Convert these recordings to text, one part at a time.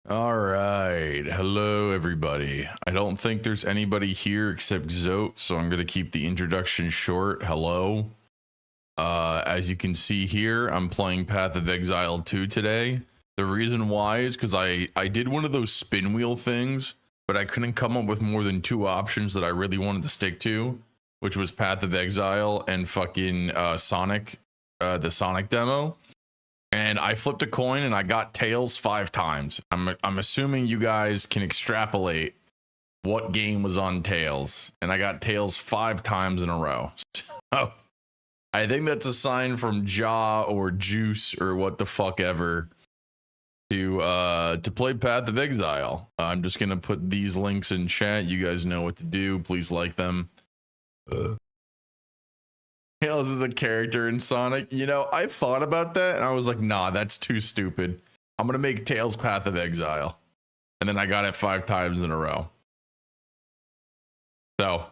All right. Hello, everybody. I don't think there's anybody here except Zote, so I'm going to keep the introduction short. Hello. As you can see here, I'm playing Path of Exile 2 today. The reason why is because I did one of those spin wheel things, but I couldn't come up with more than two options that I really wanted to stick to, which was Path of Exile and fucking Sonic, the Sonic demo. And I flipped a coin and I got tails 5 times. I'm assuming you guys can extrapolate what game was on tails. And I got tails 5 times in a row. So I think that's a sign from Jaw or Juice or what the fuck ever to play Path of Exile. I'm just gonna put these links in chat. You guys know what to do. Please like them. Tails is a character in Sonic. You know, I thought about that and I was like, nah, that's too stupid. I'm gonna make Tails Path of Exile. And then I got it 5 times in a row. So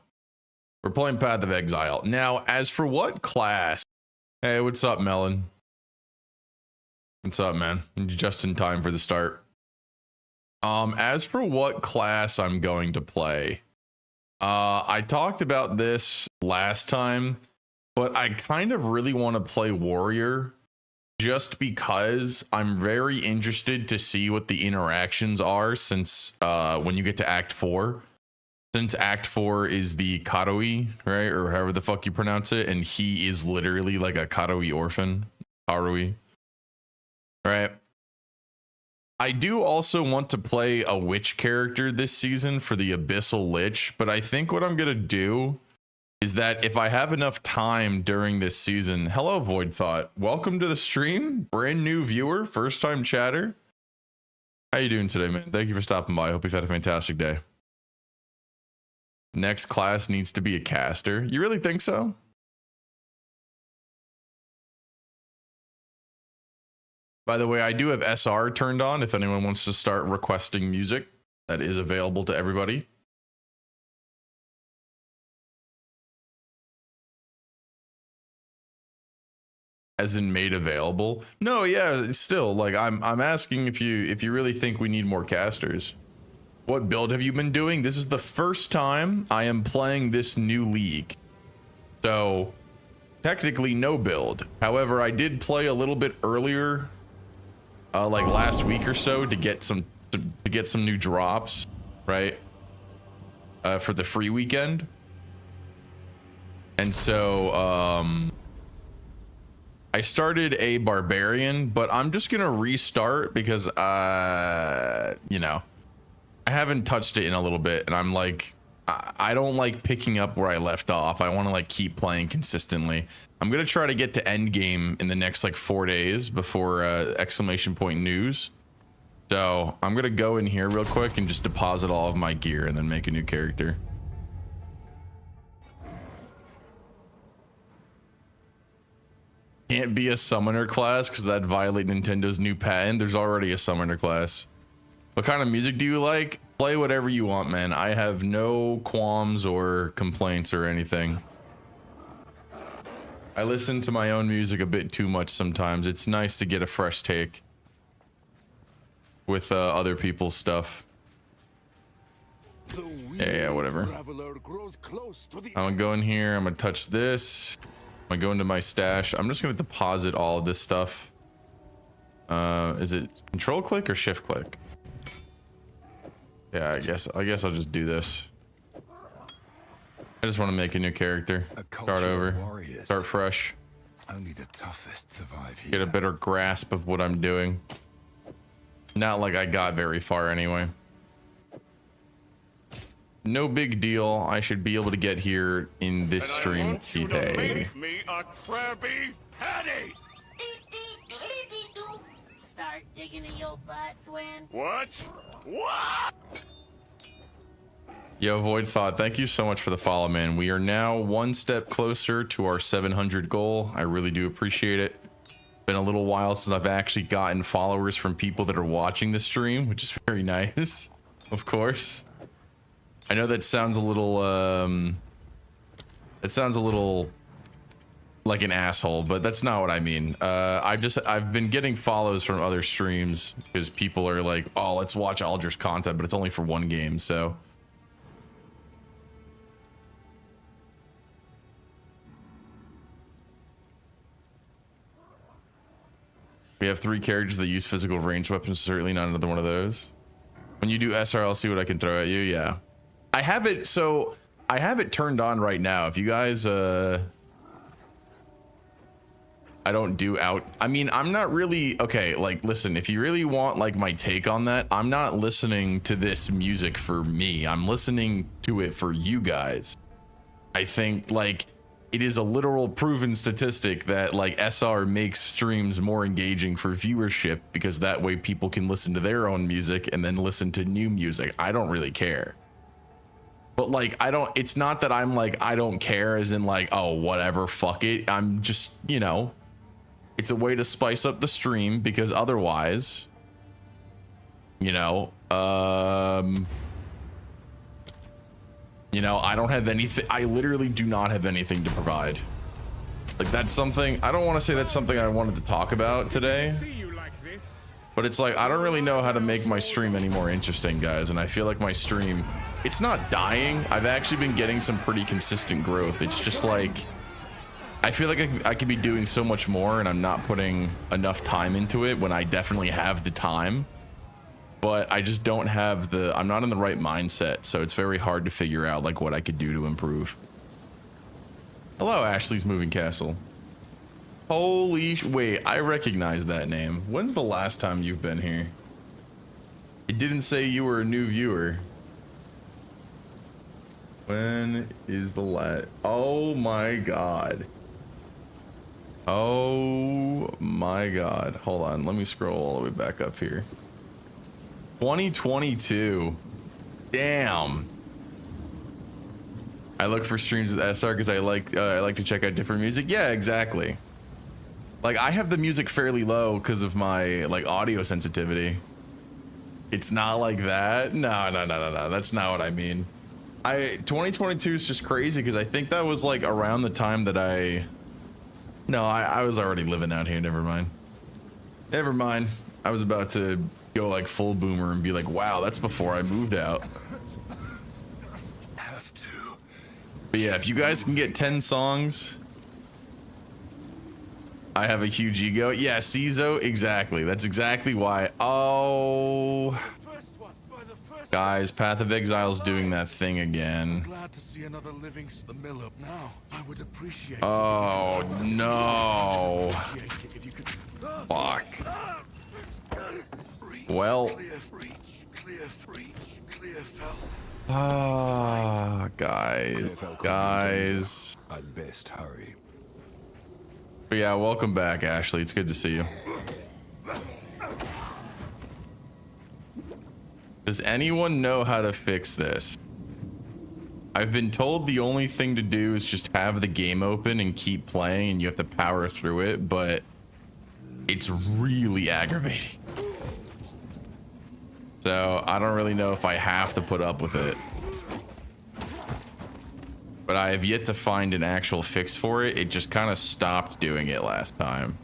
we're playing Path of Exile. Now, as for what class? Hey, what's up, Melon? What's up, man? Just in time for the start. As for what class I'm going to play, I talked about this last time. But I kind of really want to play Warrior just because I'm very interested to see what the interactions are since when you get to Act 4. Since Act 4 is the Karui, right? Or however the fuck you pronounce it. And he is literally like a Karui orphan. Karui. Right? I do also want to play a witch character this season for the Abyssal Lich. But I think what I'm going to do is that if I have enough time during this season. Hello, Void Thought. Welcome to the stream. Brand new viewer, first time chatter. How you doing today, man? Thank you for stopping by. I hope you've had a fantastic day. Next class needs to be a caster. You really think so? By the way, I do have SR turned on if anyone wants to start requesting music. That is available to everybody. As in made available? No, yeah, still, like I'm asking if you really think we need more casters. What build have you been doing? This is the first time I am playing this new league. So technically no build. However, I did play a little bit earlier, like last week or so to get some new drops, right? For the free weekend. And so I started a barbarian, but I'm just gonna restart because you know, I haven't touched it in a little bit, and I'm like, I don't like picking up where I left off. I want to like keep playing consistently. I'm gonna try to get to end game in the next like 4 days before exclamation point news. So I'm gonna go in here real quick and just deposit all of my gear and then make a new character. Can't be a summoner class because that'd violate Nintendo's new patent. There's already a summoner class. What kind of music do you like? Play whatever you want, man. I have no qualms or complaints or anything. I listen to my own music a bit too much sometimes. It's nice to get a fresh take with other people's stuff. Yeah, whatever. I'm gonna go in here. I'm gonna touch this. I'm gonna go into my stash. I'm just gonna deposit all of this stuff. Is it control click or shift click? Yeah, I guess I'll just do this. I just want to make a new character. Start over. Start fresh. Only the toughest survive here. Get a better grasp of what I'm doing. Not like I got very far anyway. No big deal. I should be able to get here in this stream today. Me a Krabby Patty. Start digging in your butt, twin. What? What? Yo, Void Thought, thank you so much for the follow, man. We are now one step closer to our 700 goal. I really do appreciate it. Been a little while since I've actually gotten followers from people that are watching the stream, which is very nice, of course. I know that sounds a little like an asshole, but that's not what I mean. I've been getting follows from other streams because people are like, oh, let's watch Alger's content, but it's only for one game, so. We have 3 characters that use physical ranged weapons, certainly not another one of those. When you do SR, I'll see what I can throw at you, yeah. I have it, so I have it turned on right now. If you guys, I don't do out. I mean, I'm not really, okay, like, listen, if you really want, like, my take on that, I'm not listening to this music for me. I'm listening to it for you guys. I think, like, it is a literal proven statistic that, like, SR makes streams more engaging for viewership because that way people can listen to their own music and then listen to new music. I don't really care. But, like, it's not that I'm, like, I don't care as in, like, oh, whatever, fuck it. I'm just, you know. It's a way to spice up the stream because otherwise, you know, I don't have anything. I literally do not have anything to provide. Like, that's something, I don't want to say that's something I wanted to talk about today, but it's like, I don't really know how to make my stream any more interesting, guys. And I feel like my stream, it's not dying. I've actually been getting some pretty consistent growth. It's just like, I feel like I could be doing so much more and I'm not putting enough time into it when I definitely have the time, but I just don't have I'm not in the right mindset. So it's very hard to figure out like what I could do to improve. Hello, Ashley's Moving Castle. Holy wait, I recognize that name. When's the last time you've been here? It didn't say you were a new viewer. When is the last? Oh my God. Oh my God. Hold on. Let me scroll all the way back up here. 2022. Damn. I look for streams with SR because I like to check out different music. Yeah, exactly. Like, I have the music fairly low because of my like audio sensitivity. It's not like that. No. That's not what I mean. 2022 is just crazy because I think that was like around the time that I was already living out here. Never mind. I was about to go like full boomer and be like, wow, that's before I moved out. Have to. But yeah, if you guys can get 10 songs, I have a huge ego. Yeah, CISO, exactly. That's exactly why. Oh, guys, Path of Exile's doing that thing again. Glad to see another living Miller. Now, I would appreciate. Oh no. Fuck. Well. Ah, guys. I'd best hurry. But yeah, welcome back, Ashley. It's good to see you. Does anyone know how to fix this? I've been told the only thing to do is just have the game open and keep playing and you have to power through it, but it's really aggravating. So I don't really know if I have to put up with it. But I have yet to find an actual fix for it. It just kind of stopped doing it last time.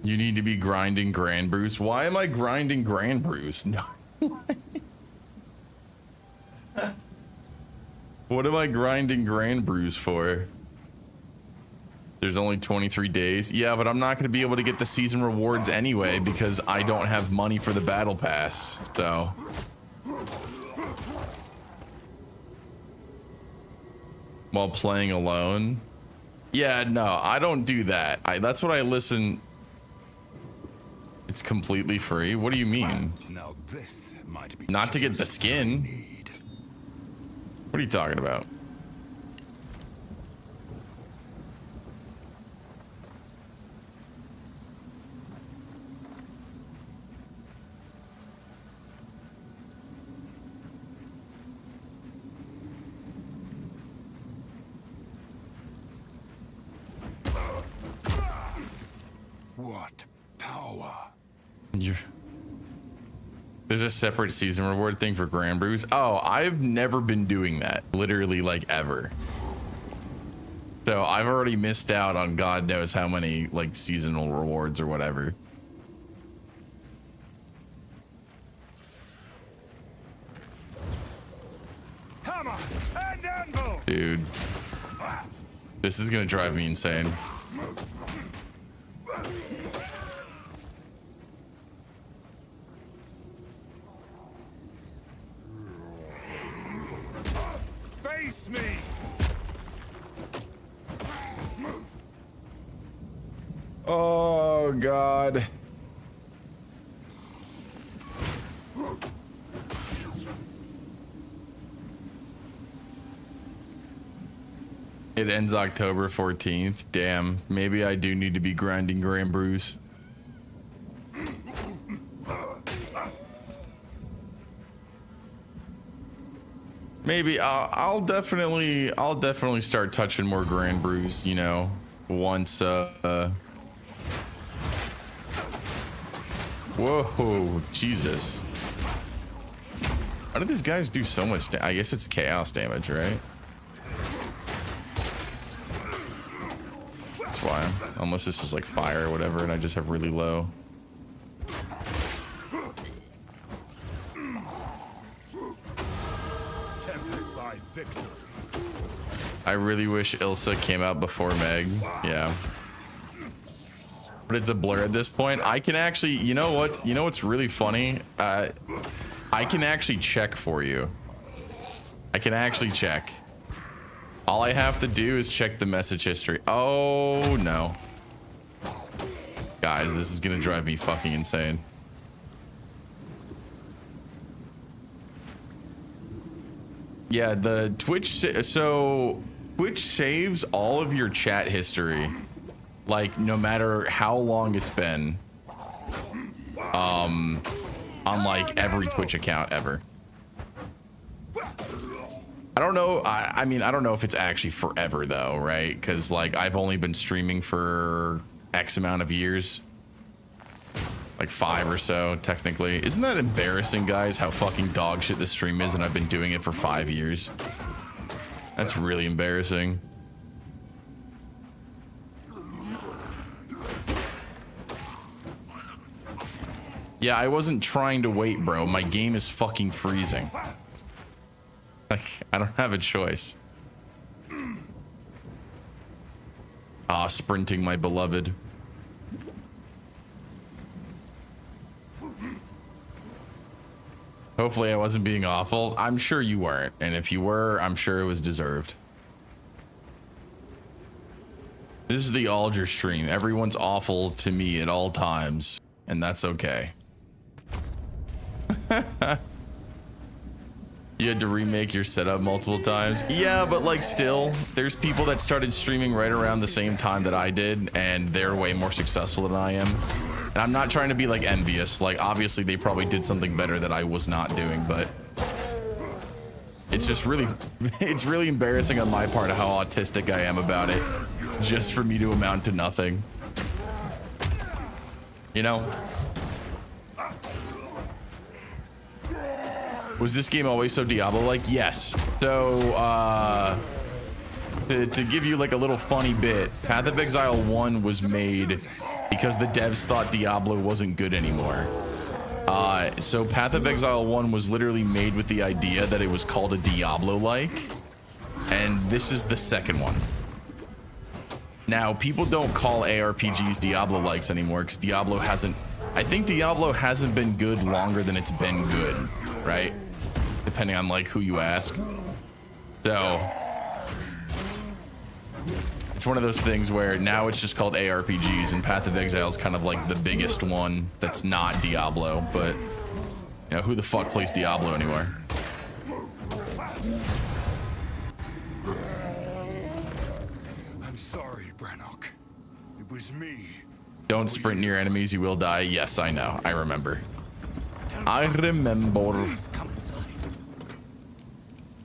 You need to be grinding Grand Bruce. Why am I grinding Grand Bruce? No. What am I grinding Grand Bruce for? There's only 23 days. Yeah, but I'm not going to be able to get the season rewards anyway because I don't have money for the battle pass. So. While playing alone. Yeah, no, I don't do that. That's what I listen. It's completely free. What do you mean? Now this might be not to get the skin. What are you talking about? What power? There's a separate season reward thing for Grand Brews. Oh, I've never been doing that. Literally, like, ever. So I've already missed out on God knows how many, like, seasonal rewards or whatever. Hammer and anvil. Dude. This is gonna drive me insane. Face me. Oh, God. It ends October 14th. Damn, maybe I do need to be grinding Grand Brews. Maybe I'll definitely start touching more Grand Brews, you know, once whoa, Jesus. How do these guys do so much I guess it's chaos damage, right? That's why. Unless this is like fire or whatever and I just have really low. Tempered by victory. I really wish Ilsa came out before Meg. Yeah. But it's a blur at this point. I can actually, you know what's really funny? I can actually check for you. I can actually check. All I have to do is check the message history. Oh no. Guys, this is gonna drive me fucking insane. Yeah, the Twitch, so Twitch saves all of your chat history. Like, no matter how long it's been, on like every Twitch account ever. I don't know. I mean, I don't know if it's actually forever though, right? Because like I've only been streaming for X amount of years, like 5 or so technically. Isn't that embarrassing, guys? How fucking dog shit this stream is, and I've been doing it for 5 years. That's really embarrassing. Yeah, I wasn't trying to wait, bro. My game is fucking freezing. Like, I don't have a choice. Ah, sprinting, my beloved. Hopefully I wasn't being awful. I'm sure you weren't. And if you were, I'm sure it was deserved. This is the Alger stream. Everyone's awful to me at all times. And that's okay. You had to remake your setup multiple times. Yeah, but like still, there's people that started streaming right around the same time that I did, and they're way more successful than I am. And I'm not trying to be like envious. Like obviously they probably did something better that I was not doing, but it's just really, it's really embarrassing on my part of how autistic I am about it, just for me to amount to nothing. You know? Was this game always so Diablo-like? Yes. So, to give you like a little funny bit, Path of Exile 1 was made because the devs thought Diablo wasn't good anymore. So Path of Exile 1 was literally made with the idea that it was called a Diablo-like, and this is the second one. Now, people don't call ARPGs Diablo-likes anymore because Diablo hasn't... I think Diablo hasn't been good longer than it's been good, right? Depending on like who you ask. So it's one of those things where now it's just called ARPGs, and Path of Exile is kind of like the biggest one that's not Diablo, but you know, who the fuck plays Diablo anymore? I'm sorry, Brannock. It was me. Don't sprint near enemies, you will die. Yes, I know. I remember. I remember.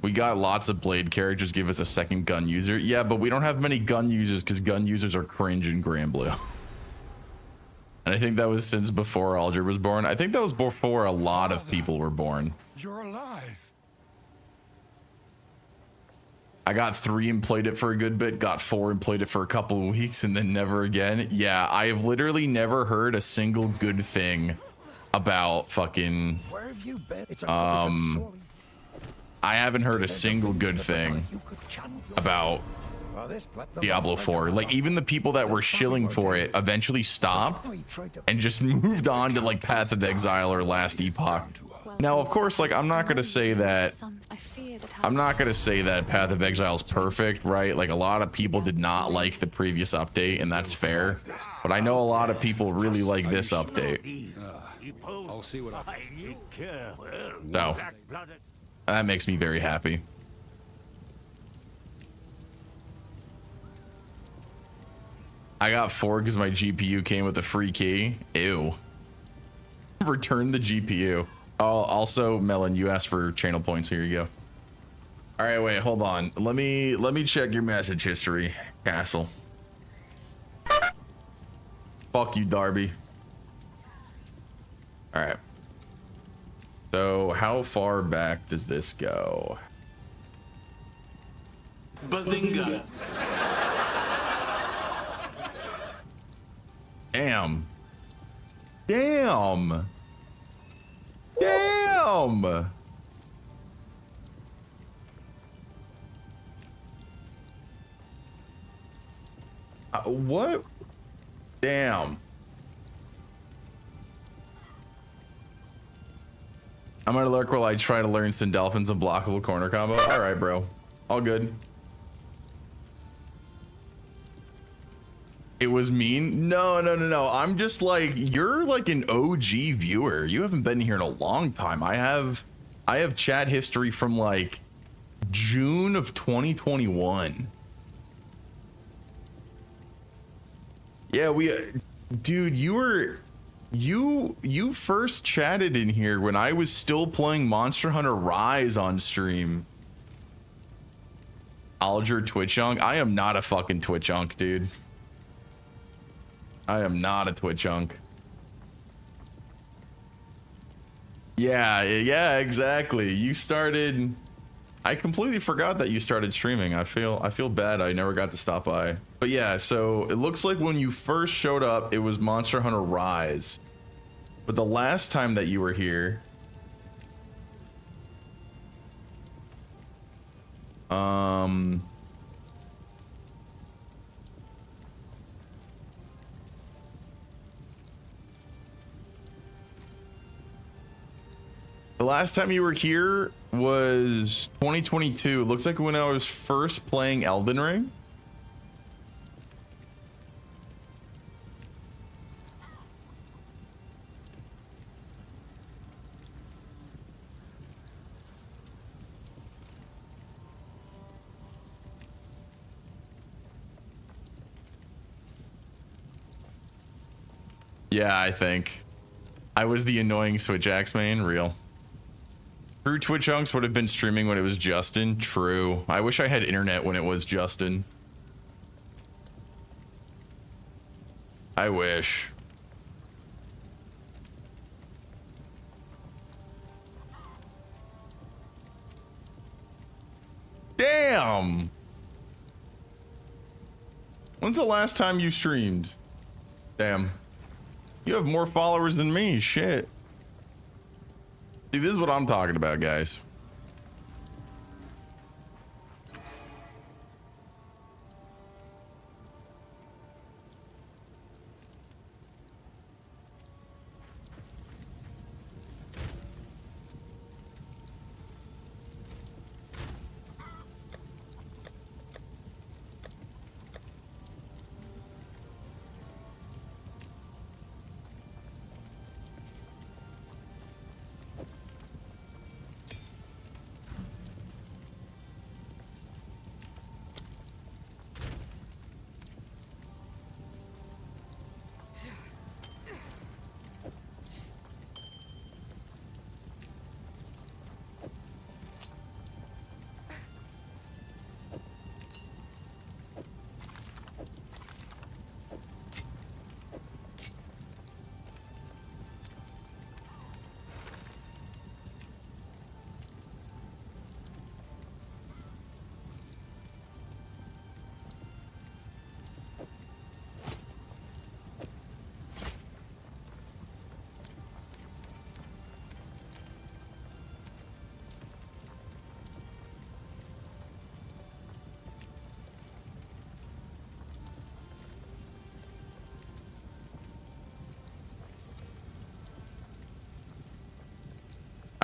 We got lots of blade characters. Give us a second gun user. Yeah, but we don't have many gun users because gun users are cringe in Grand Blue. And I think that was since before Alger was born. I think that was before a lot of people were born. You're alive. I got 3 and played it for a good bit, got 4 and played it for a couple of weeks, and then never again. Yeah, I have literally never heard a single good thing about fucking... Where have you been? It's I haven't heard a single good thing about Diablo 4. Like, even the people that were shilling for it eventually stopped and just moved on to, like, Path of Exile or Last Epoch. Now, of course, like, I'm not gonna say that Path of Exile is perfect, right? Like, a lot of people did not like the previous update, and that's fair. But I know a lot of people really like this update. I'll see what I So, that makes me very happy. I got 4 because my GPU came with a free key. Ew. Return the GPU. Oh, also, Melon, you asked for channel points. Here you go. All right, wait, hold on. Let me check your message history, Castle. Fuck you, Darby. All right. So, how far back does this go? Bazinga. Damn. Damn. Damn. What? Damn. I'm gonna lurk while I try to learn Sindalfin's unblockable corner combo. All right, bro. All good. It was mean? No. I'm just like, you're like an OG viewer. You haven't been here in a long time. I have chat history from like June of 2021. Yeah, dude, you first chatted in here when I was still playing Monster Hunter Rise on stream. Alger Twitchunk? I am not a fucking Twitchunk, dude. I am not a Twitchunk. Yeah, exactly. You started... I completely forgot that you started streaming. I feel bad I never got to stop by. But yeah, so it looks like when you first showed up, it was Monster Hunter Rise. But the last time that you were here... The last time you were here was 2022. It looks like when I was first playing Elden Ring. Yeah, I think. I was the annoying Switch Axe main, real. True Twitchunks would have been streaming when it was Justin. True. I wish I had internet when it was Justin. I wish. Damn. When's the last time you streamed? Damn. You have more followers than me. Shit. See, this is what I'm talking about, guys.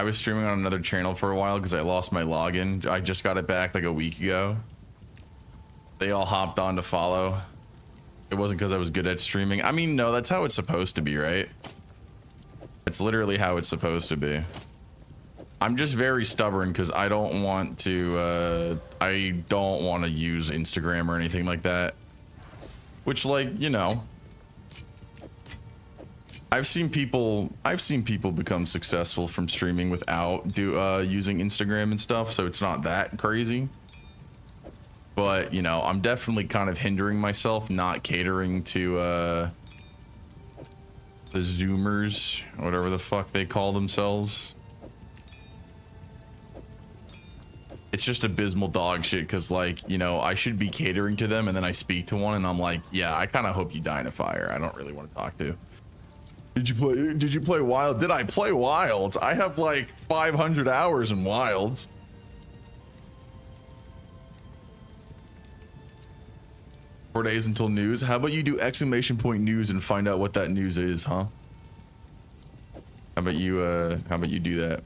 I was streaming on another channel for a while because I lost my login. I just got it back like a week ago. They all hopped on to follow. It wasn't because I was good at streaming. I mean, no, that's how it's supposed to be, right? It's literally how it's supposed to be. I'm just very stubborn because I don't want to use Instagram or anything like that. Which, like, you know, I've seen people become successful from streaming without using Instagram and stuff, so it's not that crazy. But, you know, I'm definitely kind of hindering myself, not catering to the Zoomers, whatever the fuck they call themselves. It's just abysmal dog shit because, like, you know, I should be catering to them and then I speak to one and I'm like, yeah, I kind of hope you die in a fire. I don't really want to talk to. Did you play Wild? Did I play Wilds? I have like 500 hours in Wilds. Four days until news. How about you do exclamation point news and find out what that news is, huh? How about you do that?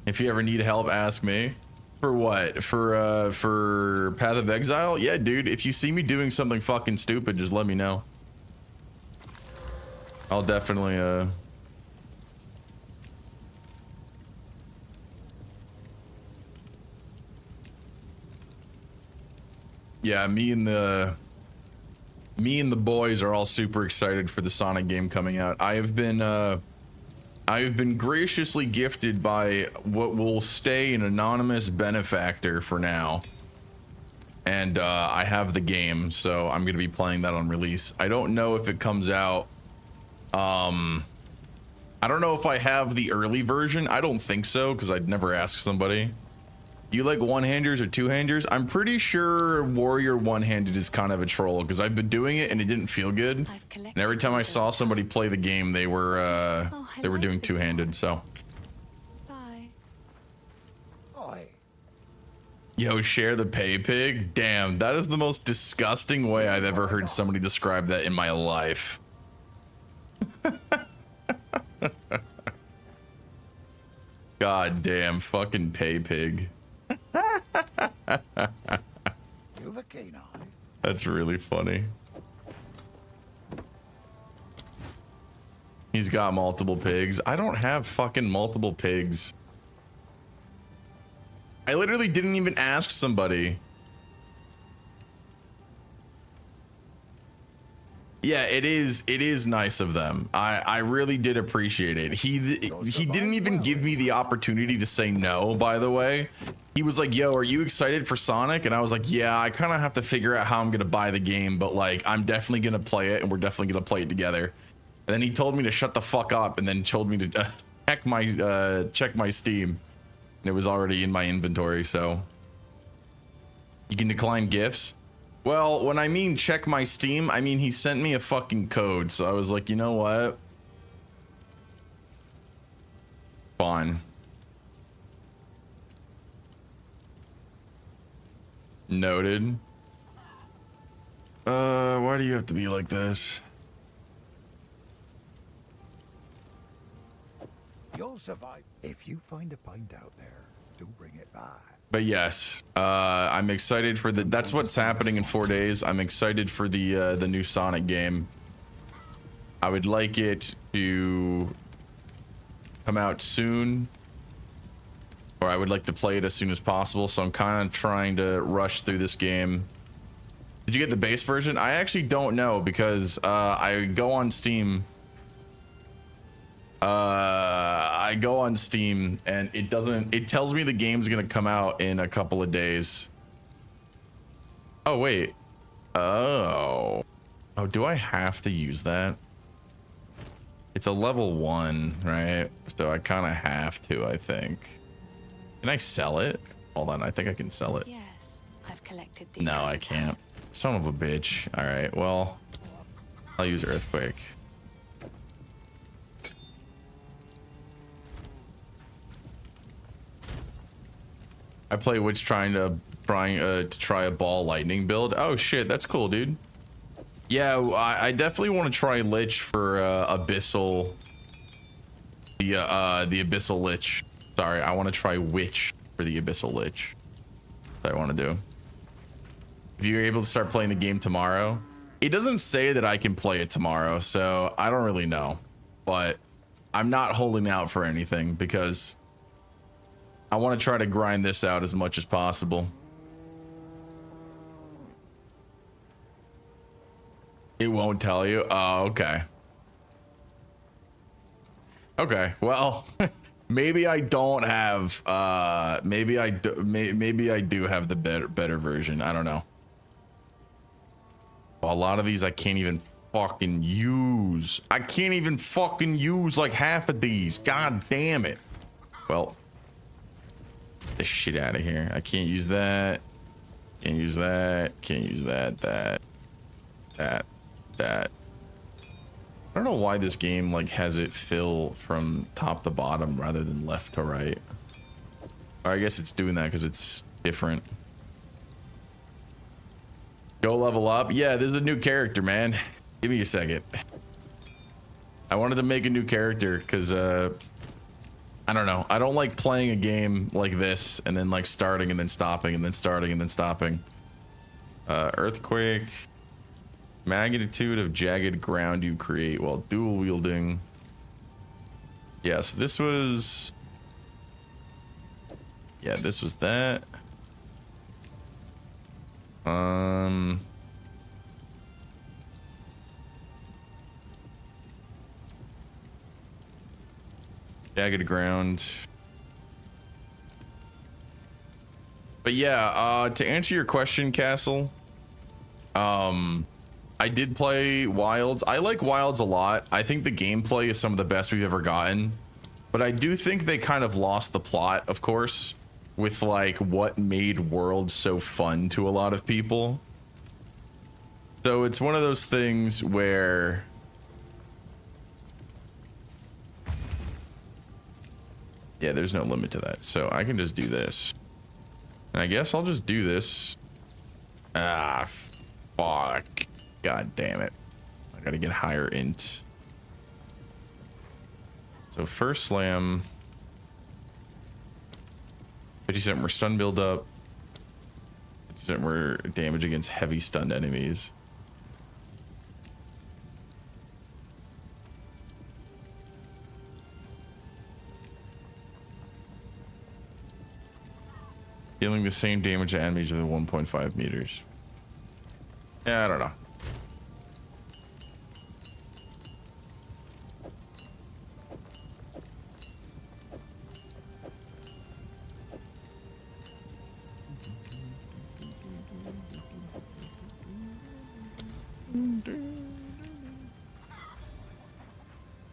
If you ever need help, ask me. For what? For Path of Exile? Yeah, dude, if you see me doing something fucking stupid, just let me know. I'll definitely yeah, me and the boys are all super excited for the Sonic game coming out. I have been graciously gifted by what will stay an anonymous benefactor for now. And I have the game, so I'm going to be playing that on release. I don't know if it comes out. I don't know if I have the early version. I don't think so, because I'd never ask somebody. Do you like one-handers or two-handers? I'm pretty sure Warrior one-handed is kind of a troll, because I've been doing it and it didn't feel good. And every time I saw somebody play the game, they were doing two-handed. So. Bye. Yo, share the pay pig. Damn, that is the most disgusting way I've ever heard somebody describe that in my life. God damn, fucking pay pig. That's really funny. He's got multiple pigs. I don't have fucking multiple pigs. I literally didn't even ask somebody. Yeah, it is nice of them. I really did appreciate it. He didn't even give me the opportunity to say no, by the way. He was like, yo, are you excited for Sonic? And I was like, yeah, I kind of have to figure out how I'm going to buy the game, but like, I'm definitely going to play it and we're definitely going to play it together. And then he told me to shut the fuck up and then told me to check my Steam. And it was already in my inventory, so. You can decline gifts. Well, when I mean check my Steam, I mean he sent me a fucking code, so I was like, you know what? Fine. Noted. Why do you have to be like this? You'll survive. If you find a pint out there, do bring it back. But yes, I'm excited for that's what's happening in 4 days. I'm excited for the new Sonic game. I would like it to come out soon, or I would like to play it as soon as possible. So I'm kind of trying to rush through this game. Did you get the base version? I actually don't know because I go on Steam. I go on Steam and it tells me the game's gonna come out in a couple of days. Oh wait. Oh, do I have to use that? It's a level 1, right? So I kind of have to, I think. Can I sell it? Hold on, I think I can sell it. Yes, I've collected these. No, I can't. Son of a bitch. All right, well, I'll use Earthquake. I play Witch trying to try a ball lightning build. Oh shit, that's cool, dude. Yeah, I definitely want to try Lich for abyssal The Abyssal Lich. Sorry, I want to try Witch for the Abyssal Lich. That's what I want to do. If you're able to start playing the game tomorrow, it doesn't say that I can play it tomorrow, so I don't really know. But I'm not holding out for anything because I want to try to grind this out as much as possible. It won't tell you? Oh, okay. Okay, well, maybe I don't have, maybe I do have the better version. I don't know. A lot of these I can't even fucking use. I can't even fucking use like half of these. God damn it. Well, get the shit out of here. I can't use that. Can't use that. Can't use that. That. I don't know why this game like has it fill from top to bottom rather than left to right. Or I guess it's doing that because it's different. Go level up. Yeah, there's a new character, man. Give me a second. I wanted to make a new character because I don't know. I don't like playing a game like this and then like starting and then stopping and then starting and then stopping. Earthquake. Magnitude of jagged ground you create while dual wielding. Yeah, so this was... Yeah, this was that. Jagged ground. But yeah, to answer your question, Castle, I did play Wilds. I like Wilds a lot. I think the gameplay is some of the best we've ever gotten. But I do think they kind of lost the plot, of course, with like what made Worlds so fun to a lot of people. So it's one of those things where... Yeah, there's no limit to that. So I can just do this. And I guess I'll just do this. Ah, fuck. God damn it. I gotta get higher int. So first slam. 50% more stun build up. 50% more damage against heavy stunned enemies. Dealing the same damage to enemies within 1.5 meters. Yeah, I don't know.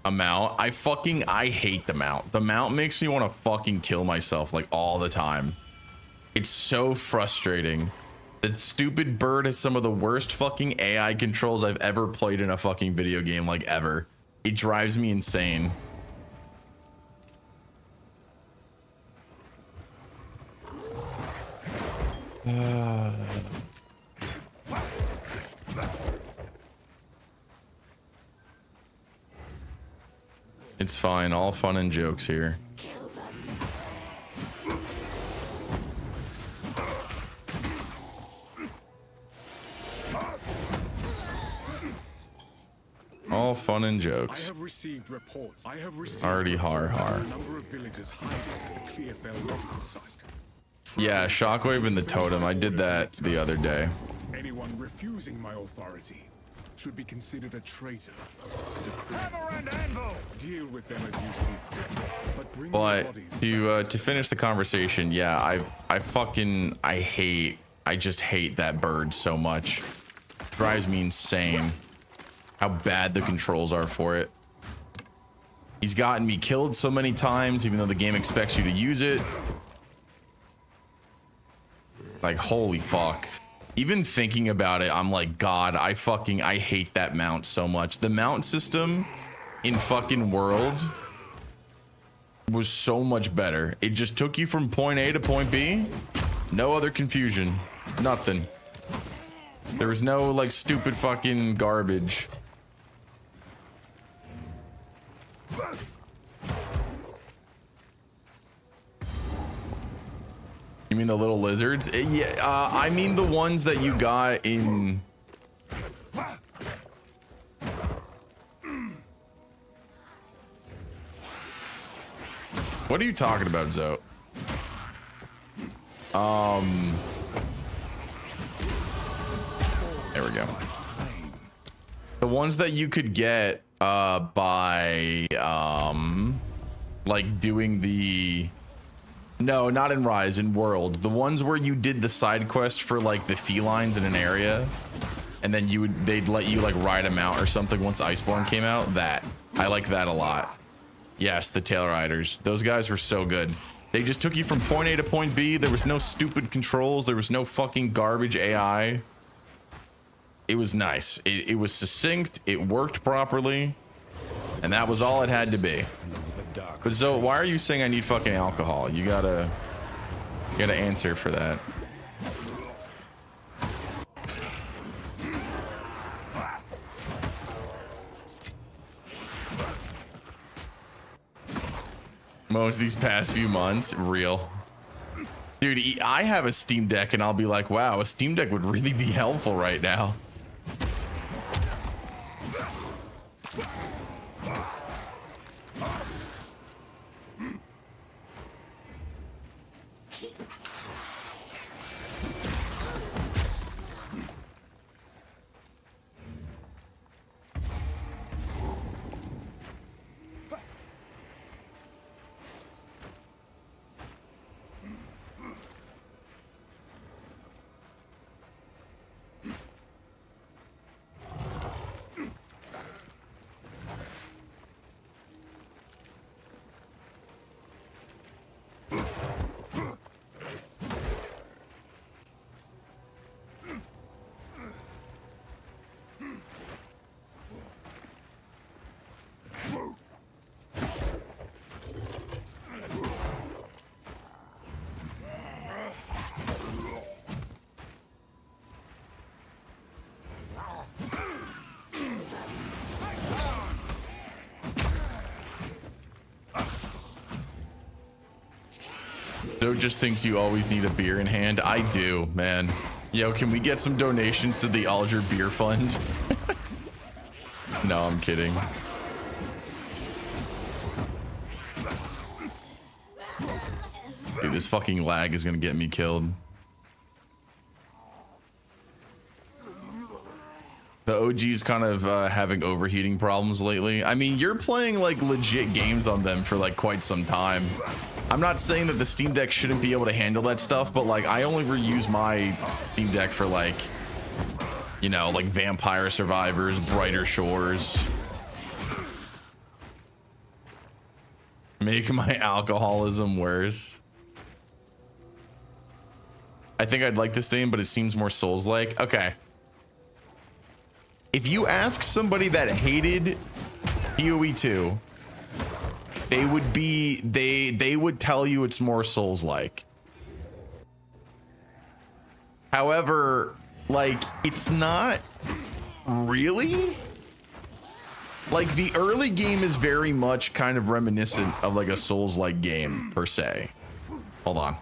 A mount. I hate the mount. The mount makes me want to fucking kill myself like all the time. It's so frustrating. That stupid bird has some of the worst fucking AI controls I've ever played in a fucking video game, like ever. It drives me insane. It's fine, all fun and jokes here. All fun and jokes. I have received reports. Already har. Number of villagers hiding at the Clearfell rock site. Yeah, Shockwave and the totem. I did that the other day. Anyone refusing my authority should be considered a traitor. Hammer and anvil! Deal with them as you see fit. But bring But their bodies to finish the conversation, yeah, I just hate that bird so much. Drives me insane how bad the controls are for it. He's gotten me killed so many times, even though the game expects you to use it. Like, holy fuck. Even thinking about it, I'm like, God, I hate that mount so much. The mount system in fucking World was so much better. It just took you from point A to point B. No other confusion. Nothing. There was no like stupid fucking garbage. You mean the little lizards? Yeah, I mean the ones that you got in... What are you talking about, Zoe? There we go. The ones that you could get by like doing the... No, not in Rise, in World. The ones where you did the side quest for like the felines in an area, and then they'd let you like ride them out or something once Iceborne came out. That I like that a lot. Yes, the Tail Riders. Those guys were so good. They just took you from point A to point B. There was no stupid controls. There was no fucking garbage AI. It was nice. It was succinct. It worked properly. And that was all it had to be. But Zoe, why are you saying I need fucking alcohol? You gotta answer for that. Most these past few months, real. Dude, I have a Steam Deck and I'll be like, wow, a Steam Deck would really be helpful right now. Joe just thinks you always need a beer in hand. I do, man. Yo, can we get some donations to the Alger Beer Fund? No, I'm kidding. Dude, this fucking lag is gonna get me killed. The OG's kind of having overheating problems lately. I mean, you're playing like legit games on them for like quite some time. I'm not saying that the Steam Deck shouldn't be able to handle that stuff, but like I only reuse my Steam Deck for like, you know, like Vampire Survivors, Brighter Shores. Make my alcoholism worse. I think I'd like this game, but it seems more Souls-like. Okay. If you ask somebody that hated PoE 2, they would tell you it's more Souls-like. However, like, it's not really. Like, the early game is very much kind of reminiscent of like a Souls-like game per se. Hold on.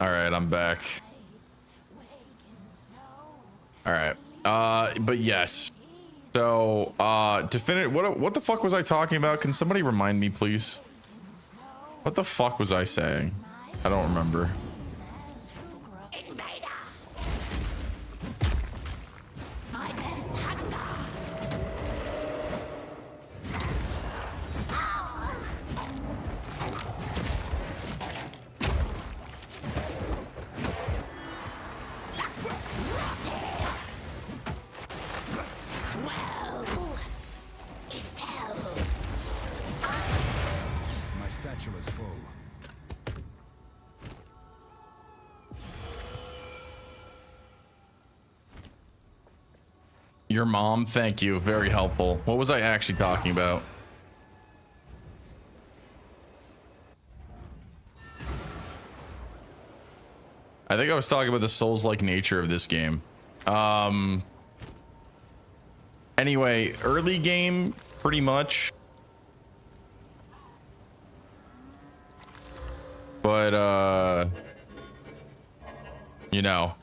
All right, I'm back. All right. But yes. So, to finish, what the fuck was I talking about? Can somebody remind me, please? What the fuck was I saying? I don't remember. My satchel is full. Your mom, thank you. Very helpful. What was I actually talking about? I think I was talking about the Souls-like nature of this game. Anyway, early game, pretty much. But, you know,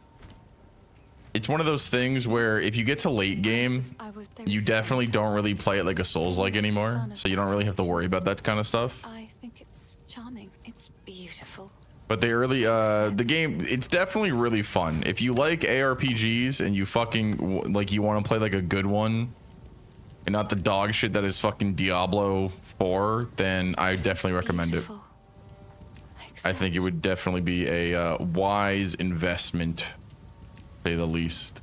it's one of those things where if you get to late game, you definitely don't really play it like a Souls-like anymore. So you don't really have to worry about that kind of stuff. I think it's charming. It's beautiful. But the early, the game, it's definitely really fun. If you like ARPGs and you fucking, like, you want to play like a good one and not the dog shit that is fucking Diablo 4, then I definitely recommend it. I think it would definitely be a wise investment, to say the least.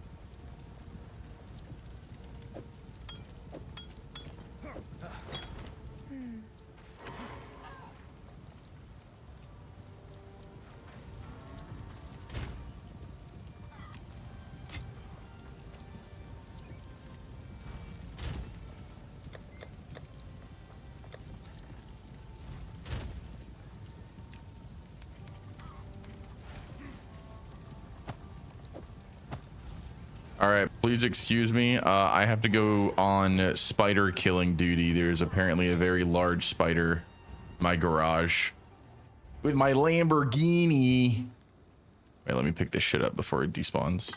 All right, please excuse me. I have to go on spider killing duty. There's apparently a very large spider in my garage with my Lamborghini. Wait, let me pick this shit up before it despawns.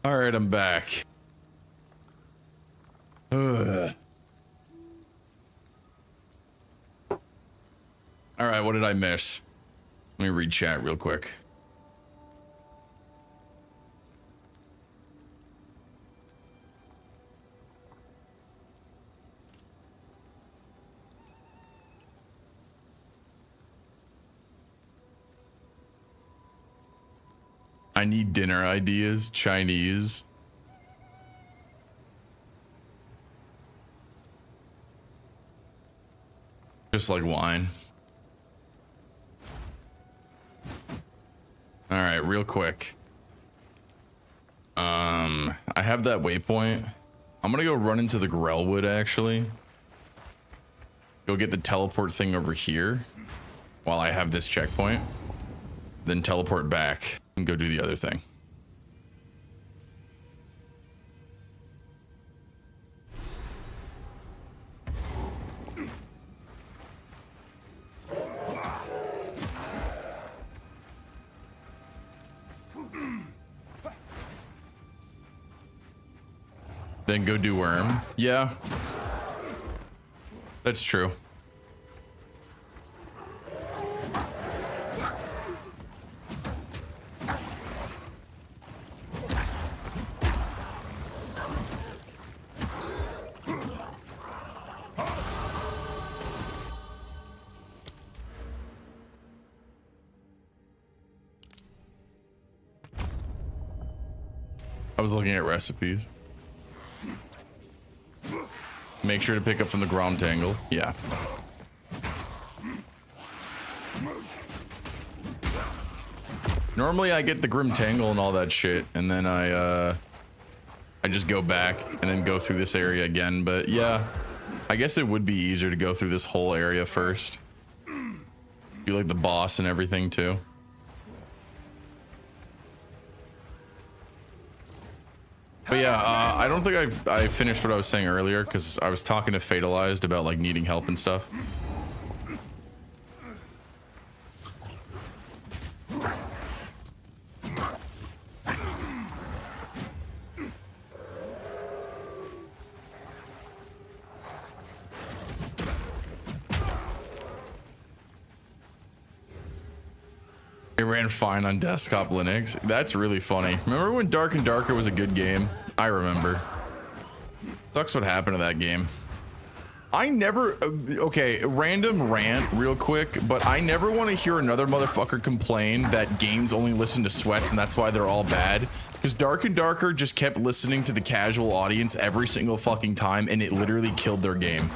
All right, I'm back. Ugh. All right, what did I miss? Let me read chat real quick. I need dinner ideas, Chinese. Just like wine. All right, real quick. I have that waypoint. I'm gonna go run into the Grellwood actually. Go get the teleport thing over here while I have this checkpoint. Then teleport back and go do the other thing. Then go do Worm. Yeah. That's true. I was looking at recipes. Make sure to pick up from the Gromtangle. Yeah. Normally I get the Grimtangle and all that shit, and then I just go back and then go through this area again. But yeah, I guess it would be easier to go through this whole area first. You like the boss and everything too. But yeah, I don't think I finished what I was saying earlier because I was talking to Fatalized about like needing help and stuff. It ran fine on desktop Linux. That's really funny. Remember when Dark and Darker was a good game? I remember. Sucks what happened to that game. I never... Okay, random rant real quick, but I never want to hear another motherfucker complain that games only listen to sweats and that's why they're all bad. Because Dark and Darker just kept listening to the casual audience every single fucking time and it literally killed their game.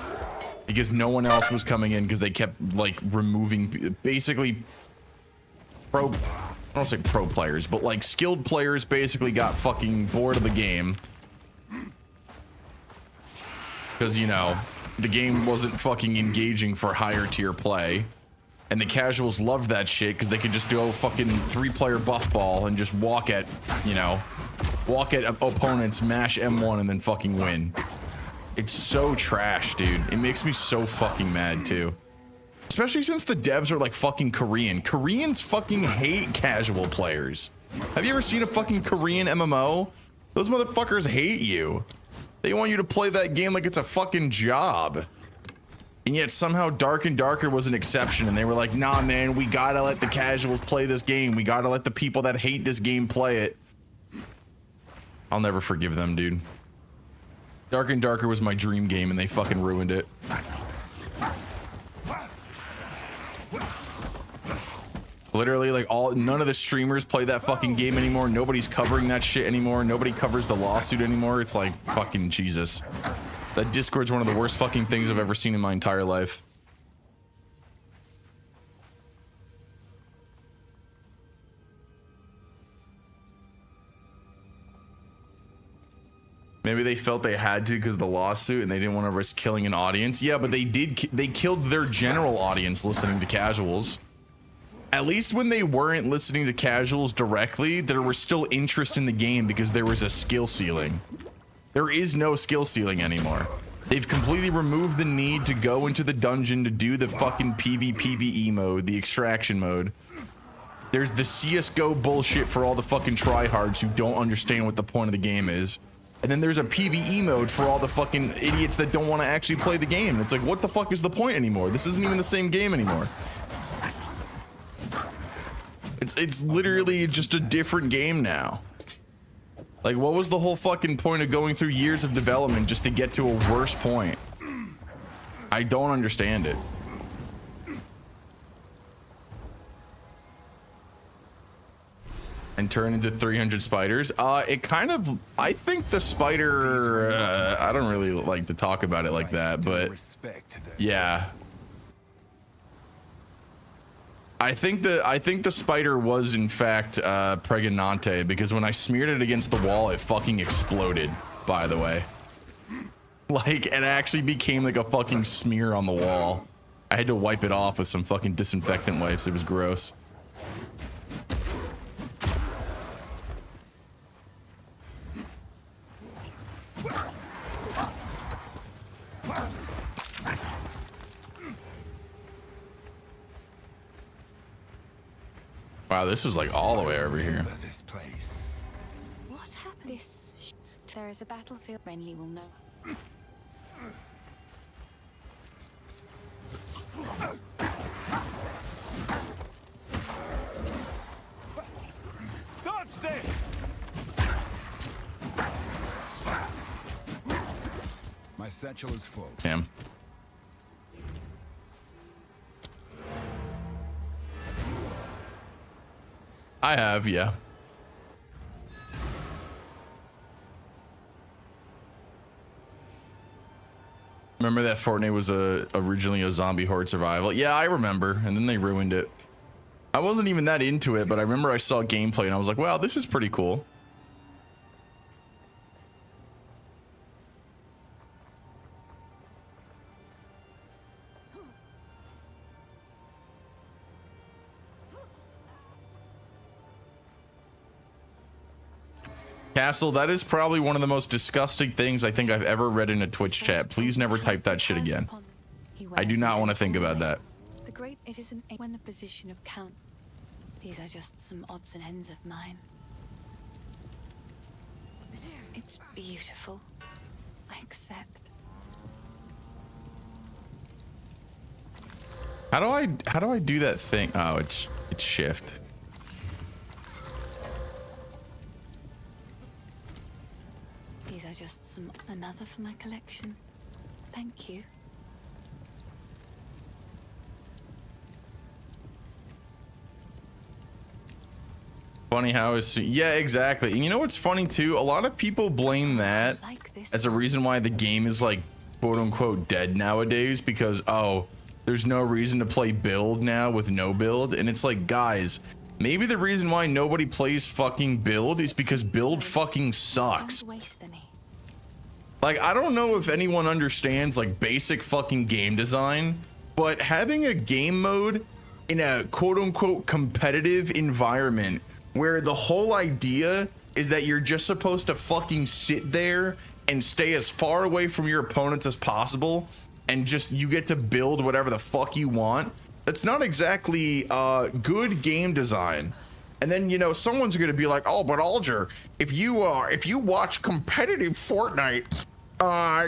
Because no one else was coming in because they kept, like, removing... Basically... I don't say pro players, but like skilled players basically got fucking bored of the game. Because, you know, the game wasn't fucking engaging for higher tier play. And the casuals loved that shit because they could just do a fucking 3-player buff ball and just walk at, you know, walk at opponents, mash M1 and then fucking win. It's so trash, dude. It makes me so fucking mad too. Especially since the devs are like fucking Korean. Koreans fucking hate casual players. Have you ever seen a fucking Korean MMO? Those motherfuckers hate you. They want you to play that game like it's a fucking job. And yet somehow Dark and Darker was an exception and they were like, nah man, we gotta let the casuals play this game. We gotta let the people that hate this game play it. I'll never forgive them, dude. Dark and Darker was my dream game and they fucking ruined it. Literally, like, none of the streamers play that fucking game anymore. Nobody's covering that shit anymore. Nobody covers the lawsuit anymore. It's like, fucking Jesus. That Discord's one of the worst fucking things I've ever seen in my entire life. Maybe they felt they had to because of the lawsuit and they didn't want to risk killing an audience. Yeah, but they killed their general audience listening to casuals. At least when they weren't listening to casuals directly, there was still interest in the game because there was a skill ceiling. There is no skill ceiling anymore. They've completely removed the need to go into the dungeon to do the fucking PvPvE mode, the extraction mode. There's the CSGO bullshit for all the fucking tryhards who don't understand what the point of the game is. And then there's a PvE mode for all the fucking idiots that don't want to actually play the game. It's like, what the fuck is the point anymore? This isn't even the same game anymore. It's literally just a different game now. Like, what was the whole fucking point of going through years of development just to get to a worse point? I don't understand it. And turn into 300 spiders. It kind of, I think the spider, I don't really like to talk about it like that, but yeah. I think the spider was in fact pregnante, because when I smeared it against the wall, it fucking exploded, by the way. Like, it actually became like a fucking smear on the wall. I had to wipe it off with some fucking disinfectant wipes. It was gross. Wow, this is like all the way over here. This place. What happened? This. There is a battlefield. Renly will know. Dodge this! My satchel is full. Damn. I have, yeah. Remember that Fortnite was originally a zombie horde survival? Yeah, I remember, and then they ruined it. I wasn't even that into it, but I remember I saw gameplay and I was like, wow, this is pretty cool. Castle, that is probably one of the most disgusting things I think I've ever read in a Twitch chat. Please never type that shit again. I do not want to think about that. The great, it isn't when the position of count. These are just some odds and ends of mine. It's beautiful. I accept. How do I do that thing? Oh, it's shift. These are just some another for my collection. Thank you. Funny how is, yeah, exactly. And you know what's funny too? A lot of people blame that as a reason why the game is like quote unquote dead nowadays, because oh, there's no reason to play build now with no build. And it's like, guys, maybe the reason why nobody plays fucking build is because build fucking sucks. Like, I don't know if anyone understands like basic fucking game design, but having a game mode in a quote unquote competitive environment where the whole idea is that you're just supposed to fucking sit there and stay as far away from your opponents as possible and just you get to build whatever the fuck you want. That's not exactly good game design. And then, you know, someone's going to be like, oh, but Alger, if you watch competitive Fortnite,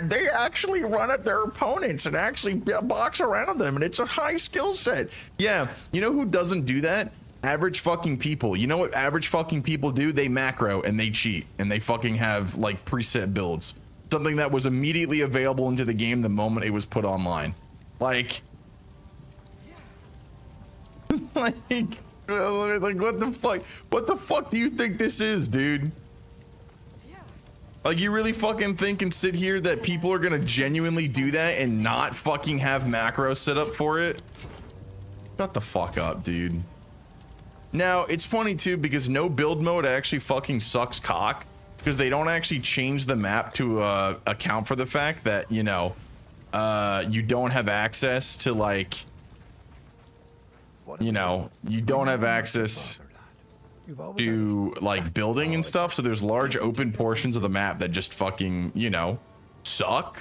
they actually run at their opponents and actually box around them, and it's a high skill set. Yeah, you know who doesn't do that? Average fucking people. You know what average fucking people do? They macro and they cheat and they fucking have like preset builds. Something that was immediately available into the game the moment it was put online. Like like what the fuck? What the fuck do you think this is, dude? Like, you really fucking think and sit here that people are gonna genuinely do that and not fucking have macro set up for it? Shut the fuck up, dude. Now, it's funny too, because no build mode actually fucking sucks cock, because they don't actually change the map to account for the fact that, you know, you don't have access to like, you know, you don't have access to like building and stuff, so there's large open portions of the map that just fucking, you know, suck.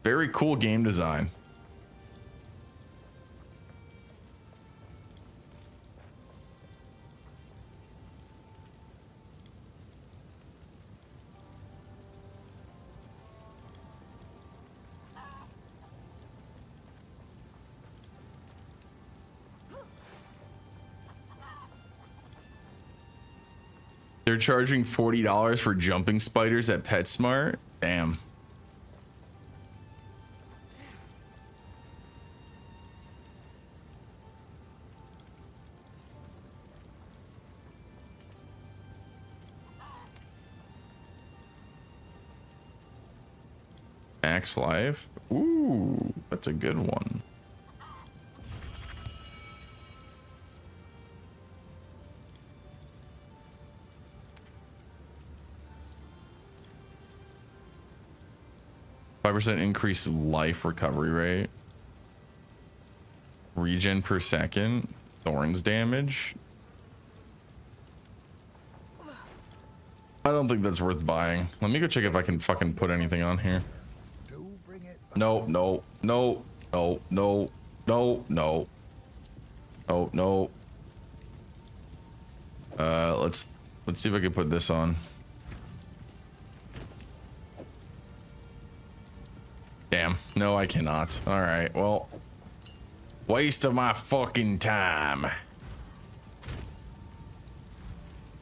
Very cool game design. They're charging $40 for jumping spiders at PetSmart. Damn. Max life. Ooh, that's a good one. %5 increase life recovery rate. Regen per second. Thorns damage. I don't think that's worth buying. Let me go check if I can fucking put anything on here. No, no, no, no, no, no, no. Oh, no. Let's see if I can put this on. Damn. No, I cannot. All right. Well, waste of my fucking time. All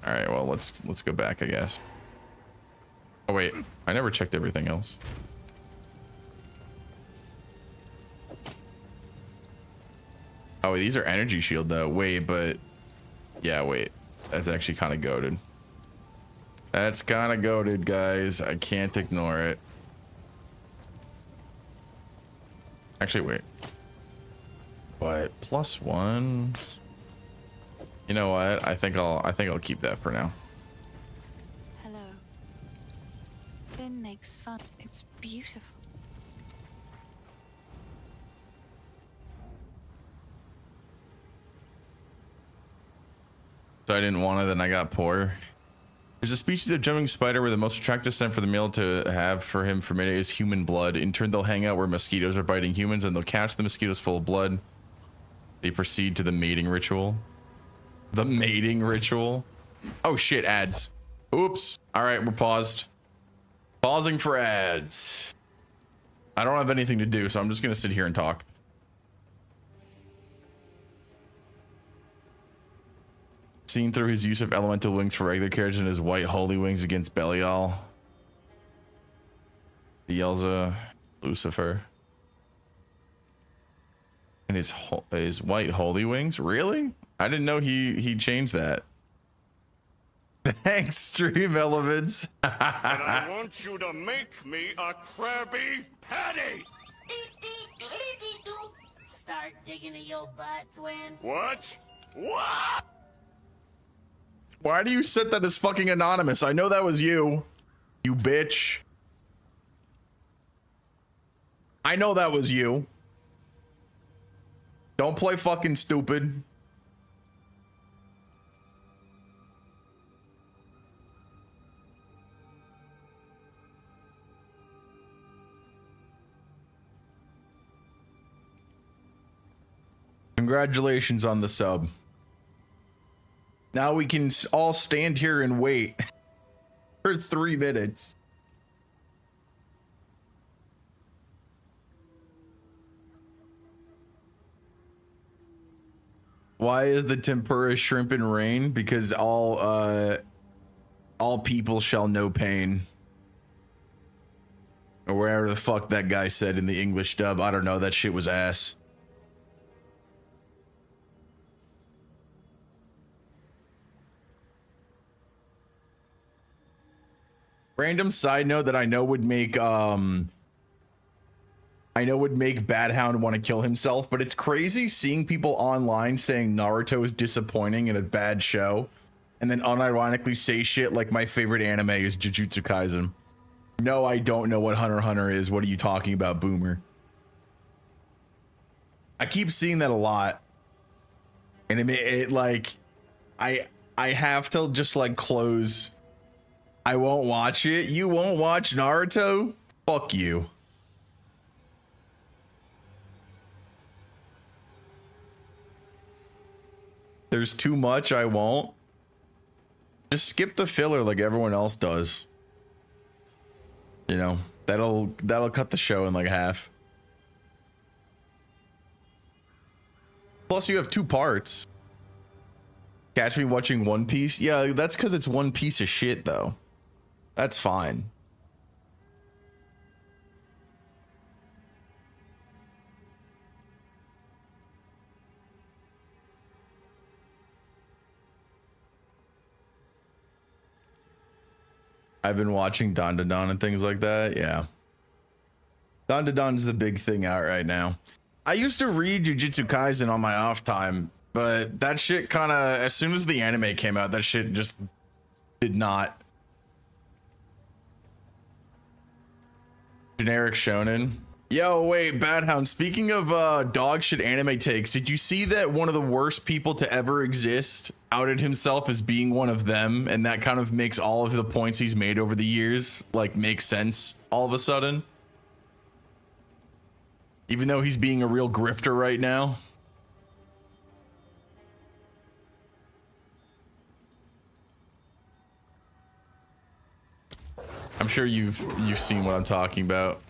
right. Well, let's go back, I guess. Oh wait, I never checked everything else. Oh, these are energy shield though. Wait, but yeah, wait. That's actually kind of goated. That's kind of goated, guys. I can't ignore it. Actually, wait. What? +1? You know what? I think I'll keep that for now. Hello. Finn makes fun. It's beautiful. So I didn't want it, then I got poor. There's a species of jumping spider where the most attractive scent for the male to have for him for many is human blood. In turn, they'll hang out where mosquitoes are biting humans, and they'll catch the mosquitoes full of blood. They proceed to the mating ritual. The mating ritual? Oh shit, ads. Oops. All right, we're paused. Pausing for ads. I don't have anything to do, so I'm just gonna sit here and talk. Seen through his use of elemental wings for regular carriage and his white holy wings against Belial. Beelza, Lucifer. And his white holy wings? Really? I didn't know he changed that. Thanks, Stream Elements. And I want you to make me a Krabby Patty. Start digging in your butt, twin. What? What? Why do you set that as fucking anonymous? I know that was you. You bitch. I know that was you. Don't play fucking stupid. Congratulations on the sub. Now we can all stand here and wait for 3 minutes. Why is the tempura shrimp and rain? Because all people shall know pain. Or whatever the fuck that guy said in the English dub. I don't know. That shit was ass. Random side note that I know would make Bad Hound want to kill himself, but it's crazy seeing people online saying Naruto is disappointing and a bad show, and then unironically say shit like my favorite anime is Jujutsu Kaisen. No, I don't know what Hunter x Hunter is. What are you talking about, boomer? I keep seeing that a lot, and it like I have to just like close. I won't watch it. You won't watch Naruto? Fuck you. There's too much. I won't. Just skip the filler like everyone else does. You know, that'll cut the show in like half. Plus you have 2 parts. Catch me watching One Piece? Yeah, that's because it's one piece of shit, though. That's fine. I've been watching Don and things like that. Yeah. Don's the big thing out right now. I used to read Jujutsu Kaisen on my off time, but that shit kind of, as soon as the anime came out, that shit just did not. Generic shonen. Yo, wait, Badhound, speaking of dog shit anime takes, did you see that one of the worst people to ever exist outed himself as being one of them, and that kind of makes all of the points he's made over the years like make sense all of a sudden? Even though he's being a real grifter right now. I'm sure you've seen what I'm talking about.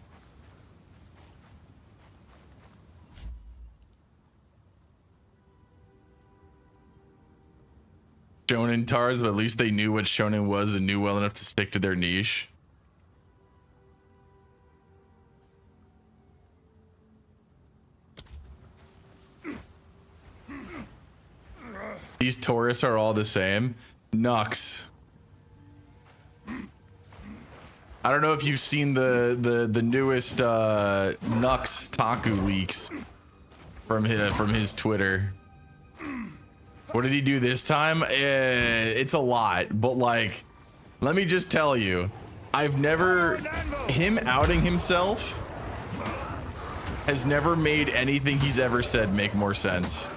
Shonen tars, but at least they knew what shonen was and knew well enough to stick to their niche. These tourists are all the same. Nux. I don't know if you've seen the newest Nux Taku leaks from his Twitter. What did he do this time? It's a lot, but like, let me just tell you, him outing himself has never made anything he's ever said make more sense.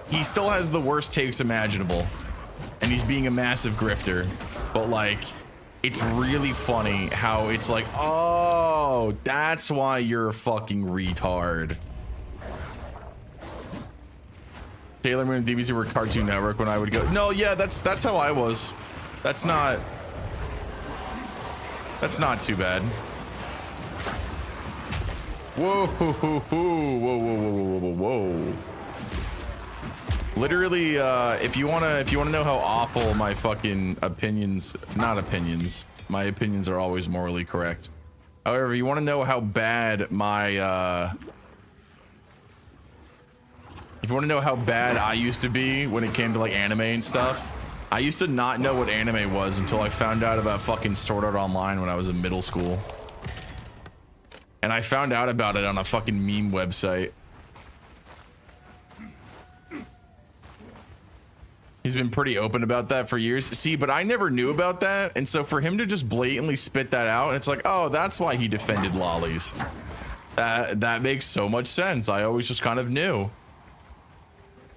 He still has the worst takes imaginable, and he's being a massive grifter, but like, it's really funny how it's like, oh, that's why you're a fucking retard. Sailor Moon and DBZ were Cartoon Network when I would go. No, yeah, that's how I was. That's not too bad. Whoa, whoa, whoa, whoa, whoa, whoa, whoa, whoa. Literally, if you wanna know how awful my fucking opinions, not opinions, my opinions are always morally correct. However, you want to know how bad my if you want to know how bad I used to be when it came to like anime and stuff, I used to not know what anime was until I found out about fucking Sword Art Online when I was in middle school. And I found out about it on a fucking meme website. He's been pretty open about that for years. See, but I never knew about that. And so for him to just blatantly spit that out, it's like, oh, that's why he defended lollies. That makes so much sense. I always just kind of knew.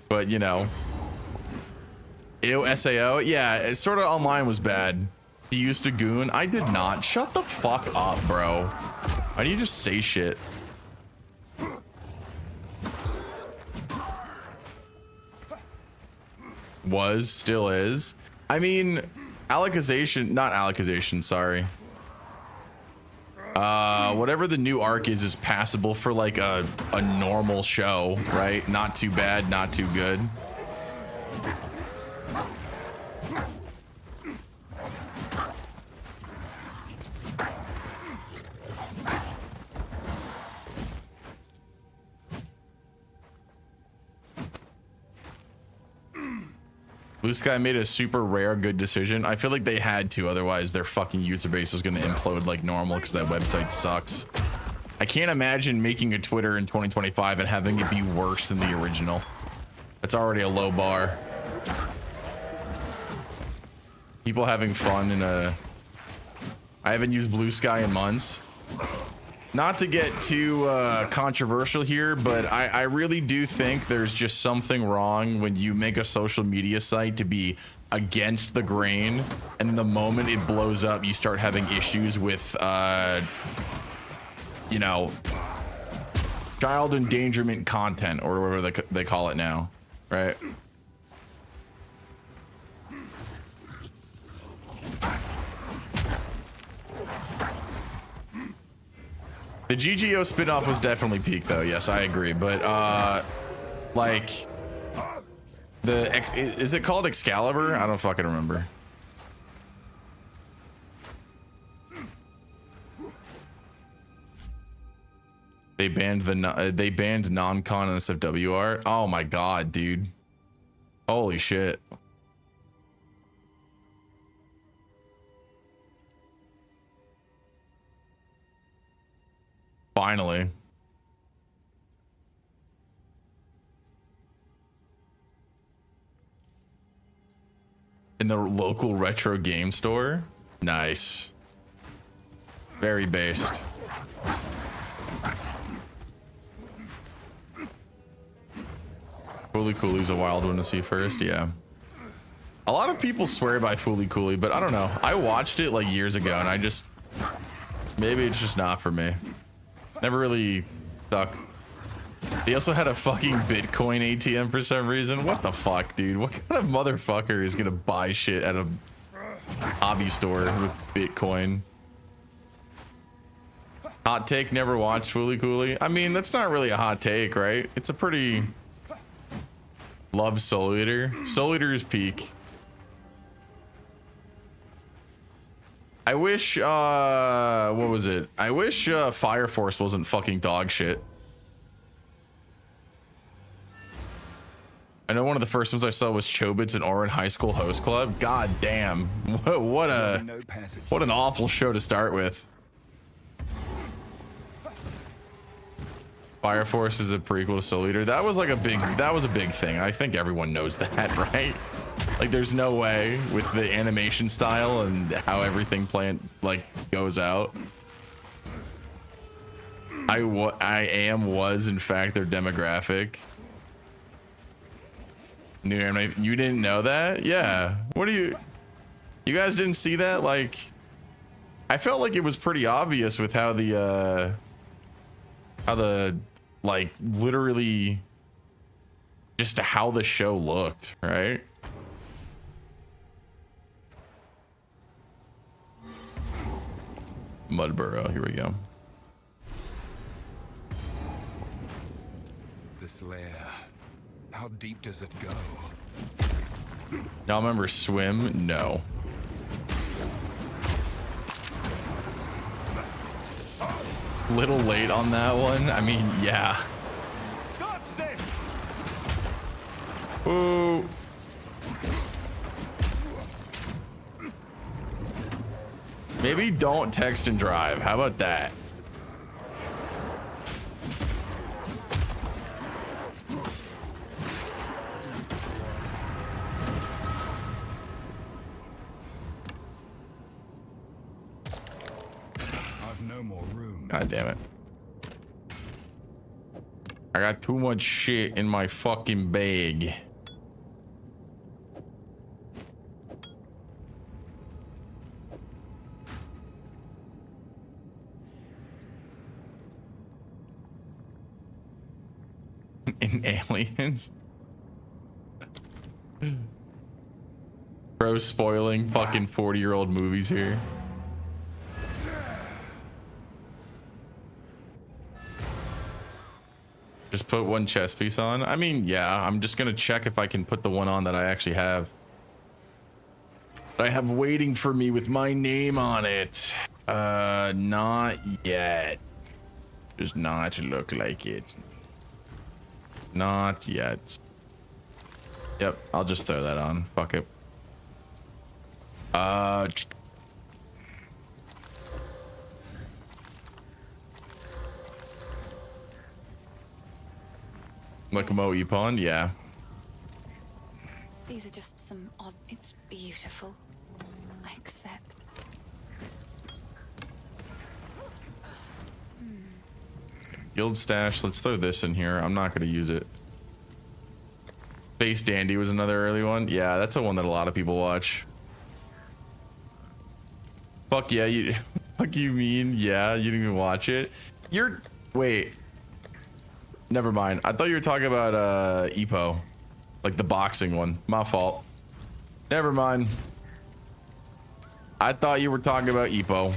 But, you know. Ew, SAO? Yeah, Sword Art Online was bad. He used to goon. I did not. Shut the fuck up, bro. Why do you just say shit? Was, still is. I mean, not Alicization, sorry. Whatever the new arc is passable for like a normal show, right? Not too bad, not too good. Blue Sky made a super rare good decision. I feel like they had to, otherwise their fucking user base was going to implode like normal because that website sucks. I can't imagine making a Twitter in 2025 and having it be worse than the original. That's already a low bar. People having fun in a... I haven't used Blue Sky in months. Not to get too controversial here, but I really do think there's just something wrong when you make a social media site to be against the grain, and the moment it blows up, you start having issues with, you know, child endangerment content, or whatever they call it now, right? The GGO spinoff was definitely peak though. Yes, I agree. But like Is it called Excalibur? I don't fucking remember. They banned non-con NSFW. Oh my god, dude. Holy shit. Finally. In the local retro game store? Nice. Very based. Fooly Cooley's a wild one to see first, yeah. A lot of people swear by Fooly Cooley, but I don't know. I watched it like years ago and I just... Maybe it's just not for me. Never really stuck. He also had a fucking Bitcoin ATM for some reason. What the fuck, dude? What kind of motherfucker is gonna buy shit at a hobby store with Bitcoin? Hot take, never watched Fooly Cooley. I mean, that's not really a hot take, right? It's a pretty... Love Soul Eater. Soul Eater is peak. I wish, what was it? I wish Fire Force wasn't fucking dog shit. I know one of the first ones I saw was Chobits and Orin High School Host Club. God damn. What an awful show to start with. Fire Force is a prequel to Soul Eater. That was a big thing. I think everyone knows that, right? Like there's no way with the animation style and how everything goes out. Was in fact their demographic. New anime. You didn't know that? Yeah. What do you guys didn't see that? Like, I felt like it was pretty obvious with how the like literally just how the show looked, right? Mudburrow, here we go. This lair, how deep does it go? Y'all remember Swim? No. Little late on that one. I mean, yeah. Ooh. Maybe don't text and drive. How about that? I've no more room. God damn it. I got too much shit in my fucking bag. In Aliens. Bro spoiling fucking 40-year-old movies here. Just put one chest piece on. I mean, yeah, I'm just gonna check if I can put the one on that I actually have. That I have waiting for me with my name on it. Not yet. Does not look like it. Not yet. Yep, I'll just throw that on. Fuck it. Like Mo Epon, yeah. These are just some odd. It's beautiful. I accept. Guild stash. Let's throw this in here. I'm not going to use it. Space Dandy was another early one. Yeah, that's the one that a lot of people watch. Fuck yeah, you. Fuck you mean? Yeah, you didn't even watch it. Wait. Never mind. I thought you were talking about Epo, like the boxing one. My fault. Never mind. I thought you were talking about Epo.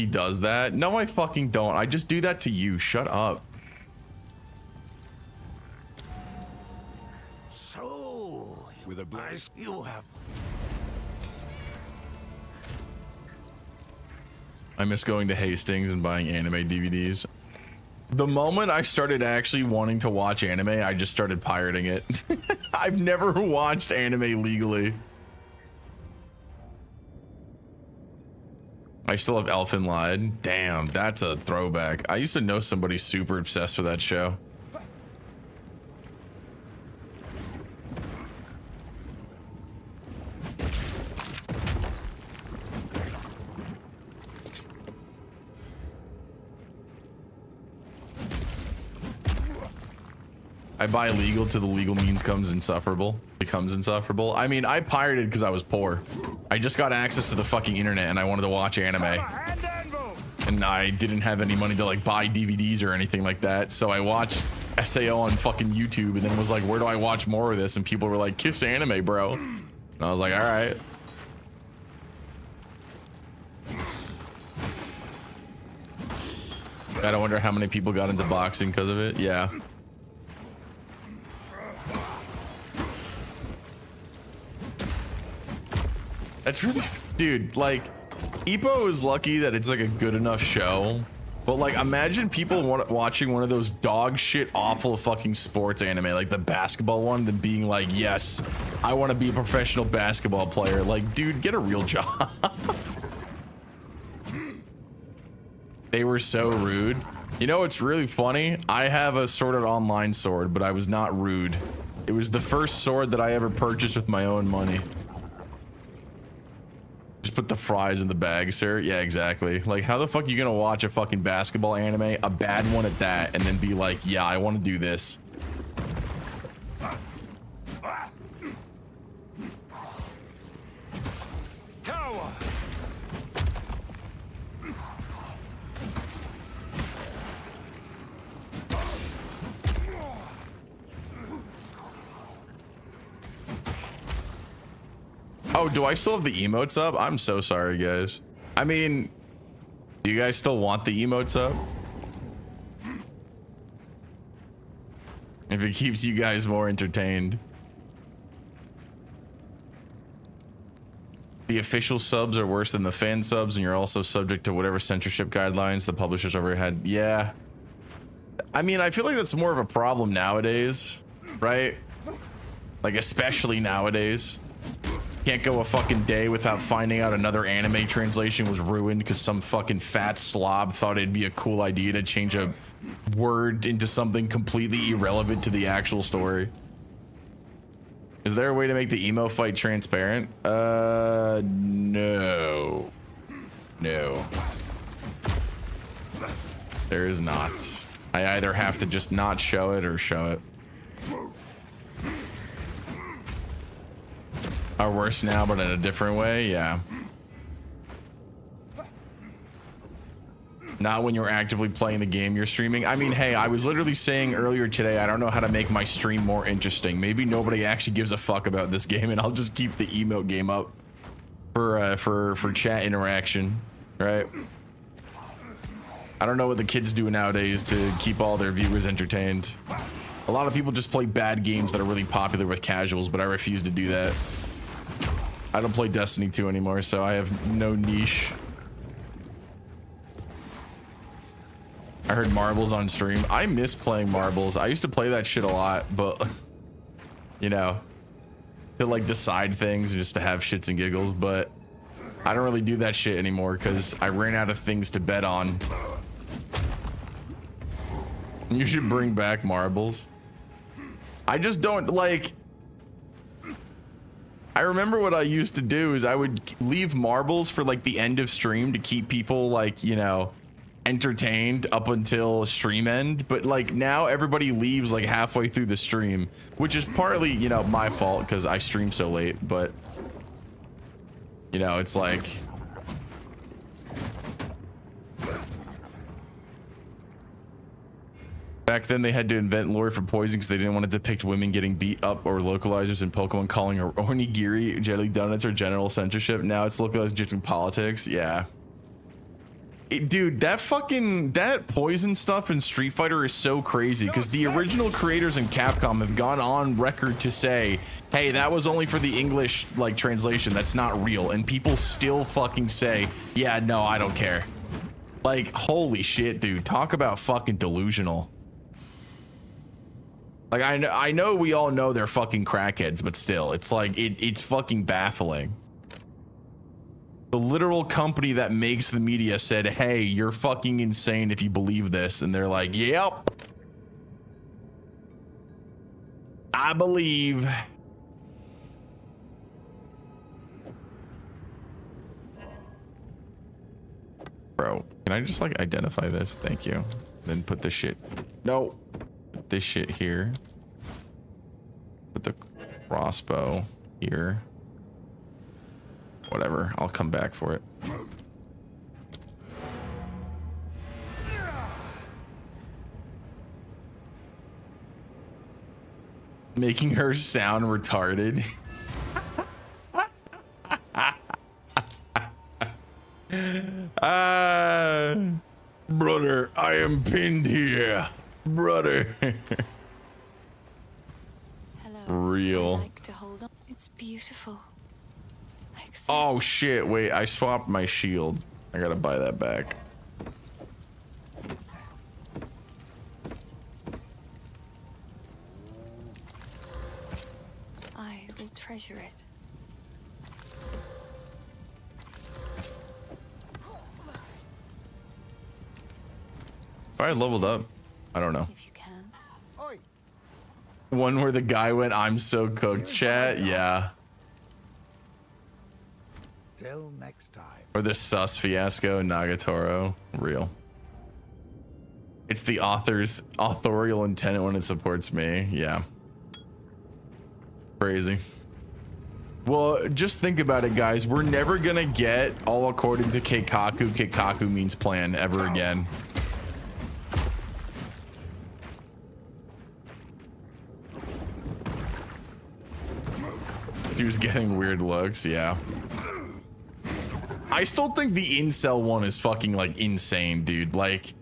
He does that? No, I fucking don't. I just do that to you. Shut up. So, With a blow. you have I miss going to Hastings and buying anime DVDs. The moment I started actually wanting to watch anime, I just started pirating it. I've never watched anime legally. I still have Elfin Lied. Damn, that's a throwback. I used to know somebody super obsessed with that show. I buy legal till the legal means becomes insufferable. I mean, I pirated because I was poor. I just got access to the fucking internet and I wanted to watch anime. And I didn't have any money to like buy DVDs or anything like that. So I watched SAO on fucking YouTube and then was like, where do I watch more of this? And people were like, Kiss Anime, bro. And I was like, all right. Gotta wonder how many people got into boxing because of it. Yeah. That's really, dude, like, Ippo is lucky that it's like a good enough show, but like, imagine people watching one of those dog shit awful fucking sports anime, like the basketball one, then being like, yes, I want to be a professional basketball player. Like, dude, get a real job. They were so rude. You know what's really funny? I have a Sword Art Online sword, but I was not rude. It was the first sword that I ever purchased with my own money. Just put the fries in the bag, sir. Yeah, exactly. Like, how the fuck are you gonna watch a fucking basketball anime, a bad one at that, and then be like, yeah, I want to do this? Cower! Oh, do I still have the emotes up? I'm so sorry, guys. I mean, do you guys still want the emotes up? If it keeps you guys more entertained. The official subs are worse than the fan subs, and you're also subject to whatever censorship guidelines the publishers over had. Yeah. I mean, I feel like that's more of a problem nowadays, right? Like, especially nowadays. Can't go a fucking day without finding out another anime translation was ruined because some fucking fat slob thought it'd be a cool idea to change a word into something completely irrelevant to the actual story. Is there a way to make the emo fight transparent? No. No. There is not. I either have to just not show it or show it. Are worse now, but in a different way, yeah. Not when you're actively playing the game you're streaming. I mean, hey, I was literally saying earlier today, I don't know how to make my stream more interesting. Maybe nobody actually gives a fuck about this game, and I'll just keep the emote game up for chat interaction, right? I don't know what the kids do nowadays to keep all their viewers entertained. A lot of people just play bad games that are really popular with casuals, but I refuse to do that. I don't play Destiny 2 anymore, so I have no niche. I heard Marbles on stream. I miss playing Marbles. I used to play that shit a lot, but you know, to like decide things and just to have shits and giggles, but I don't really do that shit anymore because I ran out of things to bet on. You should bring back Marbles. I just don't like. I remember what I used to do is I would leave Marbles for like the end of stream to keep people like, you know, entertained up until stream end. But like now everybody leaves like halfway through the stream, which is partly, you know, my fault because I stream so late. But, you know, it's like. Back then, they had to invent lore for poison because they didn't want to depict women getting beat up or localizers in Pokemon calling her onigiri, jelly donuts, or general censorship. Now it's localized just in politics. Yeah. Dude, that poison stuff in Street Fighter is so crazy because the original creators in Capcom have gone on record to say, hey, that was only for the English like translation. That's not real. And people still fucking say, yeah, no, I don't care. Like, holy shit, dude. Talk about fucking delusional. Like, I know we all know they're fucking crackheads, but still, it's like, it's fucking baffling. The literal company that makes the media said, hey, you're fucking insane if you believe this. And they're like, yep. I believe. Bro, can I just like identify this? Thank you. Then put this shit. No. Put this shit here. Put the crossbow here. Whatever, I'll come back for it. Making her sound retarded. Brother, I am pinned here. Brother. Hello. Real. I like to hold on. It's beautiful. Oh shit, wait, I swapped my shield. I gotta buy that back. I will treasure it. I leveled up. I don't know. If you can. One where the guy went, I'm so cooked, chat. Yeah. Till next time. Or the sus fiasco, Nagatoro. Real. It's the author's authorial intent when it supports me. Yeah. Crazy. Well, just think about it, guys. We're never gonna get all according to Keikaku. Keikaku means plan ever again. He was getting weird looks, yeah. I still think the incel one is fucking like insane, dude. Like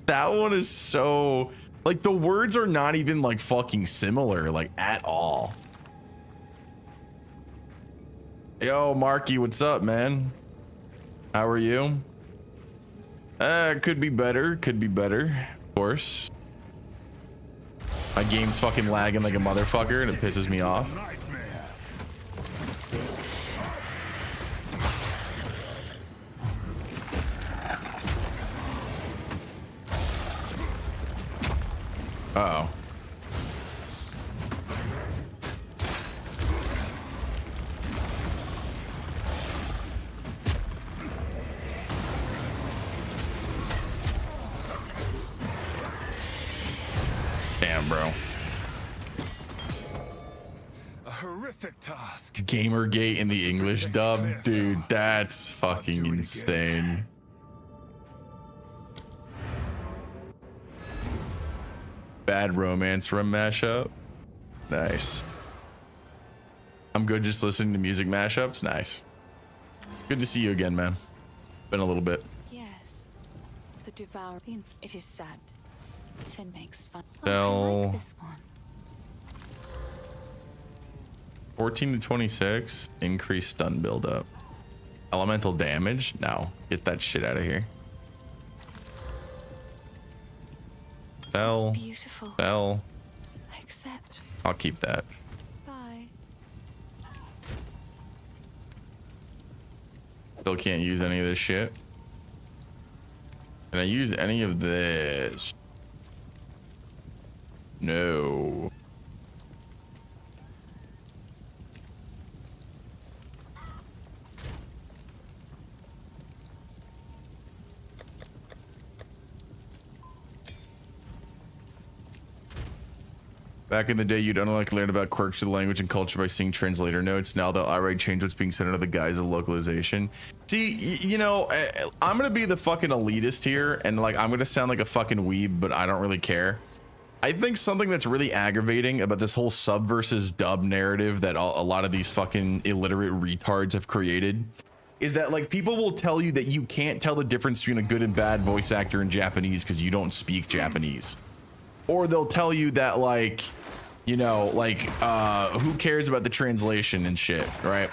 that one is so like the words are not even like fucking similar like at all. Yo, Marky, what's up, man? How are you? Could be better, of course. My game's fucking lagging like a motherfucker and it pisses me off. Uh-oh. Damn, bro. A horrific task. Gamergate in the English dub, dude, that's fucking insane. Bad Romance Room mashup. Nice. I'm good just listening to music mashups. Nice. Good to see you again, man. Been a little bit. Yes. The devour. It is sad. Finn makes fun. Bell. Oh, I like this one. 14 to 26. Increased stun buildup. Elemental damage? No. Get that shit out of here. Bell. It's beautiful. Bell. I accept. I'll keep that. Bye. Still can't use any of this shit. Can I use any of this? No. Back in the day, you'd unlike learn about quirks of the language and culture by seeing translator notes. Now they'll outright change what's being said under the guise of localization. See, you know, I'm gonna be the fucking elitist here, and like I'm gonna sound like a fucking weeb, but I don't really care. I think something that's really aggravating about this whole sub versus dub narrative that a lot of these fucking illiterate retards have created is that like people will tell you that you can't tell the difference between a good and bad voice actor in Japanese because you don't speak Japanese. Or they'll tell you that like, you know, like who cares about the translation and shit, right?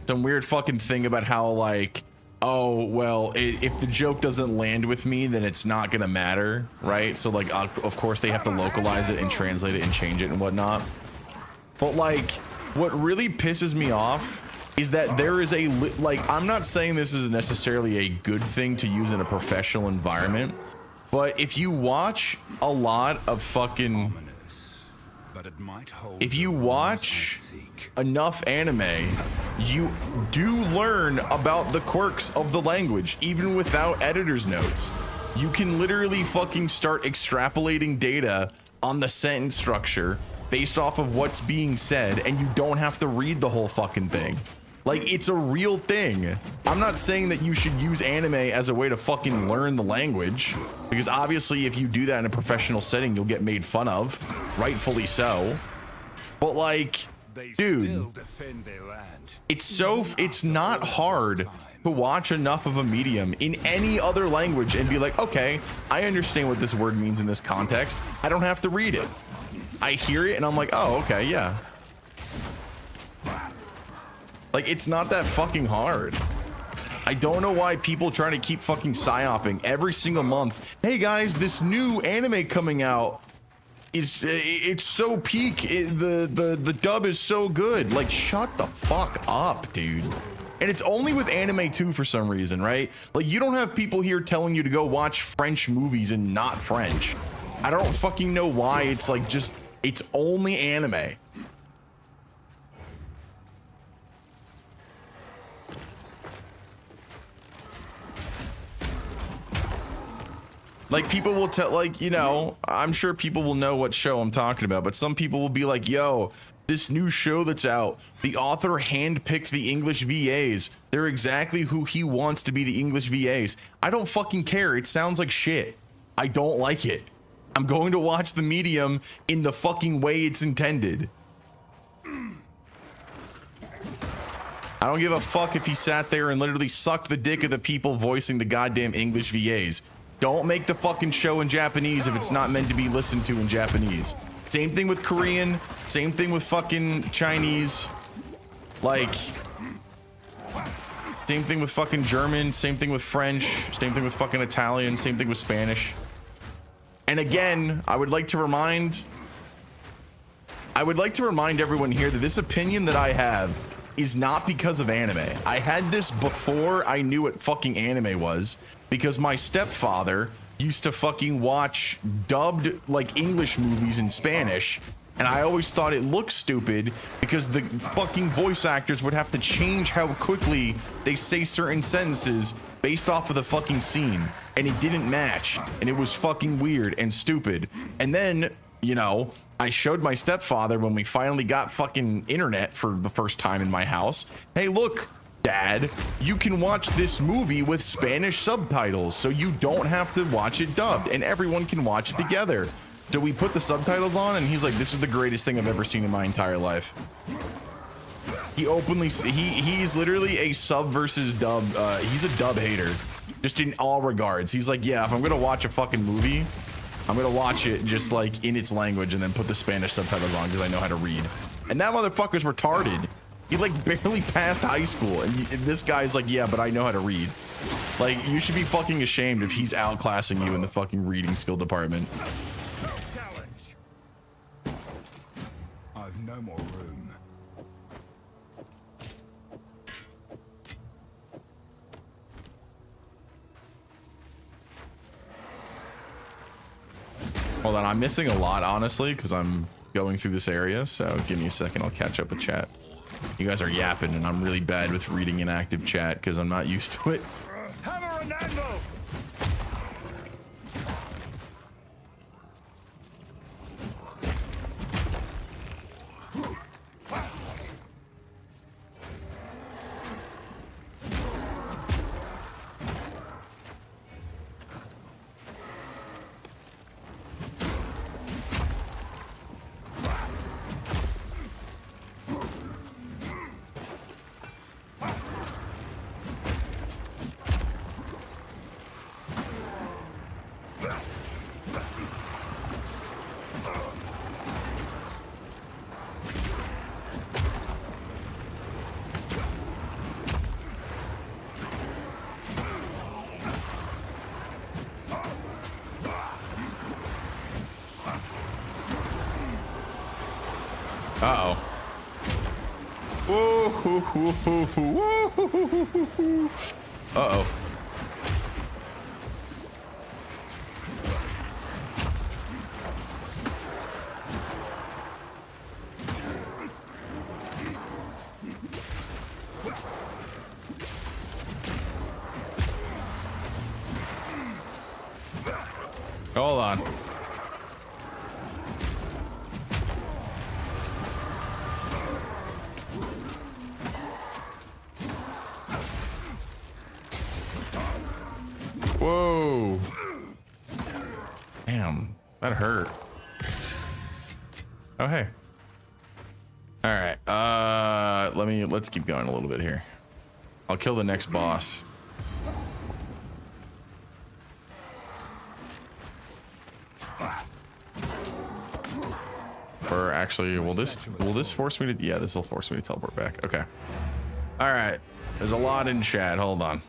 Some weird fucking thing about how like, oh, well, if the joke doesn't land with me, then it's not gonna matter, right? So like, of course they have to localize it and translate it and change it and whatnot. But like, what really pisses me off is that there is a, like, I'm not saying this is necessarily a good thing to use in a professional environment, but if you watch a lot of fucking, if you watch enough anime, you do learn about the quirks of the language, even without editor's notes. You can literally fucking start extrapolating data on the sentence structure based off of what's being said, and you don't have to read the whole fucking thing. Like, it's a real thing. I'm not saying that you should use anime as a way to fucking learn the language, because obviously if you do that in a professional setting, you'll get made fun of, rightfully so. But like, dude, it's not hard to watch enough of a medium in any other language and be like, okay, I understand what this word means in this context. I don't have to read it. I hear it and I'm like, oh, okay, yeah. Like, it's not that fucking hard. I don't know why people try to keep fucking psyoping every single month. Hey guys, this new anime coming out is, it's so peak. The dub is so good. Like, shut the fuck up, dude. And it's only with anime too for some reason, right? Like, you don't have people here telling you to go watch French movies and not French. I don't fucking know why it's like just, it's only anime. Like, people will tell, like, you know, I'm sure people will know what show I'm talking about, but some people will be like, yo, this new show that's out, the author handpicked the English VAs. They're exactly who he wants to be the English VAs. I don't fucking care. It sounds like shit. I don't like it. I'm going to watch the medium in the fucking way it's intended. I don't give a fuck if he sat there and literally sucked the dick of the people voicing the goddamn English VAs. Don't make the fucking show in Japanese if it's not meant to be listened to in Japanese. Same thing with Korean, same thing with fucking Chinese. Like, same thing with fucking German, same thing with French, same thing with fucking Italian, same thing with Spanish. And again, I would like to remind everyone here that this opinion that I have is not because of anime. I had this before I knew what fucking anime was, because my stepfather used to fucking watch dubbed like English movies in Spanish, and I always thought it looked stupid because the fucking voice actors would have to change how quickly they say certain sentences based off of the fucking scene, and it didn't match, and it was fucking weird and stupid. And then, you know, I showed my stepfather when we finally got fucking internet for the first time in my house. Hey, look, Dad, you can watch this movie with Spanish subtitles, so you don't have to watch it dubbed, and everyone can watch it together. So we put the subtitles on, and he's like, this is the greatest thing I've ever seen in my entire life. He openly, he's literally a sub versus dub, he's a dub hater, just in all regards. He's like, yeah, if I'm gonna watch a fucking movie, I'm gonna watch it just like in its language and then put the Spanish subtitles on because I know how to read. And that motherfucker's retarded. He like barely passed high school, and this guy's like, yeah, but I know how to read. Like, you should be fucking ashamed if he's outclassing you in the fucking reading skill department. Challenge. I've no more room. Hold on, I'm missing a lot, honestly, because I'm going through this area, so give me a second, I'll catch up with chat. You guys are yapping, and I'm really bad with reading an active chat because I'm not used to it. Hammer and anvil! Uh-oh. Whoa, whoa, whoa, whoa, whoa, whoa, whoa, whoa. Uh-oh. Hold on. Whoa. Damn, that hurt. Oh, hey. All right. Let's keep going a little bit here. I'll kill the next boss. Or actually, will this force me to? Yeah, this will force me to teleport back. Okay. All right. There's a lot in chat. Hold on.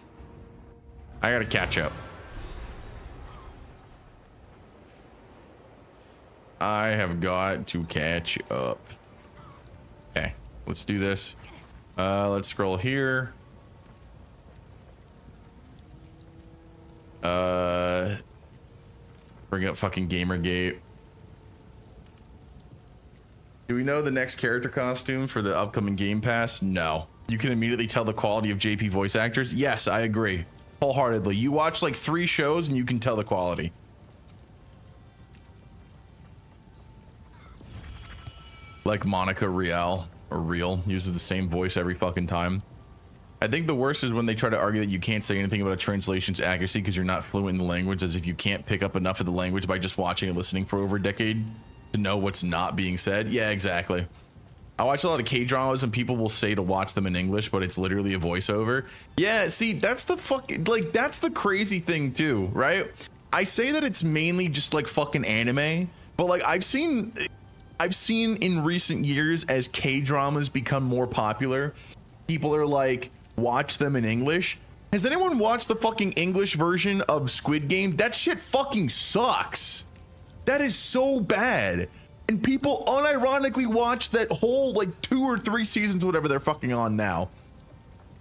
I gotta catch up. I have got to catch up. Okay, let's do this. Let's scroll here. Bring up fucking Gamergate. Do we know the next character costume for the upcoming Game Pass? No. You can immediately tell the quality of JP voice actors. Yes, I agree. Wholeheartedly. You watch like 3 shows and you can tell the quality. Like Monica Real or Real uses the same voice every fucking time. I think the worst is when they try to argue that you can't say anything about a translation's accuracy because you're not fluent in the language, as if you can't pick up enough of the language by just watching and listening for over a decade to know what's not being said. Yeah, exactly. I watch a lot of K-dramas and people will say to watch them in English, but it's literally a voiceover. Yeah, see, that's the fucking, like, that's the crazy thing too, right? I say that it's mainly just like fucking anime, but like I've seen in recent years as K-dramas become more popular, people are like, watch them in English. Has anyone watched the fucking English version of Squid Game? That shit fucking sucks. That is so bad. And people unironically watch that whole like 2 or 3 seasons, whatever they're fucking on now,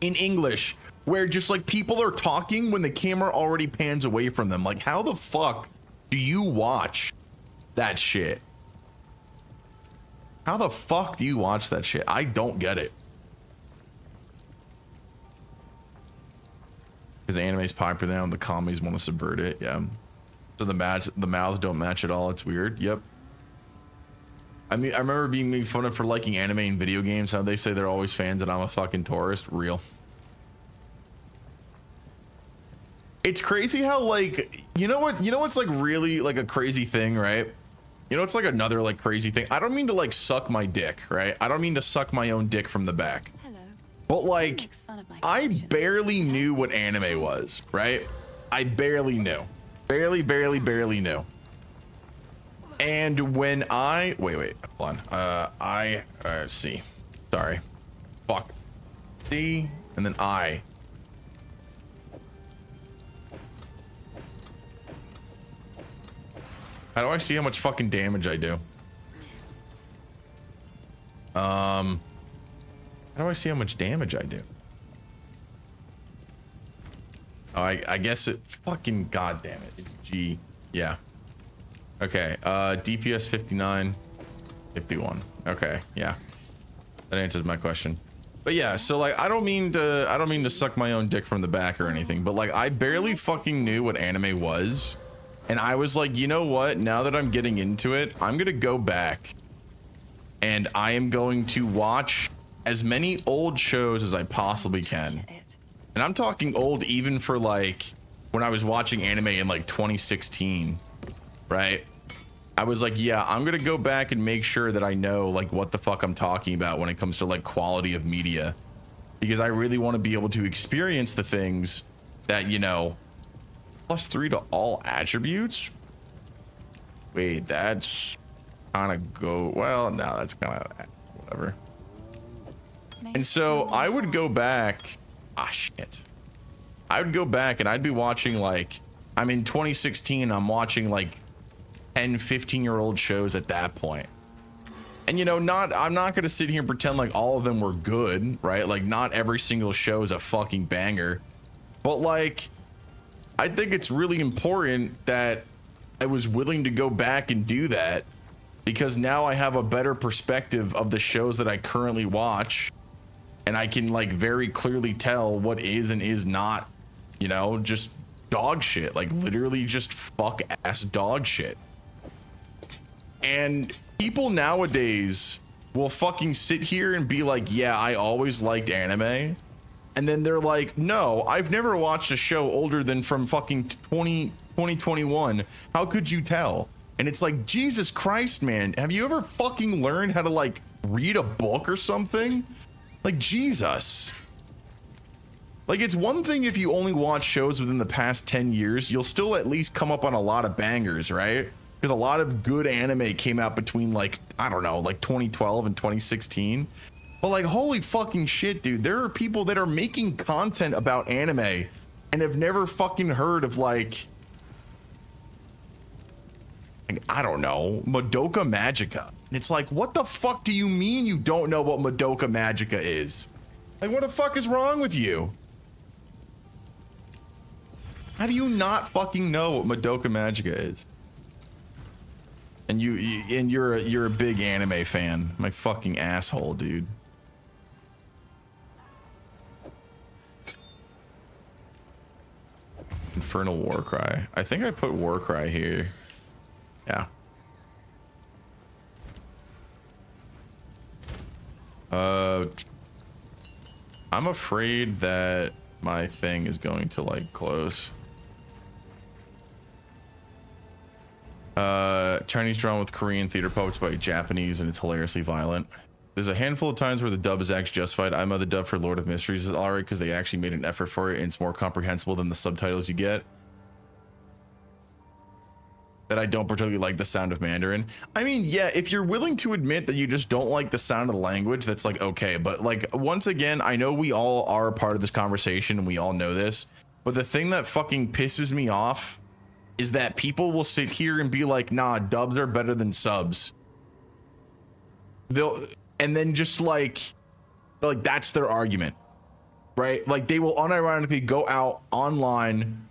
in English, where just like people are talking when the camera already pans away from them. Like, how the fuck do you watch that shit? How the fuck do you watch that shit? I don't get it. Because anime's popular now and the commies want to subvert it. Yeah. So the mouths don't match at all. It's weird. Yep. I mean, I remember being made fun of for liking anime and video games. How they say they're always fans and I'm a fucking tourist. Real. It's crazy how, like, you know what's like really like a crazy thing, right? You know, it's like another like crazy thing. I don't mean to like suck my dick, right? I don't mean to suck my own dick from the back. Hello. But like, I barely knew what anime was, right? I barely knew. Barely knew. And when I wait, hold on. C. Sorry. Fuck. C and then I. How do I see how much fucking damage I do? How do I see how much damage I do? Oh, I guess it fucking goddamn it. It's G. Yeah. Okay. DPS 59, 51. Okay. Yeah. That answers my question. But yeah, so like I don't mean to suck my own dick from the back or anything, but like I barely fucking knew what anime was. And I was like, you know what? Now that I'm getting into it, I'm going to go back and I am going to watch as many old shows as I possibly can. And I'm talking old even for like when I was watching anime in like 2016, right? I was like, yeah, I'm going to go back and make sure that I know like what the fuck I'm talking about when it comes to like quality of media, because I really want to be able to experience the things that, you know, +3 to all attributes. Wait, that's kind of go well. No, that's kind of whatever. And so I would go back. Ah, shit. I would go back and I'd be watching like, I'm in 2016. I'm watching like 10, 15-year-old shows at that point. And you know, I'm not gonna sit here and pretend like all of them were good, right? Like not every single show is a fucking banger. But like, I think it's really important that I was willing to go back and do that, because now I have a better perspective of the shows that I currently watch, and I can like very clearly tell what is and is not, you know, just dog shit, like literally just fuck ass dog shit. And people nowadays will fucking sit here and be like, yeah, I always liked anime. And then they're like, no, I've never watched a show older than from fucking 2021. How could you tell? And it's like, Jesus Christ, man. Have you ever fucking learned how to like read a book or something? Like, Jesus. Like, it's one thing if you only watch shows within the past 10 years, you'll still at least come up on a lot of bangers, right? Because a lot of good anime came out between like, I don't know, like 2012 and 2016. But like, holy fucking shit, dude. There are people that are making content about anime and have never fucking heard of like I don't know, Madoka Magica. And it's like, what the fuck do you mean you don't know what Madoka Magica is? Like, what the fuck is wrong with you? How do you not fucking know what Madoka Magica is? And you're a big anime fan. My fucking asshole, dude. Infernal Warcry. I think I put Warcry here. Yeah. I'm afraid that my thing is going to like close. Chinese drama with Korean theater puppets by Japanese, and it's hilariously violent. There's a handful of times where the dub is actually justified. I'm the dub for Lord of Mysteries is alright because they actually made an effort for it, and it's more comprehensible than the subtitles you get. That I don't particularly like the sound of Mandarin. I mean, yeah, if you're willing to admit that you just don't like the sound of the language, that's like, okay. But like, once again, I know we all are a part of this conversation and we all know this, but the thing that fucking pisses me off is that people will sit here and be like, nah, dubs are better than subs. And then just like that's their argument, right? Like they will unironically go out online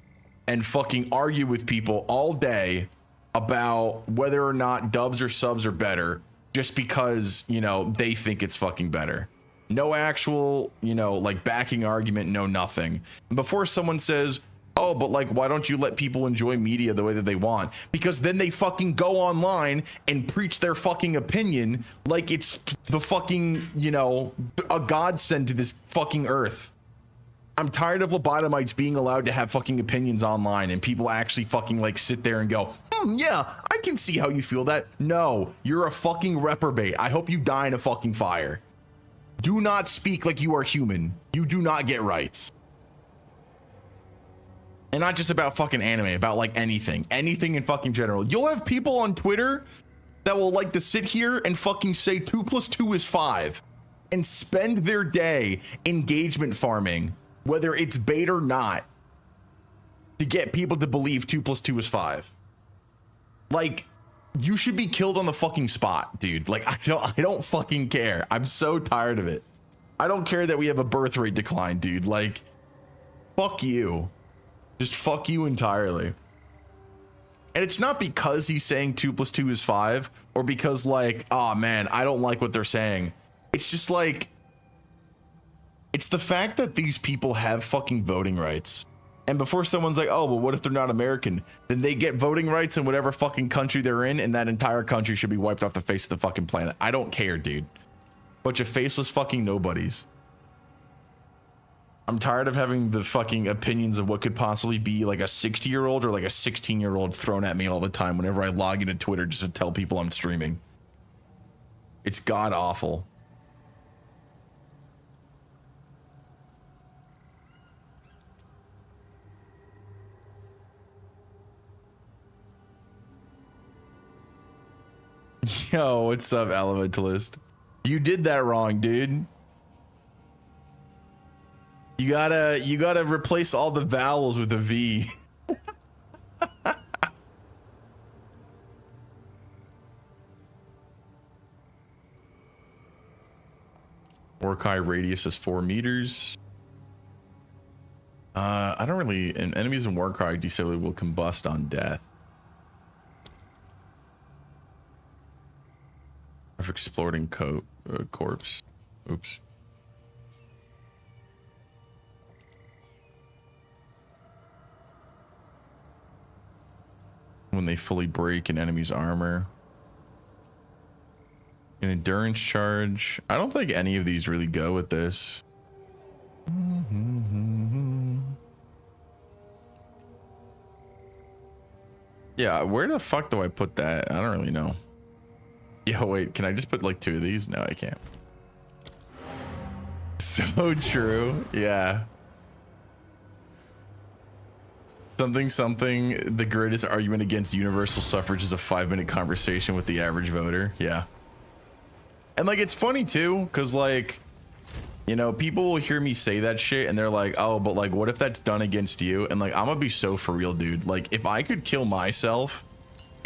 and fucking argue with people all day about whether or not dubs or subs are better just because, you know, they think it's fucking better. No actual, you know, like backing argument, no nothing. And before someone says, oh, but like, why don't you let people enjoy media the way that they want? Because then they fucking go online and preach their fucking opinion like it's the fucking, you know, a godsend to this fucking earth. I'm tired of lobotomites being allowed to have fucking opinions online and people actually fucking like sit there and go, yeah, I can see how you feel that. No, you're a fucking reprobate. I hope you die in a fucking fire. Do not speak like you are human. You do not get rights. And not just about fucking anime, about like anything in fucking general. You'll have people on Twitter that will like to sit here and fucking say 2 + 2 is 5 and spend their day engagement farming, whether it's bait or not, to get people to believe 2 + 2 is 5. Like, you should be killed on the fucking spot, dude. Like, I don't fucking care. I'm so tired of it. I don't care that we have a birth rate decline, dude. Like, fuck you. Just fuck you entirely. And it's not because he's saying 2 + 2 is 5, or because like, oh man, I don't like what they're saying. It's just like, it's the fact that these people have fucking voting rights. And before someone's like, oh, well, what if they're not American? Then they get voting rights in whatever fucking country they're in, and that entire country should be wiped off the face of the fucking planet. I don't care, dude. Bunch of faceless fucking nobodies. I'm tired of having the fucking opinions of what could possibly be like a 60-year-old or like a 16-year-old thrown at me all the time whenever I log into Twitter just to tell people I'm streaming. It's god awful. Yo, what's up, Elementalist? You did that wrong, dude. You gotta replace all the vowels with a V. Warcry radius is 4 meters. I don't really, and enemies in Warcry disably will combust on death. Of exploding corpse. Oops. When they fully break an enemy's armor. An endurance charge. I don't think any of these really go with this. Yeah, where the fuck do I put that? I don't really know. Yeah, wait, can I just put like 2 of these? No, I can't. So true. Yeah. Something, the greatest argument against universal suffrage is a 5-minute conversation with the average voter. Yeah. And like, it's funny too, because like, you know, people will hear me say that shit and they're like, oh, but like, what if that's done against you? And like, I'm gonna be so for real, dude. Like, if I could kill myself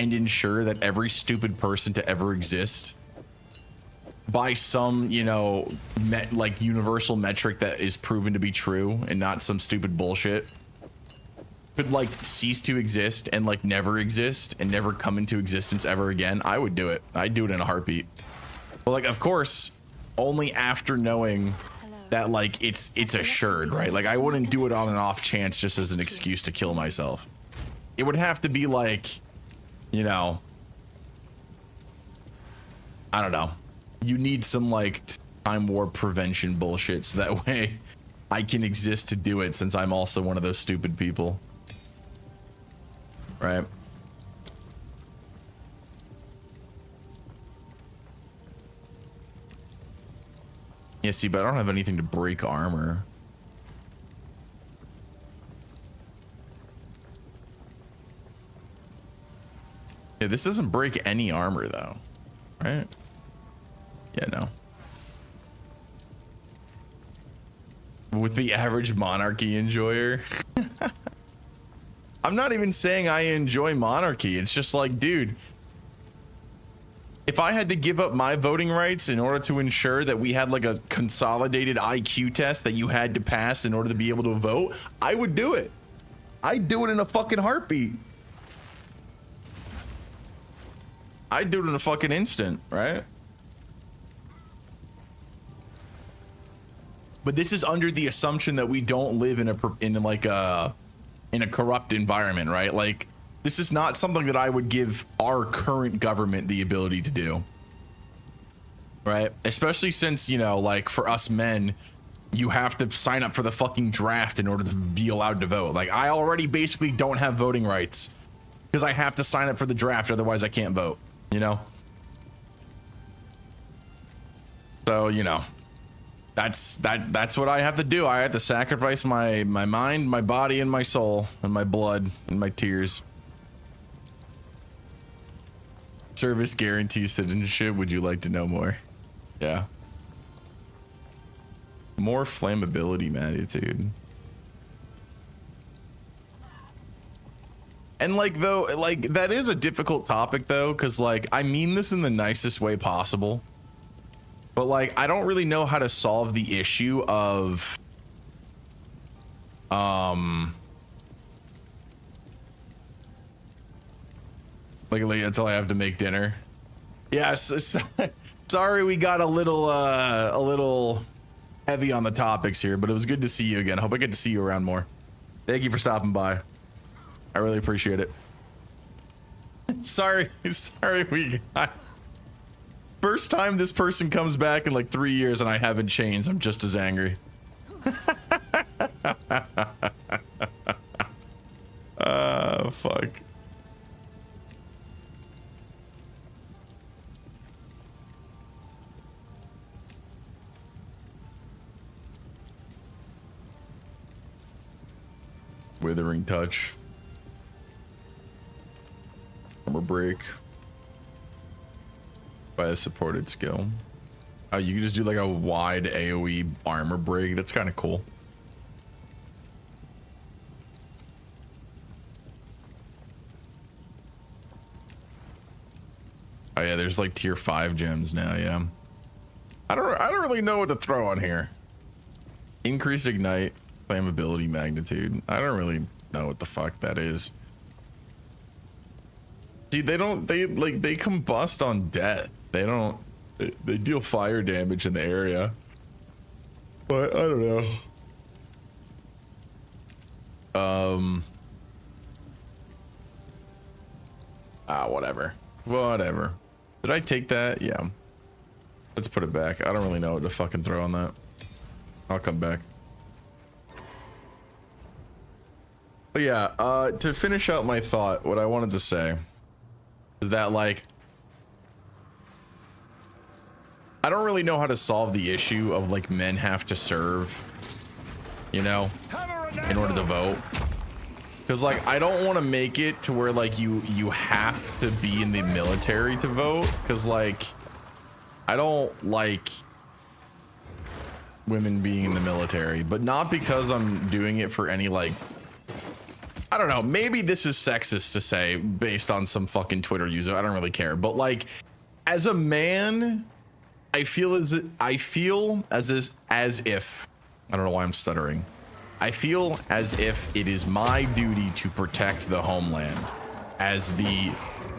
and ensure that every stupid person to ever exist by some, you know, like universal metric that is proven to be true and not some stupid bullshit, could like cease to exist and like never exist and never come into existence ever again, I would do it. I'd do it in a heartbeat. But like, of course, only after knowing that like it's assured, right? Like, I wouldn't do it on an off chance just as an excuse to kill myself. It would have to be like, you know, I don't know. You need some like time warp prevention bullshit so that way I can exist to do it, since I'm also one of those stupid people. Right? Yeah, see, but I don't have anything to break armor. Yeah, this doesn't break any armor though, right? Yeah, no. With the average monarchy enjoyer. I'm not even saying I enjoy monarchy. It's just like, dude, if I had to give up my voting rights in order to ensure that we had like a consolidated IQ test that you had to pass in order to be able to vote, I would do it. I'd do it in a fucking heartbeat. I'd do it in a fucking instant, right? But this is under the assumption that we don't live in a corrupt environment, right? Like, this is not something that I would give our current government the ability to do, right? Especially since, you know, like for us men, you have to sign up for the fucking draft in order to be allowed to vote. Like, I already basically don't have voting rights because I have to sign up for the draft, otherwise I can't vote, you know? So, you know, that's what I have to do. I have to sacrifice my mind, my body, and my soul, and my blood, and my tears. Service guarantees citizenship. Would you like to know more? Yeah. More flammability, magnitude. And like, though, like, that is a difficult topic though, because like, I mean this in the nicest way possible, but like, I don't really know how to solve the issue of like until I have to make dinner. Yeah, sorry we got a little heavy on the topics here, but it was good to see you again. Hope I get to see you around more. Thank you for stopping by. I really appreciate it. Sorry we got... First time this person comes back in like 3 years and I haven't changed. I'm just as angry. Fuck. Withering touch. Armor break. By a supported skill. Oh, you can just do like a wide AoE armor break. That's kind of cool. Oh yeah, there's like tier 5 gems now, yeah. I don't really know what to throw on here. Increased ignite, flammability, magnitude. I don't really know what the fuck that is. See, they combust on death. They deal fire damage in the area. But I don't know. Whatever. Did I take that? Yeah. Let's put it back. I don't really know what to fucking throw on that. I'll come back. But yeah, to finish out my thought, what I wanted to say is that, like, I don't really know how to solve the issue of, like, men have to serve, you know, in order to vote. Because, like, I don't want to make it to where, like, you have to be in the military to vote. Because, like, I don't like women being in the military. But not because I'm doing it for any, like... I don't know. Maybe this is sexist to say based on some fucking Twitter user. I don't really care. But, like, as a man, I feel as if... I don't know why I'm stuttering. I feel as if it is my duty to protect the homeland as the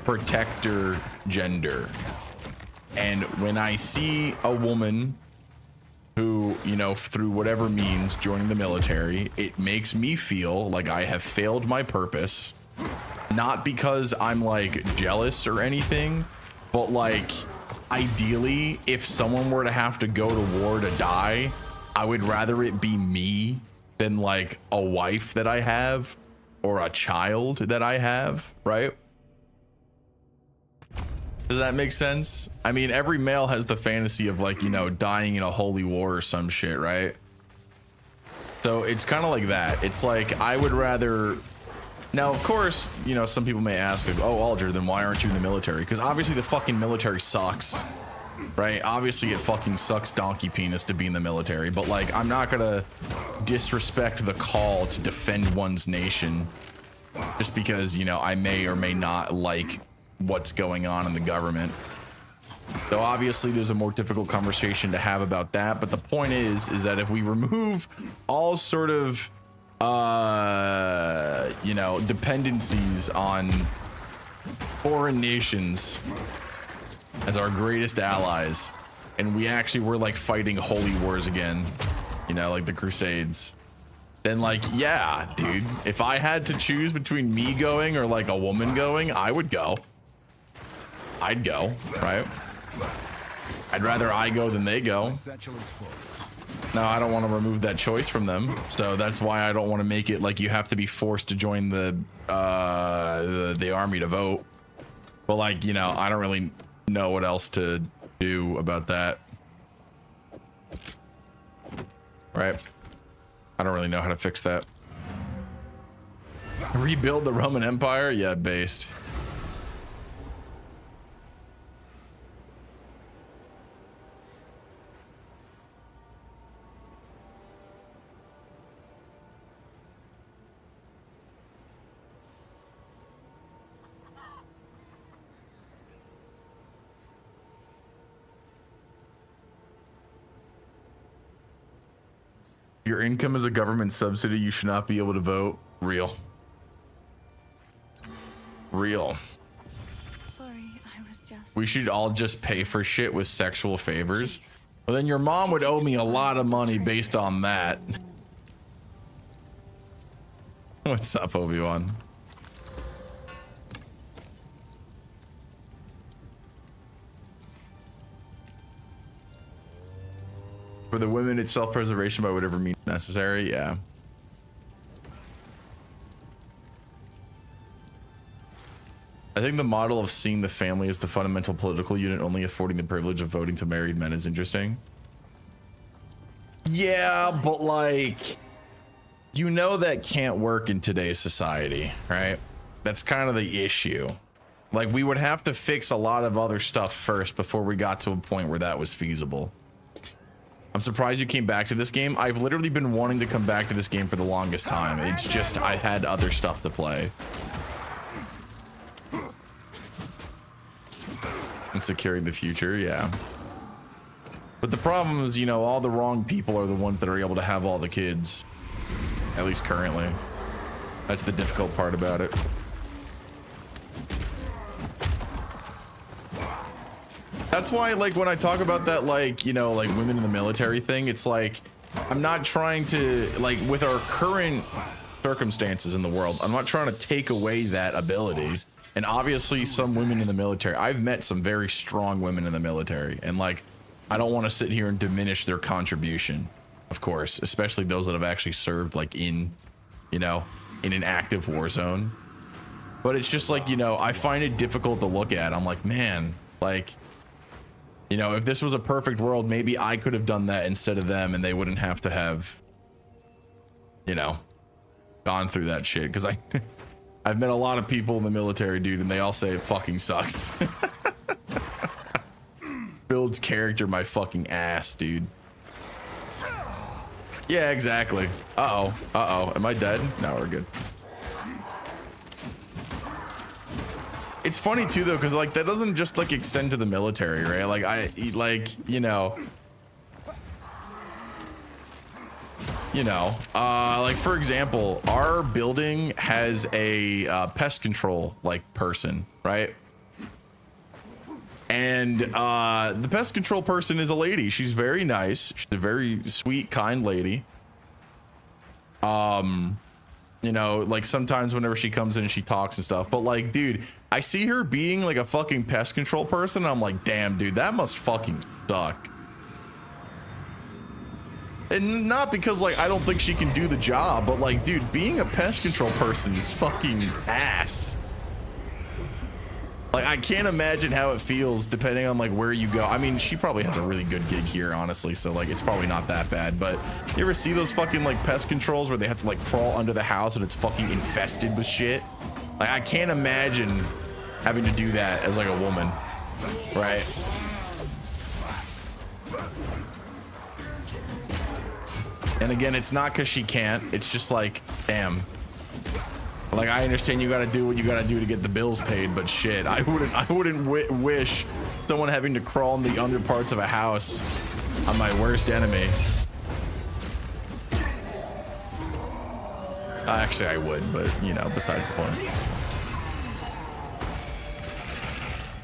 protector gender. And when I see a woman who, you know, through whatever means joining the military, it makes me feel like I have failed my purpose. Not because I'm, like, jealous or anything, but, like, ideally, if someone were to have to go to war to die, I would rather it be me than, like, a wife that I have or a child that I have, right? Does that make sense? I mean, every male has the fantasy of, like, you know, dying in a holy war or some shit, right? So it's kind of like that. It's like, I would rather... Now, of course, you know, some people may ask, like, oh, Alger, then why aren't you in the military? Because obviously the fucking military sucks, right? Obviously it fucking sucks donkey penis to be in the military, but, like, I'm not gonna disrespect the call to defend one's nation just because, you know, I may or may not like what's going on in the government. So obviously there's a more difficult conversation to have about that, but the point is that if we remove all sort of you know, dependencies on foreign nations as our greatest allies, and we actually were, like, fighting holy wars again, you know, like the Crusades, then, like, yeah, dude, if I had to choose between me going or, like, a woman going, I would go. I'd go, right? I'd rather I go than they go. No, I don't want to remove that choice from them, so that's why I don't want to make it like you have to be forced to join the army to vote. But, like, you know, I don't really know what else to do about that, right? I don't really know how to fix that. Rebuild the Roman Empire? Yeah, based. Your income is a government subsidy. You should not be able to vote. Real. Sorry, I was just... We should all just pay for shit with sexual favors. Well, then your mom would owe me a lot of money based on that. What's up, Obi-Wan? For the women, it's self-preservation by whatever means necessary. Yeah. I think the model of seeing the family as the fundamental political unit only affording the privilege of voting to married men is interesting. Yeah, but, like, you know, that can't work in today's society, right? That's kind of the issue. Like, we would have to fix a lot of other stuff first before we got to a point where that was feasible. I'm surprised you came back to this game. I've literally been wanting to come back to this game for the longest time. It's just I had other stuff to play. And securing the future, yeah. But the problem is, you know, all the wrong people are the ones that are able to have all the kids. At least currently. That's the difficult part about it. That's why, like, when I talk about that, like, you know, like women in the military thing, it's like, I'm not trying to, like, with our current circumstances in the world, I'm not trying to take away that ability. And obviously some women in the military, I've met some very strong women in the military, and like, I don't want to sit here and diminish their contribution, of course, especially those that have actually served, like, in, you know, in an active war zone. But it's just like, you know, I find it difficult to look at. I'm like, man, like, you know, if this was a perfect world, maybe I could have done that instead of them, and they wouldn't have to have, you know, gone through that shit. Because I've met a lot of people in the military, dude, and they all say it fucking sucks. Builds character my fucking ass, dude. Yeah, exactly. Uh-oh. Uh-oh. Am I dead? No, we're good. It's funny too, though, because like that doesn't just like extend to the military, right? Like you know, like for example, our building has a pest control like person, right? And the pest control person is a lady. She's very nice. She's a very sweet, kind lady. You know, like sometimes whenever she comes in, she talks and stuff. But like, dude, I see her being like a fucking pest control person. And I'm like, damn, dude, that must fucking suck. And not because like I don't think she can do the job, but like, dude, being a pest control person is fucking ass. Like, I can't imagine how it feels depending on like where you go. I mean, she probably has a really good gig here, honestly, so like it's probably not that bad. But you ever see those fucking like pest controls where they have to like crawl under the house and it's fucking infested with shit? Like, I can't imagine having to do that as like a woman, right? And again, it's not because she can't. It's just like, damn. Like, I understand you gotta do what you gotta do to get the bills paid, but shit, I wouldn't wish someone having to crawl in the under parts of a house on my worst enemy. Actually, I would, but you know, besides the point.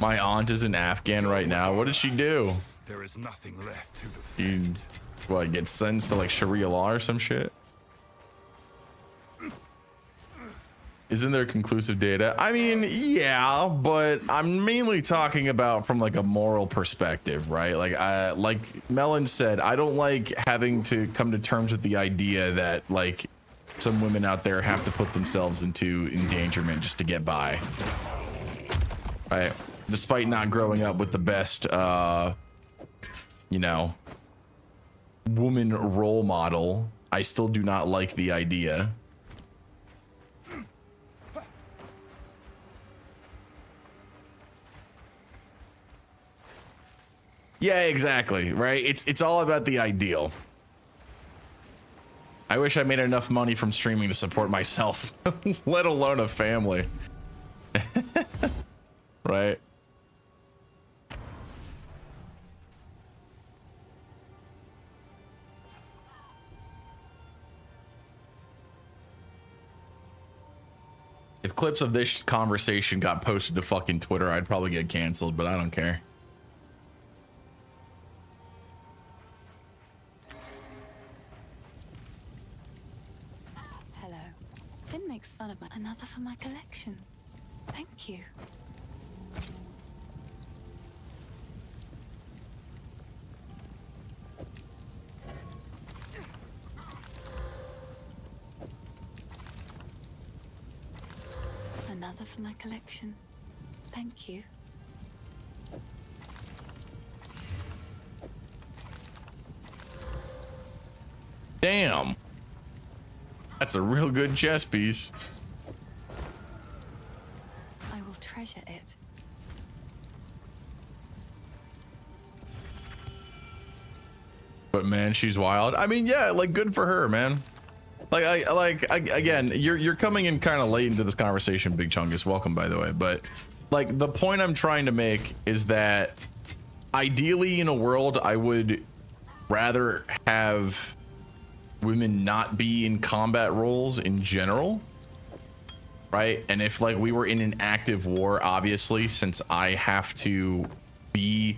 My aunt is in Afghan right now. What did she do? There is nothing left to defend. You, what, get sentenced to like Sharia law or some shit? Isn't there conclusive data? I mean, yeah, but I'm mainly talking about from like a moral perspective, right? Like Melon said, I don't like having to come to terms with the idea that like some women out there have to put themselves into endangerment just to get by, right? Despite not growing up with the best, you know, woman role model, I still do not like the idea. Yeah, exactly, right? It's all about the ideal. I wish I made enough money from streaming to support myself, let alone a family. Right? If clips of this conversation got posted to fucking Twitter, I'd probably get canceled, but I don't care. Finn makes fun of another for my collection. Thank you. Another for my collection. Thank you. Damn. That's a real good chess piece. I will treasure it. But man, she's wild. I mean, yeah, like good for her, man. Again, you're coming in kind of late into this conversation, Big Chungus. Welcome, by the way. But like the point I'm trying to make is that ideally in a world, I would rather have women not be in combat roles in general, right? And if like we were in an active war, obviously, since I have to give,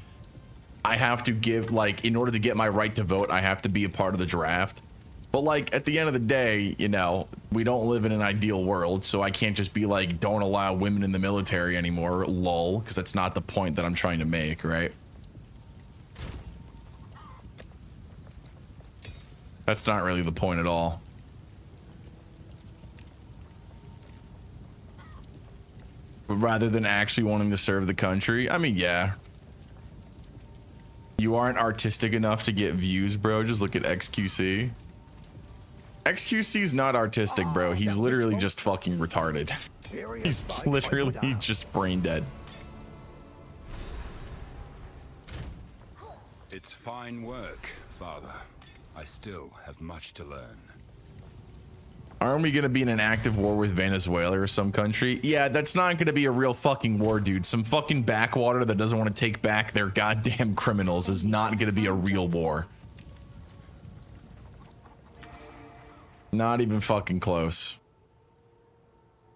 like, in order to get my right to vote, I have to be a part of the draft. But like at the end of the day, you know, we don't live in an ideal world, so I can't just be like, don't allow women in the military anymore, lol, because that's not the point that I'm trying to make, right? That's not really the point at all. But rather than actually wanting to serve the country, I mean, yeah. You aren't artistic enough to get views, bro. Just look at XQC. XQC's not artistic, bro. He's literally just fucking retarded. He's literally just brain dead. It's fine work, Father. I still have much to learn. Aren't we gonna be in an active war with Venezuela or some country? Yeah, that's not gonna be a real fucking war, dude. Some fucking backwater that doesn't want to take back their goddamn criminals is not gonna be a real war. Not even fucking close.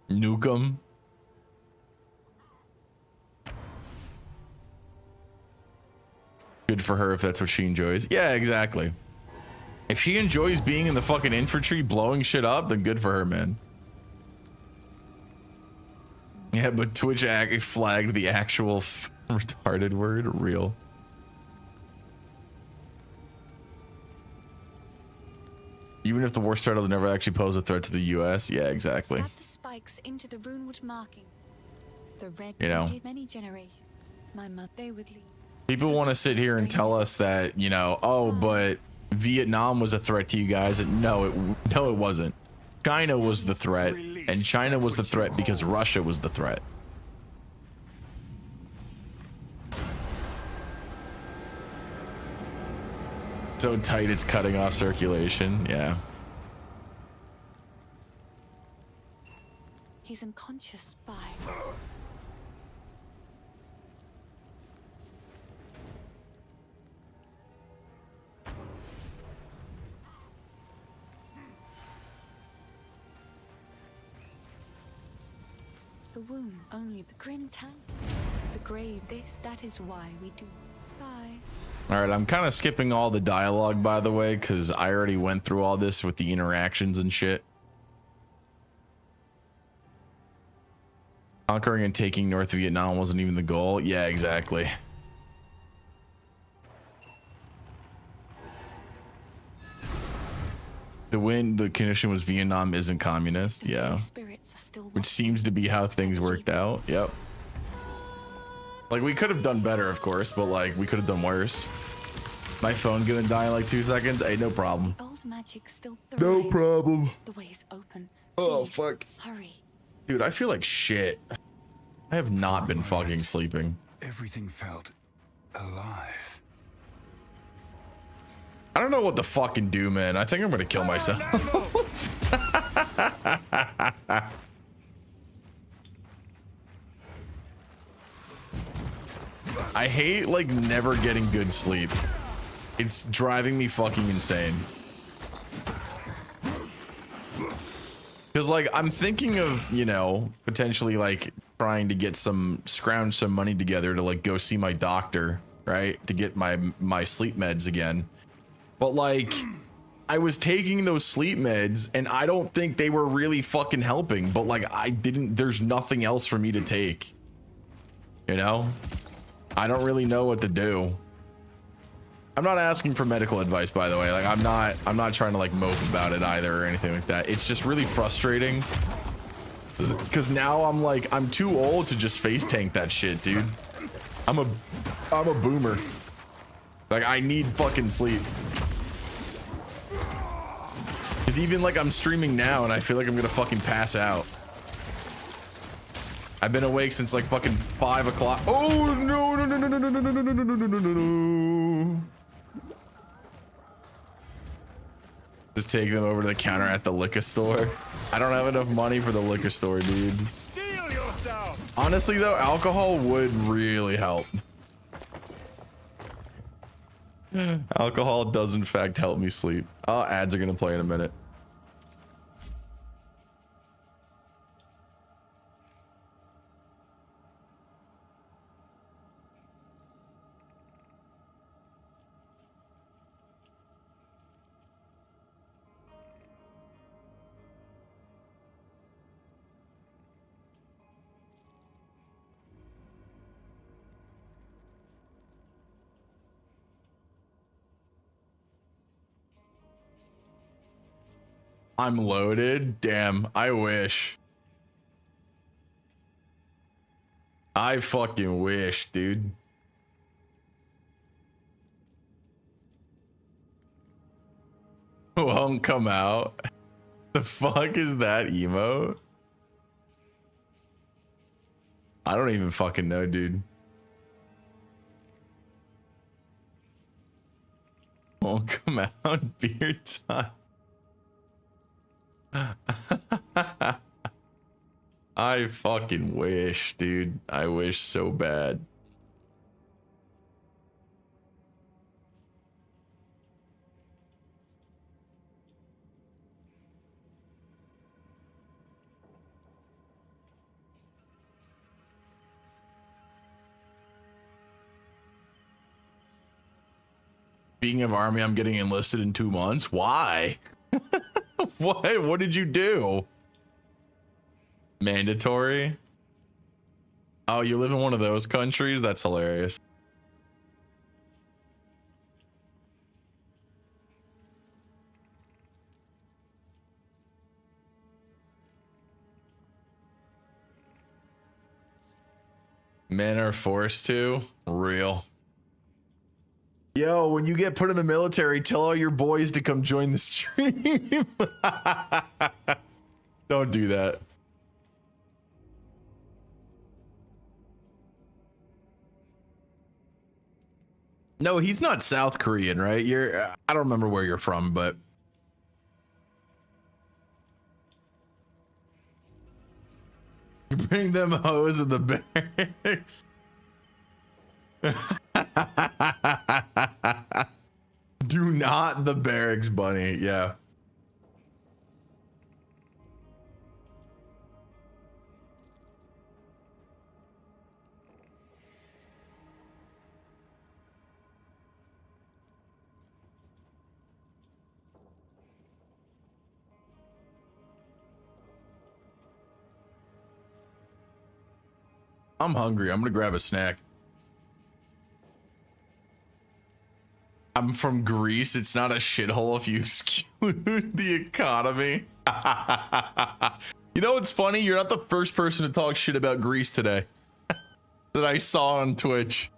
Nuke 'em. Good for her if that's what she enjoys. Yeah, exactly. If she enjoys being in the fucking infantry blowing shit up, then good for her, man. Yeah, but Twitch flagged the actual retarded word. Real. Even if the war started, it'll never actually pose a threat to the US. Yeah, exactly. Stab the spikes into the runewood marking. The red You know. many generations. My mother, they would leave. People want to sit here and tell us that, you know, oh, but Vietnam was a threat to you guys. No, it wasn't. China was the threat, and China was the threat because Russia was the threat. So tight it's cutting off circulation. Yeah. He's unconscious spy. The womb, only the grim town. The grave, that is why we do. Bye. All right, I'm kind of skipping all the dialogue, by the way, because I already went through all this with the interactions and shit. Conquering and taking North Vietnam wasn't even the goal. Yeah, exactly. The condition was Vietnam isn't communist. Yeah. Which seems to be how things worked out. Yep. Like, we could have done better, of course, but like, we could have done worse. My phone gonna die in like 2 seconds. Hey, no problem. Old magic still No problem. The way's open. Oh, Please, fuck. Hurry. Dude, I feel like shit. I have not been fucking sleeping. Everything felt alive. I don't know what to fucking do, man. I think I'm gonna kill myself. I hate like never getting good sleep. It's driving me fucking insane. Because like I'm thinking of, you know, potentially like trying to get scrounge some money together to like go see my doctor, right? To get my sleep meds again. But like I was taking those sleep meds and I don't think they were really fucking helping, but like there's nothing else for me to take. You know? I don't really know what to do. I'm not asking for medical advice, by the way. Like I'm not trying to like mope about it either or anything like that. It's just really frustrating because now I'm too old to just face tank that shit, dude. I'm a boomer. Like I need fucking sleep. Cause even like I'm streaming now and I feel like I'm gonna fucking pass out. I've been awake since like fucking 5 o'clock. Oh no no no no no no no no no no no no no no. Just take them over to the counter at the liquor store. I don't have enough money for the liquor store, dude. Steal yourself! Honestly though, alcohol would really help. Alcohol does in fact help me sleep. Oh, ads are gonna play in a minute. I'm loaded. Damn, I wish. I fucking wish, dude. Won't come out. The fuck is that emote? I don't even fucking know, dude. Won't come out. Beer time. I fucking wish, dude. I wish so bad. Speaking of army, I'm getting enlisted in 2 months. Why? What did you do? Mandatory? Oh, you live in one of those countries? That's hilarious. Men are forced to? Real. Yo, when you get put in the military, tell all your boys to come join the stream. Don't do that. No, he's not South Korean, right? I don't remember where you're from, but you bring them hoes in the barracks. Do not the barracks bunny. Yeah. I'm hungry. I'm gonna grab a snack. I'm from Greece. It's not a shithole if you exclude the economy. You know what's funny? You're not the first person to talk shit about Greece today that I saw on Twitch.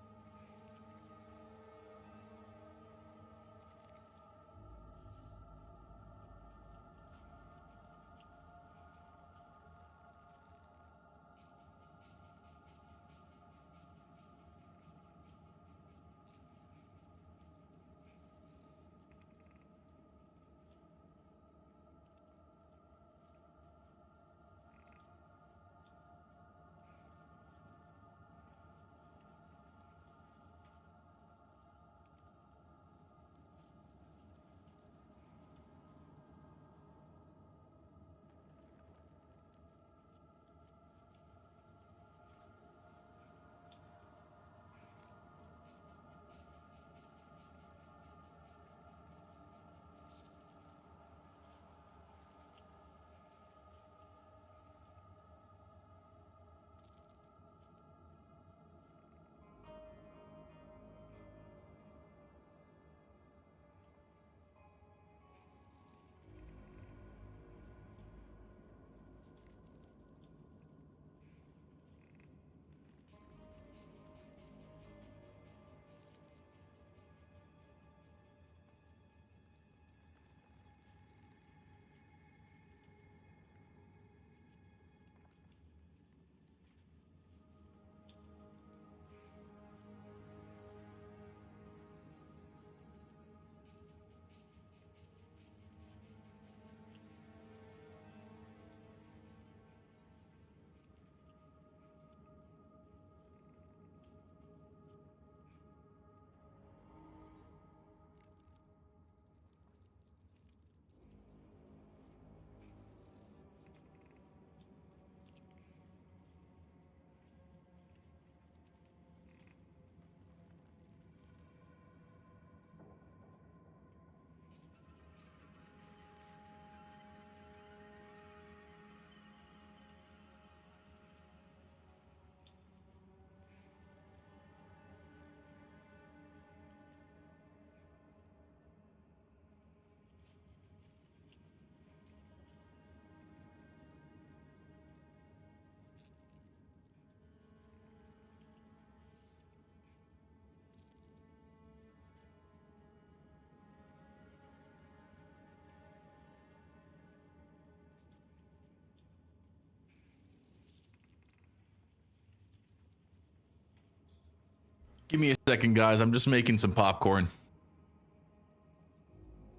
Give me a second, guys. I'm just making some popcorn.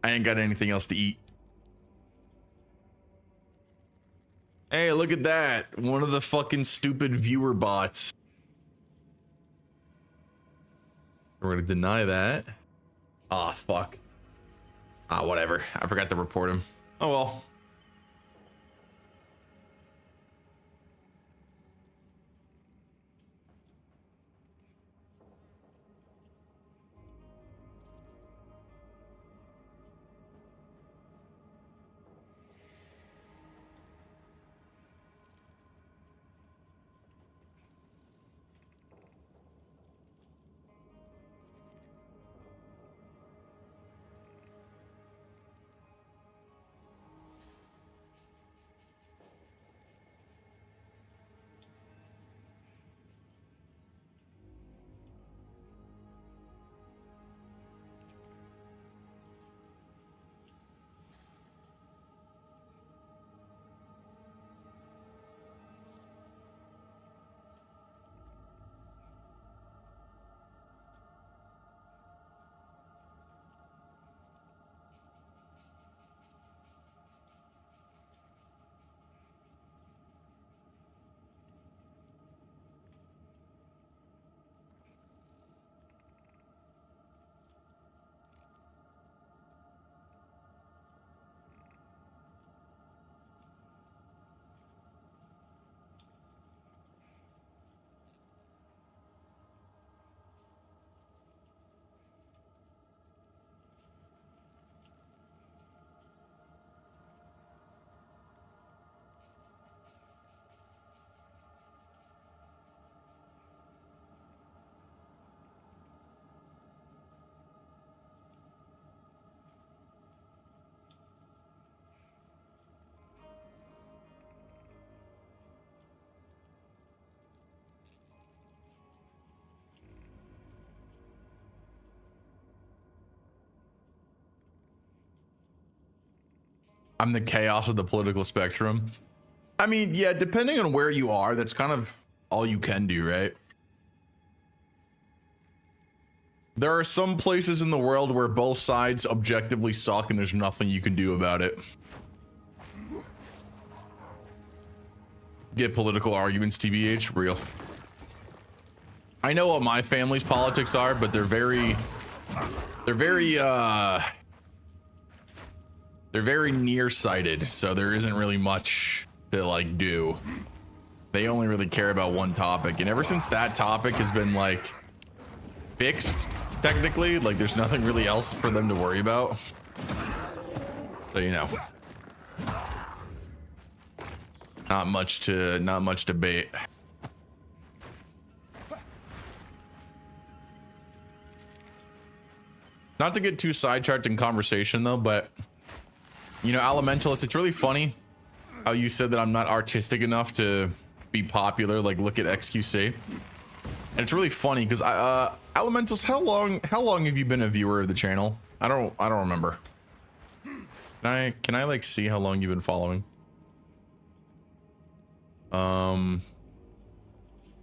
I ain't got anything else to eat. Hey, look at that. One of the fucking stupid viewer bots. We're gonna deny that. Ah, fuck. Ah, whatever. I forgot to report him. Oh well. I'm the chaos of the political spectrum. I mean, yeah, depending on where you are, that's kind of all you can do, right? There are some places in the world where both sides objectively suck and there's nothing you can do about it. Get political arguments, TBH, real. I know what my family's politics are, but they're very nearsighted, so there isn't really much to like do. They only really care about one topic, and ever since that topic has been like fixed, technically, like there's nothing really else for them to worry about. So you know, not much debate. Not to get too sidetracked in conversation though, but you know, Elementalist, it's really funny how you said that I'm not artistic enough to be popular. Like, look at XQC. And it's really funny because Elementalist, how long have you been a viewer of the channel? I don't remember. Can I like see how long you've been following?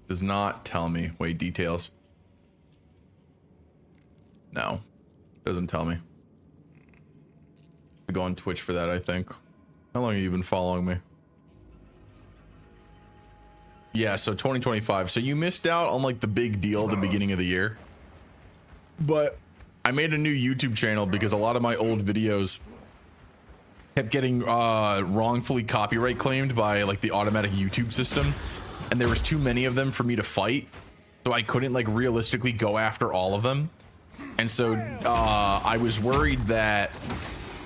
Does not tell me. Wait, details. No, doesn't tell me. I go on Twitch for that, I think. How long have you been following me? Yeah, so 2025. So you missed out on like the big deal at the beginning of the year. But I made a new YouTube channel because a lot of my old videos kept getting wrongfully copyright claimed by like the automatic YouTube system. And there was too many of them for me to fight. So I couldn't like realistically go after all of them. And so I was worried that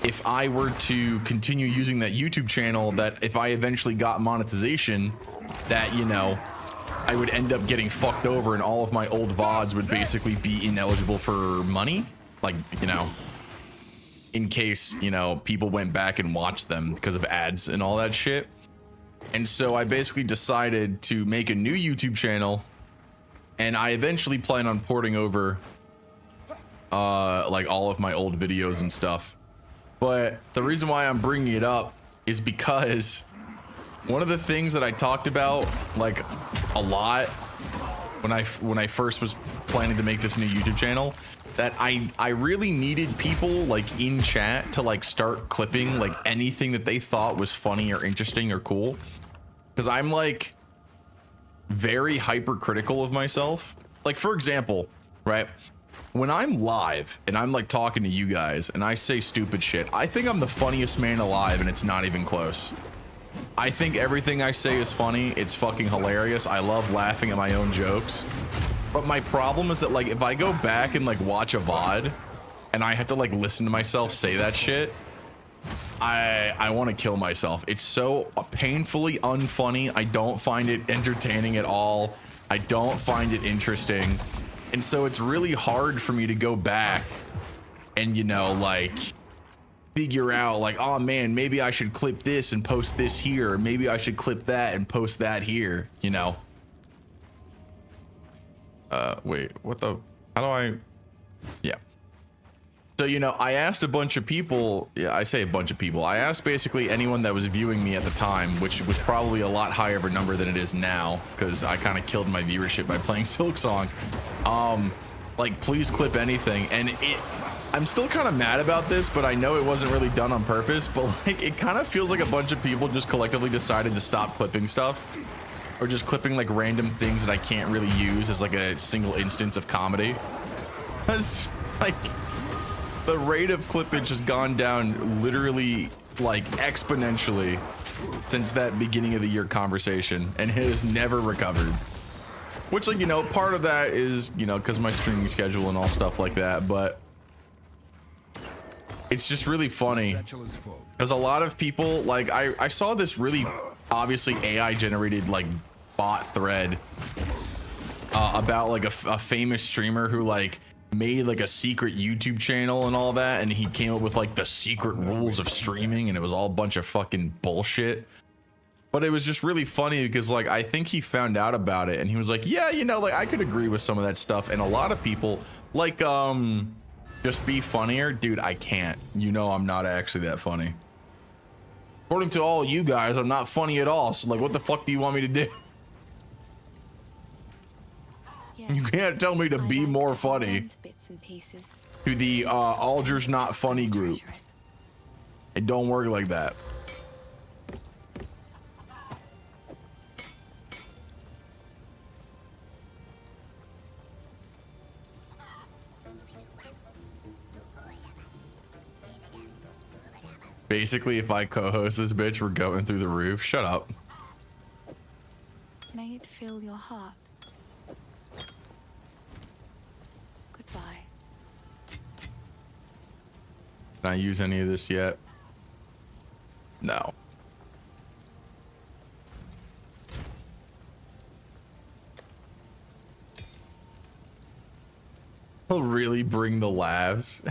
if I were to continue using that YouTube channel, that if I eventually got monetization, that, you know, I would end up getting fucked over and all of my old VODs would basically be ineligible for money. Like, you know, in case, you know, people went back and watched them because of ads and all that shit. And so I basically decided to make a new YouTube channel, and I eventually plan on porting over like all of my old videos and stuff. But the reason why I'm bringing it up is because one of the things that I talked about like a lot when I first was planning to make this new YouTube channel, that I really needed people like in chat to like start clipping like anything that they thought was funny or interesting or cool, because I'm like very hypercritical of myself. Like, for example, right, when I'm live and I'm like talking to you guys and I say stupid shit, I think I'm the funniest man alive, and it's not even close. I think everything I say is funny. It's fucking hilarious. I love laughing at my own jokes. But my problem is that, like, if I go back and like watch a VOD and I have to like listen to myself say that shit, I want to kill myself. It's so painfully unfunny. I don't find it entertaining at all. I don't find it interesting. And so it's really hard for me to go back and, you know, like figure out like, oh man, maybe I should clip this and post this here, or maybe I should clip that and post that here, you know. Wait, what the, how do I, yeah. So, you know, I asked a bunch of people, yeah, I say a bunch of people, I asked basically anyone that was viewing me at the time, which was probably a lot higher of a number than it is now, because I kind of killed my viewership by playing Silksong. Like, please clip anything. And I'm still kind of mad about this, but I know it wasn't really done on purpose, but like, it kind of feels like a bunch of people just collectively decided to stop clipping stuff, or just clipping like random things that I can't really use as like a single instance of comedy. Because like the rate of clippage has gone down literally like exponentially since that beginning of the year conversation, and it has never recovered. Which, like, you know, part of that is, you know, because my streaming schedule and all stuff like that, but it's just really funny because a lot of people, like, I saw this really obviously AI generated like bot thread about like a famous streamer who like made like a secret YouTube channel and all that, and he came up with like the secret rules of streaming, and it was all a bunch of fucking bullshit. But it was just really funny because like I think he found out about it and he was like, yeah, you know, like I could agree with some of that stuff. And a lot of people like just be funnier. Dude, I can't, you know, I'm not actually that funny. According to all you guys, I'm not funny at all. So like, what the fuck do you want me to do? Yes, You can't tell me to I be like more to hold funny. on to bits and pieces. To the Alger's not funny group. Treasure it. It don't work like that. Basically, if I co-host this bitch, we're going through the roof. Shut up. May it fill your heart. Goodbye. Can I use any of this yet? No. He'll really bring the laughs.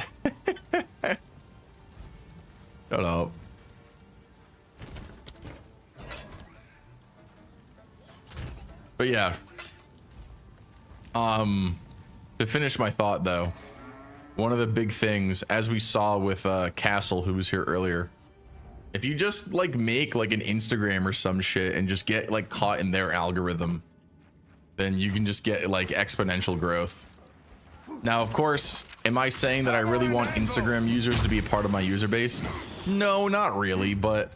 Shut up. But yeah. To finish my thought though, one of the big things, as we saw with Castle, who was here earlier, if you just like make like an Instagram or some shit and just get like caught in their algorithm, then you can just get like exponential growth. Now, of course, am I saying that I really want Instagram users to be a part of my user base? No, not really, but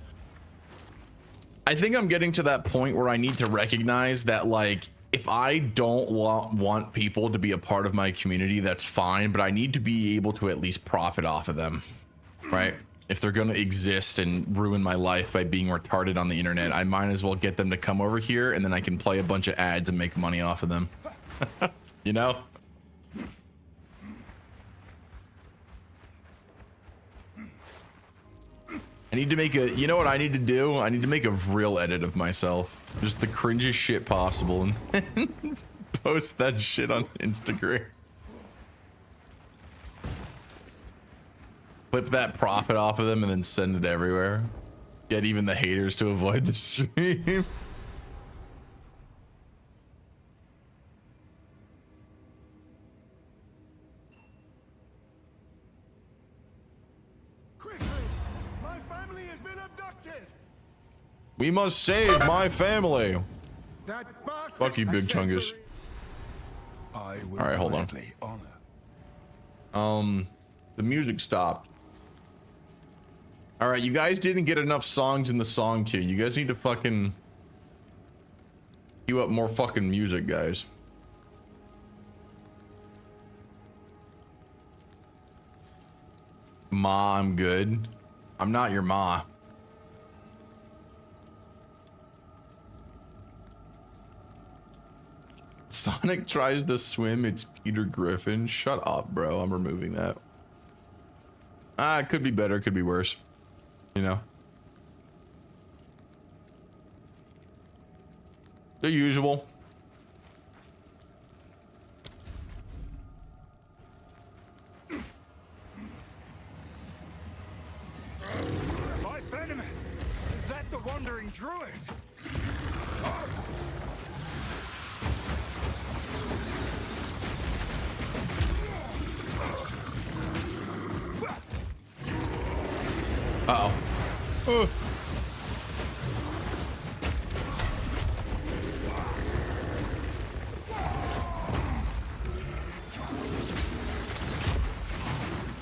I think I'm getting to that point where I need to recognize that, like, if I don't want people to be a part of my community, that's fine, but I need to be able to at least profit off of them, right? If they're going to exist and ruin my life by being retarded on the internet, I might as well get them to come over here, and then I can play a bunch of ads and make money off of them. You know? I need to make a, you know what I need to do? I need to make a real edit of myself. Just the cringiest shit possible, and then post that shit on Instagram. Clip that profit off of them and then send it everywhere. Get even the haters to avoid the stream. We must save my family. Fuck you, Big Chungus. I will All right, hold on. gladly honor. The music stopped. All right, you guys didn't get enough songs in the song queue. You guys need to fucking queue up more fucking music, guys. Ma, I'm good. I'm not your ma. Sonic tries to swim, it's Peter Griffin. Shut up, bro. I'm removing that. It could be better, could be worse. You know? The usual. My venomous! Is that the wandering druid? Uh-oh.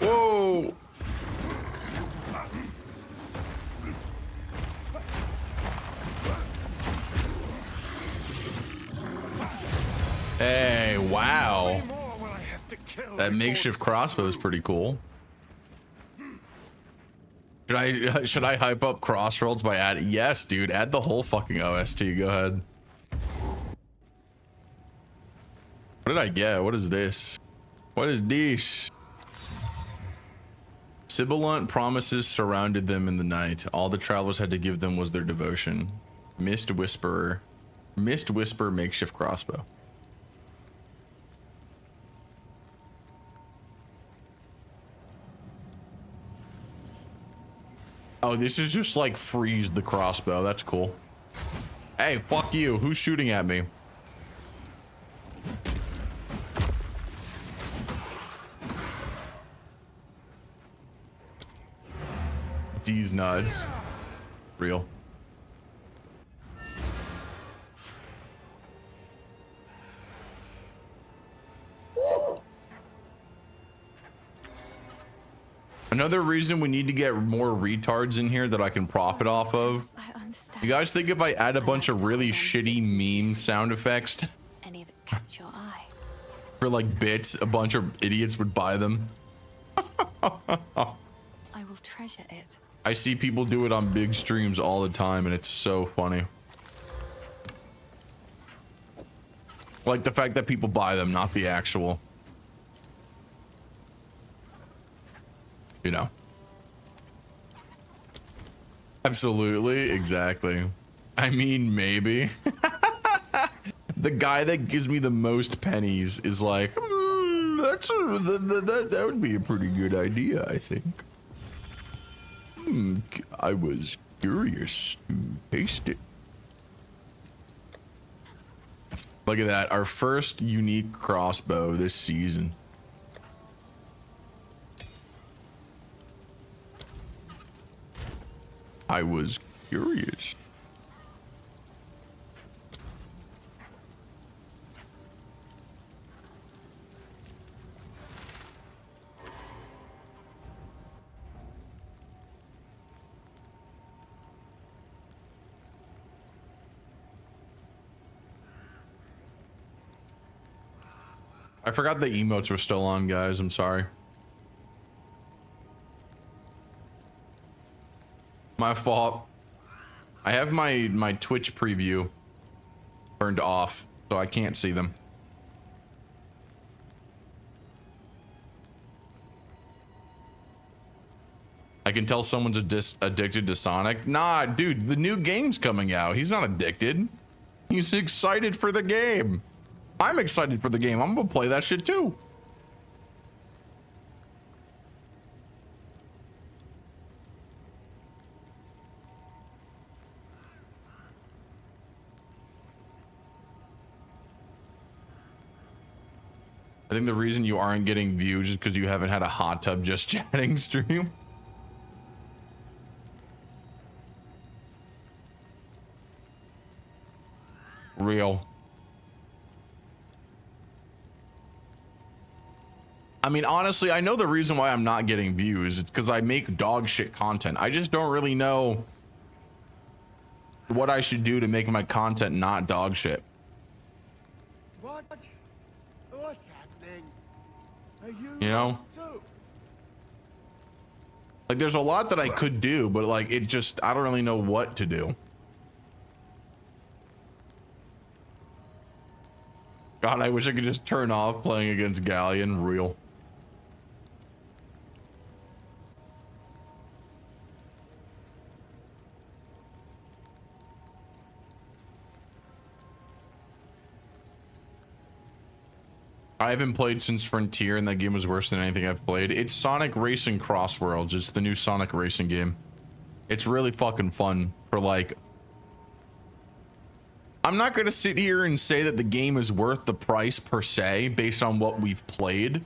Whoa. Hey, wow. That makeshift crossbow is pretty cool. Should I hype up Crossroads by adding? Yes, dude. Add the whole fucking OST. Go ahead. What did I get? What is this? What is this? Sibilant promises surrounded them in the night. All the travelers had to give them was their devotion. Mist Whisperer makeshift crossbow. Oh, this is just like freeze the crossbow. That's cool. Hey, fuck you. Who's shooting at me? These nuts. Real. Another reason we need to get more retards in here that I can profit off of. You guys think if I add a bunch of really shitty meme sound effects Any that catch your eye. for like bits, a bunch of idiots would buy them? I will treasure it. I see people do it on big streams all the time and it's so funny. Like the fact that people buy them, not the actual. You know. Absolutely, exactly. I mean, maybe. The guy that gives me the most pennies is like, that would be a pretty good idea, I think. I was curious to taste it. Look at that, our first unique crossbow this season. I was curious. I forgot the emotes were still on, guys. I'm sorry. My fault. I have my Twitch preview turned off, so I can't see them. I can tell someone's addicted to Sonic. Nah, dude, the new game's coming out. He's not addicted. He's excited for the game. I'm excited for the game. I'm gonna play that shit too. I think the reason you aren't getting views is because you haven't had a hot tub just chatting stream. Real. I mean, honestly, I know the reason why I'm not getting views. It's because I make dog shit content. I just don't really know what I should do to make my content not dog shit. What? What's happening? Are You know? Like, there's a lot that I could do, but like, it just, I don't really know what to do. God, I wish I could just turn off playing against Galleon. Real. I haven't played since Frontier, and that game was worse than anything I've played. It's Sonic Racing Cross Worlds. It's the new Sonic Racing game. It's really fucking fun for like... I'm not going to sit here and say that the game is worth the price per se, based on what we've played.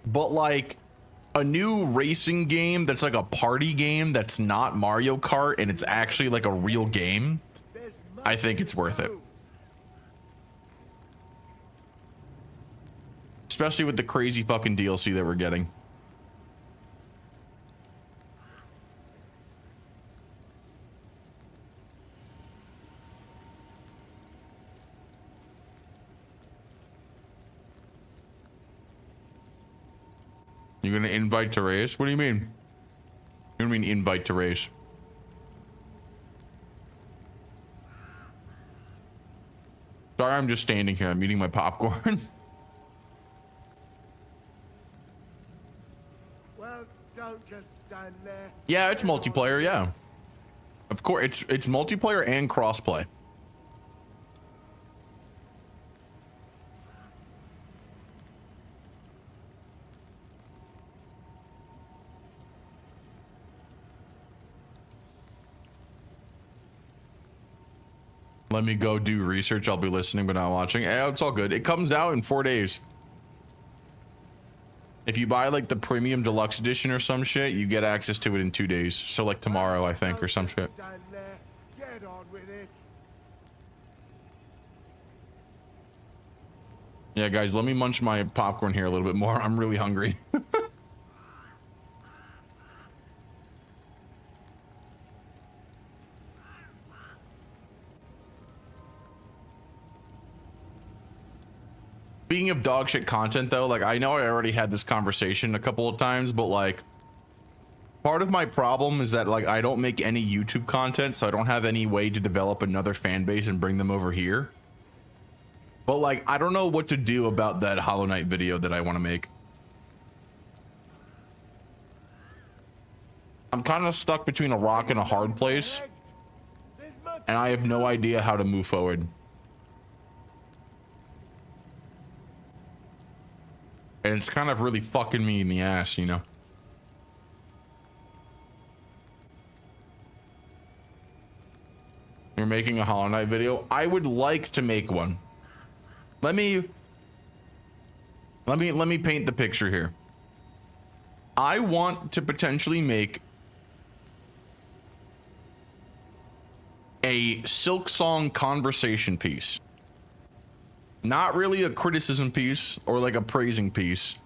But like, a new racing game that's like a party game that's not Mario Kart, and it's actually like a real game, I think it's worth it. Especially with the crazy fucking DLC that we're getting. You're gonna invite to race? What do you mean? You don't mean invite to race? Sorry, I'm just standing here. I'm eating my popcorn. Well, don't just stand there. Yeah, it's multiplayer. Yeah, of course. It's multiplayer and crossplay. Let me go do research. I'll be listening but not watching. Yeah, it's all good. It comes out in 4 days. If you buy like the premium deluxe edition or some shit, you get access to it in 2 days. So like tomorrow, I think, or some shit. Stand there. Get on with it. Yeah, guys, let me munch my popcorn here a little bit more. I'm really hungry. Speaking of dog shit content though, like I know I already had this conversation a couple of times, but like part of my problem is that like I don't make any YouTube content, so I don't have any way to develop another fan base and bring them over here. But like I don't know what to do about that Hollow Knight video that I want to make. I'm kind of stuck between a rock and a hard place, and I have no idea how to move forward. And it's kind of really fucking me in the ass, you know? You're making a Hollow Knight video? I would like to make one. Let me paint the picture here. I want to potentially make a Silk Song conversation piece. Not really a criticism piece or like a praising piece,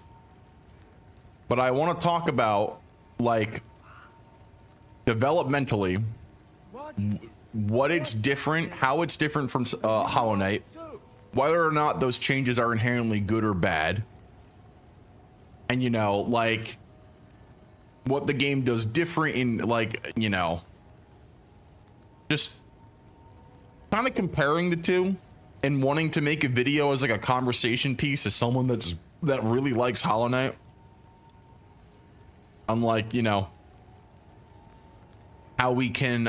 but I want to talk about like developmentally what it's different, how it's different from Hollow Knight, whether or not those changes are inherently good or bad, and you know, like what the game does different in, like, you know, just kind of comparing the two. And wanting to make a video as like a conversation piece as someone that really likes Hollow Knight. Unlike, you know, how we can,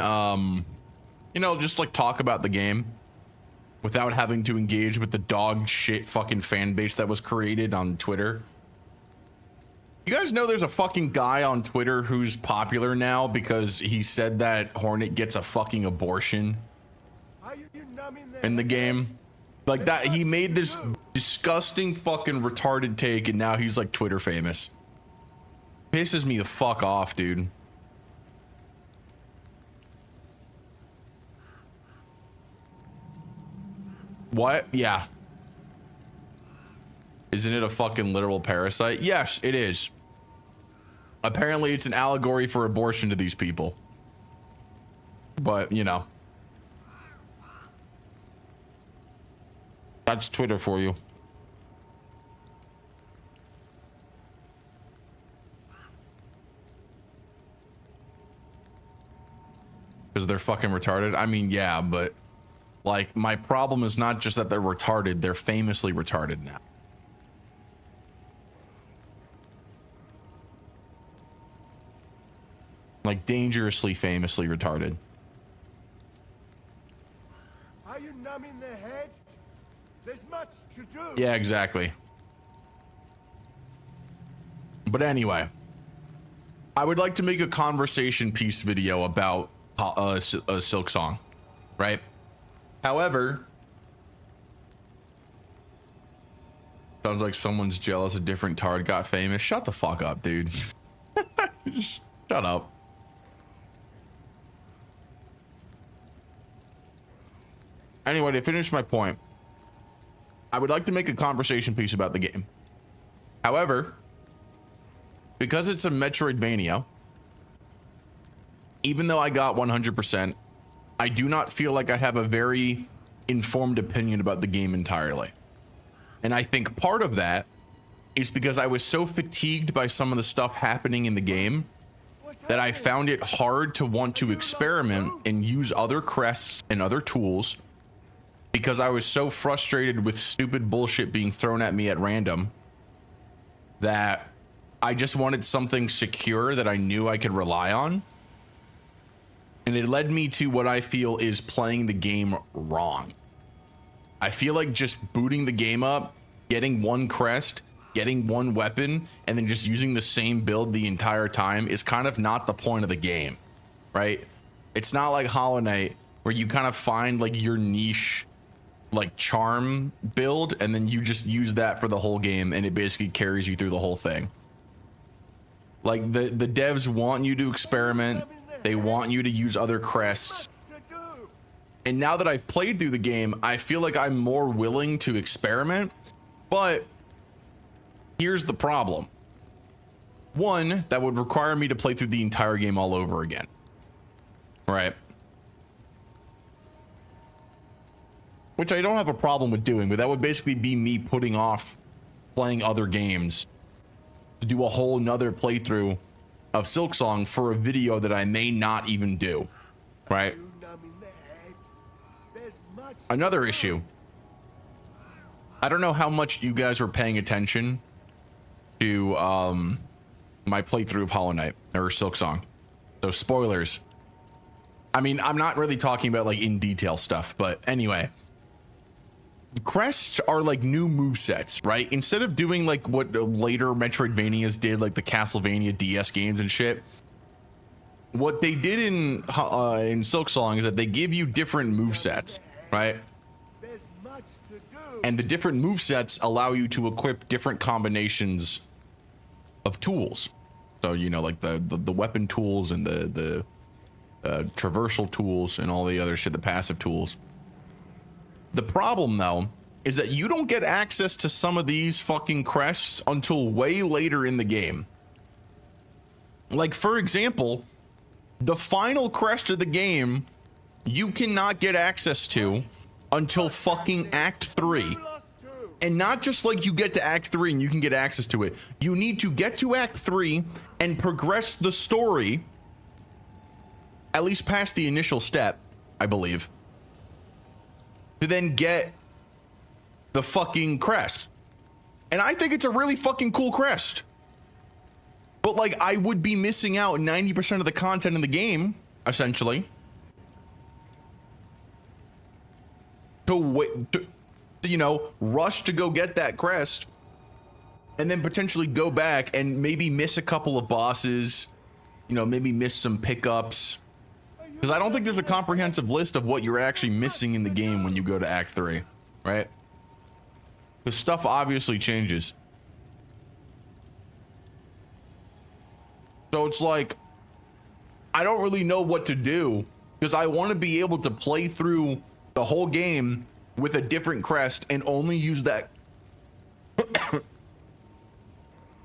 you know, just like talk about the game without having to engage with the dog shit fucking fan base that was created on Twitter. You guys know there's a fucking guy on Twitter who's popular now because he said that Hornet gets a fucking abortion in the game. Like that, he made this disgusting fucking retarded take and now he's like Twitter famous. Pisses me the fuck off, dude. What? Yeah. Is Isn't it a fucking literal parasite? Yes, it is. Apparently, it's an allegory for abortion to these people. But, you know. That's Twitter for you. Because they're fucking retarded? I mean, yeah, but... Like, my problem is not just that they're retarded, they're famously retarded now. Like, dangerously, famously retarded. Are you numbing the head? There's much to do. Yeah, exactly. But anyway, I would like to make a conversation piece video about a Silk Song, right? However, sounds like someone's jealous a different tard got famous. Shut the fuck up, dude. Just shut up. Anyway, to finish my point, I would like to make a conversation piece about the game. However, because it's a Metroidvania, even though I got 100%, I do not feel like I have a very informed opinion about the game entirely. And I think part of that is because I was so fatigued by some of the stuff happening in the game that I found it hard to want to experiment and use other crests and other tools, because I was so frustrated with stupid bullshit being thrown at me at random that I just wanted something secure that I knew I could rely on. And it led me to what I feel is playing the game wrong. I feel like just booting the game up, getting one crest, getting one weapon, and then just using the same build the entire time is kind of not the point of the game, right? It's not like Hollow Knight where you kind of find like your niche, like charm build, and then you just use that for the whole game and it basically carries you through the whole thing. Like the devs want you to experiment. They want you to use other crests. And now that I've played through the game, I feel like I'm more willing to experiment. But here's the problem. One, that would require me to play through the entire game all over again. Right? Which I don't have a problem with doing, but that would basically be me putting off playing other games to do a whole nother playthrough of Silk Song for a video that I may not even do, right? Another issue. I don't know how much you guys were paying attention to my playthrough of Hollow Knight or Silk Song. So spoilers. I mean, I'm not really talking about like in detail stuff, but anyway. Crests are like new movesets, right? Instead of doing like what later Metroidvanias did, like the Castlevania DS games and shit, what they did in Silk Song is that they give you different movesets, right? And the different movesets allow you to equip different combinations of tools. So, you know, like the weapon tools and the traversal tools and all the other shit, the passive tools. The problem, though, is that you don't get access to some of these fucking crests until way later in the game. Like, for example, the final crest of the game, you cannot get access to until fucking Act 3. And not just like you get to Act 3 and you can get access to it. You need to get to Act 3 and progress the story, at least past the initial step, I believe, to then get the fucking crest. And I think it's a really fucking cool crest. But like, I would be missing out 90% of the content in the game, essentially, to wait, to, you know, rush to go get that crest and then potentially go back and maybe miss a couple of bosses, you know, maybe miss some pickups. Because I don't think there's a comprehensive list of what you're actually missing in the game when you go to Act 3, right? Because stuff obviously changes. So it's like, I don't really know what to do, because I want to be able to play through the whole game with a different crest and only use that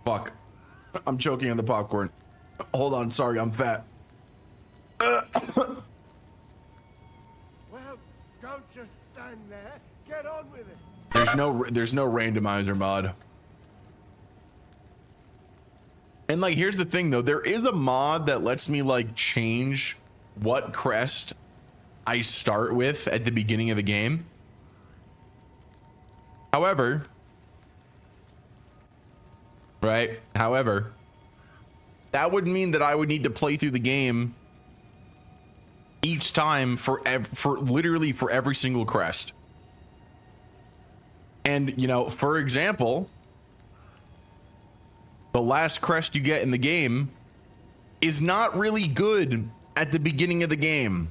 Fuck. I'm choking on the popcorn. Hold on, sorry, I'm fat. Well, don't just stand there. Get on with it. There's no randomizer mod. And like, here's the thing though, there is a mod that lets me like change what crest I start with at the beginning of the game. However, that would mean that I would need to play through the game each time for literally for every single crest. And, you know, for example, the last crest you get in the game is not really good at the beginning of the game.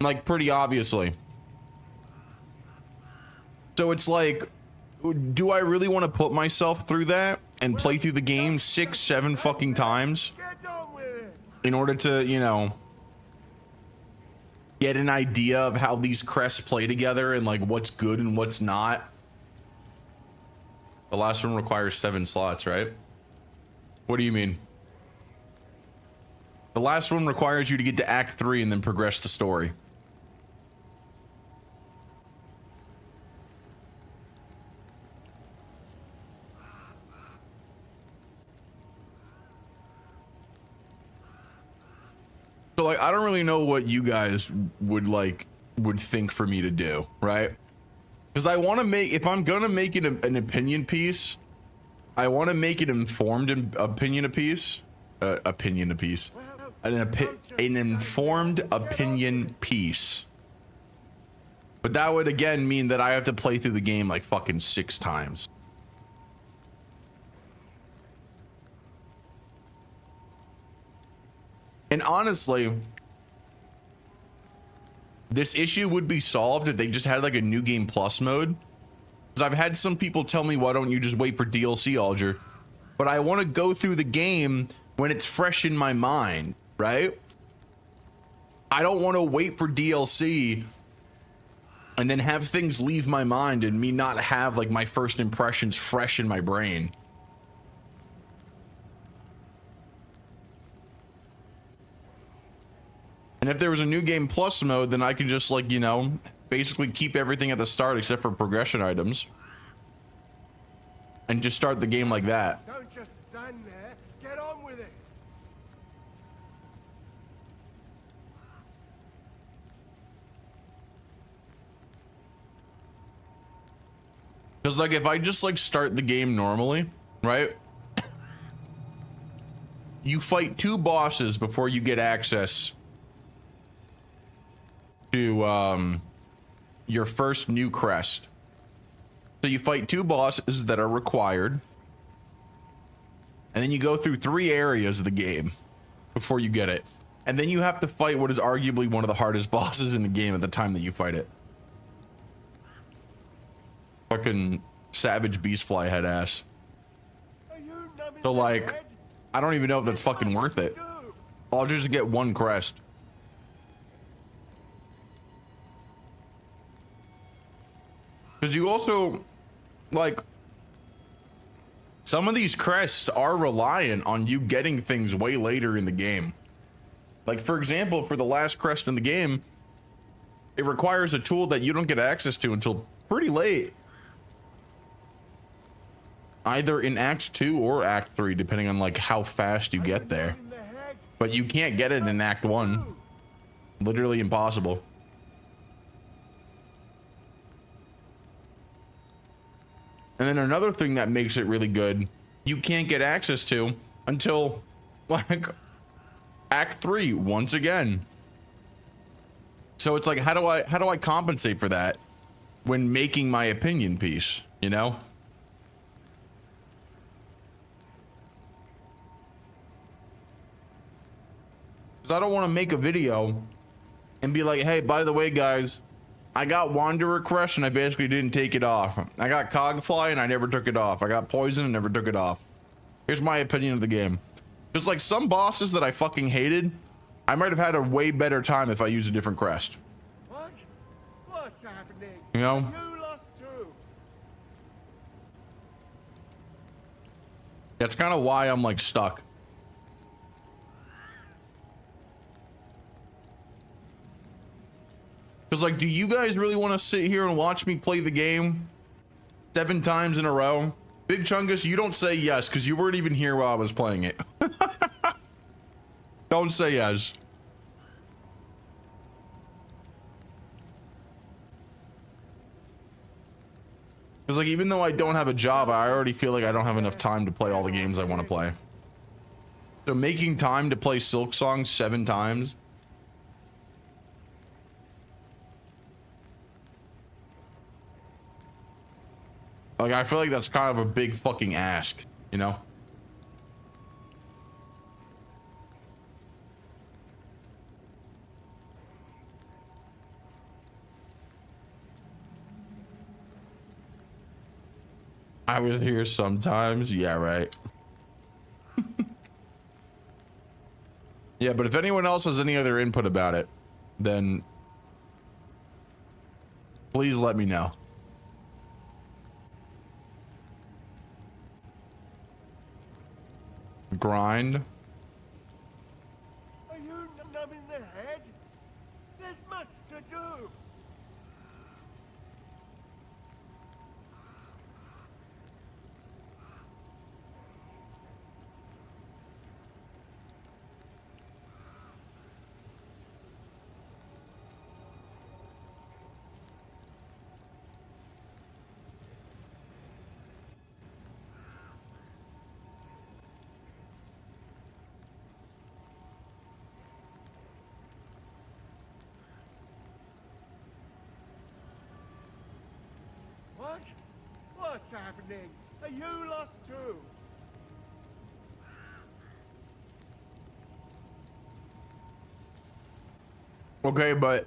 Like, pretty obviously. So it's like, do I really want to put myself through that and play through the game 6, 7 fucking times in order to, you know, get an idea of how these crests play together and like what's good and what's not? The last one requires 7 slots, right? What do you mean? The last one requires you to get to Act 3 and then progress the story. So like, I don't really know what you guys would think for me to do, right? Because I want to make, if I'm gonna make it an opinion piece, I want to make it informed opinion piece, an informed opinion piece. But that would again mean that I have to play through the game like fucking 6 times. And honestly, this issue would be solved if they just had like a new game plus mode. Because I've had some people tell me, why don't you just wait for DLC, Alger? But I want to go through the game when it's fresh in my mind, right? I don't want to wait for DLC and then have things leave my mind and me not have like my first impressions fresh in my brain. And if there was a new game plus mode, then I could just like, you know, basically keep everything at the start except for progression items. And just start the game like that. Don't just stand there. Get on with it. Because like, if I just like start the game normally, right? You fight 2 bosses before you get access to your first new crest. So you fight 2 bosses that are required, and then you go through 3 areas of the game before you get it, and then you have to fight what is arguably one of the hardest bosses in the game at the time that you fight it. Fucking savage beastfly head ass. So like, I don't even know if that's fucking worth it. I'll just get 1 crest. Because you also, like, some of these crests are reliant on you getting things way later in the game. Like, for example, for the last crest in the game, it requires a tool that you don't get access to until pretty late. Either in Act 2 or Act 3, depending on, like, how fast you get there. But you can't get it in Act 1. Literally impossible. And then another thing that makes it really good, you can't get access to until like Act 3 once again. So it's like, how do I compensate for that when making my opinion piece, you know? Because I don't want to make a video and be like, hey, by the way, guys, I got Wanderer Crush and I basically didn't take it off. I got Cogfly and I never took it off. I got Poison and never took it off. Here's my opinion of the game. There's like some bosses that I fucking hated. I might have had a way better time if I used a different crest. What? What's happening? You know? You lost too. That's kind of why I'm like stuck. Because like, do you guys really want to sit here and watch me play the game 7 times in a row? Big Chungus, you don't say yes because you weren't even here while I was playing it. Don't say yes. Because like, even though I don't have a job, I already feel like I don't have enough time to play all the games I want to play. So making time to play Silk Song 7 times. Like, I feel like that's kind of a big fucking ask, you know? I was here sometimes. Yeah, right. Yeah, but if anyone else has any other input about it, then please let me know. Grind. Are you numbing the head? There's much to do. What? What's happening? Are you lost too? Okay, but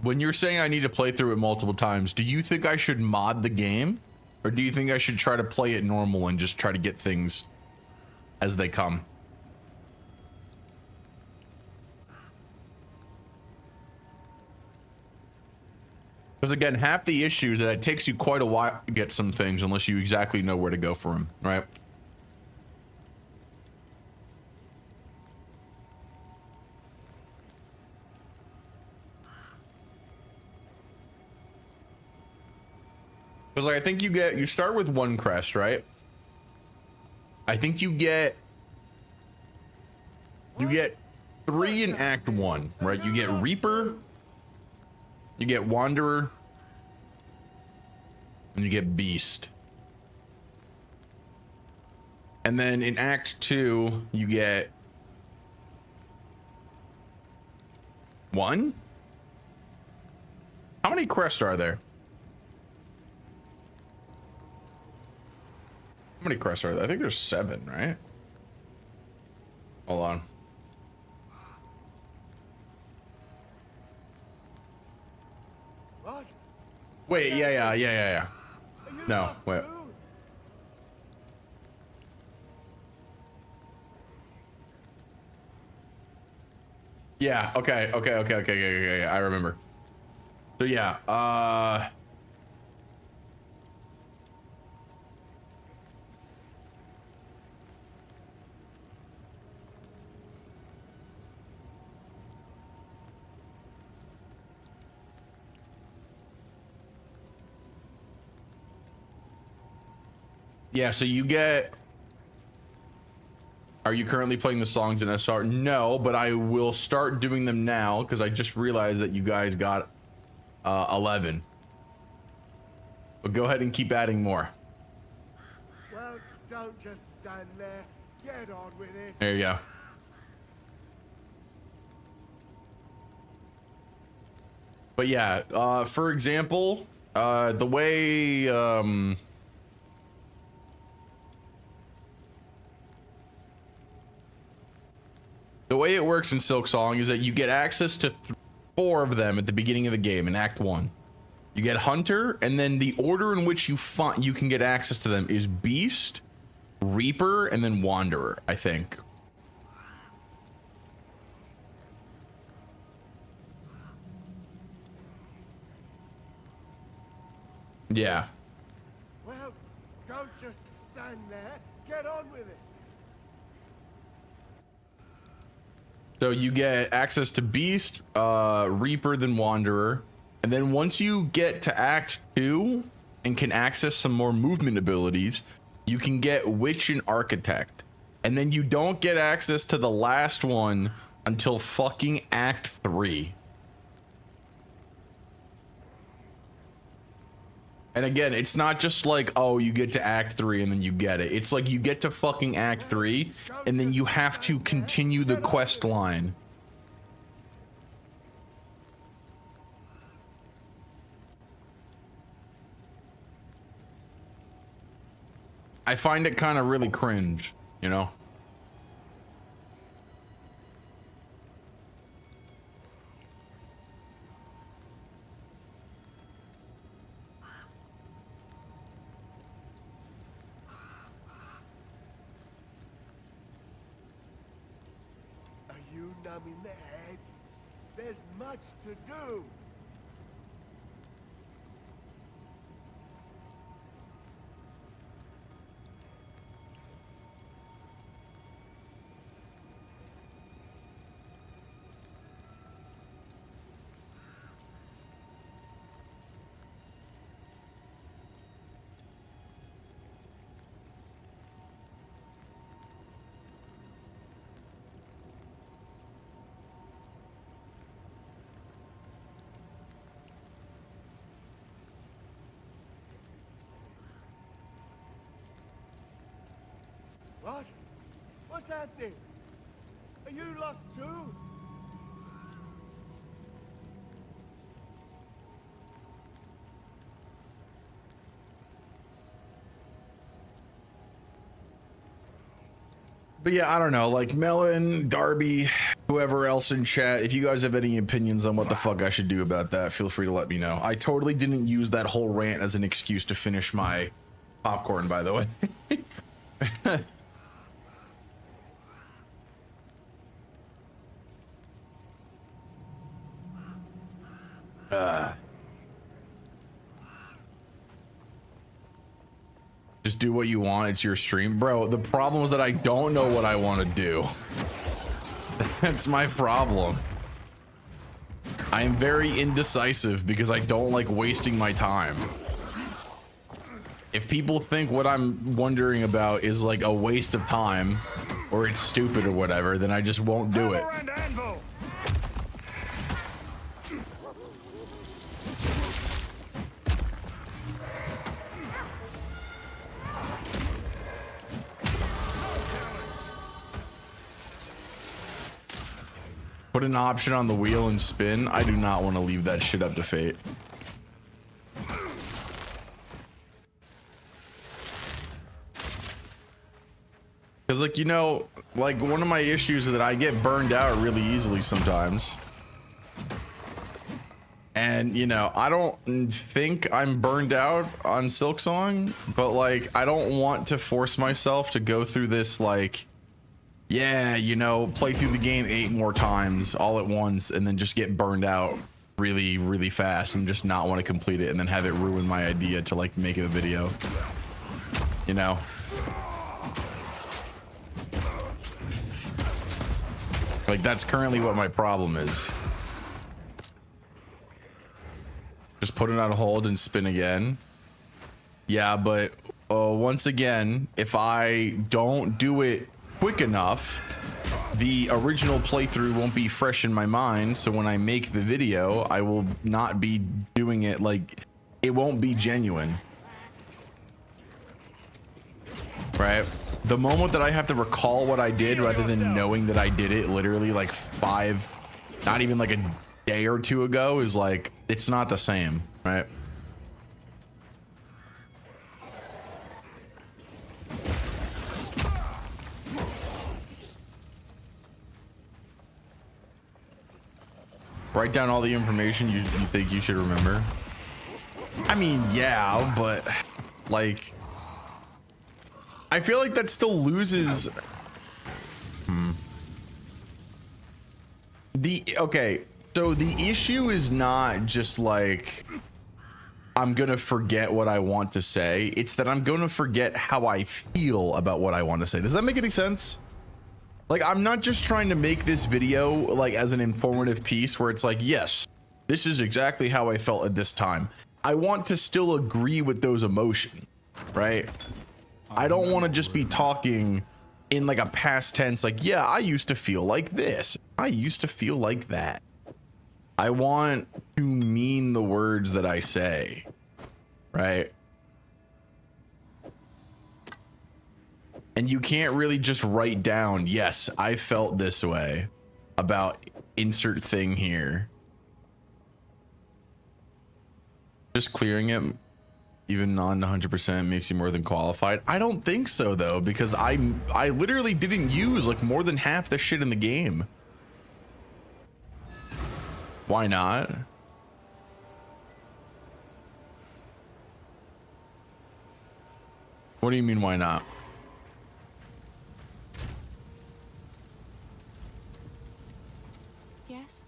when you're saying I need to play through it multiple times, do you think I should mod the game? Or do you think I should try to play it normal and just try to get things as they come? Because again, half the issue is that it takes you quite a while to get some things unless you exactly know where to go for them, right? Because like, I think you start with 1 crest, right? I think you get 3 in Act 1, right? You get Reaper, you get Wanderer, and you get Beast. And then in Act 2, you get 1? How many crests are there? How many crests are there? I think there's 7, right? Hold on. What? Wait, yeah. Are you No, lost wait. too? Yeah, okay. I remember. So yeah, yeah, so you get... Are you currently playing the songs in SR? No, but I will start doing them now because I just realized that you guys got 11. But go ahead and keep adding more. Well, don't just stand there. Get on with it. There you go. But yeah, for example, the way it works in Silk Song is that you get access to 4 of them at the beginning of the game in Act 1. You get Hunter, and then the order in which you can get access to them is Beast, Reaper, and then Wanderer, I think. Yeah. Well, don't just stand there. Get on with it. So you get access to Beast, Reaper, then Wanderer. And then once you get to Act 2 and can access some more movement abilities, you can get Witch and Architect. And then you don't get access to the last one until fucking Act 3. And again, it's not just like, oh, you get to Act 3 and then you get it. It's like you get to fucking Act 3 and then you have to continue the quest line. I find it kind of really cringe, you know? Numb in the head. There's much to do. What? What's happening? Are you lost too? But yeah, I don't know, like Melon, Darby, whoever else in chat, if you guys have any opinions on what the fuck I should do about that, feel free to let me know. I totally didn't use that whole rant as an excuse to finish my popcorn, by the way. Just do what you want. It's your stream. Bro, the problem is that I don't know what I want to do. That's my problem. I am very indecisive because I don't like wasting my time. If people think what I'm wondering about is like a waste of time or it's stupid or whatever, then I just won't do it. Put an option on the wheel and spin. I do not want to leave that shit up to fate. Because, like, you know, like, one of my issues is that I get burned out really easily sometimes. And, you know, I don't think I'm burned out on Silksong, but, like, I don't want to force myself to go through this, like, yeah, you know, play through the game 8 more times all at once and then just get burned out really, really fast and just not want to complete it and then have it ruin my idea to, like, make a video. You know? Like, that's currently what my problem is. Just put it on hold and spin again. Yeah, but once again, if I don't do it quick enough, the original playthrough won't be fresh in my mind, so when I make the video, I will not be doing it, like, it won't be genuine. Right? The moment that I have to recall what I did rather than knowing that I did it literally like 5, not even like a day or 2 ago is like, it's not the same, right? Write down all the information you think you should remember. I mean, yeah, but like, I feel like that still loses. Okay, so the issue is not just like, I'm going to forget what I want to say. It's that I'm going to forget how I feel about what I want to say. Does that make any sense? Like, I'm not just trying to make this video like as an informative piece where it's like, yes, this is exactly how I felt at this time. I want to still agree with those emotions, right? I don't want to just be talking in like a past tense, like, yeah, I used to feel like this. I used to feel like that. I want to mean the words that I say, right? And you can't really just write down, yes, I felt this way about insert thing here. Just clearing it, even non 100%, makes you more than qualified. I don't think so though, because I literally didn't use like more than half the shit in the game. Why not? What do you mean, why not? Yes?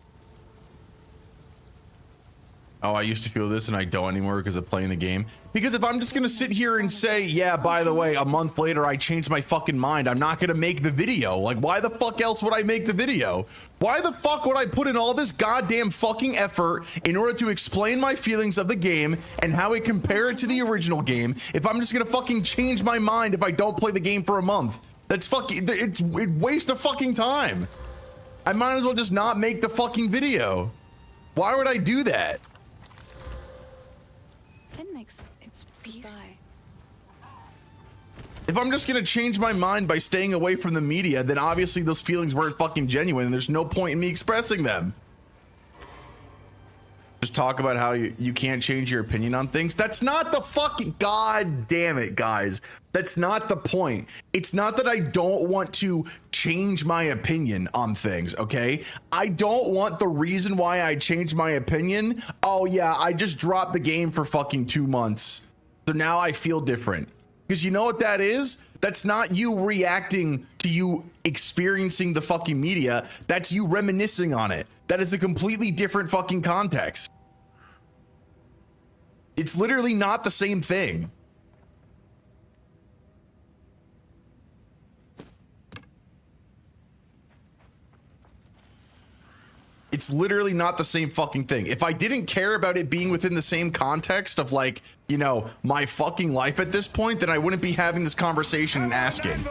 Oh, I used to feel this and I don't anymore because of playing the game. Because if I'm just gonna sit here and say, yeah, by the way, a month later I changed my fucking mind, I'm not gonna make the video. Like, why the fuck else would I make the video? Why the fuck would I put in all this goddamn fucking effort in order to explain my feelings of the game and how I compare it to the original game if I'm just gonna fucking change my mind if I don't play the game for a month? That's fucking, it's waste of fucking time. I might as well just not make the fucking video. Why would I do that? It's beautiful. If I'm just gonna change my mind by staying away from the media, then obviously those feelings weren't fucking genuine and there's no point in me expressing them. Just talk about how you can't change your opinion on things. That's not the fucking, god damn it, guys. That's not the point. It's not that I don't want to change my opinion on things, okay? I don't want the reason why I changed my opinion. Oh yeah, I just dropped the game for fucking 2 months. So now I feel different. Because you know what that is? That's not you reacting to you experiencing the fucking media. That's you reminiscing on it. That is a completely different fucking context. It's literally not the same thing. It's literally not the same fucking thing. If I didn't care about it being within the same context of like, you know, my fucking life at this point, then I wouldn't be having this conversation and asking.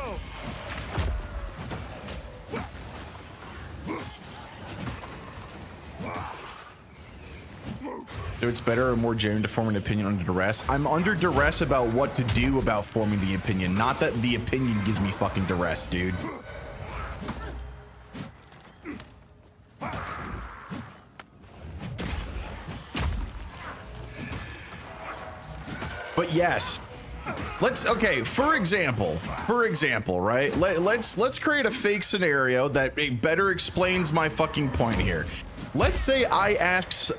So it's better or more genuine to form an opinion under duress. I'm under duress about what to do about forming the opinion, not that the opinion gives me fucking duress, dude. But yes, okay, for example, right? Let's create a fake scenario that better explains my fucking point here. Let's say I ask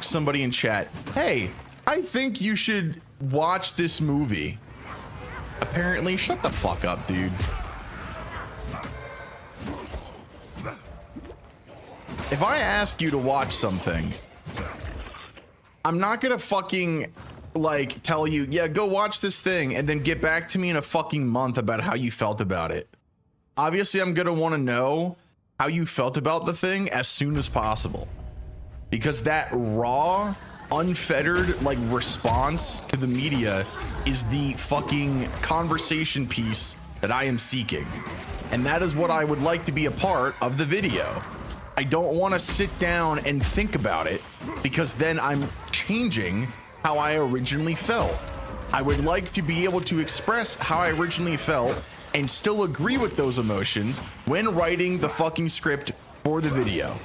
somebody in chat, hey, I think you should watch this movie. Apparently, shut the fuck up, dude. If I ask you to watch something, I'm not gonna fucking like tell you, yeah, go watch this thing and then get back to me in a fucking month about how you felt about it. Obviously, I'm gonna want to know how you felt about the thing as soon as possible, because that raw, unfettered like response to the media is the fucking conversation piece that I am seeking, and that is what I would like to be a part of the video. I don't want to sit down and think about it, because then I'm changing how I originally felt. I would like to be able to express how I originally felt and still agree with those emotions when writing the fucking script for the video.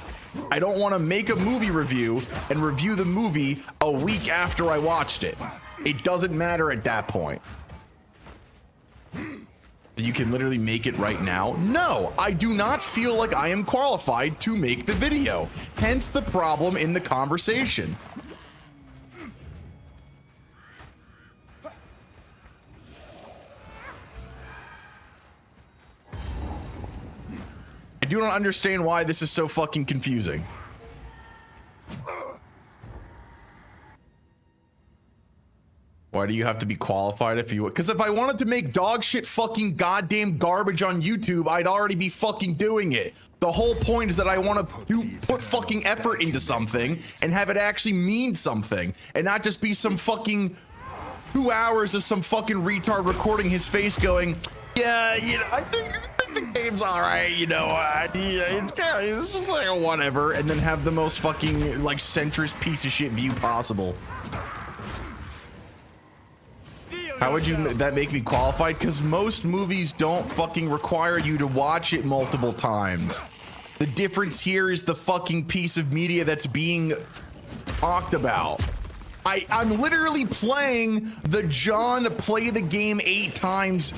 I don't want to make a movie review and review the movie a week after I watched it. It doesn't matter at that point. You can literally make it right now. No, I do not feel like I am qualified to make the video. Hence the problem in the conversation. I do not understand why this is so fucking confusing. Why do you have to be qualified if you... Because if I wanted to make dog shit fucking goddamn garbage on YouTube, I'd already be fucking doing it. The whole point is that I want to put fucking effort into something and have it actually mean something and not just be some fucking 2 hours of some fucking retard recording his face going, yeah, you know, I think the game's all right, you know, yeah, it's kind of, it's just like a whatever, and then have the most fucking like centrist piece of shit view possible. How would you that make me qualified? Because most movies don't fucking require you to watch it multiple times. The difference here is the fucking piece of media that's being talked about. I'm literally playing the John play the game 8 times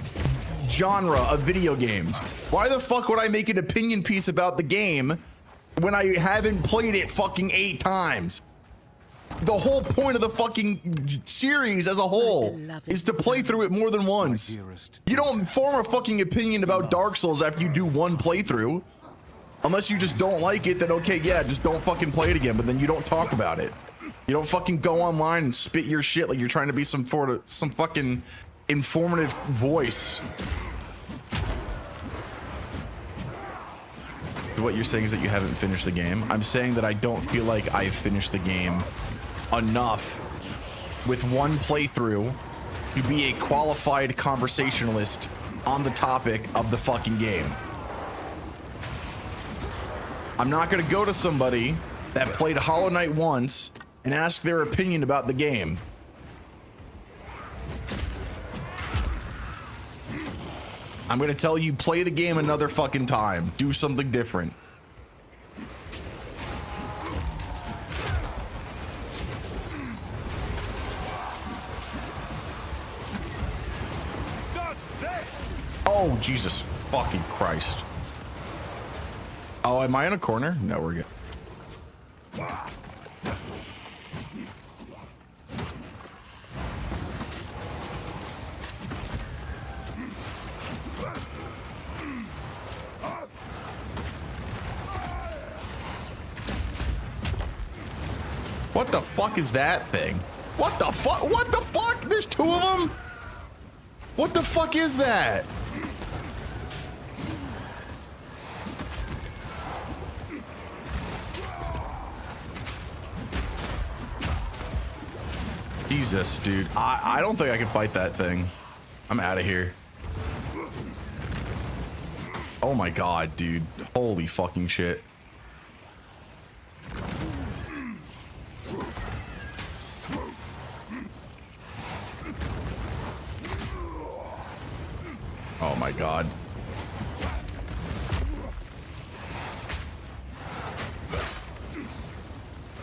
genre of video games. Why the fuck would I make an opinion piece about the game when I haven't played it fucking 8 times? The whole point of the fucking series as a whole is to play through it more than once. You don't form a fucking opinion about Dark Souls after you do one playthrough. Unless you just don't like it, then okay, yeah, just don't fucking play it again, but then you don't talk about it. You don't fucking go online and spit your shit like you're trying to be some fucking informative voice. What you're saying is that you haven't finished the game. I'm saying that I don't feel like I've finished the game enough with one playthrough to be a qualified conversationalist on the topic of the fucking game. I'm not gonna go to somebody that played Hollow Knight once and ask their opinion about the game. I'm gonna tell you, play the game another fucking time. Do something different. Oh, Jesus fucking Christ. Oh, am I in a corner? No, we're good. What the fuck is that thing? What the fuck? What the fuck? There's 2 of them? What the fuck is that? Jesus, dude. I don't think I can fight that thing. I'm out of here. Oh my god, dude. Holy fucking shit. Oh my god.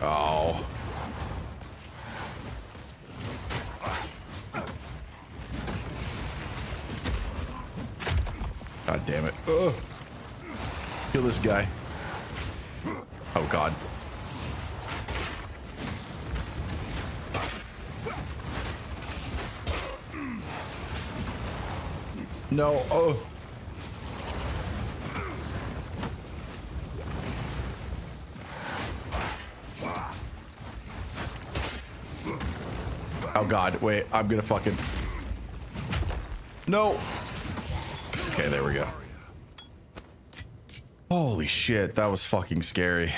Oh. God damn it. Ugh. Kill this guy. Oh god. No. Oh. Oh god, wait, I'm gonna fucking... No! Okay, there we go. Holy shit, that was fucking scary.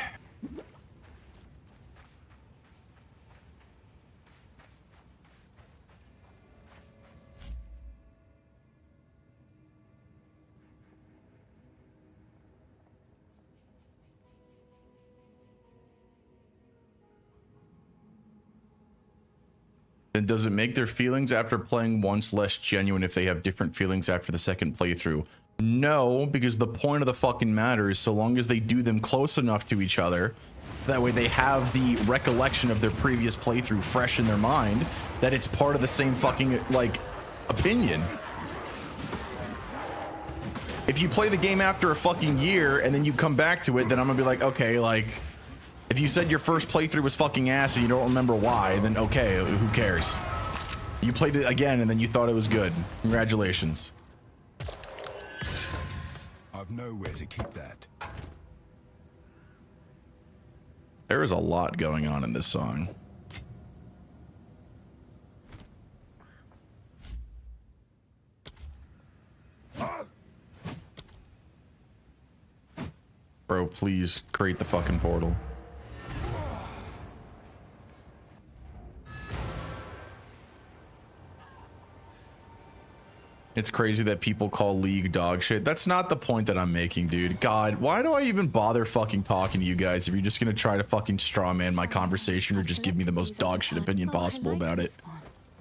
Then does it make their feelings after playing once less genuine if they have different feelings after the second playthrough? No, because the point of the fucking matter is so long as they do them close enough to each other, that way they have the recollection of their previous playthrough fresh in their mind, that it's part of the same fucking, like, opinion. If you play the game after a fucking year and then you come back to it, then I'm gonna be like, okay, like... If you said your first playthrough was fucking ass and you don't remember why, then okay, who cares? You played it again and then you thought it was good. Congratulations. I've nowhere to keep that. There is a lot going on in this song. Bro, please create the fucking portal. It's crazy that people call League dog shit. That's not the point that I'm making, dude. God, why do I even bother fucking talking to you guys if you're just gonna try to fucking straw man my conversation or just give me the most dog shit opinion possible about it?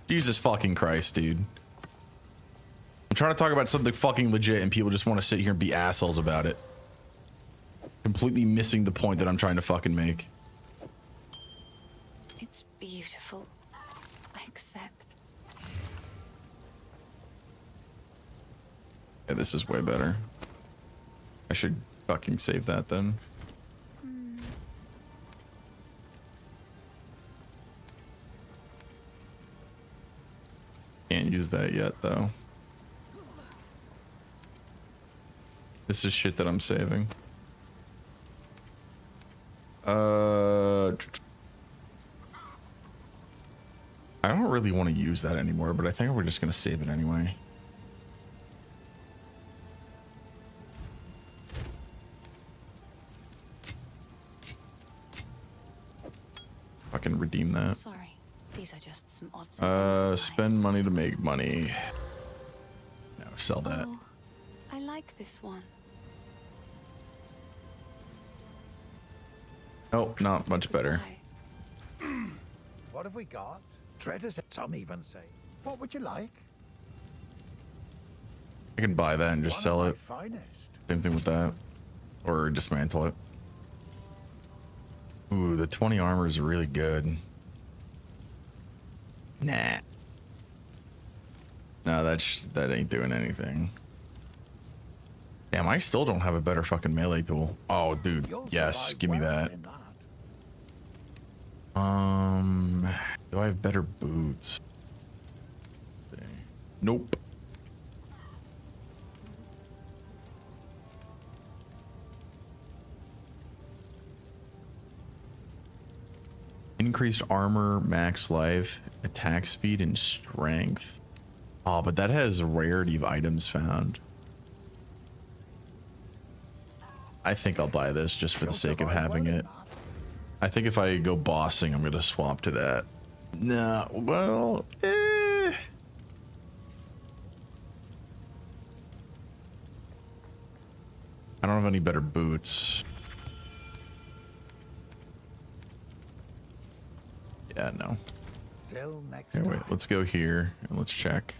Jesus fucking Christ, dude. I'm trying to talk about something fucking legit and people just want to sit here and be assholes about it. Completely missing the point that I'm trying to fucking make. It's beautiful. I accept. Yeah, this is way better. I should fucking save that then. Can't use that yet though. This is shit that I'm saving. I don't really want to use that anymore, but I think we're just gonna save it anyway. Fucking redeem that. Sorry, these are just some odds. Spend money to make money. No, sell that. Oh, I like this one. Nope, not much better. What have we got? Treaders, some even say. What would you like? I can buy that and just sell it. Finest. Same thing with that. Or dismantle it. Ooh, the 20 armor is really good. Nah. No, that ain't doing anything. Damn, I still don't have a better fucking melee tool. Oh, dude, yes, give me that. Do I have better boots? Nope. Increased armor, max life, attack speed, and strength. Oh, but that has rarity of items found. I think I'll buy this just for the sake of having it. I think if I go bossing, I'm gonna swap to that. Nah, well, I don't have any better boots. Yeah, no. Till next Okay, wait, time. let's go here and let's check.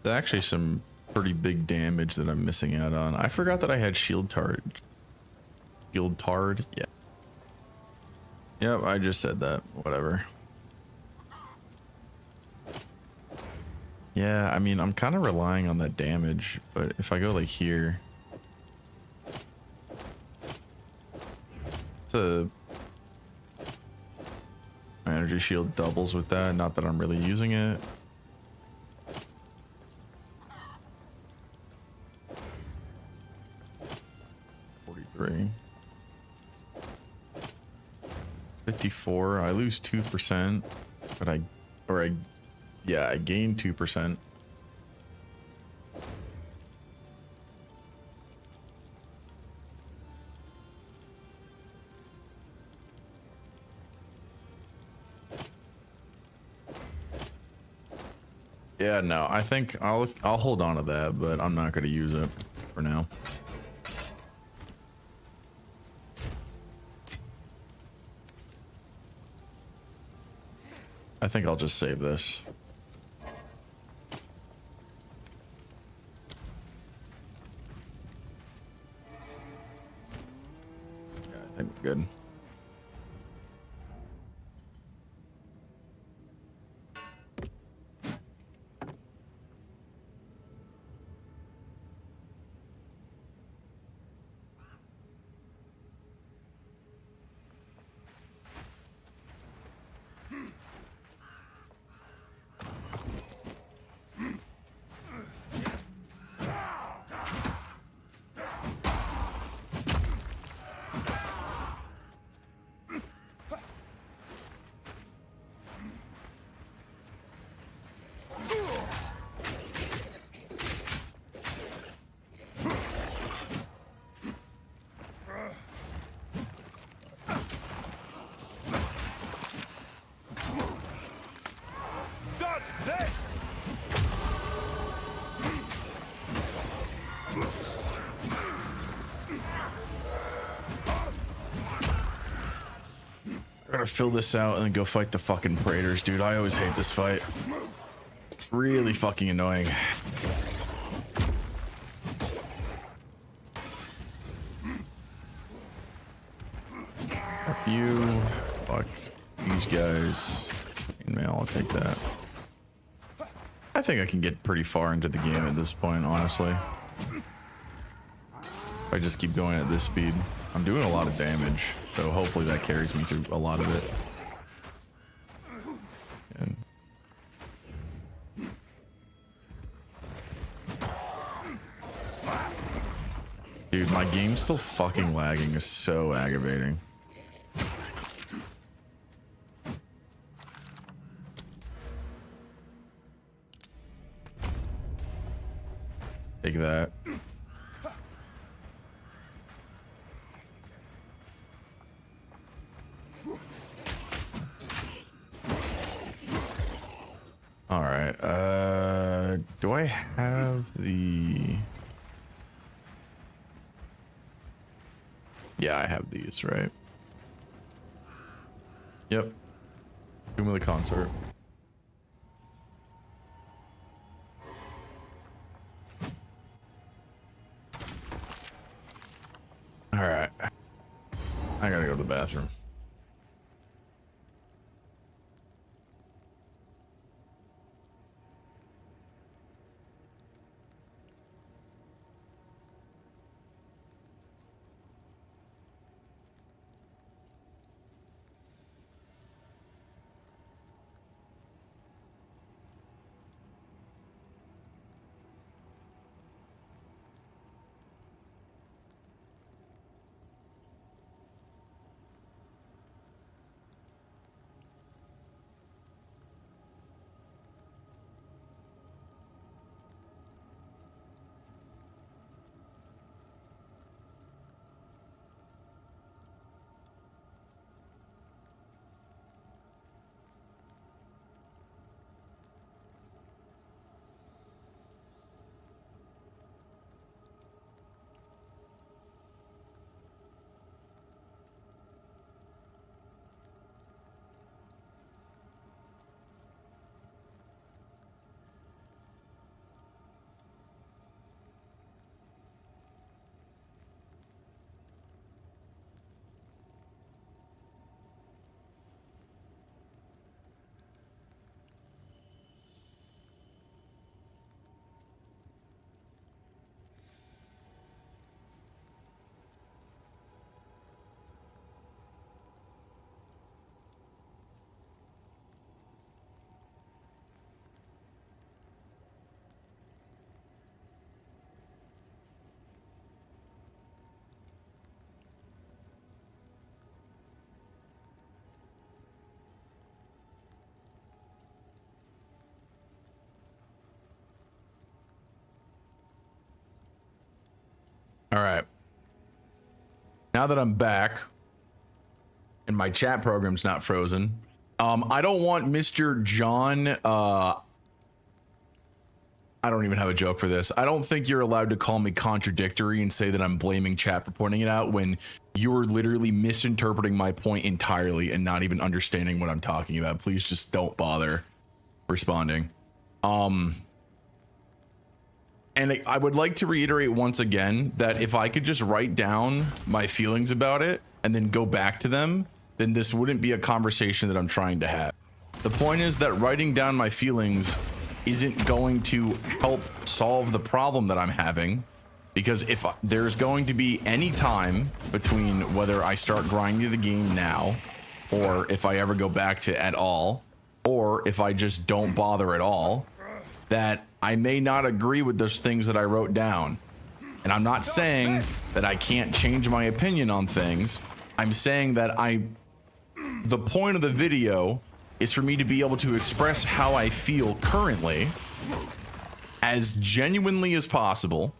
There's actually some pretty big damage that I'm missing out on. I forgot that I had shield tard. Shield tard? Yeah. Yep, I just said that. Whatever. Yeah, I mean, I'm kind of relying on that damage, but if I go like here... My energy shield doubles with that, not that I'm really using it. $43. 54. I lose 2%, but I gain 2%. Yeah, no, I think I'll hold on to that, but I'm not going to use it for now. I think I'll just save this. Yeah, I think we're good. fill this out and then go fight the fucking Praetors, dude. I always hate this fight. Really fucking annoying. Fuck you. Fuck these guys. Mail, I'll take that. I think I can get pretty far into the game at this point, honestly. If I just keep going at this speed. I'm doing a lot of damage, so hopefully that carries me through a lot of it. And dude, my game's still fucking lagging. Is so aggravating. Take that. All right. Do I have the? Yeah, I have these, right? Yep. Tomb of the Consort. All right. I gotta go to the bathroom. All right. Now that I'm back and my chat program's not frozen, I don't want Mr. John. I don't even have a joke for this. I don't think you're allowed to call me contradictory and say that I'm blaming chat for pointing it out when you're literally misinterpreting my point entirely and not even understanding what I'm talking about. Please just don't bother responding. And I would like to reiterate once again that if I could just write down my feelings about it and then go back to them, then this wouldn't be a conversation that I'm trying to have. The point is that writing down my feelings isn't going to help solve the problem that I'm having, because if there's going to be any time between whether I start grinding the game now, or if I ever go back to at all, or if I just don't bother at all, that I may not agree with those things that I wrote down. And I'm not saying that I can't change my opinion on things. I'm saying that the point of the video is for me to be able to express how I feel currently as genuinely as possible,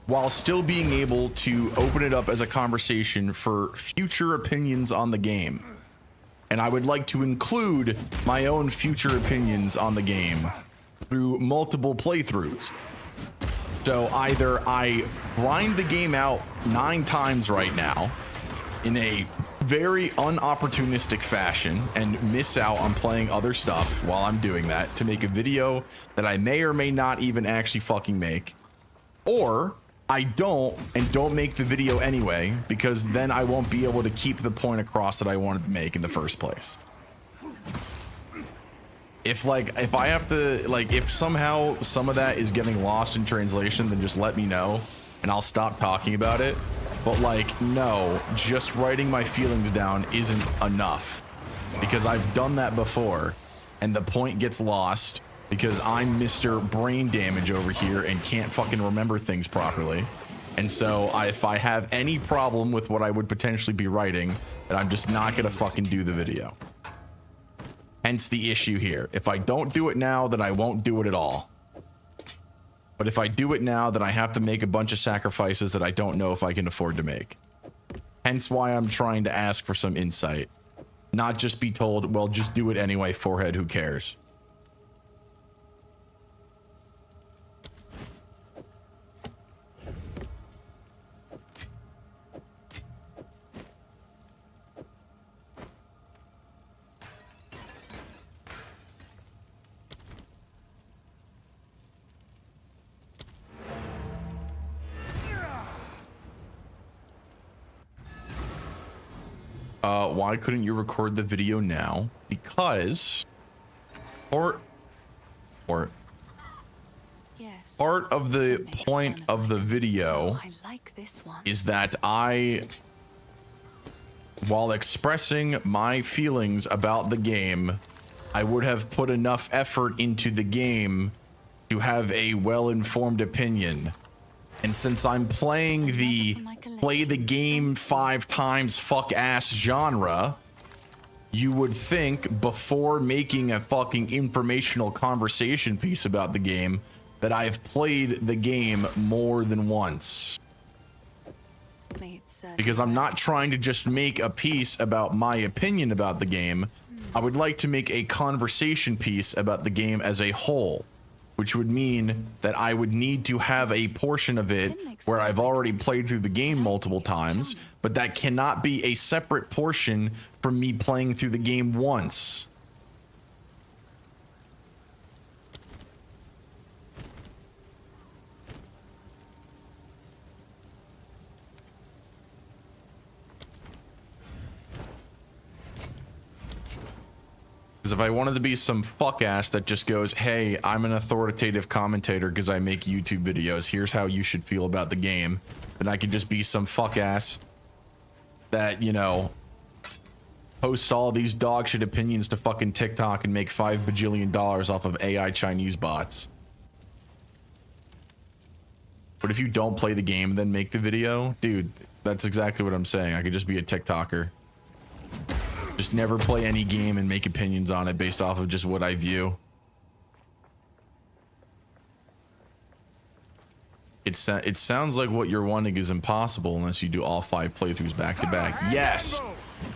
while still being able to open it up as a conversation for future opinions on the game. And I would like to include my own future opinions on the game through multiple playthroughs. So either I grind the game out 9 times right now in a very unopportunistic fashion and miss out on playing other stuff while I'm doing that to make a video that I may or may not even actually fucking make, or I don't make the video anyway, because then I won't be able to keep the point across that I wanted to make in the first place. If I have to, like, if somehow some of that is getting lost in translation, then just let me know and I'll stop talking about it. But like, no, just writing my feelings down isn't enough, because I've done that before and the point gets lost because I'm Mr. Brain Damage over here and can't fucking remember things properly. And so if I have any problem with what I would potentially be writing, then I'm just not gonna fucking do the video. Hence the issue here. If I don't do it now, then I won't do it at all. But if I do it now, then I have to make a bunch of sacrifices that I don't know if I can afford to make. Hence why I'm trying to ask for some insight. Not just be told, well, just do it anyway, forehead, who cares? Why couldn't you record the video now? Because part of the point of the video is that while expressing my feelings about the game, I would have put enough effort into the game to have a well-informed opinion. And since I'm playing the play the game 5 times fuck ass genre, you would think before making a fucking informational conversation piece about the game that I've played the game more than once. Because I'm not trying to just make a piece about my opinion about the game. I would like to make a conversation piece about the game as a whole, which would mean that I would need to have a portion of it where I've already played through the game multiple times, but that cannot be a separate portion from me playing through the game once. If I wanted to be some fuck ass that just goes, hey, I'm an authoritative commentator because I make YouTube videos, here's how you should feel about the game, then I could just be some fuck ass that, you know, post all these dog shit opinions to fucking TikTok and make $5 bajillion off of AI Chinese bots. But if you don't play the game then make the video, dude, that's exactly what I'm saying. I could just be a TikToker. Just never play any game and make opinions on it based off of just what I view. It sounds like what you're wanting is impossible unless you do all 5 playthroughs back to back. Yes!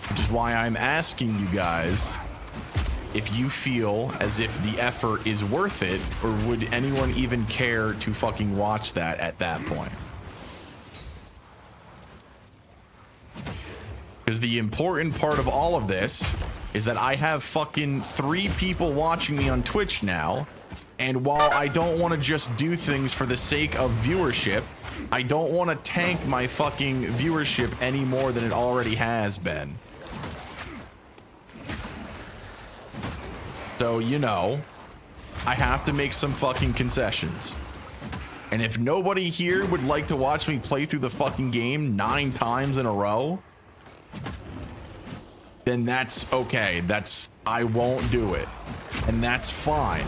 Which is why I'm asking you guys if you feel as if the effort is worth it, or would anyone even care to fucking watch that at that point? Because the important part of all of this is that I have fucking 3 people watching me on Twitch now, and while I don't want to just do things for the sake of viewership, I don't want to tank my fucking viewership any more than it already has been. So, you know, I have to make some fucking concessions. And if nobody here would like to watch me play through the fucking game 9 times in a row, then that's okay. I won't do it. And that's fine.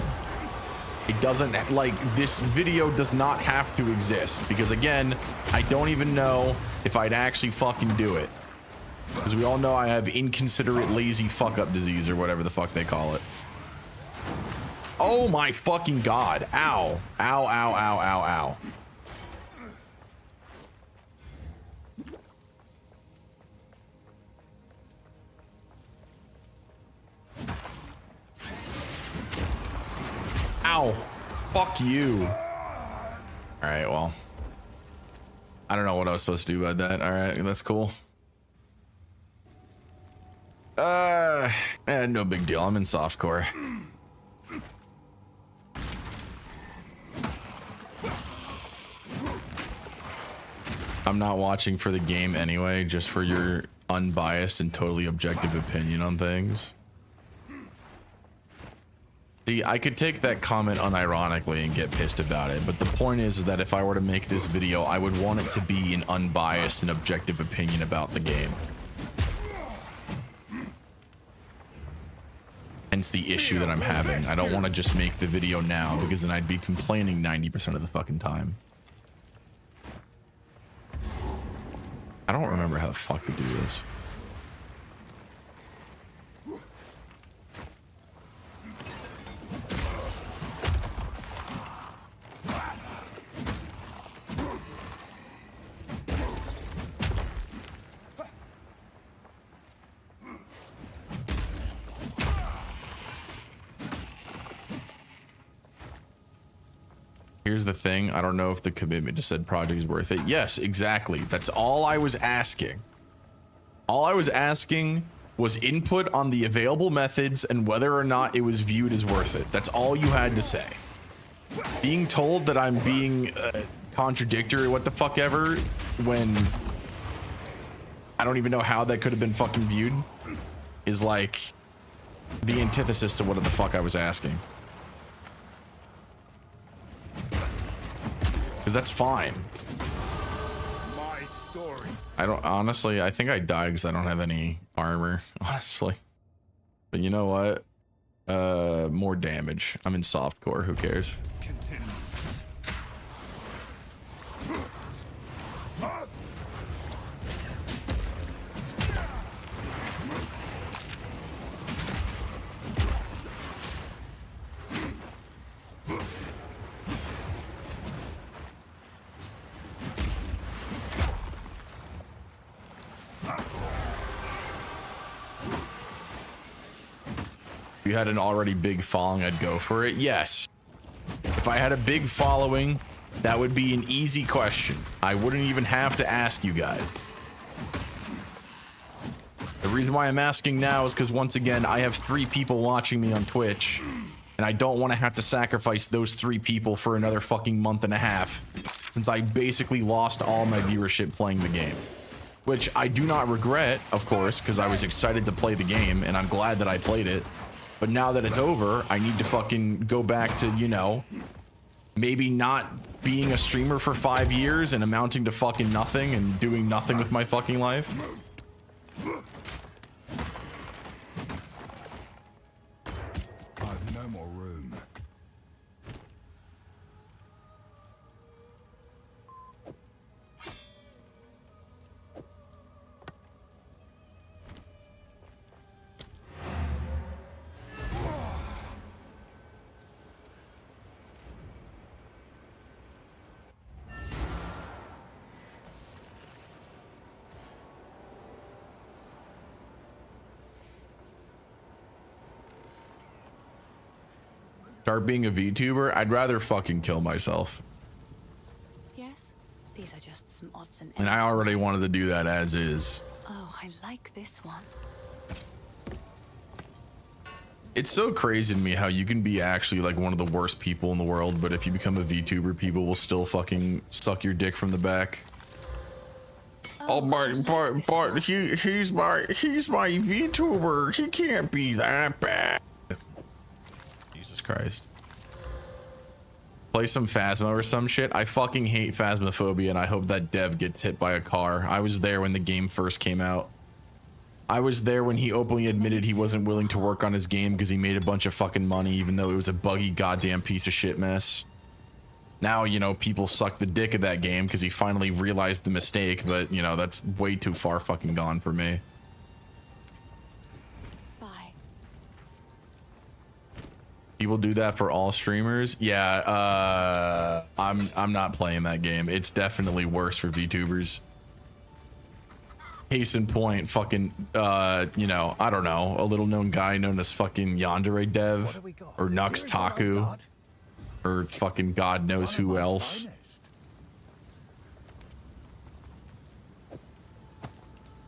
It doesn't, like, this video does not have to exist, because again, I don't even know if I'd actually fucking do it. Because we all know I have inconsiderate lazy fuck up disease, or whatever the fuck they call it. Oh my fucking god. Ow. Ow, ow, ow, ow, ow. Ow. Fuck you. Alright, well. I don't know what I was supposed to do about that. Alright, that's cool. No big deal. I'm in softcore. I'm not watching for the game anyway, just for your unbiased and totally objective opinion on things. See, I could take that comment unironically and get pissed about it, but the point is that if I were to make this video, I would want it to be an unbiased and objective opinion about the game. Hence the issue that I'm having. I don't want to just make the video now, because then I'd be complaining 90% of the fucking time. I don't remember how the fuck to do this. Here's the thing. I don't know if the commitment to said project is worth it. Yes, exactly. That's all I was asking. All I was asking was input on the available methods and whether or not it was viewed as worth it. That's all you had to say. Being told that I'm being contradictory, what the fuck ever, when I don't even know how that could have been fucking viewed, is like the antithesis to what the fuck I was asking. Because that's fine. My story. I don't, honestly, I think I died because I don't have any armor, honestly. But you know what? More damage. I'm in softcore, who cares? Continue. If you had an already big following, I'd go for it. Yes. If I had a big following, that would be an easy question. I wouldn't even have to ask you guys. The reason why I'm asking now is because, once again, I have 3 people watching me on Twitch, and I don't want to have to sacrifice those 3 people for another fucking month and a half, since I basically lost all my viewership playing the game. Which I do not regret, of course, because I was excited to play the game, and I'm glad that I played it. But now that it's over, I need to fucking go back to, you know, maybe not being a streamer for 5 years and amounting to fucking nothing and doing nothing with my fucking life. I've no more room. Start being a VTuber? I'd rather fucking kill myself. Yes, these are just some odds and ends. And I already wanted to do that as is. Oh, I like this one. It's so crazy to me how you can be actually like one of the worst people in the world, but if you become a VTuber, people will still fucking suck your dick from the back. Oh, but he's my VTuber. He can't be that bad. Jesus Christ. Play some Phasma or some shit. I fucking hate Phasmophobia, and I hope that dev gets hit by a car. I was there when the game first came out. I was there when he openly admitted he wasn't willing to work on his game because he made a bunch of fucking money, even though it was a buggy goddamn piece of shit mess. Now, you know, people suck the dick of that game because he finally realized the mistake, but, you know, that's way too far fucking gone for me. Bye. People do that for all streamers? Yeah, I'm not playing that game. It's definitely worse for VTubers. Case in point, fucking, you know, I don't know, a little known guy known as fucking Yandere Dev, or Nux Taku, or fucking God knows who else.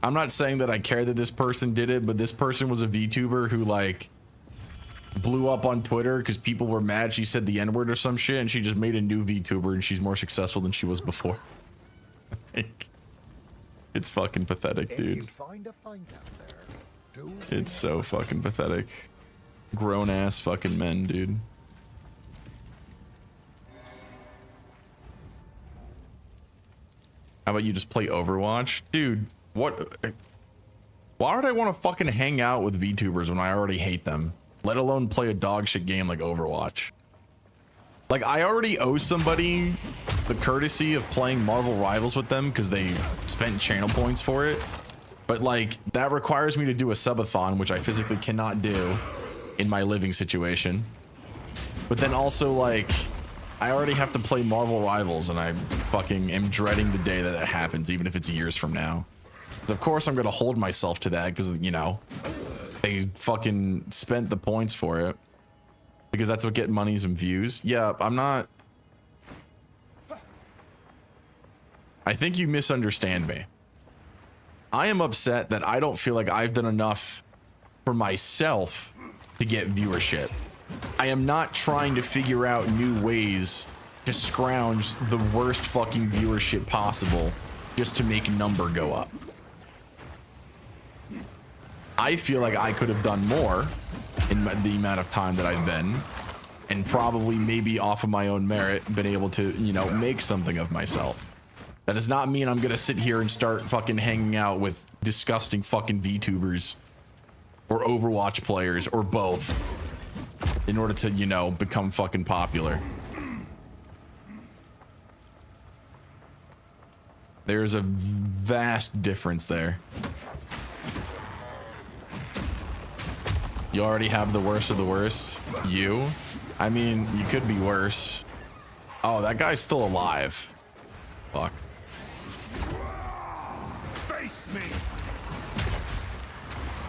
I'm not saying that I care that this person did it, but this person was a VTuber who like blew up on Twitter because people were mad she said the N-word or some shit, and she just made a new VTuber and she's more successful than she was before. Like, it's fucking pathetic, dude. It's so fucking pathetic. Grown ass fucking men, dude. How about you just play Overwatch? Dude, what? Why would I want to fucking hang out with VTubers when I already hate them? Let alone play a dog shit game like Overwatch. Like, I already owe somebody the courtesy of playing Marvel Rivals with them because they spent channel points for it. But like, that requires me to do a subathon, which I physically cannot do in my living situation. But then also like, I already have to play Marvel Rivals and I fucking am dreading the day that it happens, even if it's years from now. So of course I'm going to hold myself to that because, you know, they fucking spent the points for it. Because that's what get monies and views. Yeah, I'm not... I think you misunderstand me. I am upset that I don't feel like I've done enough for myself to get viewership. I am not trying to figure out new ways to scrounge the worst fucking viewership possible just to make number go up. I feel like I could have done more in the amount of time that I've been, and probably maybe off of my own merit been able to, you know, make something of myself. That does not mean I'm gonna sit here and start fucking hanging out with disgusting fucking VTubers or Overwatch players or both in order to, you know, become fucking popular. There's a vast difference there. You already have the worst of the worst. You? I mean, you could be worse. Oh, that guy's still alive. Fuck. Face me!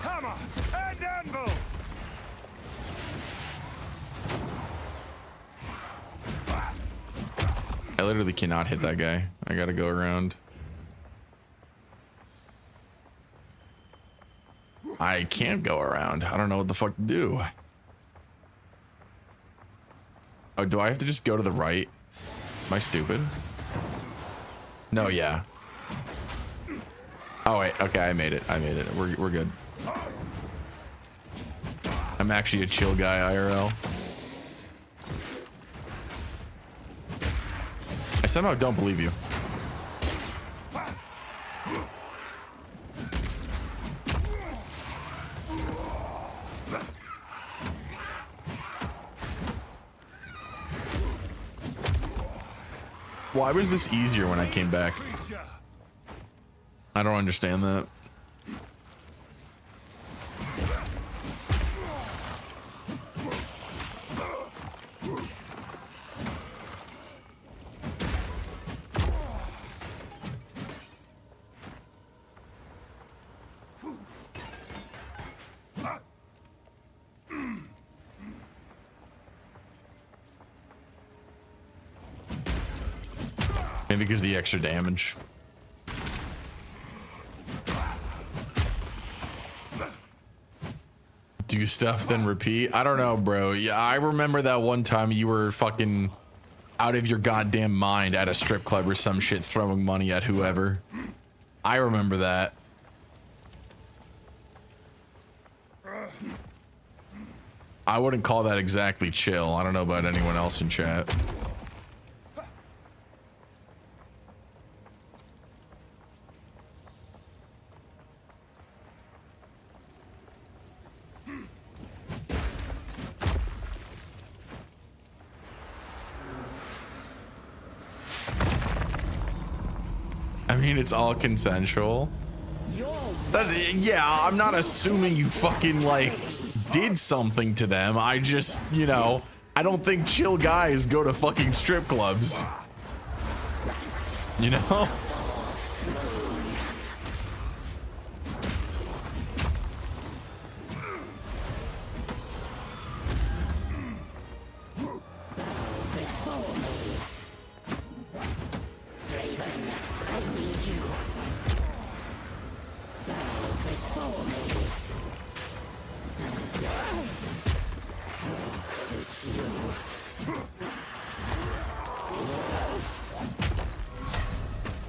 Hammer and anvil! I literally cannot hit that guy. I gotta go around. I can't go around. I don't know what the fuck to do. Oh, do I have to just go to the right? Am I stupid? No, yeah. Oh wait, okay, I made it. I made it. We're good. I'm actually a chill guy, IRL. I somehow don't believe you. Why was this easier when I came back? I don't understand that. Maybe because of the extra damage. Do stuff then repeat? I don't know, bro. Yeah, I remember that one time you were fucking out of your goddamn mind at a strip club or some shit, throwing money at whoever. I remember that. I wouldn't call that exactly chill. I don't know about anyone else in chat. I mean, it's all consensual. Yeah, I'm not assuming you fucking, like, did something to them. I just, you know, I don't think chill guys go to fucking strip clubs. You know?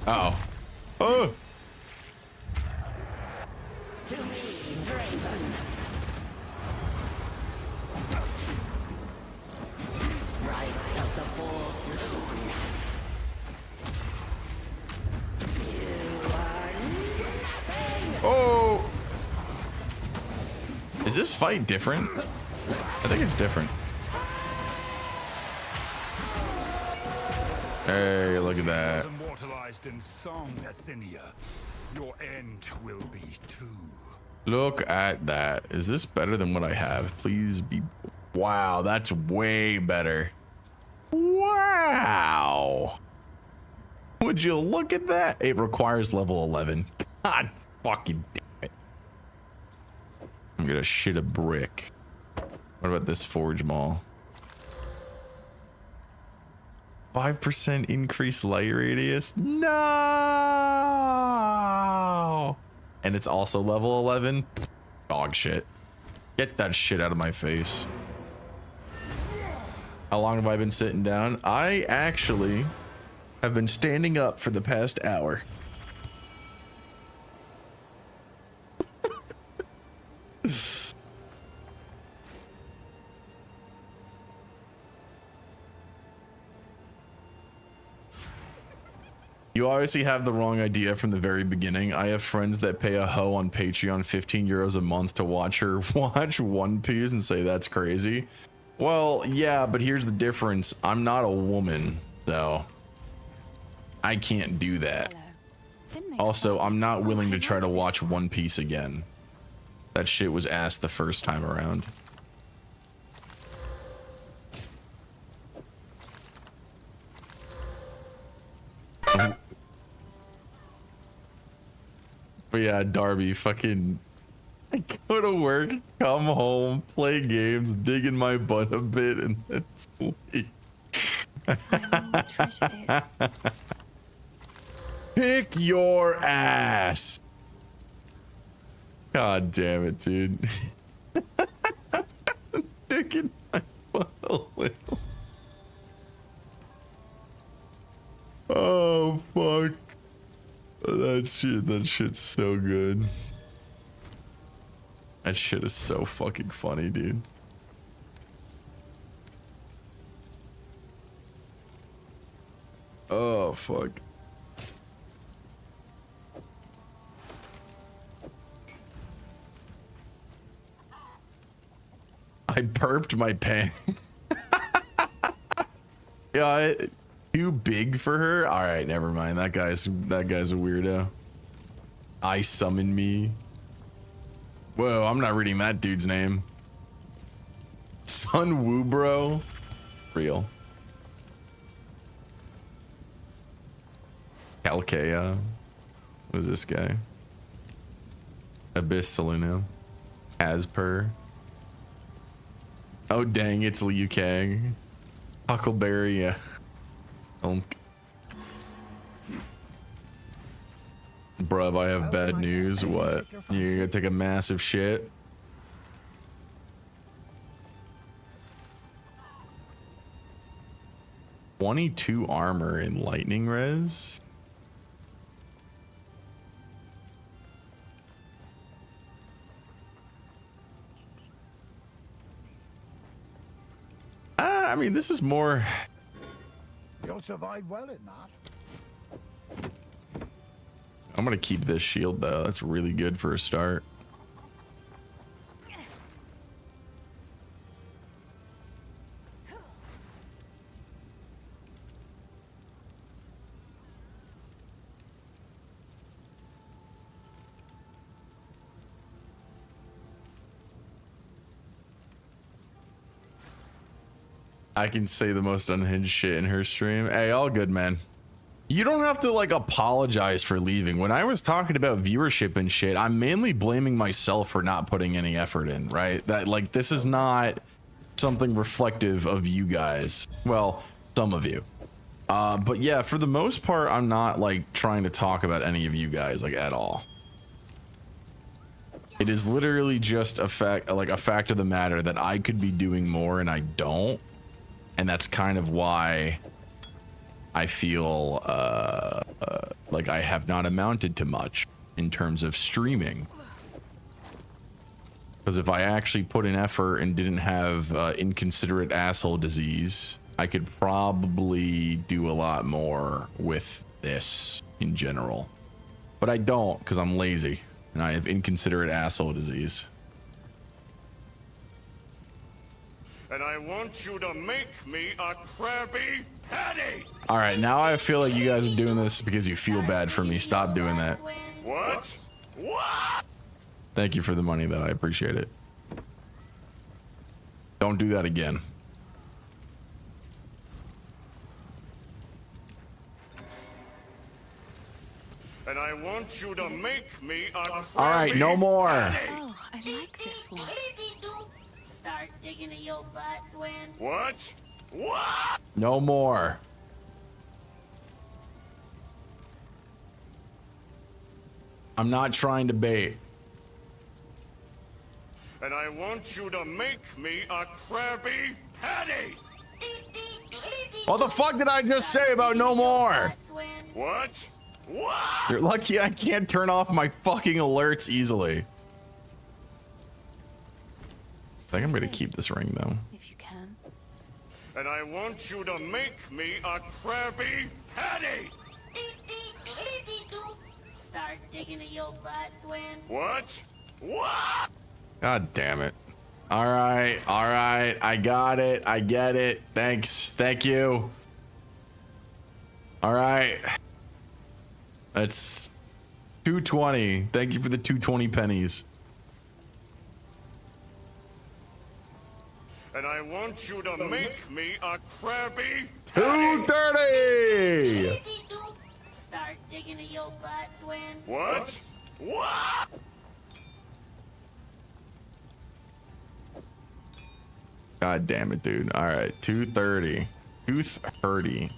Uh-oh. Oh! To me, Draven. Rights of the full saloon. You are nothing. Oh! Is this fight different? I think it's different. Hey, look at that. Immortalized in song, Assinia. Your end will be too. Look at that. Is this better than what I have? Please be. Wow, that's way better. Wow. Would you look at that? It requires level 11. God fucking damn it. I'm gonna shit a brick. What about this forge mall? 5% increased light radius? No! And it's also level 11? Dog shit. Get that shit out of my face. How long have I been sitting down? I actually have been standing up for the past hour. You obviously have the wrong idea from the very beginning. I have friends that pay a hoe on Patreon 15 euros a month to watch her watch One Piece and say that's crazy. Well, yeah, but here's the difference. I'm not a woman, so I can't do that. Also, I'm not willing to try to watch One Piece again. That shit was ass the first time around. But yeah, Darby, fucking, I go to work, come home, play games, dig in my butt a bit, and then sleep. Pick your ass. God damn it, dude. Digging my butt a little. Oh, fuck. That shit's so good. That shit is so fucking funny, dude. Oh, fuck. I burped my pants. Yeah, too big for her? All right, never mind. That guy's a weirdo. I summon me. Whoa, I'm not reading that dude's name. Sun Woo, bro. Real. Kalkea. What is this guy? Abyss Saluna. Asper. Oh dang, it's Liu Kang. Huckleberry, yeah. Bruv, I have bad news. What? You're gonna take a massive shit? (22) armor in lightning res. I mean, this is more. You'll survive well in that. I'm gonna keep this shield though. That's really good for a start. I can say the most unhinged shit in her stream. Hey, all good, man. You don't have to like apologize for leaving. When I was talking about viewership and shit, I'm mainly blaming myself for not putting any effort in, right? That like, this is not something reflective of you guys. Well, some of you. But yeah, for the most part, I'm not like trying to talk about any of you guys like at all. It is literally just a fact of the matter that I could be doing more and I don't. And that's kind of why I feel like I have not amounted to much in terms of streaming. Because if I actually put in effort and didn't have inconsiderate asshole disease, I could probably do a lot more with this in general. But I don't, because I'm lazy and I have inconsiderate asshole disease. And I want you to make me a Krabby Patty! All right, now I feel like you guys are doing this because you feel bad for me. Stop doing that. What? What? Thank you for the money, though. I appreciate it. Don't do that again. And I want you to make me a Krabby All right, no more. Oh, I like this one. Start digging in your butts when. What? What? No more. I'm not trying to bait. And I want you to make me a Krabby Patty! What the fuck did I just say about no more? What? What? You're lucky I can't turn off my fucking alerts easily. I think I'm gonna keep this ring though. If you can. And I want you to make me a Krabby Patty! Start digging in your butts when. What? What? God damn it. All right, I got it. I get it. Thanks. Thank you. All right. That's 220. Thank you for the 220 pennies. And I want you to make me a Krabby 230. Start digging in your butts when. What? What? God damn it, dude. All right, 230. 230.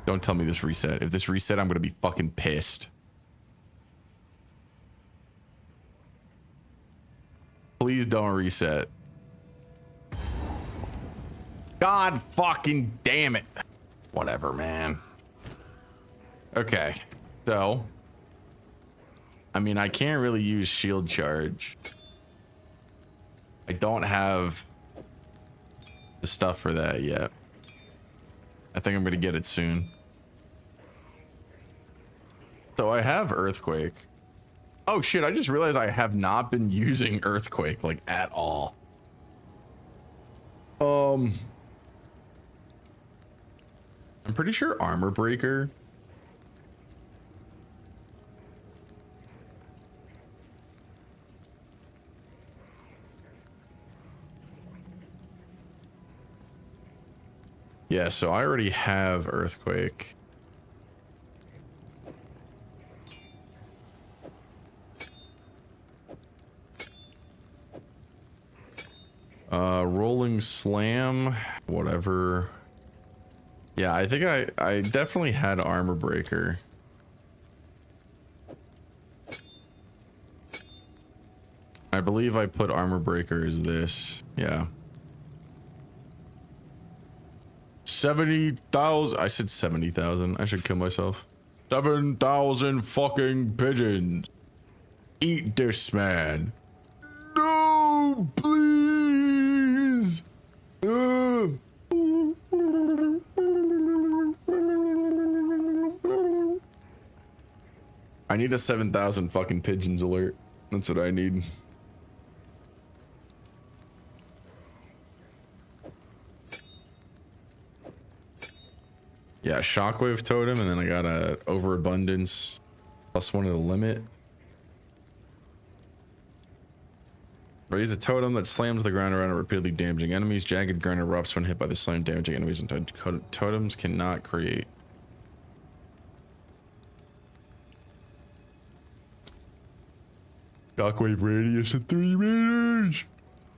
Don't tell me this reset. If this reset, I'm gonna be fucking pissed. Please don't reset. God fucking damn it. Whatever, man. Okay, so I mean, I can't really use shield charge. I don't have the stuff for that yet. I think I'm gonna get it soon. So I have earthquake. Oh shit, I just realized I have not been using earthquake like at all. I'm pretty sure armor breaker. Yeah, so I already have earthquake. Rolling slam, whatever. Yeah, I think I definitely had armor breaker. I believe I put armor breaker as this. Yeah. 70,000. I said 70,000. I should kill myself. 7,000 fucking pigeons. Eat this, man. No, please. I need a 7,000 fucking pigeons alert. That's what I need. Yeah, shockwave totem, and then I got a overabundance +1 of the limit. Raise a totem that slams the ground around it, repeatedly damaging enemies. Jagged ground erupts when hit by the slam, damaging enemies, and totems cannot create. Shockwave radius of 3 meters.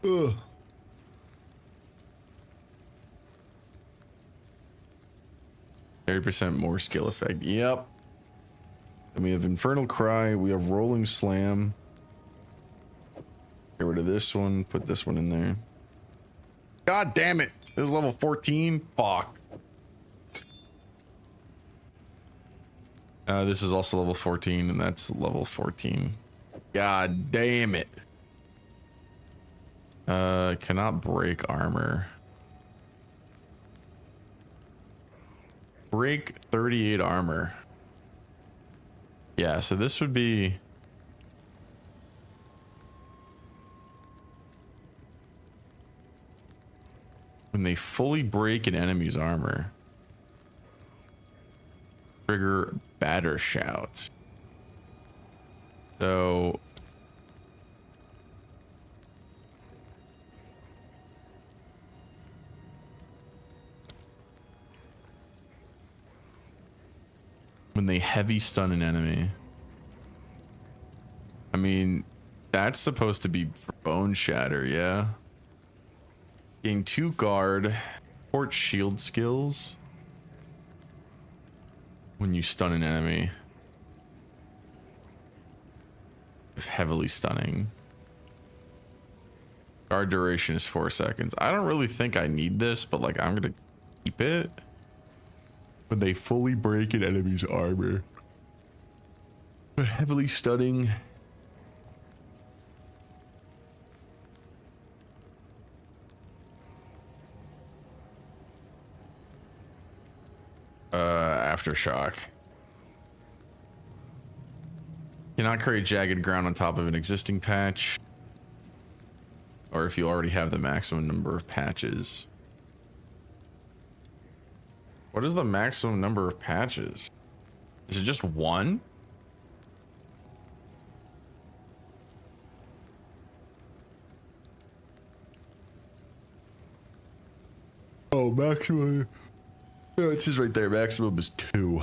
Ugh. %30 more skill effect. Yep. And we have Infernal Cry. We have Rolling Slam. Get rid of this one. Put this one in there. God damn it. This is level 14. Fuck. This is also level 14, and that's level 14. God damn it. Cannot break armor. Break 38 armor. Yeah, so this would be... when they fully break an enemy's armor. Trigger Batter Shout. So... when they heavy stun an enemy. I mean, that's supposed to be for Bone Shatter, yeah? Gain 2 guard, port shield skills when you stun an enemy. If heavily stunning. Guard duration is 4 seconds. I don't really think I need this, but like I'm gonna keep it. When they fully break an enemy's armor. But heavily stunning. Aftershock. Cannot create jagged ground on top of an existing patch. Or if you already have the maximum number of patches. What is the maximum number of patches? Is it just 1? Oh, maximum. Yeah, it says right there, maximum is 2.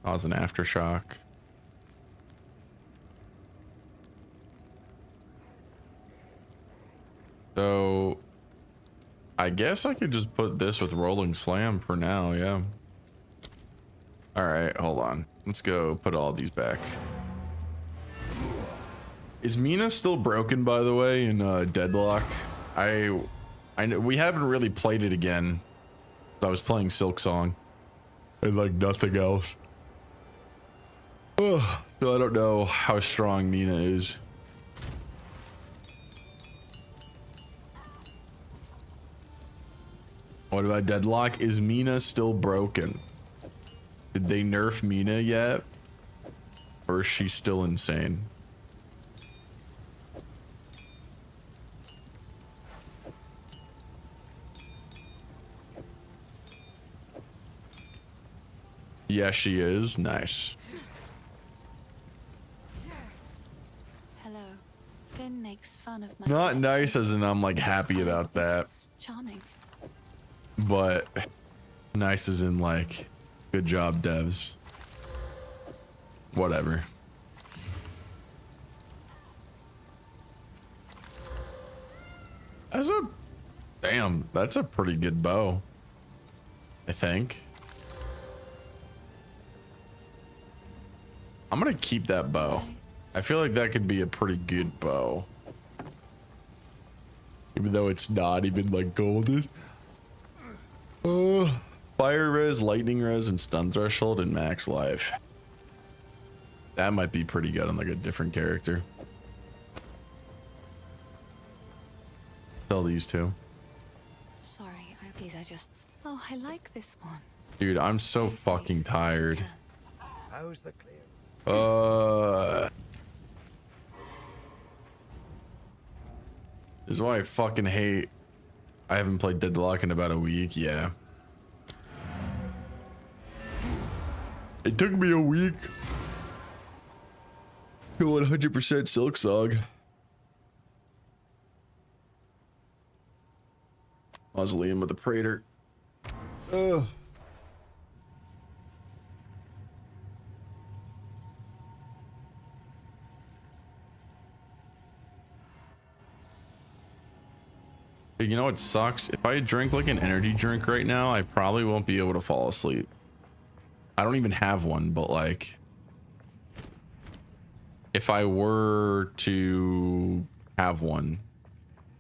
Cause an aftershock. So I guess I could just put this with Rolling Slam for now, yeah. All right, hold on. Let's go put all these back. Is Mina still broken, by the way, in Deadlock? I know we haven't really played it again. I was playing Silk Song and like nothing else. So I don't know how strong Mina is. What about Deadlock? Is Mina still broken? Did they nerf Mina yet? Or is she still insane? Yeah, she is. Nice. Hello. Finn makes fun of my Not nice as in I'm like happy about that. It's charming. But nice as in like, good job, devs. Whatever. Damn, that's a pretty good bow. I think. I'm gonna keep that bow. I feel like that could be a pretty good bow. Even though it's not even like golden. Fire res, lightning res, and stun threshold and max life. That might be pretty good on like a different character. Sell these two. Sorry, I just... Oh, I like this one. Dude, I'm so Stay fucking safe. tired. How's the clear? This is why I fucking hate. I haven't played Deadlock in about a week. Yeah. It took me a week to 100% Silk Song. Mausoleum with the Praetor. Ugh. Big you know what sucks? If I drink like an energy drink right now, I probably won't be able to fall asleep. I don't even have one, but like, if I were to have one,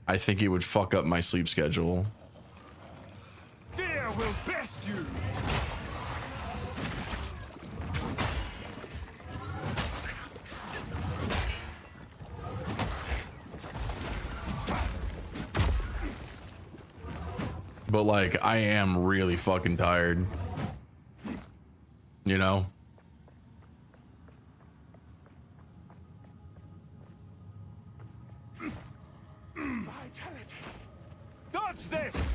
I think it would fuck up my sleep schedule. Fear will best you. But like, I am really fucking tired. You know? Vitality. Dodge this.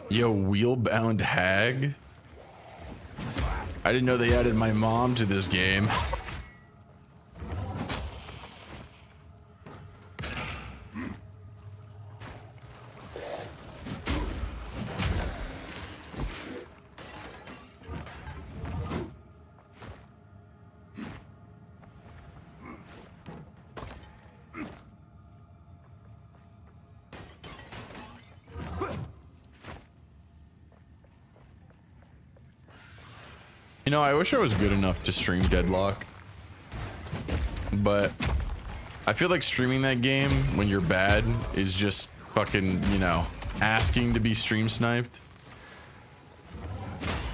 Yo, wheel-bound hag? I didn't know they added my mom to this game. You know, I wish I was good enough to stream Deadlock, but I feel like streaming that game when you're bad is just fucking, you know, asking to be stream sniped.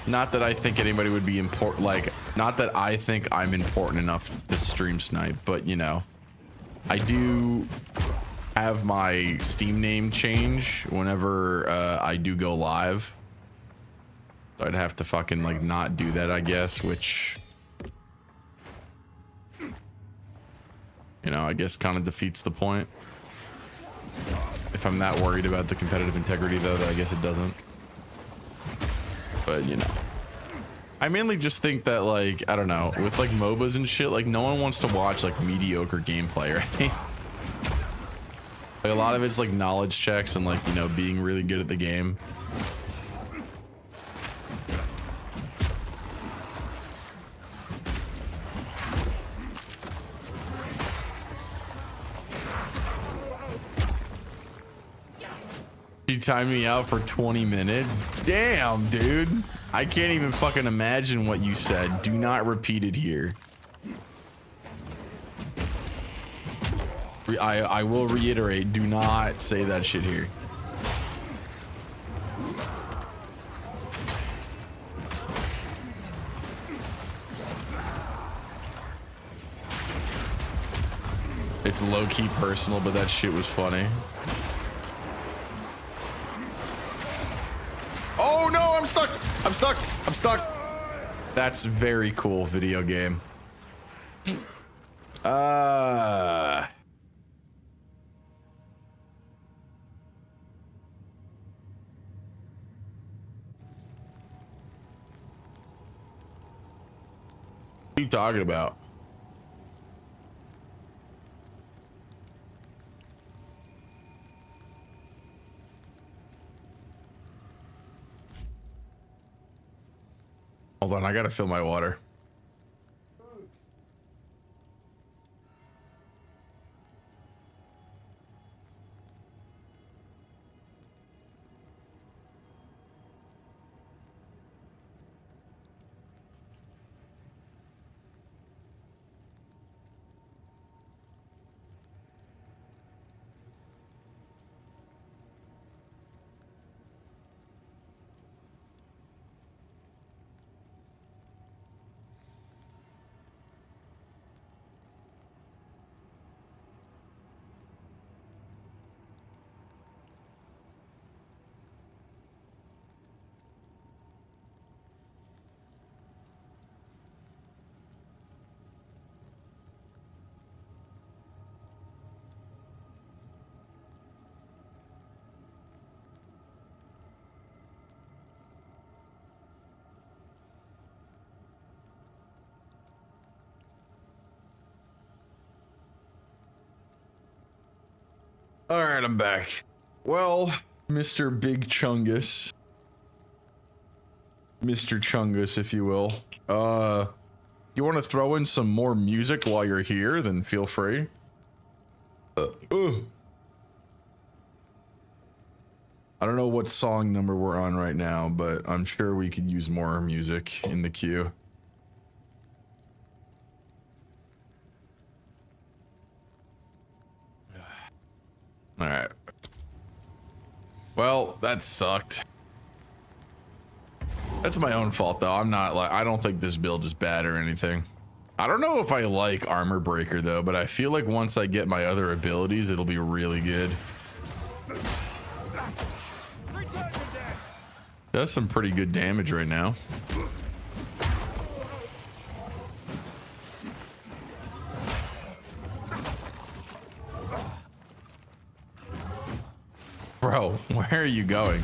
Not that I think anybody would be important, like, not that I think I'm important enough to stream snipe, but you know, I do have my Steam name change whenever I do go live. So I'd have to fucking like not do that, I guess, which, you know, I guess kind of defeats the point. If I'm that worried about the competitive integrity though, that I guess it doesn't. But you know, I mainly just think that like, I don't know, with like MOBAs and shit, like no one wants to watch like mediocre gameplay, right? Like a lot of it's like knowledge checks and like, you know, being really good at the game. You timed me out for 20 minutes. Damn, dude. I can't even fucking imagine what you said. Do not repeat it here. I will reiterate, do not say that shit here. It's low-key personal, but that shit was funny. Oh no, I'm stuck. I'm stuck. I'm stuck. That's very cool video game. What are you talking about? Hold on, I gotta fill my water. All right, I'm back. Well, Mr. Big Chungus. Mr. Chungus, if you will. You want to throw in some more music while you're here, then feel free. I don't know what song number we're on right now, but I'm sure we could use more music in the queue. All right. Well, that sucked. That's my own fault though. I don't think this build is bad or anything. I don't know if I like Armor Breaker though, but I feel like once I get my other abilities, it'll be really good. That's some pretty good damage right now. Bro, where are you going?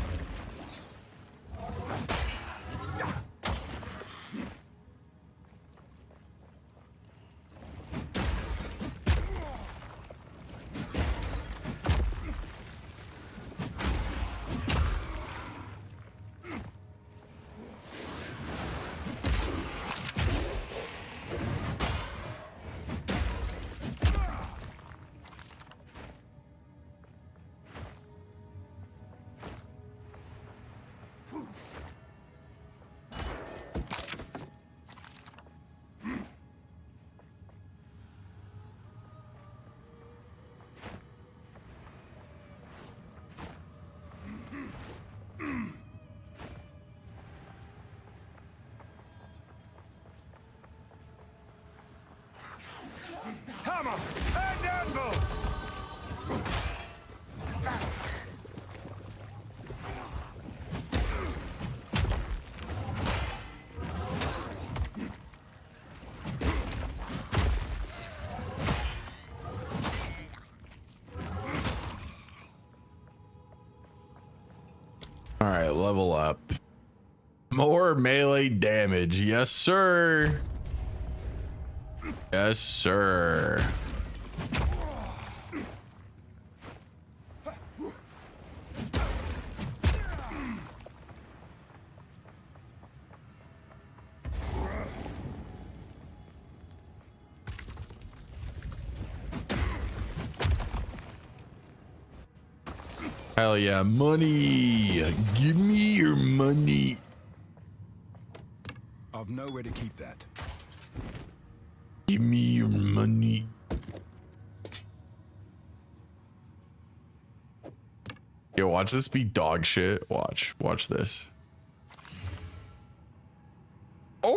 Hammer and anvil! All right, level up. More melee damage. Yes, sir. Yes, sir. Hell yeah, money. Give me your money. I've nowhere to keep that. Give me your money. Yo, watch this be dog shit. Watch this. Oh.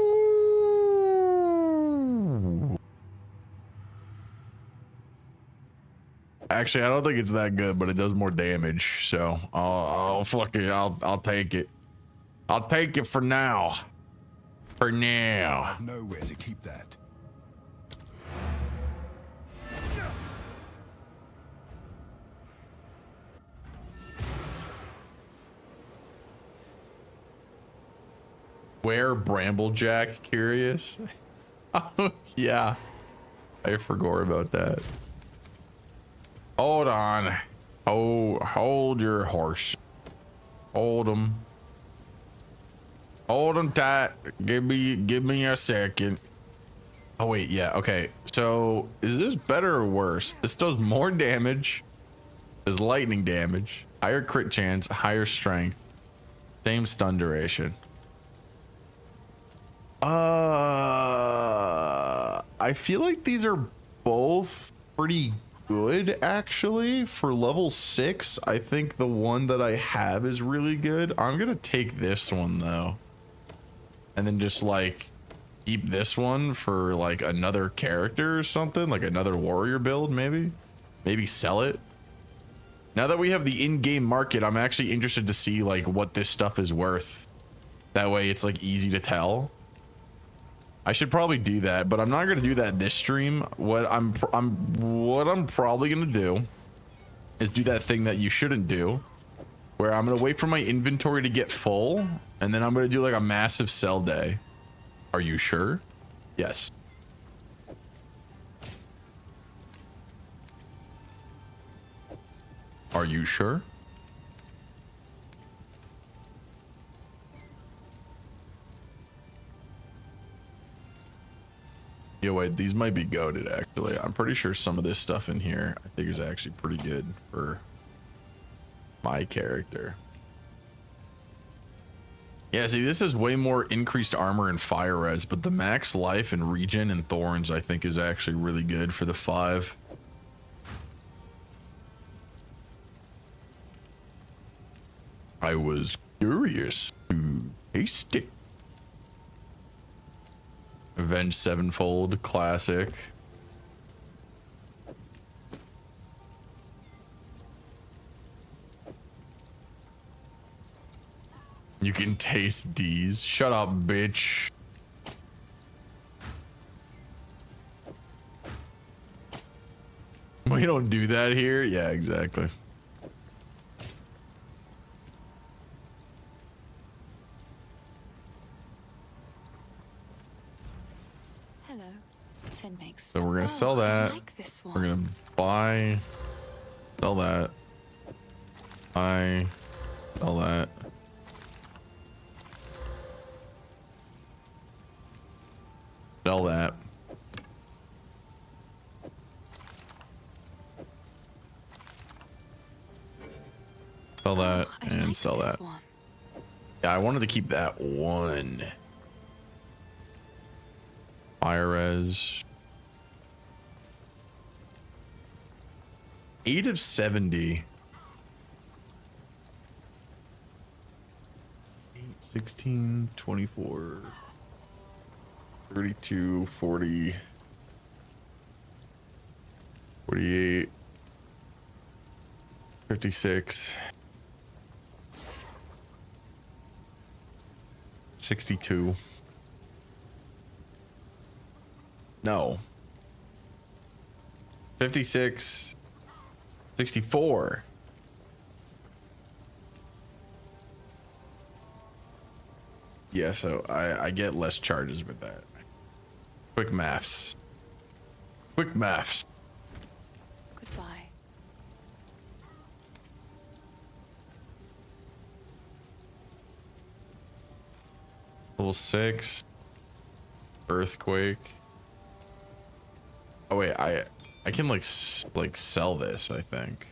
Actually, I don't think it's that good, but it does more damage. So I'll take it. I'll take it for now. For now. I've nowhere to keep that. Where Bramblejack? Curious. Oh yeah, I forgot about that. Hold on. Hold your horse. Hold him. Hold him tight. Give me a second. Oh wait, yeah, okay. So is this better or worse? This does more damage. Does lightning damage, higher crit chance, higher strength, same stun duration. I feel like these are both pretty good actually. For level 6, I think the one that I have is really good. I'm gonna take this one though, and then just like keep this one for like another character or something, like another warrior build. Maybe sell it. Now that we have the in-game market, I'm actually interested to see like what this stuff is worth. That way it's like easy to tell. I should probably do that, but I'm not going to do that this stream. What I'm probably going to do is do that thing that you shouldn't do, where I'm going to wait for my inventory to get full, and then I'm going to do like a massive sell day. Are you sure? Yes. Are you sure? Yeah, wait, these might be goated actually. I'm pretty sure some of this stuff in here I think is actually pretty good for my character. Yeah, see, this is way more increased armor and fire res, but the max life and regen and thorns I think is actually really good for the 5. I was curious to taste it. Avenge Sevenfold, classic. You can taste D's. Shut up, bitch. We don't do that here. Yeah, exactly. Hello. Finn makes. So we're gonna sell that. I like this one. We're gonna buy, sell that, buy, sell that. Sell that. Sell that and sell that. Yeah, I wanted to keep that one. Fire res. 8 of 70. 8, 16, 24. 32, 40, 48, 56, 62. No. 56, 64. Yeah, so I get less charges with that. Quick maths. Quick maths. Goodbye. Level 6. Earthquake. Oh wait, I can like sell this, I think.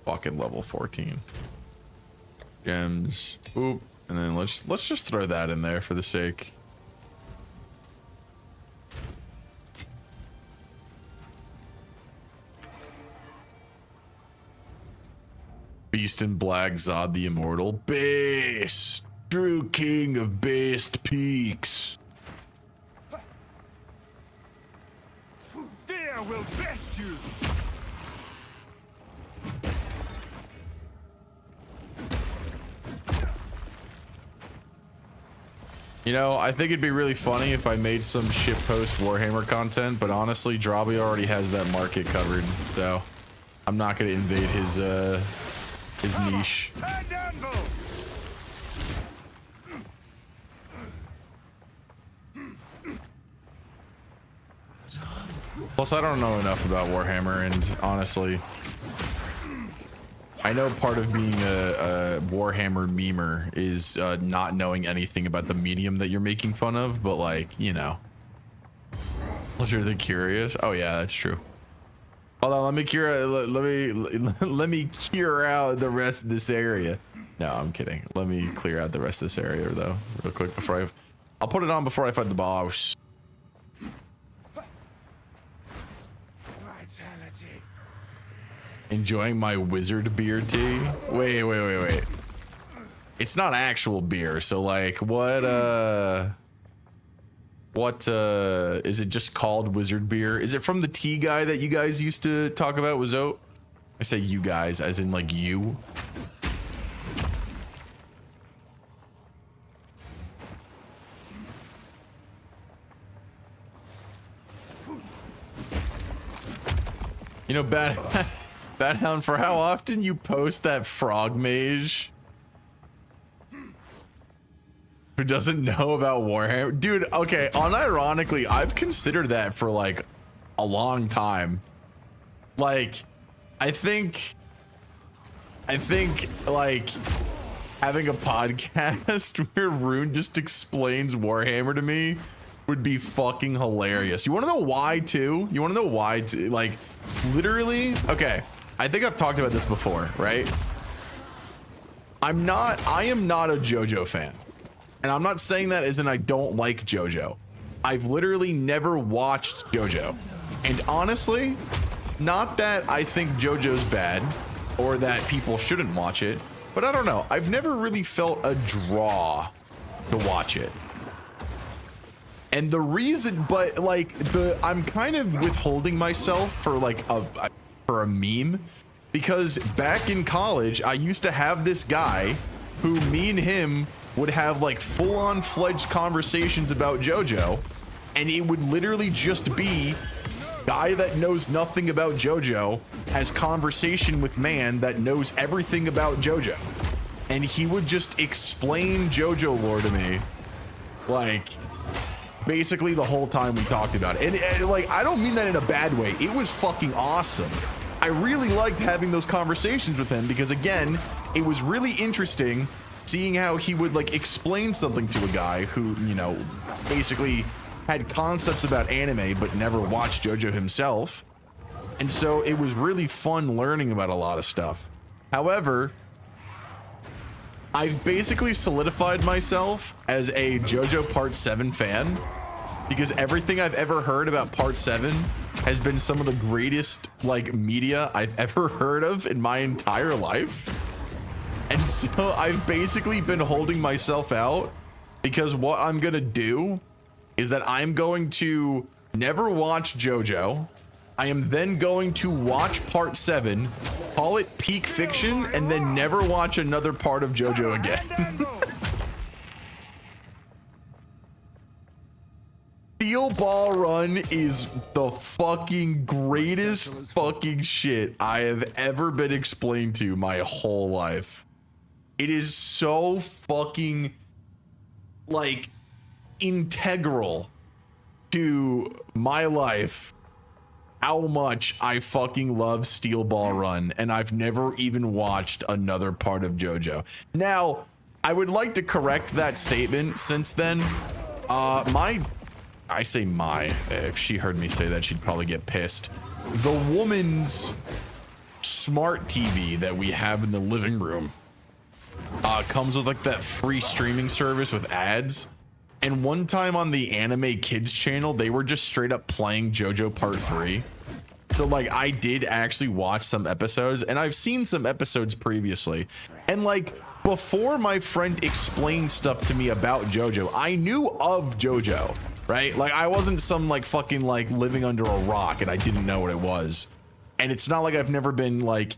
Fucking level 14. Gems. Oop. And then let's just throw that in there for the sake. Beast and Black Zod the Immortal. Beast! True king of Beast Peaks. Fear will best you! You know, I think it'd be really funny if I made some shitpost Warhammer content, but honestly, Drabi already has that market covered, so I'm not gonna invade his niche. Plus, I don't know enough about Warhammer, and honestly, I know part of being a Warhammer memer is not knowing anything about the medium that you're making fun of, but like, you know. Unless you're the curious. Oh yeah, that's true. Hold on, let me cure out the rest of this area. No, I'm kidding. Let me clear out the rest of this area though, real quick before I'll put it on before I fight the boss. Enjoying my wizard beer tea? Wait. It's not actual beer, so like what is it just called wizard beer? Is it from the tea guy that you guys used to talk about with Zote? I say you guys as in like you. You know, Badhound, for how often you post that frog mage who doesn't know about Warhammer? Dude, okay, unironically, I've considered that for like a long time. Like, I think like having a podcast where Rune just explains Warhammer to me would be fucking hilarious. You want to know why too? You want to know why too? Like, literally, okay. I think I've talked about this before, right? I am not a JoJo fan. And I'm not saying that as in I don't like JoJo. I've literally never watched JoJo. And honestly, not that I think JoJo's bad or that people shouldn't watch it, but I don't know. I've never really felt a draw to watch it. And the reason, but like I'm kind of withholding myself for like for a meme, because back in college, I used to have this guy who me and him would have like full-on fledged conversations about JoJo, and it would literally just be guy that knows nothing about JoJo has conversation with man that knows everything about JoJo, and he would just explain JoJo lore to me, like basically the whole time we talked about it. And like, I don't mean that in a bad way. It was fucking awesome. I really liked having those conversations with him because, again, it was really interesting seeing how he would like explain something to a guy who, you know, basically had concepts about anime but never watched JoJo himself. And so it was really fun learning about a lot of stuff. However, I've basically solidified myself as a JoJo Part 7 fan because everything I've ever heard about Part 7 has been some of the greatest like media I've ever heard of in my entire life. And so I've basically been holding myself out because what I'm gonna do is that I'm going to never watch JoJo. I am then going to watch Part 7, call it peak fiction, and then never watch another part of JoJo again. Steel Ball Run is the fucking greatest fucking shit I have ever been explained to my whole life. It is so fucking like integral to my life how much I fucking love Steel Ball Run, and I've never even watched another part of JoJo. Now, I would like to correct that statement since then. If she heard me say that, she'd probably get pissed. The woman's smart TV that we have in the living room comes with like that free streaming service with ads. And one time on the Anime Kids channel, they were just straight up playing JoJo Part 3. So like I did actually watch some episodes, and I've seen some episodes previously. And like before my friend explained stuff to me about JoJo, I knew of JoJo, right? Like I wasn't some like fucking like living under a rock and I didn't know what it was. And it's not like I've never been what's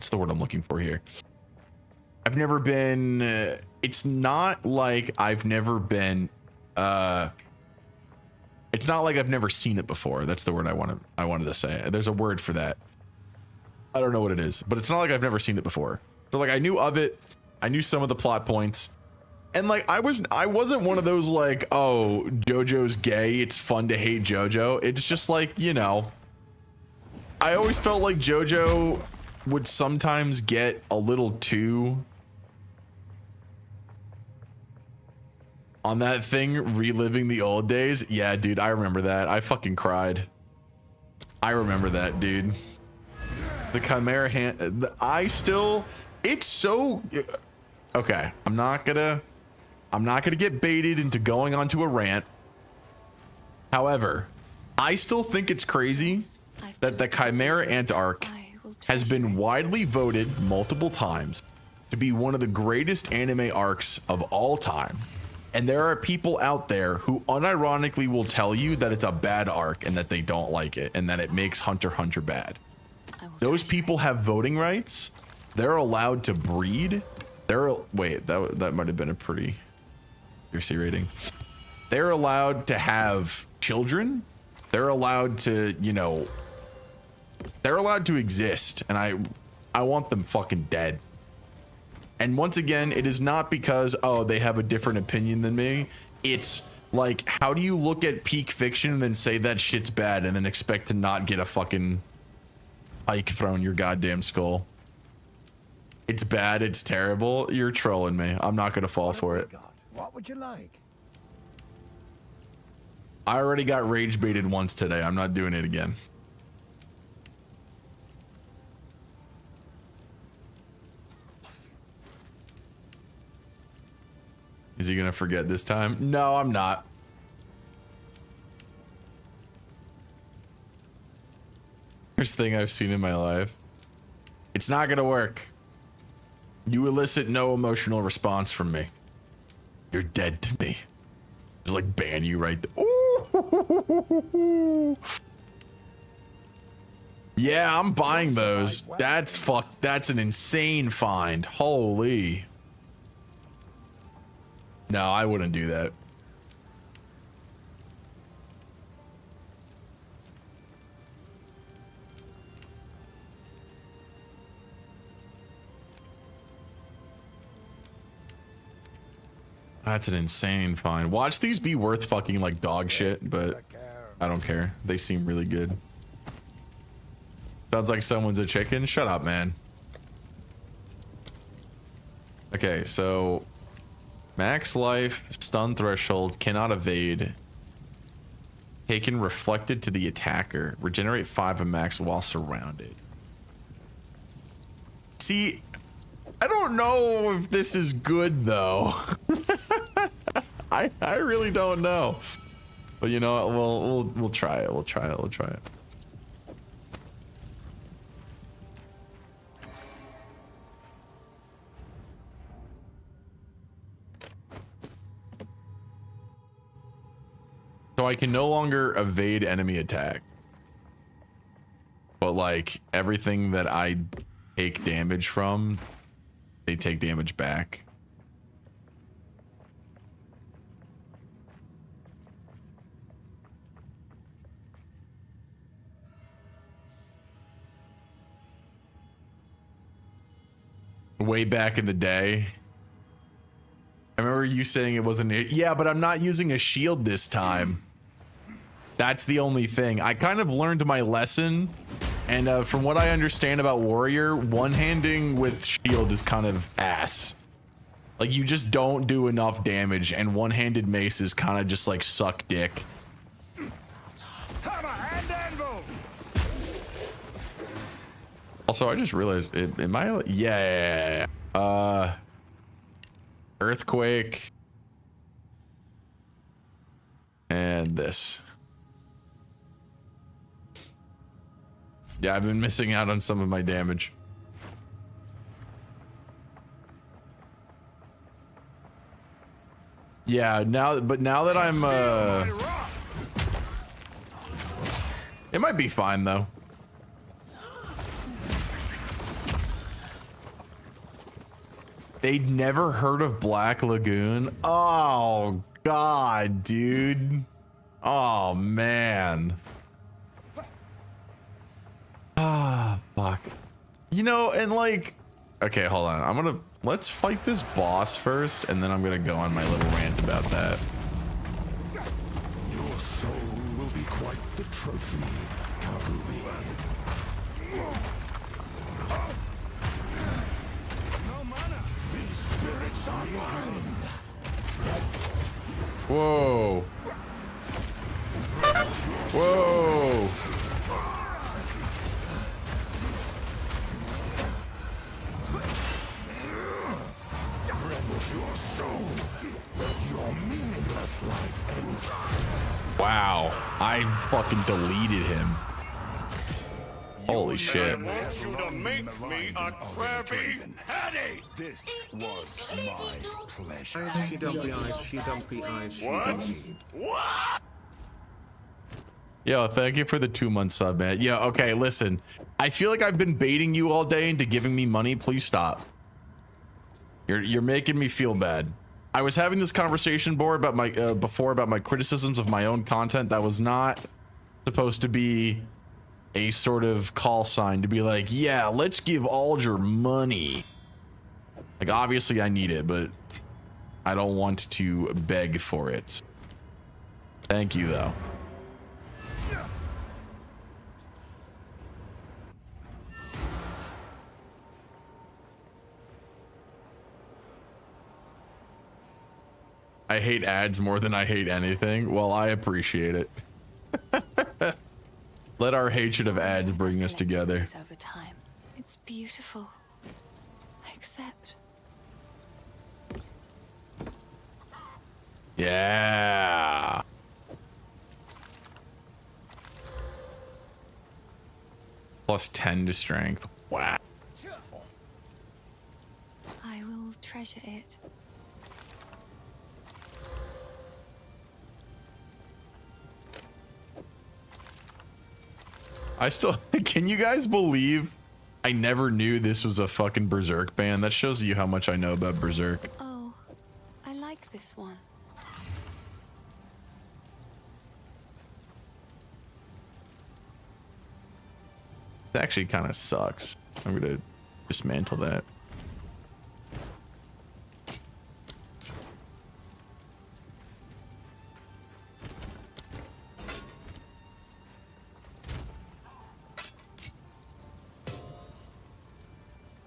the word I'm looking for here? It's not like I've never seen it before. That's the word I wanted to say. There's a word for that. I don't know what it is, but it's not like I've never seen it before. So like I knew of it. I knew some of the plot points. And like I wasn't one of those like, oh, JoJo's gay, it's fun to hate JoJo. It's just like, you know, I always felt like JoJo would sometimes get a little too on that thing, reliving the old days. Yeah, dude, I remember that. I fucking cried. I remember that, dude. The Chimera hand. It's so okay. I'm not gonna get baited into going onto a rant. However, I still think it's crazy that the Chimera Ant arc has been widely voted multiple times to be one of the greatest anime arcs of all time. And there are people out there who unironically will tell you that it's a bad arc and that they don't like it and that it makes Hunter x Hunter bad. Those people have voting rights. They're allowed to breed. Wait, that might have been a pretty accuracy rating. They're allowed to have children. They're allowed to, you know, they're allowed to exist, and I want them fucking dead. And once again, it is not because, oh, they have a different opinion than me. It's like, how do you look at peak fiction and then say that shit's bad and then expect to not get a fucking pike thrown your goddamn skull? It's bad. It's terrible. You're trolling me. I'm not gonna fall for it. What would you like? I already got rage baited once today. I'm not doing it again. Is he gonna forget this time? No, I'm not. Worst thing I've seen in my life. It's not gonna work. You elicit no emotional response from me. You're dead to me. Just like ban you right there. Ooh. Yeah, I'm buying those. That's that's an insane find. Holy. No, I wouldn't do that. That's an insane find. Watch these be worth fucking like dog shit, but I don't care. They seem really good. Sounds like someone's a chicken. Shut up, man. Okay, so max life, stun threshold, cannot evade. Taken reflected to the attacker. Regenerate 5 of max while surrounded. See, I don't know if this is good though. I really don't know. But you know what? We'll try it. We'll try it. We'll try it. So I can no longer evade enemy attack. But like everything that I take damage from, they take damage back. Way back in the day. I remember you saying it wasn't it. Yeah, but I'm not using a shield this time. That's the only thing. I kind of learned my lesson. And from what I understand about warrior, one-handing with shield is kind of ass. Like you just don't do enough damage, and one-handed mace is kind of just like suck dick. Hammer and anvil. Also, I just realized, am I? Yeah. Earthquake. And this. Yeah, I've been missing out on some of my damage. Yeah, now that I'm, it might be fine though. They'd never heard of Black Lagoon. Oh God, dude. Oh man. Ah, fuck. You know, and like, okay, hold on. Let's fight this boss first, and then I'm gonna go on my little rant about that. Your soul will be quite the trophy, Karui. No mana. These spirits are mine. Whoa. Whoa. Your soul, your meaningless life ends. Wow. I fucking deleted him. Holy shit. I want you to make me a crabby patty. This was my pleasure. She dumpy eyes, she dumpy eyes, she What? dumpy. What? Yo, thank you for the 2-month sub, man. Yeah, okay, listen. I feel like I've been baiting you all day into giving me money. Please stop. You're making me feel bad. I was having this conversation about my criticisms of my own content. That was not supposed to be a sort of call sign to be like, yeah, let's give Alger money. Like, obviously I need it, but I don't want to beg for it. Thank you, though. I hate ads more than I hate anything. Well, I appreciate it. Let our hatred of ads bring us together. Over time. It's beautiful. Accept. Yeah. Plus 10 to strength. Wow. I will treasure it. I still, can you guys believe I never knew this was a fucking Berserk band? That shows you how much I know about Berserk. Oh, I like this one. It actually kind of sucks. I'm gonna dismantle that.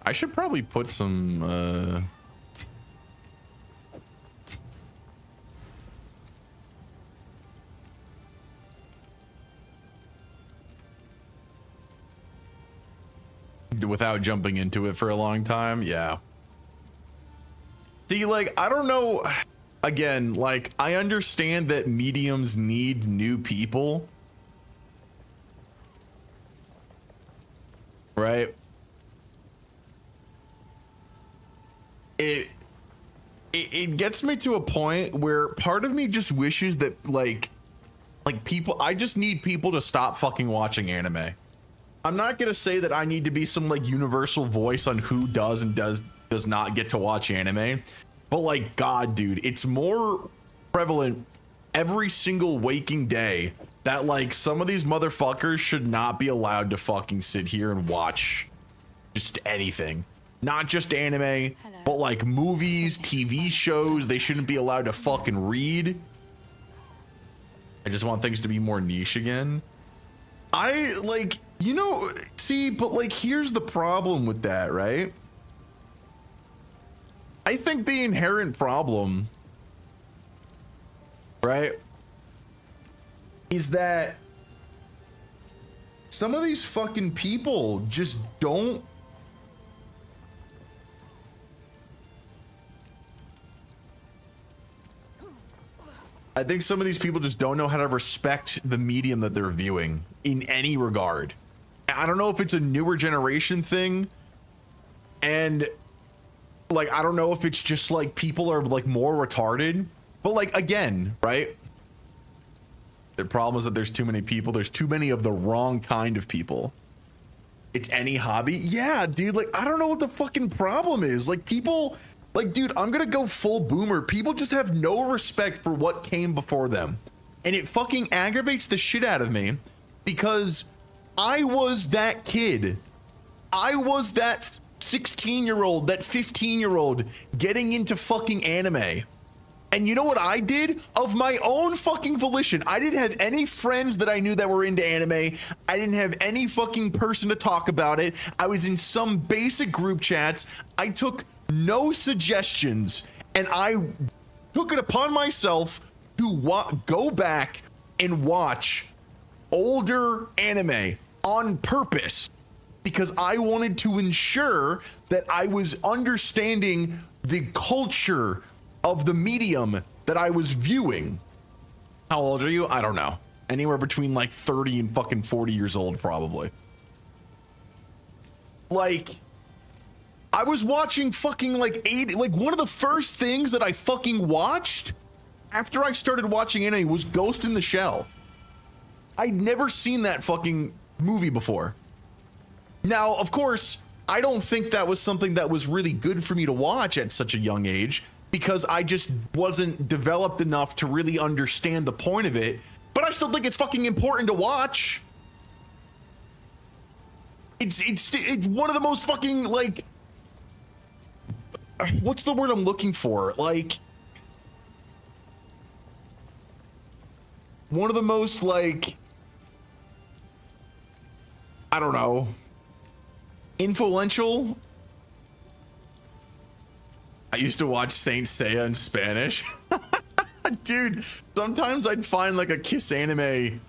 I should probably put some without jumping into it for a long time. Yeah. See, like, I don't know. Again, like, I understand that mediums need new people. Right? It gets me to a point where part of me just wishes that like people, I just need people to stop fucking watching anime. I'm not gonna say that I need to be some like universal voice on who does and does not get to watch anime, but like, God, dude, it's more prevalent every single waking day that like some of these motherfuckers should not be allowed to fucking sit here and watch just anything. Not just anime, but like movies, TV shows. They shouldn't be allowed to fucking read. I just want things to be more niche again. I like, you know, see, but like, here's the problem with that, right? I think the inherent problem, right, is that some of these fucking people just don't I think some of these people just don't know how to respect the medium that they're viewing in any regard. I don't know if it's a newer generation thing, and like, I don't know if it's just like people are like more retarded, but like, again, right? The problem is that there's too many people. There's too many of the wrong kind of people. It's any hobby. Yeah, dude, like, I don't know what the fucking problem is. Like, people, like, dude, I'm gonna go full boomer. People just have no respect for what came before them. And it fucking aggravates the shit out of me because I was that kid. I was that 16-year-old, that 15-year-old getting into fucking anime. And you know what I did? Of my own fucking volition. I didn't have any friends that I knew that were into anime. I didn't have any fucking person to talk about it. I was in some basic group chats. I took no suggestions, and I took it upon myself to go back and watch older anime on purpose because I wanted to ensure that I was understanding the culture of the medium that I was viewing. How old are you? I don't know. Anywhere between like 30 and fucking 40 years old, probably. Like, I was watching fucking like one of the first things that I fucking watched after I started watching anime was Ghost in the Shell. I'd never seen that fucking movie before. Now, of course, I don't think that was something that was really good for me to watch at such a young age because I just wasn't developed enough to really understand the point of it. But I still think it's fucking important to watch. It's one of the most fucking, like, what's the word I'm looking for? Like, one of the most, like, I don't know, influential. I used to watch Saint Seiya in Spanish. Dude, sometimes I'd find like a Kiss anime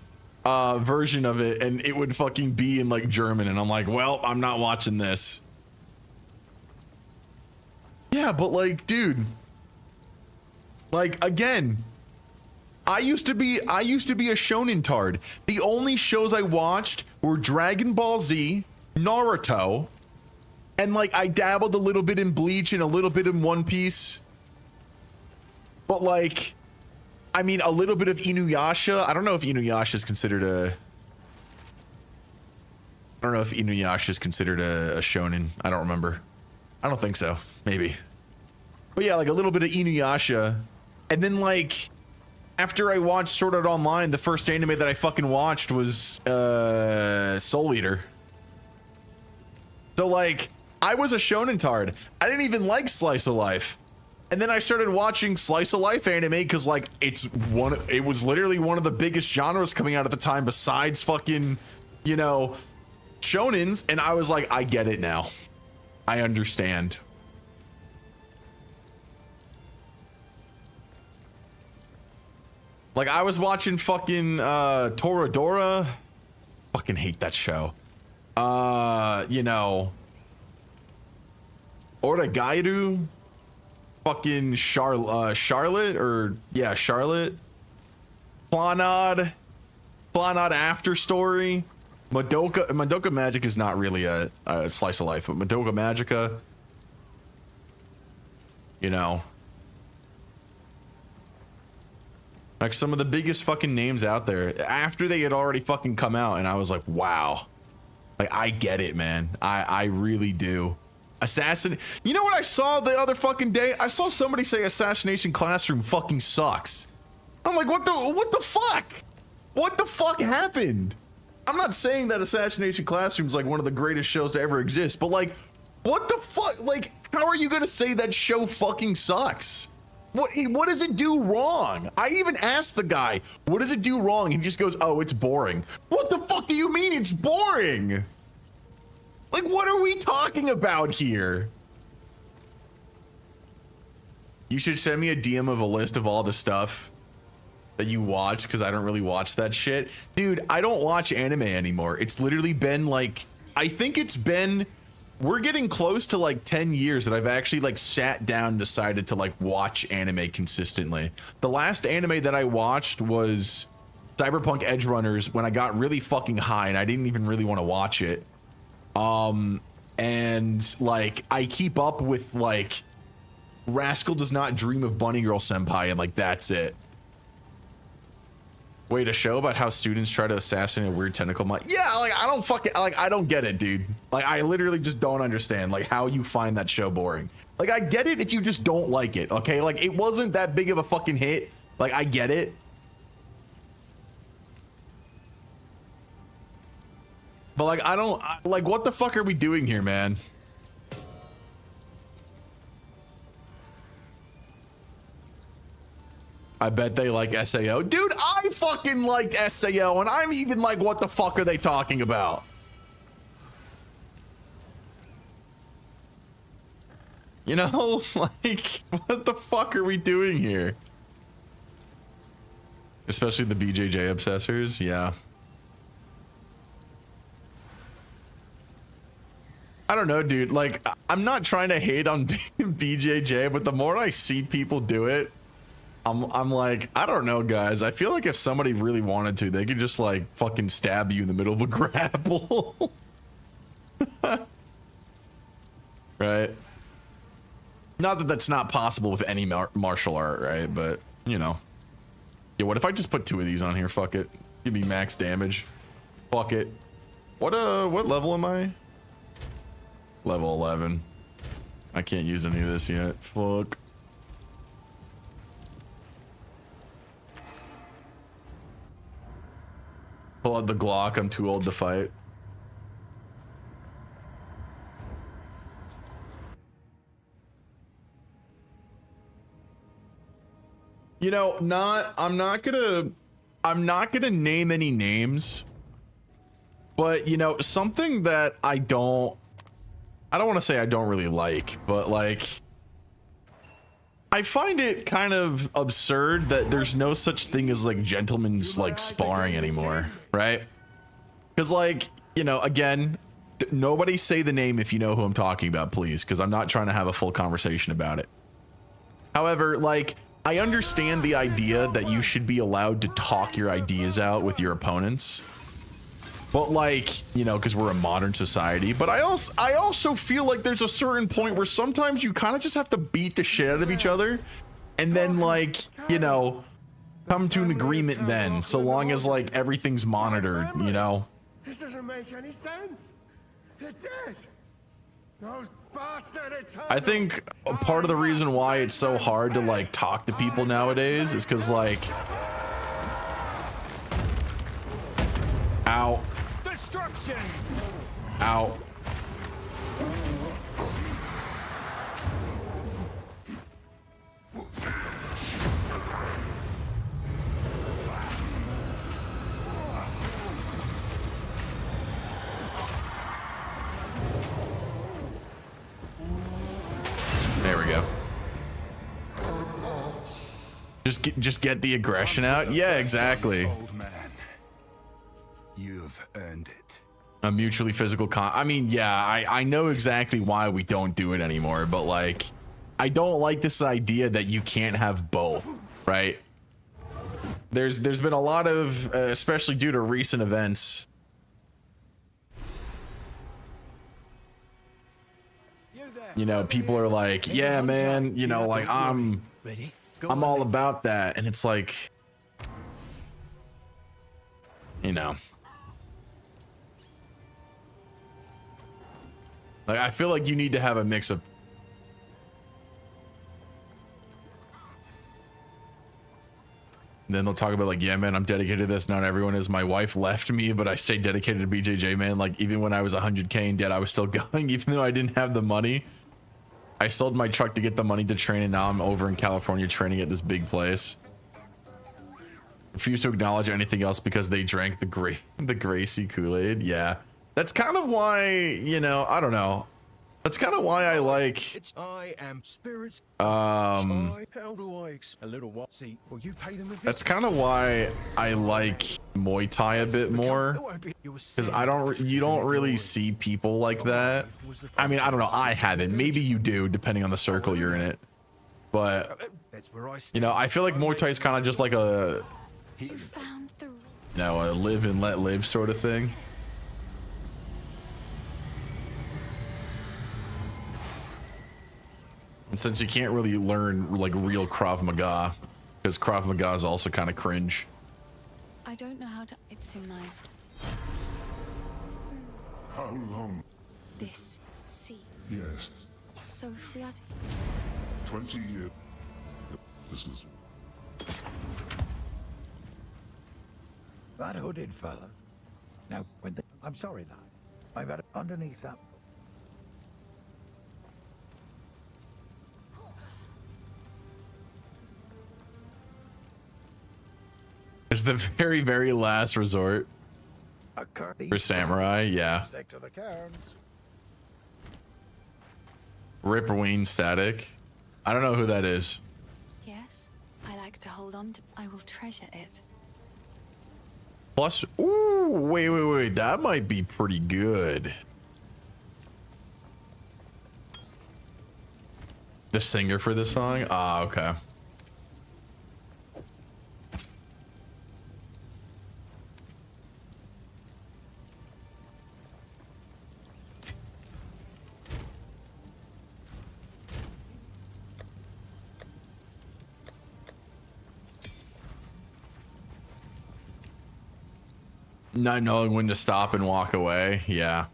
version of it and it would fucking be in like German and I'm like, well, I'm not watching this. Yeah, but like, dude, like again, I used to be a shonen tard. The only shows I watched were Dragon Ball Z, Naruto, and like I dabbled a little bit in Bleach and a little bit in One Piece. But like, I mean, a little bit of Inuyasha. I don't know if Inuyasha is considered a shonen. I don't remember. I don't think so. Maybe. But yeah, like a little bit of Inuyasha. And then like, after I watched Sword Art Online, the first anime that I fucking watched was Soul Eater. So like, I was a shonen tard. I didn't even like Slice of Life. And then I started watching Slice of Life anime because like it was literally one of the biggest genres coming out at the time besides fucking, you know, shonens. And I was like, I get it now. I understand. Like I was watching fucking Toradora. Fucking hate that show. You know, Oragairu. Fucking Charlotte, or yeah, Charlotte. Planad After Story. Madoka Magic is not really a slice of life, but Madoka Magica, you know, like some of the biggest fucking names out there after they had already fucking come out, and I was like, wow, like I get it, man. I really do. You know what I saw the other fucking day? I saw somebody say Assassination Classroom fucking sucks. I'm like, what the fuck? What the fuck happened? I'm not saying that Assassination Classroom is like one of the greatest shows to ever exist, but like, what the fuck? Like, how are you gonna say that show fucking sucks? What does it do wrong? I even asked the guy, what does it do wrong? He just goes, oh, it's boring. What the fuck do you mean it's boring? Like, what are we talking about here? You should send me a DM of a list of all the stuff that you watch, because I don't really watch that shit. Dude, I don't watch anime anymore. It's literally been like, I think it's been, we're getting close to like 10 years that I've actually like sat down and decided to like watch anime consistently. The last anime that I watched was Cyberpunk Edgerunners when I got really fucking high and I didn't even really want to watch it. And like I keep up with like Rascal Does Not Dream of Bunny Girl Senpai, and like that's it. Wait, a show about how students try to assassinate a weird tentacle yeah, like I don't fucking, like I don't get it, dude. Like I literally just don't understand like how you find that show boring. Like I get it if you just don't like it, okay? Like it wasn't that big of a fucking hit. Like I get it. But like, I don't, like, what the fuck are we doing here, man? I bet they like SAO. Dude, I fucking liked SAO, and I'm even like, what the fuck are they talking about? You know, like, what the fuck are we doing here? Especially the BJJ obsessors, yeah. I don't know, dude. Like, I'm not trying to hate on BJJ, but the more I see people do it, I'm like, I don't know, guys. I feel like if somebody really wanted to, they could just like fucking stab you in the middle of a grapple. Right? Not that that's not possible with any martial art, right? But, you know. Yeah, what if I just put 2 of these on here? Fuck it. Give me max damage. Fuck it. What level am I? Level 11. I can't use any of this yet. Fuck. Pull out the Glock. I'm too old to fight. You know, I'm not gonna name any names, but you know, something that I don't want to say I don't really like, but like, I find it kind of absurd that there's no such thing as like gentlemen's like sparring anymore, right? Because like, you know, again, nobody say the name if you know who I'm talking about, please, because I'm not trying to have a full conversation about it. However, like, I understand the idea that you should be allowed to talk your ideas out with your opponents, but like, you know, because we're a modern society. But I also feel like there's a certain point where sometimes you kind of just have to beat the shit out of each other, and then like, you know, come to an agreement then, so long as like everything's monitored, you know. This doesn't make any sense. They're dead. Those bastard Eternals. I think a part of the reason why it's so hard to like talk to people nowadays is because like, ow, Destruction. ow. There we go. Just get the aggression out. Yeah, exactly. Old man, you've earned it. A mutually physical I mean, yeah, I know exactly why we don't do it anymore, but like, I don't like this idea that you can't have both, right? There's been a lot of, especially due to recent events. You know, people are like, yeah, man, you know, like I'm all about that. And it's like, you know, like, I feel like you need to have a mix of. Then they'll talk about like, yeah, man, I'm dedicated to this. Not everyone is. My wife left me, but I stayed dedicated to BJJ, man. Like, even when I was 100K in debt, I was still going, even though I didn't have the money. I sold my truck to get the money to train, and now I'm over in California training at this big place. Refuse to acknowledge anything else because they drank the Gracie Kool-Aid. Yeah, that's kind of why, you know, I don't know. That's kind of why I like. I am spirits. How do I a little what? See, well, you pay them. That's kind of why I like Muay Thai a bit more, because you don't really see people like that. I mean, I don't know. I haven't. Maybe you do, depending on the circle you're in it. But you know, I feel like Muay Thai is kind of just like a, You found the you know, a live and let live sort of thing. And since you can't really learn like real Krav Maga, because Krav Maga is also kind of cringe. I don't know how to. It's in my. How long? This sea. Yes, So if we are to. 20 years. This is. That hooded fella. Now, I'm sorry, lad. I've had it underneath that. It's the very, very last resort for samurai. Yeah. Stick to the cairns. Ripperween Static. I don't know who that is. Yes, I like to hold on to. I will treasure it. Plus, ooh, wait. That might be pretty good. The singer for this song? Ah, okay. Not knowing when to stop and walk away. Yeah.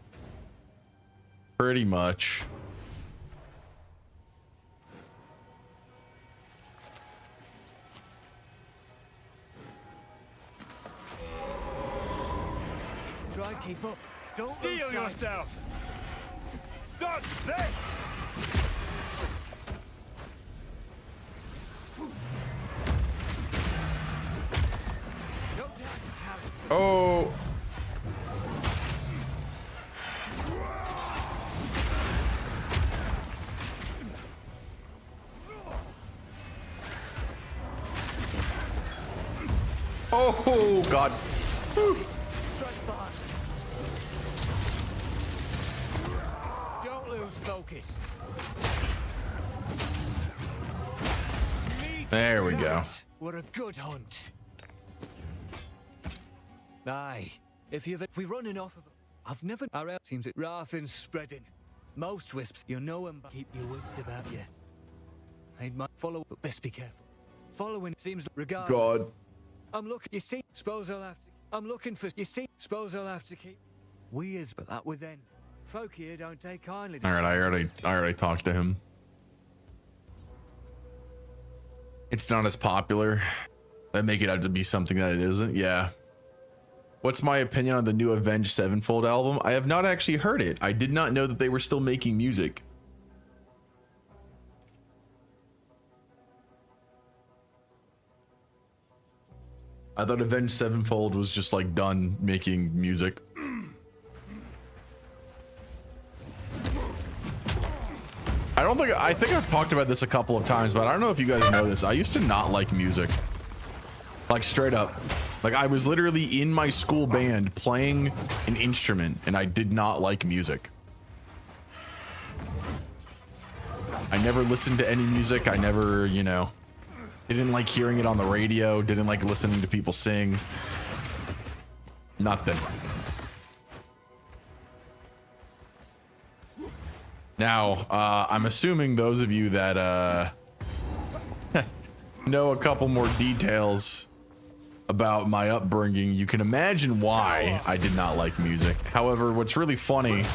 Pretty much. Try and keep up. Don't steal yourself. Dodge this. Oh. Oh God. Strike fast. Don't lose focus. There we go. What a good hunt. Aye, if we running off of, I've never. Our out seems it Rathan's spreading. Most wisps, you know them, but keep your wits about you. They might follow, but best be careful. Following seems regardless. God. I'm looking. You see, suppose I'll have to. I'm looking for. You see, suppose I'll have to keep. Weirds, but that with then. Folk here don't take kindly. All right, I already talked to him. It's not as popular. That make it out to be something that it isn't. Yeah. What's my opinion on the new Avenged Sevenfold album? I have not actually heard it. I did not know that they were still making music. I thought Avenged Sevenfold was just like done making music. I think I've talked about this a couple of times, but I don't know if you guys know this. I used to not like music. Like straight up. Like I was literally in my school band playing an instrument and I did not like music. I never listened to any music. I never, you know, didn't like hearing it on the radio, didn't like listening to people sing. Nothing. Now, I'm assuming those of you that know a couple more details about my upbringing, you can imagine why I did not like music. However, what's really funny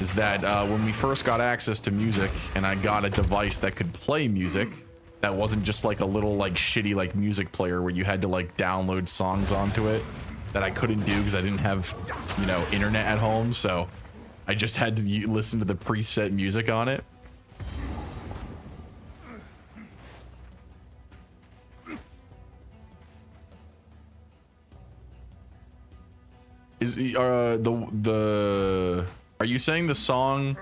is that when we first got access to music and I got a device that could play music, that wasn't just like a little like shitty like music player where you had to like download songs onto it that I couldn't do because I didn't have, you know, internet at home. So I just had to listen to the preset music on it. Is are you saying the song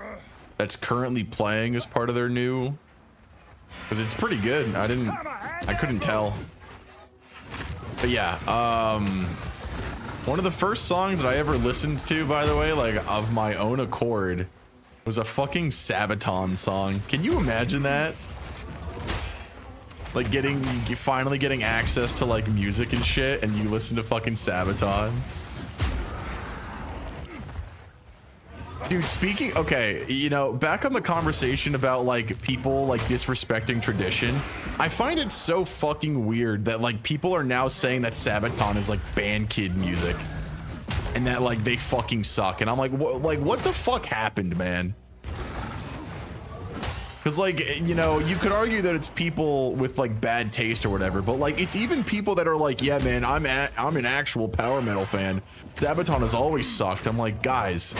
that's currently playing is part of their new? Because it's pretty good. I couldn't tell. But yeah, one of the first songs that I ever listened to, by the way, like of my own accord, was a fucking Sabaton song. Can you imagine that? Like finally getting access to like music and shit, and you listen to fucking Sabaton. Dude, speaking, okay, you know, back on the conversation about like people like disrespecting tradition, I find it so fucking weird that like people are now saying that Sabaton is like band kid music and that like they fucking suck. And I'm like, what the fuck happened, man? Because like, you know, you could argue that it's people with like bad taste or whatever, but like it's even people that are like, yeah, man, I'm an actual power metal fan. Sabaton has always sucked. I'm like, guys.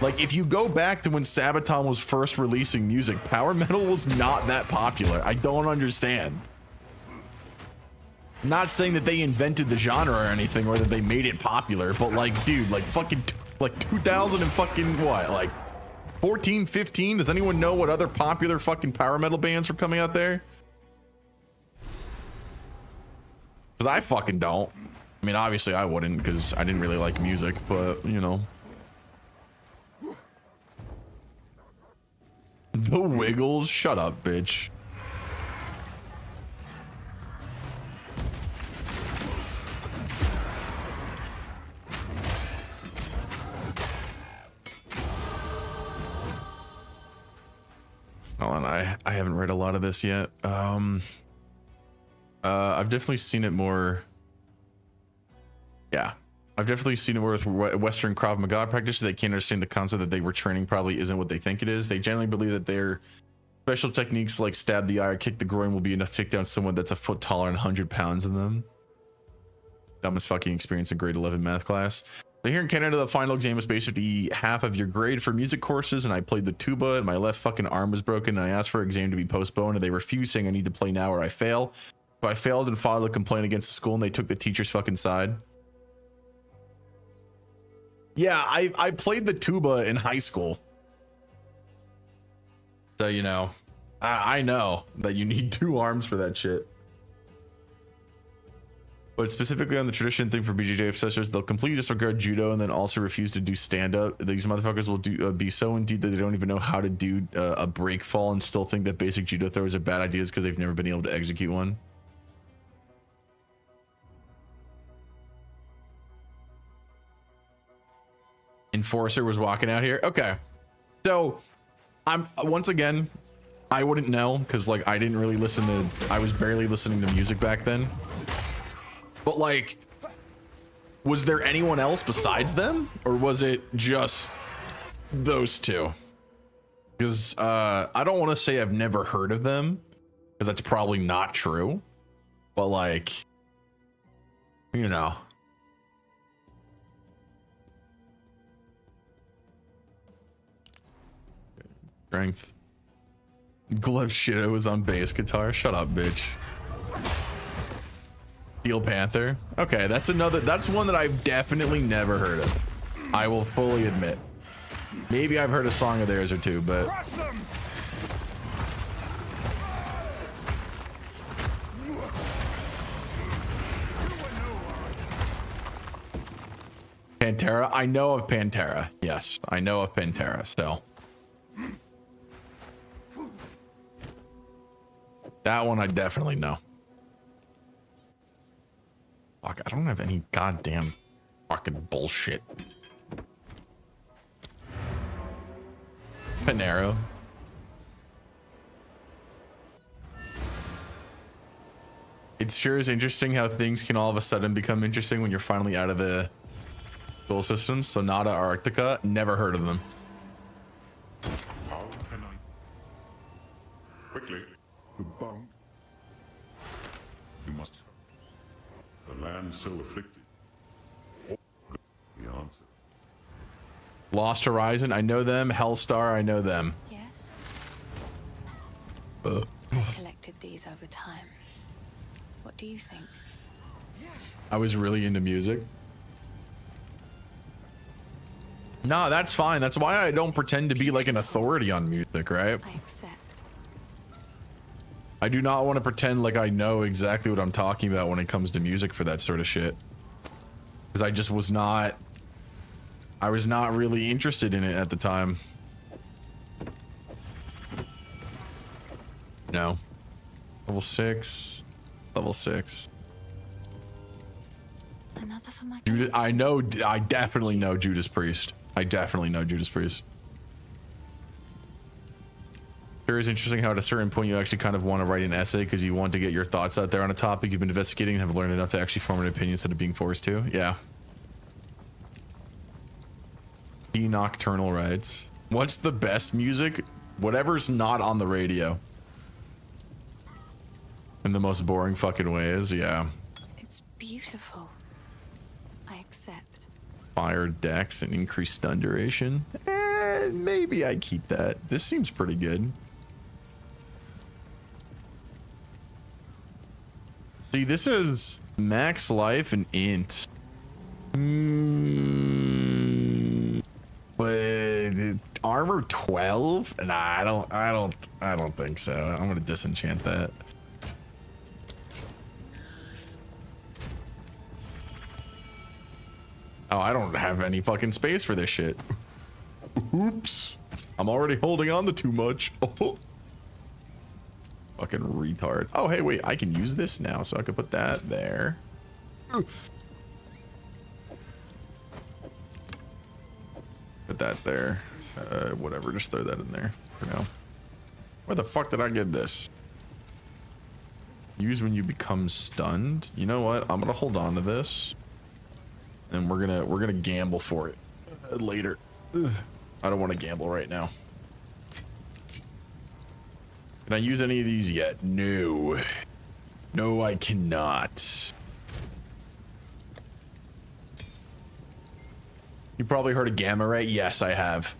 Like, if you go back to when Sabaton was first releasing music, power metal was not that popular. I don't understand. I'm not saying that they invented the genre or anything, or that they made it popular, but like, dude, like fucking, like 2000 and fucking what, like 14, 15? Does anyone know what other popular fucking power metal bands were coming out there? Because I fucking don't. I mean, obviously I wouldn't, because I didn't really like music, but, you know. The Wiggles? Shut up, bitch. Hold on, I haven't read a lot of this yet. I've definitely seen it more. Yeah. I've definitely seen it with Western Krav Maga practitioners. They can't understand the concept that they were training probably isn't what they think it is. They generally believe that their special techniques like stab the eye or kick the groin will be enough to take down someone that's a foot taller and 100 pounds than them. Dumbest fucking experience in grade 11 math class. So here in Canada, the final exam is basically half of your grade for music courses, and I played the tuba and my left fucking arm was broken, and I asked for exam to be postponed, and they refused, saying I need to play now or I fail. So I failed and filed a complaint against the school, and they took the teacher's fucking side. Yeah, I played the tuba in high school. So, you know, I know that you need two arms for that shit. But specifically on the tradition thing for BJJ obsessors, they'll completely disregard judo and then also refuse to do stand-up. These motherfuckers will be so in deep that they don't even know how to do a break fall and still think that basic judo throws are bad ideas because they've never been able to execute one. Enforcer was walking out here. Okay. So I'm once again, I wouldn't know because like I didn't really listen to, I was barely listening to music back then. But like, was there anyone else besides them, or was it just those two? Because I don't want to say I've never heard of them, because that's probably not true. But like, you know. Strength. Glove shit, I was on bass guitar. Shut up, bitch. Steel Panther. Okay, that's one that I've definitely never heard of. I will fully admit. Maybe I've heard a song of theirs or two, but Pantera. I know of Pantera. Yes, I know of Pantera. So that one I definitely know. Fuck, I don't have any goddamn fucking bullshit. Panero. It sure is interesting how things can all of a sudden become interesting when you're finally out of the school systems. Sonata Arctica, never heard of them. How can I? Quickly. The bound. You must. The land so afflicted. The answer. Lost Horizon, I know them. Hellstar, I know them. Yes. I collected these over time. What do you think? I was really into music. Nah, that's fine. That's why I don't pretend to be like an authority on music, right? I accept. I do not want to pretend like I know exactly what I'm talking about when it comes to music for that sort of shit. Because I just was not... I was not really interested in it at the time. No. Level 6. Level 6. Another for my Judas, I definitely know Judas Priest. I definitely know Judas Priest. Sure is interesting how at a certain point you actually kind of want to write an essay because you want to get your thoughts out there on a topic you've been investigating and have learned enough to actually form an opinion instead of being forced to. Yeah. The Nocturnal Rides. What's the best music? Whatever's not on the radio. In the most boring fucking ways, yeah. It's beautiful. I accept. Fire decks and increased stun duration. Maybe I keep that. This seems pretty good. See, this is max life and int. But armor 12? Nah, I don't think so. I'm gonna disenchant that. Oh, I don't have any fucking space for this shit. Oops. I'm already holding on to too much. Oh. Fucking retard. Oh, hey, wait, I can use this now, so I can put that there. Put that there. Whatever, just throw that in there for now. Where the fuck did I get this? Use when you become stunned. You know what? I'm gonna hold on to this. And we're gonna gamble for it later. Ugh. I don't want to gamble right now. Can I use any of these yet? No. No, I cannot. You probably heard of Gamma Ray? Yes, I have.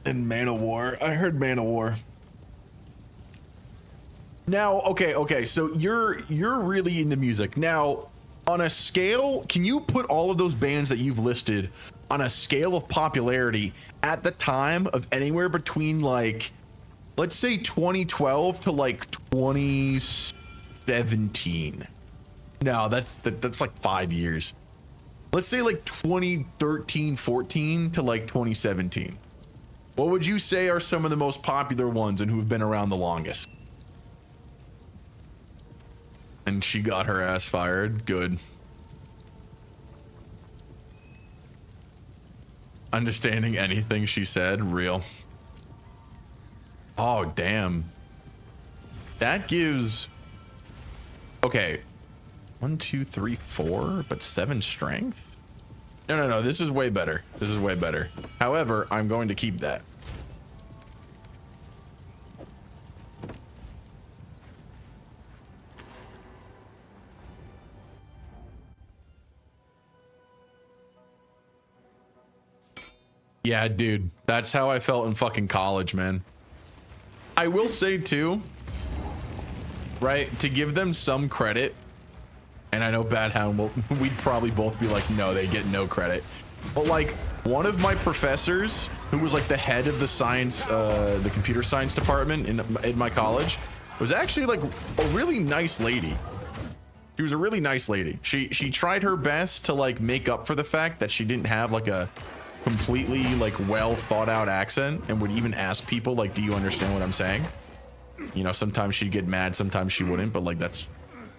And Man of War. I heard Man of War. Now, okay, so you're really into music. Now, on a scale, can you put all of those bands that you've listed on a scale of popularity at the time of anywhere between like, let's say 2012 to like 2017. No, that's like 5 years. Let's say like 2013, 14 to like 2017. What would you say are some of the most popular ones and who've been around the longest? And she got her ass fired. Good. Understanding anything she said. Real. Oh, damn. That gives... Okay. 1, 2, 3, 4, but 7 strength? No. This is way better. This is way better. However, I'm going to keep that. Yeah, dude. That's how I felt in fucking college, man. I will say, too, right, to give them some credit, and I know Bad Hound will, we'd probably both be like, no, they get no credit. But, like, one of my professors, who was, like, the head of the science, the computer science department in my college, was actually, like, a really nice lady. She was a really nice lady. She tried her best to, like, make up for the fact that she didn't have, like, a completely like well thought out accent, and would even ask people like, do you understand what I'm saying? You know, sometimes she'd get mad, sometimes she wouldn't, but like that's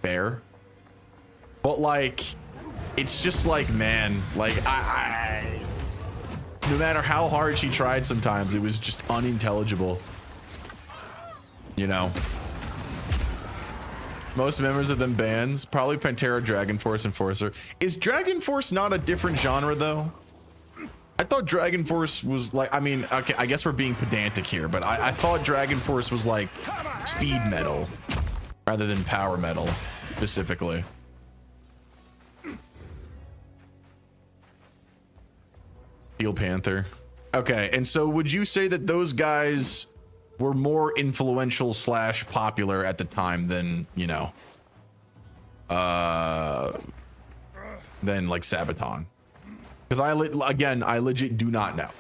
fair. But like it's just like, man, like I no matter how hard she tried, sometimes it was just unintelligible, you know. Most members of them bands, probably Pantera, Dragon Force, Enforcer. Is Dragon Force not a different genre though? I thought Dragon Force was like, I mean, okay, I guess we're being pedantic here, but I thought Dragon Force was like speed metal rather than power metal specifically. Steel Panther. Okay, and so would you say that those guys were more influential / popular at the time than, you know, than like Sabaton? Because I legit do not know.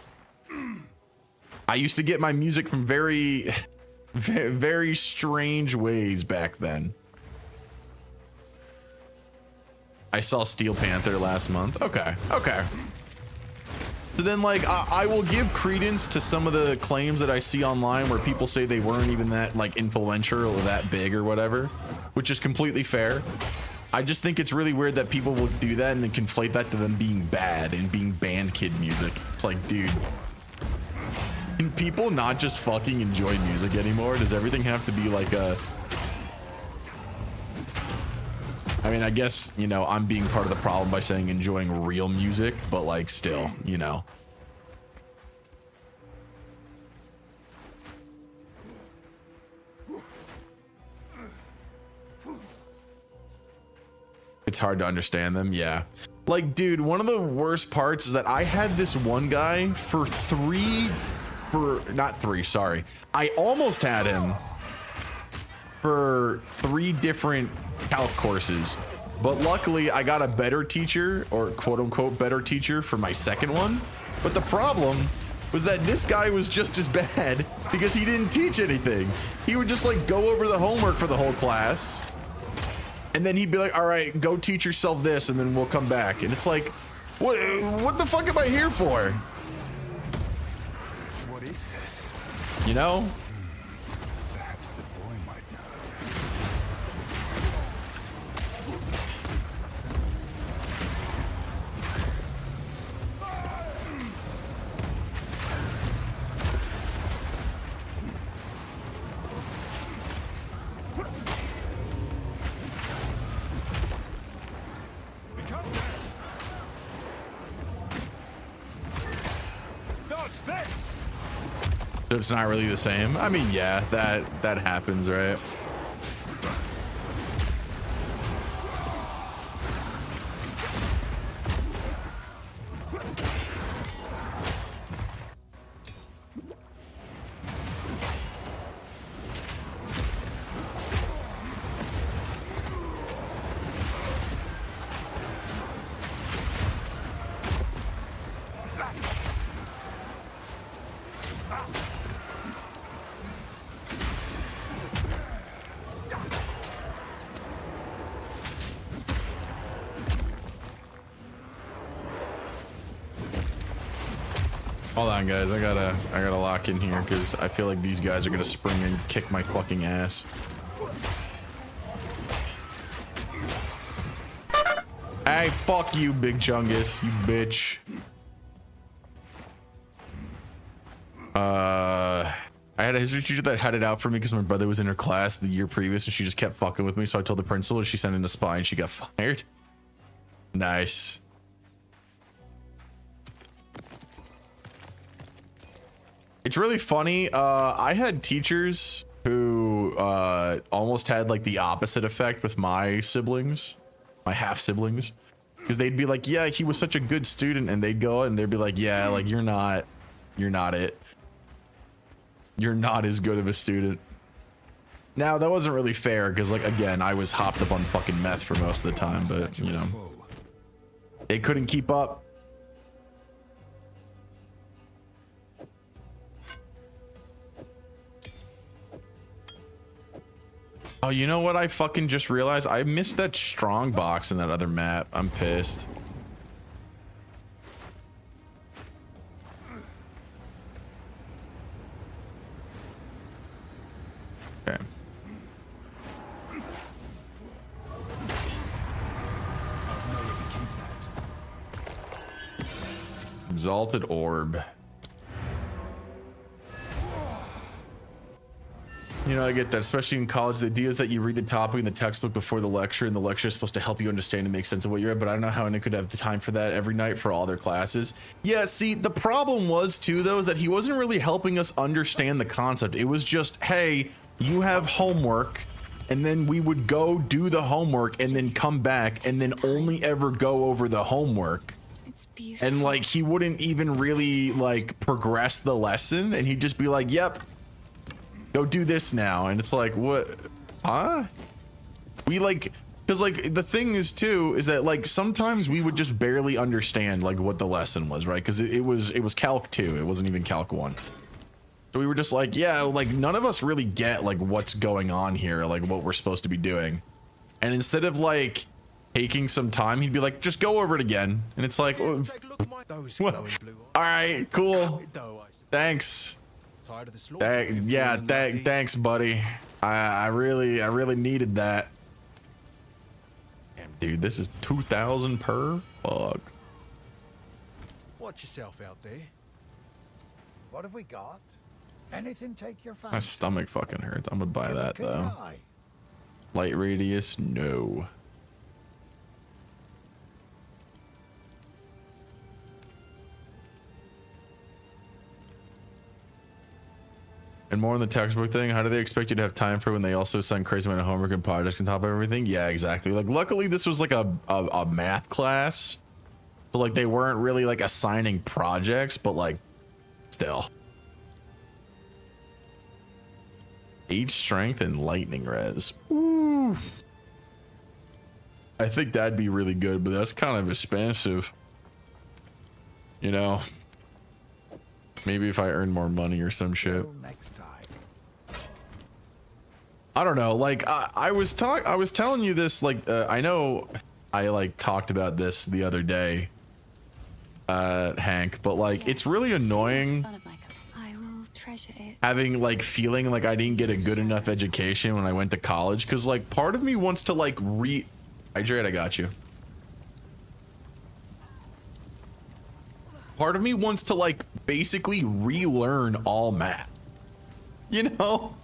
I used to get my music from very, very strange ways back then. I saw Steel Panther last month. Okay. So then, like, I will give credence to some of the claims that I see online where people say they weren't even that, like, influential or that big or whatever, which is completely fair. I just think it's really weird that people will do that and then conflate that to them being bad and being band kid music. It's like, dude, can people not just fucking enjoy music anymore? Does everything have to be like a... I mean, I guess, you know, I'm being part of the problem by saying enjoying real music, but like still, you know. It's hard to understand them. Yeah. Like, dude, one of the worst parts is that I had this one guy for I almost had him for 3 different calc courses, but luckily I got a better teacher, or quote unquote better teacher, for my second one. But the problem was that this guy was just as bad because he didn't teach anything. He would just like go over the homework for the whole class, and then he'd be like, all right, go teach yourself this, and then we'll come back. And it's like, what the fuck am I here for? What is this? You know? Perhaps the boy might know. So it's not really the same. I mean, yeah, that happens, right? Hold on, guys. I gotta lock in here because I feel like these guys are gonna spring and kick my fucking ass. Hey, fuck you, Big Chungus, you bitch. I had a history teacher that had it out for me because my brother was in her class the year previous and she just kept fucking with me. So I told the principal and she sent in a spy and she got fired. Nice. It's really funny. I had teachers who almost had like the opposite effect with my siblings, my half siblings, because they'd be like, yeah, he was such a good student, and they'd go and they'd be like, yeah, like you're not it. You're not as good of a student. Now that wasn't really fair because, like, again, I was hopped up on fucking meth for most of the time, but you know, they couldn't keep up. Oh, you know what? I fucking just realized I missed that strong box in that other map. I'm pissed. Okay. Exalted orb. You know, I get that, especially in college. The idea is that you read the topic in the textbook before the lecture, and the lecture is supposed to help you understand and make sense of what you're at, but I don't know how anyone could have the time for that every night for all their classes. Yeah, see, the problem was, too, though, is that he wasn't really helping us understand the concept. It was just, hey, you have homework, and then we would go do the homework and then come back and then only ever go over the homework. It's beautiful. And, like, he wouldn't even really, like, progress the lesson, and he'd just be like, yep, go do this now. And it's like, what? Huh? We like, because like the thing is too is that like sometimes we would just barely understand like what the lesson was, right? Because it was calc 2, it wasn't even calc 1. So we were just like, yeah, like none of us really get like what's going on here, like what we're supposed to be doing. And instead of like taking some time, he'd be like, just go over it again. And it's like, well, all right, cool, thanks. Thanks, buddy. I really needed that. Damn, dude, this is 2,000 per. Fuck. Watch yourself out there. What have we got? Anything take your fancy? My stomach fucking hurts. I'm gonna buy that though. Light radius, no. And more on the textbook thing, how do they expect you to have time for when they also send crazy amount of homework and projects on top of everything? Yeah, exactly. Like, luckily this was like a math class. So like they weren't really like assigning projects, but like still. 8 strength and lightning res. Oof. I think that'd be really good, but that's kind of expensive. You know? Maybe if I earn more money or some shit. I don't know. Like I was telling you this. Like I know I like talked about this the other day, Hank. But like it's really annoying having like feeling like I didn't get a good enough education when I went to college. Because like part of me wants to like Hydrate, I got you. Part of me wants to like basically relearn all math. You know?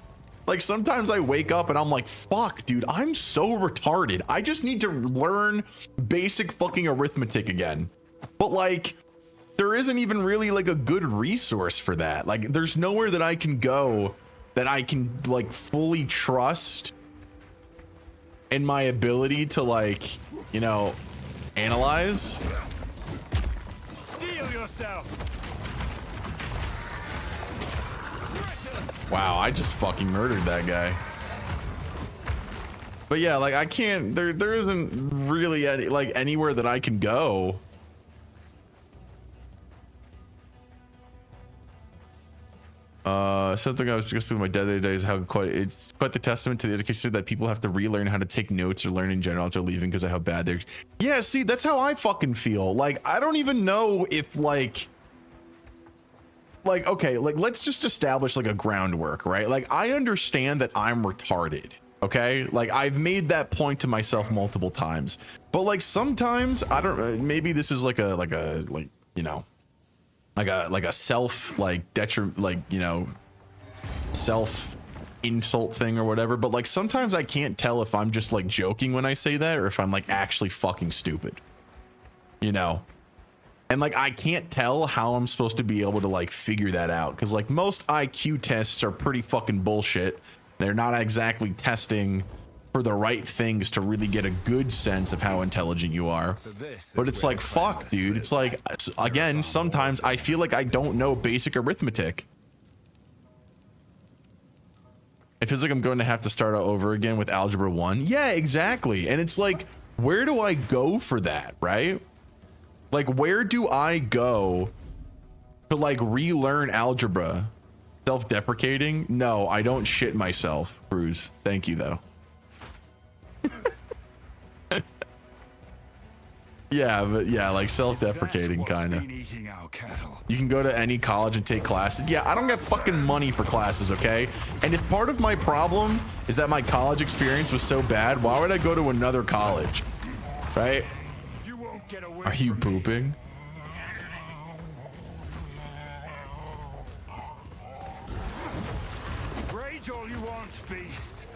Like sometimes I wake up and I'm like, fuck, dude, I'm so retarded. I just need to learn basic fucking arithmetic again. But like, there isn't even really like a good resource for that. Like there's nowhere that I can go that I can like fully trust in my ability to like, you know, analyze. Steel yourself. Wow, I just fucking murdered that guy. But yeah, like I can't, there isn't really any, like anywhere that I can go. Something I was discussing with my dad the other day is how it's quite the testament to the education that people have to relearn how to take notes or learn in general after leaving because of how bad they're. Yeah, see, that's how I fucking feel. Like I don't even know if like like, okay, like let's just establish like a groundwork, right? Like I understand that I'm retarded. Okay, like I've made that point to myself multiple times, but like sometimes I don't, maybe this is like you know, like a self like detriment, like, you know, self insult thing or whatever, but like sometimes I can't tell if I'm just like joking when I say that or if I'm like actually fucking stupid, you know. And like I can't tell how I'm supposed to be able to like figure that out, because like most IQ tests are pretty fucking bullshit. They're not exactly testing for the right things to really get a good sense of how intelligent you are. But it's like, fuck, dude. It's like, again, sometimes I feel like I don't know basic arithmetic. It feels like I'm going to have to start over again with algebra 1. Yeah, exactly. And it's like, where do I go for that, right? Like, where do I go to like relearn algebra? Self-deprecating? No, I don't shit myself, Cruz. Thank you, though. Yeah, but yeah, like self-deprecating kind of. You can go to any college and take classes. Yeah, I don't get fucking money for classes, okay? And if part of my problem is that my college experience was so bad, why would I go to another college? Right? Are you pooping? Rage all you want, beast.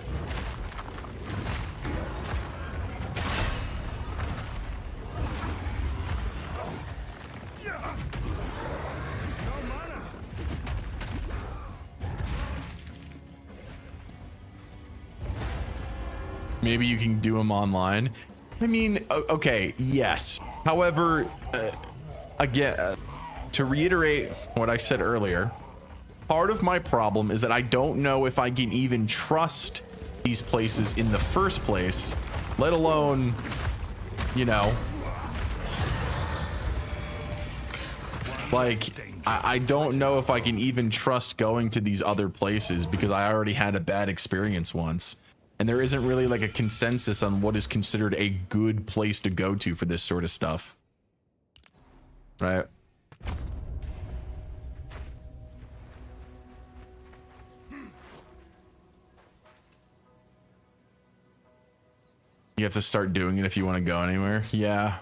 Maybe you can do them online. I mean, okay, yes. However, again, to reiterate what I said earlier, part of my problem is that I don't know if I can even trust these places in the first place, let alone, you know, like, I don't know if I can even trust going to these other places because I already had a bad experience once. And there isn't really like a consensus on what is considered a good place to go to for this sort of stuff. Right? You have to start doing it if you want to go anywhere. Yeah.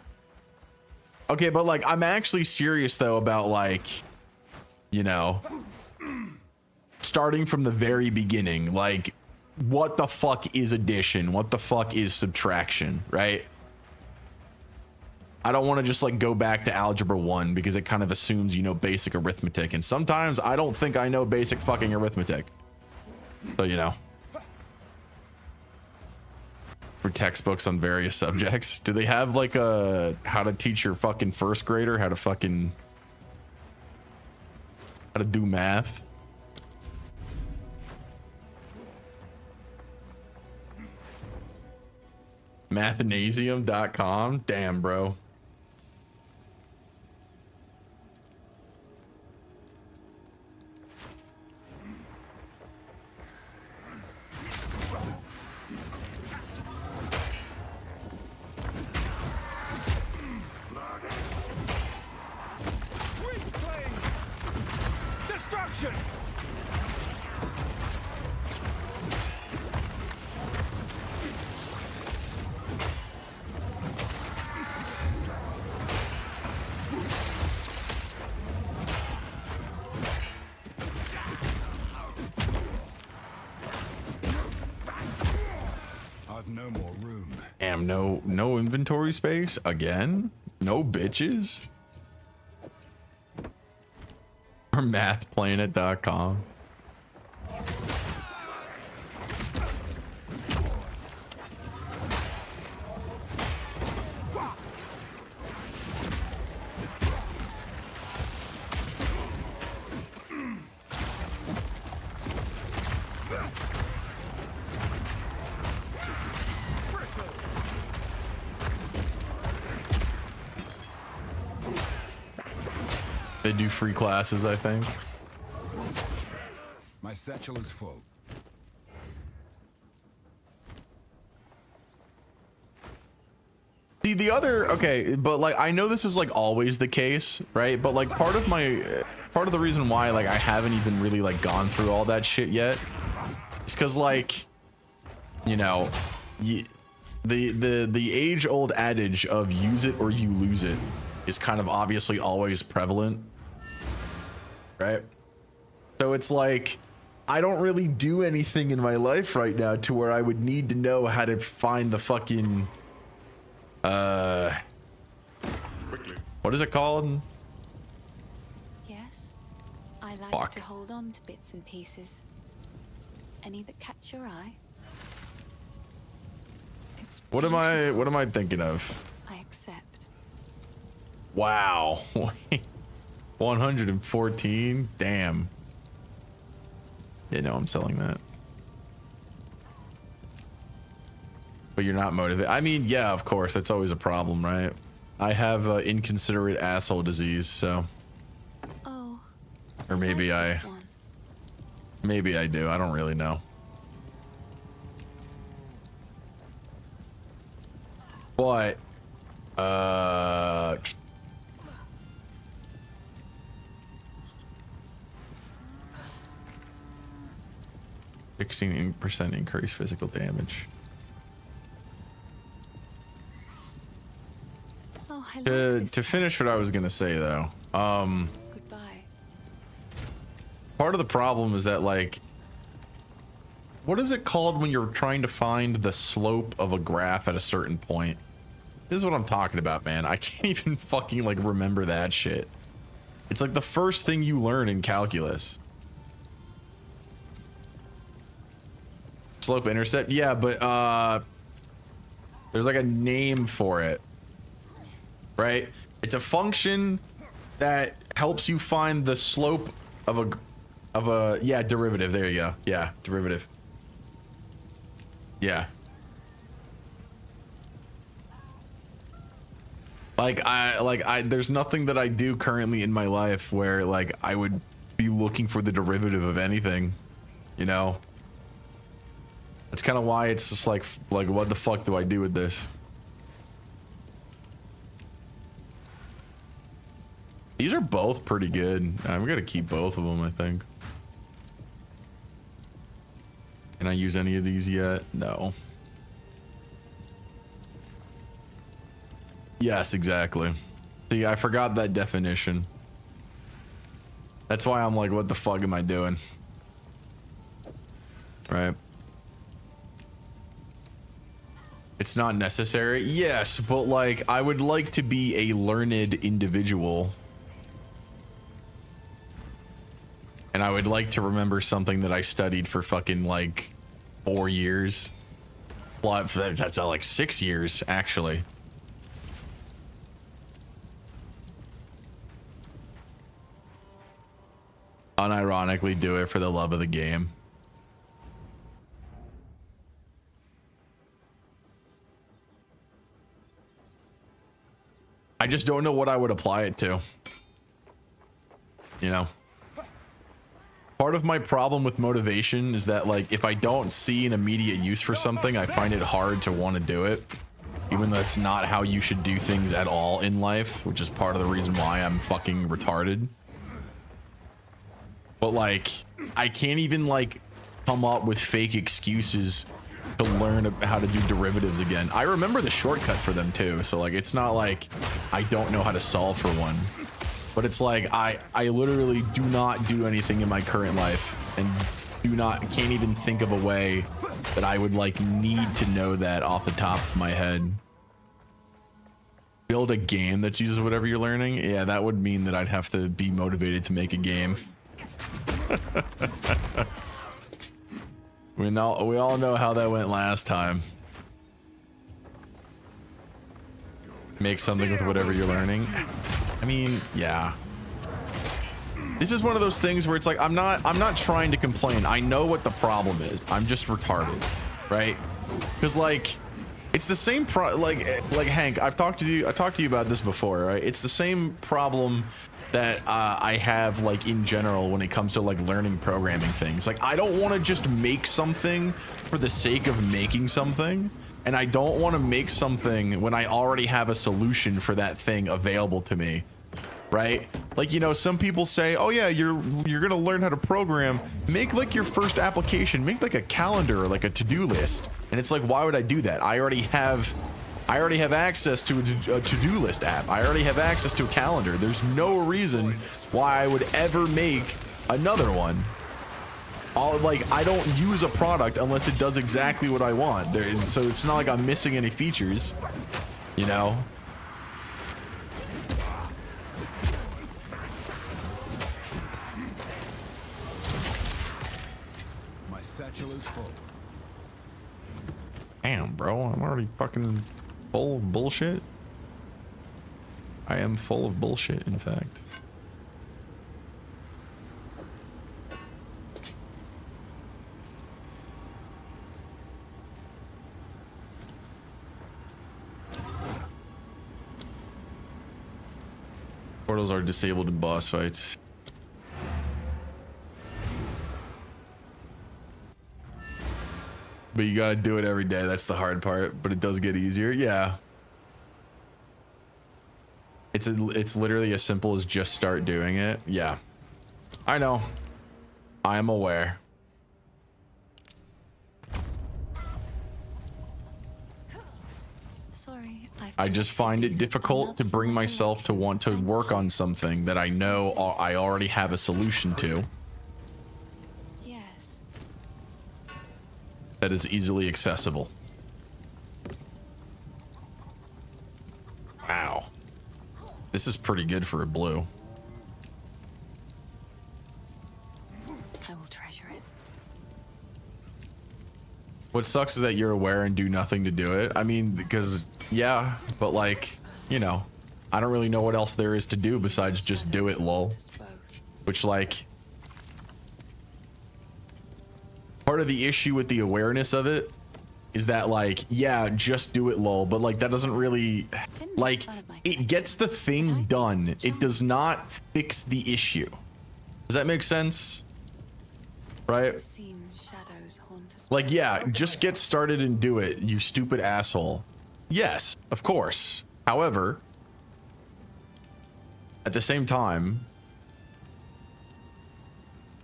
Okay, but like, I'm actually serious though about like, you know, starting from the very beginning, like, what the fuck is addition? What the fuck is subtraction, right? I don't want to just like go back to algebra 1 because it kind of assumes you know basic arithmetic, and sometimes I don't think I know basic fucking arithmetic. So, you know. For textbooks on various subjects, do they have like a how to teach your fucking first grader how to do math? Mathnasium.com? Damn, bro. Destruction! No more room. Damn, no inventory space again? No bitches? Or mathplanet.com. They do free classes, I think. My satchel is full. see the other, okay, but like I know this is like always the case, right? But like part of the reason why like I haven't even really like gone through all that shit yet is because like, you know, the age-old adage of use it or you lose it is kind of obviously always prevalent, right? So it's like I don't really do anything in my life right now to where I would need to know how to find the fucking what is it called? Yes, I like Fuck. to hold on to bits and pieces. Any that catch your eye? It's What am beautiful. I thinking of? I accept. Wow. 114. Damn. Yeah, no, I'm selling that. But you're not motivated. I mean, yeah, of course, that's always a problem, right? I have inconsiderate asshole disease, so. Oh. Or maybe this one. maybe I do. I don't really know. But %16% increased physical damage. Oh, I like To this finish what I was gonna say though, Goodbye. part of the problem is that like, what is it called when you're trying to find the slope of a graph at a certain point? This is what I'm talking about, man. I can't even fucking like remember that shit. It's like the first thing you learn in calculus. Slope intercept? Yeah, but there's like a name for it. Right? It's a function that helps you find the slope of a yeah, derivative. There you go. Yeah, derivative. Yeah. There's nothing that I do currently in my life where like I would be looking for the derivative of anything, you know? That's kind of why it's just like what the fuck do I do with this? These are both pretty good. I'm gonna keep both of them, I think. Can I use any of these yet? No. Yes, exactly. See, I forgot that definition. That's why I'm like, what the fuck am I doing? Right? It's not necessary. Yes, but like, I would like to be a learned individual. And I would like to remember something that I studied for fucking like 4 years. Well, that's like 6 years, actually. Unironically do it for the love of the game. I just don't know what I would apply it to. You know? Part of my problem with motivation is that like if I don't see an immediate use for something, I find it hard to want to do it. Even though that's not how you should do things at all in life, which is part of the reason why I'm fucking retarded. But like, I can't even like come up with fake excuses to learn how to do derivatives again. I remember the shortcut for them too, so like it's not like I don't know how to solve for one. But it's like I literally do not do anything in my current life and can't even think of a way that I would like need to know that off the top of my head. Build a game that uses whatever you're learning? Yeah, that would mean that I'd have to be motivated to make a game. We all know how that went last time. Make something with whatever you're learning. I mean, yeah. This is one of those things where it's like I'm not trying to complain. I know what the problem is. I'm just retarded, right? Because like it's the same like Hank, I talked to you about this before, right? It's the same problem that I have like in general when it comes to like learning programming things. Like I don't want to just make something for the sake of making something. and I don't want to make something when I already have a solution for that thing available to me, right? Like, you know, some people say, oh yeah, you're gonna learn how to program. Make like your first application, make like a calendar or like a to-do list. And it's like, why would I do that? I already have access to a to-do list app. I already have access to a calendar. There's no reason why I would ever make another one. I don't use a product unless it does exactly what I want. So it's not like I'm missing any features, you know? My satchel is full. Damn, bro, I'm already fucking full of bullshit. I am full of bullshit, in fact. Portals are disabled in boss fights. But you gotta do it every day. That's the hard part, but it does get easier. Yeah. It's literally as simple as just start doing it. Yeah. I know. I am aware. Sorry, I just find it difficult to bring myself to want to work on something that I know I already have a solution to. Yes. That is easily accessible. Wow. This is pretty good for a blue. I will treasure it. What sucks is that you're aware and do nothing to do it. I mean, because, yeah, but like, you know, I don't really know what else there is to do besides just do it, lol. Which, like, part of the issue with the awareness of it is that, like, yeah, just do it, lol, but like that doesn't really, like, it gets the thing done. It does not fix the issue. Does that make sense? Right? Like, yeah, just get started and do it, you stupid asshole. Yes, of course. However, at the same time,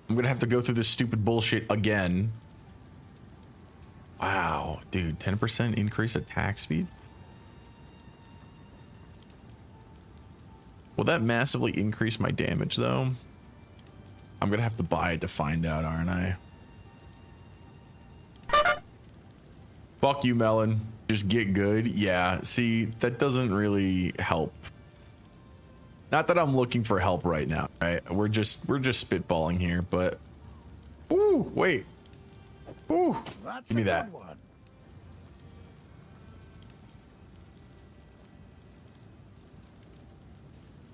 I'm gonna have to go through this stupid bullshit again. Wow, dude, 10% increase attack speed? Will that massively increase my damage, though? I'm gonna have to buy it to find out, aren't I? Fuck you, Melon. Just get good. Yeah, see, that doesn't really help. Not that I'm looking for help right now, right? We're just spitballing here, but... Ooh, wait. Ooh, give me that.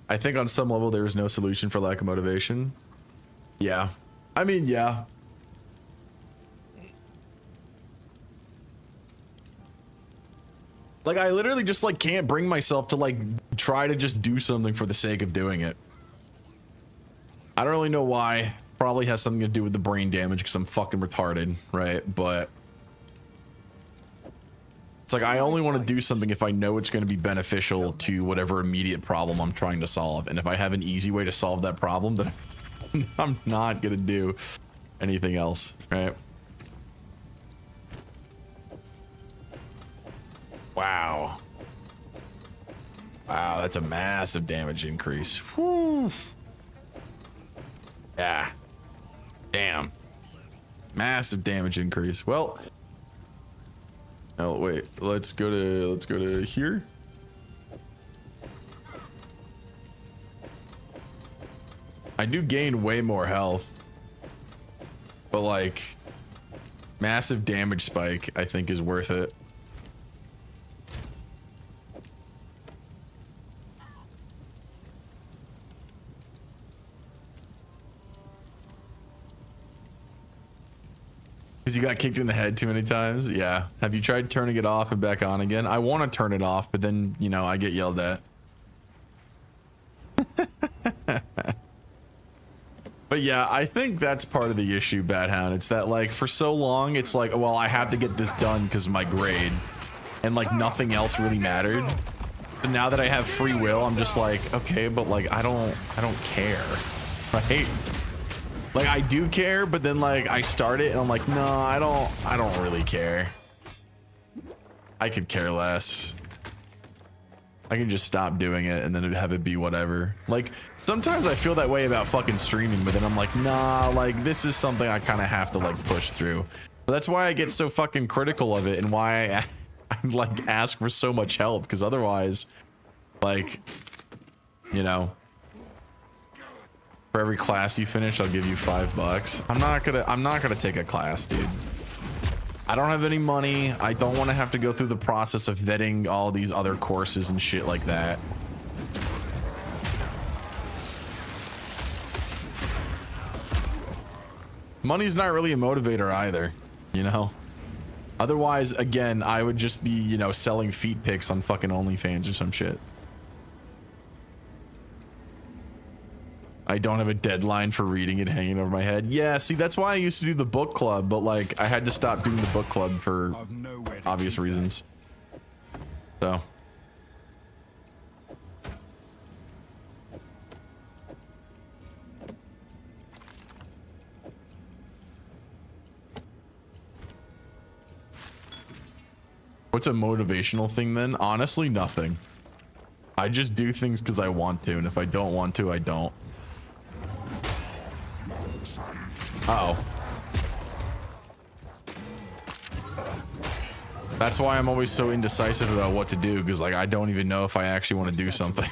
I think on some level there is no solution for lack of motivation. Yeah. I mean, yeah. Like, I literally just, like, can't bring myself to, like, try to just do something for the sake of doing it. I don't really know why. Probably has something to do with the brain damage because I'm fucking retarded, right? But it's like I only want to do something if I know it's going to be beneficial to whatever immediate problem I'm trying to solve. And if I have an easy way to solve that problem, then I'm not going to do anything else, right? Wow. Wow, that's a massive damage increase. Whew. Yeah. Damn. Massive damage increase. Well. Oh wait. Let's go to here. I do gain way more health. But like massive damage spike I think is worth it. Because you got kicked in the head too many times? Yeah. Have you tried turning it off and back on again? I want to turn it off, but then, you know, I get yelled at. But yeah, I think that's part of the issue, Badhound. It's that, like, for so long, it's like, well, I have to get this done because of my grade. and like nothing else really mattered. But now that I have free will, I'm just like, okay, but like I don't care, right? Like I do care, but then like I start it and I'm like, no, I don't really care. I could care less. I can just stop doing it and then have it be whatever. Like sometimes I feel that way about fucking streaming, but then I'm like, nah, like this is something I kind of have to like push through. But that's why I get so fucking critical of it and why I like ask for so much help, because otherwise, like, you know, for every class you finish, I'll give you $5. I'm not gonna take a class, dude. I don't have any money. I don't want to have to go through the process of vetting all these other courses and shit like that. Money's not really a motivator either, you know? Otherwise, again, I would just be, you know, selling feet pics on fucking OnlyFans or some shit. I don't have a deadline for reading it hanging over my head. Yeah, see, that's why I used to do the book club, but like I had to stop doing the book club for obvious reasons. So. What's a motivational thing then? Honestly, nothing. I just do things because I want to, and if I don't want to, I don't. Uh-oh. That's why I'm always so indecisive about what to do, because like I don't even know if I actually want to do something.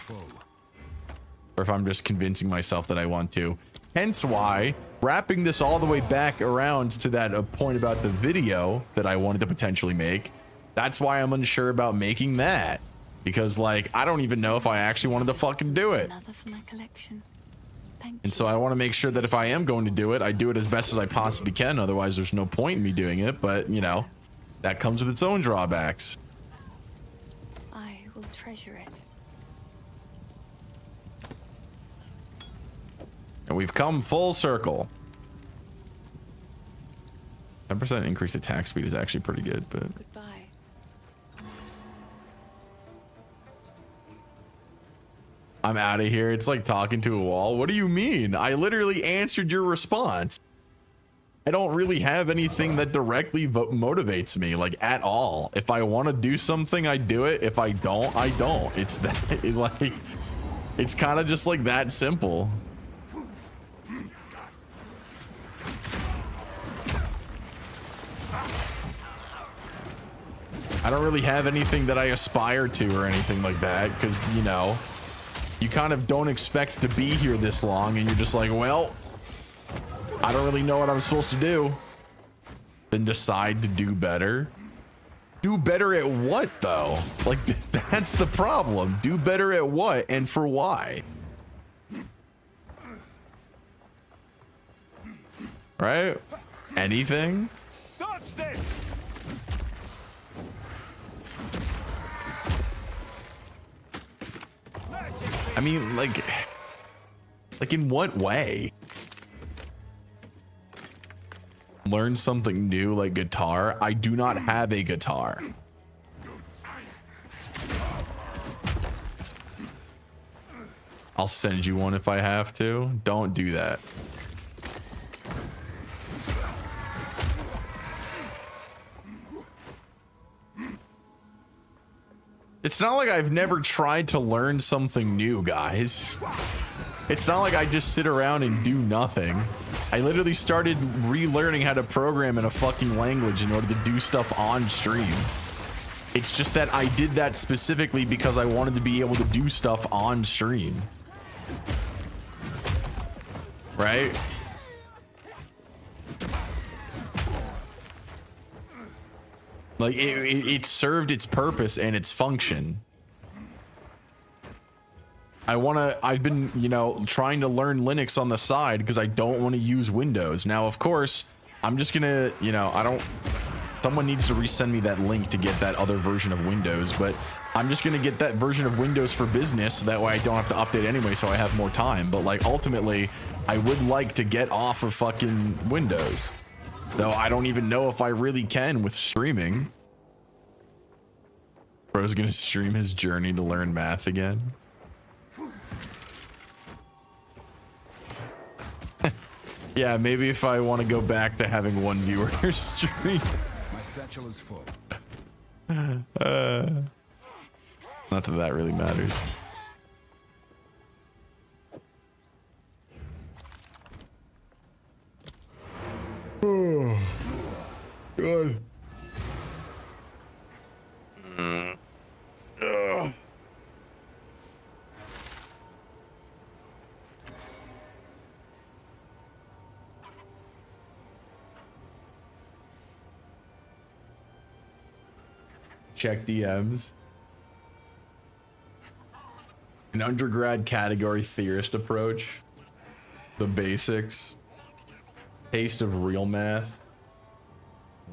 Or if I'm just convincing myself that I want to. Hence why, wrapping this all the way back around to that point about the video that I wanted to potentially make, that's why I'm unsure about making that. Because like, I don't even know if I actually wanted to fucking do it. Another for my collection. And so I want to make sure that if I am going to do it, I do it as best as I possibly can. Otherwise, there's no point in me doing it. But, you know, that comes with its own drawbacks. I will treasure it. And we've come full circle. 10% increase attack speed is actually pretty good, but... Goodbye. I'm out of here. It's like talking to a wall. What do you mean? I literally answered your response. I don't really have anything that directly motivates me, like, at all. If I want to do something, I do it. If I don't, I don't. It's that, like, it's kind of just like that simple. I don't really have anything that I aspire to or anything like that, because, you know, you kind of don't expect to be here this long, and you're just like, well, I don't really know what I'm supposed to do. Then decide to do better. Do better at what, though? Like, that's the problem. Do better at what, and for why? Right? Anything? Dodge this! I mean, like in what way? Learn something new like guitar? I do not have a guitar. I'll send you one if I have to. Don't do that. It's not like I've never tried to learn something new, guys. It's not like I just sit around and do nothing. I literally started relearning how to program in a fucking language in order to do stuff on stream. It's just that I did that specifically because I wanted to be able to do stuff on stream. Right? Like, it served its purpose and its function. I've been, you know, trying to learn Linux on the side because I don't want to use Windows. Now, of course, I'm just gonna, you know, someone needs to resend me that link to get that other version of Windows, but I'm just gonna get that version of Windows for Business so that way I don't have to update anyway, so I have more time. But like, ultimately, I would like to get off of fucking Windows. Though I don't even know if I really can with streaming. Bro's gonna stream his journey to learn math again. Yeah, maybe if I want to go back to having one viewer stream. My satchel is full. Not that that really matters. Oh, God. Check DMs. An undergrad category theorist approach. The basics. Taste of real math.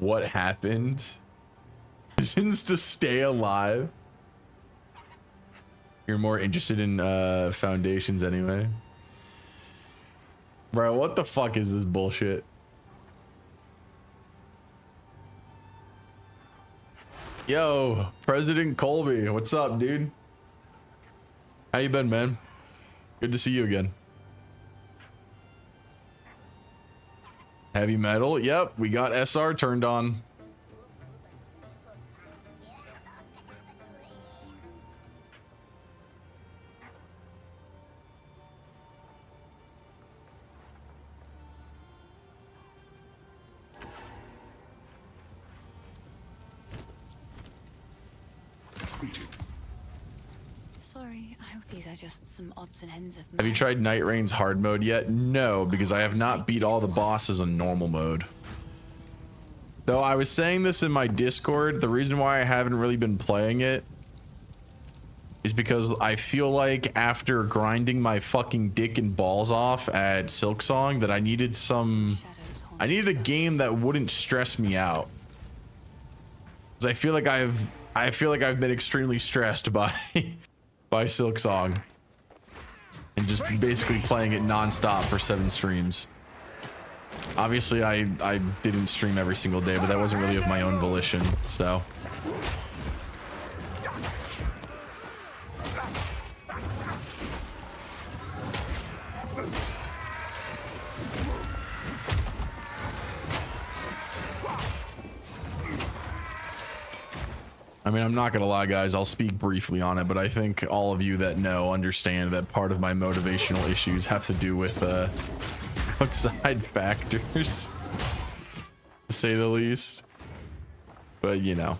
What happened? Reasons to stay alive. You're more interested in foundations anyway. Bro, what the fuck is this bullshit? Yo, President Colby, what's up, dude? How you been, man? Good to see you again. Heavy metal, yep, we got SR turned on. Sorry, I hope these are just some odds and ends of. Have you tried Night Rain's hard mode yet? No, because I have not beat all the bosses on normal mode. Though I was saying this in my Discord, the reason why I haven't really been playing it is because I feel like after grinding my fucking dick and balls off at Silksong that I needed a game that wouldn't stress me out. Because I feel like I've been extremely stressed by by Silksong and just basically playing it non-stop for 7 streams. Obviously I didn't stream every single day, but that wasn't really of my own volition, so I mean, I'm not gonna lie, guys, I'll speak briefly on it, but I think all of you that know understand that part of my motivational issues have to do with outside factors, to say the least. But you know,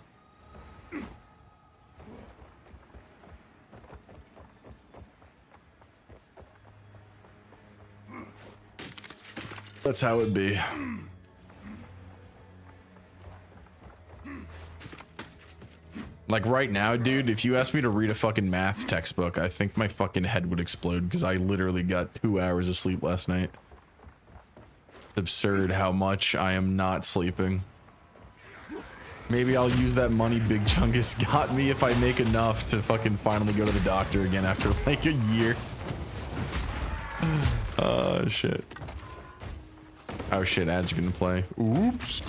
that's how it be. Like right now, dude, if you asked me to read a fucking math textbook, I think my fucking head would explode because I literally got 2 hours of sleep last night. It's absurd how much I am not sleeping. Maybe I'll use that money Big Chungus got me if I make enough to fucking finally go to the doctor again after like a year. Oh shit. Oh shit, ads are gonna play. Oops.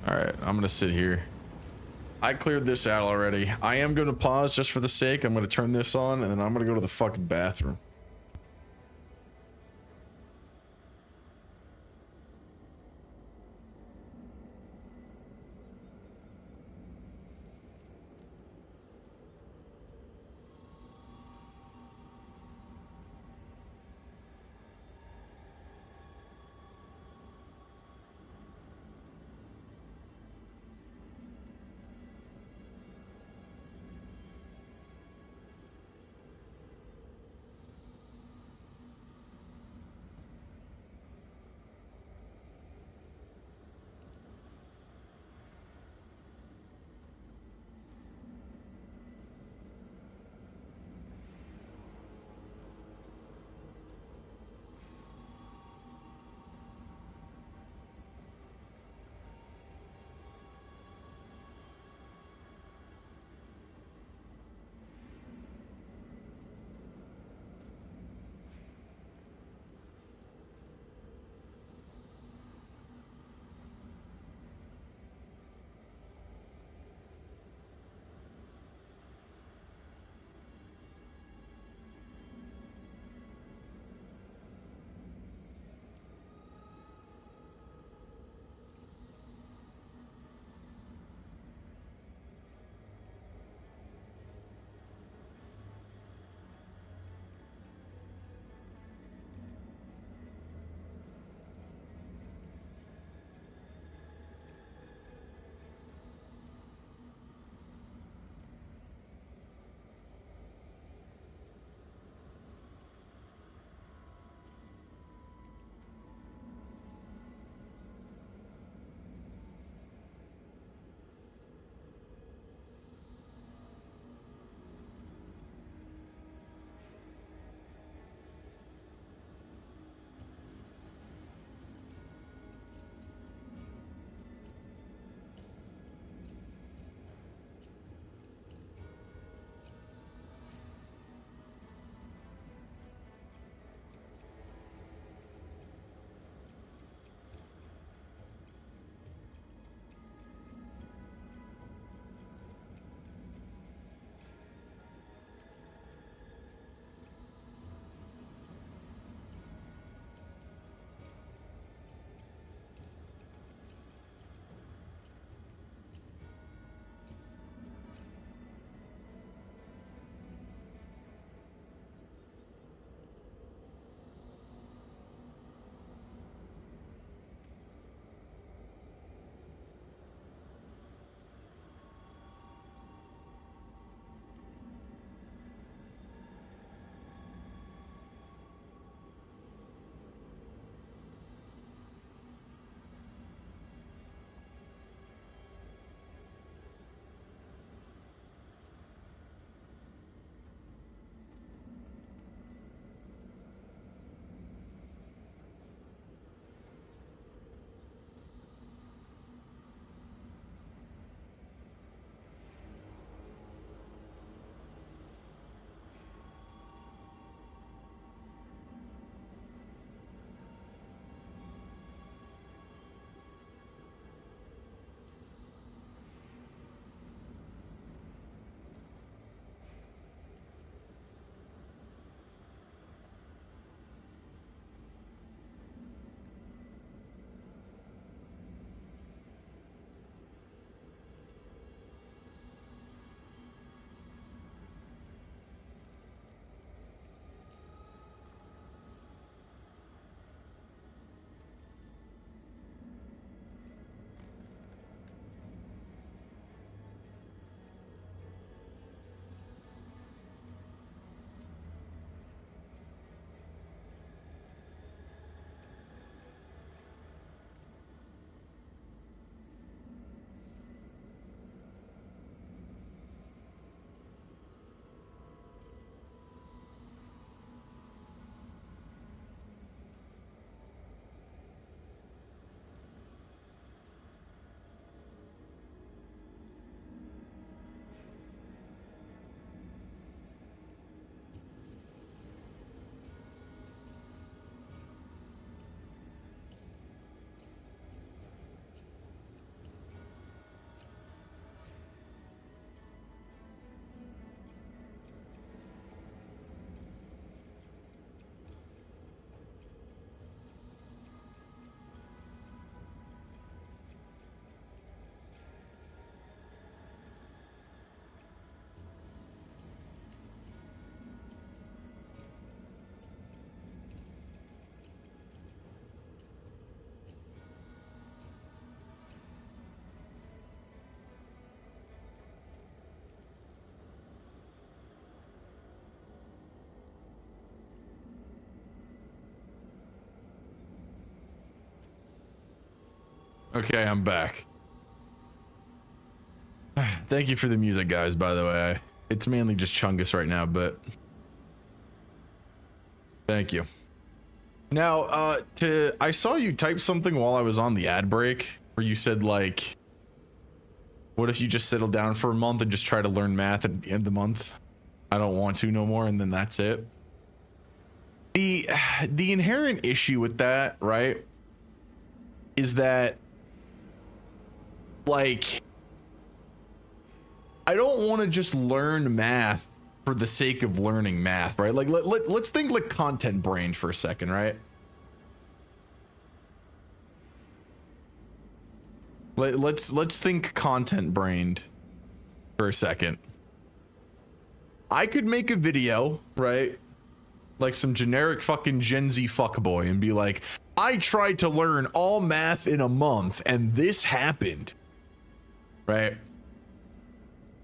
Alright, I'm gonna sit here. I cleared this out already. I am gonna pause just for the sake. I'm gonna turn this on and then I'm gonna go to the fucking bathroom. Okay, I'm back. Thank you for the music, guys, by the way. It's mainly just Chungus right now, but thank you. Now, I saw you type something while I was on the ad break where you said, like, what if you just settle down for a month and just try to learn math at the end of the month? I don't want to no more, and then that's it. The inherent issue with that, right, is that, like, I don't want to just learn math for the sake of learning math, right? Like, let's think like content brain for a second, right? Let's think content brained for a second. I could make a video, right? Like some generic fucking Gen Z fuckboy and be like, I tried to learn all math in a month and this happened, right?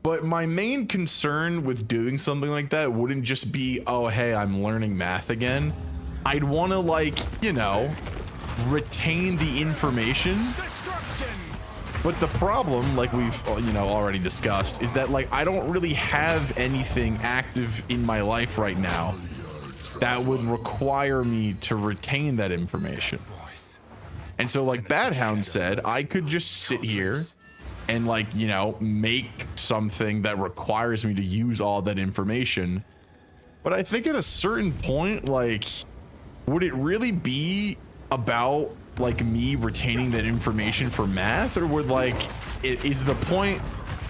But my main concern with doing something like that wouldn't just be, oh, hey, I'm learning math again. I'd want to, like, you know, retain the information. But the problem, like we've, you know, already discussed, is that, like, I don't really have anything active in my life right now that would require me to retain that information. And so, like Badhound said, I could just sit here and, like, you know, make something that requires me to use all that information. But I think at a certain point, like, would it really be about, like, me retaining that information for math? Or would, like, is the point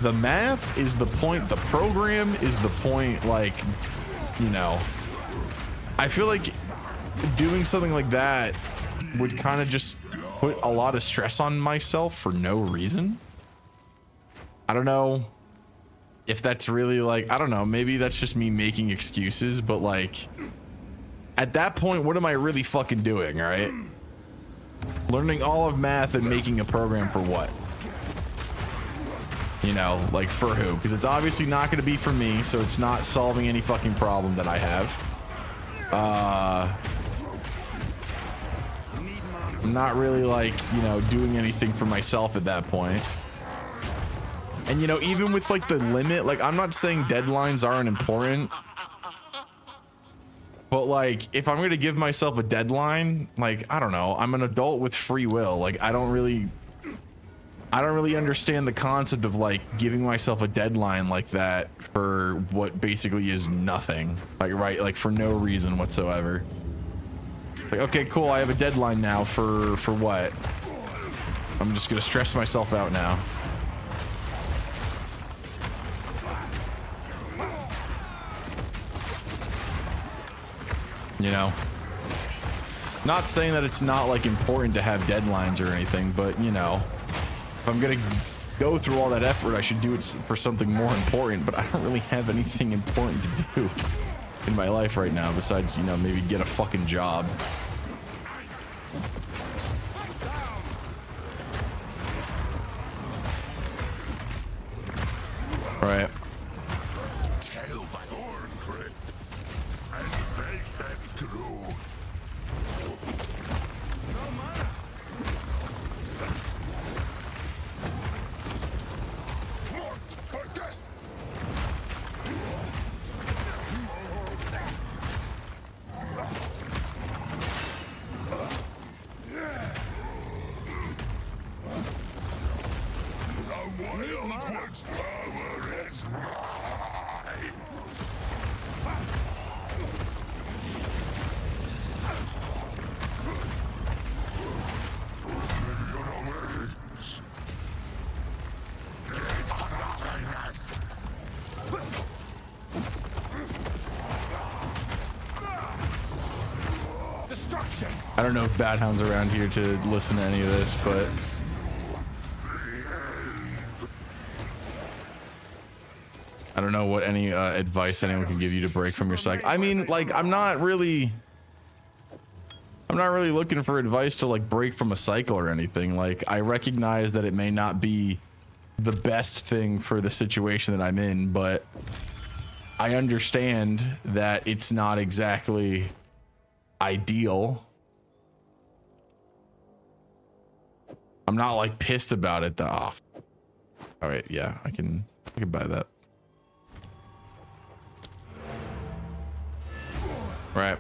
the math? Is the point the program? Is the point, like, you know, I feel like doing something like that would kind of just put a lot of stress on myself for no reason. I don't know if that's really, like, I don't know, maybe that's just me making excuses, but, like, at that point, what am I really fucking doing, right? Learning all of math and making a program for what? You know, like, for who? Because it's obviously not going to be for me, so it's not solving any fucking problem that I have. I'm not really, like, you know, doing anything for myself at that point. And, you know, even with, like, the limit, like, I'm not saying deadlines aren't important, but, like, if I'm gonna give myself a deadline, like, I don't know, I'm an adult with free will. Like, I don't really understand the concept of, like, giving myself a deadline like that for what basically is nothing, like, right, like, for no reason whatsoever. Like, okay, cool, I have a deadline now for what? I'm just gonna stress myself out now. You know, not saying that it's not, like, important to have deadlines or anything, but, you know, if I'm gonna go through all that effort, I should do it for something more important. But I don't really have anything important to do in my life right now besides, you know, maybe get a fucking job. Right. I don't know if Badhound's around here to listen to any of this, but I don't know what any advice anyone can give you to break from your cycle. I mean, like, I'm not really looking for advice to, like, break from a cycle or anything. Like, I recognize that it may not be the best thing for the situation that I'm in, but I understand that it's not exactly ideal. I'm not like pissed about it though. Oh, all right, yeah, I can buy that. Right.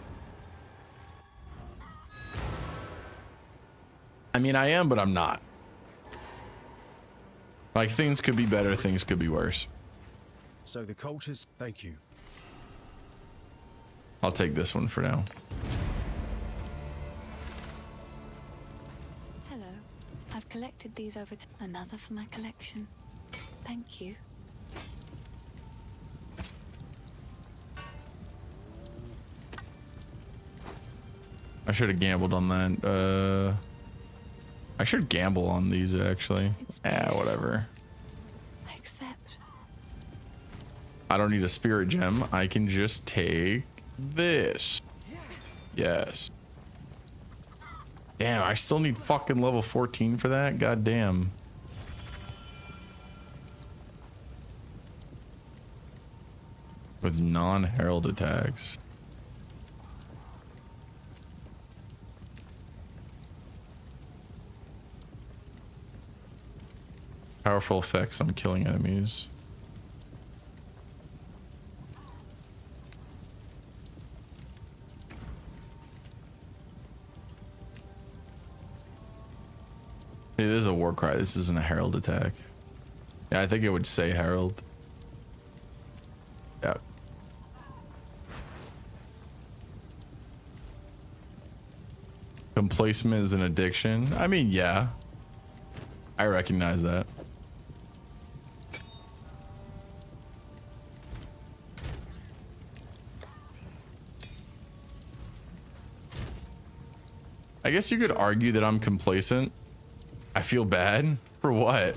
I mean, I am, but I'm not. Like, things could be better, things could be worse. So the cultists, thank you. I'll take this one for now. Hello. I've collected these over to another for my collection. Thank you. I should have gambled on that. I should gamble on these actually. Whatever. I accept. I don't need a spirit gem. I can just take this. Yes. Damn, I still need fucking level 14 for that? God damn. With non-herald attacks. Powerful effects on killing enemies. Hey, this is a war cry. This isn't a herald attack. Yeah, I think it would say herald. Yeah. Complacement is an addiction. I mean, yeah. I recognize that. I guess you could argue that I'm complacent. I feel bad for what?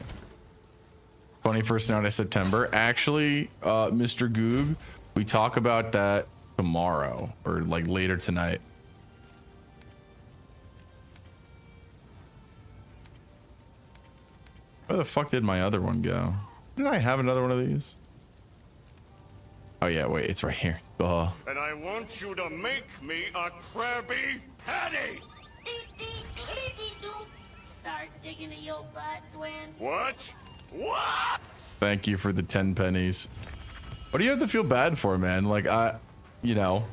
21st night of September. Actually, Mr. Goog, we talk about that tomorrow or like later tonight. Where the fuck did my other one go? Didn't I have another one of these? Oh yeah, wait, it's right here. Oh. And I want you to make me a Krabby Patty! Start digging in your butt, twin. What? What? Thank you for the 10 pennies. What do you have to feel bad for, man? Like, you know,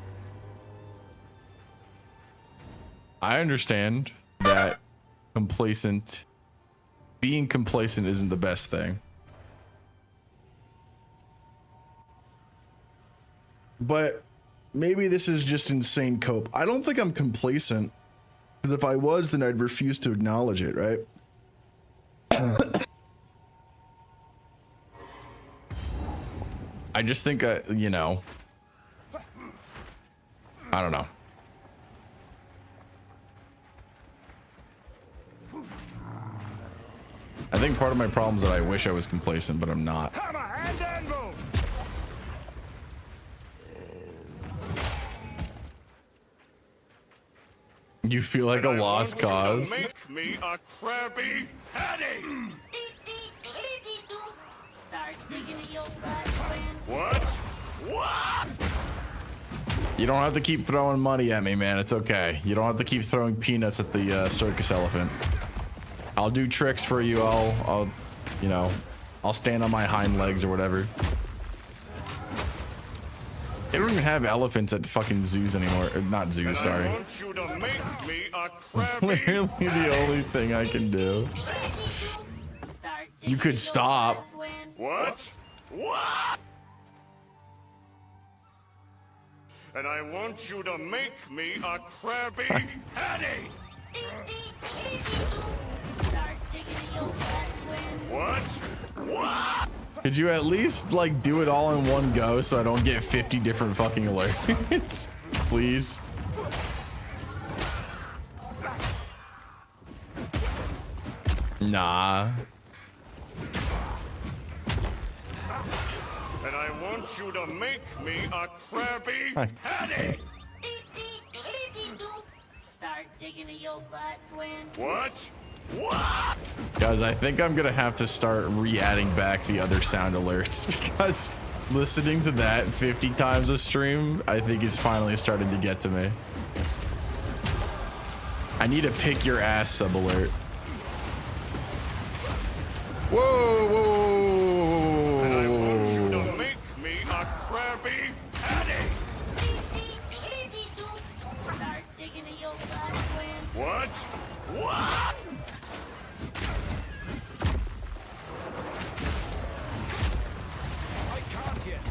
I understand that being complacent isn't the best thing. But maybe this is just insane cope. I don't think I'm complacent. Because if I was, then I'd refuse to acknowledge it, right? I just think, you know, I don't know. I think part of my problem is that I wish I was complacent, but I'm not. You feel like a lost cause? Make me a Krabby Patty! Start digging in your butt, twin. What? What? You don't have to keep throwing money at me, man. It's okay. You don't have to keep throwing peanuts at the circus elephant. I'll do tricks for you. I'll, you know, I'll stand on my hind legs or whatever. They don't even have elephants at fucking zoos anymore. Or not zoos, sorry. I want you to make me a Krabby Literally the only thing I can do. You could stop. What? What? And I want you to make me a Krabby Patty! Start digging in your butt, twin. What? What? Could you at least like do it all in one go so I don't get 50 different fucking alerts? Please. Nah. And I want you to make me a Krabby Patty! Start digging in your butt, twin. What? What? Guys, I think I'm gonna have to start re-adding back the other sound alerts because listening to that 50 times a stream, I think is finally starting to get to me. I need a pick your ass sub alert. Whoa, whoa. And I want you to make me a Krabby Patty. Start digging in your butt, twin. What? What? I can't yet.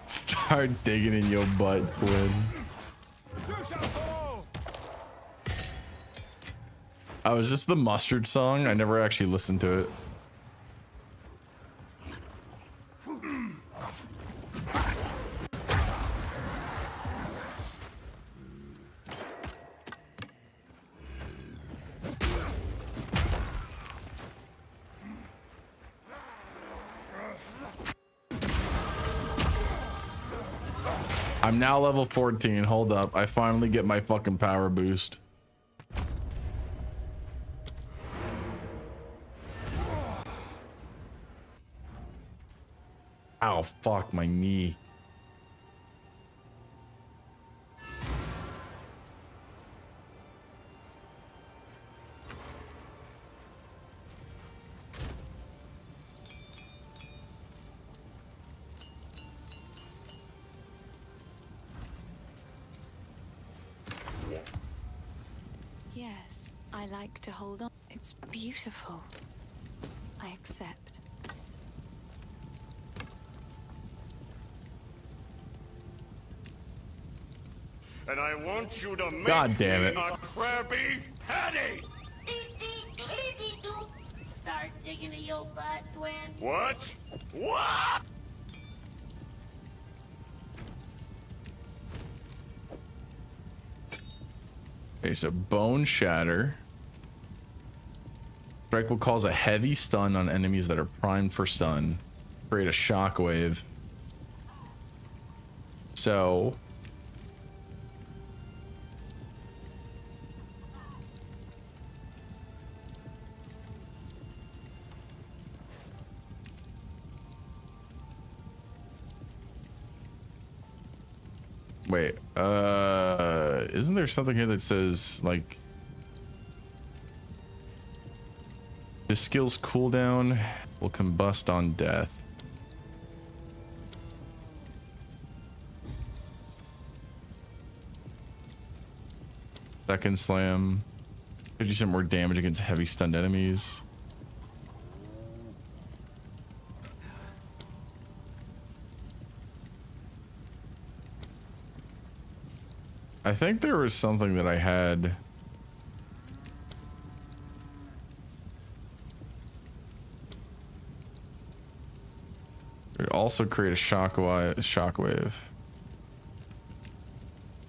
Start digging in your butt, twin. Oh, is this the Mustard song? I never actually listened to it. I'm now level 14. Hold up. I finally get my fucking power boost. Ow, fuck my knee. Yes, I like to hold on. It's beautiful. I accept. And I want you to make God damn me it. a Krabby Patty. Start digging in your butt, twin. What? What? Okay, so Bone Shatter. Strike will cause a heavy stun on enemies that are primed for stun. Create a shockwave. So wait, isn't there something here that says like this skill's cooldown will combust on death? Second slam. Could do some more damage against heavy stunned enemies. I think there was something that I had. It also create a shockwave.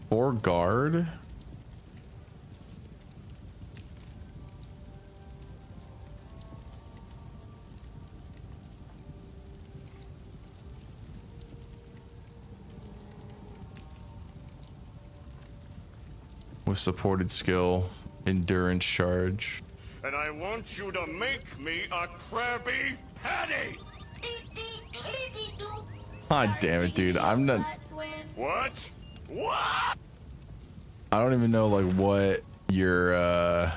For guard. With supported skill, endurance charge. And I want you to make me a Krabby Patty. God damn it, dude. I'm not. What? What? I don't even know like what your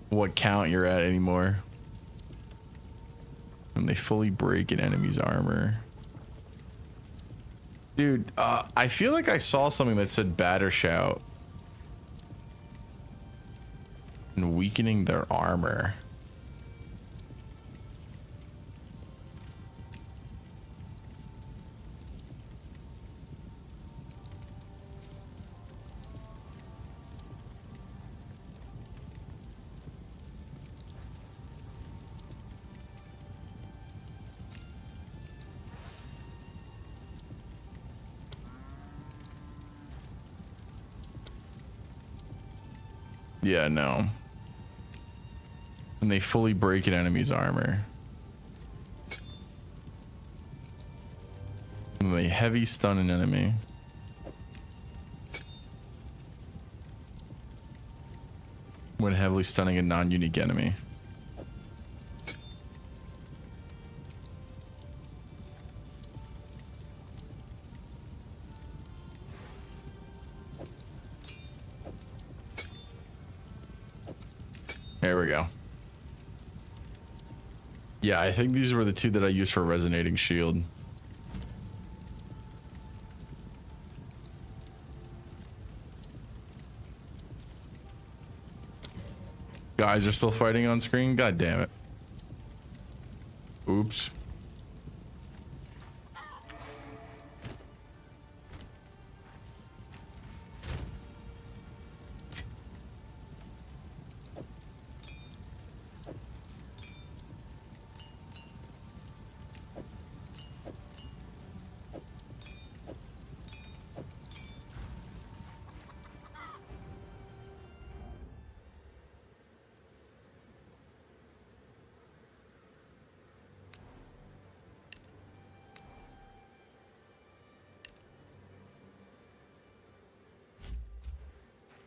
what count you're at anymore. And they fully break an enemy's armor. Dude, I feel like I saw something that said batter shout. And weakening their armor. Yeah, no. And they fully break an enemy's armor. And they heavy stun an enemy. When heavily stunning a non-unique enemy. There we go. Yeah, I think these were the two that I used for resonating shield. Guys are still fighting on screen? God damn it. Oops.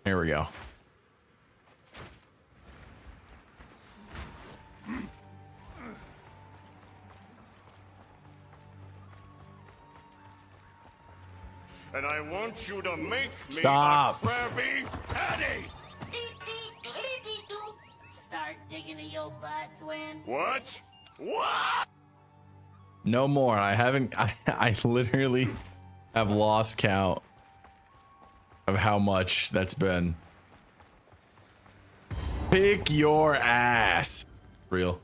Here we go. And I want you to make me Stop. a Krabby Patty! Start digging in your butt, twin. What? What? No more. I haven't. I literally have lost count of how much that's been. Pick your ass. Real.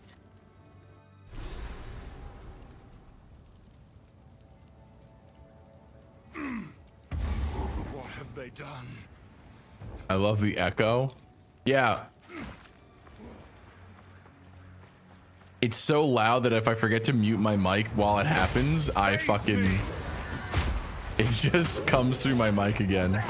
What have they done? I love the echo. Yeah. It's so loud that if I forget to mute my mic while it happens, I fucking... It just comes through my mic again.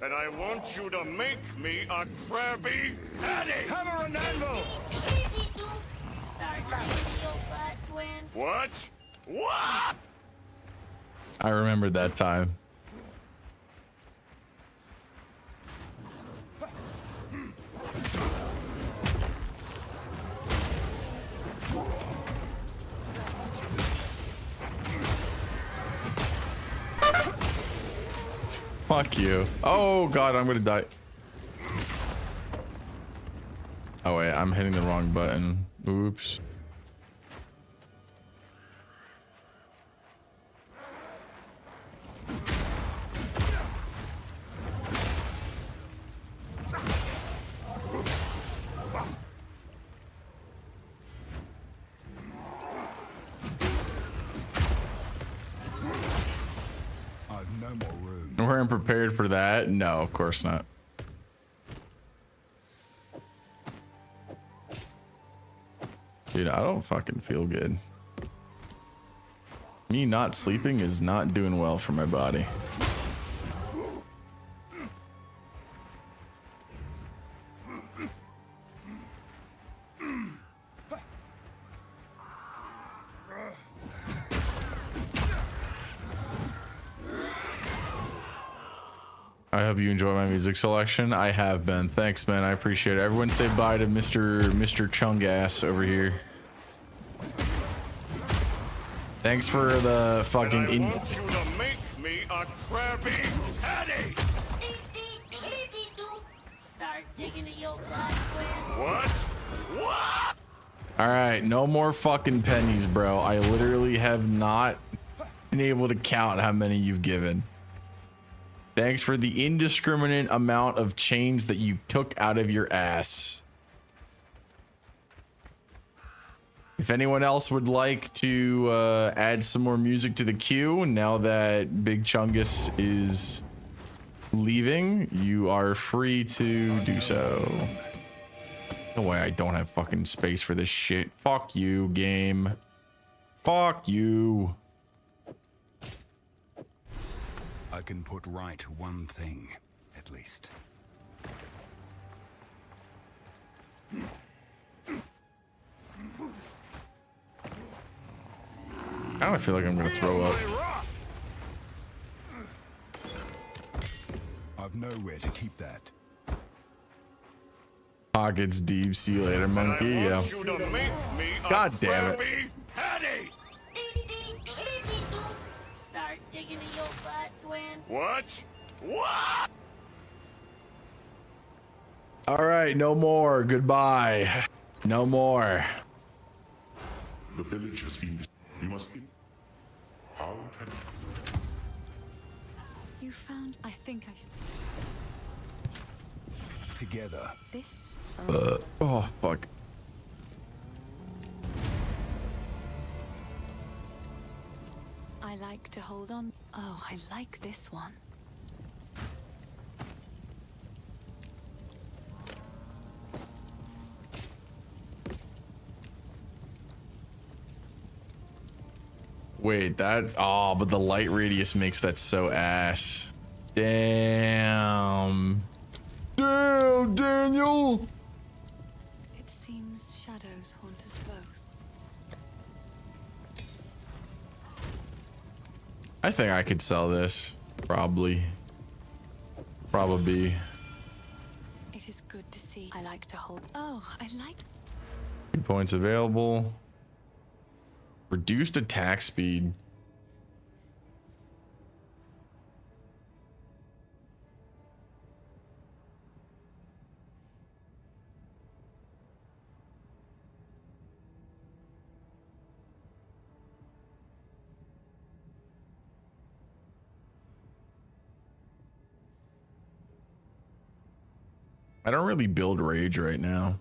And I want you to make me a Krabby Patty! Hammer and anvil! Start digging in your butt, twin. What? What? I remembered that time. Fuck you. Oh god, I'm gonna die. Oh wait, I'm hitting the wrong button. Oops. I've no more room. We're unprepared for that? No, of course not. Dude, I don't fucking feel good. Me not sleeping is not doing well for my body. I hope you enjoy my music selection. I have been. Thanks, man. I appreciate it. Everyone say bye to Mr. Chungass over here. Thanks for the fucking... And I want you to make me a Krabby Patty! Start digging in your butt, twin. What? What? Alright, no more fucking pennies, bro. I literally have not been able to count how many you've given. Thanks for the indiscriminate amount of change that you took out of your ass. If anyone else would like to add some more music to the queue now that Big Chungus is leaving, you are free to do so. No way, I don't have fucking space for this shit. Fuck you, game. Fuck you. I can put right one thing, at least. I don't feel like I'm gonna throw up. I've nowhere to keep that. Pockets deep. See you later, monkey. Yeah. God damn it. Start digging in your butt, twin. What? What? All right, no more. Goodbye. No more. The village has been. We must. How can? You found. I think I should. Together. This. Oh fuck. I like to hold on. Oh, I like this one. Wait, that. Oh, but the light radius makes that so ass. Damn. Damn, Daniel. It seems shadows haunt us both. I think I could sell this. Probably. Probably. It is good to see. I like to hold. Oh, I like. 2 points available. Reduced attack speed. I don't really build rage right now.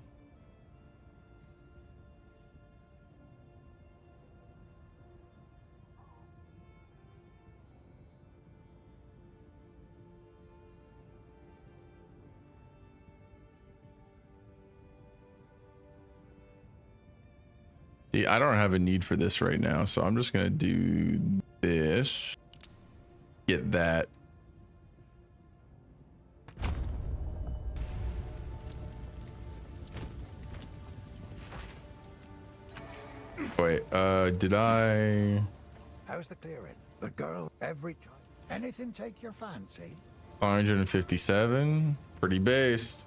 See, I don't have a need for this right now, so I'm just gonna do this. Get that. Wait, did I? How's the clearing? The girl every time. Anything take your fancy? 157. Pretty based.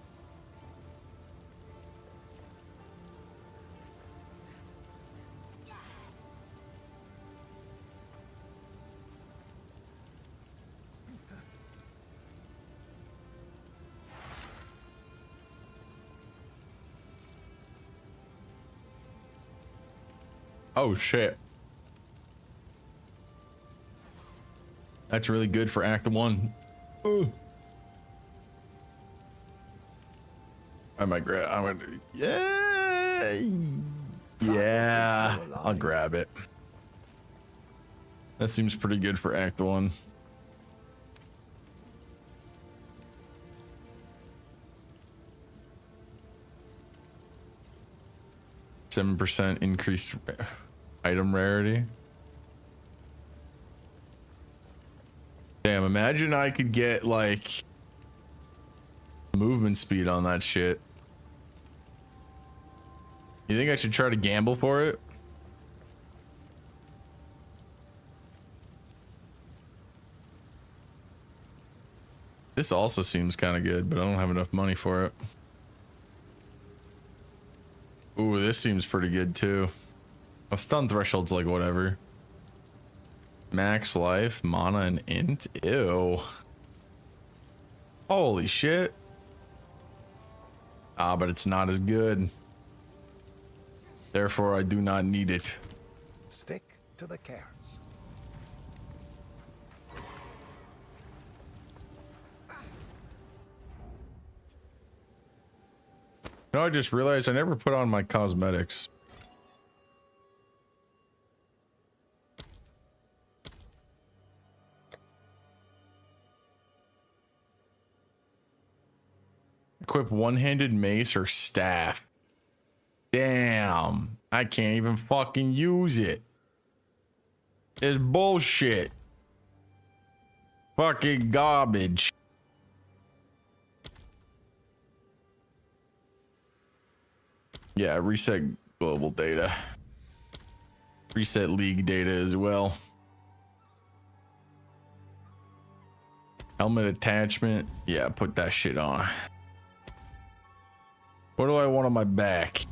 Oh shit. That's really good for Act 1. I might grab. I'm gonna. Yeah. Yeah. I'll grab it. That seems pretty good for Act 1. %7 increased item rarity. Damn, imagine I could get like movement speed on that shit. You think I should try to gamble for it? This also seems kind of good, but I don't have enough money for it. Ooh, this seems pretty good too. A stun threshold's like whatever. Max life, mana, and int. Ew. Holy shit. Ah, but it's not as good. Therefore, I do not need it. Stick to the carrots. No, I just realized I never put on my cosmetics. Equip one-handed mace or staff. Damn, I can't even fucking use it. is bullshit. Fucking garbage. Yeah, reset global data. Reset league data as well. Helmet attachment. Yeah, put that shit on. What do I want on my back?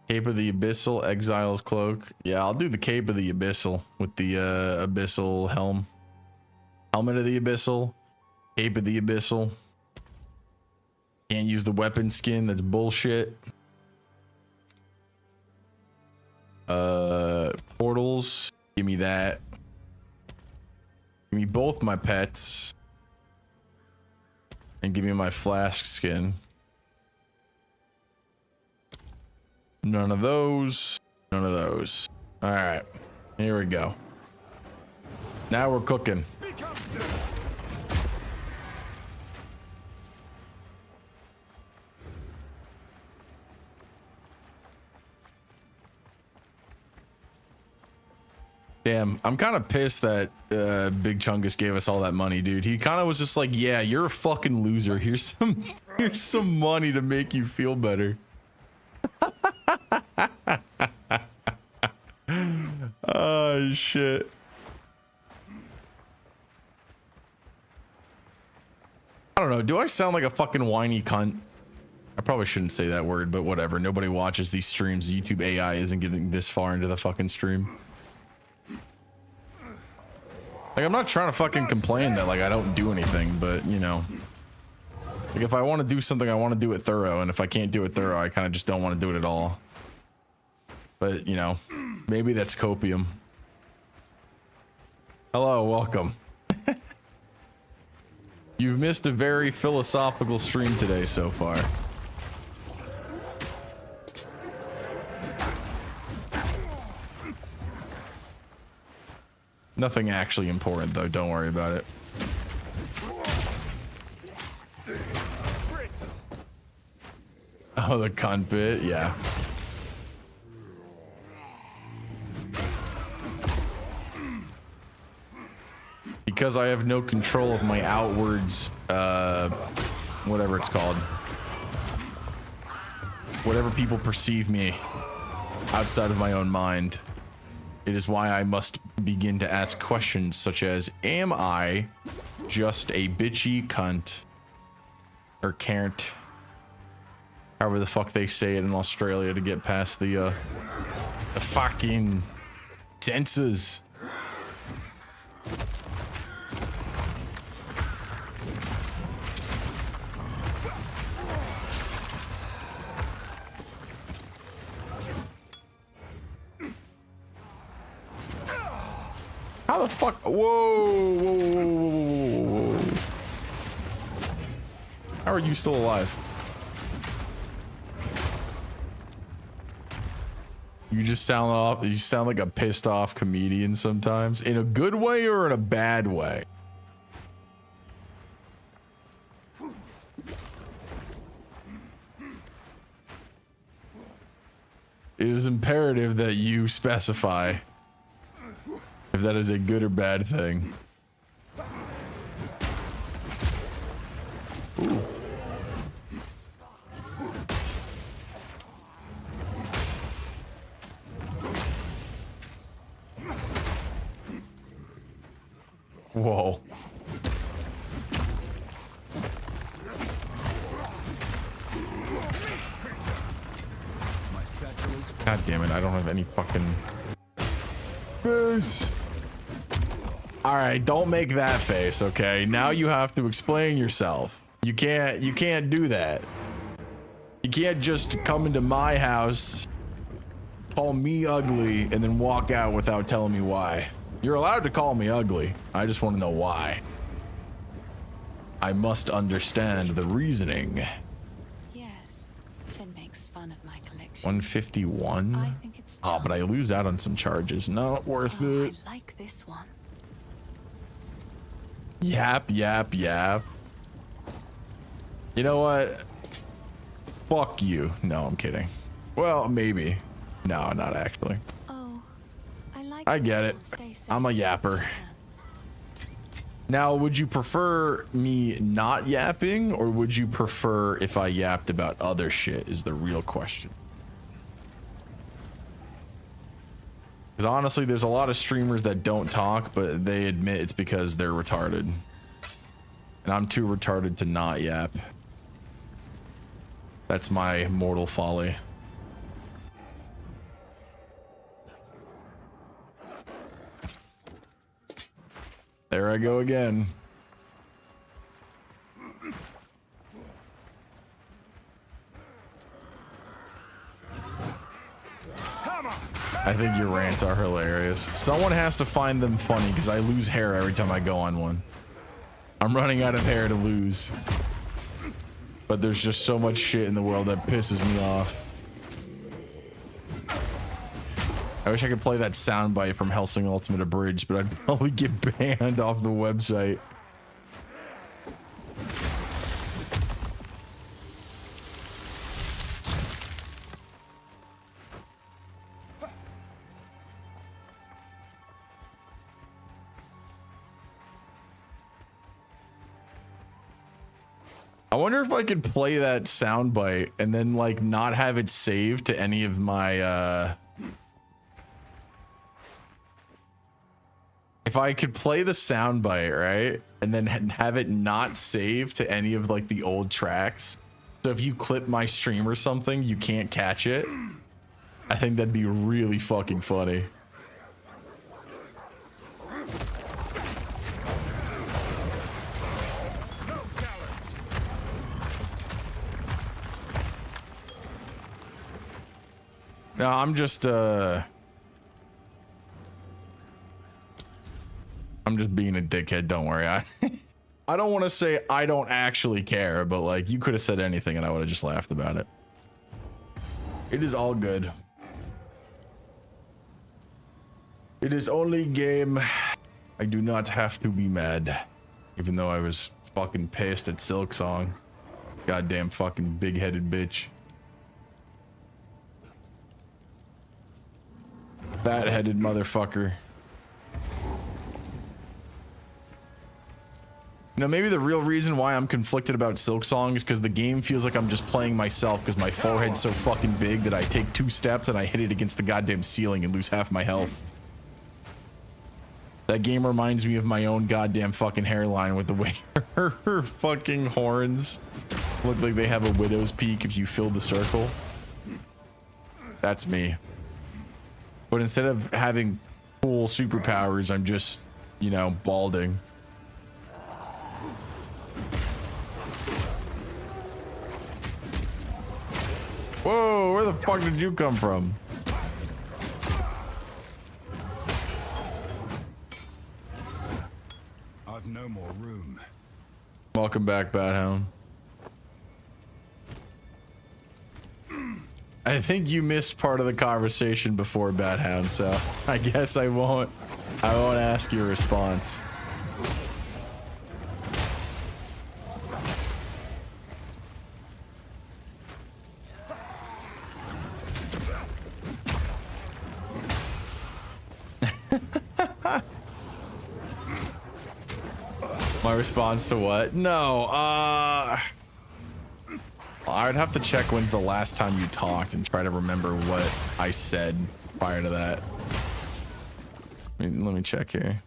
Cape of the Abyssal, Exile's Cloak. Yeah, I'll do the Cape of the Abyssal with the Abyssal helm. Helmet of the Abyssal. Cape of the Abyssal. Can't use the weapon skin, that's bullshit. Portals. Give me that. Give me both my pets. And give me my flask skin. None of those. None of those. Alright. Here we go. Now we're cooking. Damn, I'm kind of pissed that Big Chungus gave us all that money, dude. He kind of was just like, yeah, you're a fucking loser. Here's some money to make you feel better. Oh, shit. I don't know. Do I sound like a fucking whiny cunt? I probably shouldn't say that word, but whatever. Nobody watches these streams. YouTube AI isn't getting this far into the fucking stream. Like, I'm not trying to fucking complain that, like, I don't do anything, but, you know. Like, if I want to do something, I want to do it thorough, and if I can't do it thorough, I kind of just don't want to do it at all. But, you know, maybe that's copium. Hello, welcome. You've missed a very philosophical stream today so far. Nothing actually important, though. Don't worry about it. Oh, the cunt bit? Yeah. Because I have no control of my outwards, whatever it's called. Whatever people perceive me outside of my own mind. It is why I must begin to ask questions such as, am I just a bitchy cunt? Or can't? However the fuck they say it in Australia to get past the fucking censors. How the fuck? Whoa, whoa, whoa, whoa, whoa, whoa. How are you still alive? You just sound off. You sound like a pissed off comedian sometimes, in a good way or in a bad way. It is imperative that you specify if that is a good or bad thing. Ooh. Whoa. God damn it, I don't have any fucking face. Alright, don't make that face, okay? Now you have to explain yourself. You can't do that. You can't just come into my house, call me ugly, and then walk out without telling me why. You're allowed to call me ugly. I just want to know why. I must understand the reasoning. Yes, Finn makes fun of my collection. 151? I think it's oh, but I lose out on some charges. Not worth it. I like this one. Yap, yap, yap. You know what? Fuck you. No, I'm kidding. Well, maybe. No, not actually. Oh, I get it. I'm a yapper. Now, would you prefer me not yapping, or would you prefer if I yapped about other shit is the real question. Because honestly, there's a lot of streamers that don't talk, but they admit it's because they're retarded. And I'm too retarded to not yap. That's my mortal folly. There I go again. I think your rants are hilarious. Someone has to find them funny because I lose hair every time I go on one. I'm running out of hair to lose. But there's just so much shit in the world that pisses me off. I wish I could play that soundbite from Hellsing Ultimate Abridged, but I'd probably get banned off the website. I wonder if I could play that soundbite and then like not have it saved to any of my if I could play the soundbite, right, and then have it not saved to any of like the old tracks. So if you clip my stream or something, you can't catch it. I think that'd be really fucking funny. No, I'm just being a dickhead, don't worry. I don't want to say I don't actually care, but like you could have said anything and I would have just laughed about it. It is all good. It is only game. I do not have to be mad. Even though I was fucking pissed at Silk Song. Goddamn fucking big-headed bitch. Bat-headed motherfucker. Now, maybe the real reason why I'm conflicted about Silk Song is because the game feels like I'm just playing myself because my forehead's so fucking big that I take 2 steps and I hit it against the goddamn ceiling and lose half my health. That game reminds me of my own goddamn fucking hairline with the way her fucking horns look like they have a widow's peak if you fill the circle. That's me. But instead of having cool superpowers, I'm just, you know, balding. Whoa, where the fuck did you come from? I've no more room. Welcome back, Bathound. I think you missed part of the conversation before, Bathound, so I guess I won't ask your response. My response to what? No, I'd have to check when's the last time you talked and try to remember what I said prior to that. Let me check here.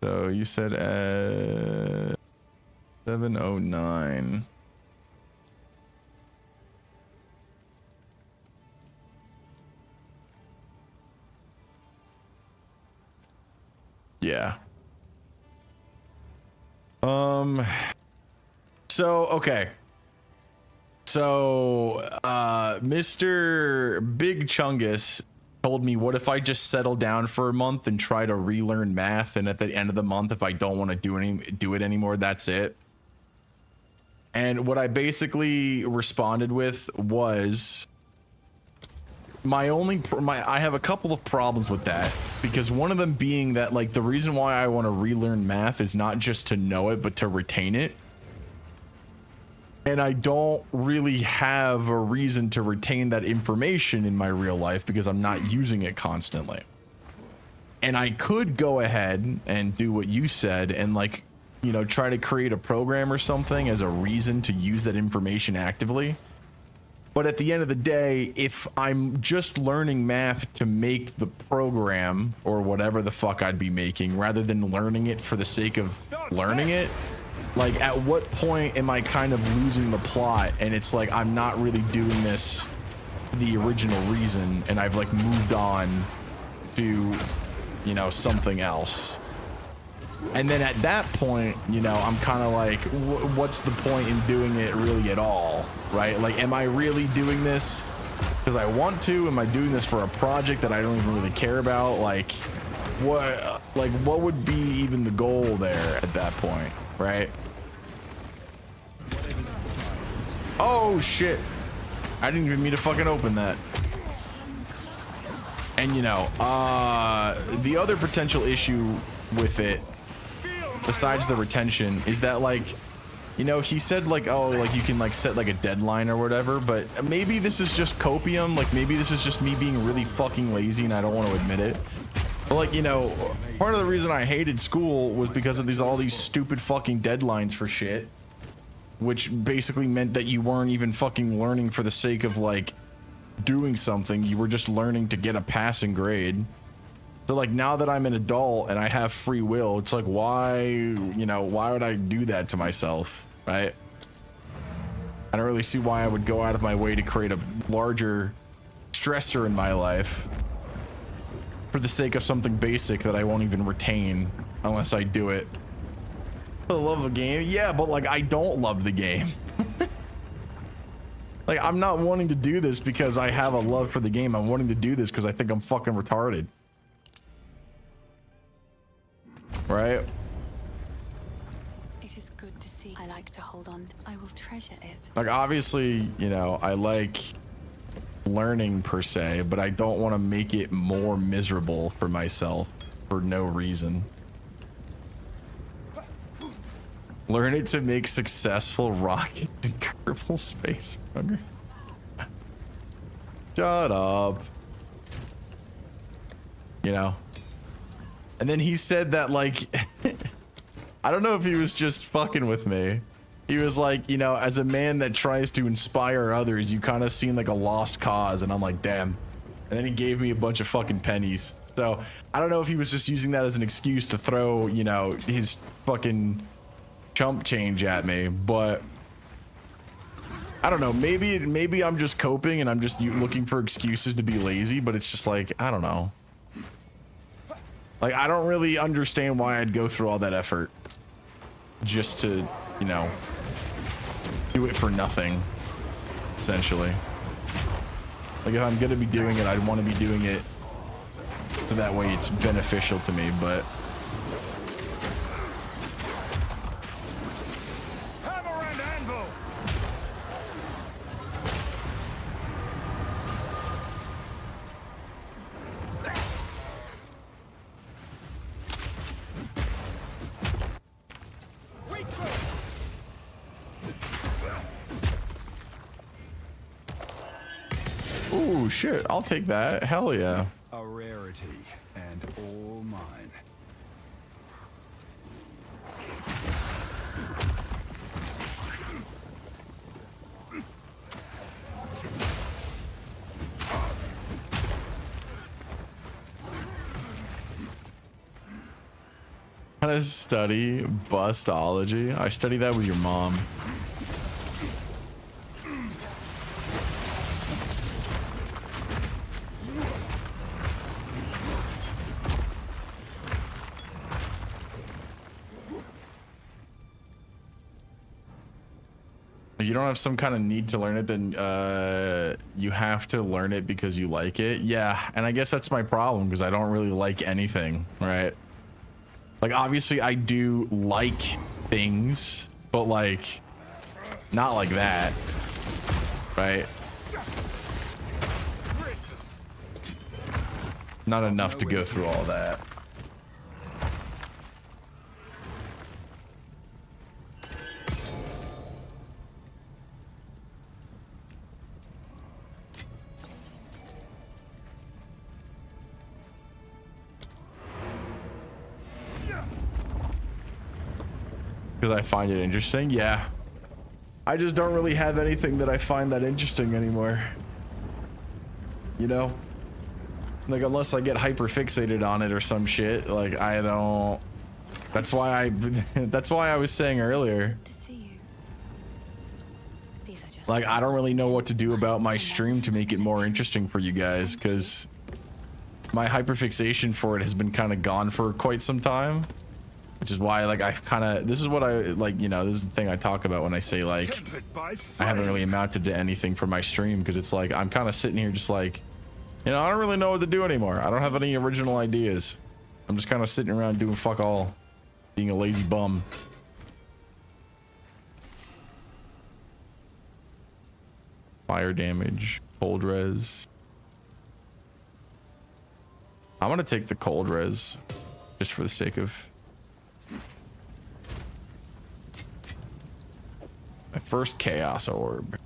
So you said at 7:09. Yeah. So, okay. So, Mr. Big Chungus told me, what if I just settle down for a month and try to relearn math, and at the end of the month, if I don't want to do it anymore, that's it. And what I basically responded with was I have a couple of problems with that, because one of them being that, like, the reason why I want to relearn math is not just to know it, but to retain it. and I don't really have a reason to retain that information in my real life because I'm not using it constantly. And I could go ahead and do what you said and, like, you know, try to create a program or something as a reason to use that information actively. But at the end of the day, if I'm just learning math to make the program or whatever the fuck I'd be making rather than learning it for the sake of learning it, like, at what point am I kind of losing the plot? And it's like, I'm not really doing this for the original reason, and I've, like, moved on to, you know, something else. And then at that point, you know, I'm kind of like, what's the point in doing it really at all, right? Like, am I really doing this because I want to? Am I doing this for a project that I don't even really care about? Like, what would be even the goal there at that point, right? Oh shit! I didn't even mean to fucking open that. And you know, the other potential issue with it, besides the retention, is that, like, you know, he said, like, oh, like, you can, like, set, like, a deadline or whatever, but maybe this is just copium. Like, maybe this is just me being really fucking lazy and I don't want to admit it. But, like, you know, part of the reason I hated school was because of all these stupid fucking deadlines for shit, which basically meant that you weren't even fucking learning for the sake of, like, doing something. You were just learning to get a passing grade. So, like, now that I'm an adult and I have free will, it's like, why, you know, why would I do that to myself, right? I don't really see why I would go out of my way to create a larger stressor in my life for the sake of something basic that I won't even retain unless I do it for the love of the game. Yeah, but, like, I don't love the game. Like, I'm not wanting to do this because I have a love for the game. I'm wanting to do this because I think I'm fucking retarded. Right? It is good to see. I like to hold on. I will treasure it. Like, obviously, you know, I like learning per se, but I don't want to make it more miserable for myself for no reason. Learn it to make successful rockets in Kerbal Space Runner. Shut up. You know? And then he said that, like, I don't know if he was just fucking with me. He was like, you know, as a man that tries to inspire others, you kind of seem like a lost cause. And I'm like, damn. And then he gave me a bunch of fucking pennies. So I don't know if he was just using that as an excuse to throw, you know, his fucking chump change at me. But I don't know. Maybe I'm just coping and I'm just looking for excuses to be lazy. But it's just like, I don't know. Like, I don't really understand why I'd go through all that effort just to, you know, do it for nothing, essentially. Like, if I'm gonna be doing it, I'd want to be doing it so that way it's beneficial to me, but... Ooh, shit, I'll take that. Hell yeah. A rarity and all mine. How to study bustology? I study that with your mom. You don't have some kind of need to learn it, then you have to learn it because you like it. Yeah, and I guess that's my problem because I don't really like anything, right? Like, obviously I do like things, but like not like that, right? Not enough to go through all that. Because I find it interesting. Yeah. I just don't really have anything that I find that interesting anymore. You know? Like, unless I get hyper fixated on it or some shit, like, I don't... That's why I was saying earlier. Like, I don't really know what to do about my stream to make it more interesting for you guys, because my hyperfixation for it has been kind of gone for quite some time. Which is why, like, I've kind of... This is what I, like, you know, this is the thing I talk about when I say, like, I haven't really amounted to anything for my stream, because it's like, I'm kind of sitting here just like, you know, I don't really know what to do anymore. I don't have any original ideas. I'm just kind of sitting around doing fuck all. Being a lazy bum. Fire damage. Cold res. I'm gonna take the cold res. Just for the sake of... my first chaos orb.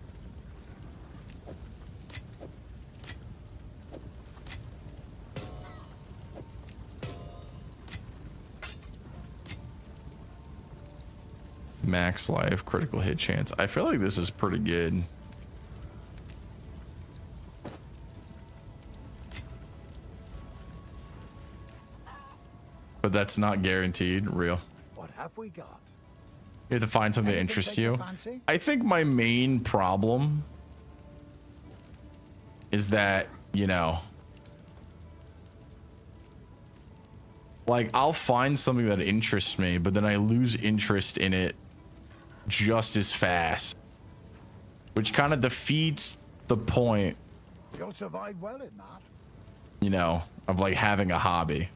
Max life, critical hit chance. I feel like this is pretty good. But that's not guaranteed. Real. What have we got? You have to find something that interests you. I think my main problem is that, you know, like, I'll find something that interests me, but then I lose interest in it just as fast, which kind of defeats the point, You'll survive well in that. you know, of like having a hobby.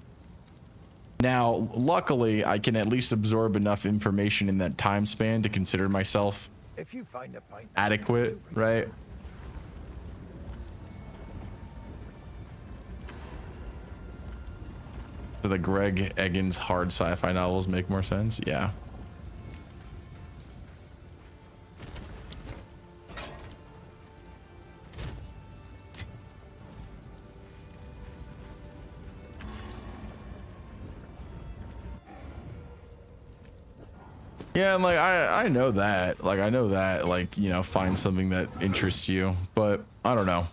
Now, luckily, I can at least absorb enough information in that time span to consider myself If you find a pint, adequate, right? So the Greg Eggins hard sci-fi novels make more sense? Yeah. Yeah, and like I know that. Like I know that, like, you know, find something that interests you, but I don't know.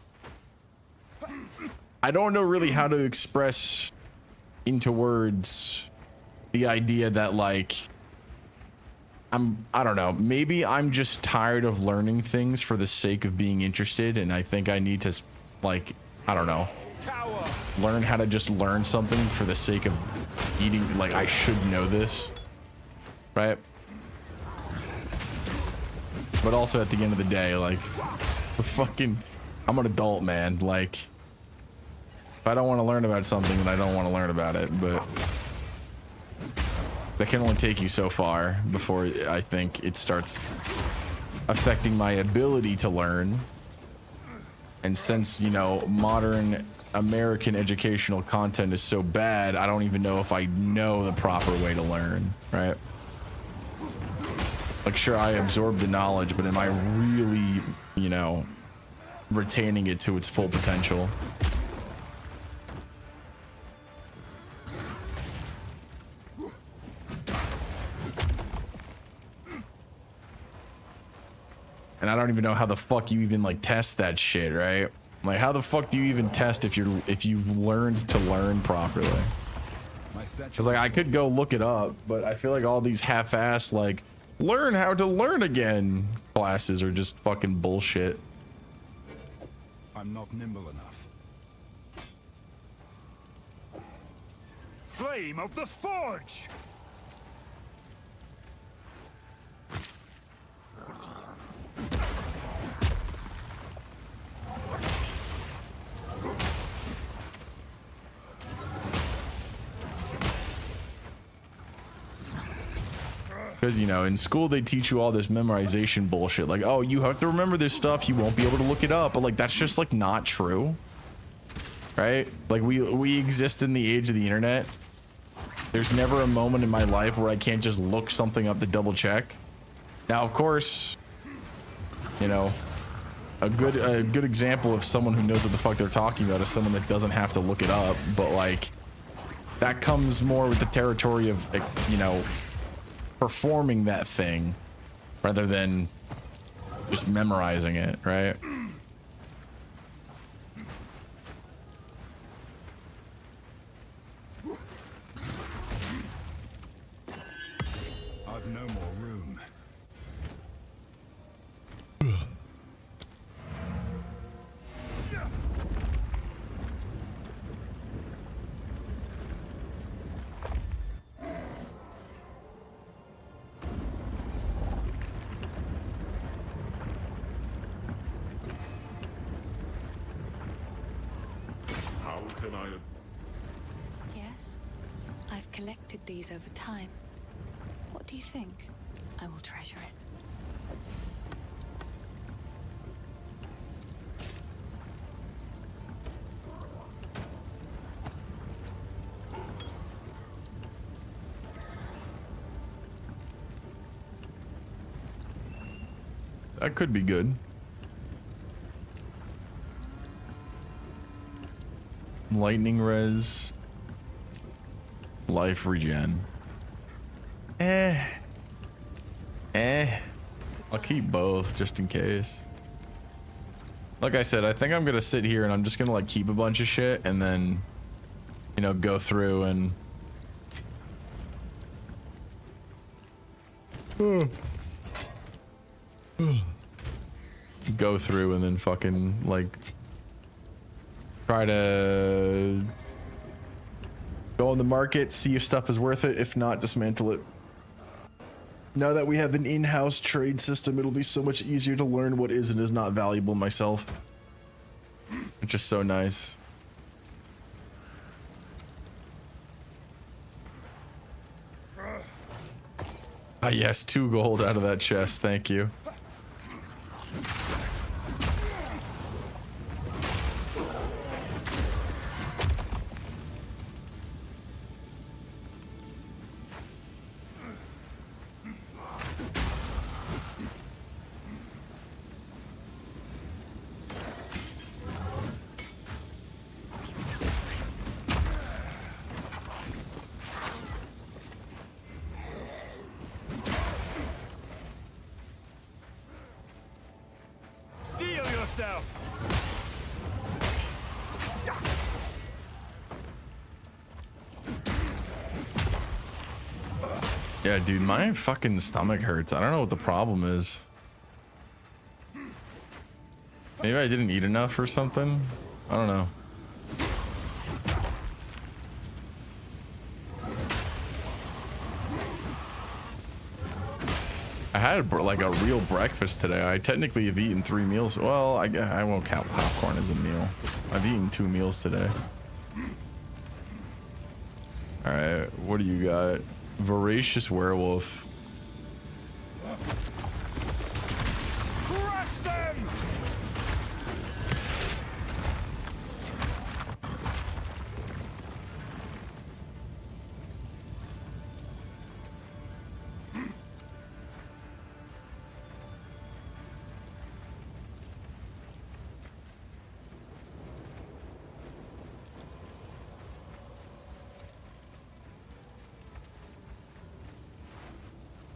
I don't know really how to express into words the idea that, like, I don't know, maybe I'm just tired of learning things for the sake of being interested, and I think I need to, like, I don't know, learn how to just learn something for the sake of eating, like, I should know this, right? But also at the end of the day, like, I'm an adult, man. Like, if I don't want to learn about something, then I don't want to learn about it, but that can only take you so far before I think it starts affecting my ability to learn. And since, you know, modern American educational content is so bad, I don't even know if I know the proper way to learn, right? Like, sure, I absorb the knowledge, but am I really, you know, retaining it to its full potential? And I don't even know how the fuck you even, like, test that shit, right? Like, how the fuck do you even test if you've learned to learn properly? Because, like, I could go look it up, but I feel like all these half-ass, like, learn how to learn again classes are just fucking bullshit. I'm not nimble enough. Flame of the Forge! Because, you know, in school they teach you all this memorization bullshit, like, oh, you have to remember this stuff, you won't be able to look it up, but, like, that's just, like, not true, right? Like, we exist in the age of the internet. There's never a moment in my life where I can't just look something up to double check. Now, of course, you know, a good example of someone who knows what the fuck they're talking about is someone that doesn't have to look it up, but, like, that comes more with the territory of, you know, performing that thing rather than just memorizing it, right? I've no more room. How can I... Yes, I've collected these over time. What do you think? I will treasure it. That could be good. Lightning res. Life regen. I'll keep both just in case. Like I said, I think I'm gonna sit here and I'm just gonna like keep a bunch of shit and then, you know, go through and go through and then fucking like try to go on the market, see if stuff is worth it. If not, dismantle it. Now that we have an in-house trade system, it'll be so much easier to learn what is and is not valuable myself. It's just so nice. Ah yes, 2 gold out of that chest, thank you. Steel yourself! Yeah, dude, my fucking stomach hurts. I don't know what the problem is. Maybe I didn't eat enough or something. I don't know. I had like a real breakfast today. I technically have eaten 3 meals. Well, I won't count popcorn as a meal. I've eaten 2 meals today. All right, what do you got? Voracious werewolf. Crush them!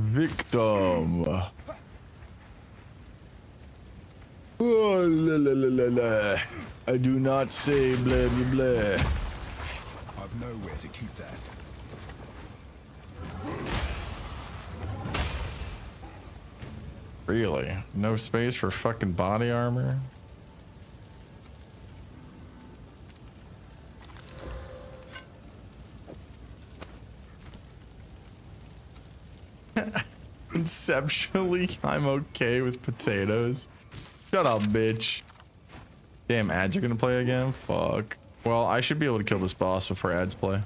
Victim. Oh, la, la, la, la, la. I do not say blah blah blah. I've nowhere to keep that. Really? No space for fucking body armor? Conceptually, I'm okay with potatoes. Shut up, bitch. Damn, ads are gonna play again? Fuck. Well, I should be able to kill this boss before ads play.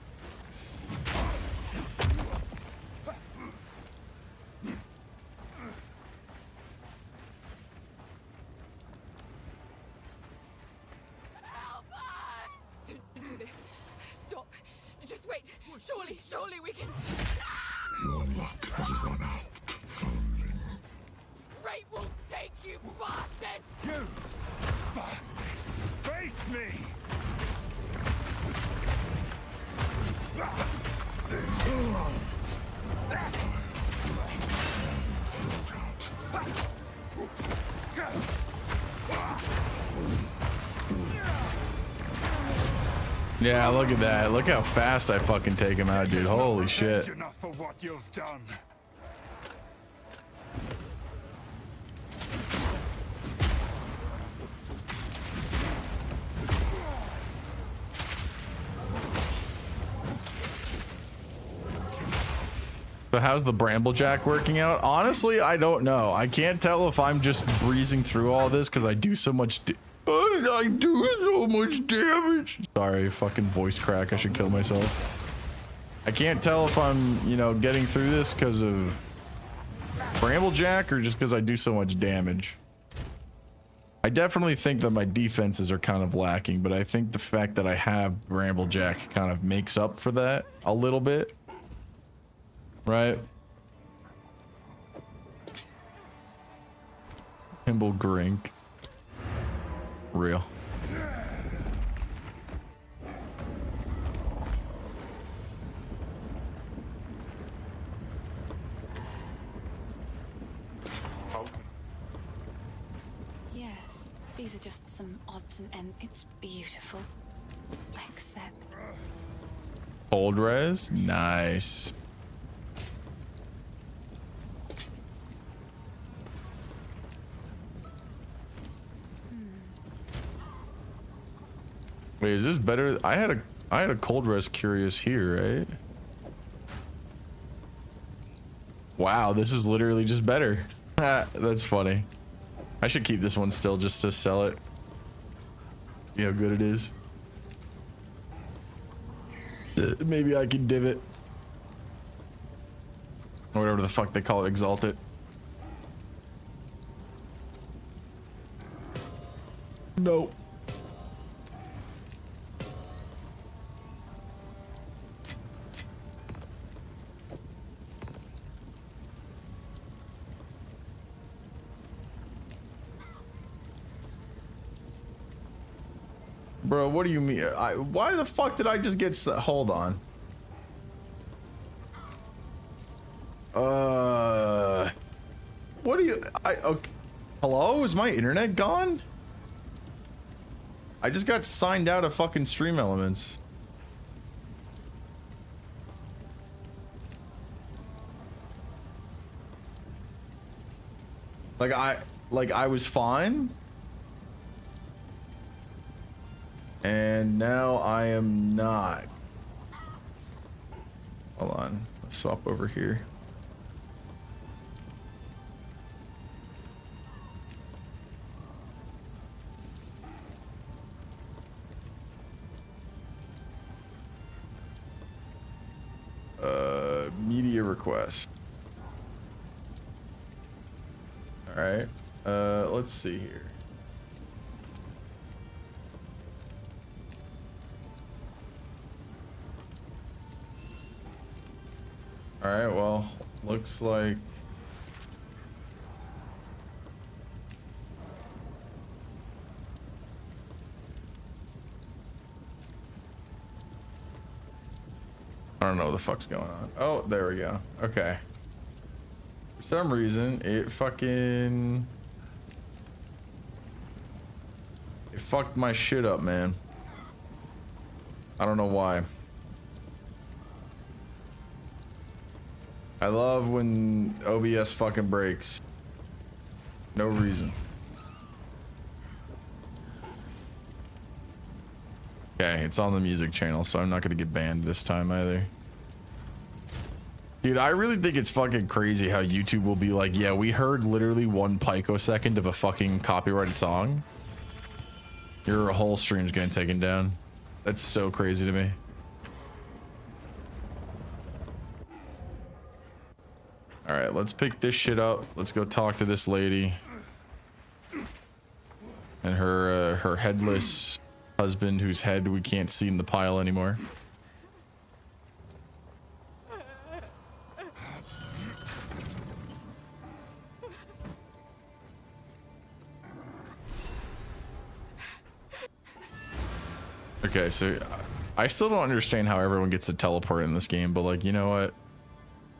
Help us! Don't do this. Stop. Just wait. Surely we can. Your luck has run out, foundling. Great Wolf, take you, bastard! You bastard! Face me! Yeah, look at that. Look how fast I fucking take him out, dude. Holy shit. Enough for what you've done. So how's the Bramblejack working out? Honestly, I don't know. I can't tell if I'm just breezing through all this because I do so much I do so much damage. Sorry, fucking voice crack. I should kill myself. I can't tell if I'm, you know, getting through this because of Bramblejack or just because I do so much damage. I definitely think that my defenses are kind of lacking, but I think the fact that I have Bramblejack kind of makes up for that a little bit. Right? Himble Grink. Real. Yes, these are just some odds and ends. It's beautiful. I accept. Cold res? Nice. Wait, is this better? I had a cold res curious here, right? Wow, this is literally just better. That's funny. I should keep this one still just to sell it. See how good it is. Maybe I can div it. Or whatever the fuck they call it, exalt it. No. Bro, what do you mean? Why the fuck did I just get... Hold on. What do you... Okay. Hello? Is my internet gone? I just got signed out of fucking Stream Elements. Like I was fine. And now I am not. Hold on. Let's swap over here. Media request. All right. Let's see here. All right, well, looks like I don't know what the fuck's going on. Oh, there we go. Okay. For some reason, it fucked my shit up, man. I don't know why. I love when OBS fucking breaks. No reason. Okay, it's on the music channel, so I'm not gonna get banned this time either. Dude, I really think it's fucking crazy how YouTube will be like, yeah, we heard literally 1 picosecond of a fucking copyrighted song. Your whole stream's getting taken down. That's so crazy to me. All right, let's pick this shit up. Let's go talk to this lady and her headless husband whose head we can't see in the pile anymore. Okay, so I still don't understand how everyone gets to teleport in this game, but like, you know what?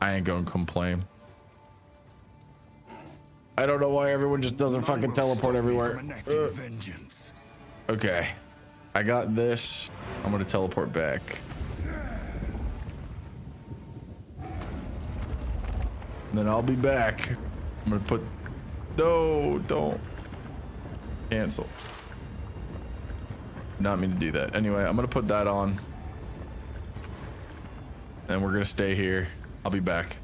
I ain't gonna complain. I don't know why everyone just doesn't fucking teleport everywhere. Okay. I got this. I'm gonna teleport back. And then I'll be back. I'm gonna put, no, don't. Cancel. Not mean to do that. Anyway, I'm gonna put that on. And we're gonna stay here. I'll be back.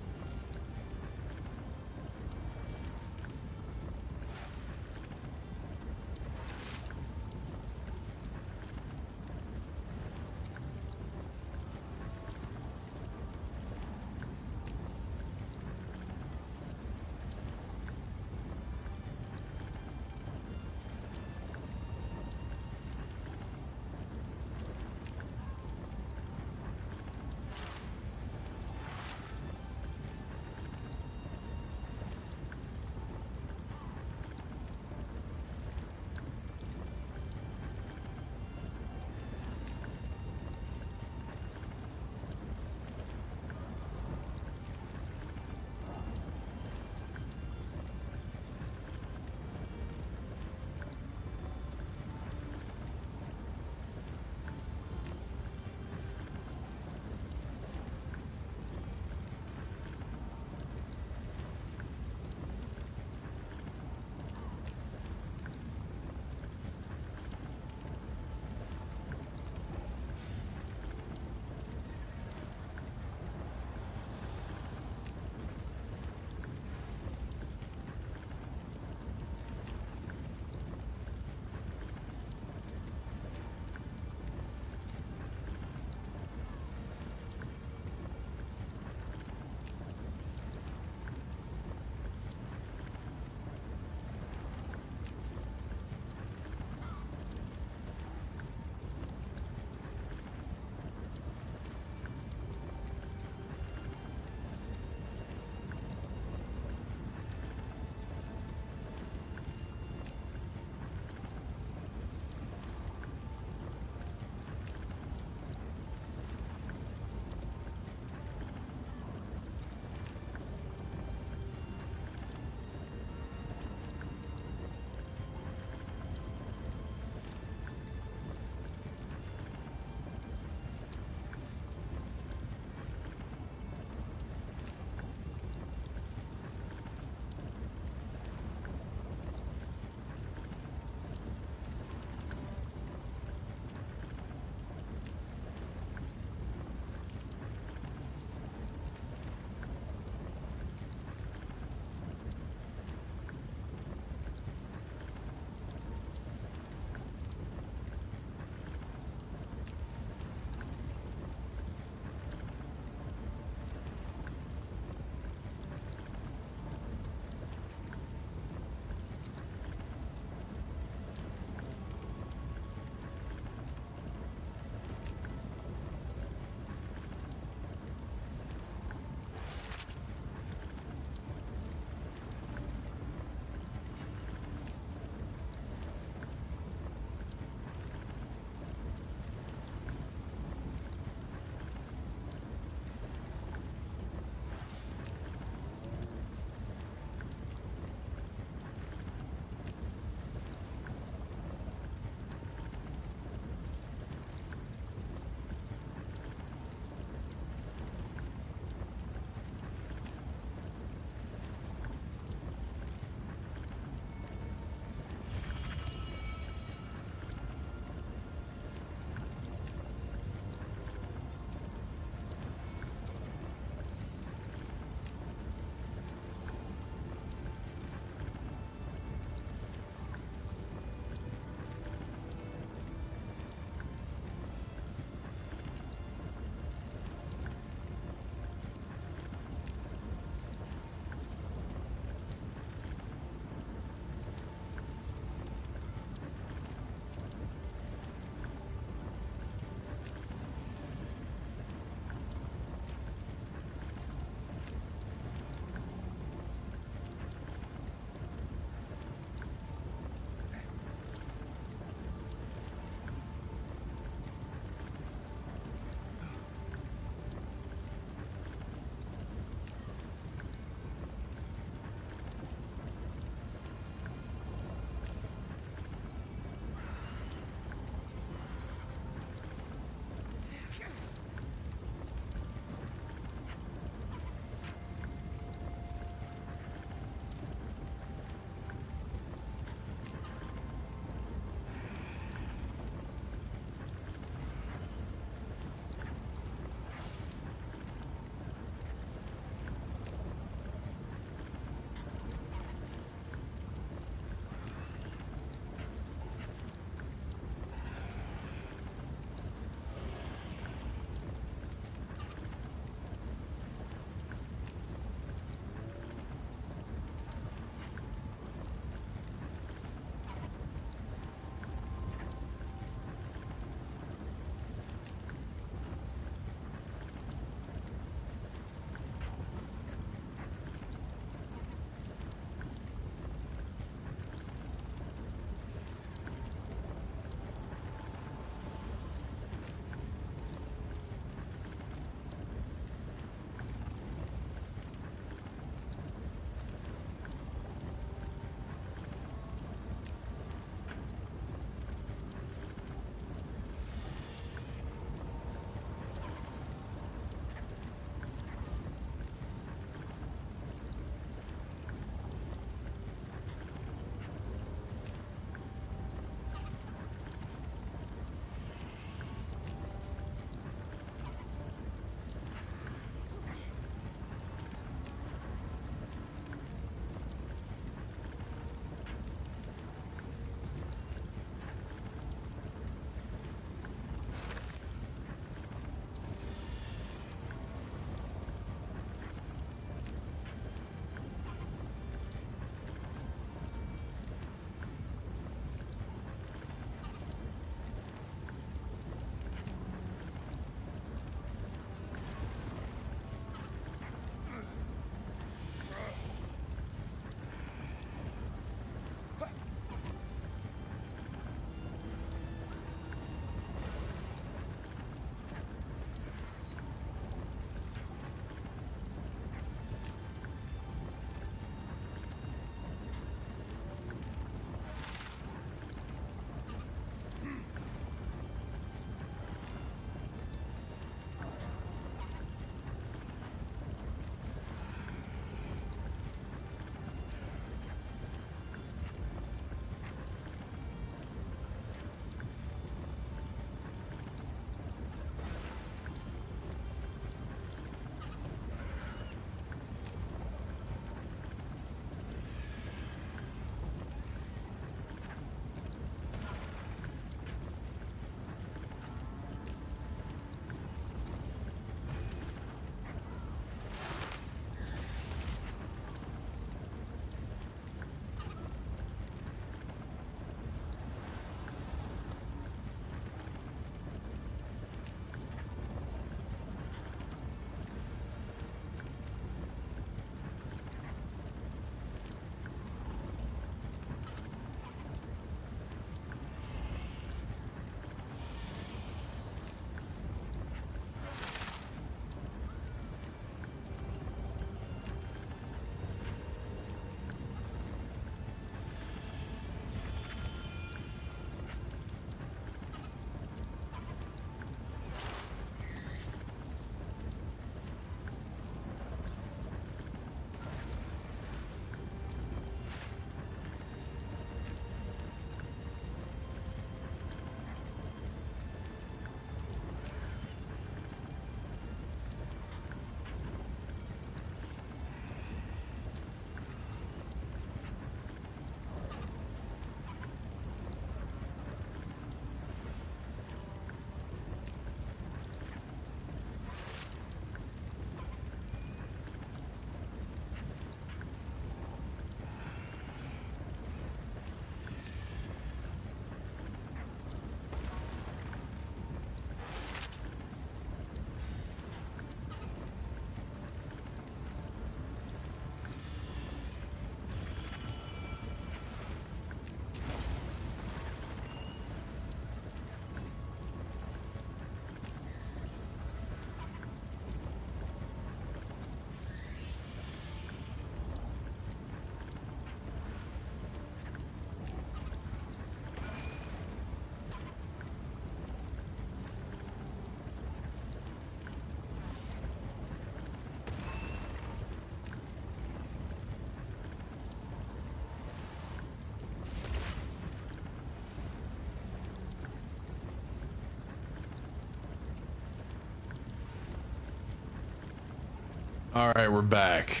All right, we're back.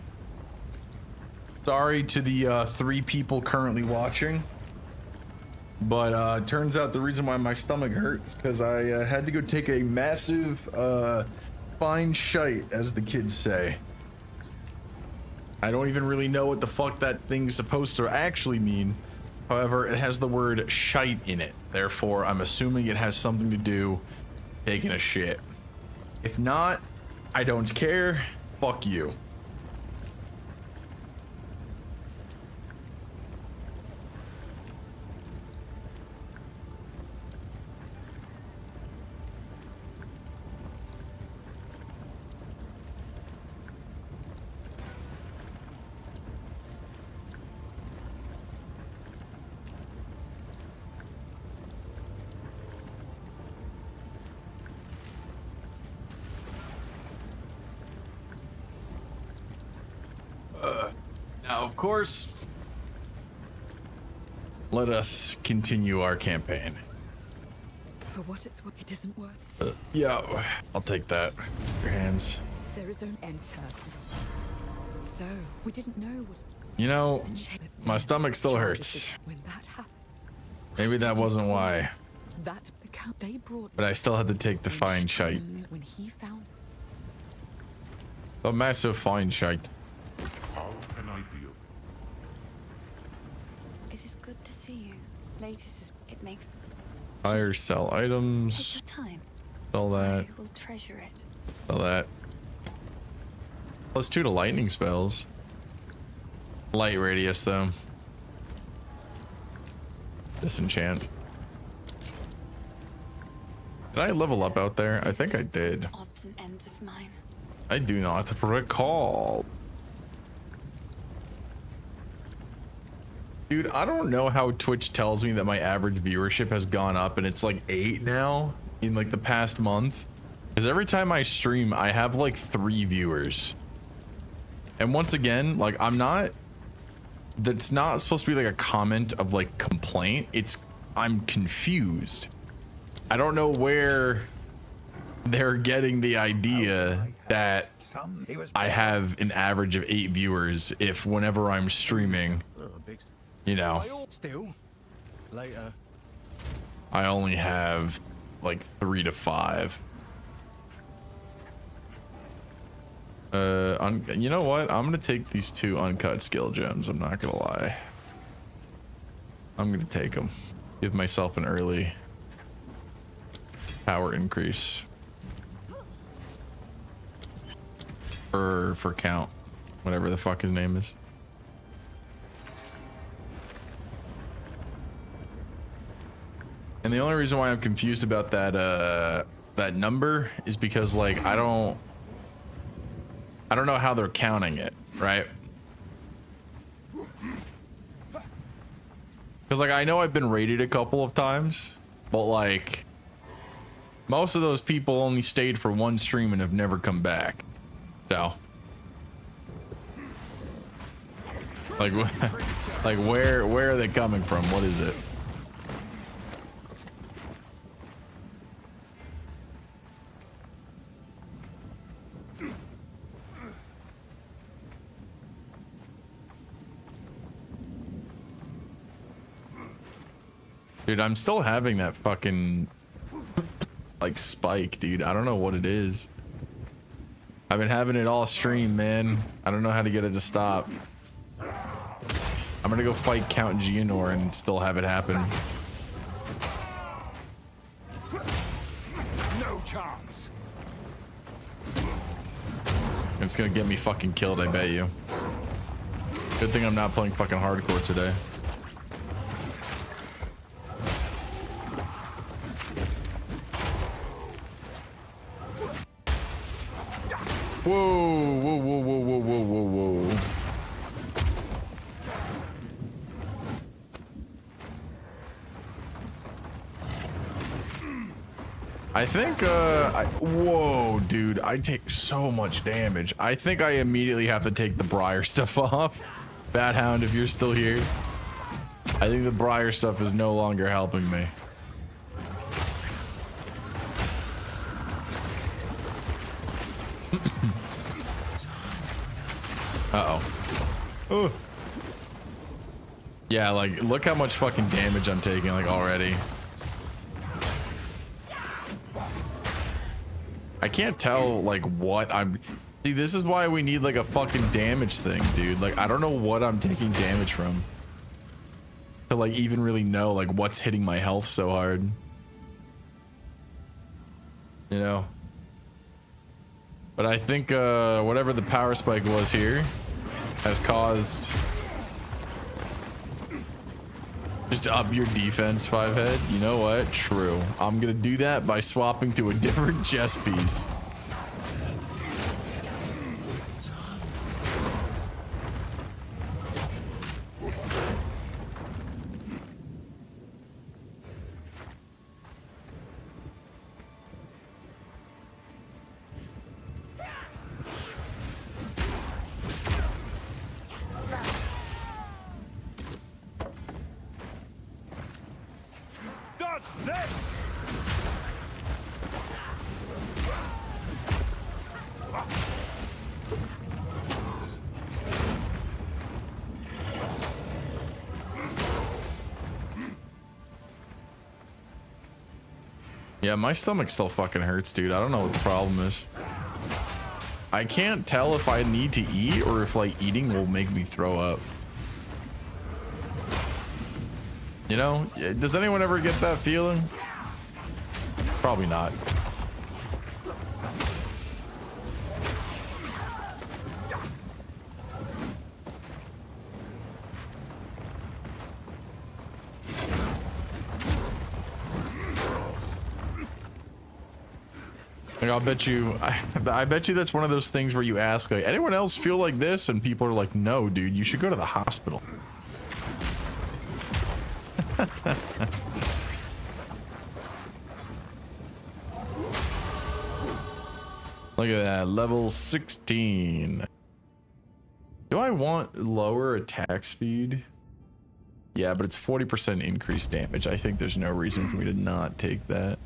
Sorry to the 3 people currently watching, but turns out the reason why my stomach hurts because I had to go take a massive fine shite, as the kids say. I don't even really know what the fuck that thing's supposed to actually mean. However, it has the word shite in it. Therefore, I'm assuming it has something to do taking a shit. If not, I don't care. Fuck you. Now, of course, let us continue our campaign. For what it's worth, it isn't worth. Yeah, I'll take that. Your hands. There is an enter. So we didn't know what. You know, my stomach still hurts. When that happened. Maybe that wasn't why, That account they brought. but I still had to take the fine shite. When he found. A massive fine shite. How can I be of It is good to see you. Latest is it makes Hire, sell take items. your time. Sell that. I will treasure it. Sell that. +2 to lightning spells. Light radius though. Disenchant. Did I level up out there? I think I did. Odds and ends of mine. I do not recall. Dude, I don't know how Twitch tells me that my average viewership has gone up and it's like 8 now in like the past month. Because every time I stream, I have like 3 viewers. And once again, like that's not supposed to be like a comment of like complaint. I'm confused. I don't know where they're getting the idea that I have an average of 8 viewers if whenever I'm streaming, you know, Still, later. I only have like 3 to 5. You know what? I'm gonna take these 2 uncut skill gems. I'm not gonna lie. I'm gonna take them. Give myself an early power increase. For count, whatever the fuck his name is. And the only reason why I'm confused about that number is because like I don't know how they're counting it, right? Because like I know I've been raided a couple of times, but like most of those people only stayed for 1 stream and have never come back. So like like where are they coming from? What is it? Dude, I'm still having that fucking like spike, dude. I don't know what it is. I've been having it all stream, man. I don't know how to get it to stop. I'm gonna go fight Count Geonor and still have it happen. No chance. It's gonna get me fucking killed, I bet you. Good thing I'm not playing fucking hardcore today. Whoa, whoa, whoa, whoa, whoa, whoa, whoa, whoa. I think, whoa, dude, I take so much damage. I think I immediately have to take the Briar stuff off. Bat Hound, if you're still here. I think the Briar stuff is no longer helping me. Oh. Yeah, like, look how much fucking damage I'm taking, like, already. I can't tell, like, what I'm... See, this is why we need, like, a fucking damage thing, dude. Like, I don't know what I'm taking damage from. To, like, even really know, like, what's hitting my health so hard. You know? But I think, whatever the power spike was here has caused... Just up your defense, 5-head. You know what? True. I'm gonna do that by swapping to a different chess piece. Yeah, my stomach still fucking hurts, dude. I don't know what the problem is. I can't tell if I need to eat or if, like, eating will make me throw up. You know? Does anyone ever get that feeling? Probably not. Like, I'll bet you, I bet you that's one of those things where you ask, like, anyone else feel like this? And people are like, no, dude, you should go to the hospital. Look at that, level 16. Do I want lower attack speed? Yeah, but it's 40% increased damage. I think there's no reason for me to not take that.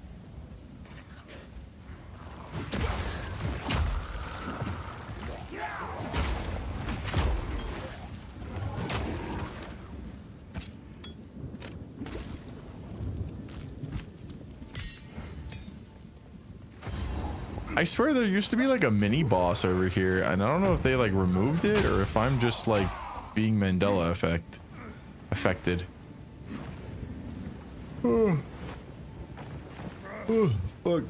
I swear there used to be like a mini boss over here, and I don't know if they like removed it or if I'm just like being Mandela affected. Oh, fuck.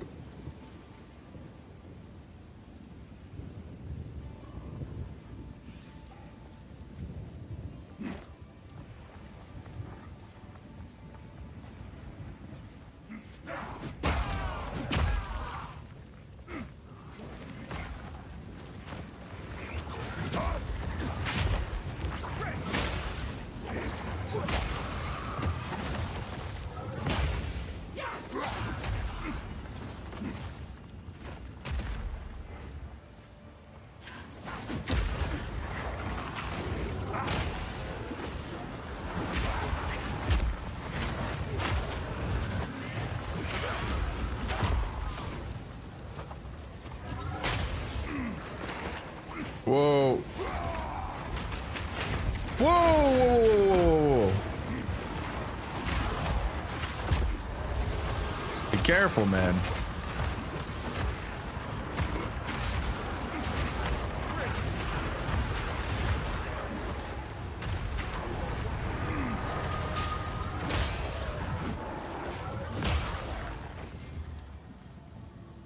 Whoa. Whoa, whoa, whoa, whoa. Be careful, man.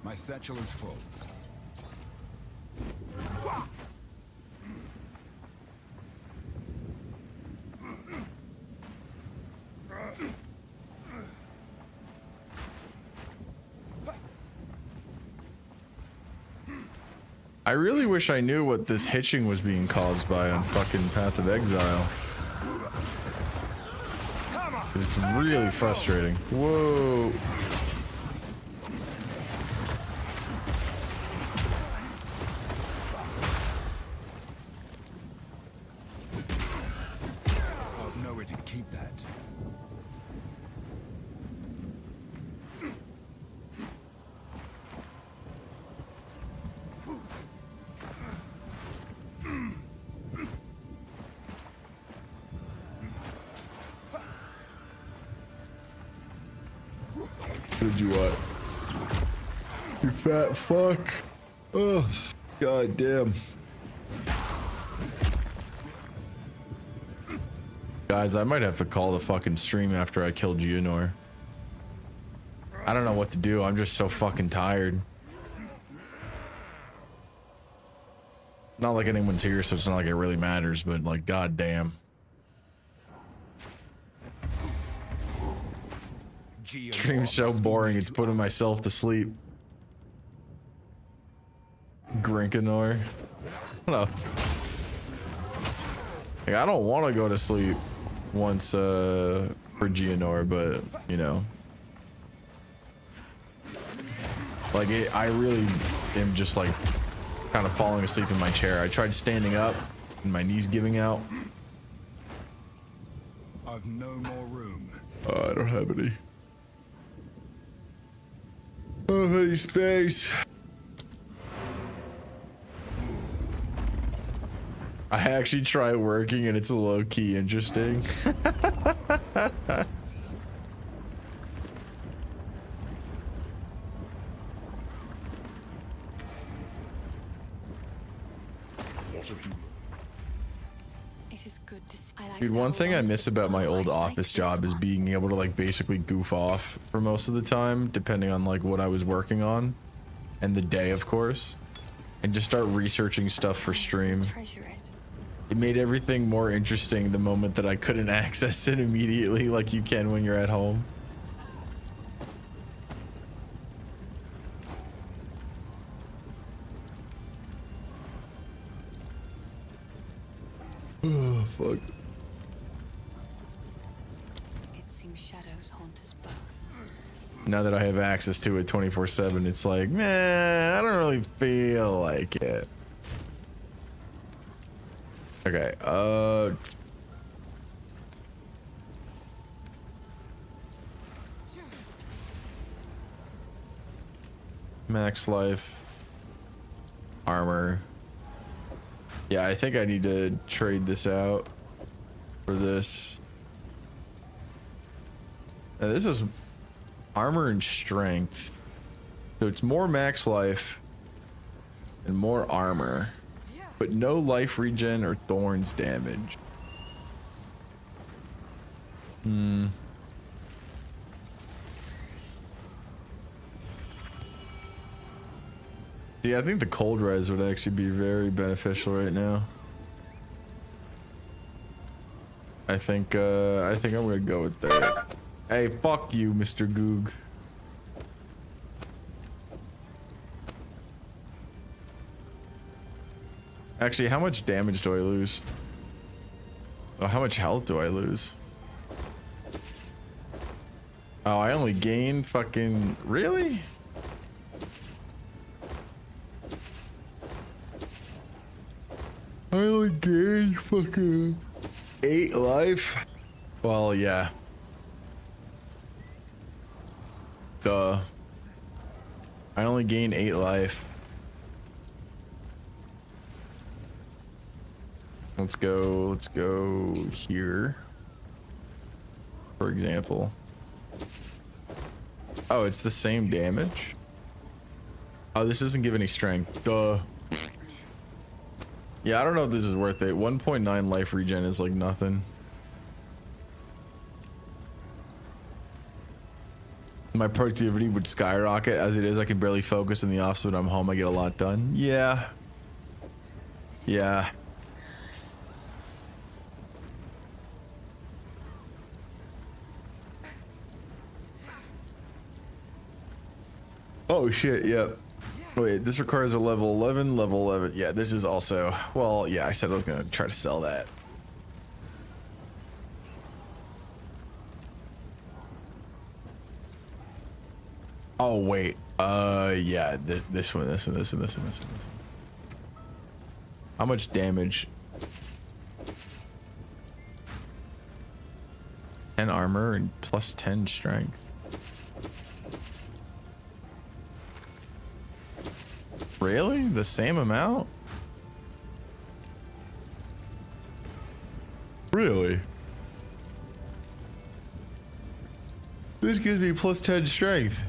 My satchel is full. I really wish I knew what this hitching was being caused by on fucking Path of Exile. It's really frustrating. Whoa. I've nowhere to keep that. what you want. You fat fuck. Oh, god damn. Guys, I might have to call the fucking stream after I kill Geonor. I don't know what to do. I'm just so fucking tired. Not like anyone's here, so it's not like it really matters, but like, god damn. Stream's so boring, it's putting myself to sleep. Grinkanor. No. Like, I don't want to go to sleep once for Geonor, but you know. Like, I really am just like kind of falling asleep in my chair. I tried standing up and my knees giving out. I've no more room. I don't have any. I don't have any space. I actually try working and it's a low-key interesting. It is good to see. I like Dude, one thing I miss about my old office job is being able to like basically goof off for most of the time, depending on like what I was working on and the day, of course, and just start researching stuff for stream. It made everything more interesting the moment that I couldn't access it immediately like you can when you're at home. Oh, fuck. It seems shadows haunt us both. Now that I have access to it 24/7, it's like, man, I don't really feel like it. Okay, max life, armor. Yeah, I think I need to trade this out for this. Now this is armor and strength. So it's more max life and more armor, but no life regen or thorns damage. See, I think the cold res would actually be very beneficial right now. I think I'm gonna go with that. Hey, fuck you, Mr. Goog. Actually, how much damage do I lose? Oh, how much health do I lose? Oh, I only gain fucking... Really? I only gain fucking 8 life? Well, yeah. Duh. I only gain 8 life. Let's go here. For example. Oh, it's the same damage? Oh, this doesn't give any strength. Duh. Yeah, I don't know if this is worth it. 1.9 life regen is like nothing. My productivity would skyrocket. As it is, I can barely focus in the office. When I'm home, I get a lot done. Yeah. Yeah. Oh shit, yep. Wait, this requires a level 11, level 11. Yeah, this is also... Well, yeah, I said I was gonna try to sell that. Oh, wait. Yeah, this one. How much damage? 10 armor and plus 10 strength. Really? The same amount? Really? This gives me plus 10 strength.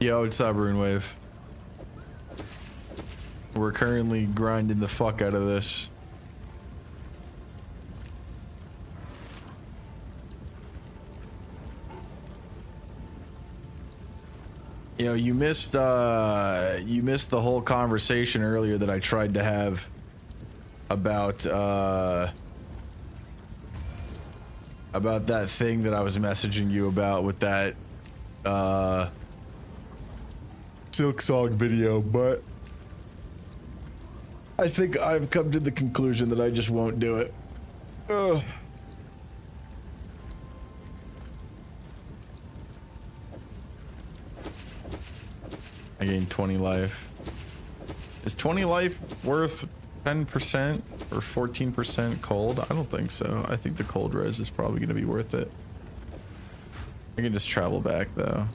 Yo, what's up, Runewave? We're currently grinding the fuck out of this. You know, you missed the whole conversation earlier that I tried to have about that thing that I was messaging you about with that Silk Song video, but I think I've come to the conclusion that I just won't do it. Ugh. I gained 20 life. Is 20 life worth 10% or 14% cold? I don't think so. I think the cold res is probably going to be worth it. I can just travel back though.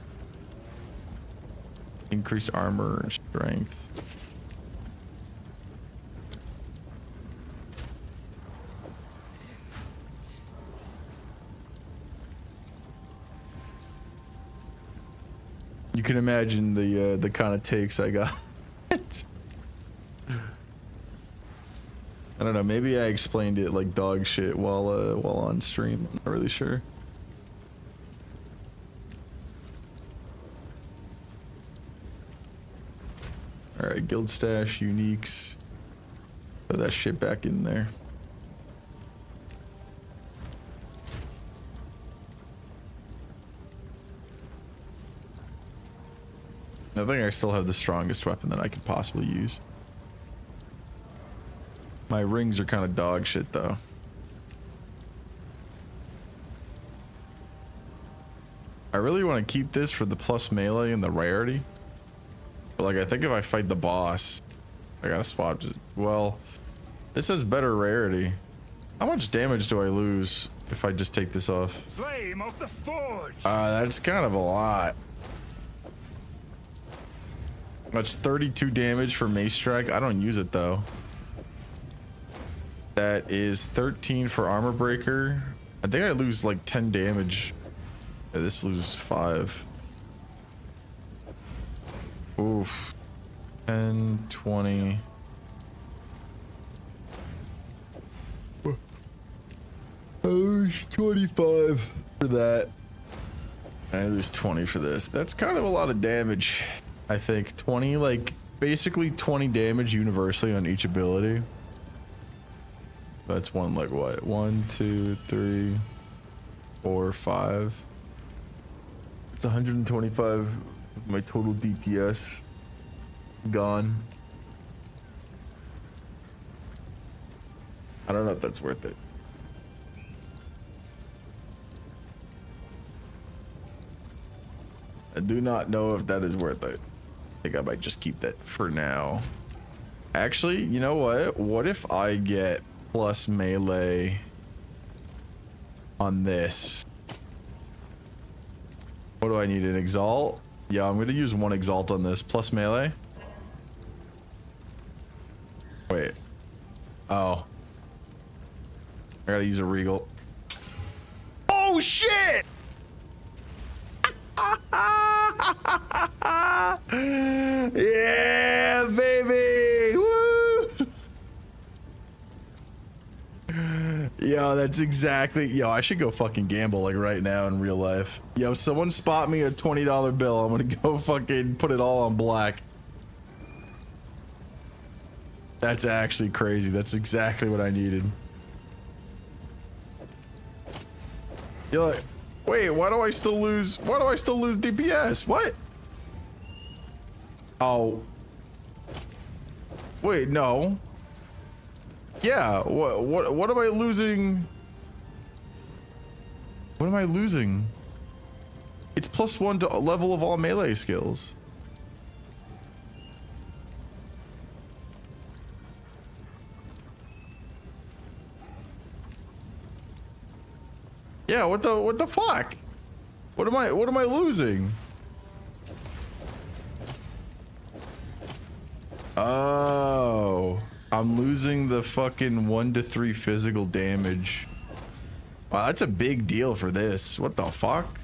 Increased armor and strength. You can imagine the kind of takes I got. I don't know, maybe I explained it like dog shit while on stream. I'm not really sure. Alright, guild stash, uniques. Put that shit back in there. I think I still have the strongest weapon that I could possibly use. My rings are kind of dog shit though. I really want to keep this for the plus melee and the rarity. But like, I think if I fight the boss, I gotta swap it. Well, this has better rarity. How much damage do I lose if I just take this off? Flame of the Forge! That's kind of a lot. That's 32 damage for mace strike. I don't use it though. That is 13 for armor breaker. I think I lose like 10 damage. Yeah, this loses 5. Oof. 10, 20. I lose 25 for that. I lose 20 for this. That's kind of a lot of damage. I think 20, like basically 20 damage universally on each ability. That's one, like what? 1, 2, 3, 4, 5. It's 125 of my total DPS gone. I don't know if that's worth it. I do not know if that is worth it. I think I might just keep that for now. Actually, you know what? What if I get plus melee on this? What do I need? An exalt? Yeah, I'm gonna use 1 exalt on this. Plus melee? Wait. Oh. I gotta use a regal. Oh shit! Yeah, baby! Woo! Yo, that's exactly. Yo, I should go fucking gamble like right now in real life. Yo, someone spot me a $20 bill. I'm gonna go fucking put it all on black. That's actually crazy. That's exactly what I needed. You're like, wait, why do I still lose DPS? What? Oh. Wait, no. Yeah, what am I losing? What am I losing? It's +1 to level of all melee skills. Yeah, what the fuck? What am I losing? Oh, I'm losing the fucking 1 to 3 physical damage. Wow, that's a big deal for this. What the fuck?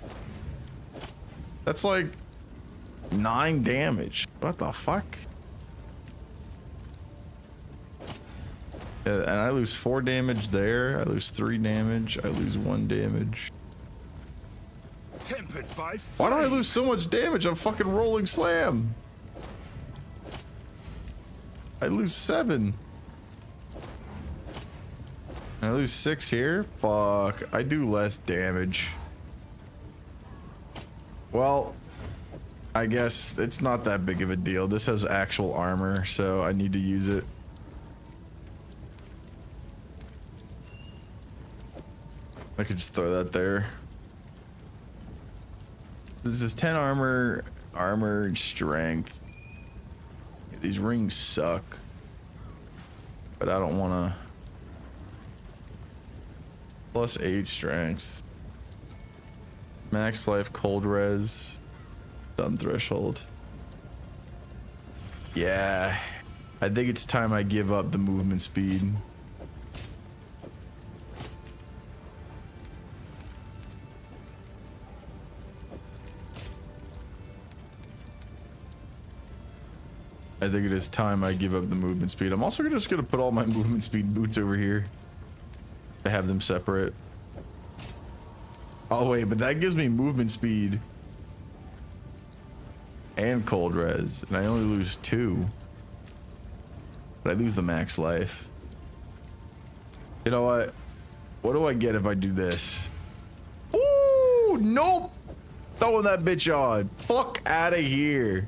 That's like 9 damage. What the fuck? Yeah, and I lose 4 damage there. I lose 3 damage. I lose 1 damage. Tempered by Why do I lose so much damage on fucking rolling slam? I lose 7. I lose 6 here. Fuck. I do less damage. Well, I guess it's not that big of a deal. This has actual armor, so I need to use it. I could just throw that there. This is 10 armor, armor, strength. These rings suck. But I don't want to. Plus 8 strength. Max life, cold res. Stun threshold. Yeah. I think it's time I give up the movement speed. I think it is time I give up the movement speed. I'm also just gonna put all my movement speed boots over here to have them separate. Oh wait, but that gives me movement speed and cold res, and I only lose 2. But I lose the max life. You know what? What do I get if I do this? Ooh, nope. Throwing that bitch on. Fuck out of here.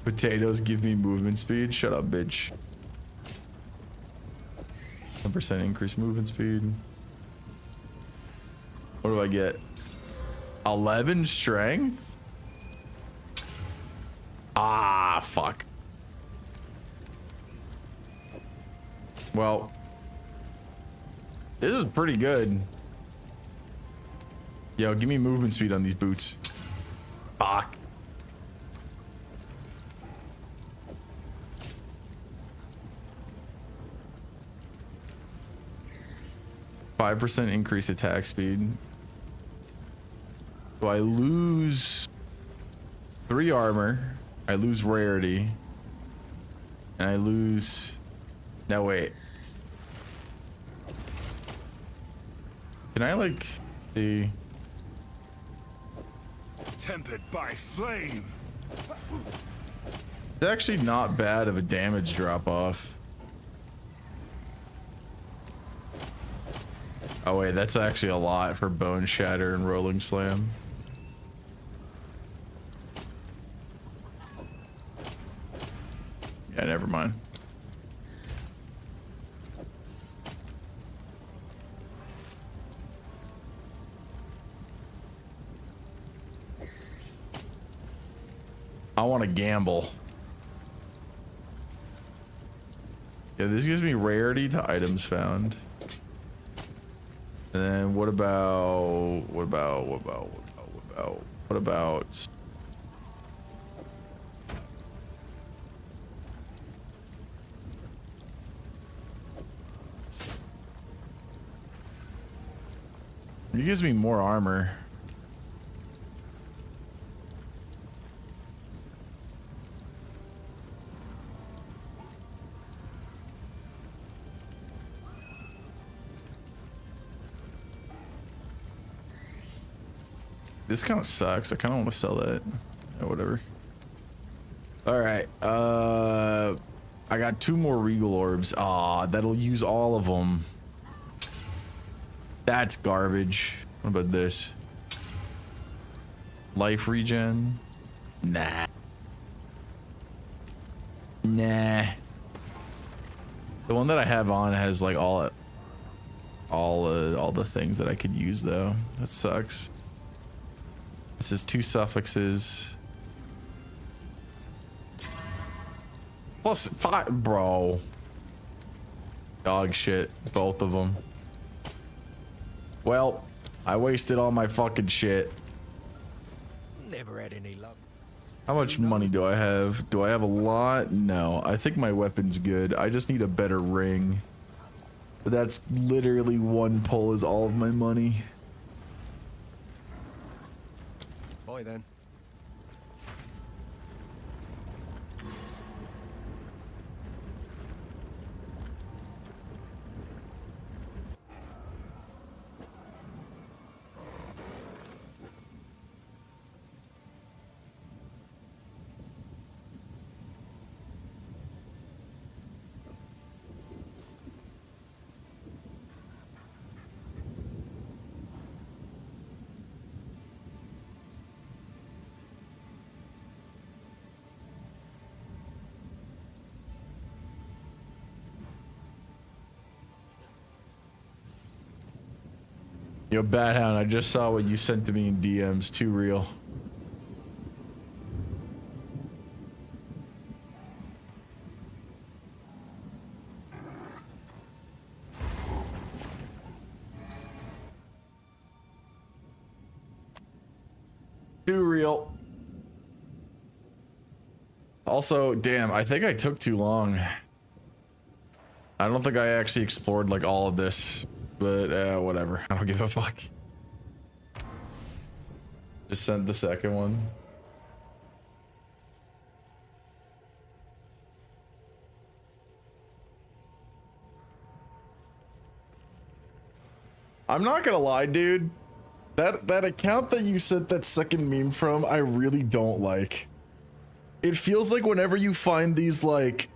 Potatoes give me movement speed. Shut up, bitch. 10% increased movement speed. What do I get? 11 strength? Ah, fuck. Well, this is pretty good. Yo, give me movement speed on these boots. Fuck. %5 increase attack speed. So I lose 3 armor. I lose rarity. And I lose... No, wait. Can I, like, see... Tempered by flame. It's actually not bad of a damage drop off. Oh wait, that's actually a lot for Bone Shatter and Rolling Slam. Yeah, never mind. I want to gamble. Yeah, this gives me rarity to items found. And then what about it gives me more armor. This kind of sucks. I kind of want to sell that. Yeah, whatever. All right. I got 2 more Regal Orbs. Ah, that'll use all of them. That's garbage. What about this? Life regen? Nah. Nah. The one that I have on has like all the things that I could use though. That sucks. This is 2 suffixes. Plus 5, bro. Dog shit, both of them. Well, I wasted all my fucking shit. Never had any luck. How much money do I have? Do I have a lot? No, I think my weapon's good. I just need a better ring. But that's literally 1 pull is all of my money. Bye then. Yo, Bathound, I just saw what you sent to me in DMs. Too real. Too real. Also, damn, I think I took too long. I don't think I actually explored like all of this, but whatever. I don't give a fuck. Just sent the second one. I'm not gonna lie, dude. That account that you sent that second meme from, I really don't like. It feels like whenever you find these like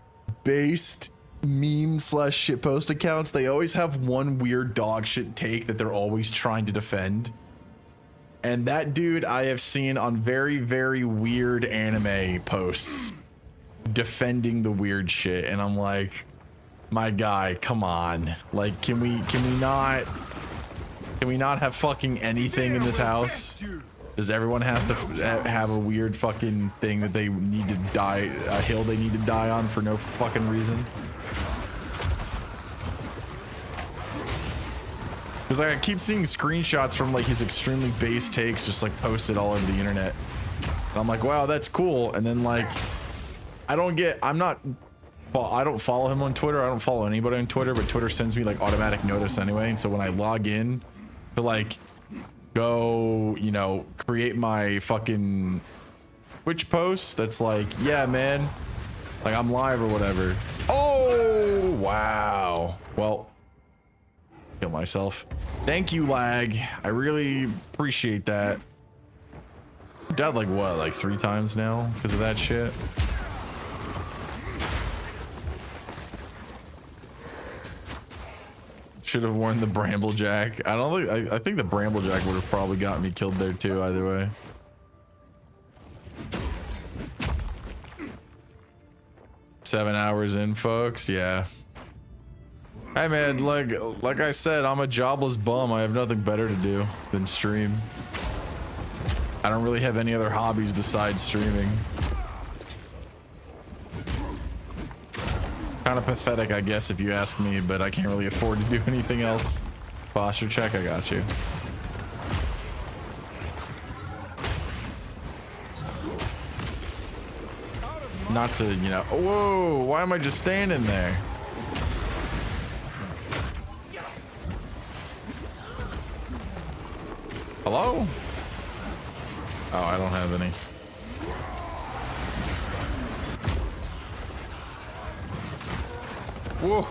based meme slash shitpost accounts, they always have one weird dog shit take that they're always trying to defend. And that dude I have seen on very, very weird anime posts defending the weird shit. And I'm like, my guy, come on. Like, can we not have fucking anything in this house? Does everyone has to have a weird fucking thing that they need to die, a hill they need to die on for no fucking reason? Because like, I keep seeing screenshots from like his extremely base takes just like posted all over the internet. And I'm like, wow, that's cool. And then like, I don't follow him on Twitter. I don't follow anybody on Twitter, but Twitter sends me like automatic notice anyway. And so when I log in to like go, you know, create my fucking Twitch post that's like, yeah, man, like I'm live or whatever. Oh, wow. Well, kill myself. Thank you, lag. I really appreciate that. I'm dead like what, like 3 times now because of that shit. Should have worn the Bramblejack. I think the Bramblejack would have probably gotten me killed there too, either way. Seven hours in, folks. Yeah. Hey man, like I said, I'm a jobless bum. I have nothing better to do than stream. I don't really have any other hobbies besides streaming. Kind of pathetic, I guess, if you ask me, but I can't really afford to do anything else. Posture check, I got you. Not to, you know, whoa, why am I just standing there? Hello? Oh, I don't have any. Whoa.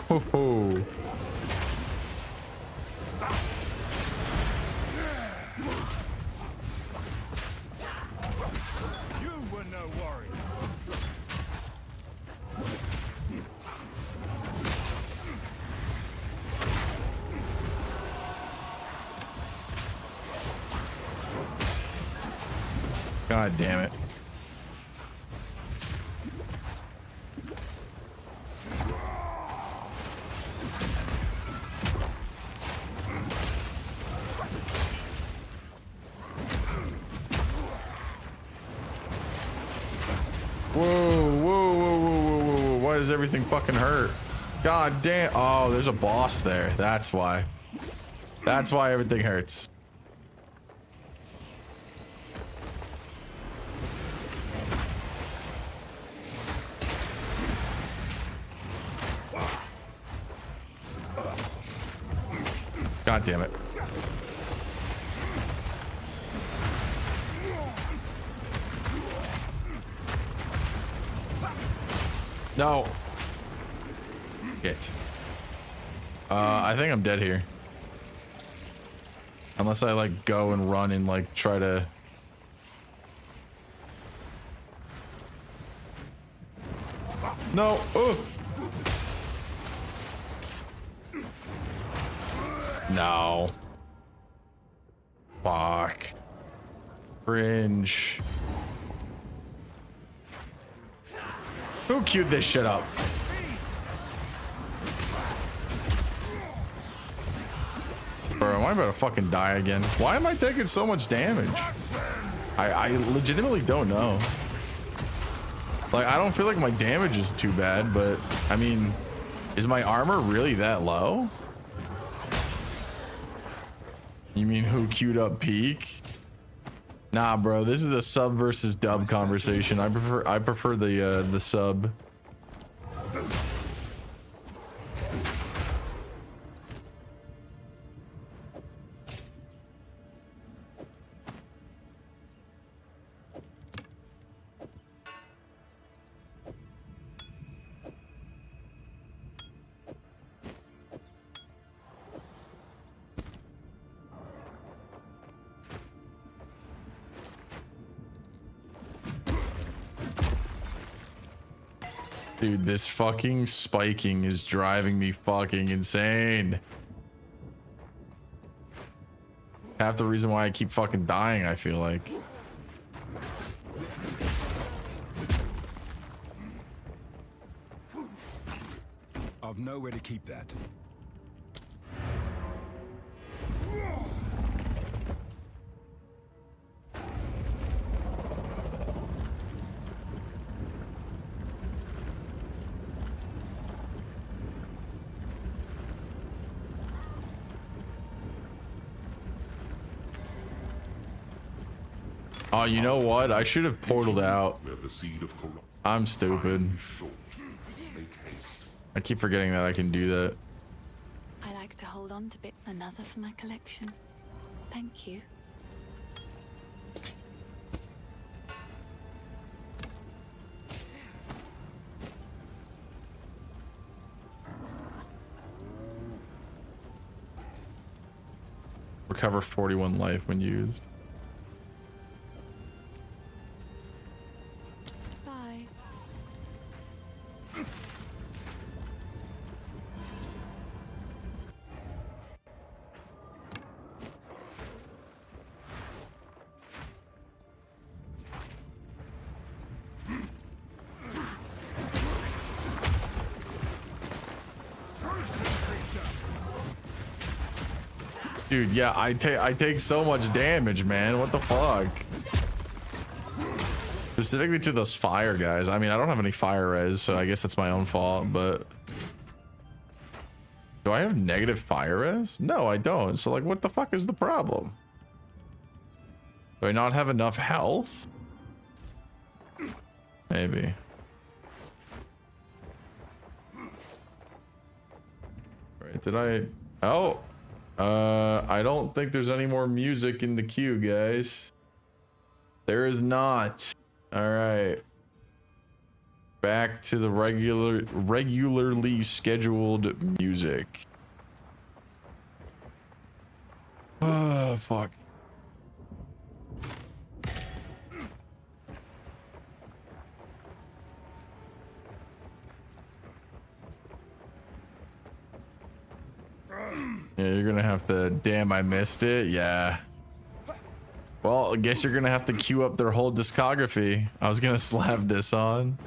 You were no warrior. God damn it. Whoa. Why does everything fucking hurt? God damn. Oh, there's a boss there. That's why. That's why everything hurts. God damn it. No. Shit. I think I'm dead here. Unless I like go and run and like try to. No. Oh. No. Fuck. Cringe. Who queued this shit up? Bro, am I about to fucking die again? Why am I taking so much damage? I legitimately don't know. Like, I don't feel like my damage is too bad, but I mean, is my armor really that low? You mean who queued up peak? Nah, bro, this is a sub versus dub conversation. I prefer the sub. Dude, this fucking spiking is driving me fucking insane. Half the reason why I keep fucking dying, I feel like. I've nowhere to keep that. Oh, you know what? I should have portaled out. I'm stupid. I keep forgetting that I can do that. I like to hold on to bits. Another for my collection. Thank you. Recover 41 life when used. Bye. Dude, yeah, I take so much damage, man. What the fuck? Specifically to those fire guys. I mean, I don't have any fire res, so I guess that's my own fault, but... Do I have negative fire res? No, I don't. So, like, what the fuck is the problem? Do I not have enough health? Maybe. Right, did I... Oh! I don't think there's any more music in the queue, guys. There is not. All right. Back to the regularly scheduled music. Oh, fuck. Yeah, you're gonna have to. Damn, I missed it. Yeah. Well, I guess you're gonna have to queue up their whole discography. I was gonna slap this on.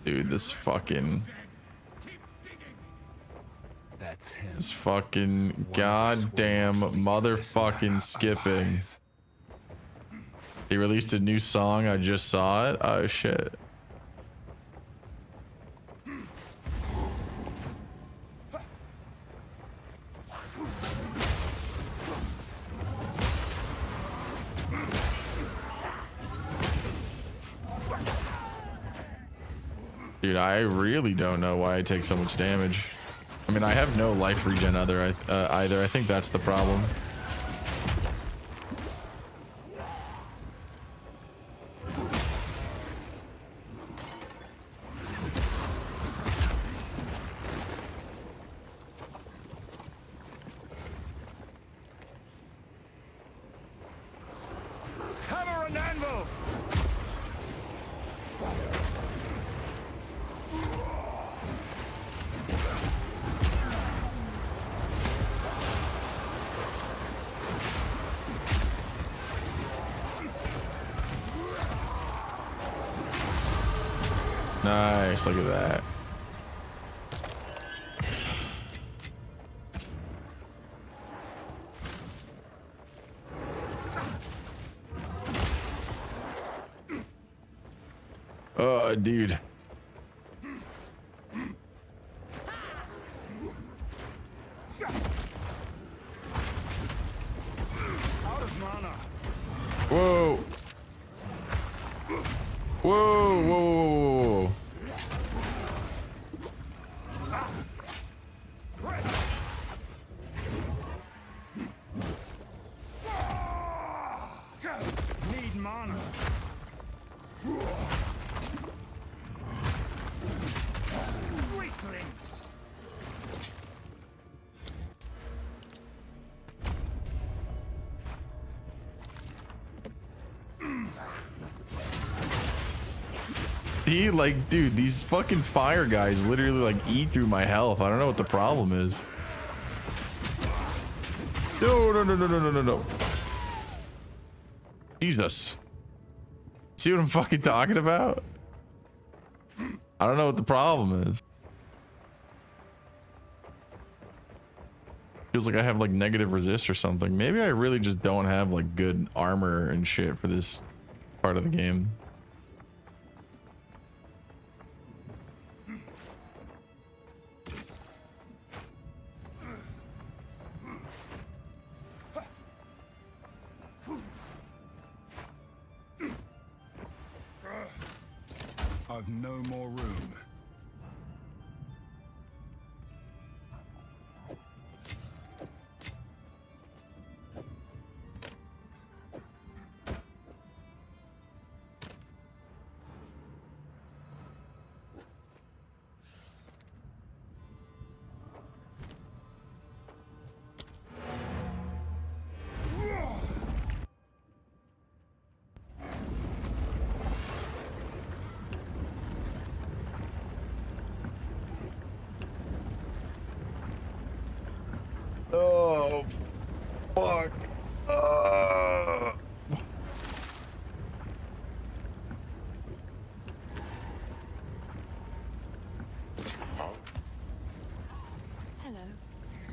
Dude, this fucking. That's him. This fucking goddamn motherfucking skipping. He released a new song. I just saw it. Oh shit. Dude, I really don't know why I take so much damage. I mean, I have no life regen either. I think that's the problem. Hammer and anvil! Nice, look at that. Oh, dude. Whoa. Whoa, whoa, whoa, whoa. Need mana. Weakling. See, like, dude, these fucking fire guys literally like eat through my health. I don't know what the problem is. No, no, no, no, no, no, no, no. Jesus. See what I'm fucking talking about? I don't know what the problem is. Feels like I have like negative resist or something. Maybe I really just don't have like good armor and shit for this part of the game. I've no more room. Oh, fuck. Hello.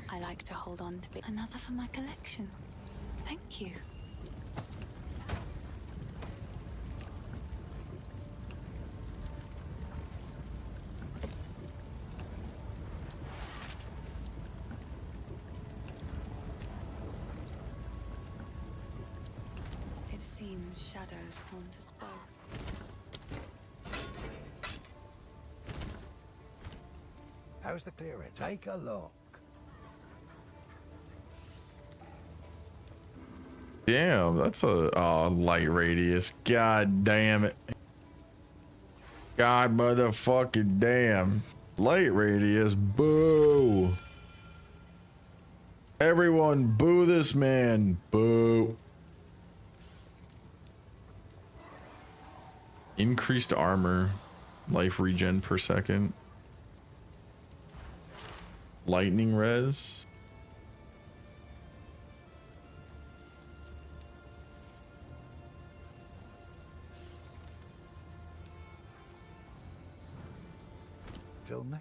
I like to hold on to another for my collection. Thank you. It seems shadows haunt us both. How's the clearing? Take a look. Damn, that's a light radius. God damn it. God motherfucking damn. Light radius, boo. Everyone boo this man. Boo. Increased armor. Life regen per second. Lightning res.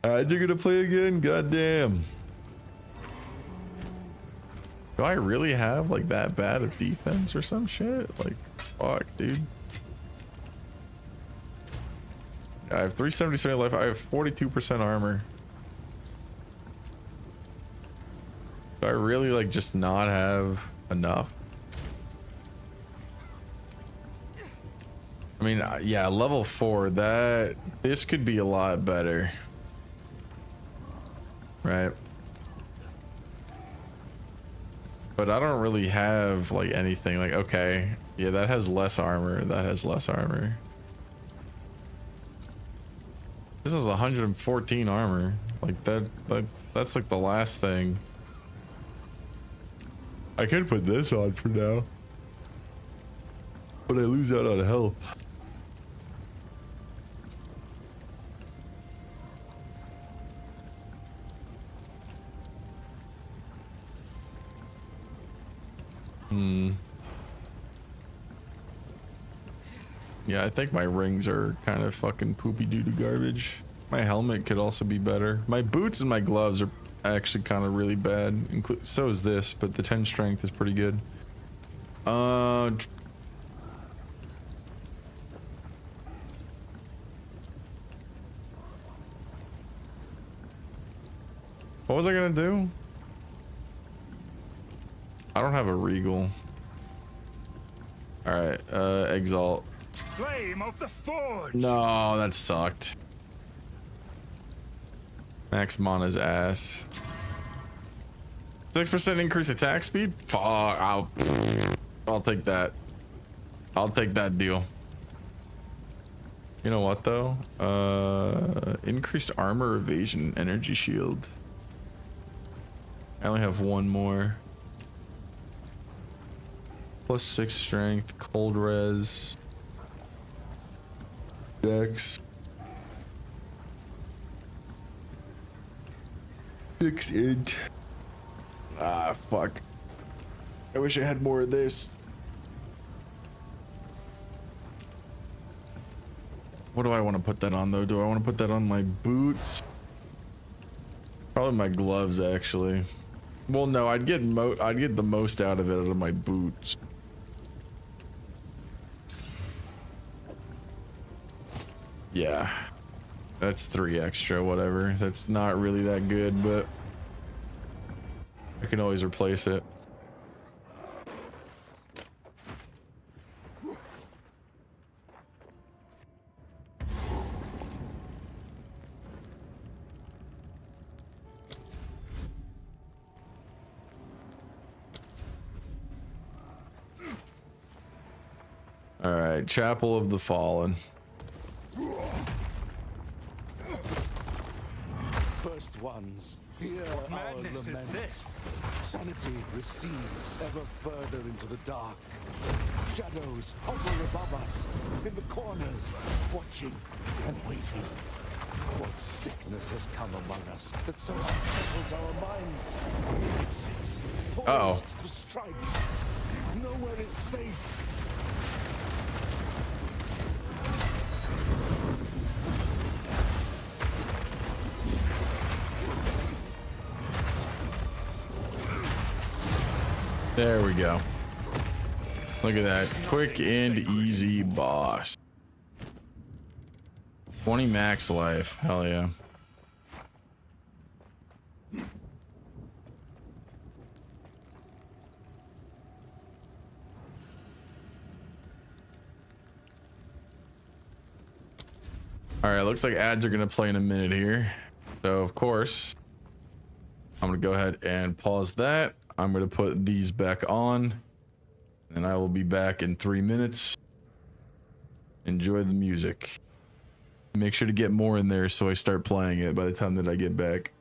Alright, you're gonna play again? Goddamn. Do I really have like that bad of defense or some shit? Like, fuck, dude. I have 377 life. I have 42% armor. Do I really like just not have enough? I mean, yeah, level 4, this could be a lot better. Right. But I don't really have like anything like, okay, yeah, that has less armor. That has less armor. This is 114 armor. Like that's like the last thing. I could put this on for now. But I lose out on health. Yeah, I think my rings are kind of fucking poopy doo-doo garbage. My helmet could also be better. My boots and my gloves are actually kind of really bad. So is this, but the 10 strength is pretty good. What was I gonna do? I don't have a regal. Alright, exalt. Flame of the Forge! No, that sucked. Max mana's ass. 6% increase attack speed? Fuck, I'll take that. I'll take that deal. You know what though? Increased armor, evasion, energy shield. I only have one more. Plus 6 strength, cold res, dex, 6 int. Ah, fuck. I wish I had more of this. What do I want to put that on though? Do I want to put that on my boots? Probably my gloves actually. Well, no, I'd get the most out of it out of my boots. Yeah, that's 3 extra, whatever. That's not really that good, but I can always replace it. All right, Chapel of the Fallen. First ones, hear What our madness is laments. this? Sanity recedes ever further into the dark. Shadows hover above us, in the corners, watching and waiting. What sickness has come among us that so unsettles our minds? It sits poised to strike. Nowhere is safe. There we go. Look at that. Quick and easy boss. 20 max life. Hell yeah. Alright, looks like ads are gonna play in a minute here. So of course, I'm gonna go ahead and pause that. I'm gonna put these back on, and I will be back in 3 minutes. Enjoy the music. Make sure to get more in there so I start playing it by the time that I get back.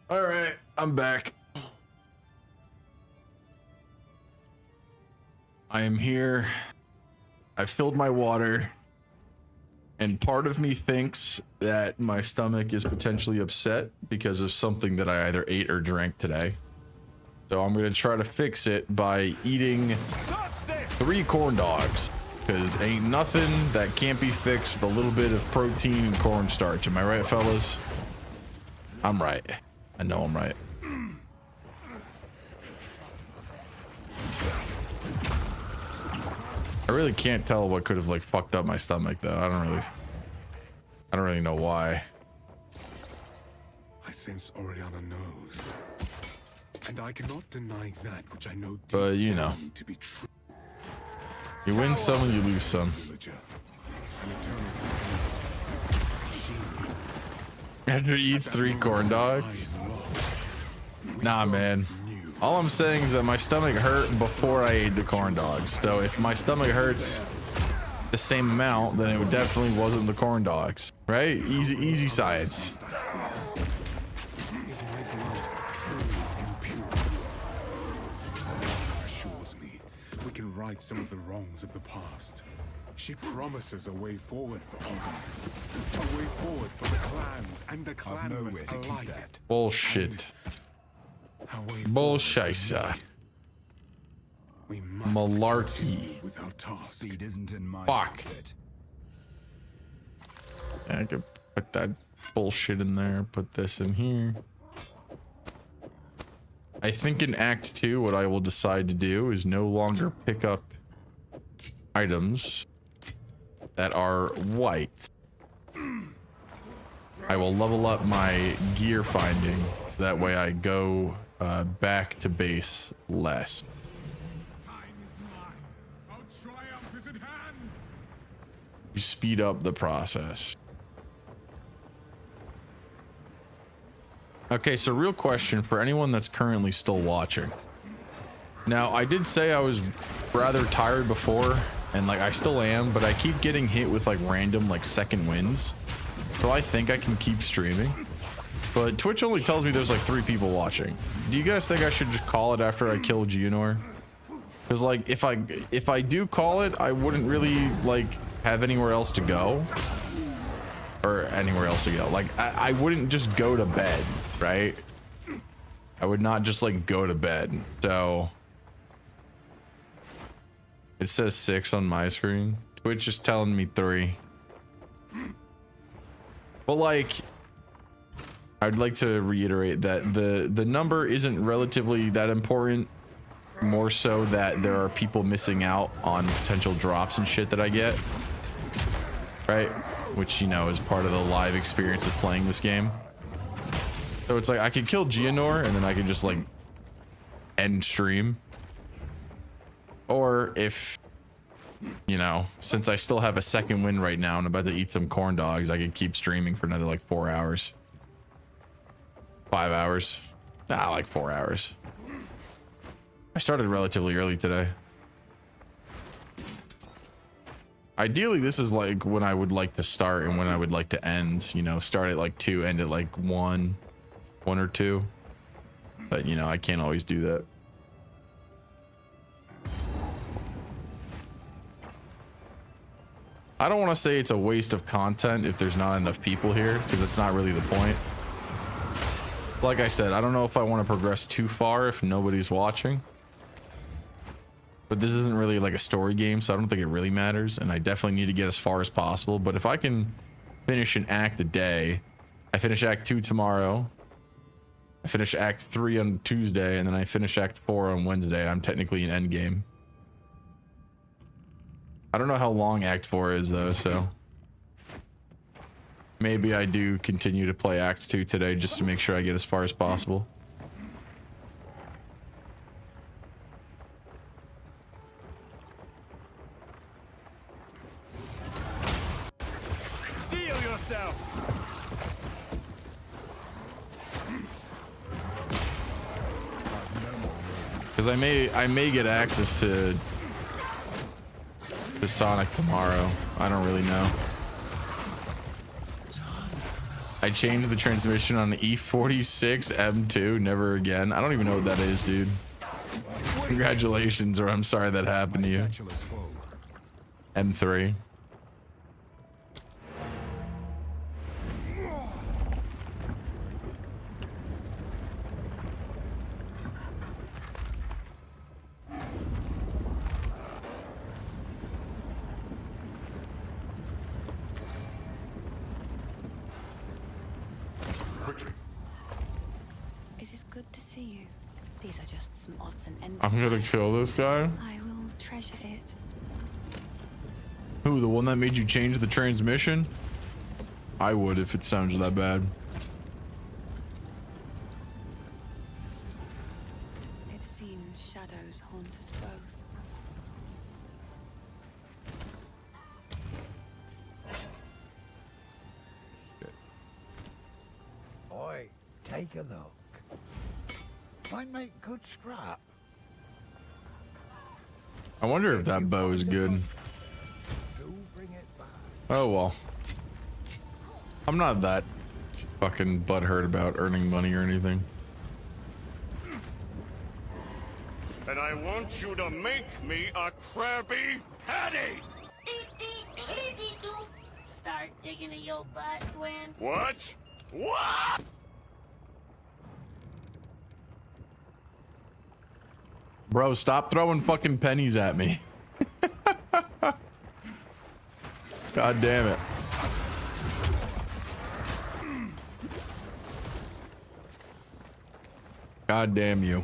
All right, I'm back. I am here. I filled my water, and part of me thinks that my stomach is potentially upset because of something that I either ate or drank today. So I'm gonna try to fix it by eating 3 corn dogs, because ain't nothing that can't be fixed with a little bit of protein and cornstarch. Am I right, fellas? I'm right. I know I'm right. I really can't tell what could have like fucked up my stomach though. I don't really know why. I sense Oriana knows, and I cannot deny that which I know. But you know, to be true. You win some and you lose some. After he eats 3 corn dogs? Nah, man. All I'm saying is that my stomach hurt before I ate the corn dogs. So if my stomach hurts the same amount, then it definitely wasn't the corn dogs, right? Easy science. Assures me we can right some of the wrongs of the past. She promises a way forward for Odin, a way forward for the clans and the clanless alike. Bullshit. Bullshit. Malarkey. Speed isn't in my Fuck. Yeah, I could put that bullshit in there, put this in here. I think in Act 2, what I will decide to do is no longer pick up items that are white. I will level up my gear finding. That way I go back to base less. You speed up the process. Okay, so real question for anyone that's currently still watching. Now, I did say I was rather tired before, and like I still am, but I keep getting hit with like random like second wins. So I think I can keep streaming. But Twitch only tells me there's like 3 people watching. Do you guys think I should just call it after I kill Geonor? Because like if I do call it, I wouldn't really like have anywhere else to go. Or anywhere else to go. Like I wouldn't just go to bed, right? I would not just like go to bed. So it says 6 on my screen. Twitch is telling me 3. But like I'd like to reiterate that the number isn't relatively that important. More so that there are people missing out on potential drops and shit that I get. Right? Which, you know, is part of the live experience of playing this game. So it's like I could kill Geonor and then I could just like end stream. Or if, you know, since I still have a second win right now and I'm about to eat some corn dogs, I could keep streaming for another like 4 hours. 5 hours. Nah, like 4 hours. I started relatively early today. Ideally, this is like when I would like to start and when I would like to end. You know, start at like 2, end at like 1 or 2. But, you know, I can't always do that. I don't want to say it's a waste of content if there's not enough people here, because that's not really the point. Like I said, I don't know if I want to progress too far if nobody's watching. But this isn't really like a story game, so I don't think it really matters. And I definitely need to get as far as possible. But if I can finish an act a day, I finish Act 2 tomorrow. I finish Act 3 on Tuesday, and then I finish Act 4 on Wednesday. I'm technically in endgame. I don't know how long Act 4 is though, so maybe I do continue to play Act 2 today just to make sure I get as far as possible. Steel yourself! Because I may get access to Sonic tomorrow. I don't really know. I changed the transmission on E46 M2. Never again. I don't even know what that is, dude. Congratulations, or I'm sorry that happened to you. M3. It is good to see you. These are just some odds and ends. I'm gonna kill this guy. I will treasure it. Who, the one that made you change the transmission? I would if it sounds that bad. It seems shadows haunt us both. Oi, take a look. Might make good scrap. I wonder if that bow is good. Do bring it back. Oh well. I'm not that fucking butthurt about earning money or anything. And I want you to make me a Krabby Patty! Start digging in your butt, twin. What? What? Bro, stop throwing fucking pennies at me. God damn it. God damn you.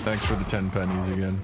Thanks for the 10 pennies again.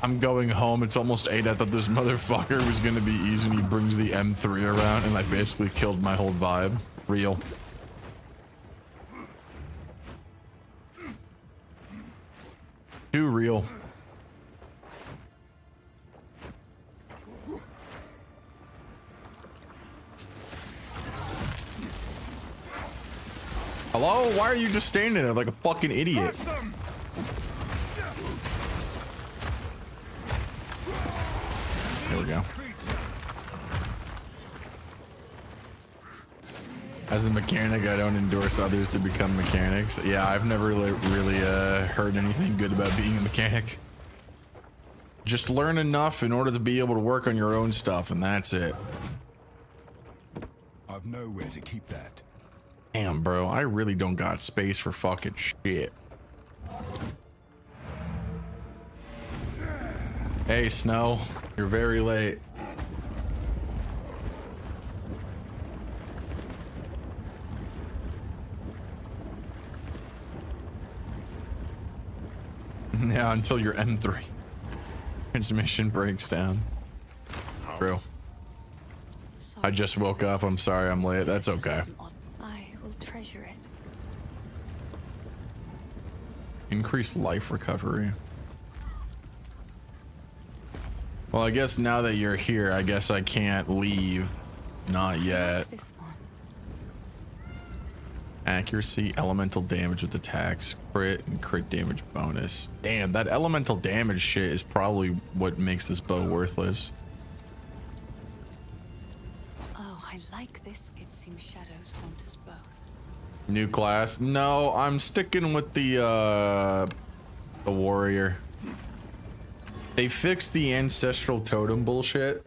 I'm going home. It's almost 8. I thought this motherfucker was gonna be easy, and he brings the M3 around, and I basically killed my whole vibe. Real. Too real. Hello? Why are you just standing there like a fucking idiot? There we go. As a mechanic, I don't endorse others to become mechanics. Yeah, I've never really heard anything good about being a mechanic. Just learn enough in order to be able to work on your own stuff, and that's it. I've nowhere to keep that. Damn, bro, I really don't got space for fucking shit. Hey, Snow, you're very late. Yeah, until your M3 transmission breaks down. Bro, I just woke up. I'm sorry I'm late. That's okay. I will treasure it. Increased life recovery. Well, I guess now that you're here, I guess I can't leave. Not yet. This one. Accuracy, elemental damage with attacks, crit, and crit damage bonus. Damn, that elemental damage shit is probably what makes this bow worthless. Oh, I like this. It seems shadows haunt us both. New class? No, I'm sticking with the warrior. They fixed the ancestral totem bullshit.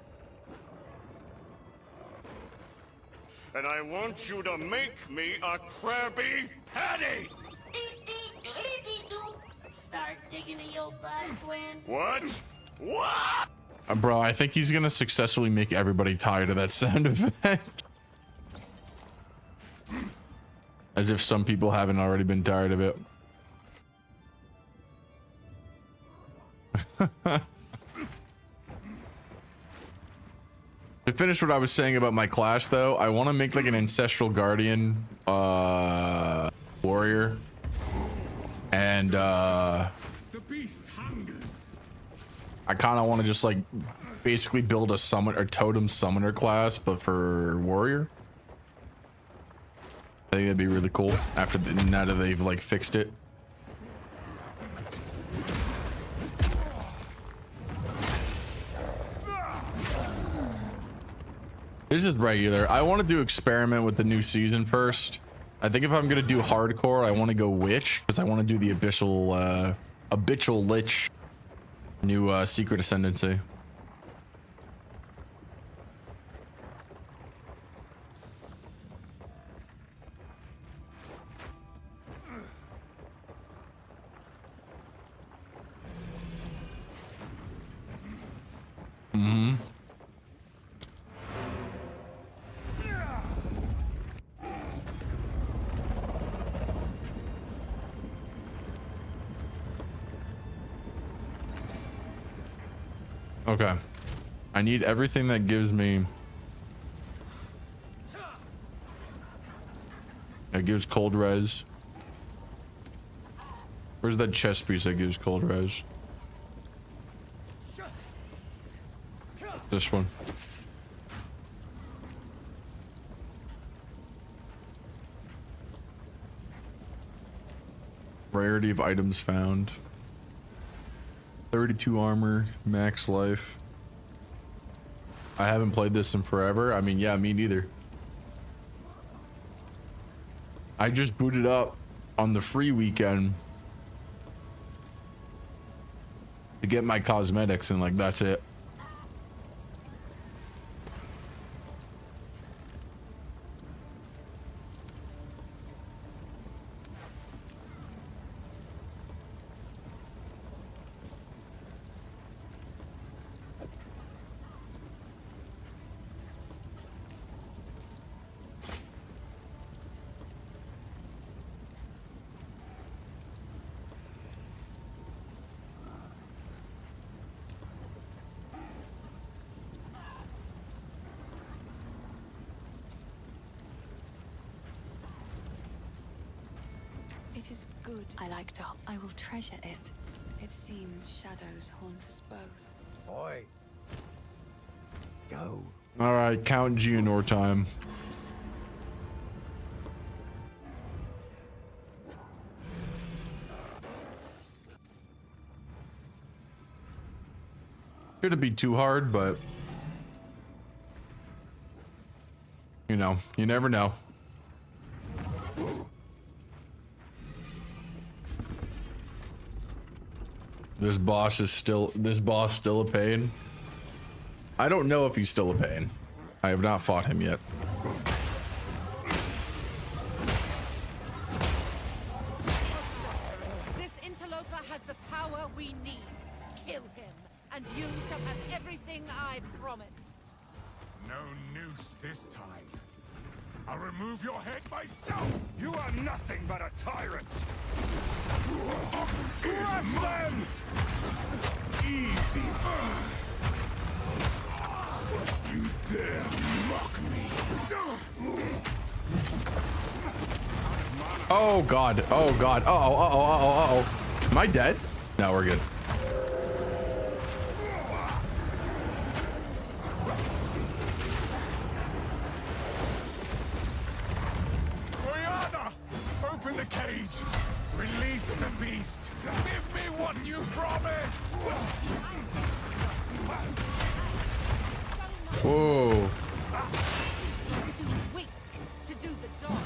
And I want you to make me a Krabby Patty! Start digging in your butt, twin. What? What? Bro, I think he's gonna successfully make everybody tired of that sound effect. As if some people haven't already been tired of it. To finish what I was saying about my class though, I want to make like an ancestral guardian warrior. And The beast hungers. I kind of want to just like basically build a summon or totem summoner class, but for warrior. I think that'd be really cool after now that they've like fixed it. This is regular. I want to do experiment with the new season first. I think if I'm gonna do hardcore, I want to go witch because I want to do the habitual lich new secret ascendancy. Mm-hmm. Okay. I need everything that gives me... That gives cold res. Where's that chest piece that gives cold res? This one. Rarity of items found. 32 armor, max life. I haven't played this in forever. I mean, yeah, me neither. I just booted up on the free weekend to get my cosmetics and like that's it. It is good. I like to. I will treasure it. It seems shadows haunt us both. Oi. Go. All right, Count Geonor time. Shouldn't be too hard, but you know, you never know. This boss still a pain. I don't know if he's still a pain. I have not fought him yet. This interloper has the power we need. Kill him, and you shall have everything I promised. No noose this time. I'll remove your head myself. You are nothing but a tyrant. Grab them! Easy. You dare mock me. Oh god. Oh god. Uh-oh. Am I dead? No, we're good. Open the cage! Release the beast! Give me what you promised! Whoa. Too weak to do the job.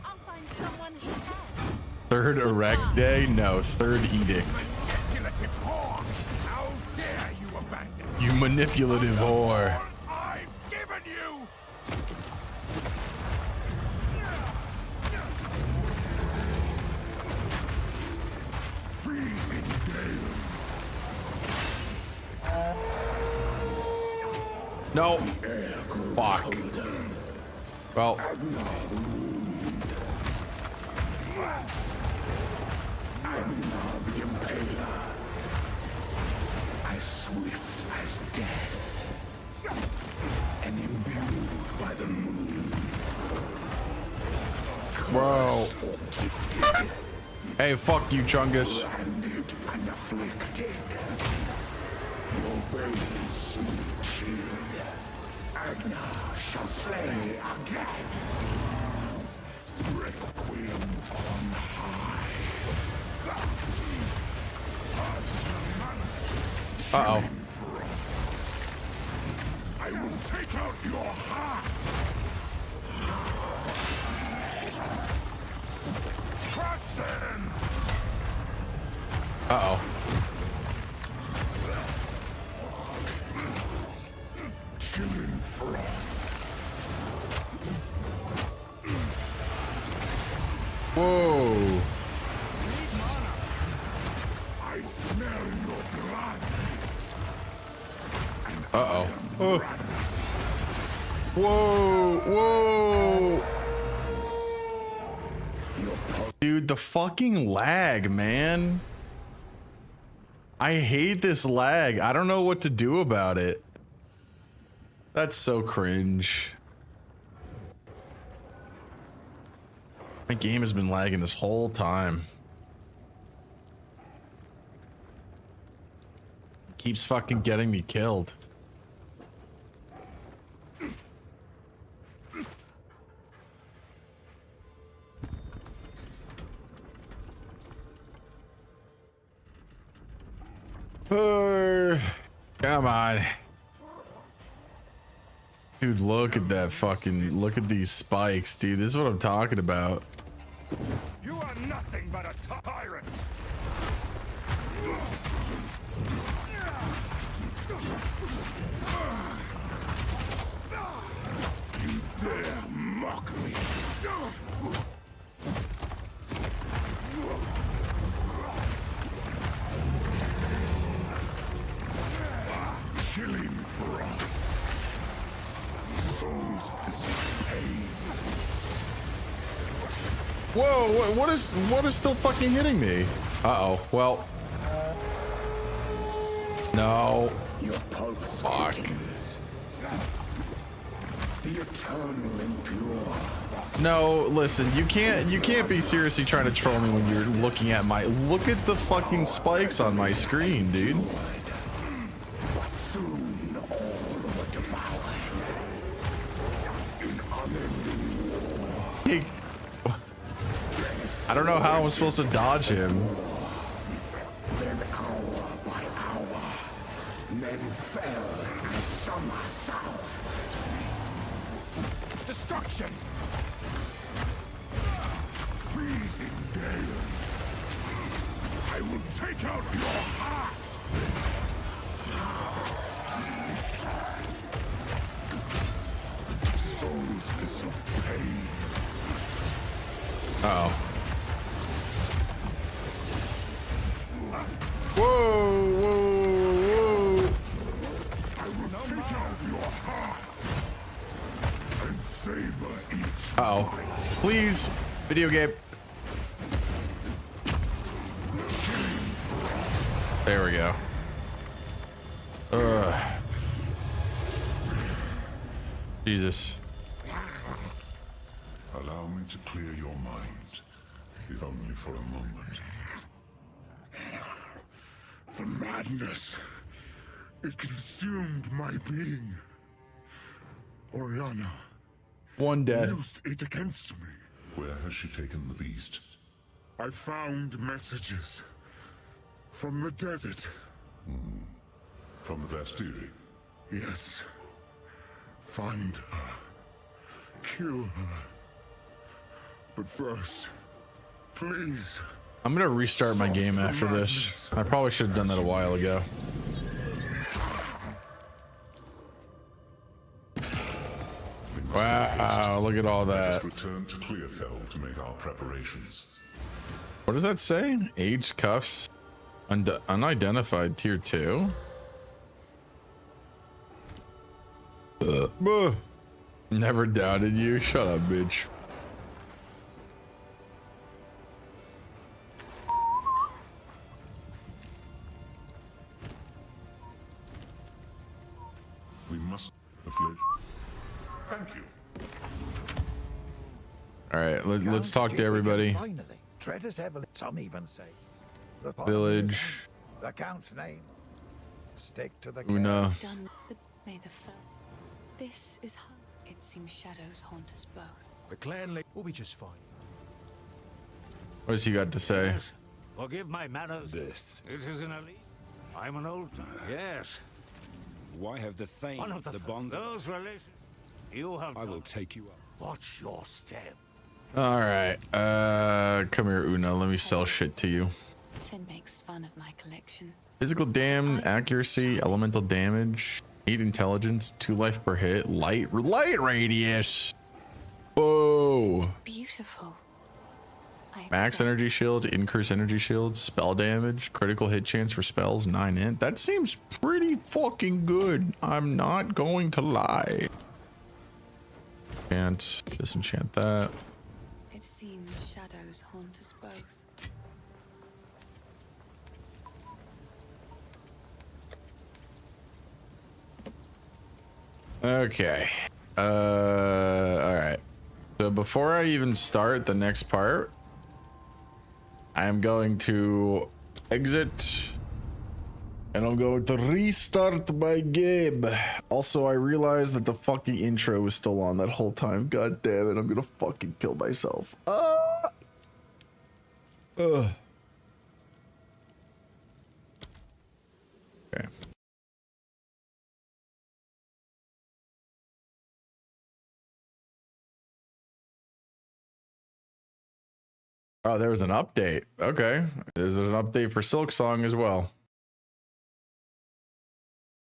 I'll find someone who can. Third erect day? No, third edict. Manipulative whore! How dare you abandon me? You manipulative whore. I've given you! Freezing gale. No. Fuck. Well. I'm now the Impaler, as swift as death, and imbued by the moon. Bro. Gifted, Hey, fuck you, Chungus. branded and afflicted. Your veins soon chilled. Agnar shall slay again. Requiem on high. Uh-oh. I will take out your heart. Crush them. Uh-oh. Chilling frost. Whoa. I smell your blood. Uh-oh. Oh. Whoa. Whoa. Dude, the fucking lag, man. I hate this lag. I don't know what to do about it. That's so cringe. My game has been lagging this whole time. Keeps fucking getting me killed. Come on. Dude, look at that fucking, look at these spikes, dude. This is what I'm talking about. You are nothing but a tyrant. You dare mock me. Chilling frost. Souls dissipate. Whoa, what is still fucking hitting me? Uh-oh, well. No. Your pulse fuck. Quickens. The eternal impure. No, listen, you can't be seriously trying to troll me when you're looking at my, look at the fucking spikes on my screen, dude. But soon all were devoured. In unending war. Hey, I don't know how I'm supposed to dodge him. Then hour by hour, men fell as summer sour. Destruction! Freezing gale. I will take out your heart! Solstice of pain. Uh-oh. Whoa, whoa, whoa. I will take out your heart and savor each. Uh-oh. Please, video game. There we go. Jesus. Allow me to clear your mind, if only for a moment. The madness. It consumed my being. Oriana One death. used it against me. Where has she taken the beast? I found messages from the desert. From the Vastiri? Yes. Find her. Kill her. But first, please. I'm gonna restart my game after this. I probably should have done that a while ago. Wow, look at all Let us that. return to Clearfell to make our preparations. What does that say? Aged cuffs. Unidentified tier 2. Never doubted you. Shut up, bitch. flesh. Thank you. All right, let's talk to everybody. Finally, tread us heavily. Some even say the Village. The Count's name. Stick to the Una. Done with May the 1st. This is how it seems shadows haunt us both. The clan will be just fine. What's he got to say? Yes. Forgive my manners. This. It is an elite. I'm an old time. Yes. Why have the Thane, One of the bonds? Those relations. You have. I will take you up. Watch your step. All right, come here, Una. Let me sell shit to you. Finn makes fun of my collection. Physical dam, accuracy, elemental damage, 8 intelligence, 2 life per hit, light radius. Whoa. Beautiful. Max energy shield, increase energy shield, spell damage, critical hit chance for spells, 9 int. That seems pretty fucking good. I'm not going to lie. Can't disenchant that. It seems shadows haunt us both. Okay. All right. So before I even start the next part, I'm going to exit and I'm going to restart my game. Also, I realized that the fucking intro was still on that whole time. God damn it. I'm gonna fucking kill myself. Ugh. Okay. Oh, there was an update. Okay. There's an update for Silk Song as well.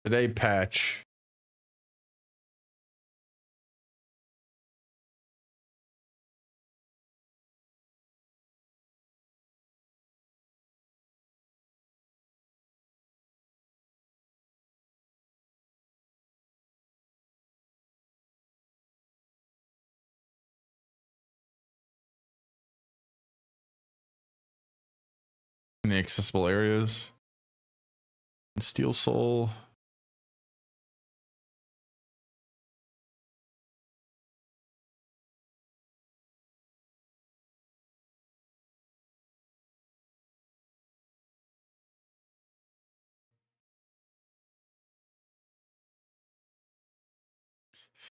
Today patch. In the accessible areas. Steel Soul.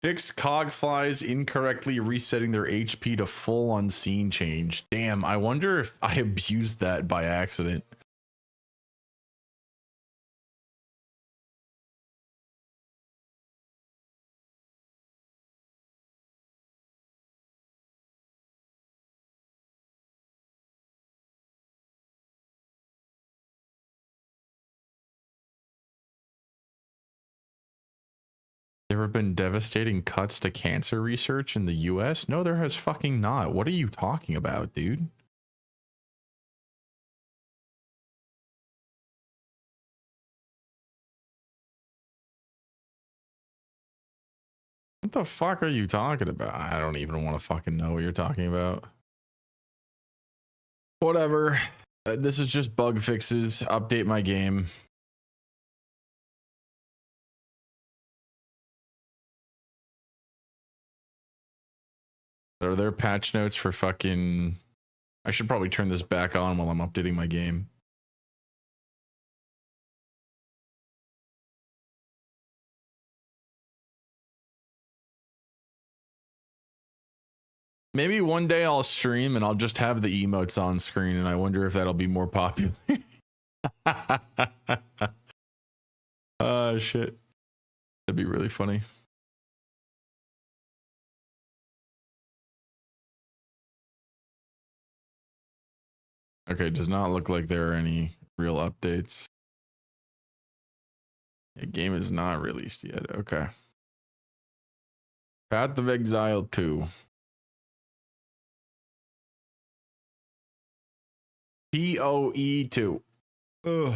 Fixed cogflies incorrectly resetting their HP to full unseen change. Damn, I wonder if I abused that by accident. There have been devastating cuts to cancer research in the US? No, there has fucking not. What are you talking about, dude? What the fuck are you talking about? I don't even want to fucking know what you're talking about. Whatever. This is just bug fixes. Update my game. Are there patch notes for fucking... I should probably turn this back on while I'm updating my game. Maybe one day I'll stream and I'll just have the emotes on screen and I wonder if that'll be more popular. Shit. That'd be really funny. Okay, does not look like there are any real updates. The game is not released yet. Okay. Path of Exile 2. PoE 2. Ugh.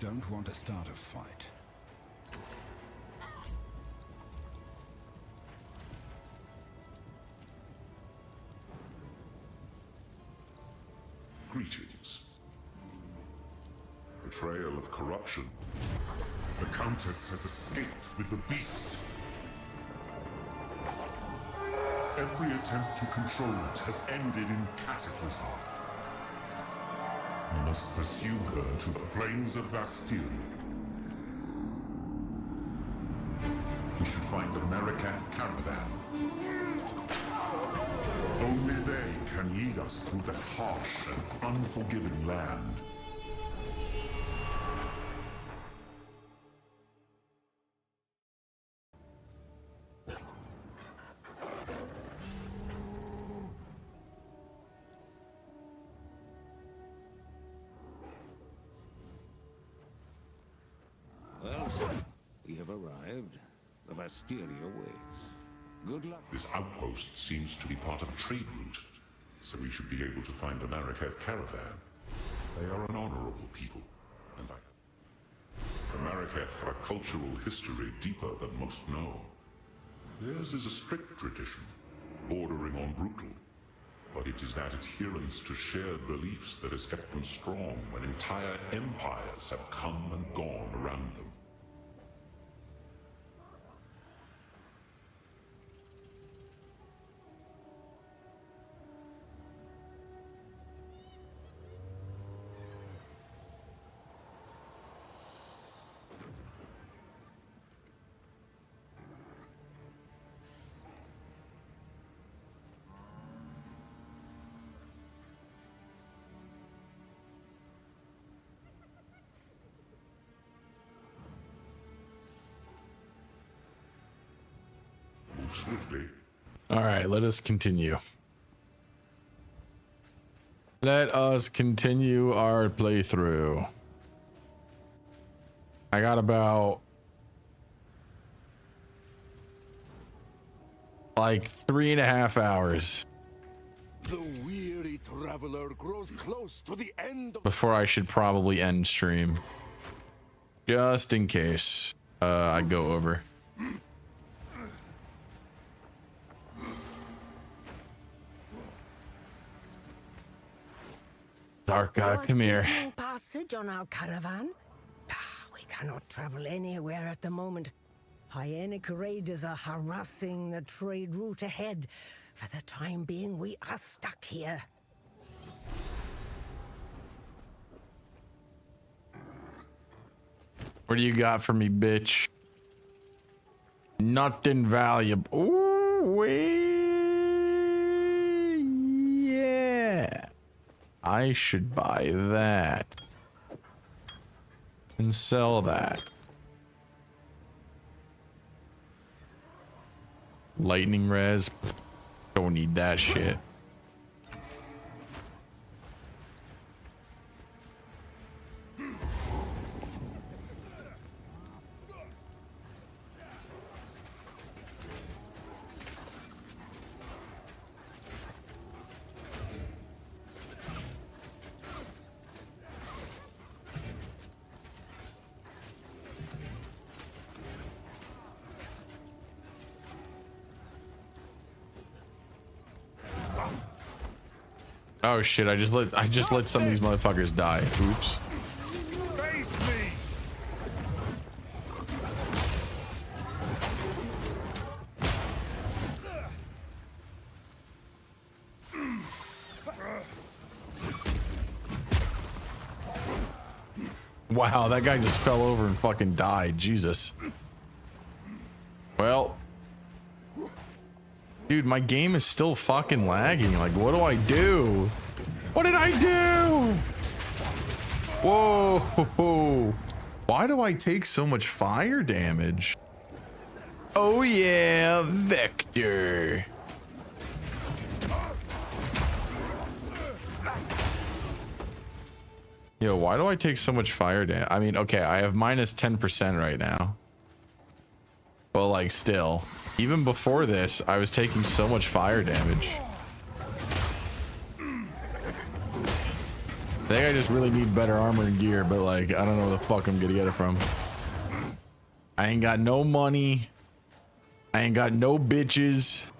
don't want to start a fight. Greetings. Betrayal of corruption. The Countess has escaped with the beast. Every attempt to control it has ended in cataclysm. We must pursue her to the plains of Vastyria. We should find the Marikath caravan. Only they can lead us through that harsh and unforgiving land. Well, sir, we have arrived. The Vastyria waits. Good luck. This outpost seems to be part of a trade route, so we should be able to find a Marikath caravan. They are an honorable people, and the Marikath have a cultural history deeper than most know. Theirs is a strict tradition, bordering on brutal, but it is that adherence to shared beliefs that has kept them strong when entire empires have come and gone around them. Swiftly. All right, let us continue. Let us continue our playthrough. I got about like 3.5 hours The weary traveler grows close to the end of before I should probably end stream, just in case I go over. Darka, come here. Passage on our caravan? We cannot travel anywhere at the moment. Hyenic raiders are harassing the trade route ahead. For the time being, we are stuck here. What do you got for me, bitch? Nothing valuable. Ooh, yeah. I should buy that and sell that. Lightning res. Don't need that shit. Oh shit, I just let some of these motherfuckers die. Oops. Face me! Wow, that guy just fell over and fucking died. Jesus. Well, dude, my game is still fucking lagging. Like, what do I do? What did I do? Whoa. Why do I take so much fire damage? Oh yeah, Vector. Yo, why do I take so much fire damage? I mean, okay, I have minus 10% right now. But like still, even before this, I was taking so much fire damage. think I just really need better armor and gear, but like, I don't know where the fuck I'm gonna get it from. I ain't got no money. I ain't got no bitches.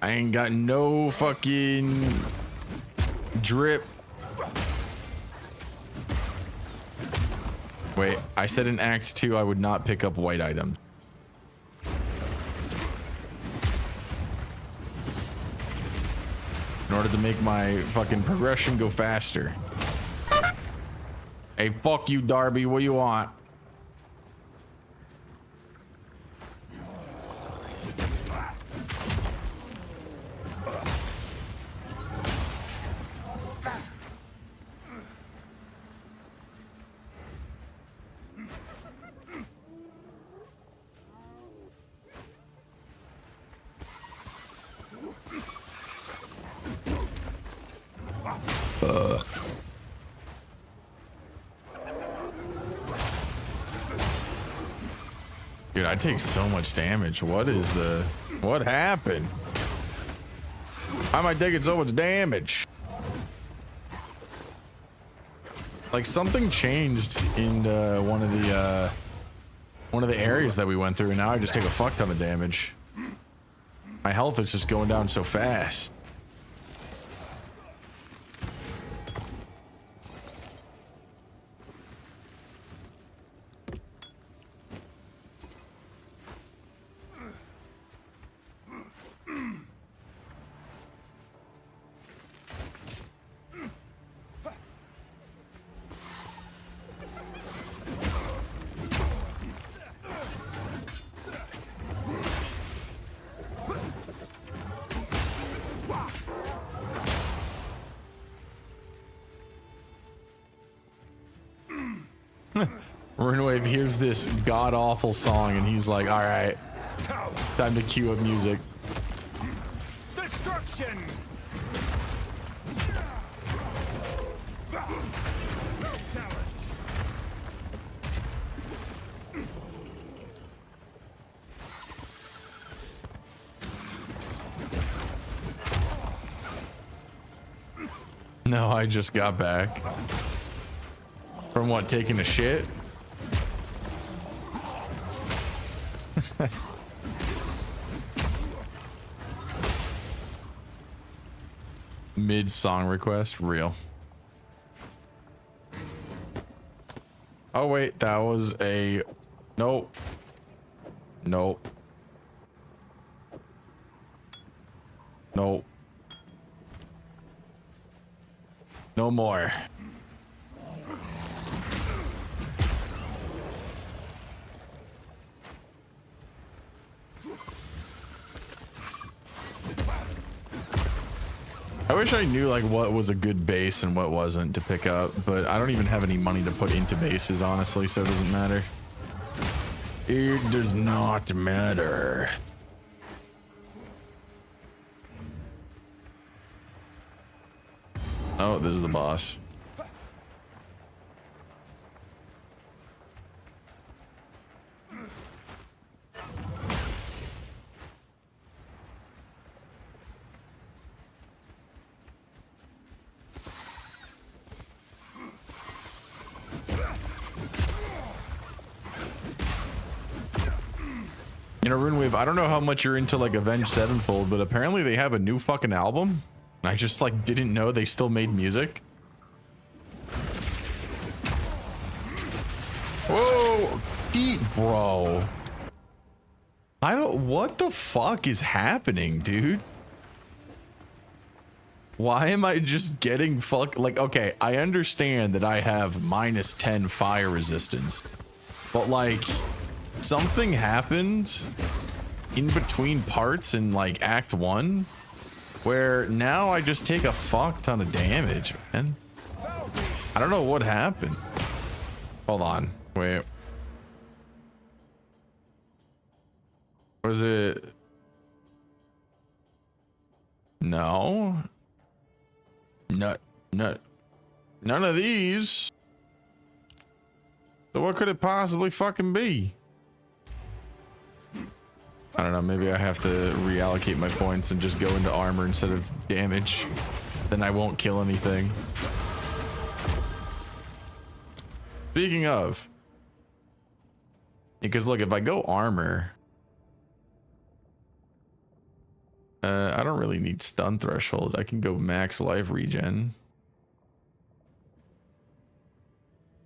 I ain't got no fucking drip. Wait, I said in Act 2 I would not pick up white items. In order to make my fucking progression go faster. Hey, fuck you, Darby. What do you want? Dude, I take so much damage. What happened? Why am I taking so much damage? Like something changed in one of the areas that we went through, and now I just take a fuck ton of damage. My health is just going down so fast. Runewave hears this god-awful song and he's like, alright, time to cue up music. Destruction! No challenge! No, I just got back. From what, taking a shit? Mid song request, real. Oh wait, that was a nope. Nope. Nope. No more. I wish I knew like what was a good base and what wasn't to pick up, but I don't even have any money to put into bases, honestly, so it doesn't matter. It does not matter. Oh, this is the boss. You know, Runewave, I don't know how much you're into like Avenged Sevenfold, but apparently they have a new fucking album. I just like didn't know they still made music. Whoa, eat, bro. What the fuck is happening, dude? Why am I just getting like, okay, I understand that I have -10 fire resistance, but like something happened in between parts in like Act 1 where now I just take a fuck ton of damage, man. I don't know what happened. Hold on, wait. Was it? No. None of these. So what could it possibly fucking be? I don't know, maybe I have to reallocate my points and just go into armor instead of damage. then I won't kill anything. Speaking of, because look, if I go armor, I don't really need stun threshold. I can go max life regen.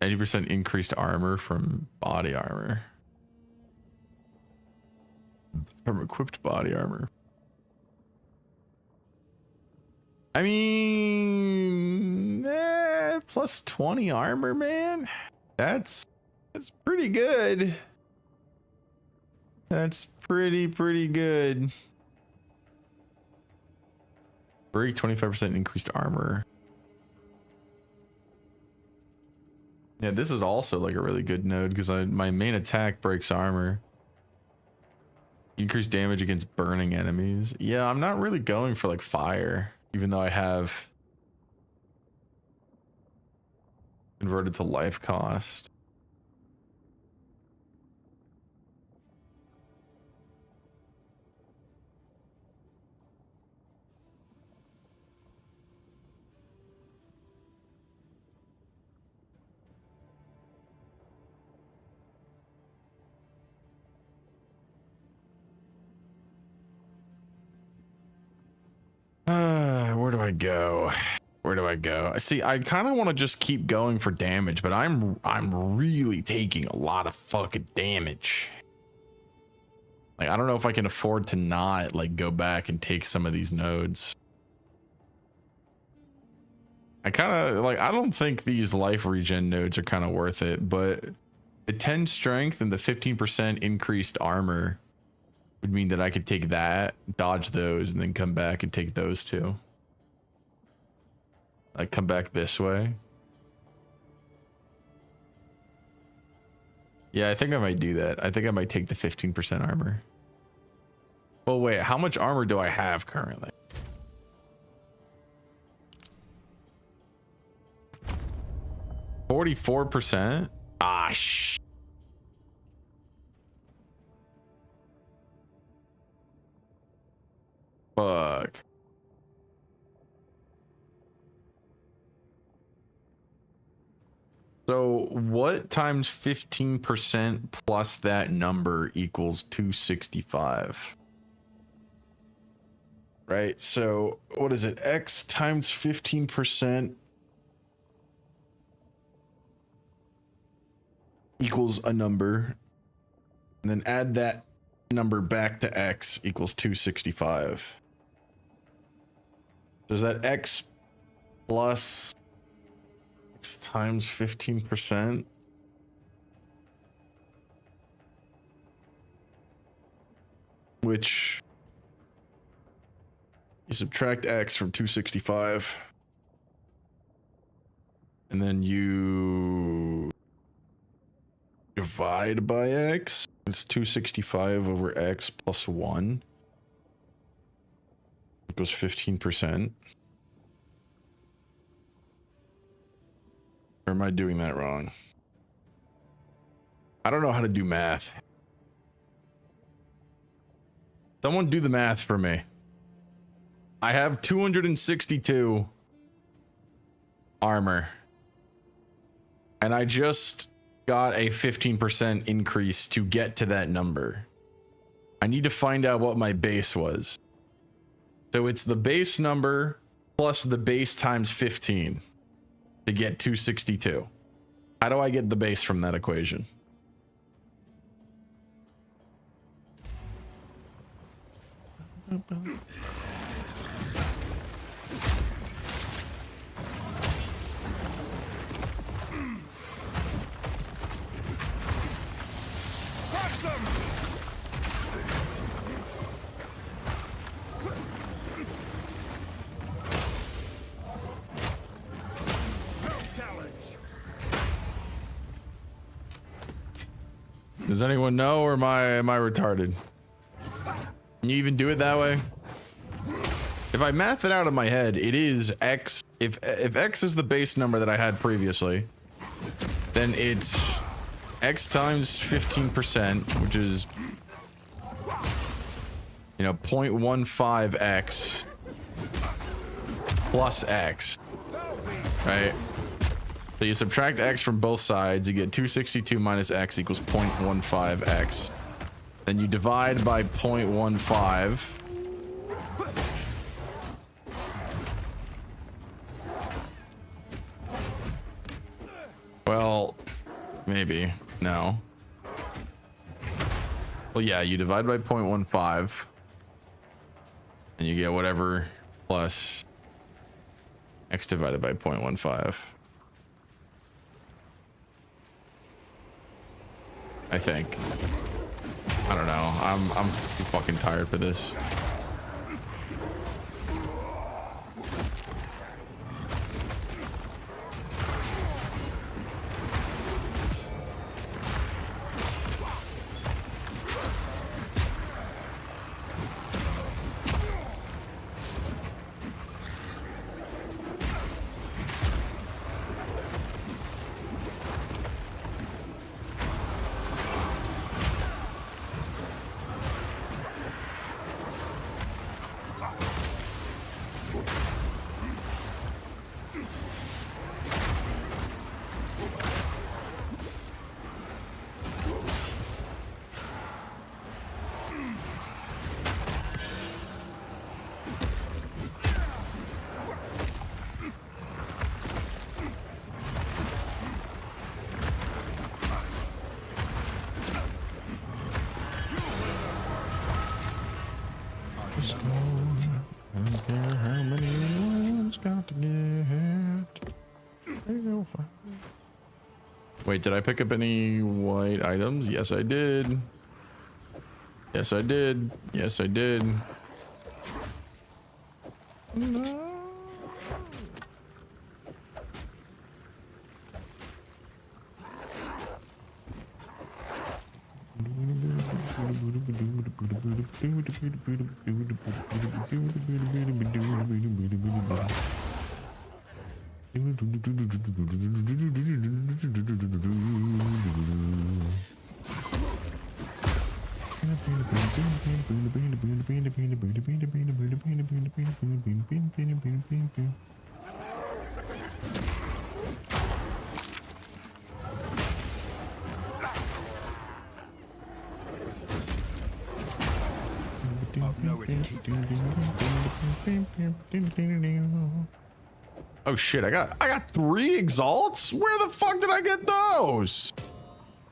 80% increased armor from body armor. From equipped body armor. I mean, plus 20 armor, man. That's pretty good. That's pretty good. Break 25% increased armor. Yeah, this is also like a really good node because my main attack breaks armor. Increased damage against burning enemies. Yeah, I'm not really going for like fire, even though I have converted to life cost. Where do I go? Where do I go? See, I kind of want to just keep going for damage, but I'm really taking a lot of fucking damage. Like, I don't know if I can afford to not like go back and take some of these nodes. I kind of like, I don't think these life regen nodes are kind of worth it, but the 10 strength and the 15% increased armor would mean that I could take that, dodge those, and then come back and take those two. Like, come back this way. Yeah, I think I might do that. I think I might take the 15% armor. Oh, wait, how much armor do I have currently? $44%? Ah, shh. Fuck. So what times 15% plus that number equals 265? Right, so what is it? X times 15% equals a number, and then add that number back to X equals 265. Does that X plus X times 15%? Which you subtract X from 265. And then you divide by X. It's 265 over X plus 1. Equals 15%. Or am I doing that wrong? I don't know how to do math. Someone do the math for me. I have 262 armor. And I just got a 15% increase to get to that number. I need to find out what my base was. So it's the base number plus the base times 15 to get 262. How do I get the base from that equation? Does anyone know, or am I retarded? Can you even do it that way? If I math it out in my head, it is X. If X is the base number that I had previously, then it's X times 15%, which is, you know, 0.15X plus X, right? So you subtract X from both sides, you get 262 minus X equals 0.15X. Then you divide by 0.15. Well, maybe. No. Well, yeah, you divide by 0.15 and you get whatever plus X divided by 0.15. I think. I don't know. I'm too fucking tired for this. Wait, did I pick up any white items? Yes, I did. Yes, I did. Yes, I did. No. Oh shit, I got 3 exalts? Where the fuck did I get those?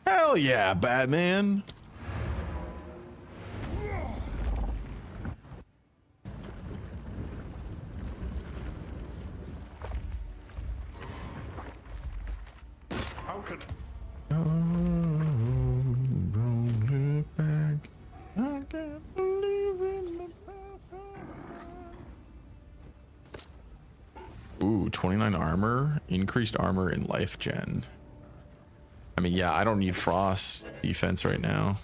Hell yeah, Batman. How can... Don't look back. I can't believe in the past. Ooh, 29 armor, increased armor in life gen. I mean, yeah, I don't need frost defense right now.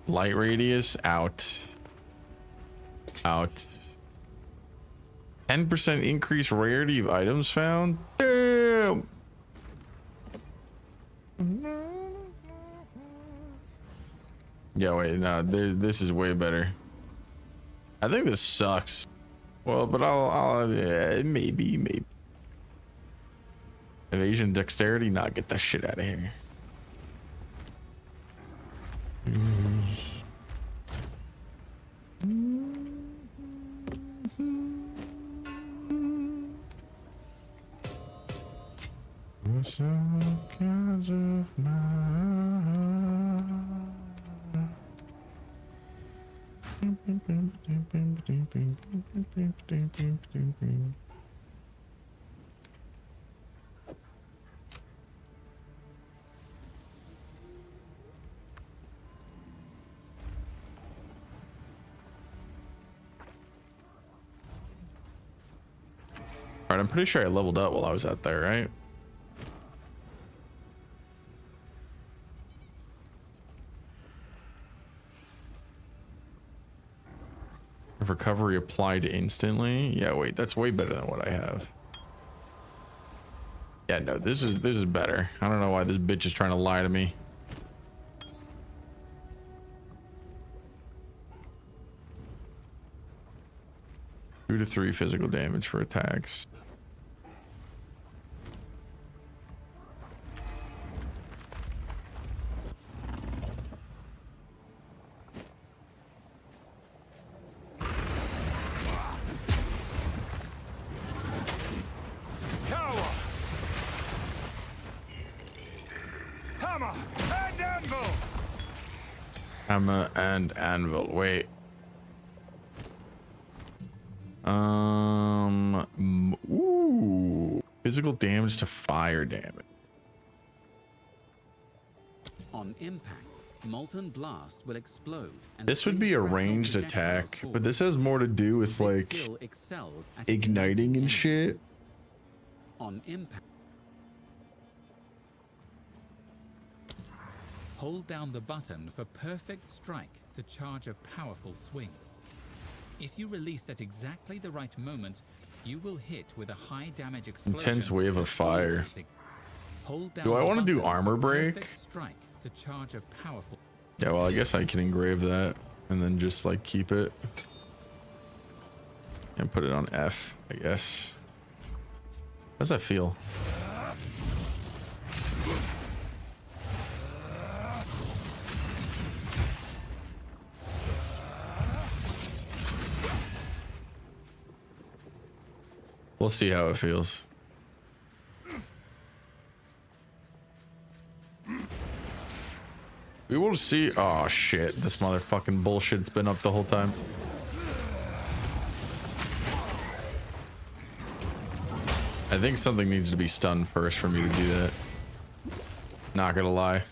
Light radius out. Out. 10% increased rarity of items found. Damn. Yeah, wait, no, this is way better. I think this sucks. Well, but I'll yeah, maybe. Evasion, dexterity, nah, get that shit out of here. Alright, I'm pretty sure I leveled up while I was out there, right? Recovery applied instantly. Yeah, wait, that's way better than what I have. Yeah, no, this is better. I don't know why this bitch is trying to lie to me. 2 to 3 physical damage for attacks. Hammer and anvil. Wait. Ooh. Physical damage to fire damage. On impact, molten blast will explode. And This would be a ranged attack, but this has more to do with like igniting and shit. On impact, hold down the button for perfect strike to charge a powerful swing. If you release at exactly the right moment, you will hit with a high damage explosion. Intense wave of fire. Hold down Do I want to do the button armor for break? perfect strike to charge a powerful. Yeah, well, I guess I can engrave that and then just like keep it and put it on F, I guess. How does that feel? We'll see how it feels. We will see. Oh shit, this motherfucking bullshit's been up the whole time. I think something needs to be stunned first for me to do that. Not gonna lie.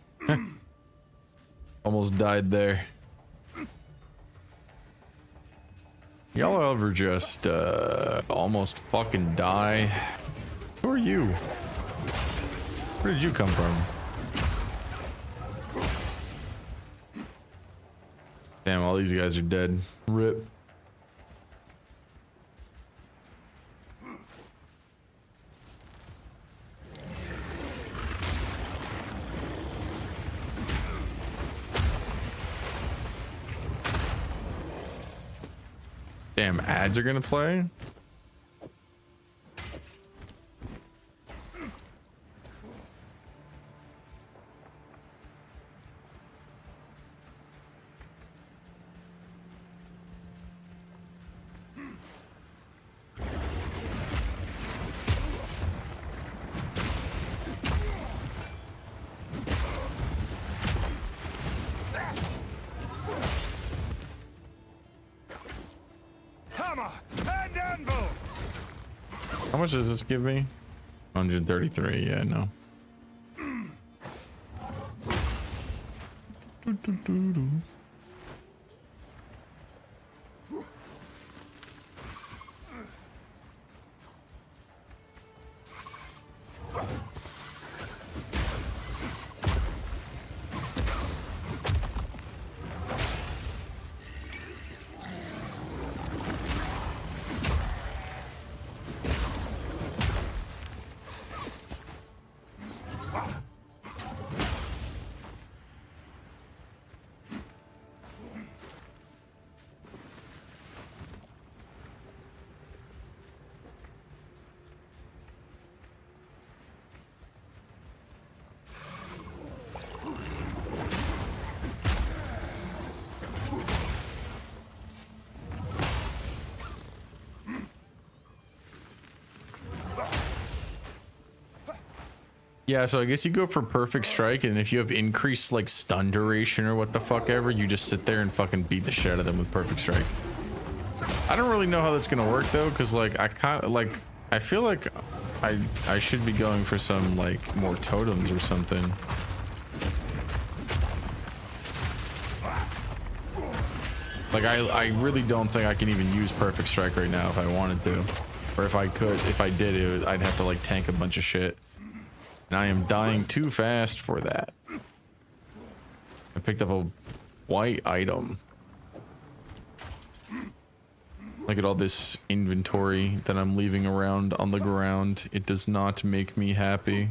Almost died there. Y'all ever just almost fucking die? Who are you? Where did you come from? Damn, all these guys are dead. RIP. Damn, ads are gonna play? How much does this give me? 133, yeah, no. Yeah, so I guess you go for perfect strike, and if you have increased like stun duration or what the fuck ever, you just sit there and fucking beat the shit out of them with perfect strike. I don't really know how that's gonna work though, because like I feel like I should be going for some like more totems or something. Like I really don't think I can even use perfect strike right now if I wanted to, or if I could, if I did, I'd have to like tank a bunch of shit. And I am dying too fast for that. I picked up a white item. Look at all this inventory that I'm leaving around on the ground. It does not make me happy.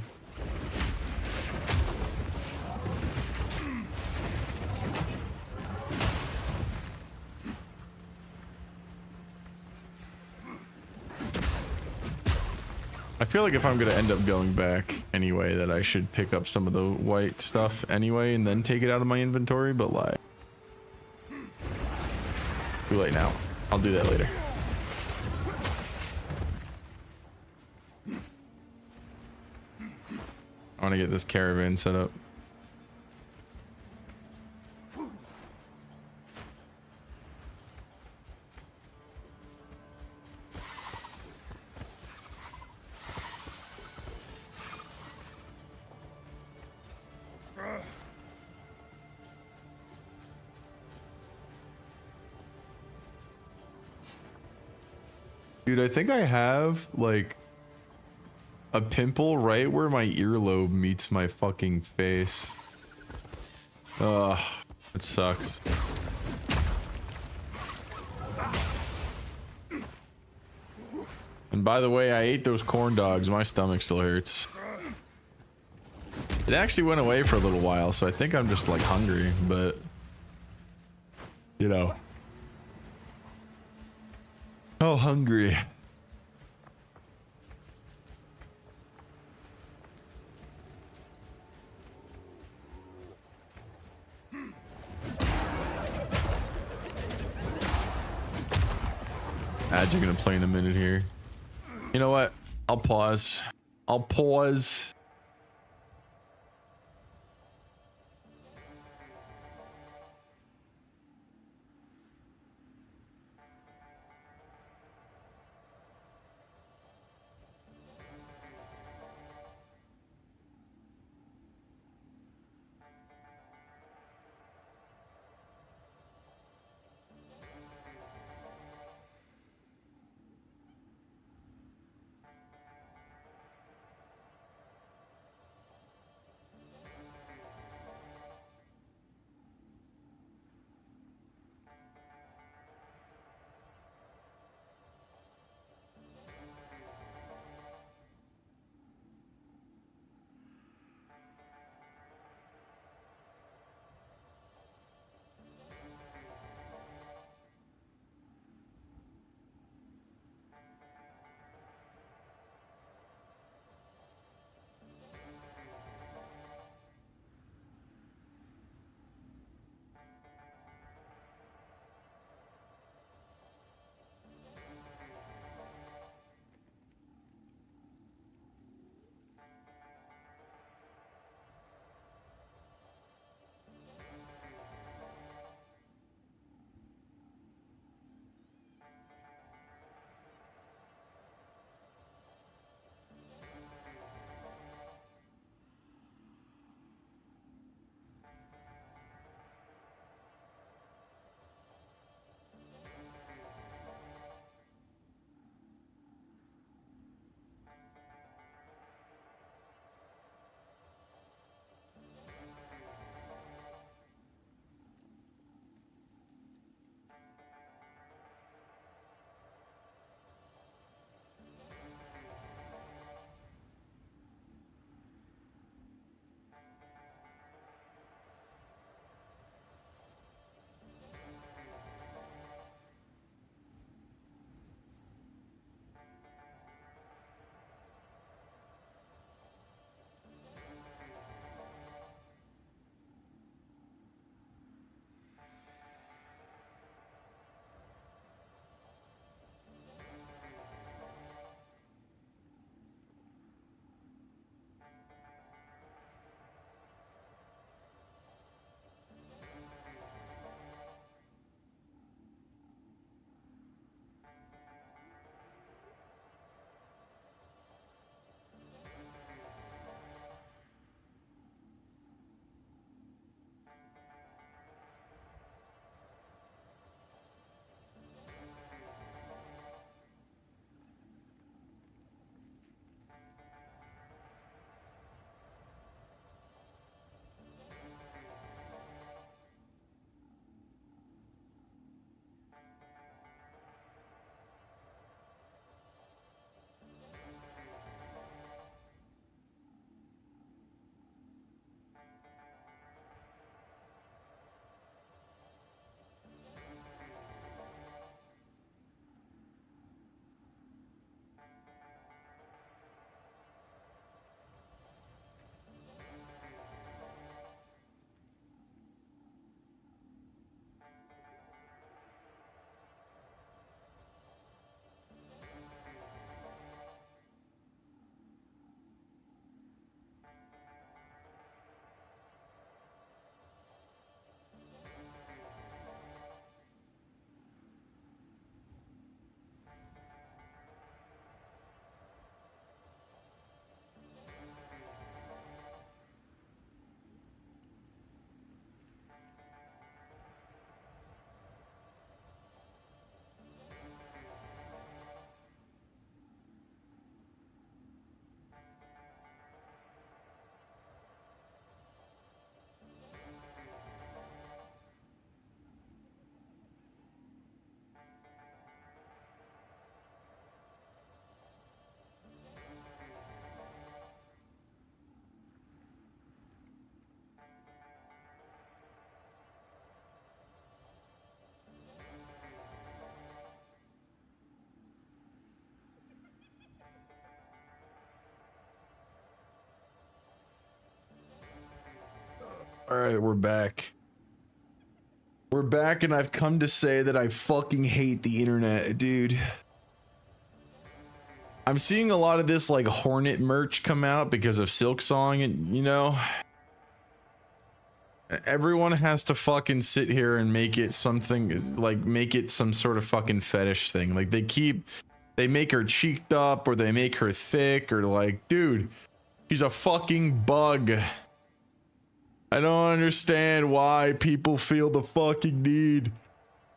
I feel like if I'm gonna end up going back anyway, that I should pick up some of the white stuff anyway and then take it out of my inventory, but like, too late now. I'll do that later. I want to get this caravan set up. Dude, I think I have like a pimple right where my earlobe meets my fucking face. Ugh, it sucks. And by the way, I ate those corn dogs. My stomach still hurts. It actually went away for a little while, so I think I'm just like hungry, but you know. Oh, hungry. Ads are gonna play in a minute here. You know what? I'll pause. I'll pause. All right, we're back. We're back, and I've come to say that I fucking hate the internet, dude. I'm seeing a lot of this like Hornet merch come out because of Silk Song, and you know, everyone has to fucking sit here and make it something, like make it some sort of fucking fetish thing. Like they make her cheeked up, or they make her thick, or like, dude, she's a fucking bug. I don't understand why people feel the fucking need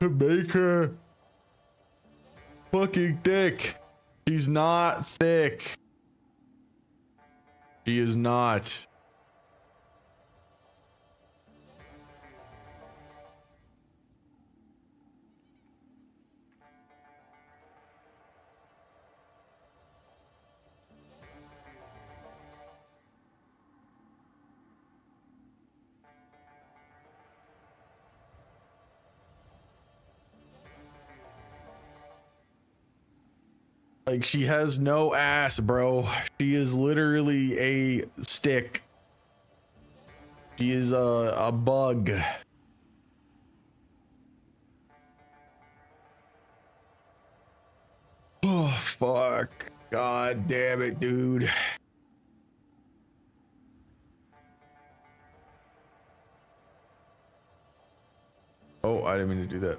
to make her fucking thick. She's not thick. She is not. Like, she has no ass, bro. She is literally a stick. She is a bug. Oh, fuck. God damn it, dude. Oh, I didn't mean to do that.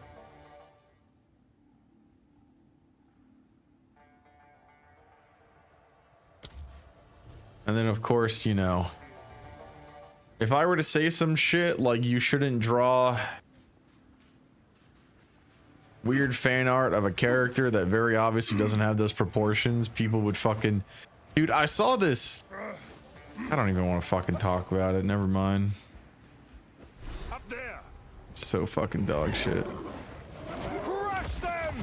And then, of course, you know, if I were to say some shit like you shouldn't draw weird fan art of a character that very obviously doesn't have those proportions, people would fucking... Dude, I saw this... I don't even want to fucking talk about it. Never mind. Up there. It's so fucking dog shit. Crush them.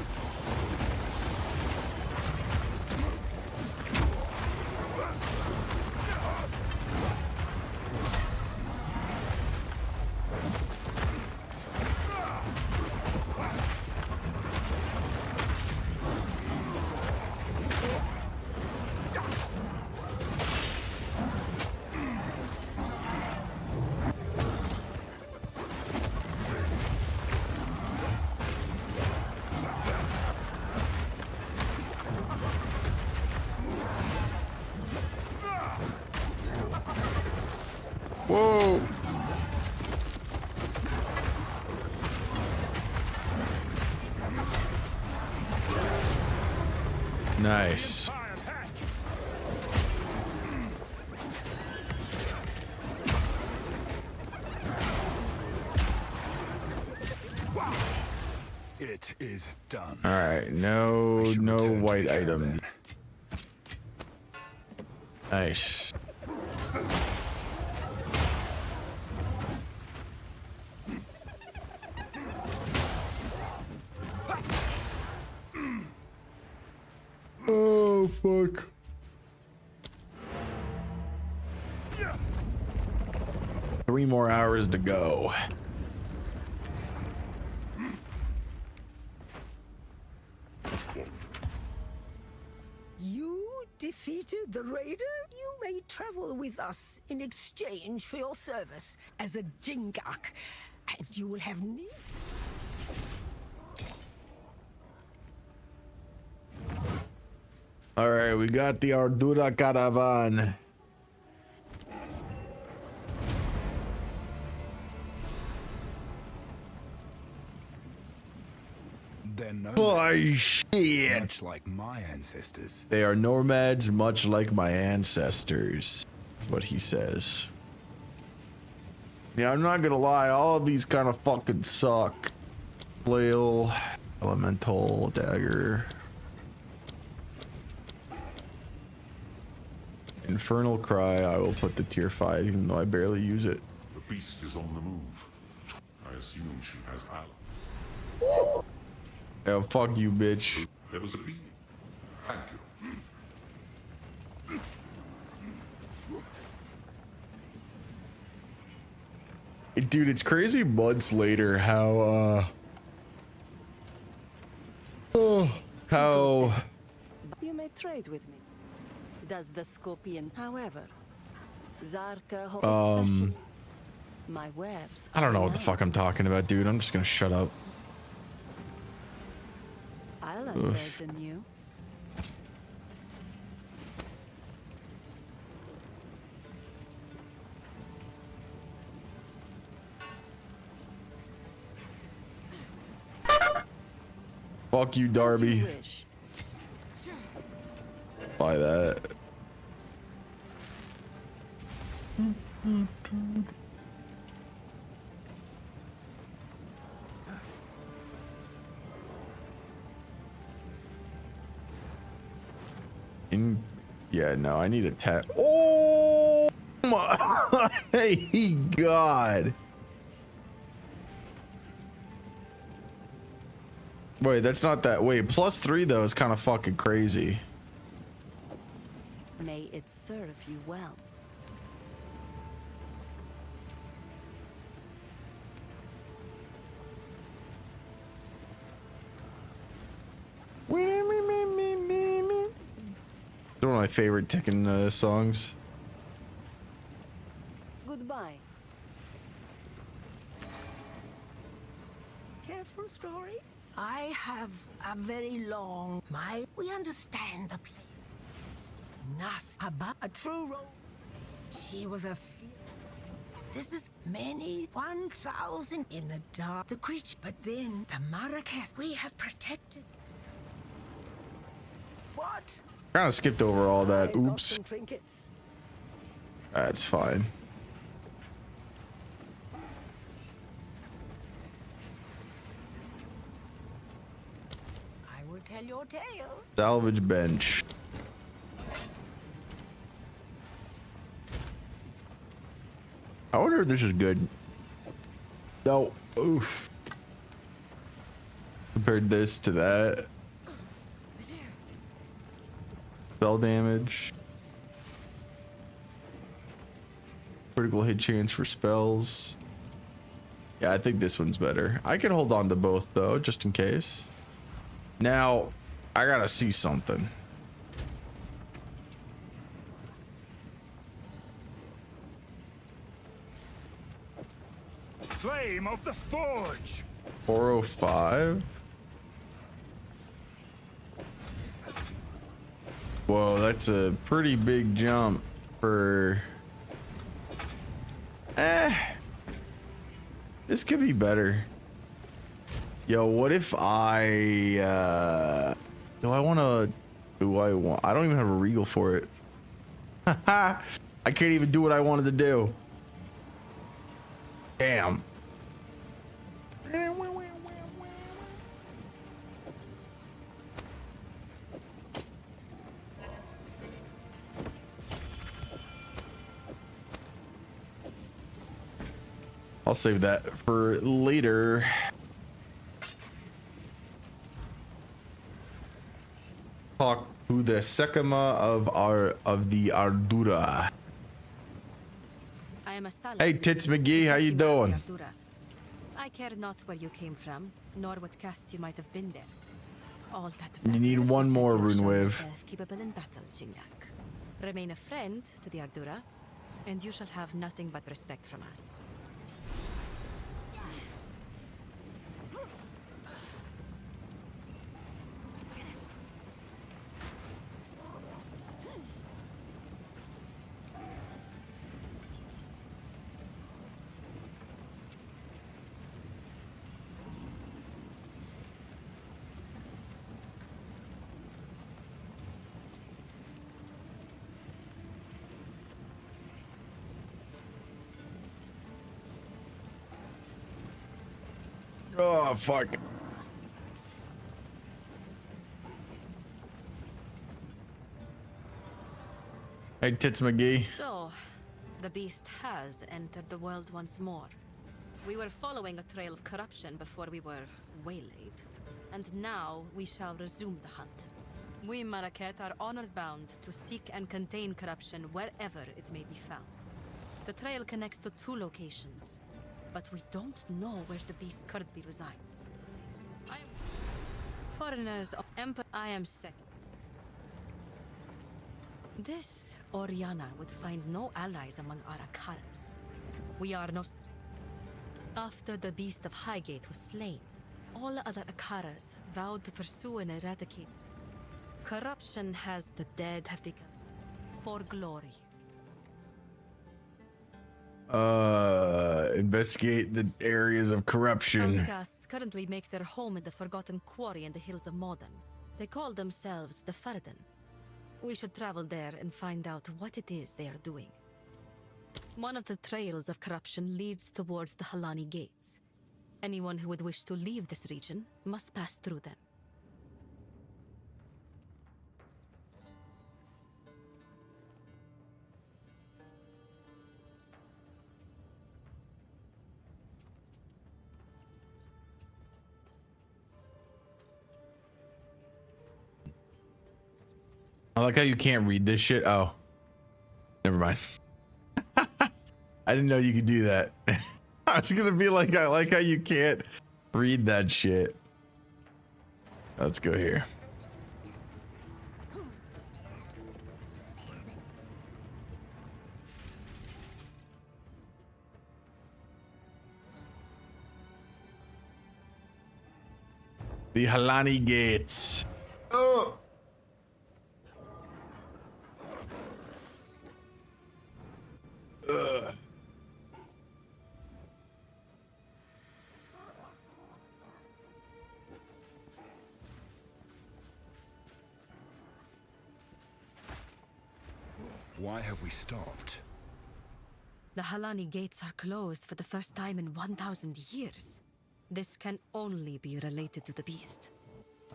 Whoa. Nice. It is done. All right, no white item. Nice. Oh, fuck. Three more hours to go. You defeated the raider? You may travel with us in exchange for your service as a Jingak, and you will have need. All right, we got the Ardura Caravan. They're Oh, nomads, shit. much like my ancestors. They are nomads, much like my ancestors. That's what he says. Yeah, I'm not gonna lie, all of these kind of fucking suck. Flail, elemental, dagger. Infernal Cry, I will put the tier 5, even though I barely use it. The beast is on the move. I assume she has allies. Yeah, fuck you, bitch. There was a bee. Thank you. Dude, it's crazy months later how, how... You may trade with me. Does the Scorpion, however, Zarka especially. My webs. I don't know what the fuck I'm talking about, dude. I'm just gonna shut up. I'll unbed than you. Fuck you, Darby. Buy that. Yeah, no, I need a tap. Oh my god. Wait, that's not that. Wait, +3 though is kind of fucking crazy. May it serve you well. They're one of my favorite Tekken songs. Goodbye. Careful, story. I have a very long. We understand the play. Nasaba, a true role. She was a. This is many 1,000 in the dark. The creature, but then the Marrakech we have protected. What? Kind of skipped over all that. Oops. Trinkets. That's fine. I will tell your tale. Salvage bench. I wonder if this is good. No. Oof. Compared this to that. Spell damage. Critical hit chance for spells. Yeah, I think this one's better. I could hold on to both though, just in case. Now, I gotta see something. Flame of the Forge. 405. Whoa, that's a pretty big jump for. This could be better. Yo, what if I do I want to I don't even have a regal for it. I can't even do what I wanted to do. Damn. I'll save that for later. Talk to the Sekama of the Ardura. I am a Salah. Hey, Tits McGee, how you doing? I care not where you came from, nor what caste you might have been there. All that You need matters one is that more you have rune shown wave. yourself capable in battle, Chingak. Remain a friend to the Ardura, and you shall have nothing but respect from us. Oh, fuck. Hey, Tits McGee. So, the beast has entered the world once more. We were following a trail of corruption before we were waylaid, and now we shall resume the hunt. We Marrakech are honored bound to seek and contain corruption wherever it may be found. The trail connects to 2 locations, but we don't know where the beast currently resides. Foreigners of Empire, I am second. This Oriana would find no allies among Arakaras. We are no After the beast of Highgate was slain, all other Akaras vowed to pursue and eradicate. Corruption has the dead have become for glory. Investigate the areas of corruption. Outcasts currently make their home in the Forgotten Quarry in the hills of Modern. They call themselves the Farden. We should travel there and find out what it is they are doing. One of the trails of corruption leads towards the Halani Gates. Anyone who would wish to leave this region must pass through them. I like how you can't read this shit. Oh, never mind. I didn't know you could do that. I was gonna be like, I like how you can't read that shit. Let's go here. The Halani Gates. Oh. Ugh. Why have we stopped? The Halani Gates are closed for the first time in 1,000 years. This can only be related to the beast.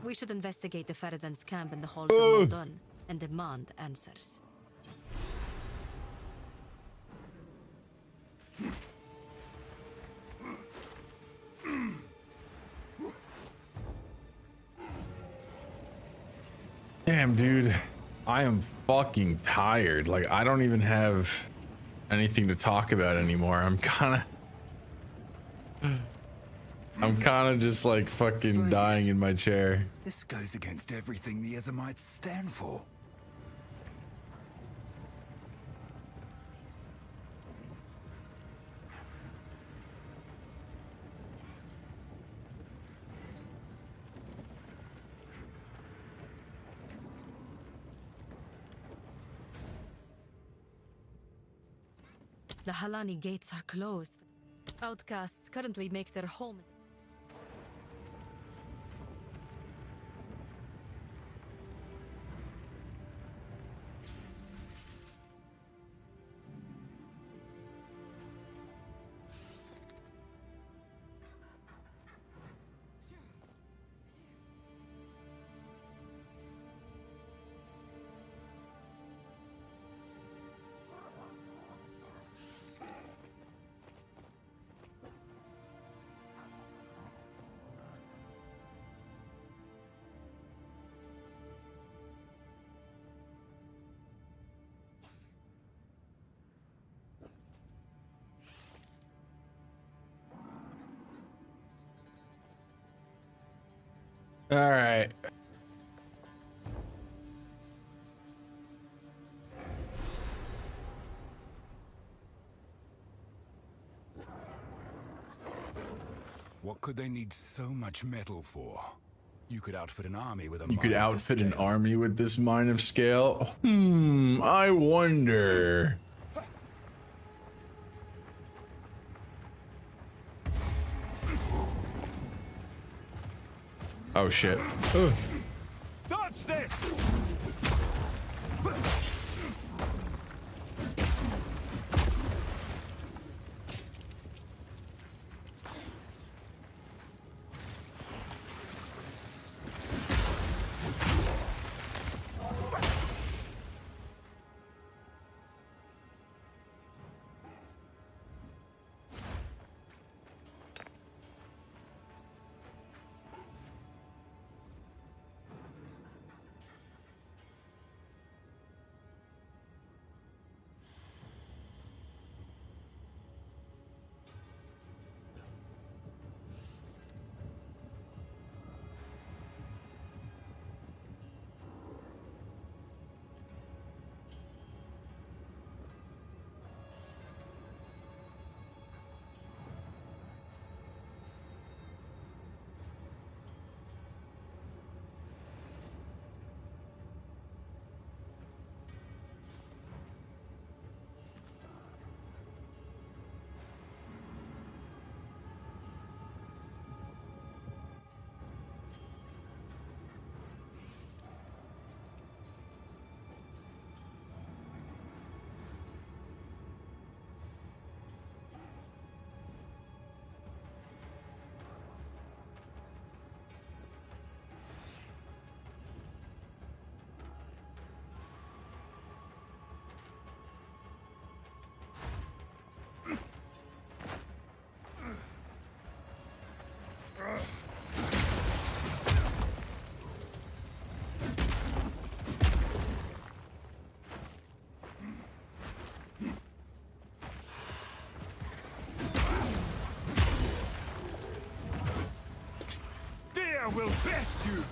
We should investigate the Faradan's camp in the halls of Modon and demand answers. Damn, dude. I am fucking tired. Like, I don't even have anything to talk about anymore. I'm kind of just like fucking dying in my chair. This goes against everything the Ezamites stand for. The Halani Gates are closed. Outcasts currently make their home. All right. What could they need so much metal for? You could outfit an army with a You could mine of outfit this an scale. army with this mine of scale. I wonder. Oh shit. Ugh. Dodge this! best you!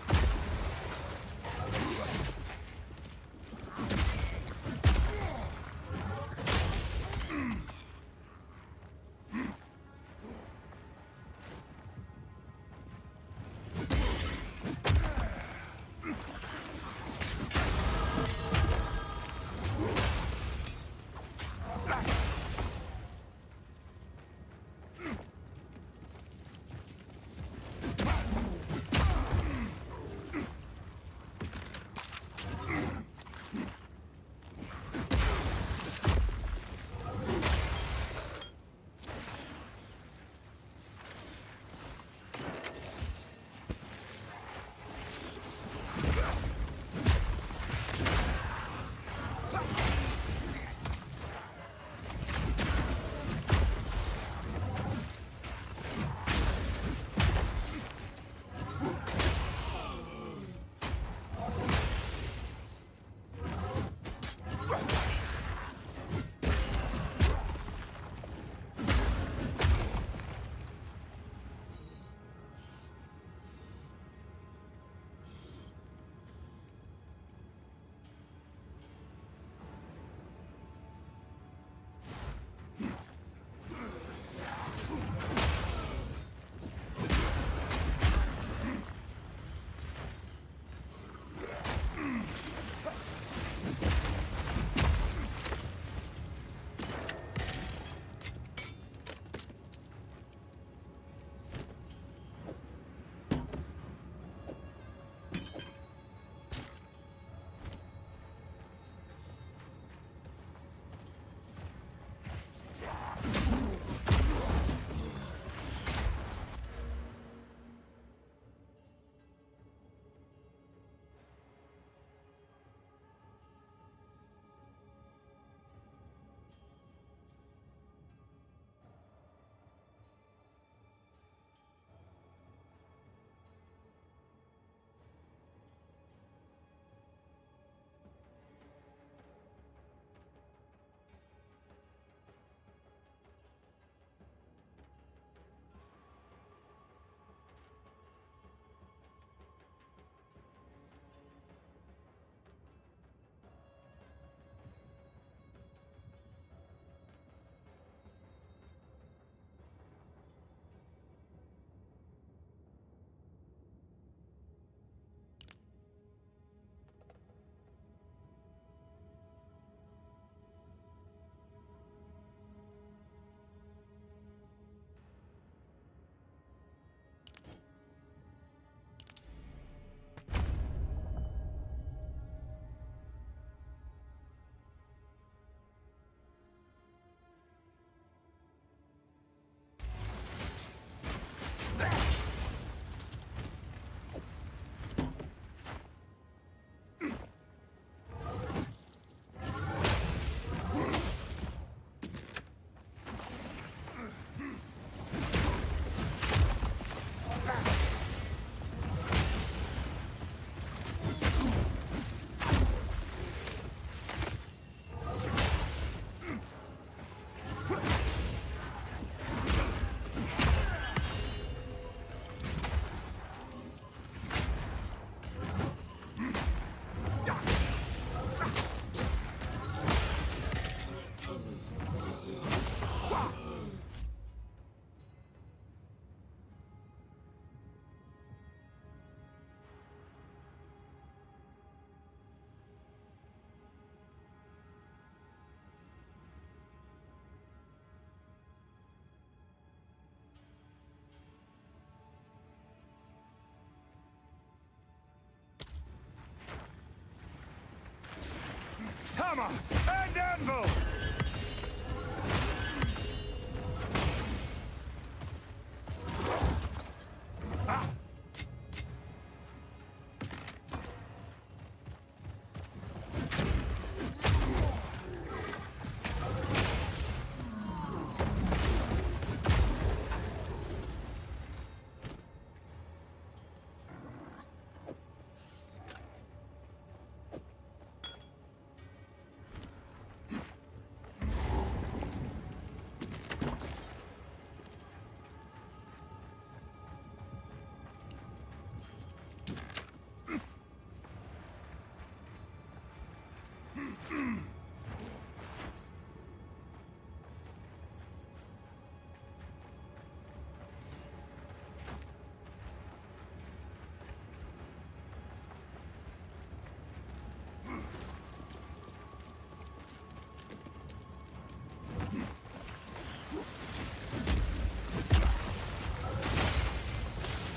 Hammer and anvil!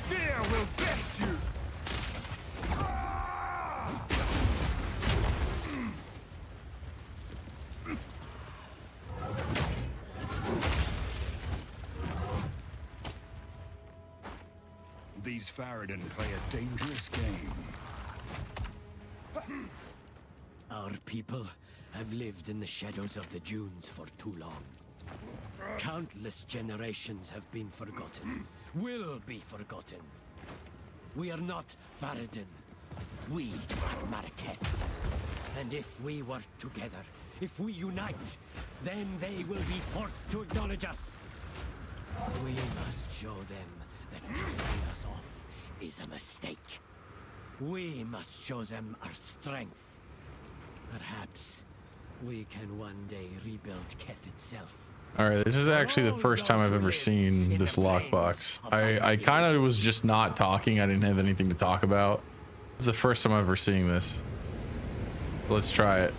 Fear will best you! These Faradin play a dangerous game. Our people have lived in the shadows of the dunes for too long. Countless generations have been forgotten, will be forgotten. We are not Faradin. We are Maraketh. And if we work together, if we unite, then they will be forced to acknowledge us. We must show them that casting us off is a mistake. We must show them our strength. Perhaps we can one day rebuild Keth itself. Alright, this is actually the first time I've ever seen this lockbox. I kind of was just not talking. I didn't have anything to talk about. This is the first time I've ever seen this. Let's try it.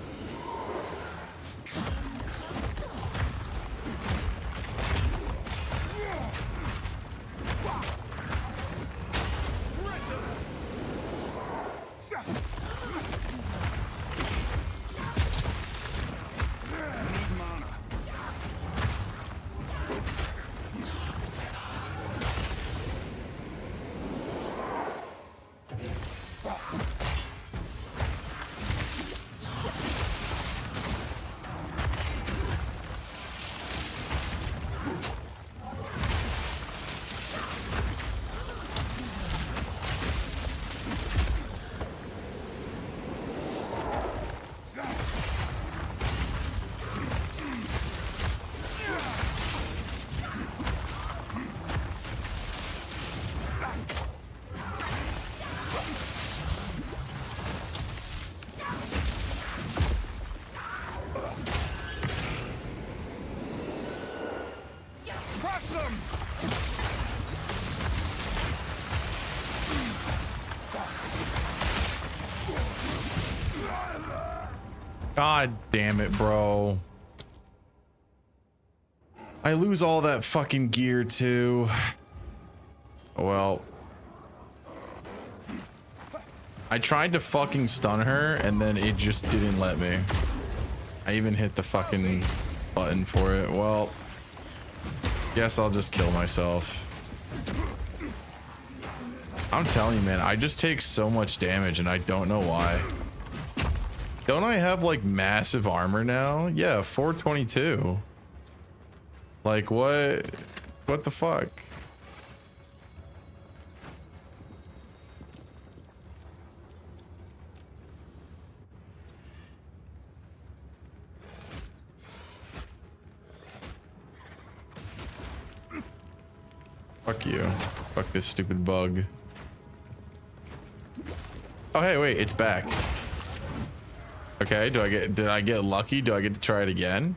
God damn it, bro. I lose all that fucking gear too. Well, I tried to fucking stun her and then it just didn't let me. I even hit the fucking button for it. Well, guess I'll just kill myself. I'm telling you, man, I just take so much damage and I don't know why. Don't I have like massive armor now? Yeah, 422. Like what the fuck? Fuck you. Fuck this stupid bug. Oh hey, wait, it's back. Okay, did I get lucky? Do I get to try it again?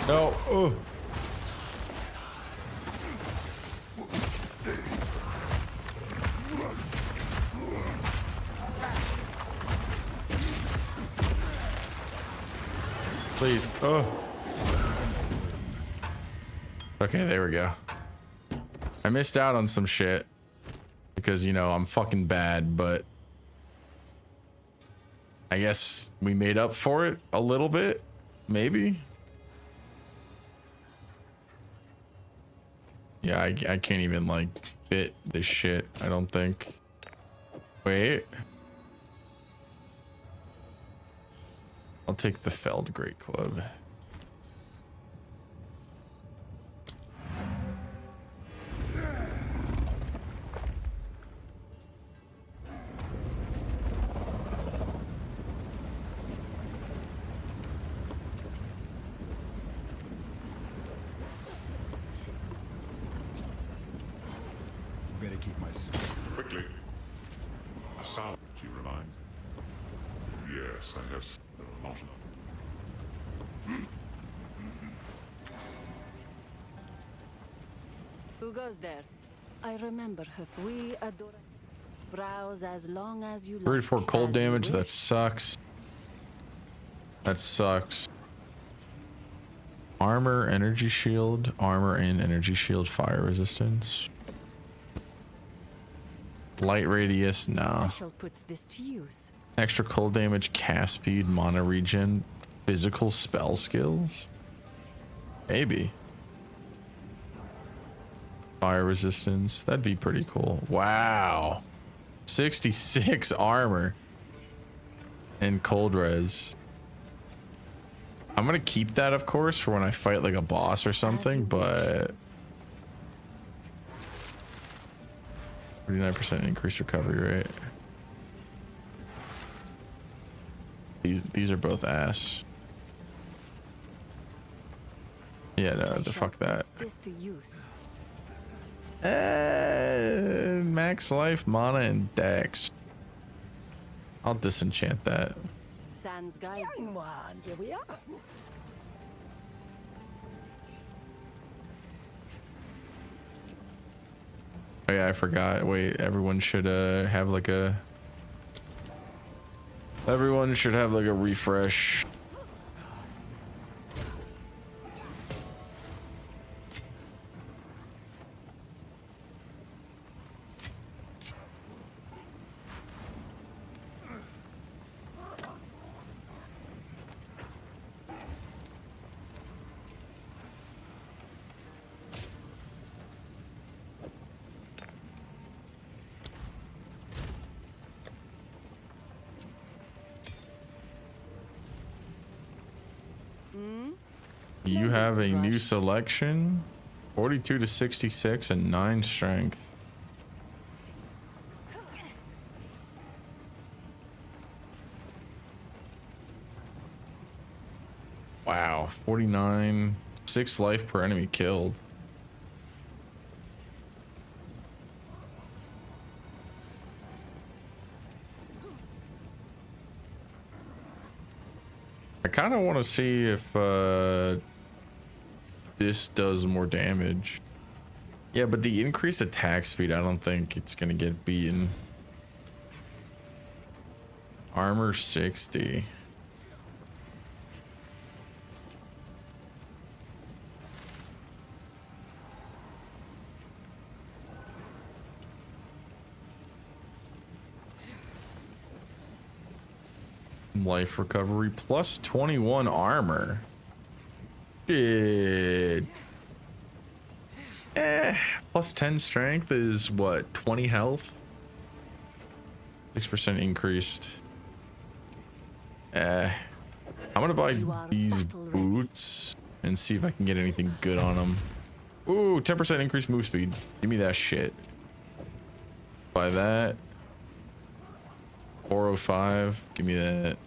No. Oh. Please. Oh. Okay, there we go. I missed out on some shit because, you know, I'm fucking bad, but I guess we made up for it a little bit, maybe. Yeah, I can't even like fit this shit, I don't think. Wait. I'll take the Felled Great Club. Better keep my speed. Quickly. A salad, do you remind? Yes, I have a lot of them. Who goes there? I remember her. We adore her. Browse as long as you like. 34 cold damage, that sucks. That sucks. Armor, energy shield, armor and energy shield, fire resistance. Light radius, I nah. shall put this to use. Extra cold damage, cast speed, mana regen, physical spell skills. Maybe. Fire resistance, that'd be pretty cool. Wow. 66 armor and cold res. I'm gonna keep that, of course, for when I fight like a boss or something, but 39% increased recovery rate. These are both ass. Yeah, no, the fuck that. This to use. Max life, mana, and dex. I'll disenchant that. Sans guide. Young one, here we are. Oh yeah, I forgot. Wait, everyone should have like a. Everyone should have like a refresh. You have a new selection. 42 to 66 and 9 strength. Wow, 49, 6 life per enemy killed. I kind of want to see if this does more damage. Yeah, but the increased attack speed, I don't think it's gonna get beaten. Armor 60. Life recovery plus 21 armor. Shit. Plus 10 strength is what, 20 health? 6% increased. I'm gonna buy these boots and see if I can get anything good on them. Ooh, 10% increased move speed. Give me that shit. Buy that. 405. Give me that.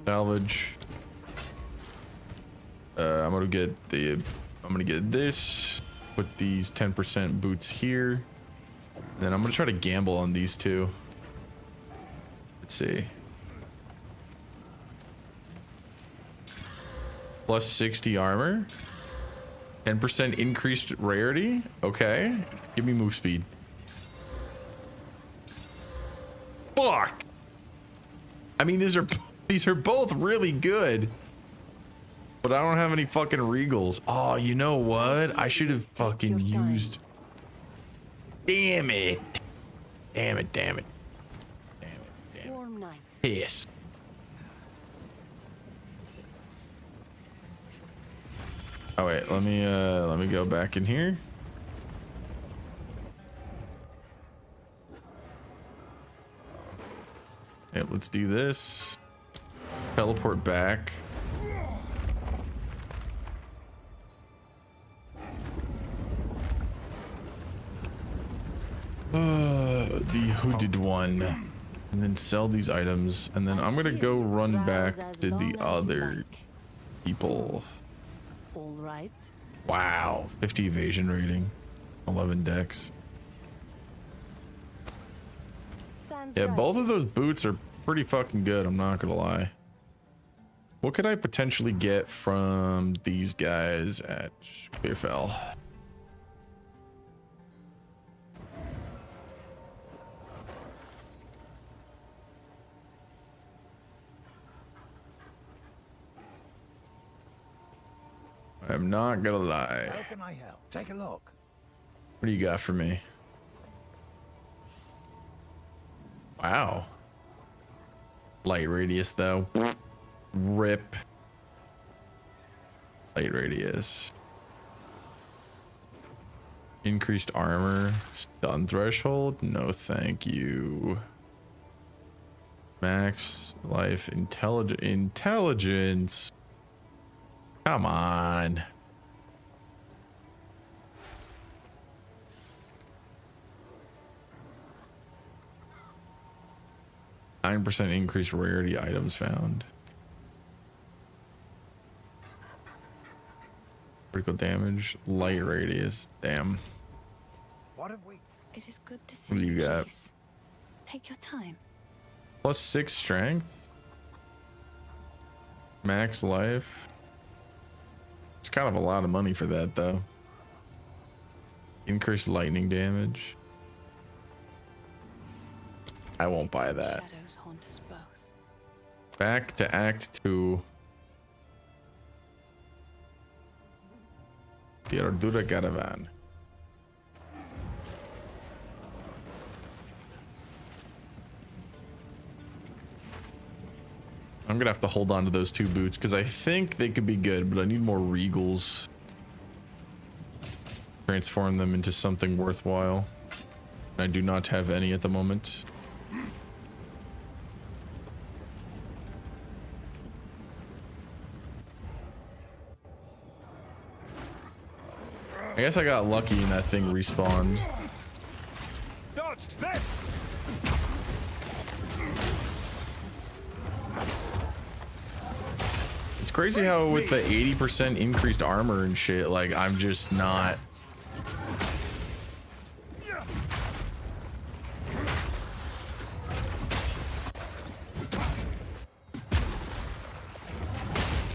Salvage. I'm gonna get this. Put these 10% boots here. Then I'm gonna try to gamble on these two. Let's see. Plus 60 armor. 10% increased rarity. Okay. Give me move speed. Fuck. I mean, these are both really good. But I don't have any fucking regals. Oh, you know what? I should have fucking used. Damn it. Damn it, damn it. Damn it, damn it. Warm nights. Yes. Oh wait, let me go back in here. Yeah, let's do this. Teleport back. The hooded one, and then sell these items, and then I'm gonna go run back to the other people. All right. Wow, 50 evasion rating, 11 dex. Yeah, both of those boots are pretty fucking good, I'm not gonna lie. What could I potentially get from these guys at Clearfell? I'm not gonna lie. How can I help? Take a look. What do you got for me? Wow. Light radius though. Rip. Light radius. Increased armor. Stun threshold. No thank you. Max life intelligence. Come on. %9 increased rarity items found. Critical damage, light radius. Damn. What have we? It is good to see What do you got? Chase. Take your time. +6 strength. Max life. It's kind of a lot of money for that though. Increased lightning damage. I won't buy that. Shadows haunt us both. Back to Act 2. The Ardura Caravan. I'm gonna have to hold on to those 2 boots because I think they could be good, but I need more regals. Transform them into something worthwhile. I do not have any at the moment. I guess I got lucky and that thing respawned. Dodge this! It's crazy how with the 80% increased armor and shit, like I'm just not.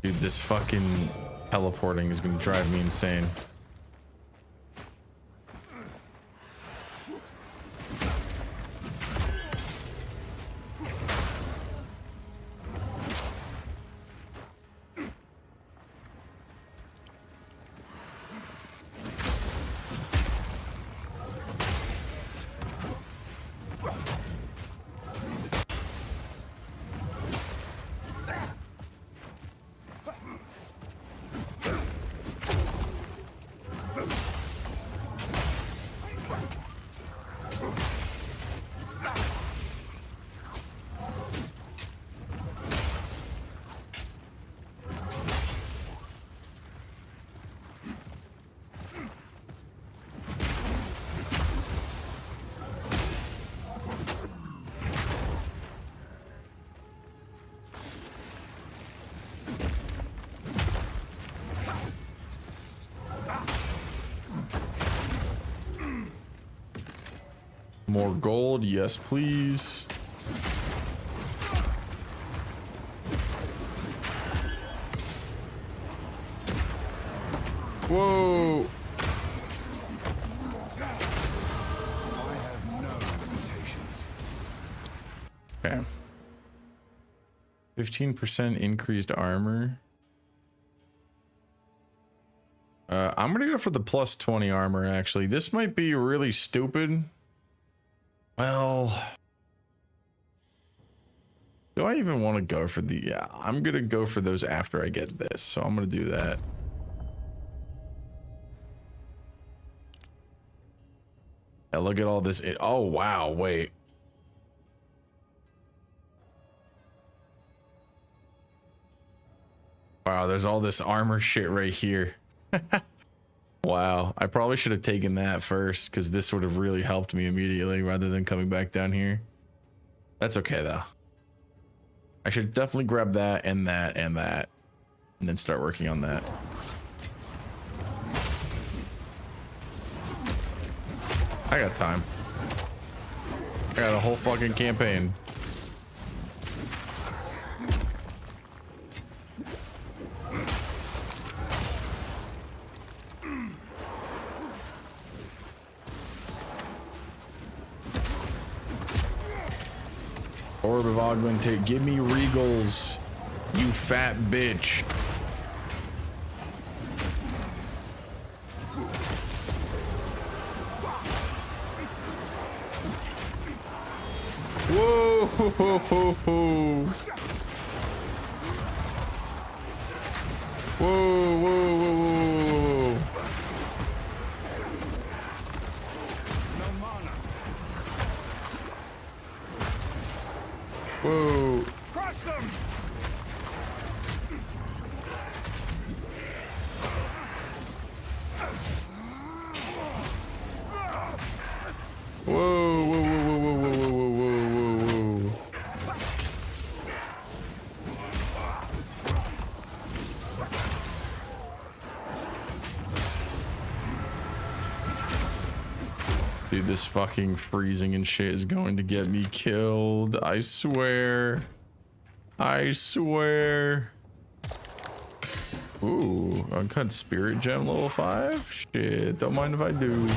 Dude, this fucking teleporting is gonna drive me insane. More gold, yes please. Whoa. I have no limitations. Okay. 15% increased armor. I'm gonna go for the plus 20 armor, actually. This might be really stupid. Well, do I even want to go for the... Yeah, I'm gonna go for those after I get this, so I'm gonna do that. Yeah, look at all this. Oh, wow, wait. Wow, there's all this armor shit right here. Wow, I probably should have taken that first because this would have really helped me immediately rather than coming back down here. That's okay though. I should definitely grab that and that and that and then start working on that. I got time. I got a whole fucking campaign. Orb of augmentation. Give me regals, you fat bitch. Whoa! Ho, ho, ho, ho. Whoa! Whoa! Whoa! Whoa! Whoa. Crush them! Whoa, whoa, whoa, whoa, whoa, whoa, whoa, whoa, whoa. Dude, this fucking freezing and shit is going to get me killed. I swear. I swear. Ooh, uncut spirit gem level 5? Shit, don't mind if I do.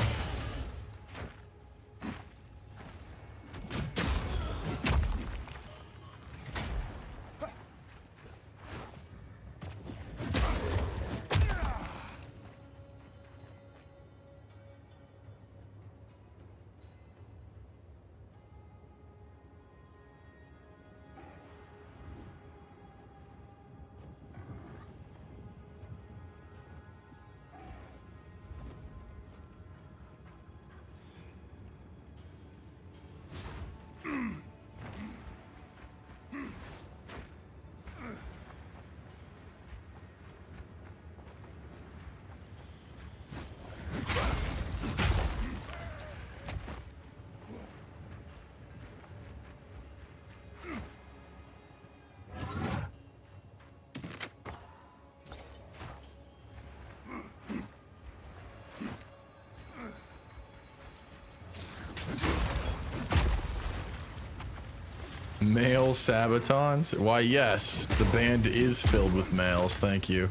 Male Sabatons? Why, yes, the band is filled with males, thank you.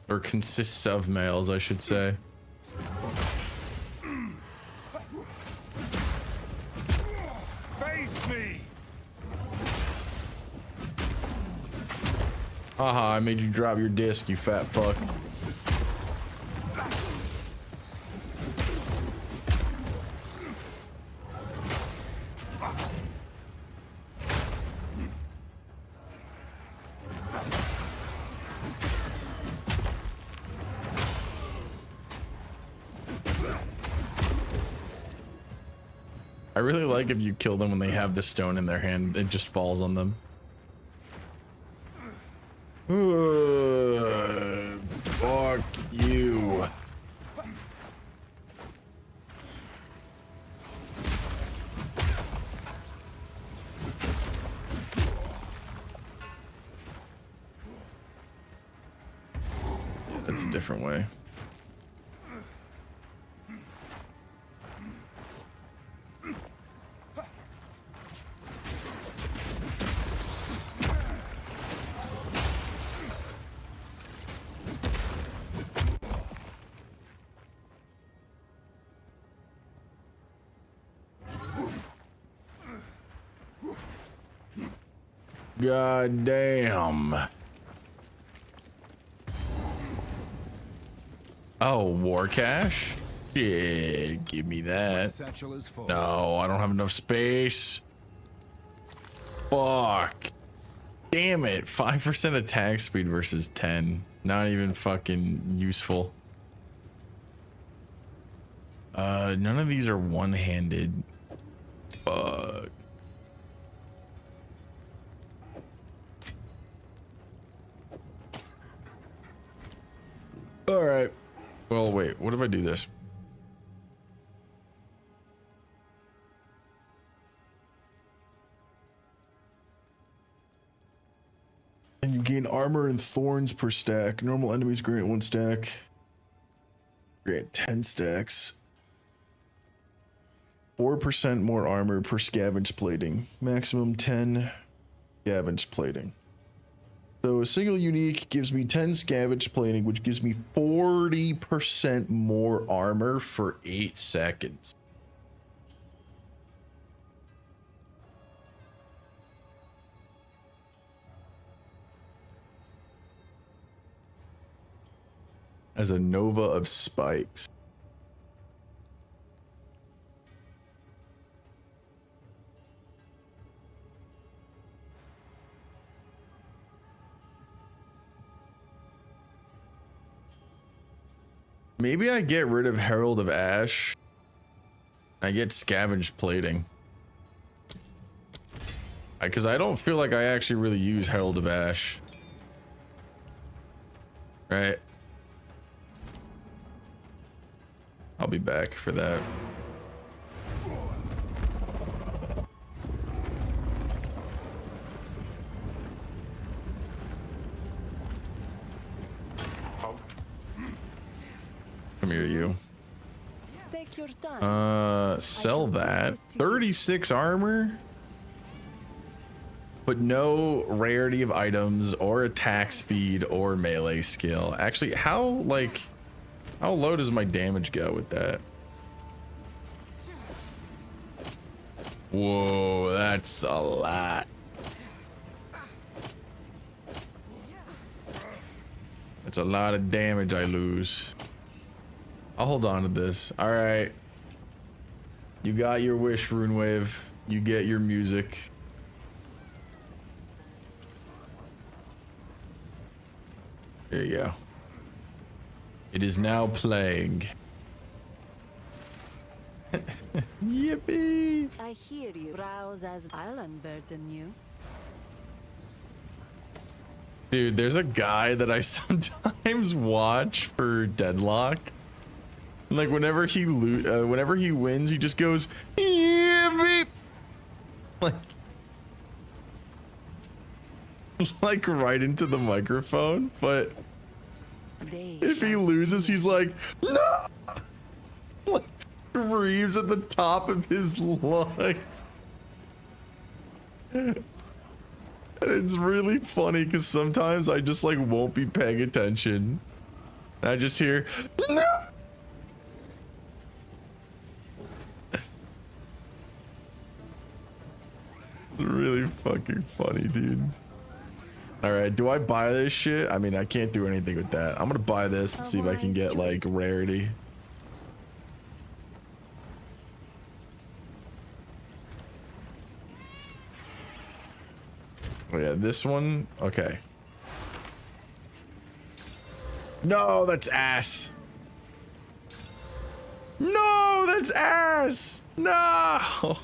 Or consists of males, I should say. Face me! Haha, I made you drop your disc, you fat fuck. I really like if you kill them when they have the stone in their hand, it just falls on them. Fuck you. That's a different way. God damn. Oh, war cash? Shit, give me that. No, I don't have enough space. Fuck. Damn it. 5% attack speed versus 10. Not even fucking useful. None of these are one-handed. Fuck. All right. Well, wait. What if I do this? And you gain armor and thorns per stack. Normal enemies grant 1 stack. Grant 10 stacks. 4% more armor per scavenged plating. Maximum 10 scavenged plating. So a single unique gives me 10 scavenged plating, which gives me 40% more armor for 8 seconds. As a Nova of Spikes. Maybe I get rid of Herald of Ash. I get Scavenged Plating. Because I don't feel like I actually really use Herald of Ash. Right? I'll be back for that. Come here, you. Take your time. Sell that. 36 armor, but no rarity of items or attack speed or melee skill. Actually, how low does my damage go with that? Whoa, that's a lot. That's a lot of damage I lose. I'll hold on to this. All right. You got your wish, Runewave. You get your music. There you go. It is now playing. Yippee! I hear you. Browse as I'll unburden you. Dude, there's a guy that I sometimes watch for Deadlock. Like whenever he wins, he just goes yippee! Like right into the microphone, but if he loses, he's like, no! Like screams at the top of his lungs. And it's really funny because sometimes I just like won't be paying attention. And I just hear, no! It's really fucking funny, dude. Alright, do I buy this shit? I mean, I can't do anything with that. I'm gonna buy this and see if I can get like rarity. Oh yeah, this one. Okay. No, that's ass. No, that's ass. No.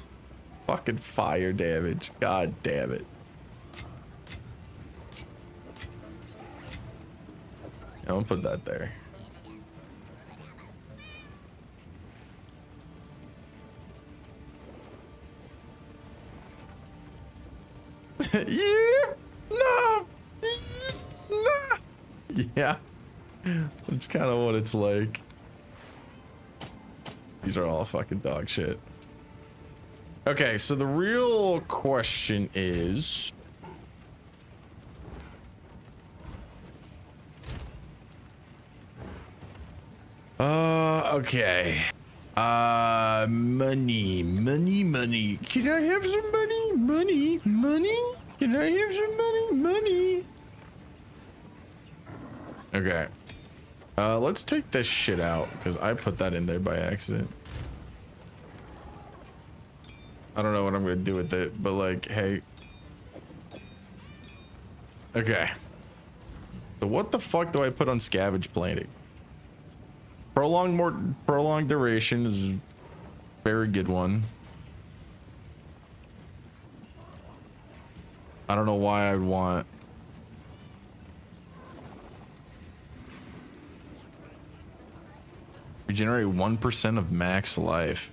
Fucking fire damage. God damn it. I won't put that there. Yeah. No. No. Yeah. That's kind of what it's like. These are all fucking dog shit. Okay, so the real question is, okay. Money. Can I have some money? Money. Can I have some money? Okay. Let's take this shit out because I put that in there by accident. I don't know what I'm gonna do with it, but like, hey. Okay. So what the fuck do I put on scavenge plating? Prolonged duration is a very good one. I don't know why I'd want. Regenerate 1% of max life.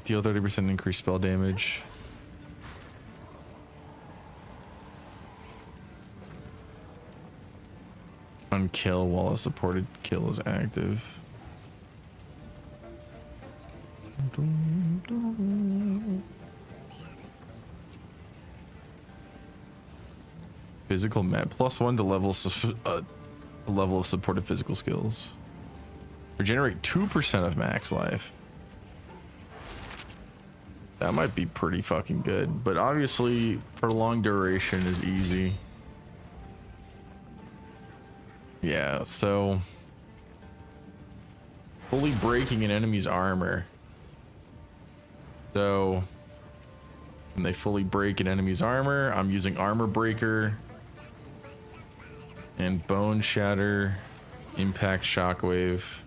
Deal 30% increased spell damage. Unkill while a supported kill is active. Physical map +1 to level of supported physical skills. Regenerate 2% of max life. That might be pretty fucking good, but obviously prolonged duration is easy. Yeah, so fully breaking an enemy's armor. So when they fully break an enemy's armor, I'm using armor breaker and bone shatter, impact shockwave,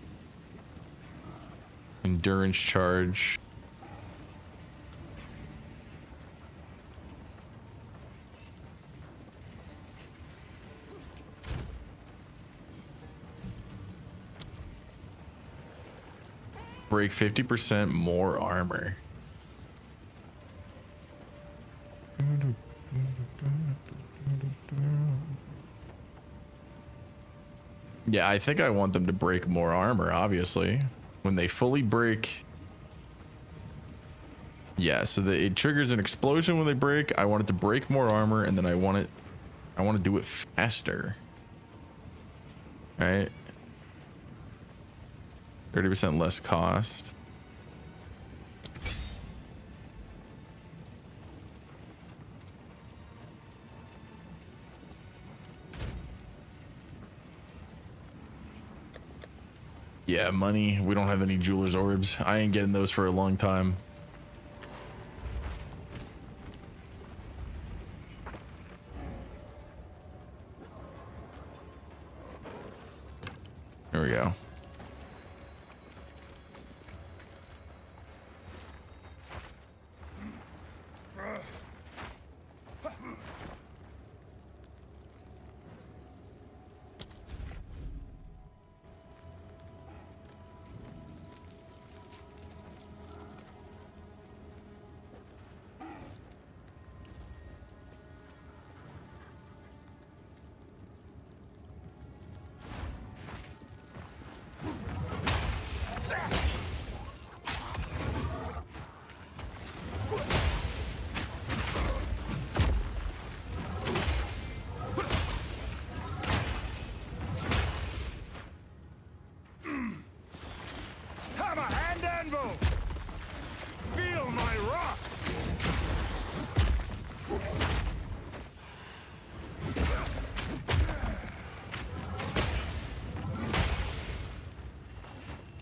endurance charge. Break 50% more armor. Yeah, I think I want them to break more armor, obviously. When they fully break. Yeah, so it triggers an explosion when they break. I want it to break more armor, and then I want to do it faster. Right? 30% less cost. Yeah, money. We don't have any jeweler's orbs. I ain't getting those for a long time. There we go.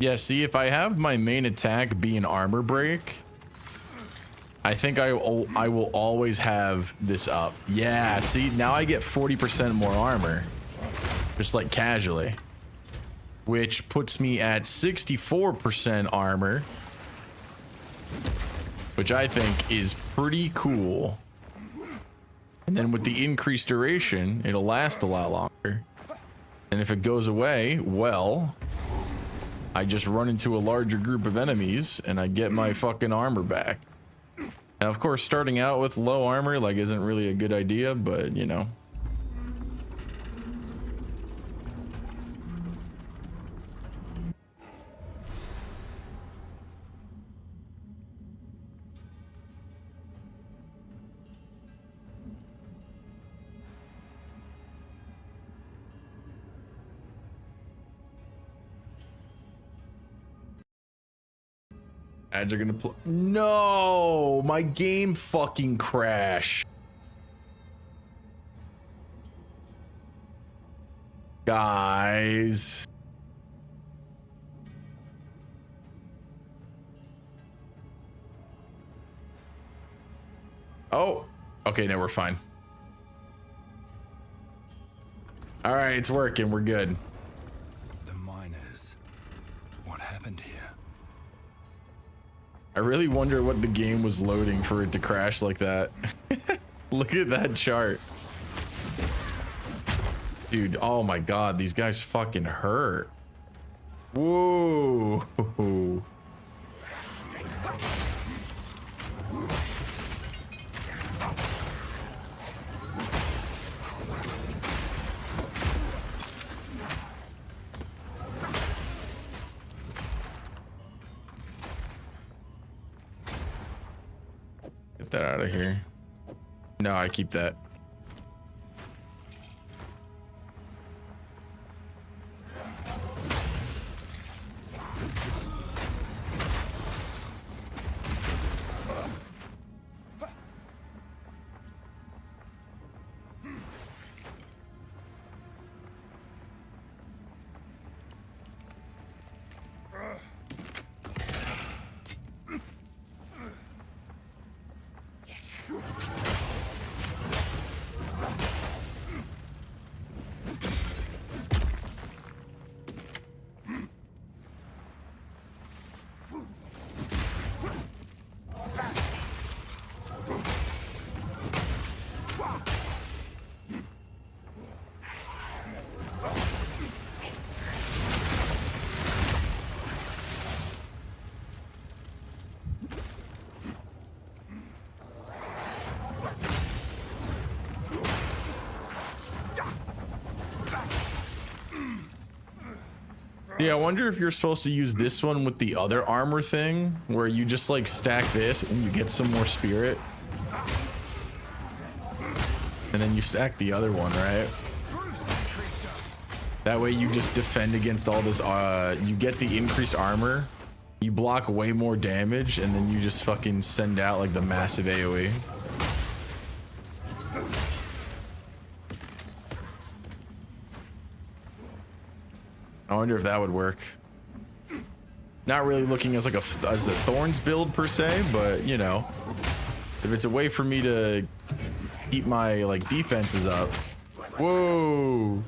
Yeah, see, if I have my main attack be an armor break, I think I will always have this up. Yeah, see, now I get 40% more armor, just like casually, which puts me at 64% armor, which I think is pretty cool. And then with the increased duration, it'll last a lot longer. And if it goes away, well, I just run into a larger group of enemies and I get my fucking armor back. Now, of course, starting out with low armor like isn't really a good idea, but you know. Ads are gonna play. No, my game fucking crashed. Guys. Oh, okay, now we're fine. All right, it's working. We're good. The miners. What happened here? I really wonder what the game was loading for it to crash like that. Look at that chart. Dude, oh my god, these guys fucking hurt. Whoa. Get that out of here. No, I keep that. Yeah, I wonder if you're supposed to use this one with the other armor thing, where you just like stack this and you get some more spirit. And then you stack the other one, right? That way you just defend against all this, you get the increased armor, you block way more damage, and then you just fucking send out like the massive AoE. I wonder if that would work. Not really looking as like as a Thorns build per se, but you know, if it's a way for me to keep my like defenses up. Whoa.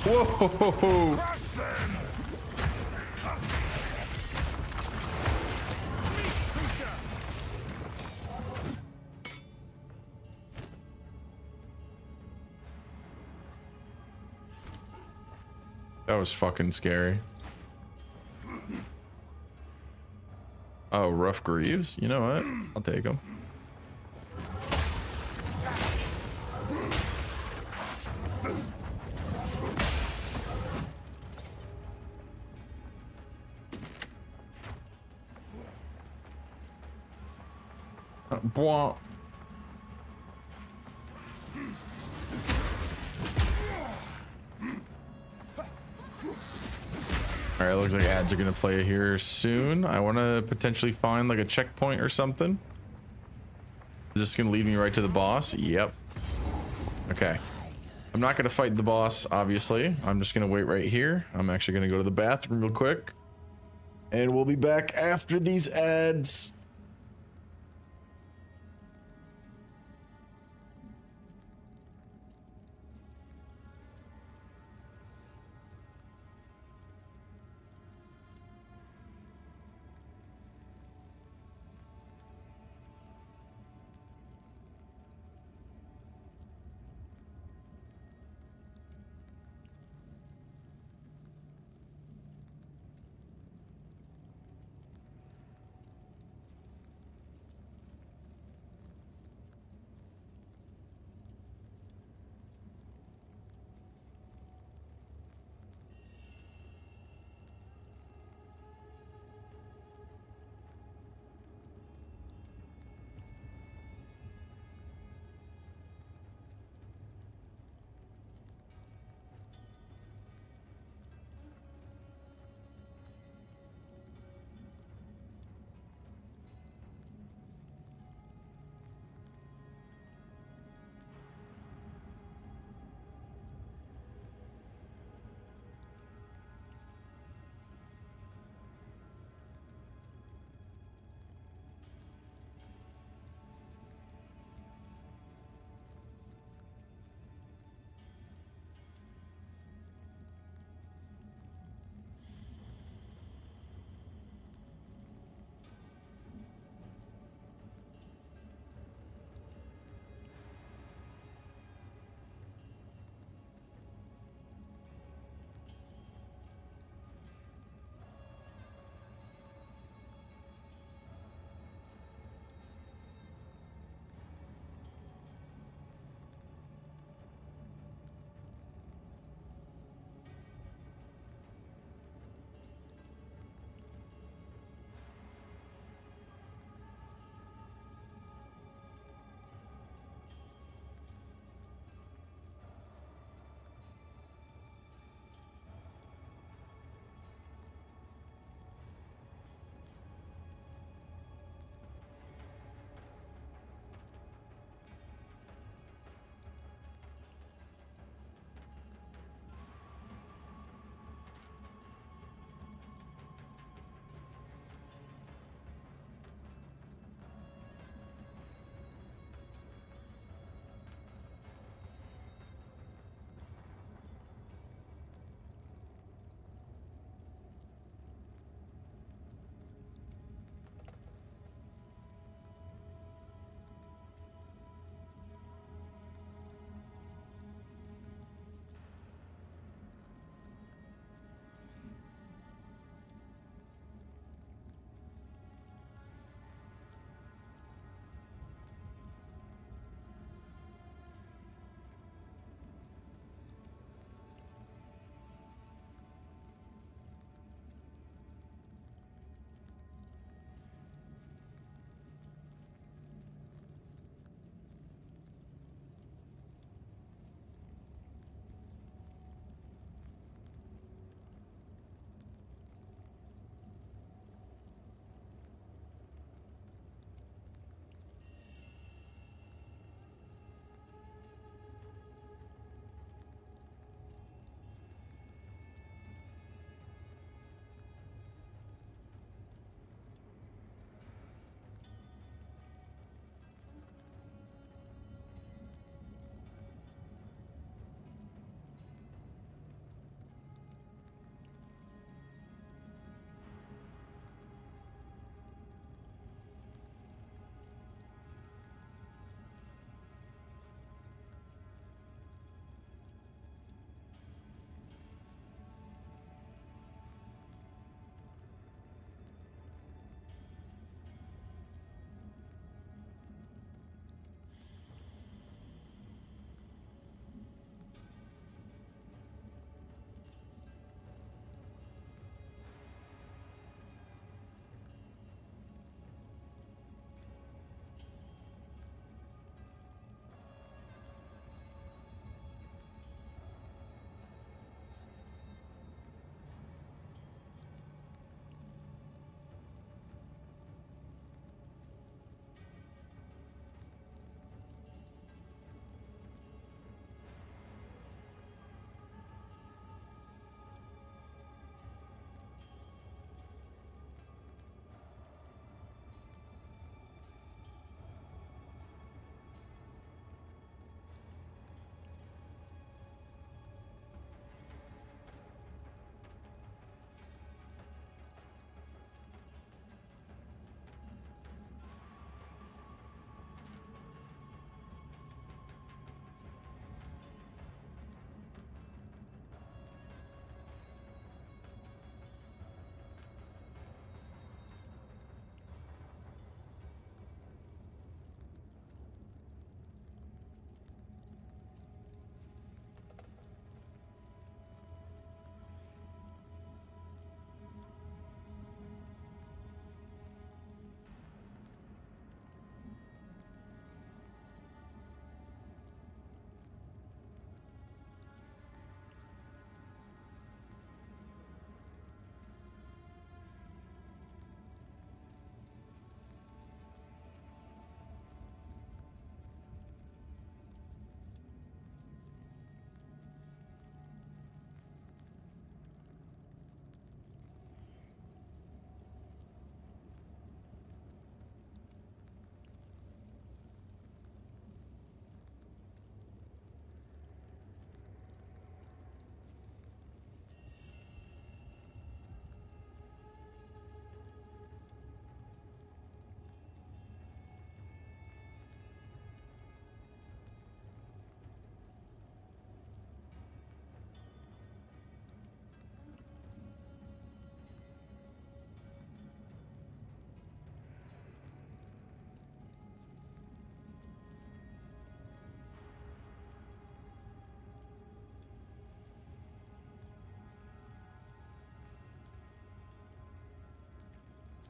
Whoa. That was fucking scary. Oh, rough greaves? You know what? I'll take them. Boah. All right, looks like ads are gonna play here soon. I want to potentially find like a checkpoint or something. Is this gonna lead me right to the boss? Yep. Okay. I'm not gonna fight the boss, obviously. I'm just gonna wait right here. I'm actually gonna go to the bathroom real quick, and we'll be back after these ads.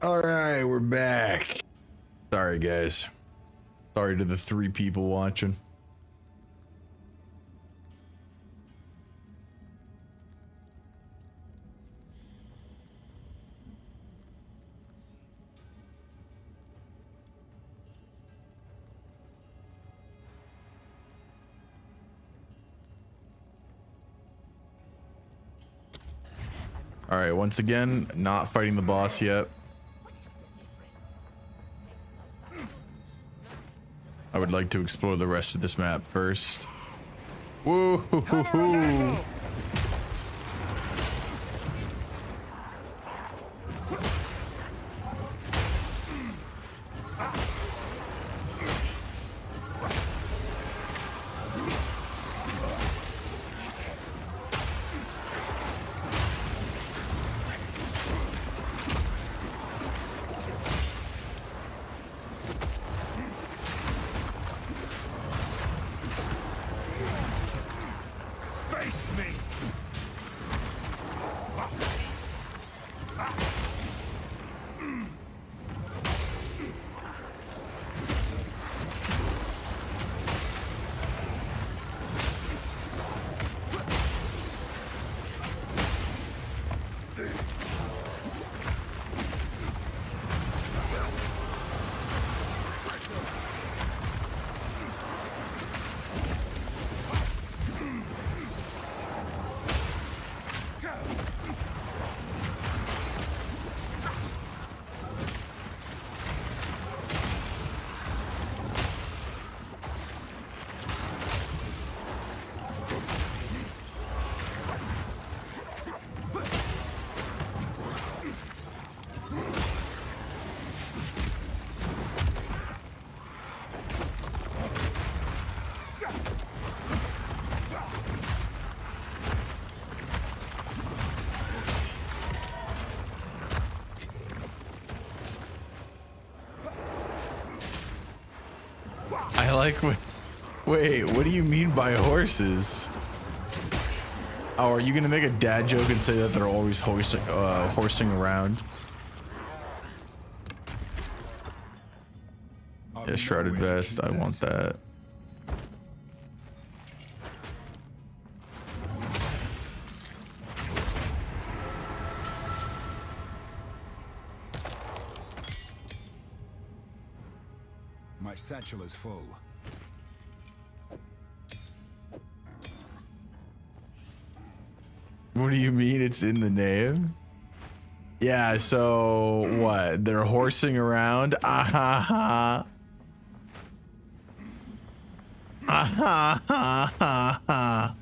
All right, we're back. Sorry, guys. Sorry to the 3 people watching. All right, once again, not fighting the boss yet. I would like to explore the rest of this map first. Woo hoo hoo hoo. I like what. Wait, what do you mean by horses? Oh, are you gonna make a dad joke and say that they're always horsing around? Yeah, shrouded vest. I want that. My satchel is full. What do you mean it's in the name? Yeah, so what? They're horsing around? Ah ha ha. Ah ha ha ha ha.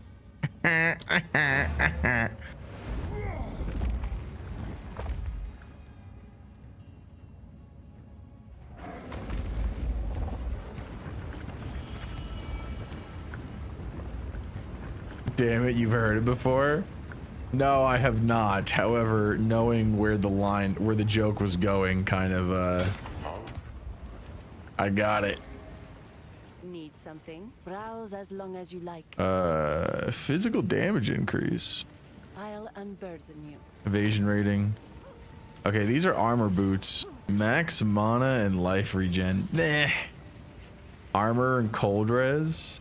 Damn it, you've heard it before? No, I have not. However, knowing where the joke was going, kind of, I got it. Need something? Browse as long as you like. Physical damage increase. I'll unburden you. Evasion rating. Okay, these are armor boots. Max mana and life regen. Nah. Armor and cold res.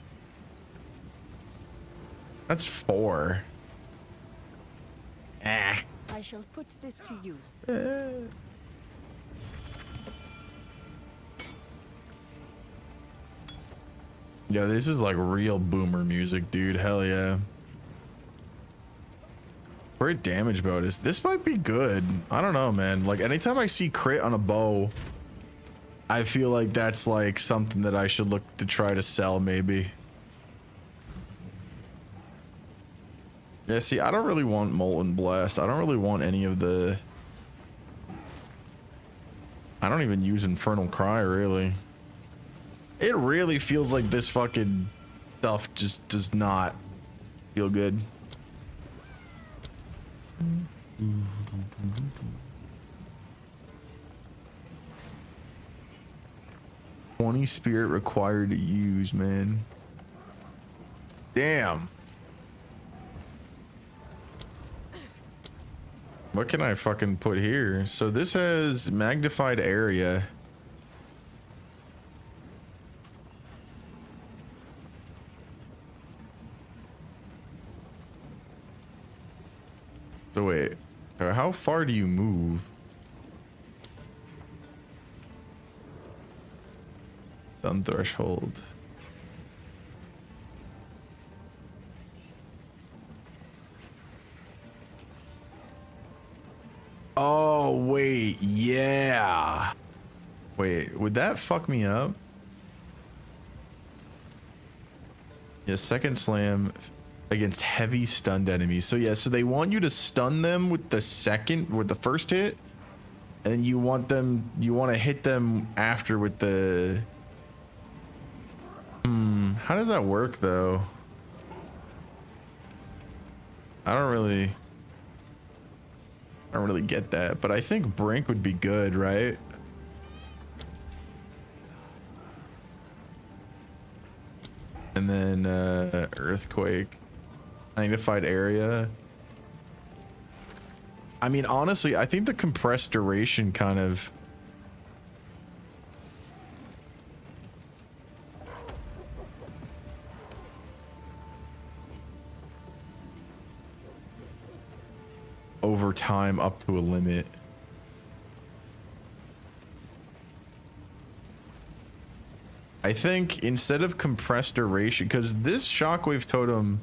That's 4. Ah. I shall put this to use. Yo, this is like real boomer music, dude. Hell yeah. Crit damage bonus. This might be good. I don't know, man. Like anytime I see crit on a bow, I feel like that's like something that I should look to try to sell maybe. Yeah, see, I don't really want Molten Blast. I don't really want any of the... I don't even use Infernal Cry, really. It really feels like this fucking stuff just does not feel good. 20 spirit required to use, man. Damn. what can I fucking put here? So this has magnified area. So wait, how far do you move? Stun threshold. Oh, wait, yeah. Wait, would that fuck me up? Yeah, second slam against heavy stunned enemies. So yeah, so they want you to stun them with the first hit, and then you want to hit them after with the... how does that work though? I don't really get that, but I think Brink would be good, right? And then Earthquake, magnified area. I mean, honestly, I think the compressed duration kind of... over time up to a limit. I think instead of compressed duration, because this shockwave totem,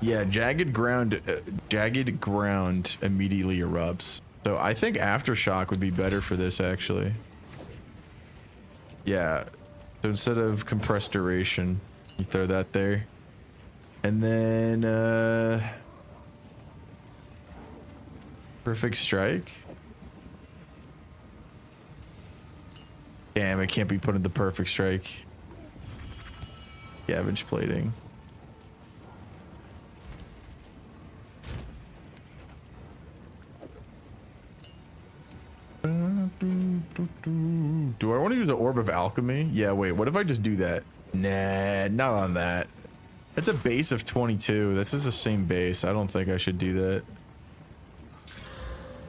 yeah, jagged ground immediately erupts. So I think aftershock would be better for this actually. Yeah, so instead of compressed duration, you throw that there. And then perfect strike. Damn, it can't be put in the perfect strike. Scavenge plating. Do I want to use the Orb of Alchemy? Yeah, wait, what if I just do that? Nah, not on that. It's a base of 22. This is the same base. I don't think I should do that.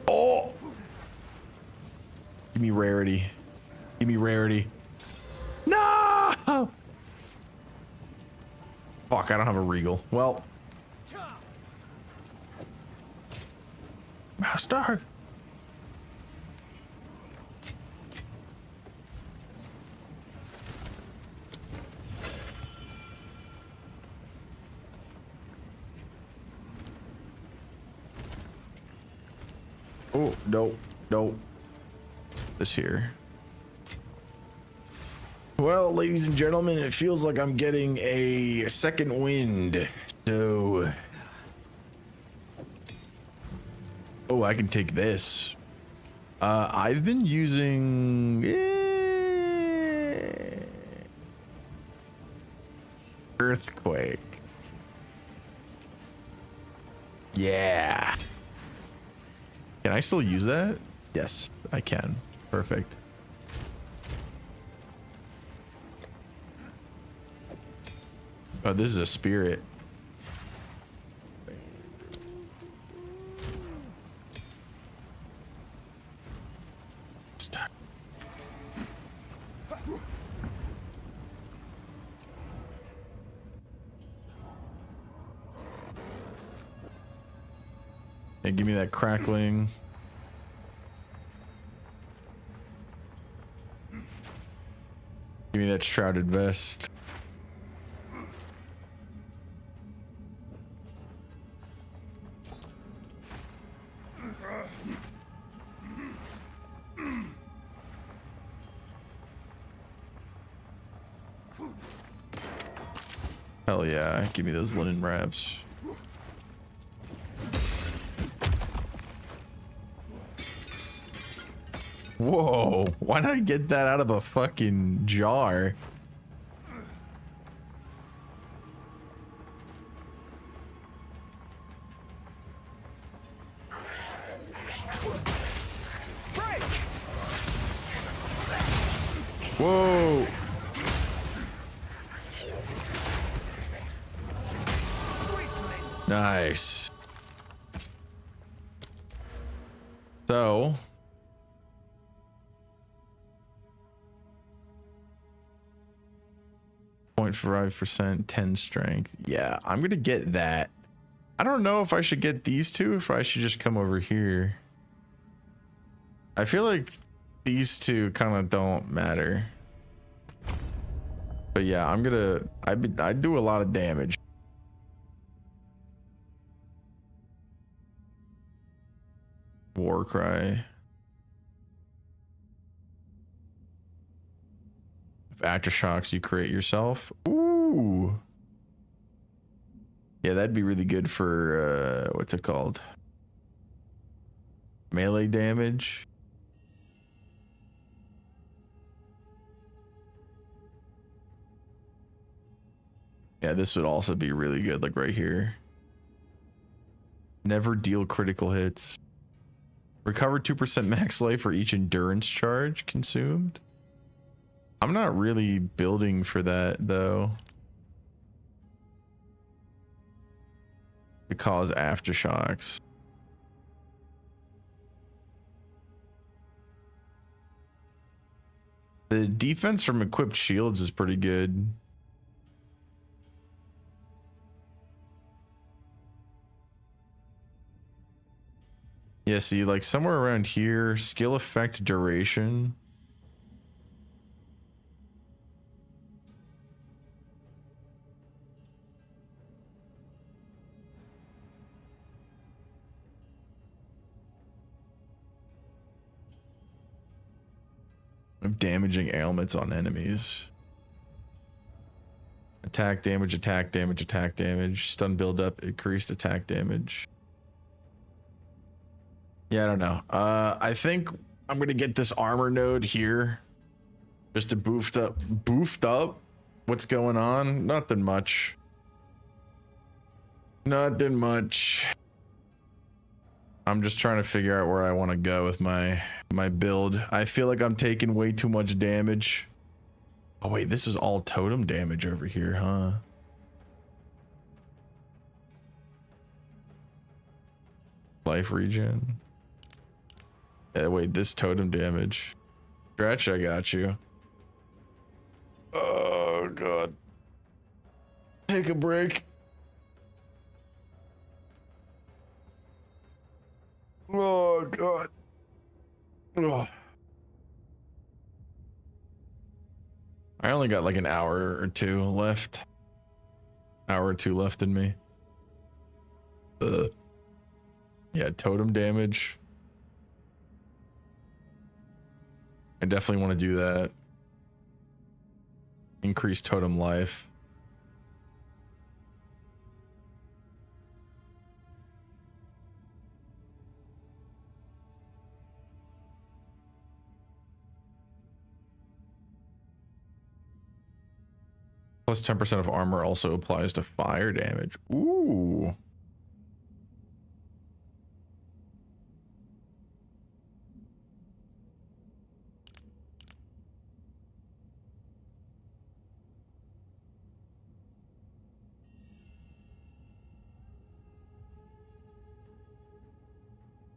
Oh! Give me rarity. Give me rarity. No! Fuck, I don't have a regal. Well. Master. Oh, no, no. This here. Well, ladies and gentlemen, it feels like I'm getting a second wind. So... oh, I can take this. I've been using... Earthquake. Yeah. Can I still use that? Yes, I can. Perfect. Oh, this is a spirit. Yeah, give me that crackling. Give me that shrouded vest. Hell yeah, give me those linen wraps. Whoa, why did I get that out of a fucking jar? Whoa. Nice. So 0.5%, 10 strength. Yeah, I'm gonna get that. I don't know if I should get these two, if I should just come over here. I feel like these two kind of don't matter. But yeah, I'm gonna, I do a lot of damage. War cry. If aftershocks you create yourself. Ooh. Yeah, that'd be really good for what's it called? Melee damage. Yeah, this would also be really good, like right here. Never deal critical hits. Recover 2% max life for each endurance charge consumed. I'm not really building for that though. To cause aftershocks. The defense from equipped shields is pretty good. Yeah, see, like somewhere around here, skill effect duration. Of damaging ailments on enemies. Attack damage, attack damage, attack damage. Stun buildup, increased attack damage. Yeah, I don't know. I think I'm gonna get this armor node here. Just to boost up. What's going on? Nothing much. Nothing much. I'm just trying to figure out where I want to go with my build. I feel like I'm taking way too much damage. Oh wait, this is all totem damage over here, huh? Life regen. Yeah, wait, this totem damage. Stretch, I got you. Oh god. Take a break. Oh god. Oh. I only got like an hour or two left. Hour or two left in me. Yeah, totem damage. I definitely want to do that. Increase totem life. Plus 10% of armor also applies to fire damage. Ooh.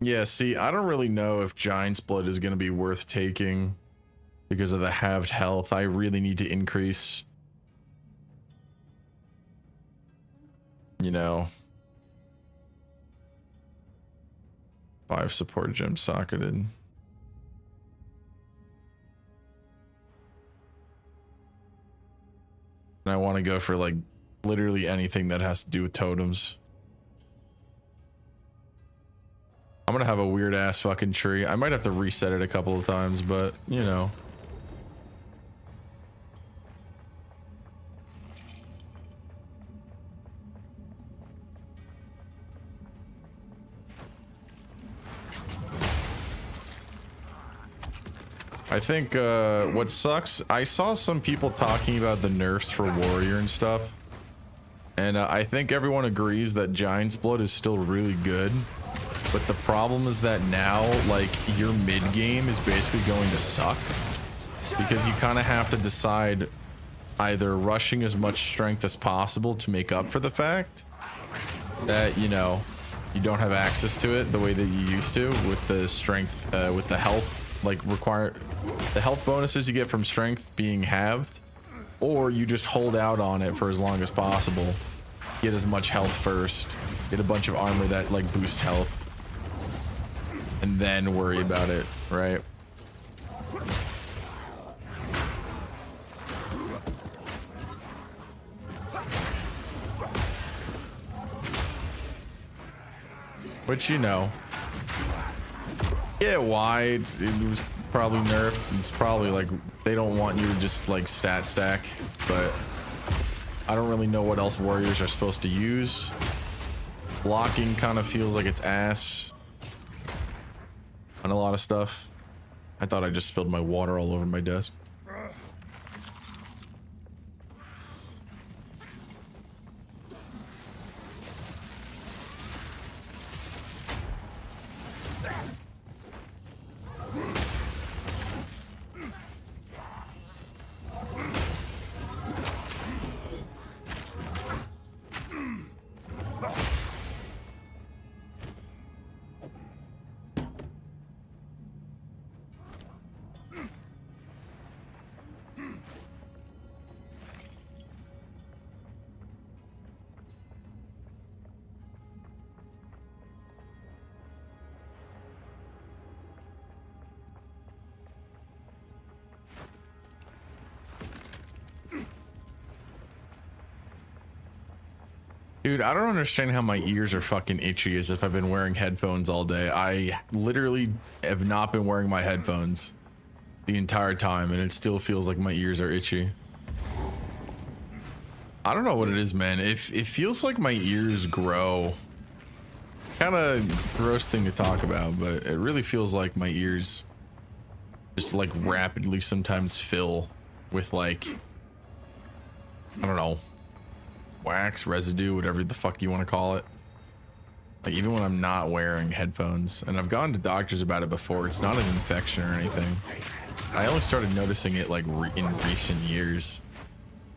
Yeah, see, I don't really know if Giant's Blood is going to be worth taking because of the halved health. I really need to increase, you know, 5 support gems socketed. And I want to go for like literally anything that has to do with totems. I'm gonna have a weird ass fucking tree. I might have to reset it a couple of times, but you know. I think what sucks, I saw some people talking about the nerfs for warrior and stuff, and I think everyone agrees that Giant's Blood is still really good. But the problem is that now, like, your mid game is basically going to suck because you kind of have to decide either rushing as much strength as possible to make up for the fact, that, you know, you don't have access to it the way that you used to with the strength, with the health, like the health bonuses you get from strength being halved, or you just hold out on it for as long as possible. Get as much health first, get a bunch of armor that like boosts health, and then worry about it, right? Which, you know, get why it was probably nerfed. It's probably like they don't want you to just like stat stack, but I don't really know what else warriors are supposed to use. Blocking kind of feels like it's ass on a lot of stuff. I thought I just spilled my water all over my desk. Dude, I don't understand how my ears are fucking itchy as if I've been wearing headphones all day. I literally have not been wearing my headphones the entire time, and it still feels like my ears are itchy. I don't know what it is, man. It feels like my ears grow. Kind of gross thing to talk about, but it really feels like my ears just like rapidly sometimes fill with like, I don't know, wax, residue, whatever the fuck you want to call it. Like even when I'm not wearing headphones, and I've gone to doctors about it before, it's not an infection or anything. I only started noticing it like in recent years.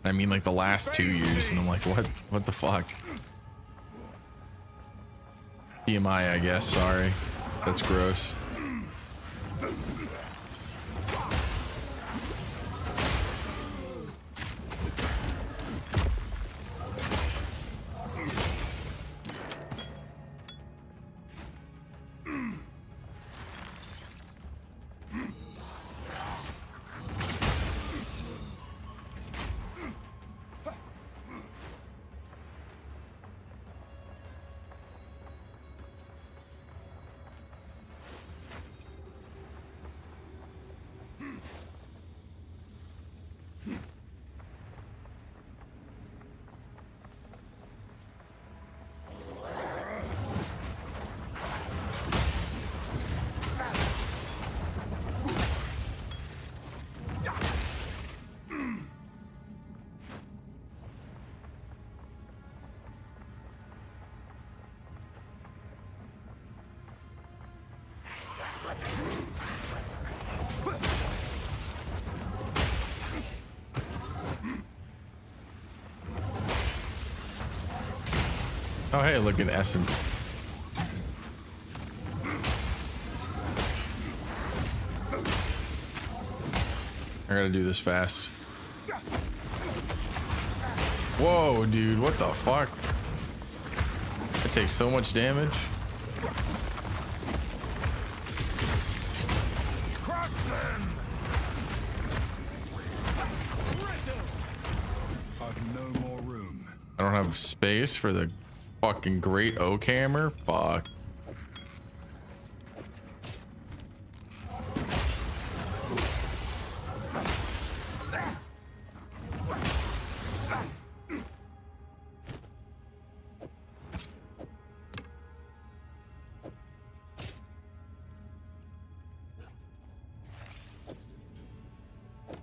I mean like the last 2 years, and I'm like, what the fuck? TMI, I guess, sorry. That's gross. Oh hey, look at Essence. I gotta do this fast. Whoa, dude, what the fuck? That takes so much damage. I've no more room. I don't have space for the fucking great oak hammer. Fuck.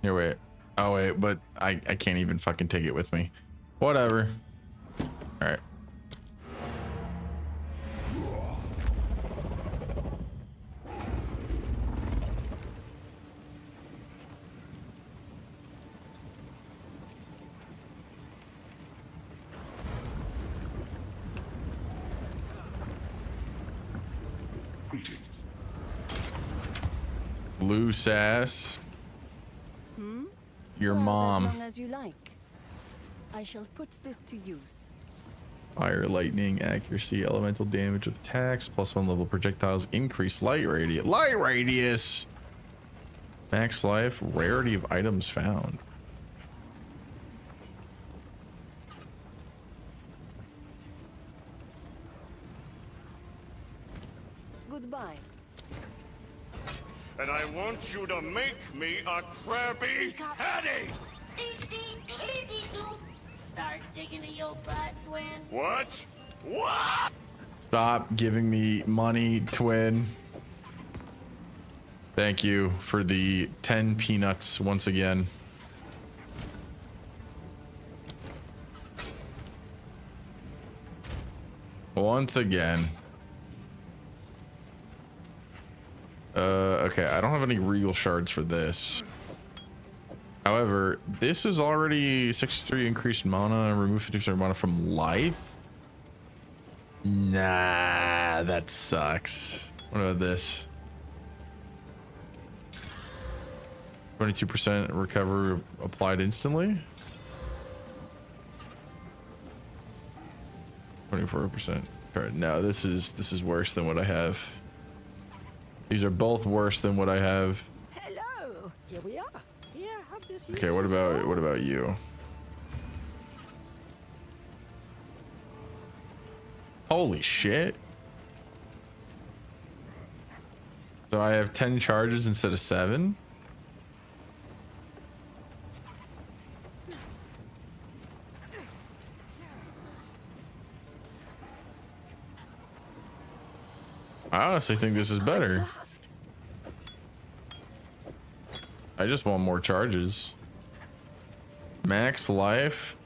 Here, wait. Oh wait, but I can't even fucking take it with me. Whatever. All right. waiting. Loose ass. Your mom. As long as you like. I shall put this to use. Fire, lightning, accuracy, elemental damage with attacks, +1 level projectiles, increased light radius. Light radius! Max life, rarity of items found. Goodbye. And I want you to make me a crabby patty! Start digging in your butt, twin. What? What? Stop giving me money, twin. Thank you for the 10 peanuts once again. Once again. Okay, I don't have any regal shards for this. However, this is already 63 increased mana and remove 50% mana from life. Nah, that sucks. What about this? 22% recover applied instantly. 24%. Alright, no, this is worse than what I have. These are both worse than what I have. Hello. Here we are. Here, have this. Okay, what about you? Holy shit. So I have 10 charges instead of 7. I honestly think this is better. I just want more charges. Max life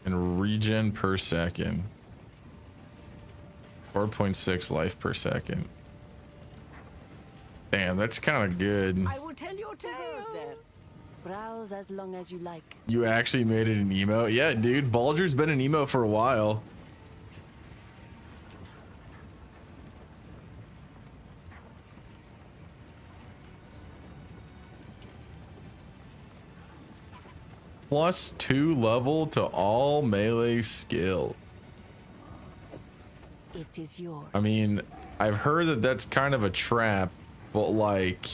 and regen per second. 4.6 life per second. Damn, that's kind of good. I will tell your tale there. Browse as long as you like. You actually made it an emo? Yeah, dude. Balger's been an emo for a while. +2 level to all melee skill. It is yours. I mean, I've heard that that's kind of a trap, but like,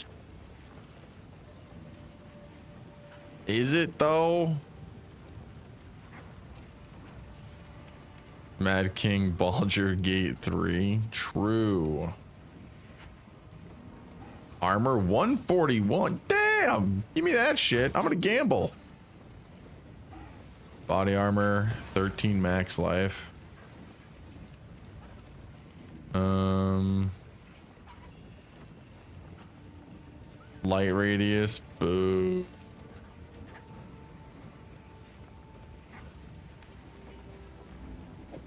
is it though? Mad King Balger Gate 3. True. Armor 141. Damn! Give me that shit. I'm gonna gamble. Body armor 13 max life. Light radius. Boo.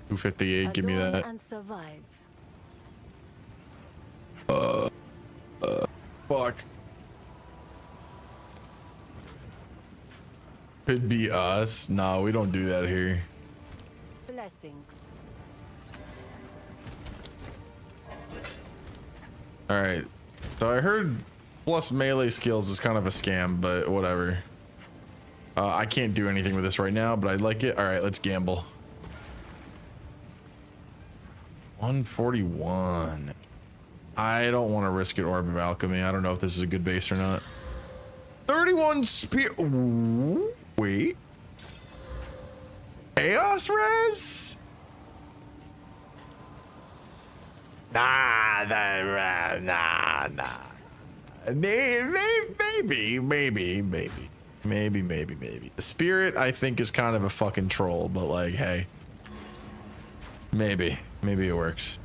$258. Give me that. And survive. Fuck. Could be us. No, we don't do that here. Blessings. All right. So I heard plus melee skills is kind of a scam, but whatever. I can't do anything with this right now, but I'd like it. All right, let's gamble. 141. I don't want to risk it. Orb of Alchemy. I don't know if this is a good base or not. 31 spear. Ooh, wait. Chaos res? Nah. Maybe. The spirit, I think, is kind of a fucking troll, but like, hey, maybe it works.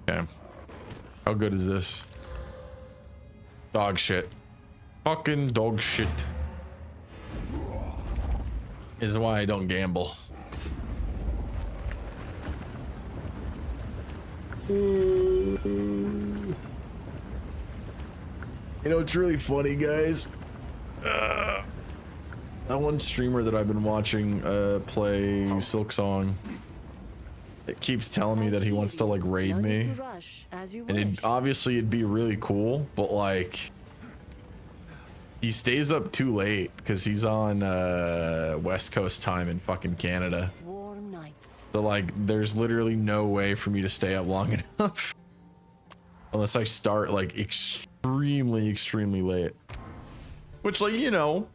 Okay. How good is this? Dog shit. Fucking dog shit. Is why I don't gamble. You know, it's really funny, guys. That one streamer that I've been watching play Silk Song, it keeps telling me that he wants to like raid me, and obviously it'd be really cool, but like he stays up too late because he's on West Coast time in fucking Canada. So like there's literally no way for me to stay up long enough unless I start like extremely late, which, like, you know,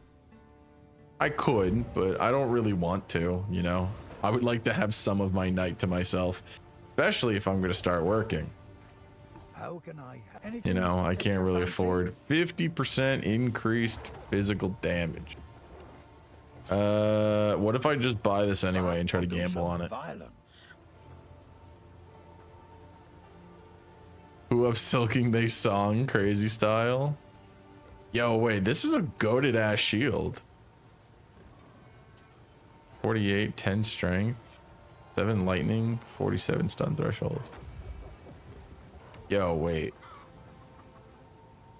I could, but I don't really want to, you know. I would like to have some of my night to myself, especially if I'm going to start working. How can I? You know, I can't really afford 50% increased physical damage. What if I just buy this anyway and try to gamble on it? Who up silking they song crazy style? Yo, wait, this is a goated ass shield. 48, 10 strength, 7 lightning, 47 stun threshold. Yo, wait.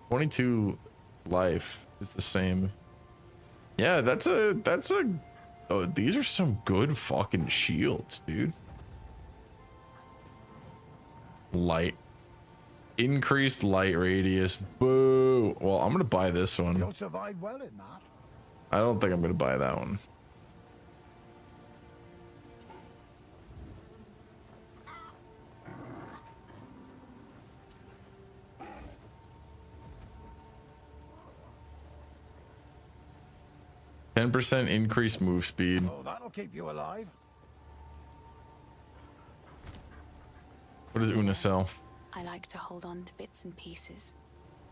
22 life is the same. Yeah, that's a, oh, these are some good fucking shields, dude. Light. Increased light radius. Boo. Well, I'm gonna buy this one. You'll survive well in that. I don't think I'm gonna buy that one. %10 increased move speed. Oh, that'll keep you alive. What does Una sell? I like to hold on to bits and pieces.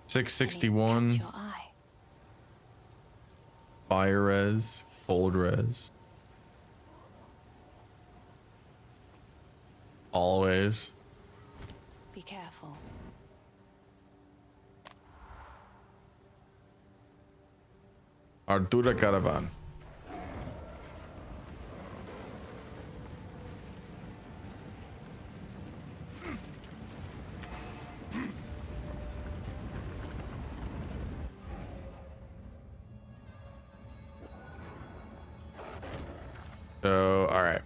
661. Catch your eye. Fire res, cold res. Always. Be careful. Artura Caravan. So, all right.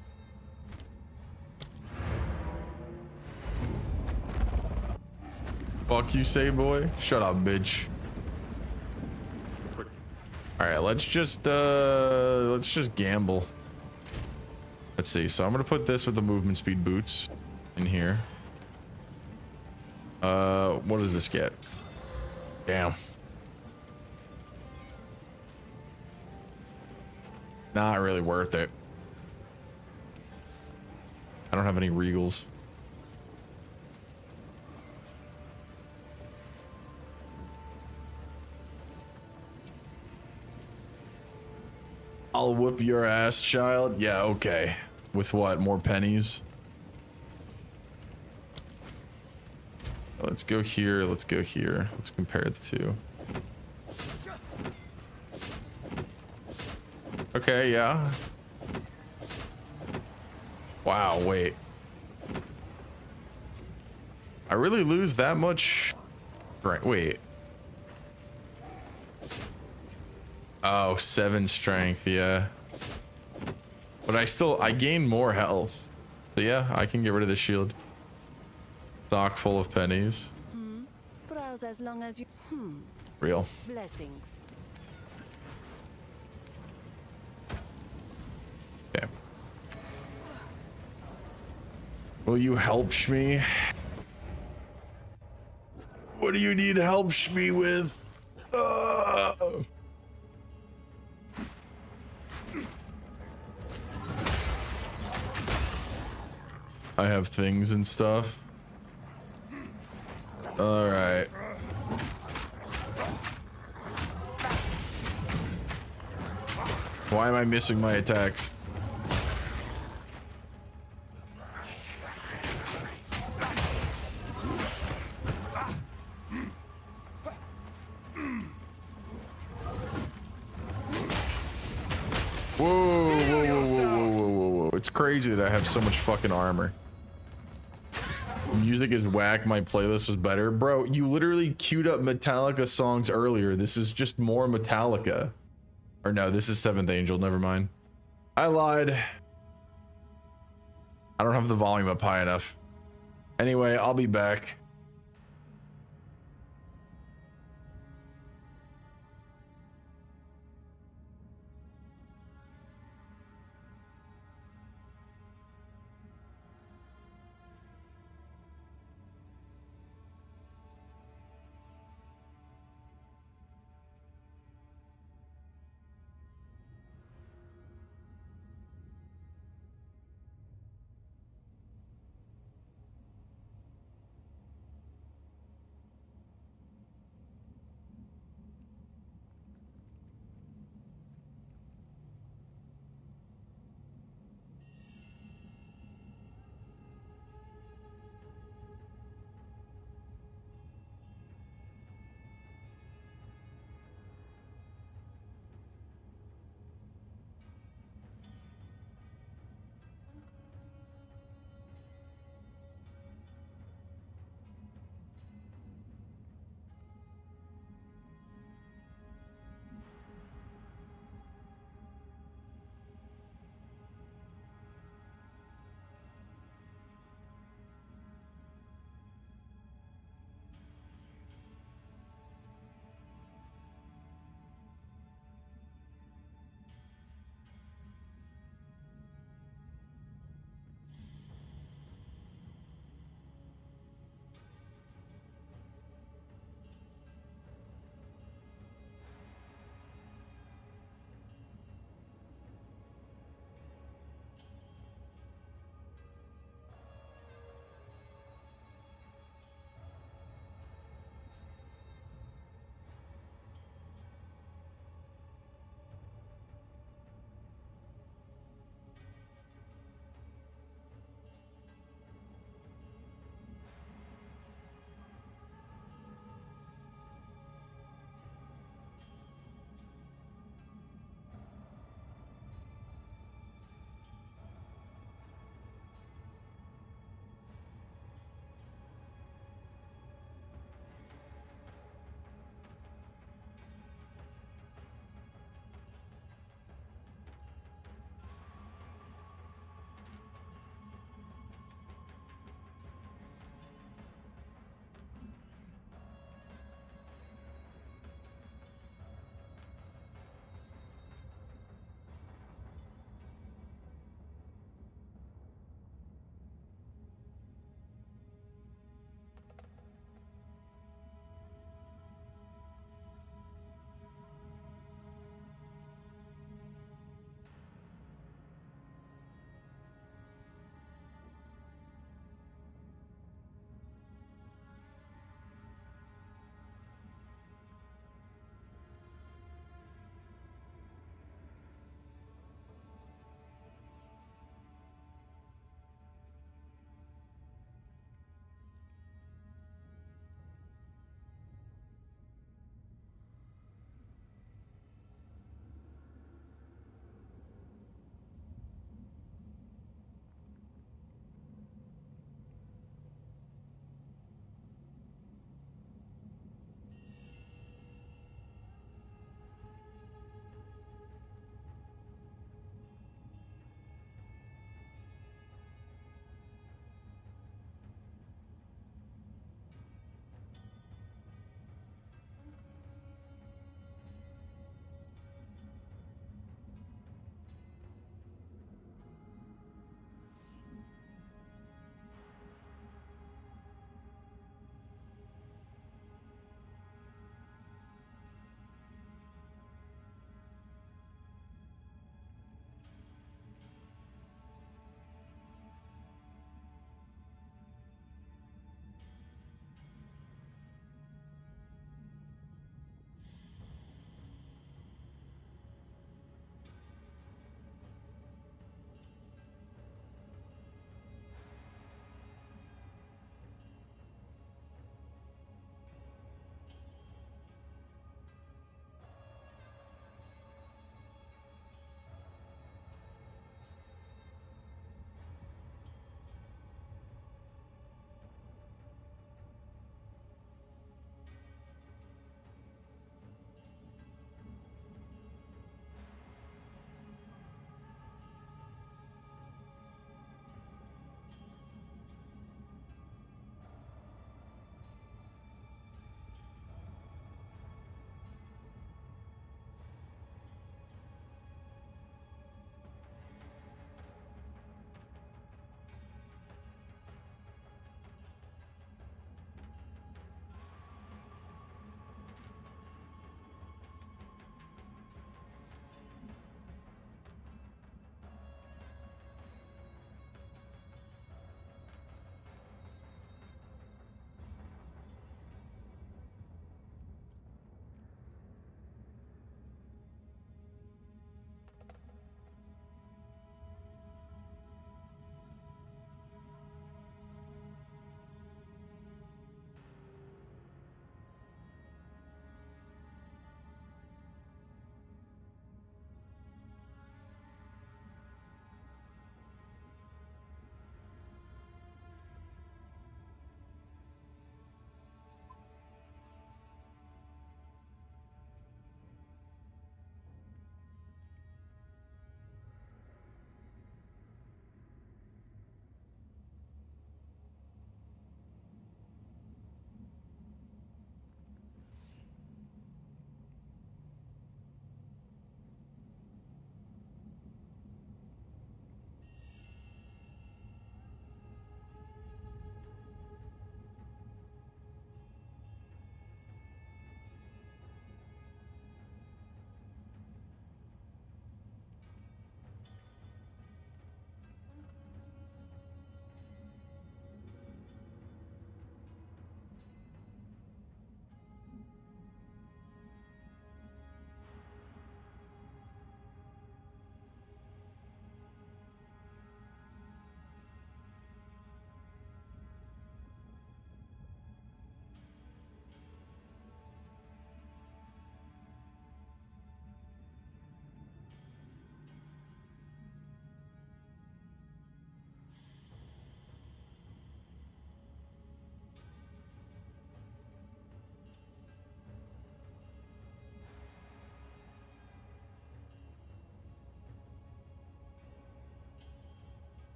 Fuck you, say boy. Shut up, bitch. All right, let's just gamble. Let's see. So I'm gonna put this with the movement speed boots in here. What does this get? Damn. Not really worth it. I don't have any regals. I'll whoop your ass, child. Yeah, okay. With what? More pennies? Let's go here. Let's go here. Let's compare the two. Okay, yeah. Wow, wait. I really lose that much? Right, wait. Oh, 7 strength, yeah. But I gain more health. So yeah, I can get rid of the shield. Stock full of pennies. Browse as long as you. Real. Blessings. Okay. Will you help me? What do you need help me with? I have things and stuff. All right. Why am I missing my attacks? Whoa, whoa, whoa, whoa, whoa, whoa, whoa, whoa. It's crazy that I have so much fucking armor. Music is whack, my playlist was better. Bro, you literally queued up Metallica songs earlier. This is just more Metallica. Or no, this is 7th Angel. Never mind. I lied. I don't have the volume up high enough. Anyway, I'll be back.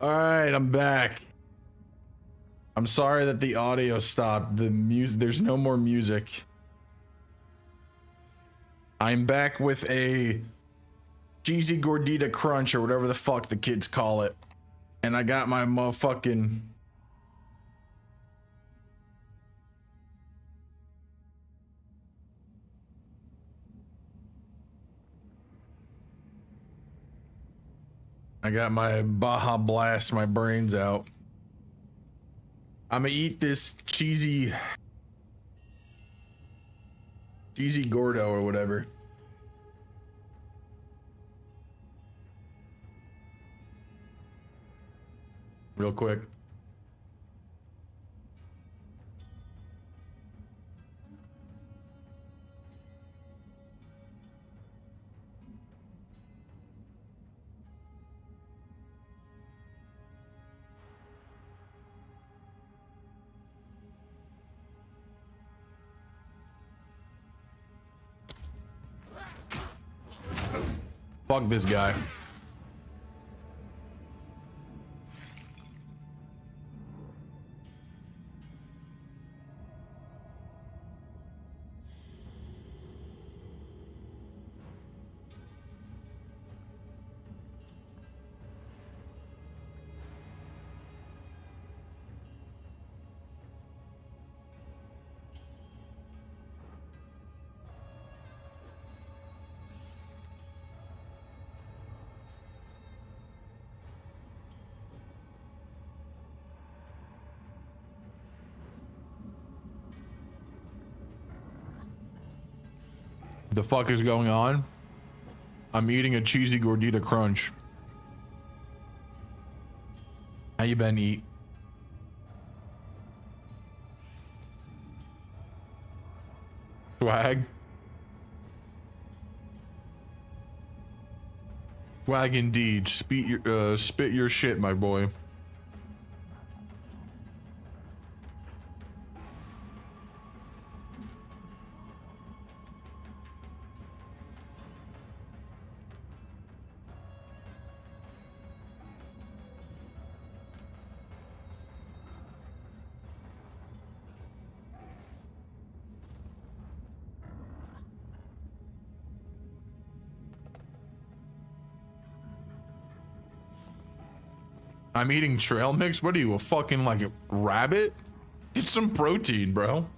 All right, I'm back. I'm sorry that the audio stopped. The music, there's no more music. I'm back with a cheesy gordita crunch or whatever the fuck the kids call it. And I got my motherfucking Baja Blast my brains out. I'm gonna eat this cheesy Gordo or whatever. Real quick. Fuck this guy. The fuck is going on? I'm eating a cheesy gordita crunch. How you been, eat? Swag? Swag indeed. Spit your shit, my boy. I'm eating trail mix? What are you, a fucking like a rabbit? Get some protein, bro.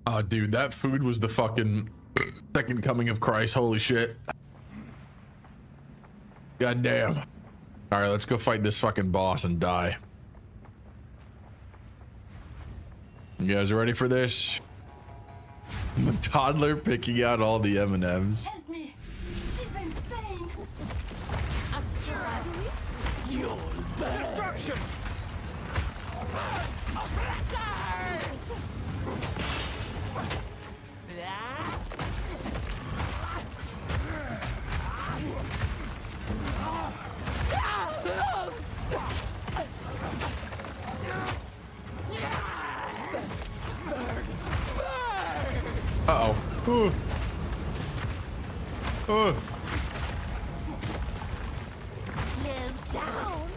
Oh, dude, that food was the fucking second coming of Christ. Holy shit. God damn. All right, let's go fight this fucking boss and die. You guys ready for this? I'm a toddler picking out all the M&Ms. Help me! She's insane! You'll destruction! Uh-oh. Slow down.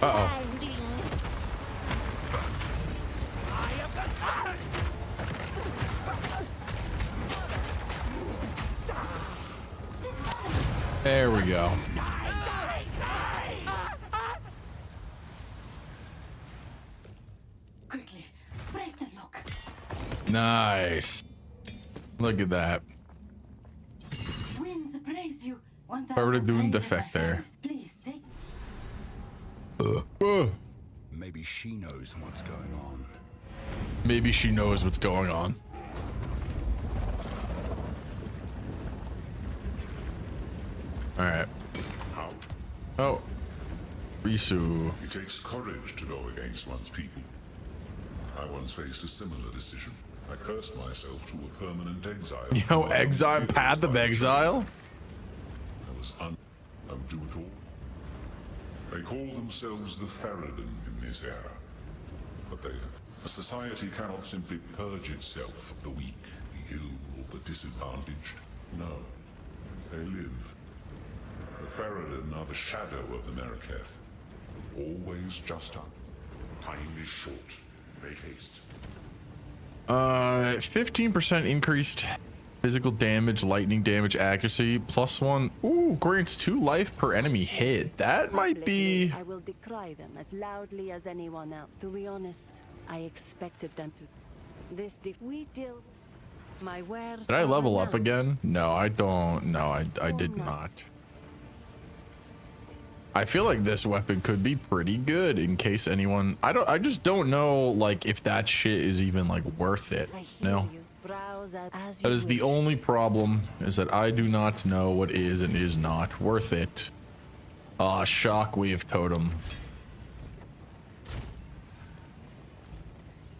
Uh-oh. There we go. Quickly, break the lock. Nice. Look at that. Winds praise you. Power to do an defect there. Please take. Maybe she knows what's going on. Maybe she knows what's going on. All right. How? Oh. Risu. It takes courage to go against one's people. I once faced a similar decision. I cursed myself to a permanent exile. You know, exile, path of exile? I would do it all. They call themselves the Ferrodin in this era. But a society cannot simply purge itself of the weak, the ill, or the disadvantaged. No. They live. The Ferrodin are the shadow of the Mariketh. Always just up. Time is short. Make haste. 15% increased physical damage, lightning damage, accuracy, +1. Ooh, grants 2 life per enemy hit. That might be... I will decry them as loudly as anyone else. To be honest, I expected them to. We deal. My wares. Did I level up again? No, I don't. No, I did not. I feel like this weapon could be pretty good in case anyone... I just don't know, like, if that shit is even, like, worth it. No. That is the only problem, is that I do not know what is and is not worth it. Ah, shockwave totem.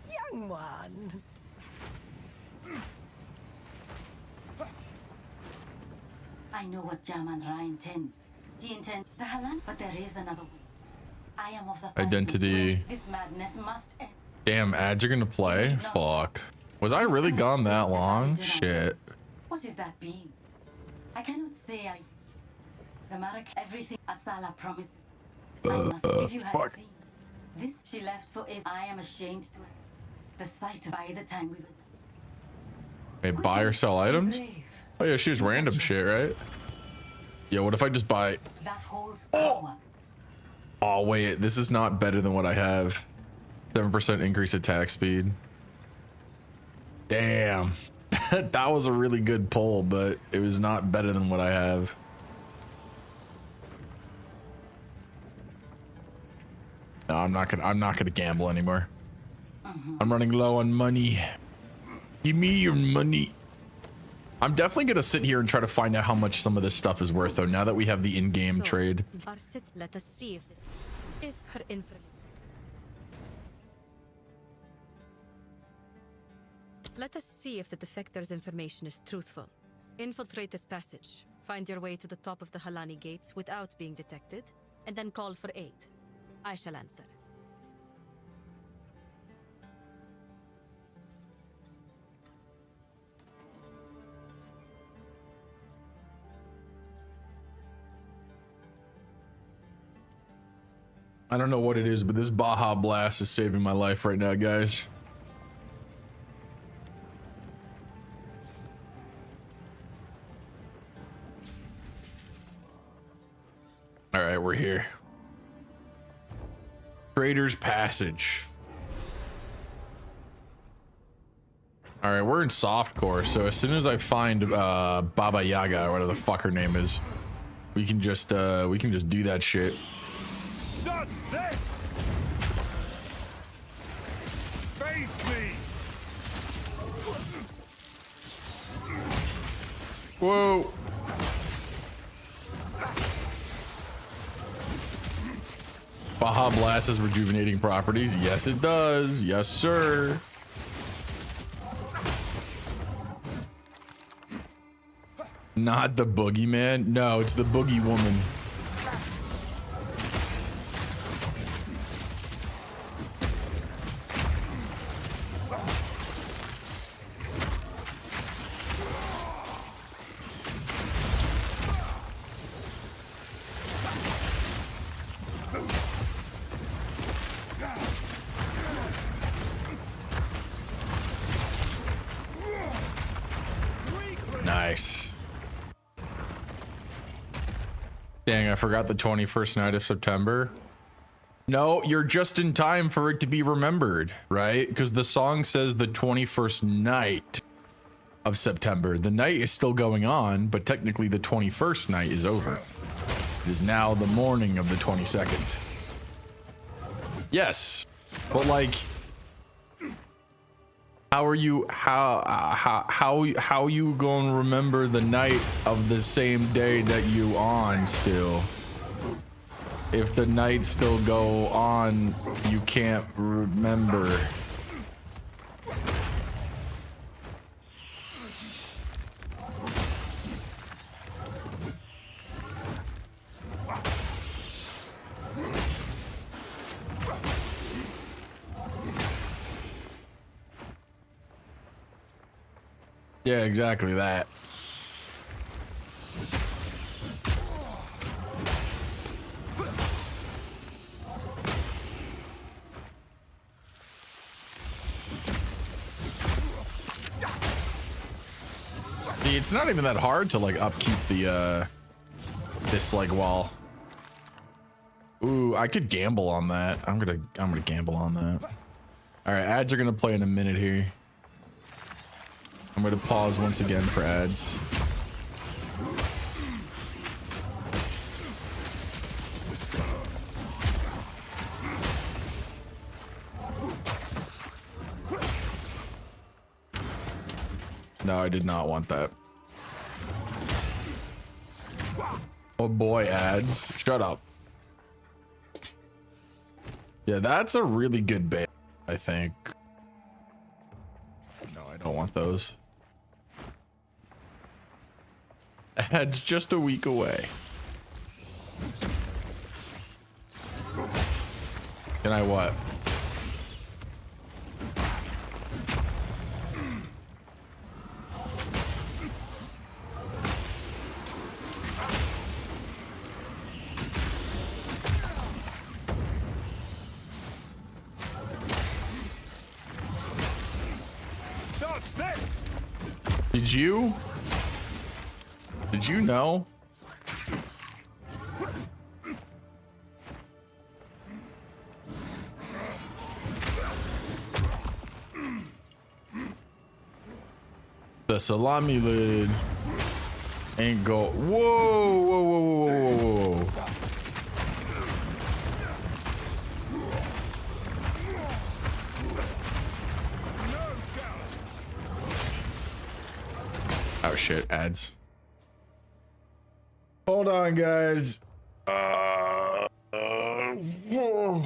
Young one. I know what Jaman Ra intends. He intends the Halan, but there is another way. I am of the Identity. This madness must end. Damn, ads are gonna play? Fuck. Was I really gone that long? Shit. What is that being? I cannot say I... The Marak, everything Asala promises. I must, if you had seen. This she left for is... I am ashamed to... The sight of by the time we would... Hey, buy or sell items? Oh yeah, she was random shit, right? Yeah, what if I just buy... That holds power. Oh wait, this is not better than what I have. 7% increase attack speed. Damn. That was a really good pull, but it was not better than what I have. No, I'm not gonna gamble anymore. I'm running low on money. Give me your money. I'm definitely gonna sit here and try to find out how much some of this stuff is worth, though, now that we have the in-game trade. Let us see if her information. Let us see if the defector's information is truthful. Infiltrate this passage. Find your way to the top of the Halani gates without being detected, and then call for aid. I shall answer. I don't know what it is, but this Baja Blast is saving my life right now, guys. All right, we're here. Trader's Passage. All right, we're in softcore, so as soon as I find Baba Yaga, or whatever the fuck her name is, we can just do that shit. Not this! Face me! Whoa! Baja Blast has rejuvenating properties. Yes, it does. Yes, sir. Not the boogeyman. No, it's the boogie woman. Nice. Dang, I forgot the 21st night of September. No, you're just in time for it to be remembered, right? Because the song says the 21st night of September. The night is still going on, but technically the 21st night is over. It is now the morning of the 22nd. Yes, but like, How are you? How you gonna remember the night of the same day that you on still? If the nights still go on, you can't remember. Yeah, exactly that. See, it's not even that hard to like upkeep the this like wall. Ooh, I could gamble on that. I'm gonna gamble on that. All right, ads are gonna play in a minute here. I'm gonna pause once again for ads. No, I did not want that. Oh boy, ads. Shut up. Yeah, that's a really good bait, I think. No, I don't want those. Ads just a week away. Can I what? Did you know? The salami lid ain't go. Whoa, whoa, whoa, whoa, whoa, whoa. Oh shit, ads. Hold on, guys. Whoa.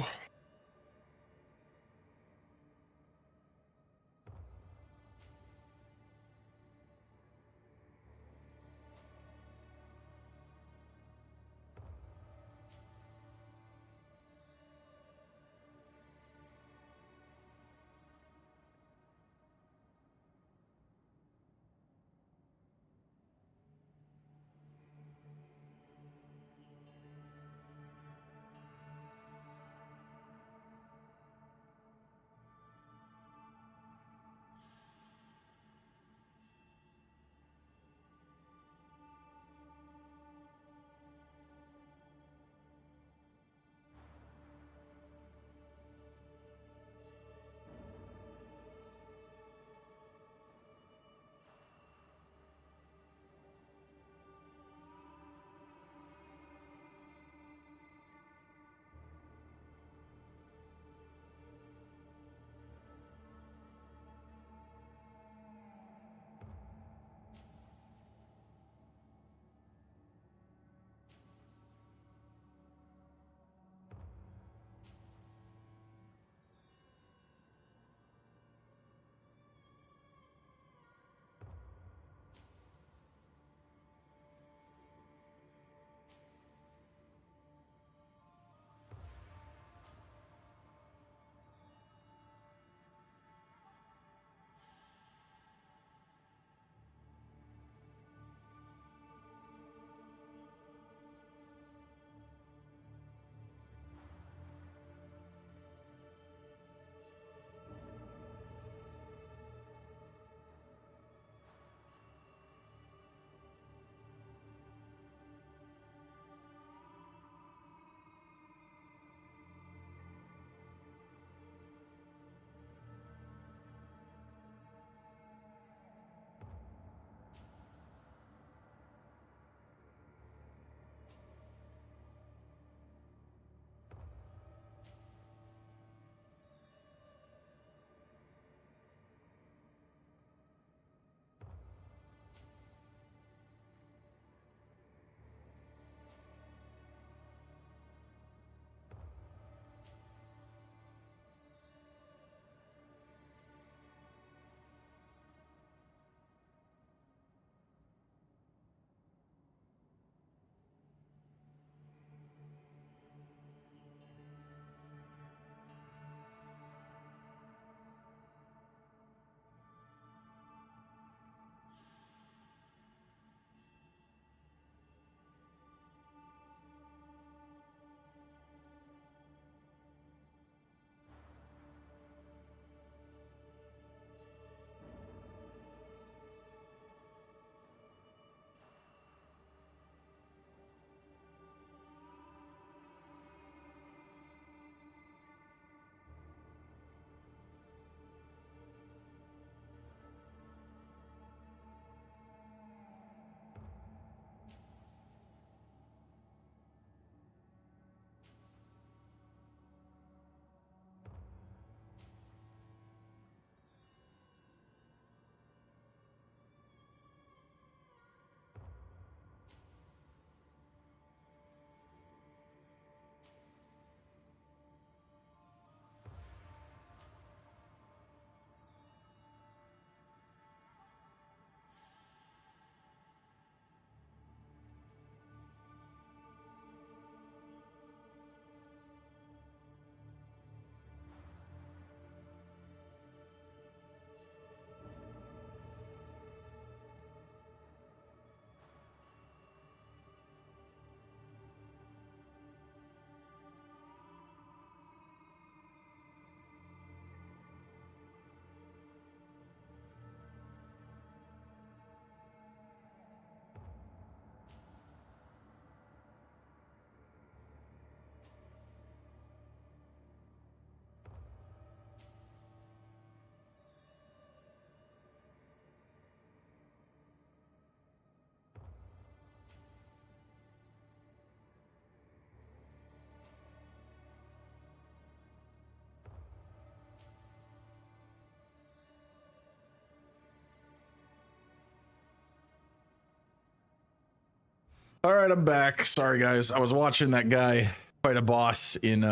All right, I'm back. Sorry, guys. I was watching that guy fight a boss in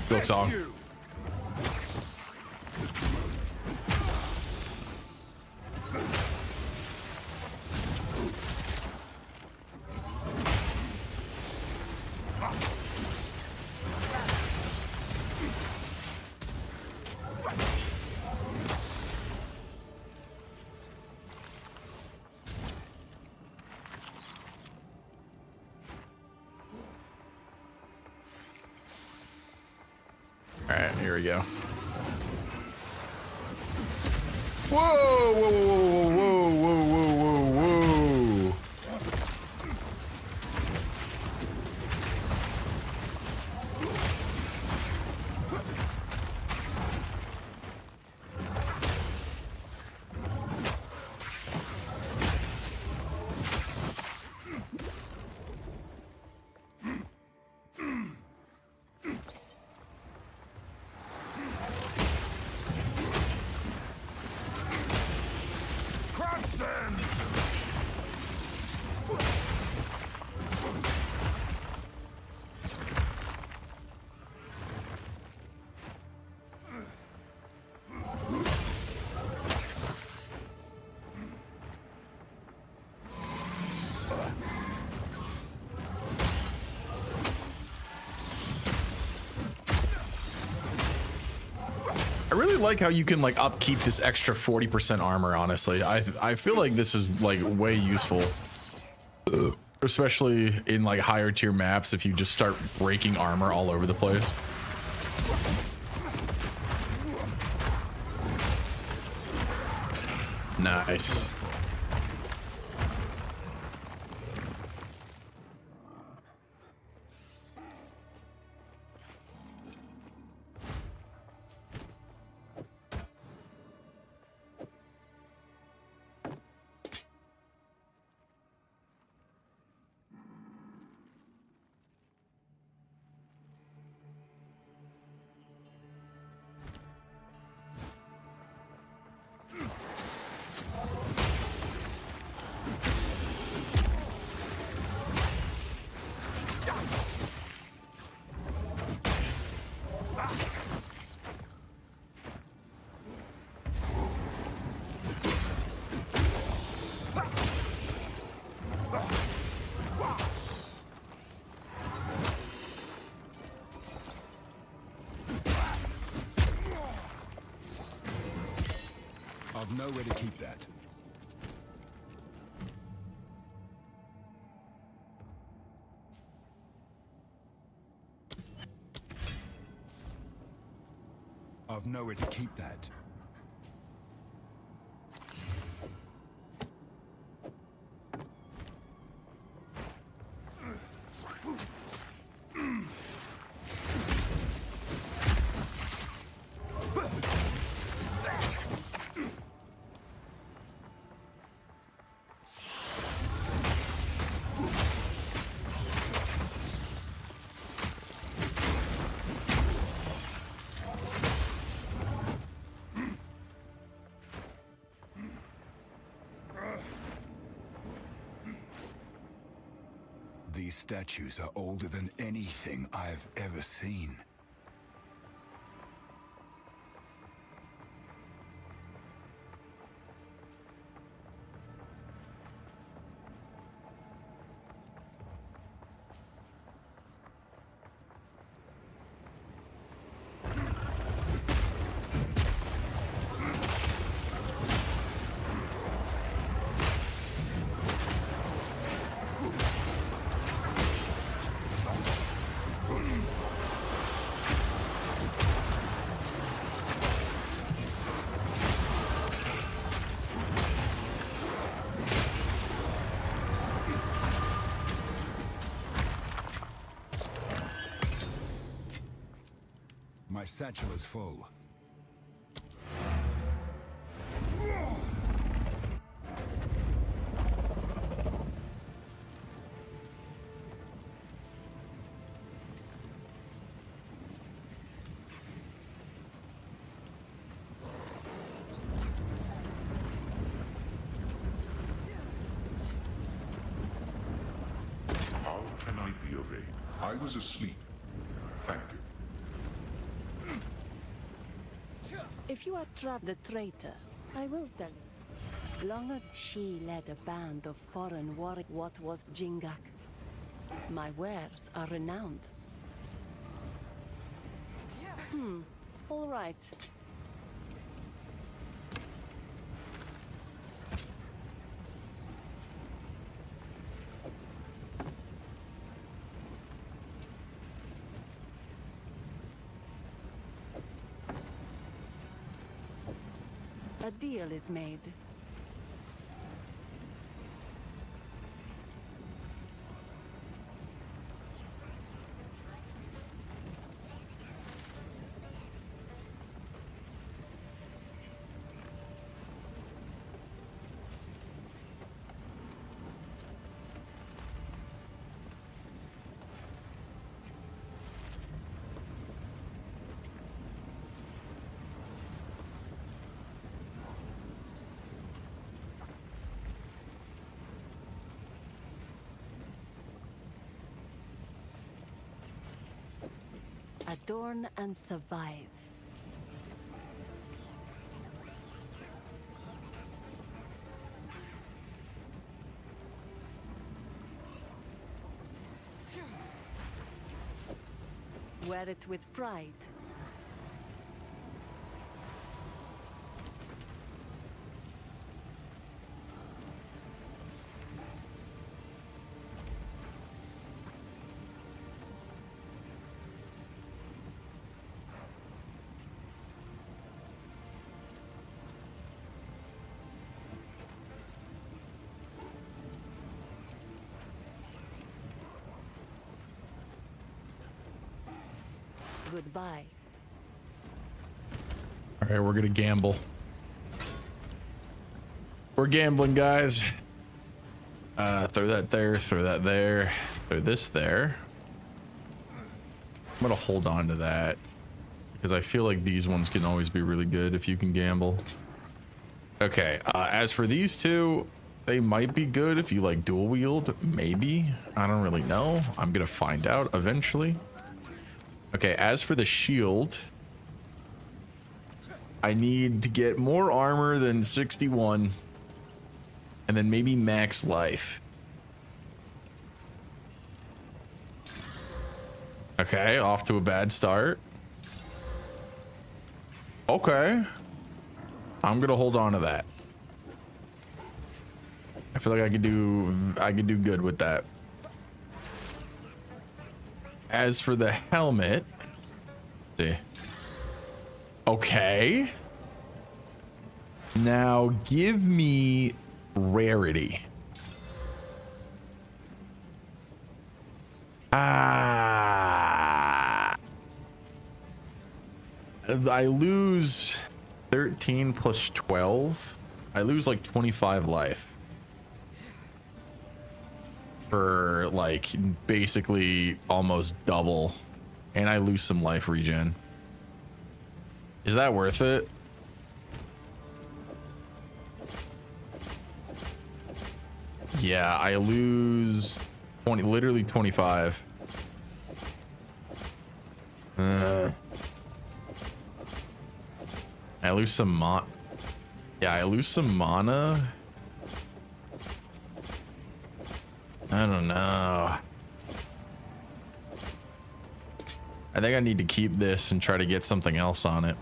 Silksong. All right, here we go. Whoa, whoa, whoa, whoa, whoa, whoa, whoa, whoa. I really like how you can like upkeep this extra 40% armor, honestly. I feel like this is like way useful. Especially in like higher tier maps if you just start breaking armor all over the place. Nice. I've nowhere to keep that. I've nowhere to keep that. These statues are older than anything I've ever seen. My satchel is full. elevate. I was asleep. Thank you. If you are the traitor, I will tell you. Long ago, she led a band of foreign warriors. What was Jingak? My wares are renowned. All right. A deal is made. Adorn and survive. Wear it with pride. Goodbye. All right, we're gonna gamble. We're gambling, guys. Throw that there, throw that there, throw this there. I'm gonna hold on to that because I feel like these ones can always be really good if you can gamble. Okay, as for these two, they might be good if you like dual wield, maybe. I don't really know. I'm gonna find out eventually. Okay, as for the shield, I need to get more armor than 61 and then maybe max life. Okay, off to a bad start. Okay. I'm gonna hold on to that. I feel like I could do good with that. As for the helmet, see. Okay. Now give me rarity. I lose 13 plus 12. I lose like 25 life. For like basically almost double, and I lose some life regen. Is that worth it? Yeah, I lose 20, literally 25. I lose some yeah, I lose some mana. I don't know. I think I need to keep this and try to get something else on it.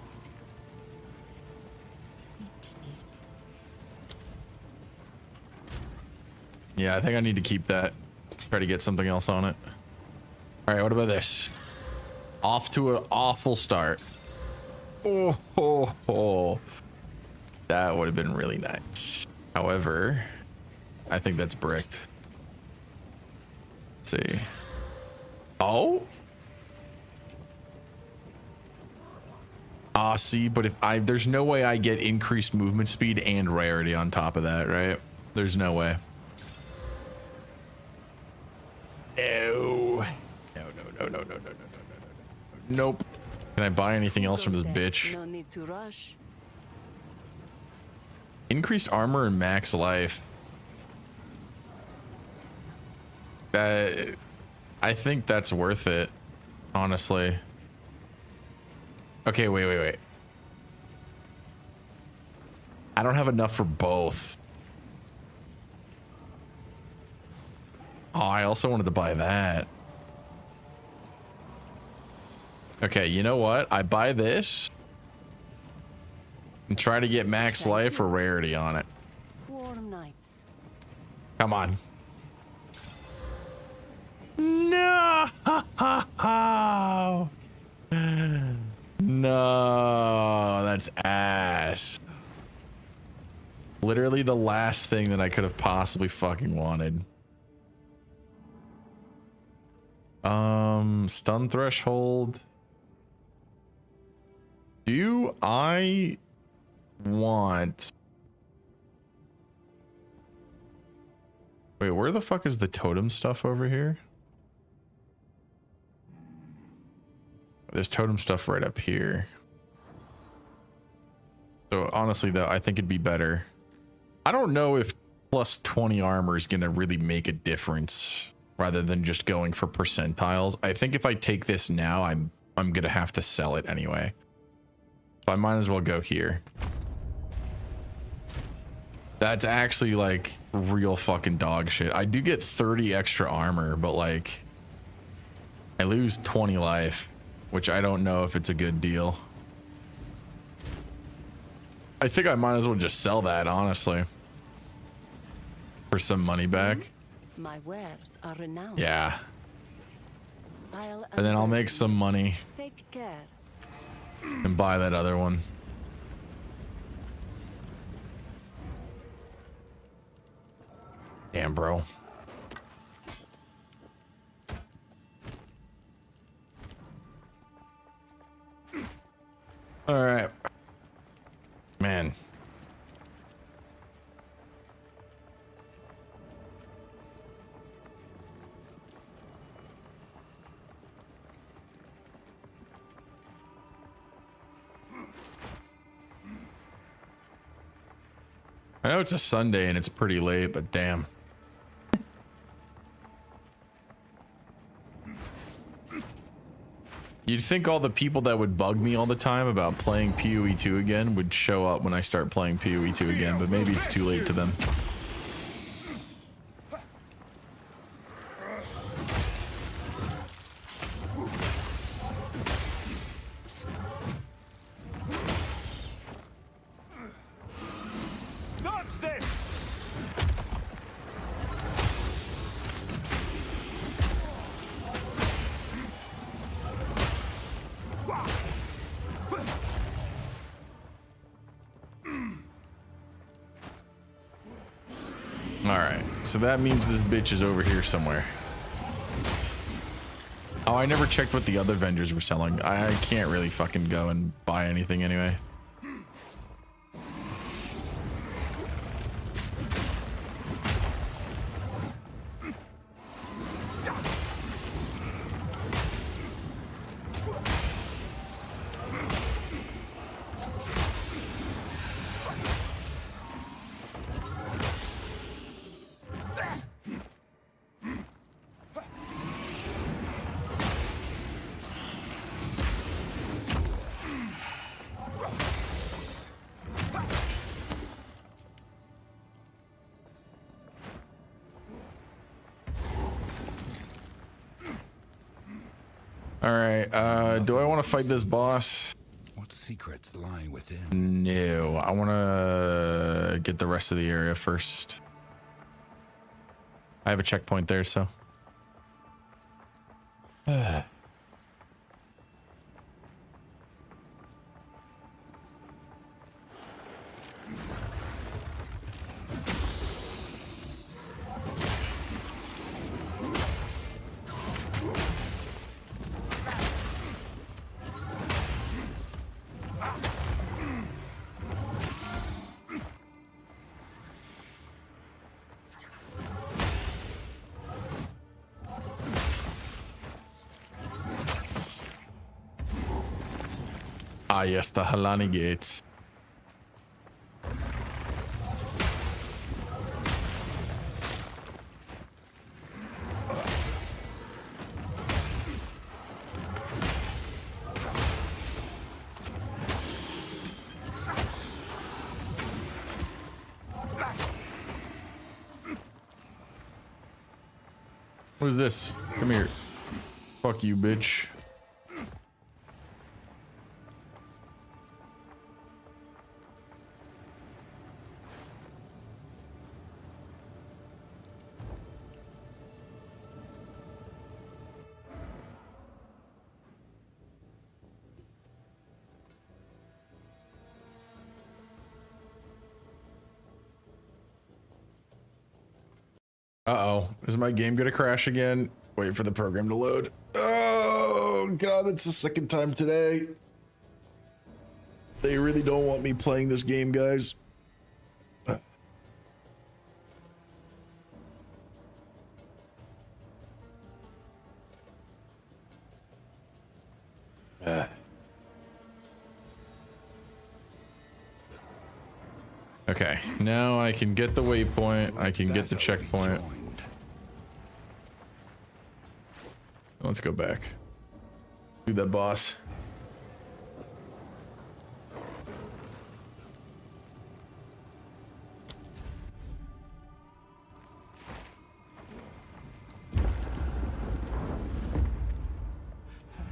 Yeah, I think I need to keep that. Try to get something else on it. All right, what about this? Off to an awful start. Oh. That would have been really nice. However, I think that's bricked. Let's see. Oh. See, but if there's no way I get increased movement speed and rarity on top of that, right? There's no way. No. No. Nope. Can I buy anything else from this bitch? No need to rush. Increased armor and max life. I think that's worth it, honestly. Okay, wait. I don't have enough for both. Oh, I also wanted to buy that. Okay, you know what? I buy this and try to get max life or rarity on it. Warm nights. Come on. No. No, that's ass. Literally the last thing that I could have possibly fucking wanted. Stun threshold. Do I want... Wait, where the fuck is the totem stuff over here? There's totem stuff right up here. So honestly though, I think it'd be better. I don't know if plus 20 armor is gonna really make a difference rather than just going for percentiles. I think if I take this now, I'm gonna have to sell it anyway. So I might as well go here. That's actually like real fucking dog shit. I do get 30 extra armor, but like I lose 20 life, which I don't know if it's a good deal. I think I might as well just sell that, honestly, for some money back. My wares are renowned. Yeah. And then I'll make some money Take care. and buy that other one. Damn, bro. All right, man. I know it's a Sunday and it's pretty late, but damn. You'd think all the people that would bug me all the time about playing PoE 2 again would show up when I start playing PoE 2 again, but maybe it's too late to them. Alright, so that means this bitch is over here somewhere. Oh, I never checked what the other vendors were selling. I can't really fucking go and buy anything anyway. Alright, do I want to fight this boss? What secrets lie within? No, I want to get the rest of the area first. I have a checkpoint there, so. Ah, yes, the Halani gates. What is this? Come here. Fuck you, bitch. Uh-oh. Is my game gonna crash again? Wait for the program to load. Oh god, it's the second time today. They really don't want me playing this game, guys. Okay, now I can get the waypoint. I can get the checkpoint. Let's go back. Do that, boss.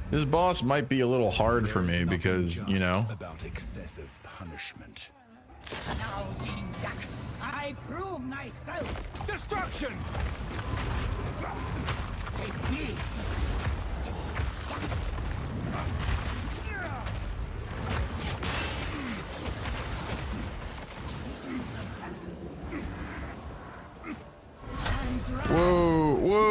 This boss might be a little hard for me because, you know. About excessive punishment. Now, Jingak, I prove myself. Destruction! Face me. Whoa, whoa.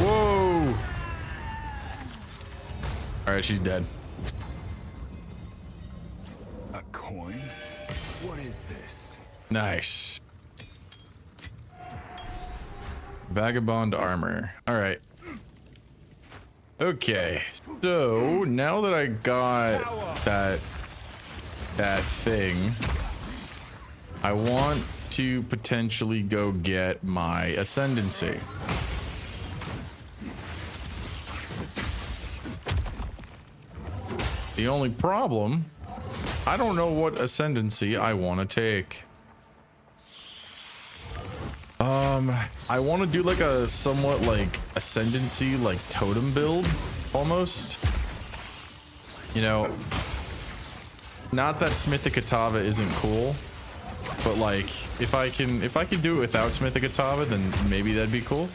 Whoa. All right, she's dead. A coin? What is this? Nice. Vagabond armor. All right. Okay. So now that I got that thing, I want to potentially go get my ascendancy. The only problem, I don't know what ascendancy I want to take. I want to do like a somewhat like ascendancy, like totem build almost. You know, not that Smithikatava isn't cool, but like if I can do it without Smithikatava, then maybe that'd be cool.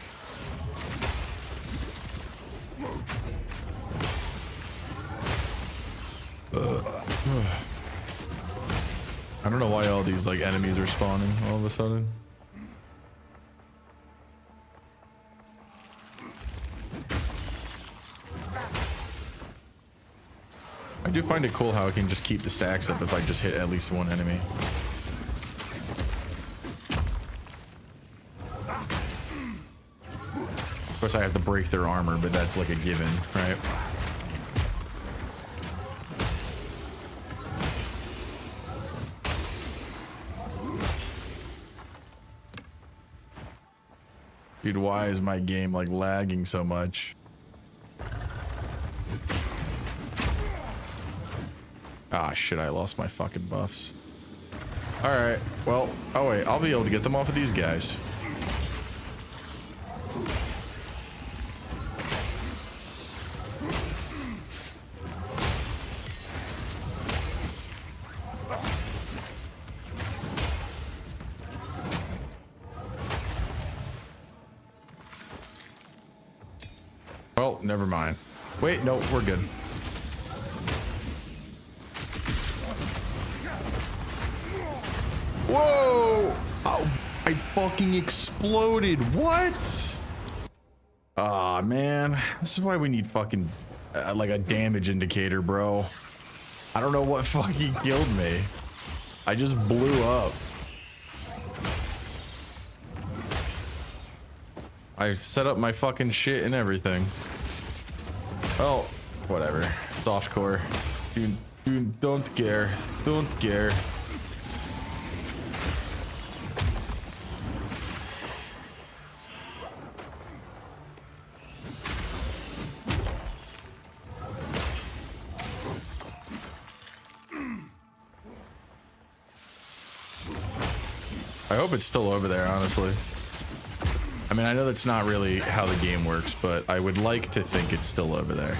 I don't know why all these like enemies are spawning all of a sudden. I do find it cool how I can just keep the stacks up if I just hit at least one enemy. Of course I have to break their armor, but that's like a given, right? Dude, why is my game like lagging so much? Ah, shit, I lost my fucking buffs. Alright, well, oh wait, I'll be able to get them off of these guys. Well, never mind. Wait, no, we're good. Whoa! Oh, I fucking exploded. What? Ah, man. This is why we need fucking like a damage indicator, bro. I don't know what fucking killed me. I just blew up. I set up my fucking shit and everything. Oh, whatever. Softcore. Dude, don't care. Don't care. I hope it's still over there, honestly. I mean, I know that's not really how the game works, but I would like to think it's still over there.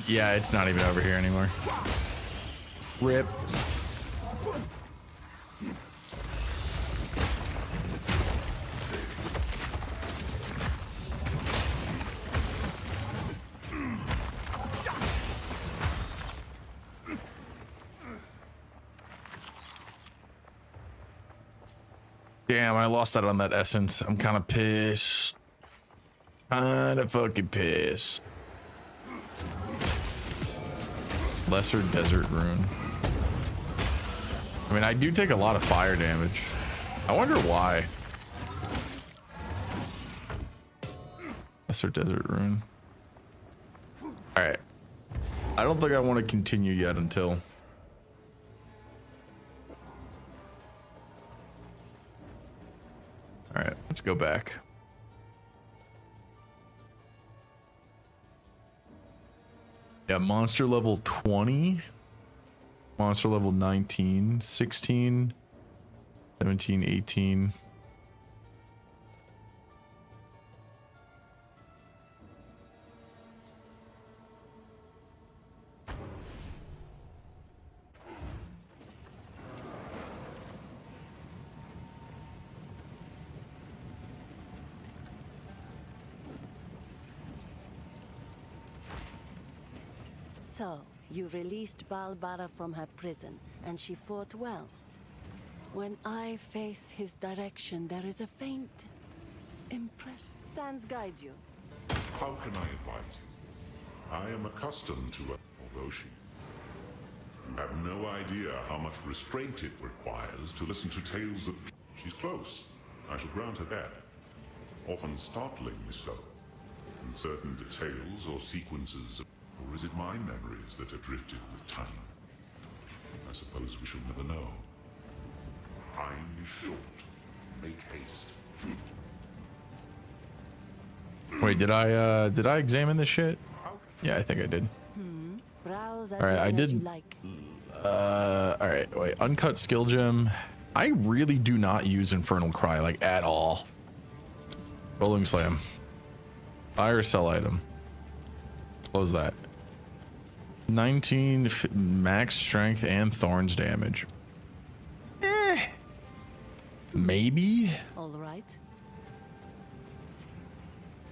Yeah, it's not even over here anymore. Rip. Damn, I lost out on that essence. I'm kind of pissed. Kind of fucking pissed. Lesser desert rune. I mean, I do take a lot of fire damage. I wonder why. Lesser desert rune. All right. I don't think I want to continue yet until. All right, let's go back. Yeah, monster level 20, monster level 19, 16, 17, 18. So, you released Balbara from her prison, and she fought well. When I face his direction, there is a faint impression. Sans guide you. How can I advise you? I am accustomed to it, although you have no idea how much restraint it requires to listen to tales of... She's close. I shall grant her that. Often startlingly so. In certain details or sequences of... Or is it my memories that have drifted with time? I suppose we shall never know. Time is short. Make haste. Wait, did I examine this shit? Yeah, I think I did. Browse as All right, I long as you did. like. All right, wait. Uncut skill gem. I really do not use Infernal Cry like at all. Rolling Slam. Fire sell item. Close that. 19 max strength and thorns damage. Maybe. All right.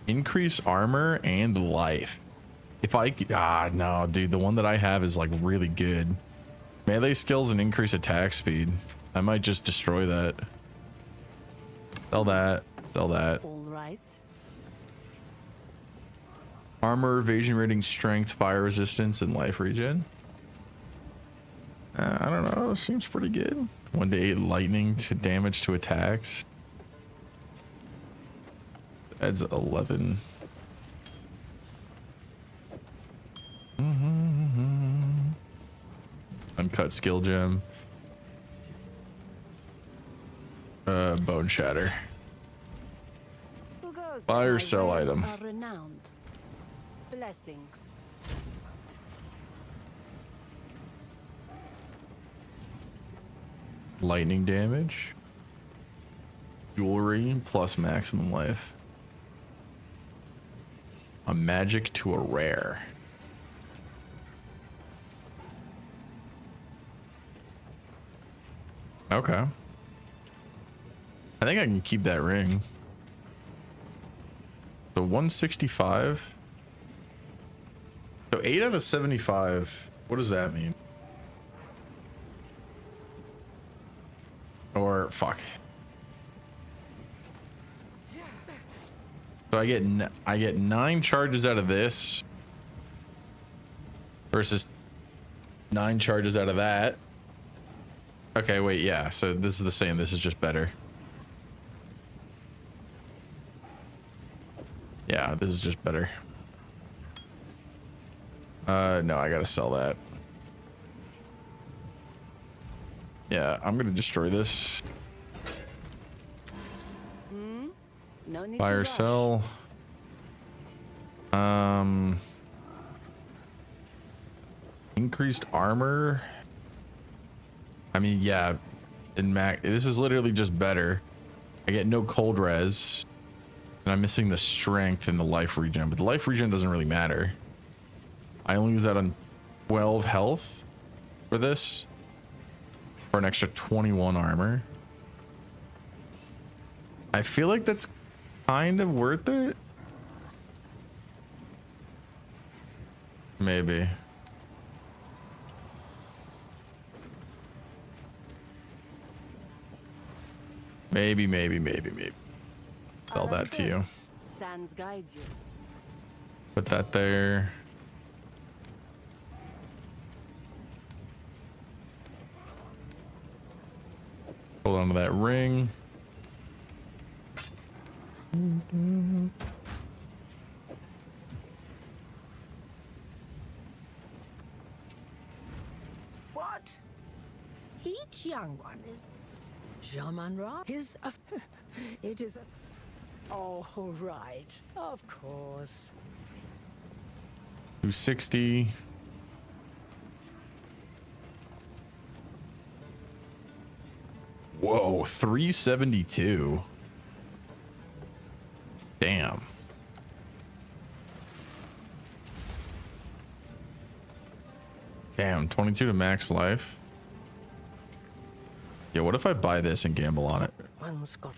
Increase armor and life. If I no, dude, the one that I have is like really good. Melee skills and increase attack speed. I might just destroy that. Sell that. Sell that. All right. Armor, evasion rating, strength, fire resistance, and life regen. I don't know. Seems pretty good. 1 to 8 lightning to damage to attacks. Adds 11. Uncut skill gem. Bone shatter. Buy or sell item. Are renowned. Blessings. Lightning damage. Jewelry plus maximum life. A magic to a rare. Okay. I think I can keep that ring. So 165. So 8 out of 75. What does that mean? Or fuck. So I get 9 charges out of this versus 9 charges out of that. Okay, wait, yeah. So this is the same. This is just better. Yeah, this is just better. No, I gotta sell that. Yeah, I'm gonna destroy this. No need Buy to or rush. sell. Increased armor. I mean, yeah. In this is literally just better. I get no cold res. And I'm missing the strength and the life regen, but the life regen doesn't really matter. I only use that on 12 health for this. For an extra 21 armor. I feel like that's kind of worth it. Maybe. Maybe. Sell that to you. Sans guides you. Put that there. Hold on to that ring. What? Each young one is Jamanra? It is a... Oh, right. Of course. 260. Whoa, 372. Damn. Damn, 22 to max life. Yeah, what if I buy this and gamble on it? One's got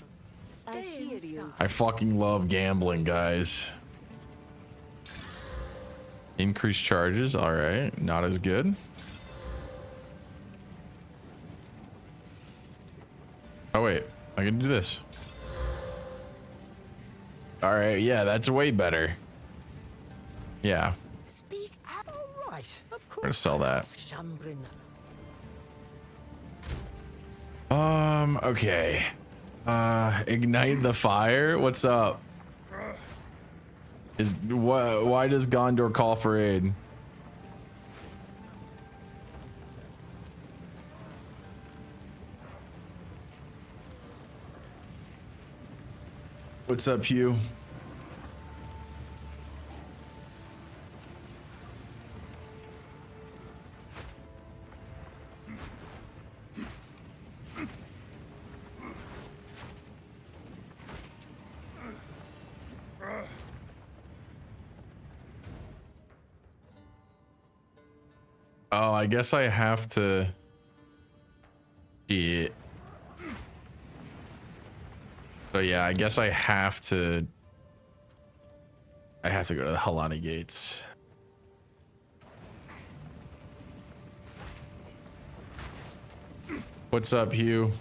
I hear you. I fucking love gambling, guys. Increased charges, all right. Not as good. Oh, wait. I can do this. All right, yeah, that's way better. Yeah, Speak out. All right. Of I'm gonna course. sell that. Shambrin. Okay. Ignite the fire. What's up? Why does Gondor call for aid? What's up, Hugh? Oh, I guess I have to. Shit. So yeah, I guess I have to. I have to go to the Helani Gates. What's up, Hugh?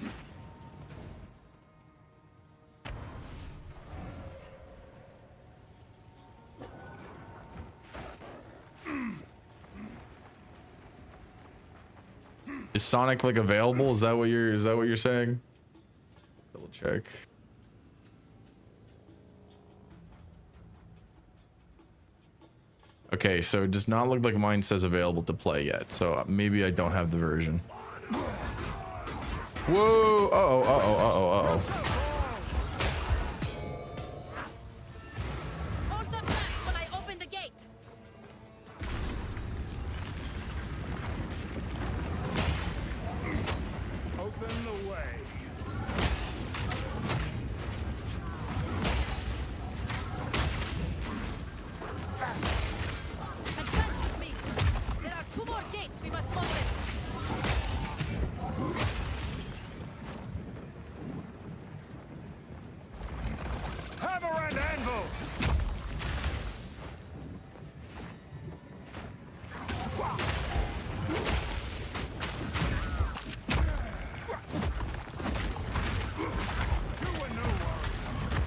Is Sonic like available? Is that what you're saying? Double check. Okay, so it does not look like mine says available to play yet. So maybe I don't have the version. Whoa! Uh-oh, uh-oh, uh-oh, uh-oh. Hold them back while I open the gate. Open the way. Advance with me. There are 2 more gates we must open. Hammer and anvil!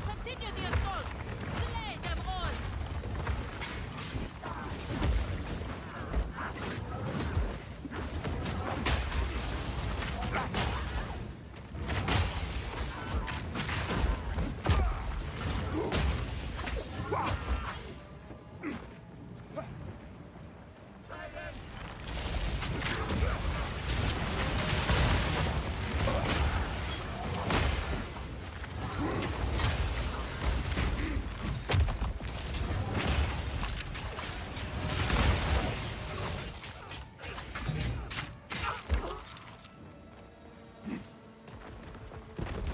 Continue the assault. Slay them all.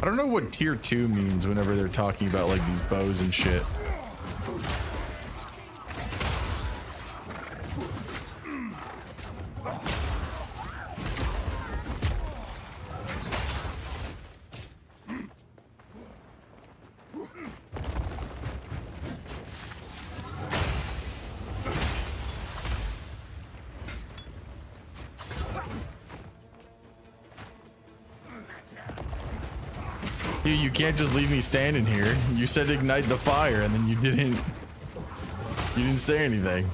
I don't know what tier 2 means whenever they're talking about like these bows and shit. You can't just leave me standing here. You said ignite the fire and then you didn't say anything.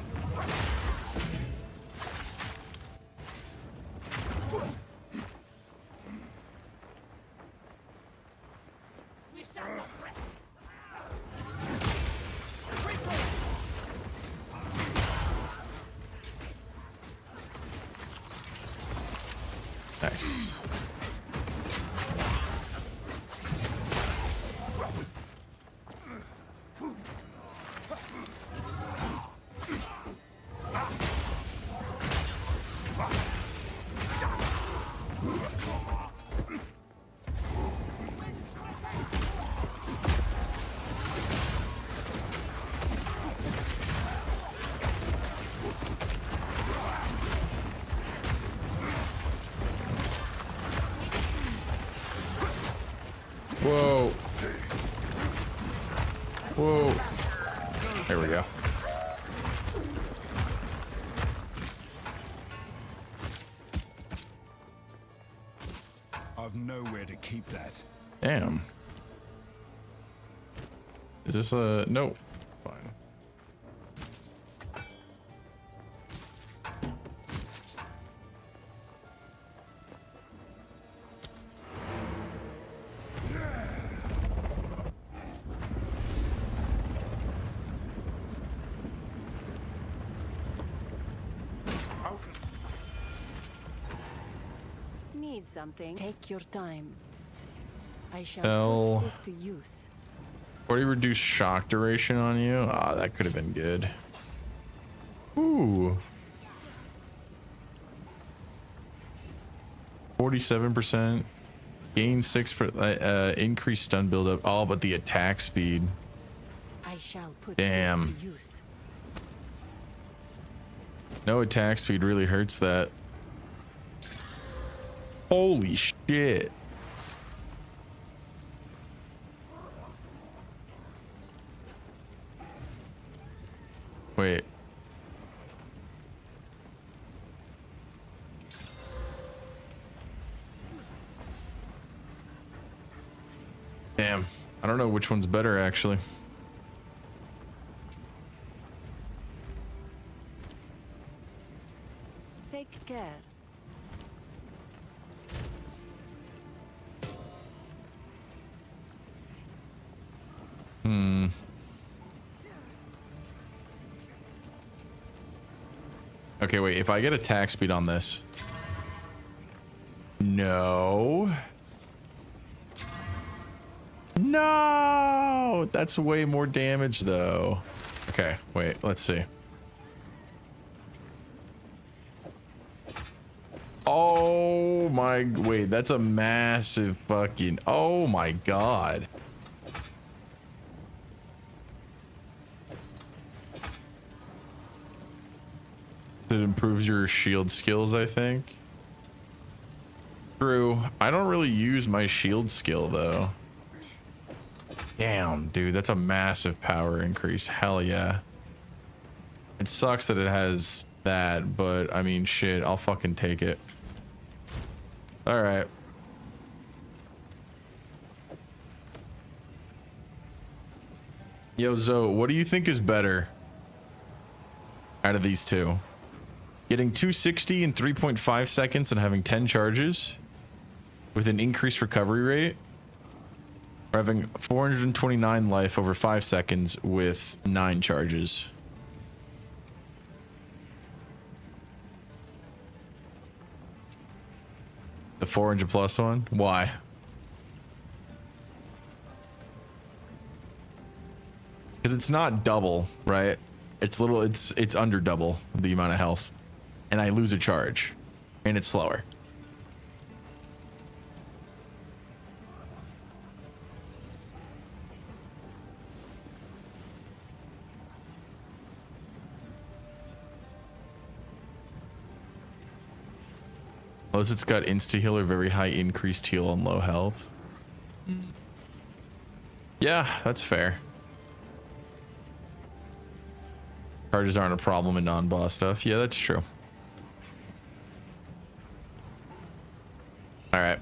Nice. Whoa. Whoa. There we go. I've nowhere to keep that. Damn. Is this a... No. Fine. Need something? Take your time. I shall L. put this to use. 40 reduced shock duration on you. Ah, that could have been good. Ooh. 47%. Gain 6%. Increased stun buildup. Oh, but the attack speed. I shall put Damn. this to use. No attack speed really hurts that. Holy shit. Wait. Damn. I don't know which one's better actually. Take care. Okay, wait, if I get attack speed on this. No. No! That's way more damage though. Okay, wait, let's see. Oh my, wait, that's a massive fucking, oh my god. It improves your shield skills, I think. True. I don't really use my shield skill though. Damn, dude, that's a massive power increase. Hell yeah. It sucks that it has that, but I mean, shit, I'll fucking take it. All right. Yo, Zoe, what do you think is better out of these two? Getting 260 in 3.5 seconds and having 10 charges with an increased recovery rate, or having 429 life over 5 seconds with 9 charges? The 400 plus one? Why? Because it's not double, right? It's little, it's under double the amount of health. And I lose a charge. And it's slower. Plus it's got insta heal or very high increased heal on low health. Yeah, that's fair. Charges aren't a problem in non-boss stuff. Yeah, that's true. All right.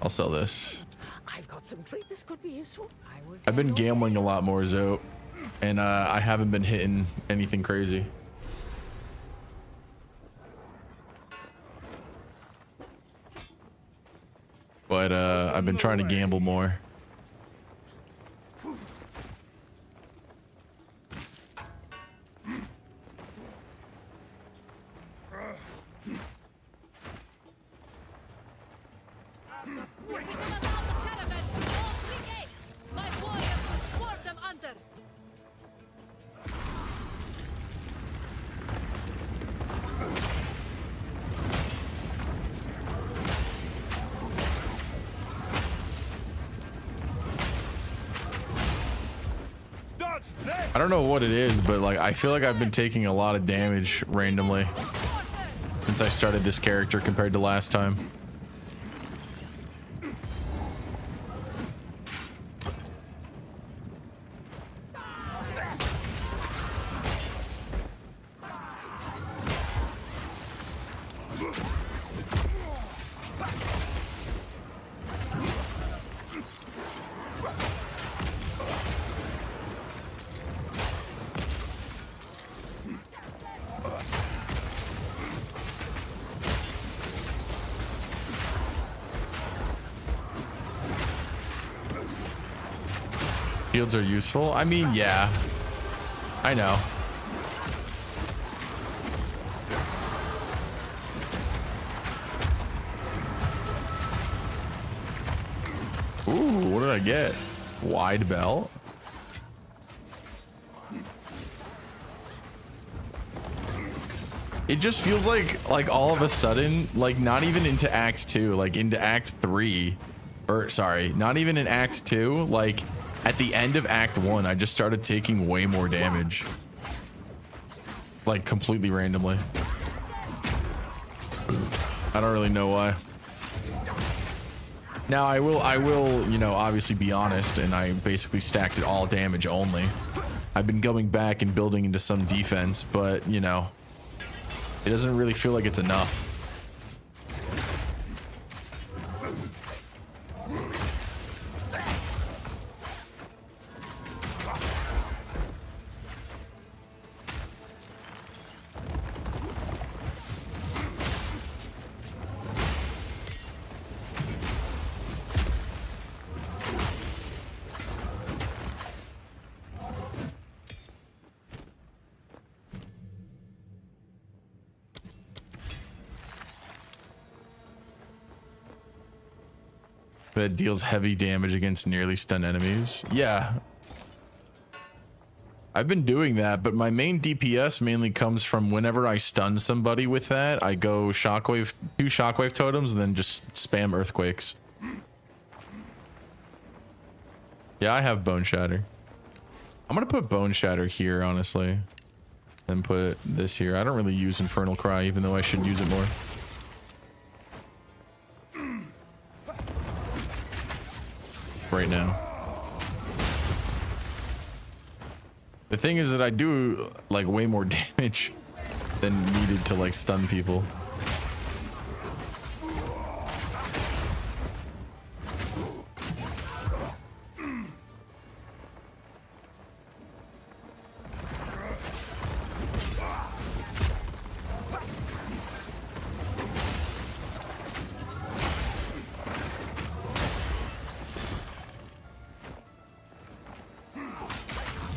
I'll sell this. I've got some treat. This could be useful. I've been gambling a lot more, Zoe, and I haven't been hitting anything crazy. But I've been trying to gamble more. I don't know what it is, but like I feel like I've been taking a lot of damage randomly since I started this character compared to last time. Shields are useful. I mean, yeah, I know. Ooh, what did I get? Wide belt. It just feels like all of a sudden, like not even into Act 2, like into Act 3, or sorry, not even in Act 2, like at the end of Act 1, I just started taking way more damage. Like completely randomly. I don't really know why. Now I will, you know, obviously be honest, and I basically stacked it all damage only. I've been going back and building into some defense, but you know, it doesn't really feel like it's enough. that deals heavy damage against nearly stunned enemies. Yeah. I've been doing that, but my main DPS mainly comes from whenever I stun somebody with that, I go shockwave, 2 shockwave totems, and then just spam earthquakes. Yeah, I have Bone Shatter. I'm gonna put Bone Shatter here, honestly. Then put this here. I don't really use Infernal Cry, even though I should use it more. Right now. The thing is that I do like way more damage than needed to like stun people.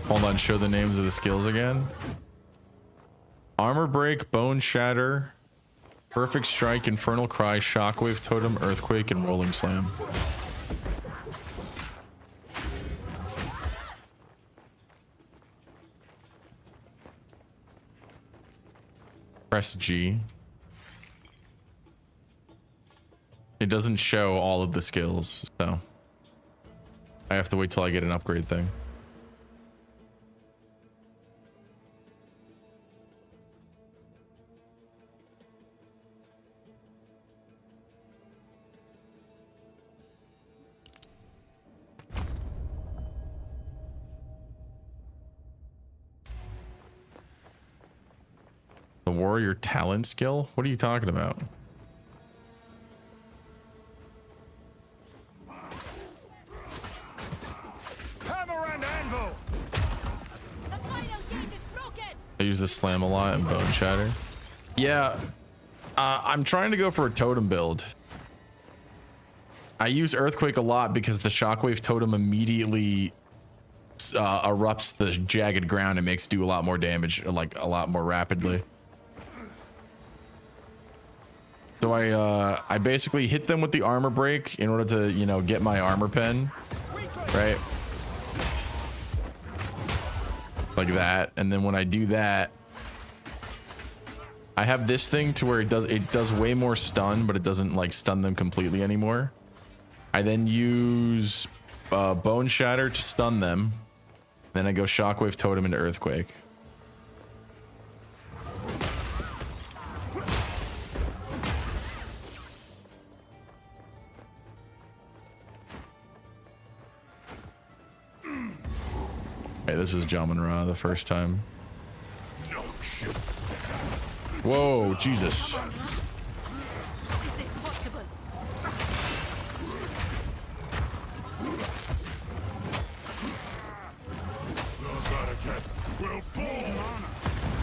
Hold on, show the names of the skills again. Armor Break, Bone Shatter, Perfect Strike, Infernal Cry, Shockwave Totem, Earthquake, and Rolling Slam. Press G. It doesn't show all of the skills, so I have to wait till I get an upgrade thing. The warrior talent skill? What are you talking about? Hammer and anvil. I use the slam a lot and Bone Shatter. Yeah, I'm trying to go for a totem build. I use Earthquake a lot because the Shockwave Totem immediately erupts the jagged ground and makes do a lot more damage, like a lot more rapidly. So I basically hit them with the armor break in order to, you know, get my armor pen, right? Like that. And then when I do that, I have this thing to where it does way more stun, but it doesn't like stun them completely anymore. I then use Bone Shatter to stun them. Then I go Shockwave Totem into Earthquake. Hey, this is Jamun Ra the first time. Whoa, Jesus. How is this possible? The Marraketh will fall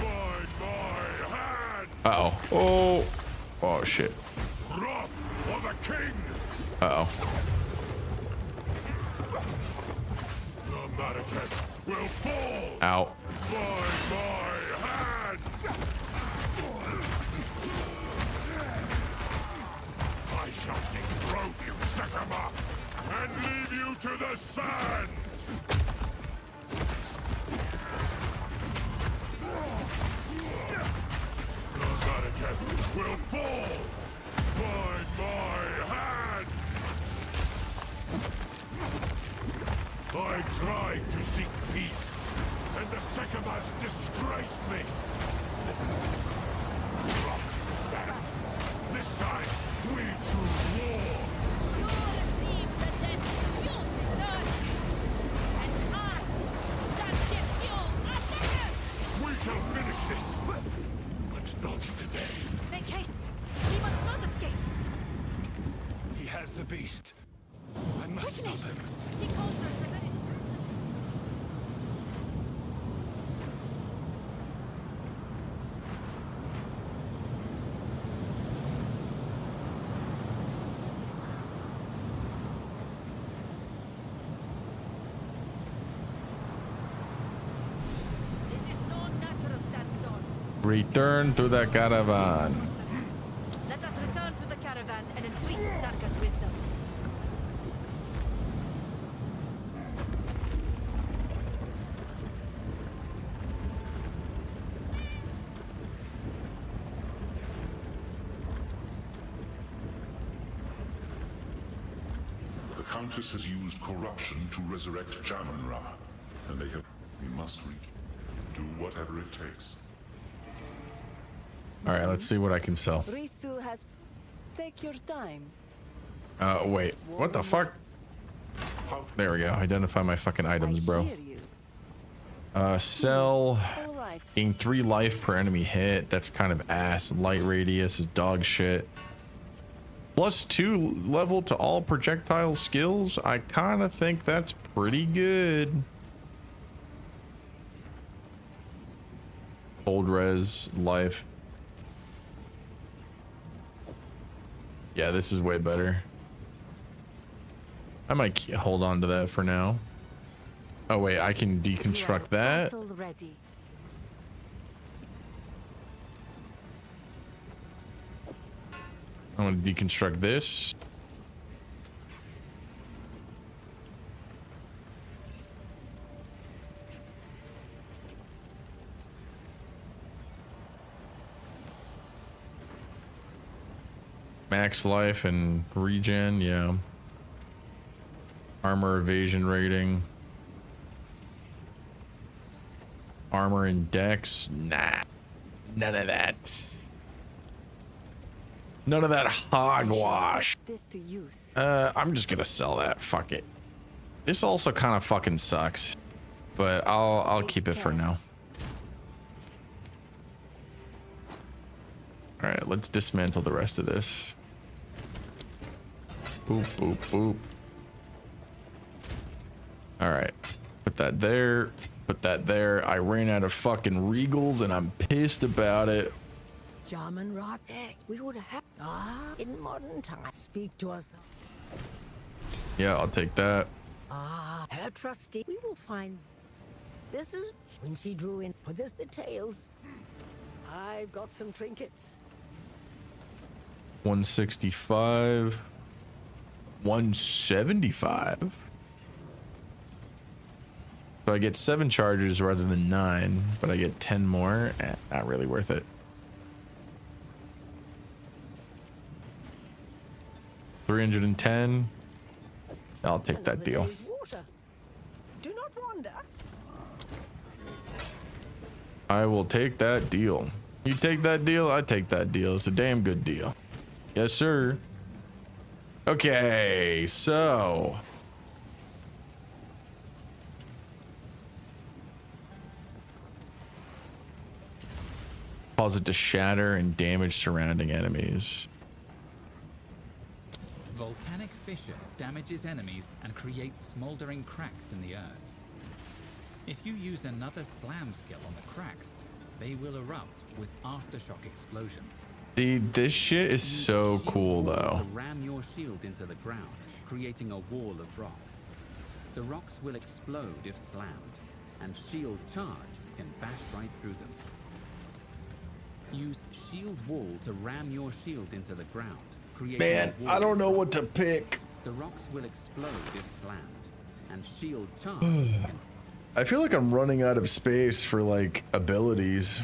by my hand. Uh-oh. Oh. Oh, shit. Wrath of a king. Uh-oh. The Marraketh will fall. Out. By my hand. I shall dethrone you, Sekama, and leave you to the sands. The Marraketh will fall by my hand. I tried to seek peace, and the Sekamas disgraced me. Rot in the sand. This time, we choose war. You receive the debt you deserve, and I shall give you a dinner. We shall finish this, but not today. Make haste. He must not escape. He has the beast. I must stop him. He conjures the very Return to the caravan. Let us return to the caravan and entreat Zarka's wisdom. Countess has used corruption to resurrect Jamun-Ra, and they have... We must do whatever it takes. All right, let's see what I can sell. Risu has... Take your time. Wait, what the fuck? There we go. Identify my fucking items, bro. Sell. Gain 3 life per enemy hit. That's kind of ass. Light radius is dog shit. +2 level to all projectile skills. I kind of think that's pretty good. Old res life. Yeah, this is way better. I might hold on to that for now. Oh wait, I can deconstruct that. I'm gonna deconstruct this. Max life and regen, yeah. Armor evasion rating. Armor and dex, nah. None of that. None of that hogwash. I'm just gonna sell that. Fuck it. This also kind of fucking sucks, but I'll keep it for now. All right, let's dismantle the rest of this. Boop, boop, boop. All right, put that there. Put that there. I ran out of fucking regals and I'm pissed about it. Jamun-Ra, we would have in modern times. Speak to us. Yeah, I'll take that. Her trustee. We will find. This is when she drew in for this details. I've got some trinkets. 165. 175. So I get 7 charges rather than 9, but I get 10 more. Not really worth it. 310. I'll take that deal. Do not wander. I will take that deal. You take that deal, I take that deal. It's a damn good deal. Yes, sir. Okay, so cause it to shatter and damage surrounding enemies. Volcanic fissure damages enemies and creates smoldering cracks in the earth. If you use another slam skill on the cracks, they will erupt with aftershock explosions. Dude, this shit is so cool though. To ram your shield into the ground, creating a wall of rock. The rocks will explode if slammed, and shield charge can bash right through them. Use shield wall to ram your shield into the ground. Man, I don't know what to pick. The rocks will explode if slammed, and shield charge. I feel like I'm running out of space for like abilities.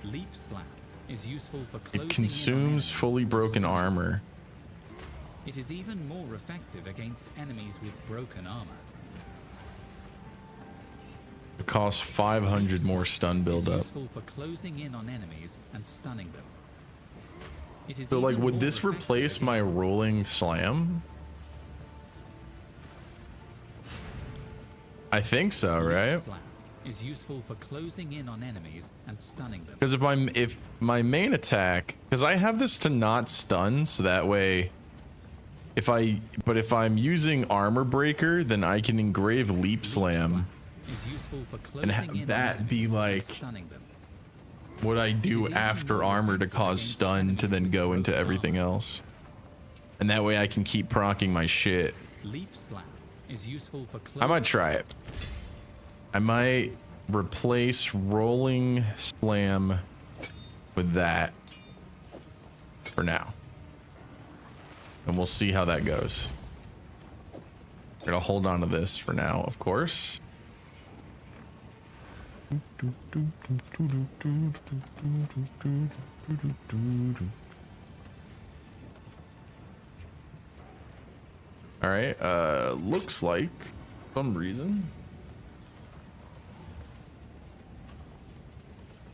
Leap slam is useful for closing It consumes fully broken armor. It is even more effective against enemies with broken armor. It costs 500 more stun buildup. Useful for closing in on enemies and stunning them. It is So like, even would more this effective replace my rolling slam? I think so, right? Slam is useful for closing in on enemies and stunning them. Because if my main attack, because I have this to not stun, so that way, if I'm using armor breaker, then I can engrave leap slam, and have that be like what I do after armor to cause stun to then go into everything else, and that way I can keep proccing my shit. Leap slam is useful for I might try it. I might replace rolling slam with that for now, and we'll see how that goes. We're gonna hold on to this for now, of course. All right, looks like for some reason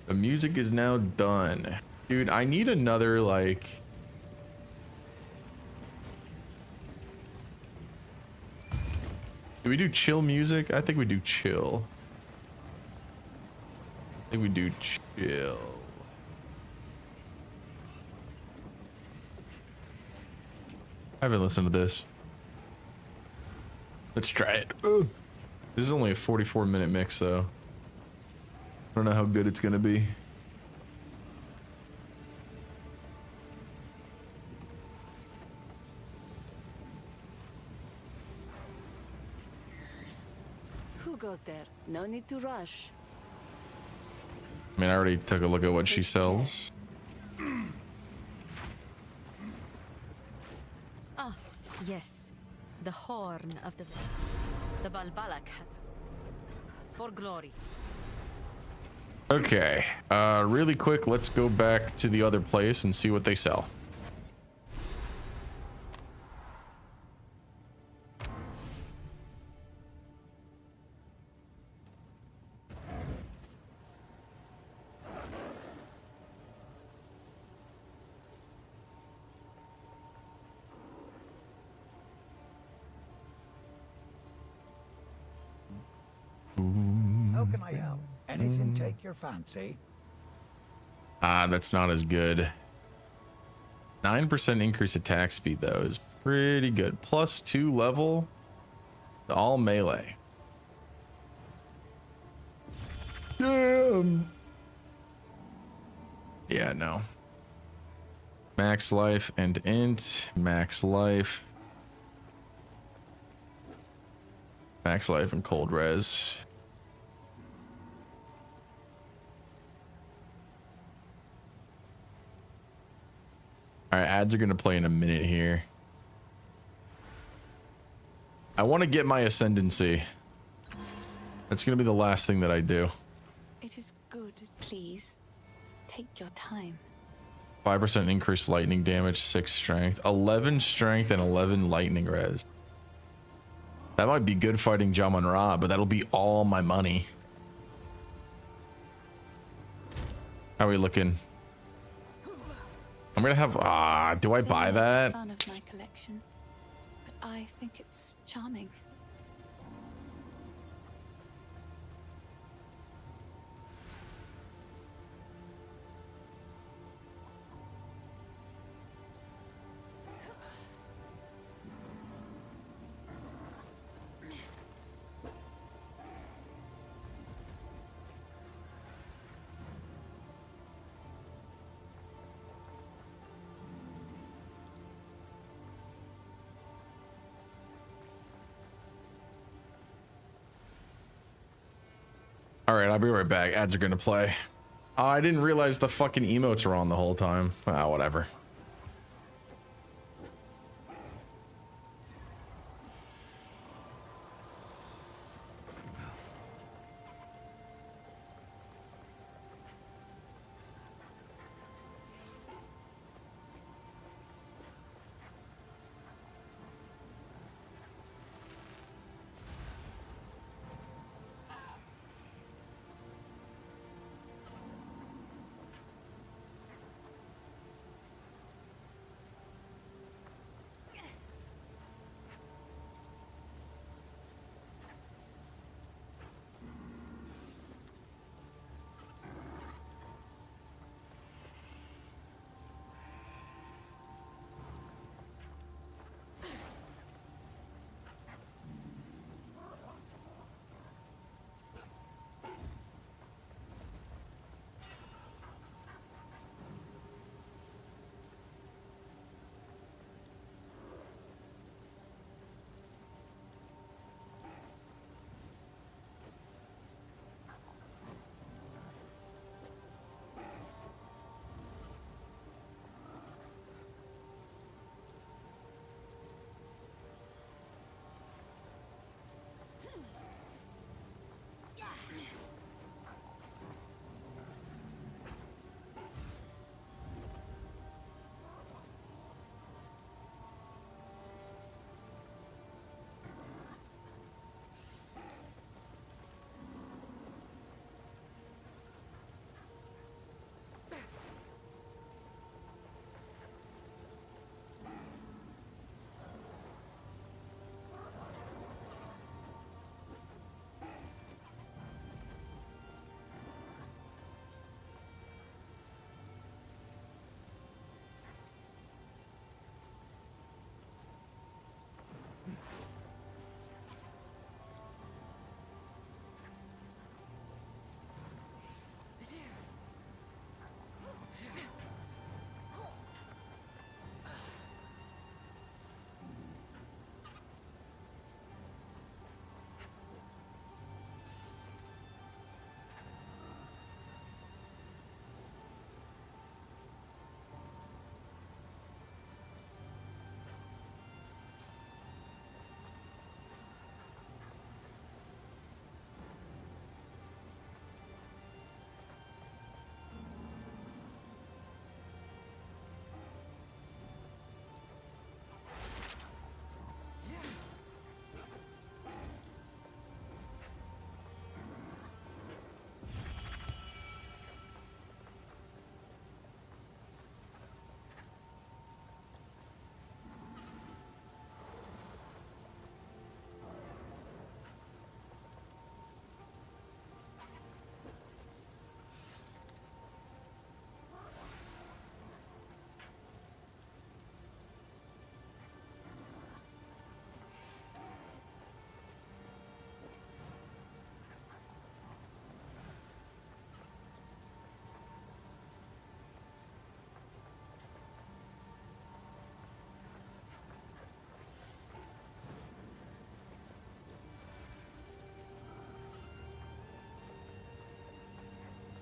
the music is now done. Dude, I need another, like, do we do chill music? I think we do chill. I think we do chill. I haven't listened to this. Let's try it. Ugh. This is only a 44-minute mix, though. I don't know how good it's gonna be. Who goes there? No need to rush. I mean, I already took a look at what she sells. Ah, yes. The horn of the Balbalak has for glory. Okay, really quick, let's go back to the other place and see what they sell. How can I help? Anything take your fancy? That's not as good. 9% increase attack speed, though, is pretty good. +2 level to all melee. Damn. Yeah, no. Max life and int. Max life. Max life and cold res. All right, ads are going to play in a minute here. I want to get my ascendancy. That's going to be the last thing that I do. It is good, please. Take your time. 5% increased lightning damage, 6 strength, 11 strength, and 11 lightning res. That might be good fighting Jaman Ra, but that'll be all my money. How are we looking? I'm gonna have, do I buy that? Fun of my collection, but I think it's charming. All right, I'll be right back. Ads are gonna play. Oh, I didn't realize the fucking emotes were on the whole time. Ah, whatever.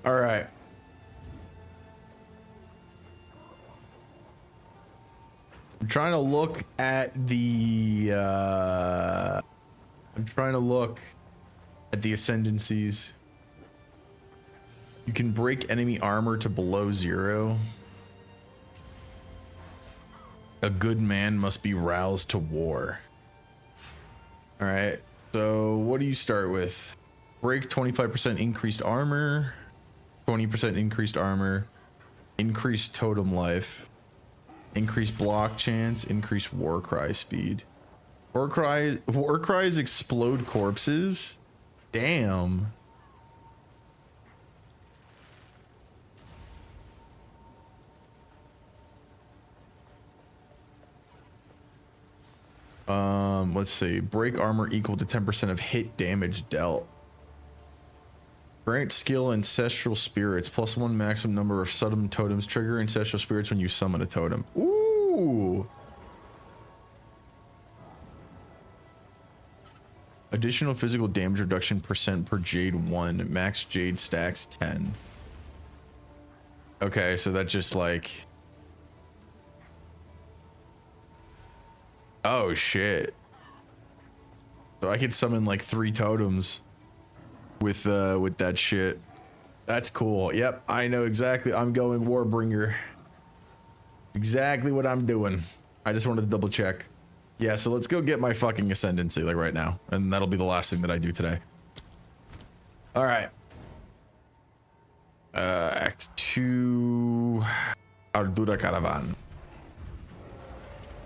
All right. I'm trying to look at the ascendancies. You can break enemy armor to below 0. A good man must be roused to war. All right. So what do you start with? Break 25% increased armor, 20% increased armor, increased totem life, increased block chance, increased war cry speed. War cries explode corpses. Damn. Let's see. Break armor equal to 10% of hit damage dealt. Grant skill ancestral spirits +1 maximum number of summon totems. Trigger ancestral spirits when you summon a totem. Ooh. Additional physical damage reduction % per jade 1. Max jade stacks 10. Okay, so that just like. Oh shit. So I could summon like 3 totems with that shit. That's cool. Yep, I know exactly. I'm going Warbringer. Exactly what I'm doing. I just wanted to double check. Yeah, so let's go get my fucking ascendancy like right now, and that'll be the last thing that I do today. All right. Act 2. Ardura Caravan.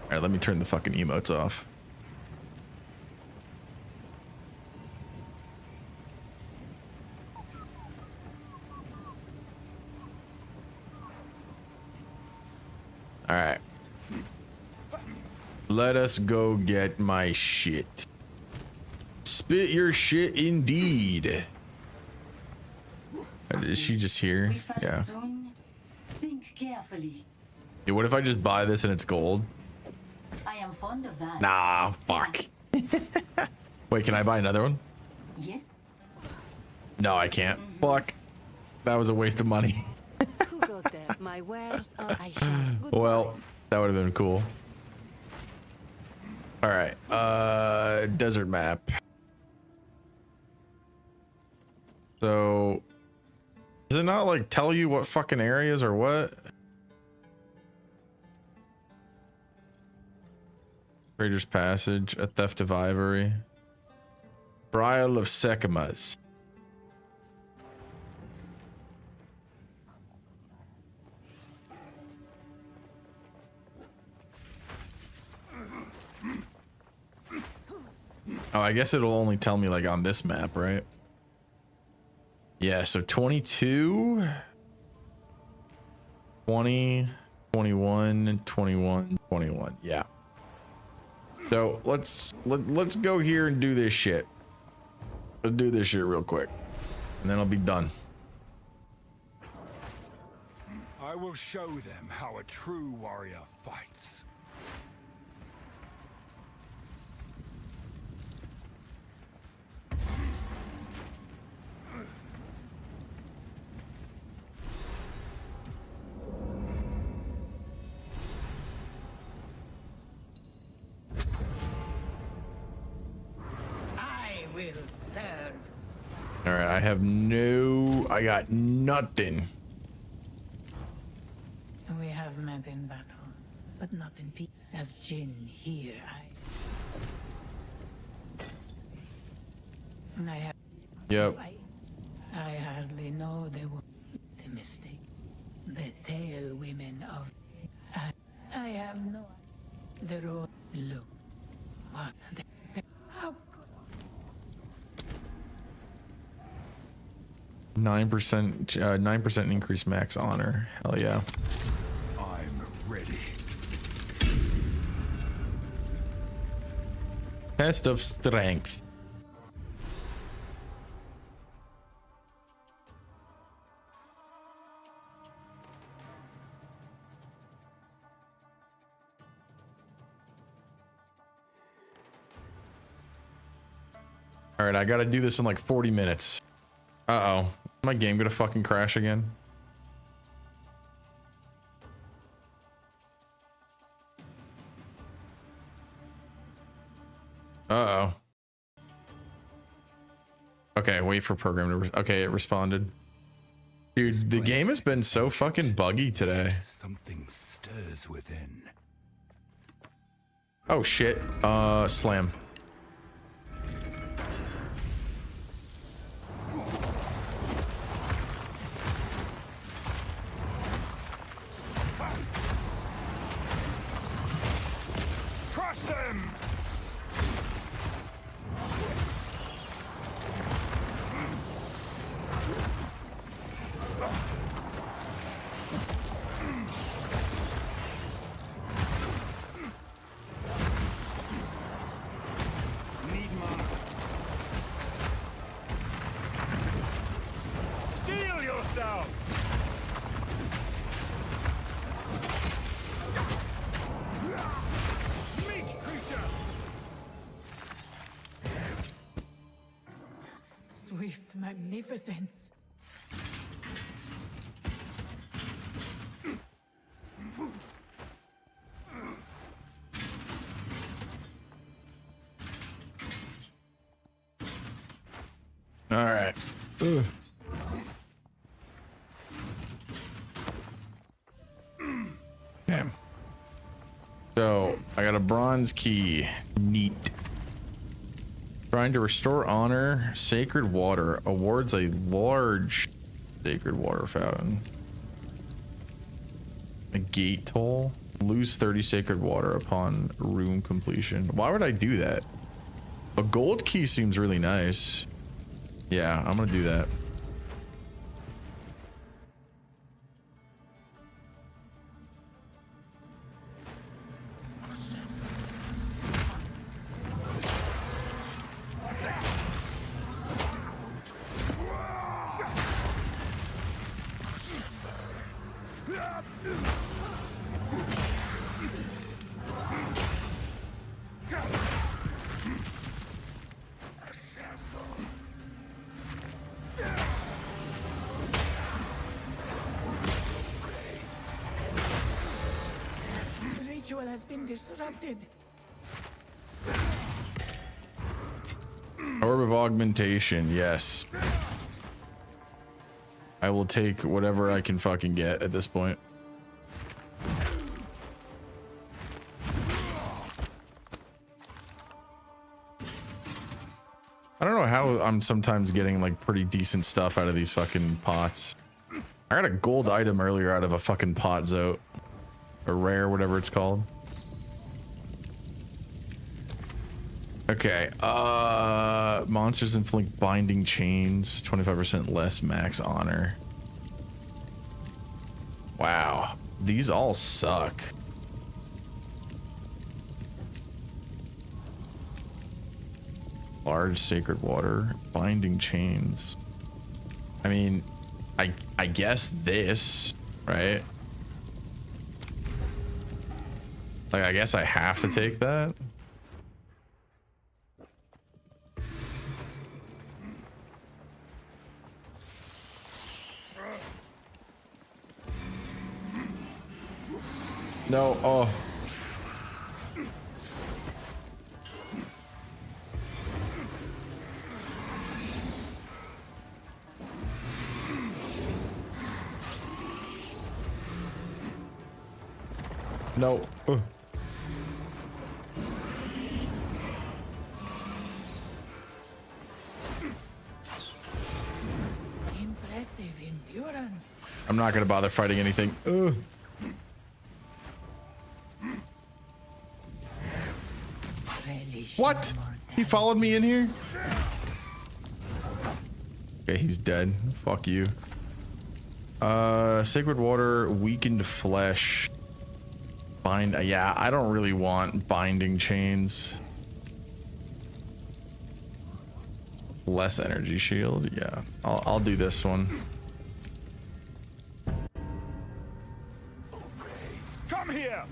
All right, let me turn the fucking emotes off. All right. Let us go get my shit. Spit your shit indeed. Is she just here? Yeah. Think carefully. Yeah, what if I just buy this and it's gold? I am fond of that. Nah, fuck. Wait, can I buy another one? Yes. No, I can't. Fuck. That was a waste of money. Who goes there? My wares are I shall. Well, that would have been cool. All right. Desert map. So, does it not like tell you what fucking areas or what? Trader's Passage, a theft of ivory. Trial of Sekimas. Oh, I guess it'll only tell me like on this map, right? Yeah, so 22, 20, 21, 21, 21. Yeah. So let's go here and do this shit. Let's do this shit real quick, and then I'll be done. I will show them how a true warrior fights. I will serve. All right, I got nothing. We have met in battle, but not in peace. As Jin here, I have. Yep. I hardly know the mistake. The tail women of. I have no. The road. Look. What? How 9% increased max honor. Hell yeah. I'm ready. Test of strength. All right, I got to do this in like 40 minutes. Uh-oh. My game gonna fucking crash again? Uh-oh. Okay, wait for program to okay, it responded. Dude, the game has been so fucking buggy today. Something stirs within. Oh shit. Slam. Crush them! Need mana. Steel yourself! Meat creature! Swift magnificence. All right. Damn. So I got a bronze key. Neat. Trying to restore honor. Sacred water awards a large sacred water fountain. A gate toll. Lose 30 sacred water upon room completion. Why would I do that? A gold key seems really nice. Yeah, I'm gonna do that. The ritual has been disrupted. Orb of augmentation, yes. I will take whatever I can fucking get at this point. I don't know how I'm sometimes getting like pretty decent stuff out of these fucking pots. I got a gold item earlier out of a fucking pot zote. Or rare, whatever it's called. Okay, monsters inflict binding chains, 25% less max honor. Wow, these all suck. Large sacred water, binding chains. I mean, I guess this, right? Like, I guess I have to take that. No, oh. No. Ugh. Impressive endurance. I'm not gonna bother fighting anything. Ugh. What? He followed me in here? Okay, he's dead. Fuck you. Sacred water, weakened flesh. Bind. Yeah, I don't really want binding chains. Less energy shield. Yeah, I'll do this one. Come here!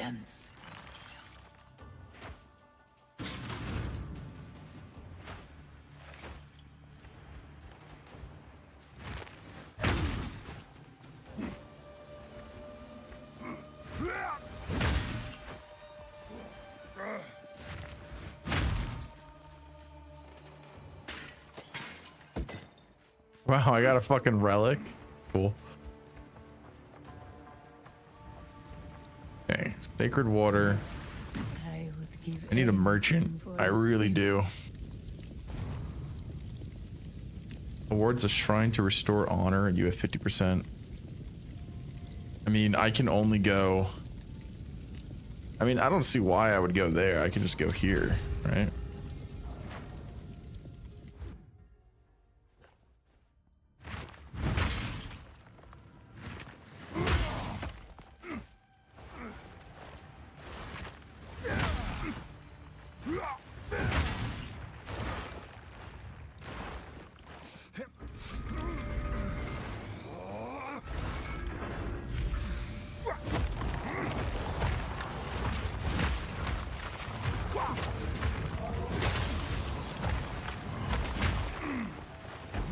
guidance. Wow, I got a fucking relic. Cool. Okay, sacred water. I need a merchant. I really do. Awards a shrine to restore honor, and you have 50%. I mean, I can only go. I mean, I don't see why I would go there. I can just go here, right?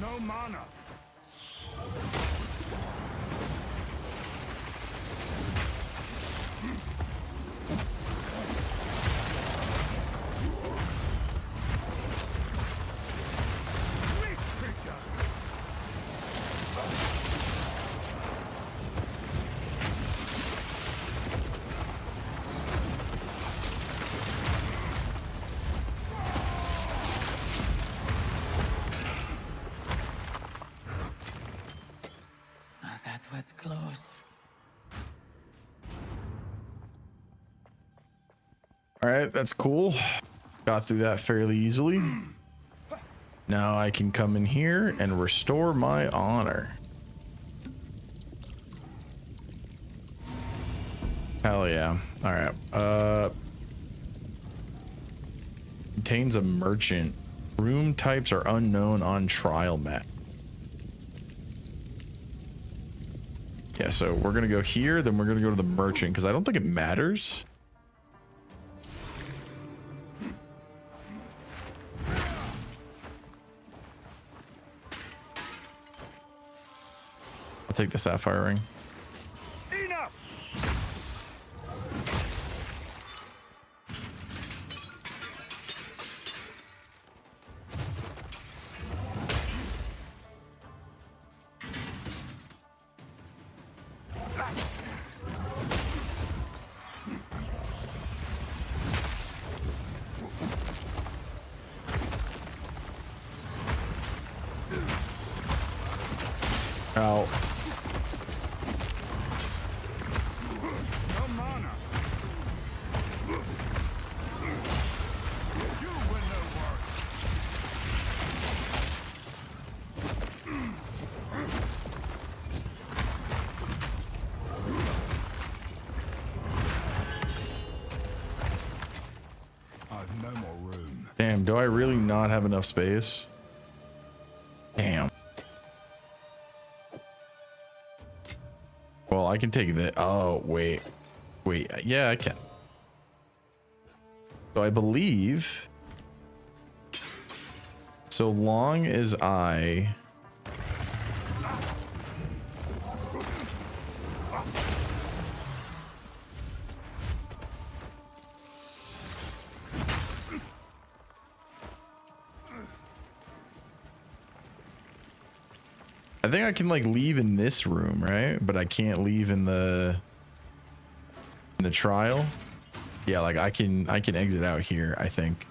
No mana. That's close. All right, that's cool. Got through that fairly easily. Now I can come in here and restore my honor. Hell yeah. All right. Contains a merchant. Room types are unknown on trial map. Yeah, so we're gonna go here, then we're gonna go to the merchant because I don't think it matters. I'll take the sapphire ring. Enough. Ow. No mana. You win no work. I've no more room. Damn, do I really not have enough space? Damn. Well, I can take that. Oh, wait. Wait. Yeah, I can. So I believe so long as I think I can like leave in this room, right? But I can't leave in the trial. Yeah, like I can exit out here, I think.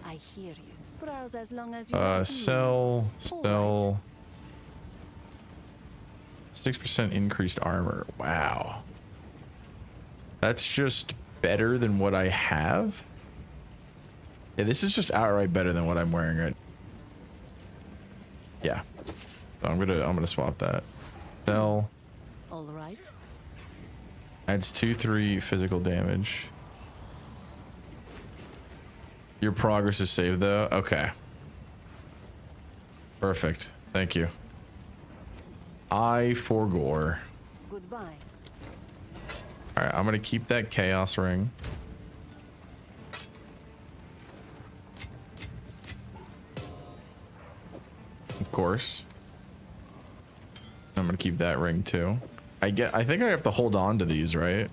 I hear you. Browse as long as you Sell 6% increased armor. Wow. That's just better than what I have. Yeah, this is just outright better than what I'm wearing right. Yeah. So I'm gonna swap that. Spell All right. adds 2/3 physical damage. Your progress is saved though. Okay. Perfect. Thank you. Eye for gore. Goodbye. All right, I'm gonna keep that chaos ring. Of course. I'm gonna keep that ring too. I think I have to hold on to these, right?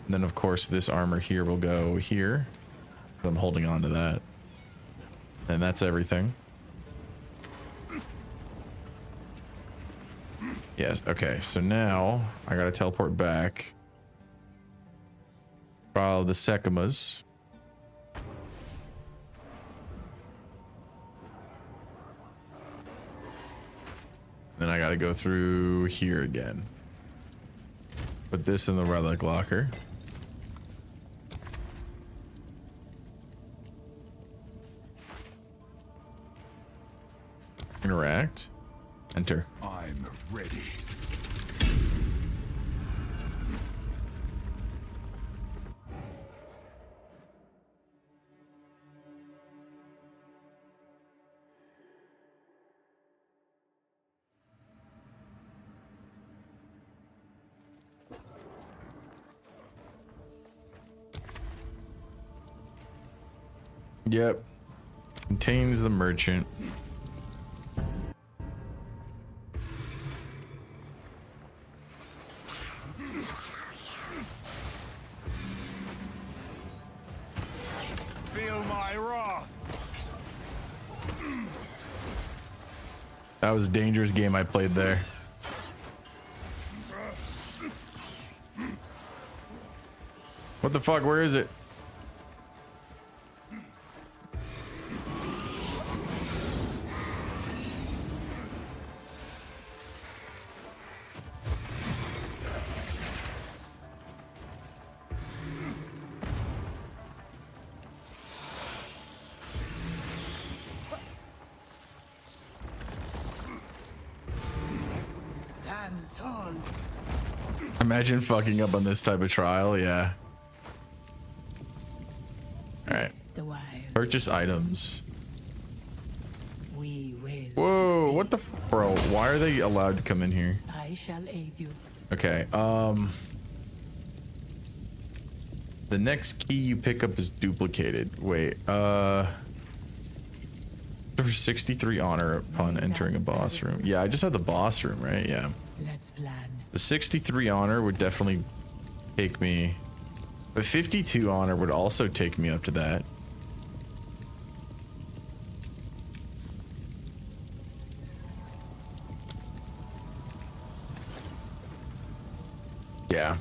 And then of course this armor here will go here. I'm holding on to that. And that's everything. Yes, okay, so now I gotta teleport back. Follow the Sekimas. Then I gotta go through here again. Put this in the relic locker. Interact. Enter. I'm ready. Yep. Contains the merchant. Feel my wrath. That was a dangerous game I played there. What the fuck? Where is it? Stand tall. Imagine fucking up on this type of trial, yeah. Alright. The wild. Purchase items. We will. Whoa, what the bro, why are they allowed to come in here? I shall aid you. Okay, the next key you pick up is duplicated. Wait, there's 63 honor upon entering a boss room. Yeah, I just had the boss room, right? Yeah. Let's plan. The 63 honor would definitely take me, but 52 honor would also take me up to that. Yeah.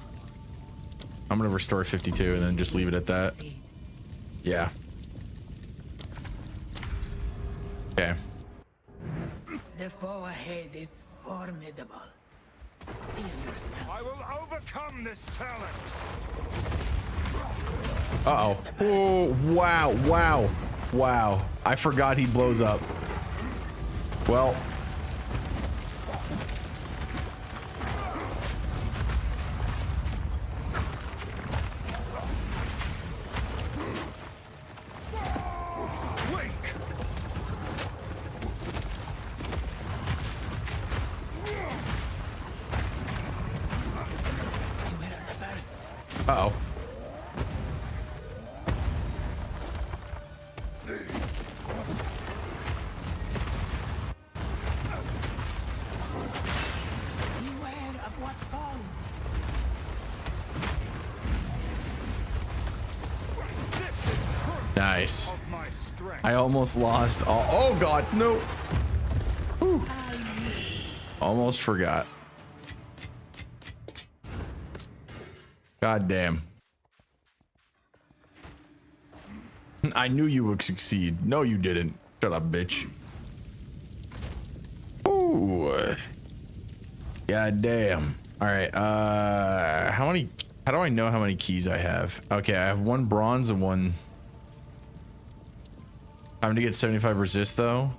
I'm gonna restore 52 and then just leave it at that. Yeah. Okay. The foe ahead is formidable. Steel yourself. I will overcome this challenge. Uh-oh. Oh, wow, wow, wow. I forgot he blows up. Well. Uh-oh. Beware of what falls. Nice. I almost lost all. Oh god, no. Whew. Almost forgot. God damn. I knew you would succeed. No, you didn't. Shut up, bitch. Ooh. God damn. All right. How do I know how many keys I have? Okay, I have 1 bronze and 1. I'm gonna get 75 resist though.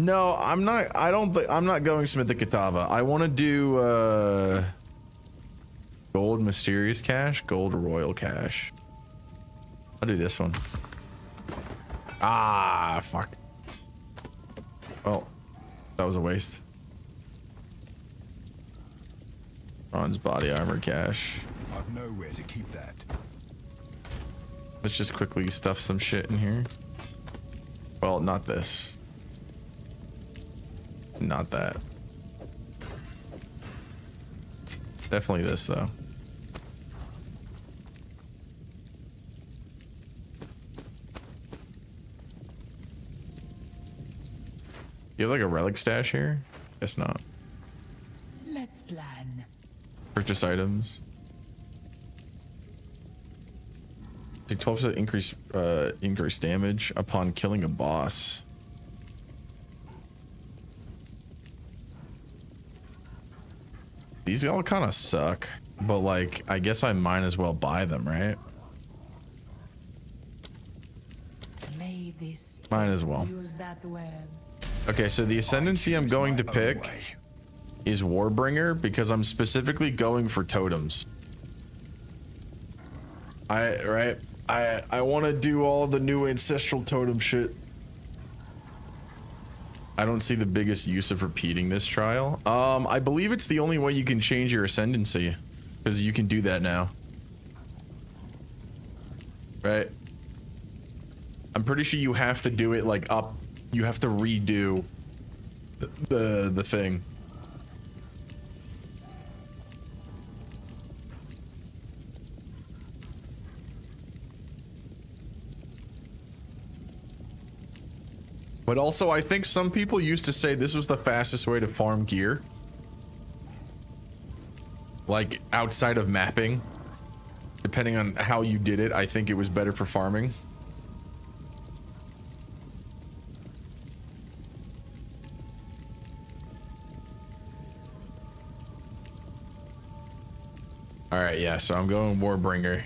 No, I'm not. I don't think I'm not going Smith the Katava. I want to do gold mysterious cache, gold royal cache. I'll do this one. Ah, fuck. Well, that was a waste. Bronze body armor cache. I've nowhere to keep that. Let's just quickly stuff some shit in here. Well, not this. Not that. Definitely this, though. You have like a relic stash here? Guess not. Let's plan. Purchase items. Take 12% increase damage upon killing a boss. These all kind of suck, but like I guess I might as well buy them, right? May this Might as well. use that well. Okay, so the ascendancy I'm going to pick is Warbringer because I'm specifically going for totems. I want to do all the new ancestral totem shit. I don't see the biggest use of repeating this trial. I believe it's the only way you can change your ascendancy, because you can do that now. Right? I'm pretty sure you have to do it like up. You have to redo the thing. But also, I think some people used to say this was the fastest way to farm gear. Like, outside of mapping. Depending on how you did it, I think it was better for farming. Alright, yeah, so I'm going Warbringer.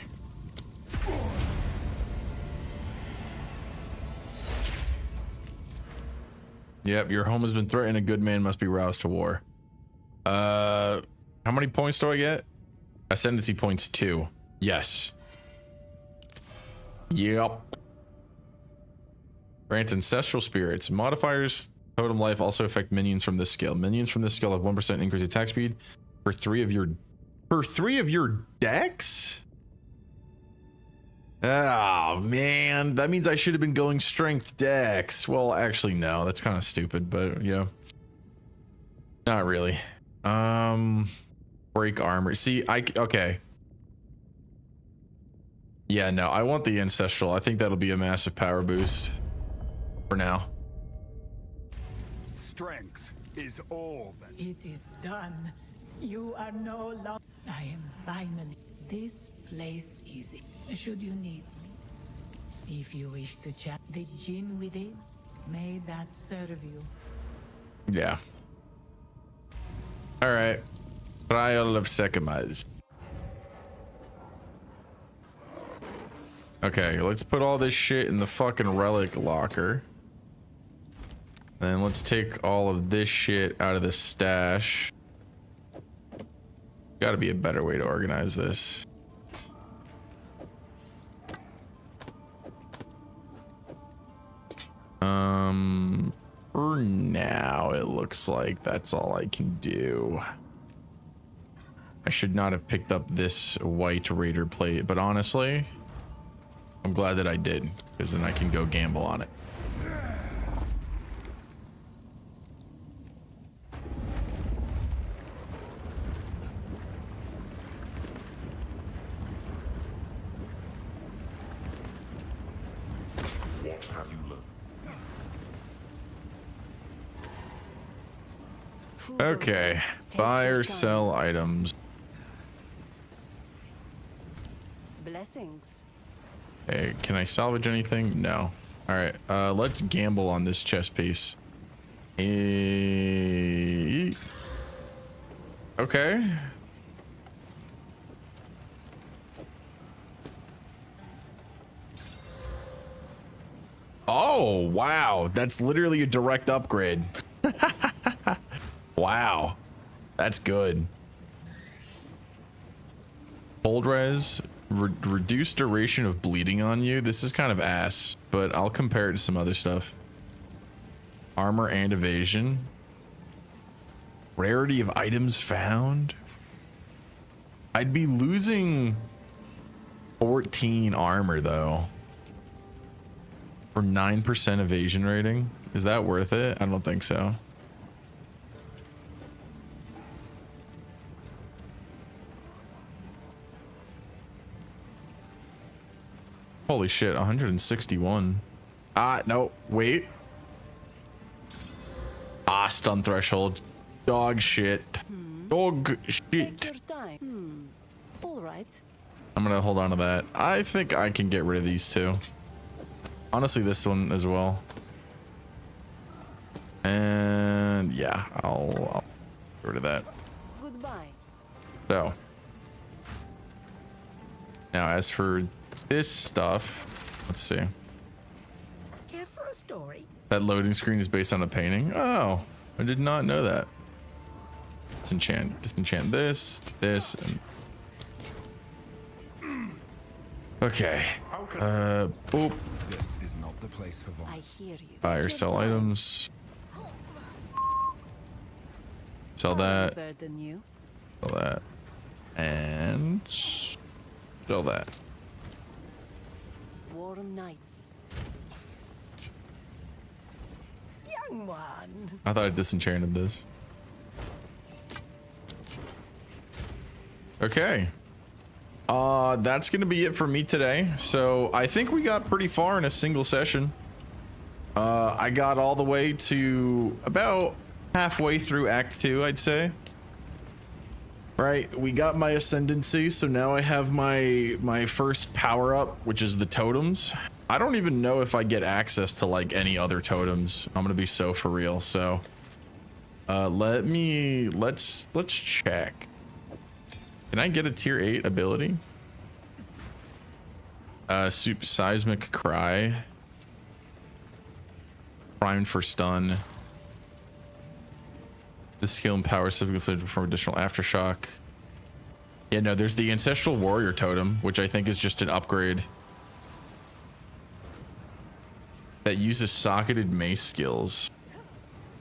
Yep, your home has been threatened. A good man must be roused to war. How many points do I get? Ascendancy points 2. Yes. Yep. Grants ancestral spirits. Modifiers totem life also affect minions from this skill. Minions from this skill have 1% increased attack speed for 3 of your decks? Oh man, that means I should have been going strength dex. Well, actually no, that's kind of stupid, but yeah. Not really. Break armor. See, okay. Yeah, no, I want the ancestral. I think that'll be a massive power boost for now. Strength is all that. It is done. You are no longer. I am finally. This place is it. Should you need me. If you wish to chat the djinn within, may that serve you. Yeah. Alright. Trial of Sekhemaz. Okay, let's put all this shit in the fucking relic locker. Then let's take all of this shit out of the stash. Gotta be a better way to organize this. For now, it looks like that's all I can do. I should not have picked up this white raider plate, but honestly, I'm glad that I did, because then I can go gamble on it. What have you learned? Okay, buy or sell items. Blessings. Hey, can I salvage anything? No. All right, let's gamble on this chest piece. Okay. Oh, wow. That's literally a direct upgrade. Wow. That's good. Cold res, reduced duration of bleeding on you. This is kind of ass, but I'll compare it to some other stuff. Armor and evasion. Rarity of items found. I'd be losing 14 armor though. For 9% evasion rating. Is that worth it? I don't think so. Holy shit, 161. No, wait. Stun threshold. Dog shit. Dog shit. All right. I'm gonna hold on to that. I think I can get rid of these two. Honestly, this one as well. And yeah, I'll get rid of that. Goodbye. So now as for this stuff, let's see. Care for a story? That loading screen is based on a painting. Oh, I did not know that. Disenchant this, and okay. Boop. This is not the place for I hear you. Buy or sell items. Sell that. Burden you. Sell that. And sell that. Warm nights. Young one. I thought I disenchanted this. Okay. That's gonna be it for me today. So I think we got pretty far in a single session. I got all the way to about halfway through Act 2, I'd say. Right, we got my ascendancy, so now I have my first power up, which is the totems. I don't even know if I get access to like any other totems. I'm gonna be so for real. So let's check. Can I get a tier 8 ability? Seismic cry. Primed for stun. This skill and power significantly perform additional aftershock. Yeah, no, there's the ancestral warrior totem, which I think is just an upgrade that uses socketed mace skills.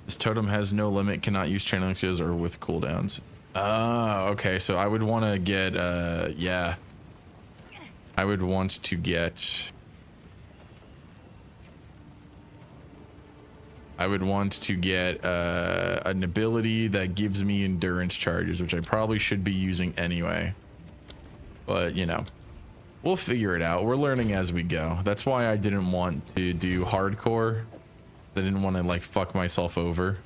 This totem has no limit, cannot use channeling skills or with cooldowns. Oh, okay. So I would want to get, yeah. I would want to get... an ability that gives me endurance charges, which I probably should be using anyway. But, you know, we'll figure it out. We're learning as we go. That's why I didn't want to do hardcore. I didn't want to, like, fuck myself over.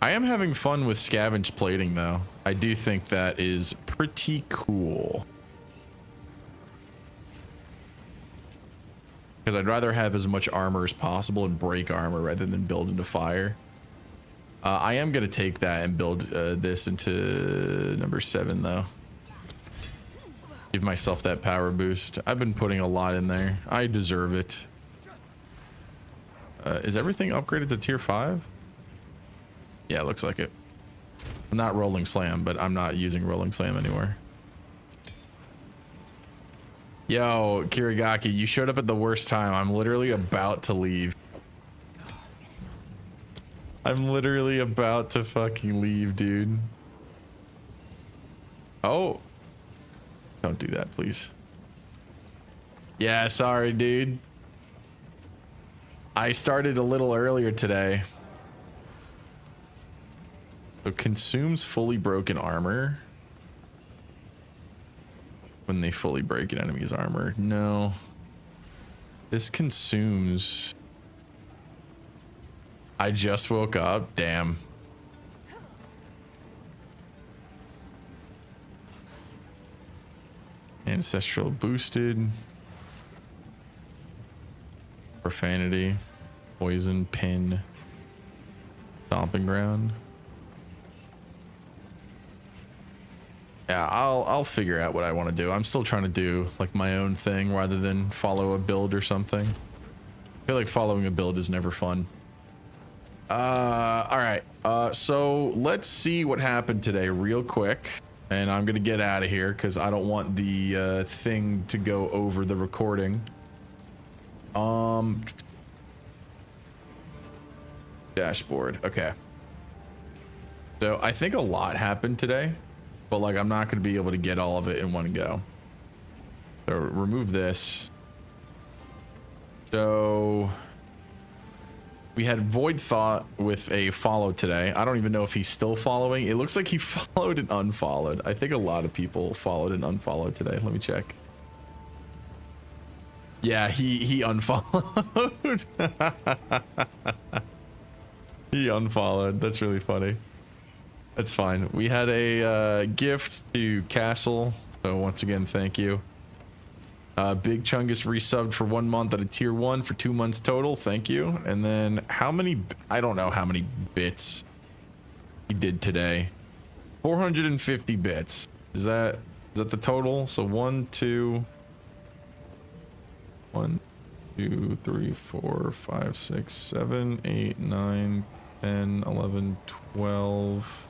I am having fun with scavenged plating, though. I do think that is pretty cool. Because I'd rather have as much armor as possible and break armor rather than build into fire. I am going to take that and build this into number 7, though. Give myself that power boost. I've been putting a lot in there. I deserve it. Is everything upgraded to tier 5? Yeah, it looks like it. Not rolling slam, but I'm not using rolling slam anymore. Yo, Kirigaki, you showed up at the worst time. I'm literally about to leave. I'm literally about to fucking leave, dude. Oh. Don't do that, please. Yeah, sorry, dude. I started a little earlier today. So consumes fully broken armor. When they fully break an enemy's armor. No. This consumes... I just woke up. Damn. Ancestral boosted. Profanity. Poison. Pin. Stomping ground. Yeah, I'll figure out what I want to do. I'm still trying to do like my own thing rather than follow a build or something. I feel like following a build is never fun. All right. So let's see what happened today real quick. And I'm going to get out of here because I don't want the thing to go over the recording. Dashboard. Okay. So I think a lot happened today, but like I'm not going to be able to get all of it in one go. So remove this. So we had Void Thought with a follow today. I don't even know if he's still following. It looks like he followed and unfollowed. I think a lot of people followed and unfollowed today. Let me check. Yeah, he unfollowed. He unfollowed. That's really funny. That's fine. We had a gift to Castle. So once again, thank you. Big Chungus resubbed for 1 month at a tier 1 for 2 months total. Thank you. And then how many? I don't know how many bits he did today. 450 bits. Is that the total? So 1, 2, 3, 4, 5, 6, 7, 8, 9, 10, 11, 12.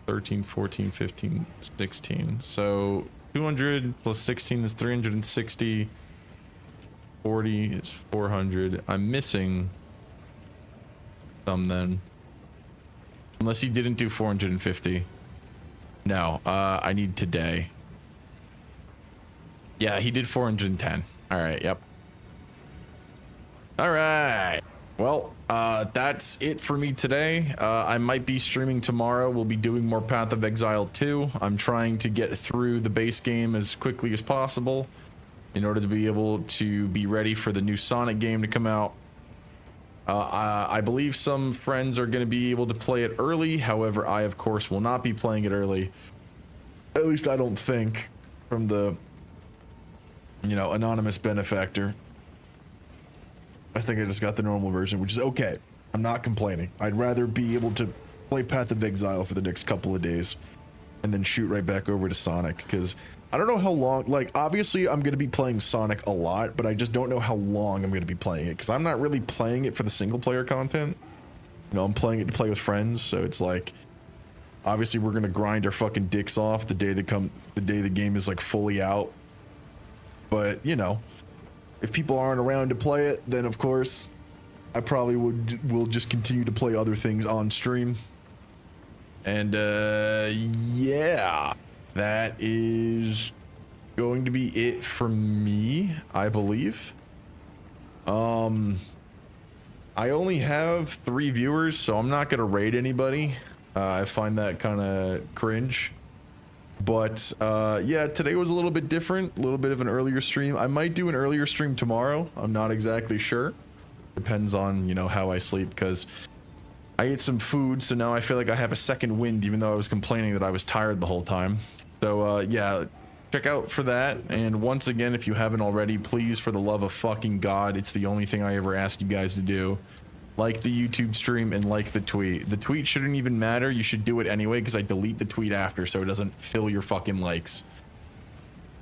13, 14, 15, 16. So 200 plus 16 is 360. 40 is 400. I'm missing some then. Unless he didn't do 450. No, I need today. Yeah, he did 410. All right, yep. All right. Well, that's it for me today. I might be streaming tomorrow. We'll be doing more Path of Exile 2. I'm trying to get through the base game as quickly as possible in order to be able to be ready for the new Sonic game to come out. I believe some friends are going to be able to play it early. However, I, of course, will not be playing it early. At least I don't think, from the, you know, anonymous benefactor. I think I just got the normal version, which is okay. I'm not complaining. I'd rather be able to play Path of Exile for the next couple of days and then shoot right back over to Sonic, because I don't know how long. Like, obviously I'm going to be playing Sonic a lot, but I just don't know how long I'm going to be playing it, because I'm not really playing it for the single player content. You know, I'm playing it to play with friends, so it's like, obviously we're going to grind our fucking dicks off the day the game is like fully out. But, you know, if people aren't around to play it, then of course I probably will just continue to play other things on stream. And yeah, that is going to be it for me, I believe. I only have 3 viewers, so I'm not gonna raid anybody. I find that kind of cringe. But yeah, today was a little bit different, a little bit of an earlier stream. I might do an earlier stream tomorrow. I'm not exactly sure. Depends on, you know, how I sleep, because I ate some food, so now I feel like I have a second wind, even though I was complaining that I was tired the whole time. So yeah, check out for that. And once again, if you haven't already, please, for the love of fucking God, it's the only thing I ever ask you guys to do. Like the YouTube stream and like the tweet. The tweet shouldn't even matter. You should do it anyway, because I delete the tweet after, so it doesn't fill your fucking likes.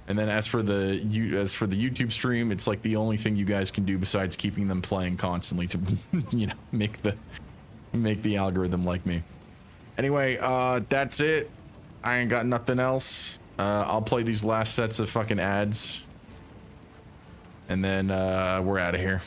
And then as for the YouTube stream, it's like the only thing you guys can do besides keeping them playing constantly to, you know, make the algorithm like me. Anyway, that's it. I ain't got nothing else. I'll play these last sets of fucking ads, and then we're out of here.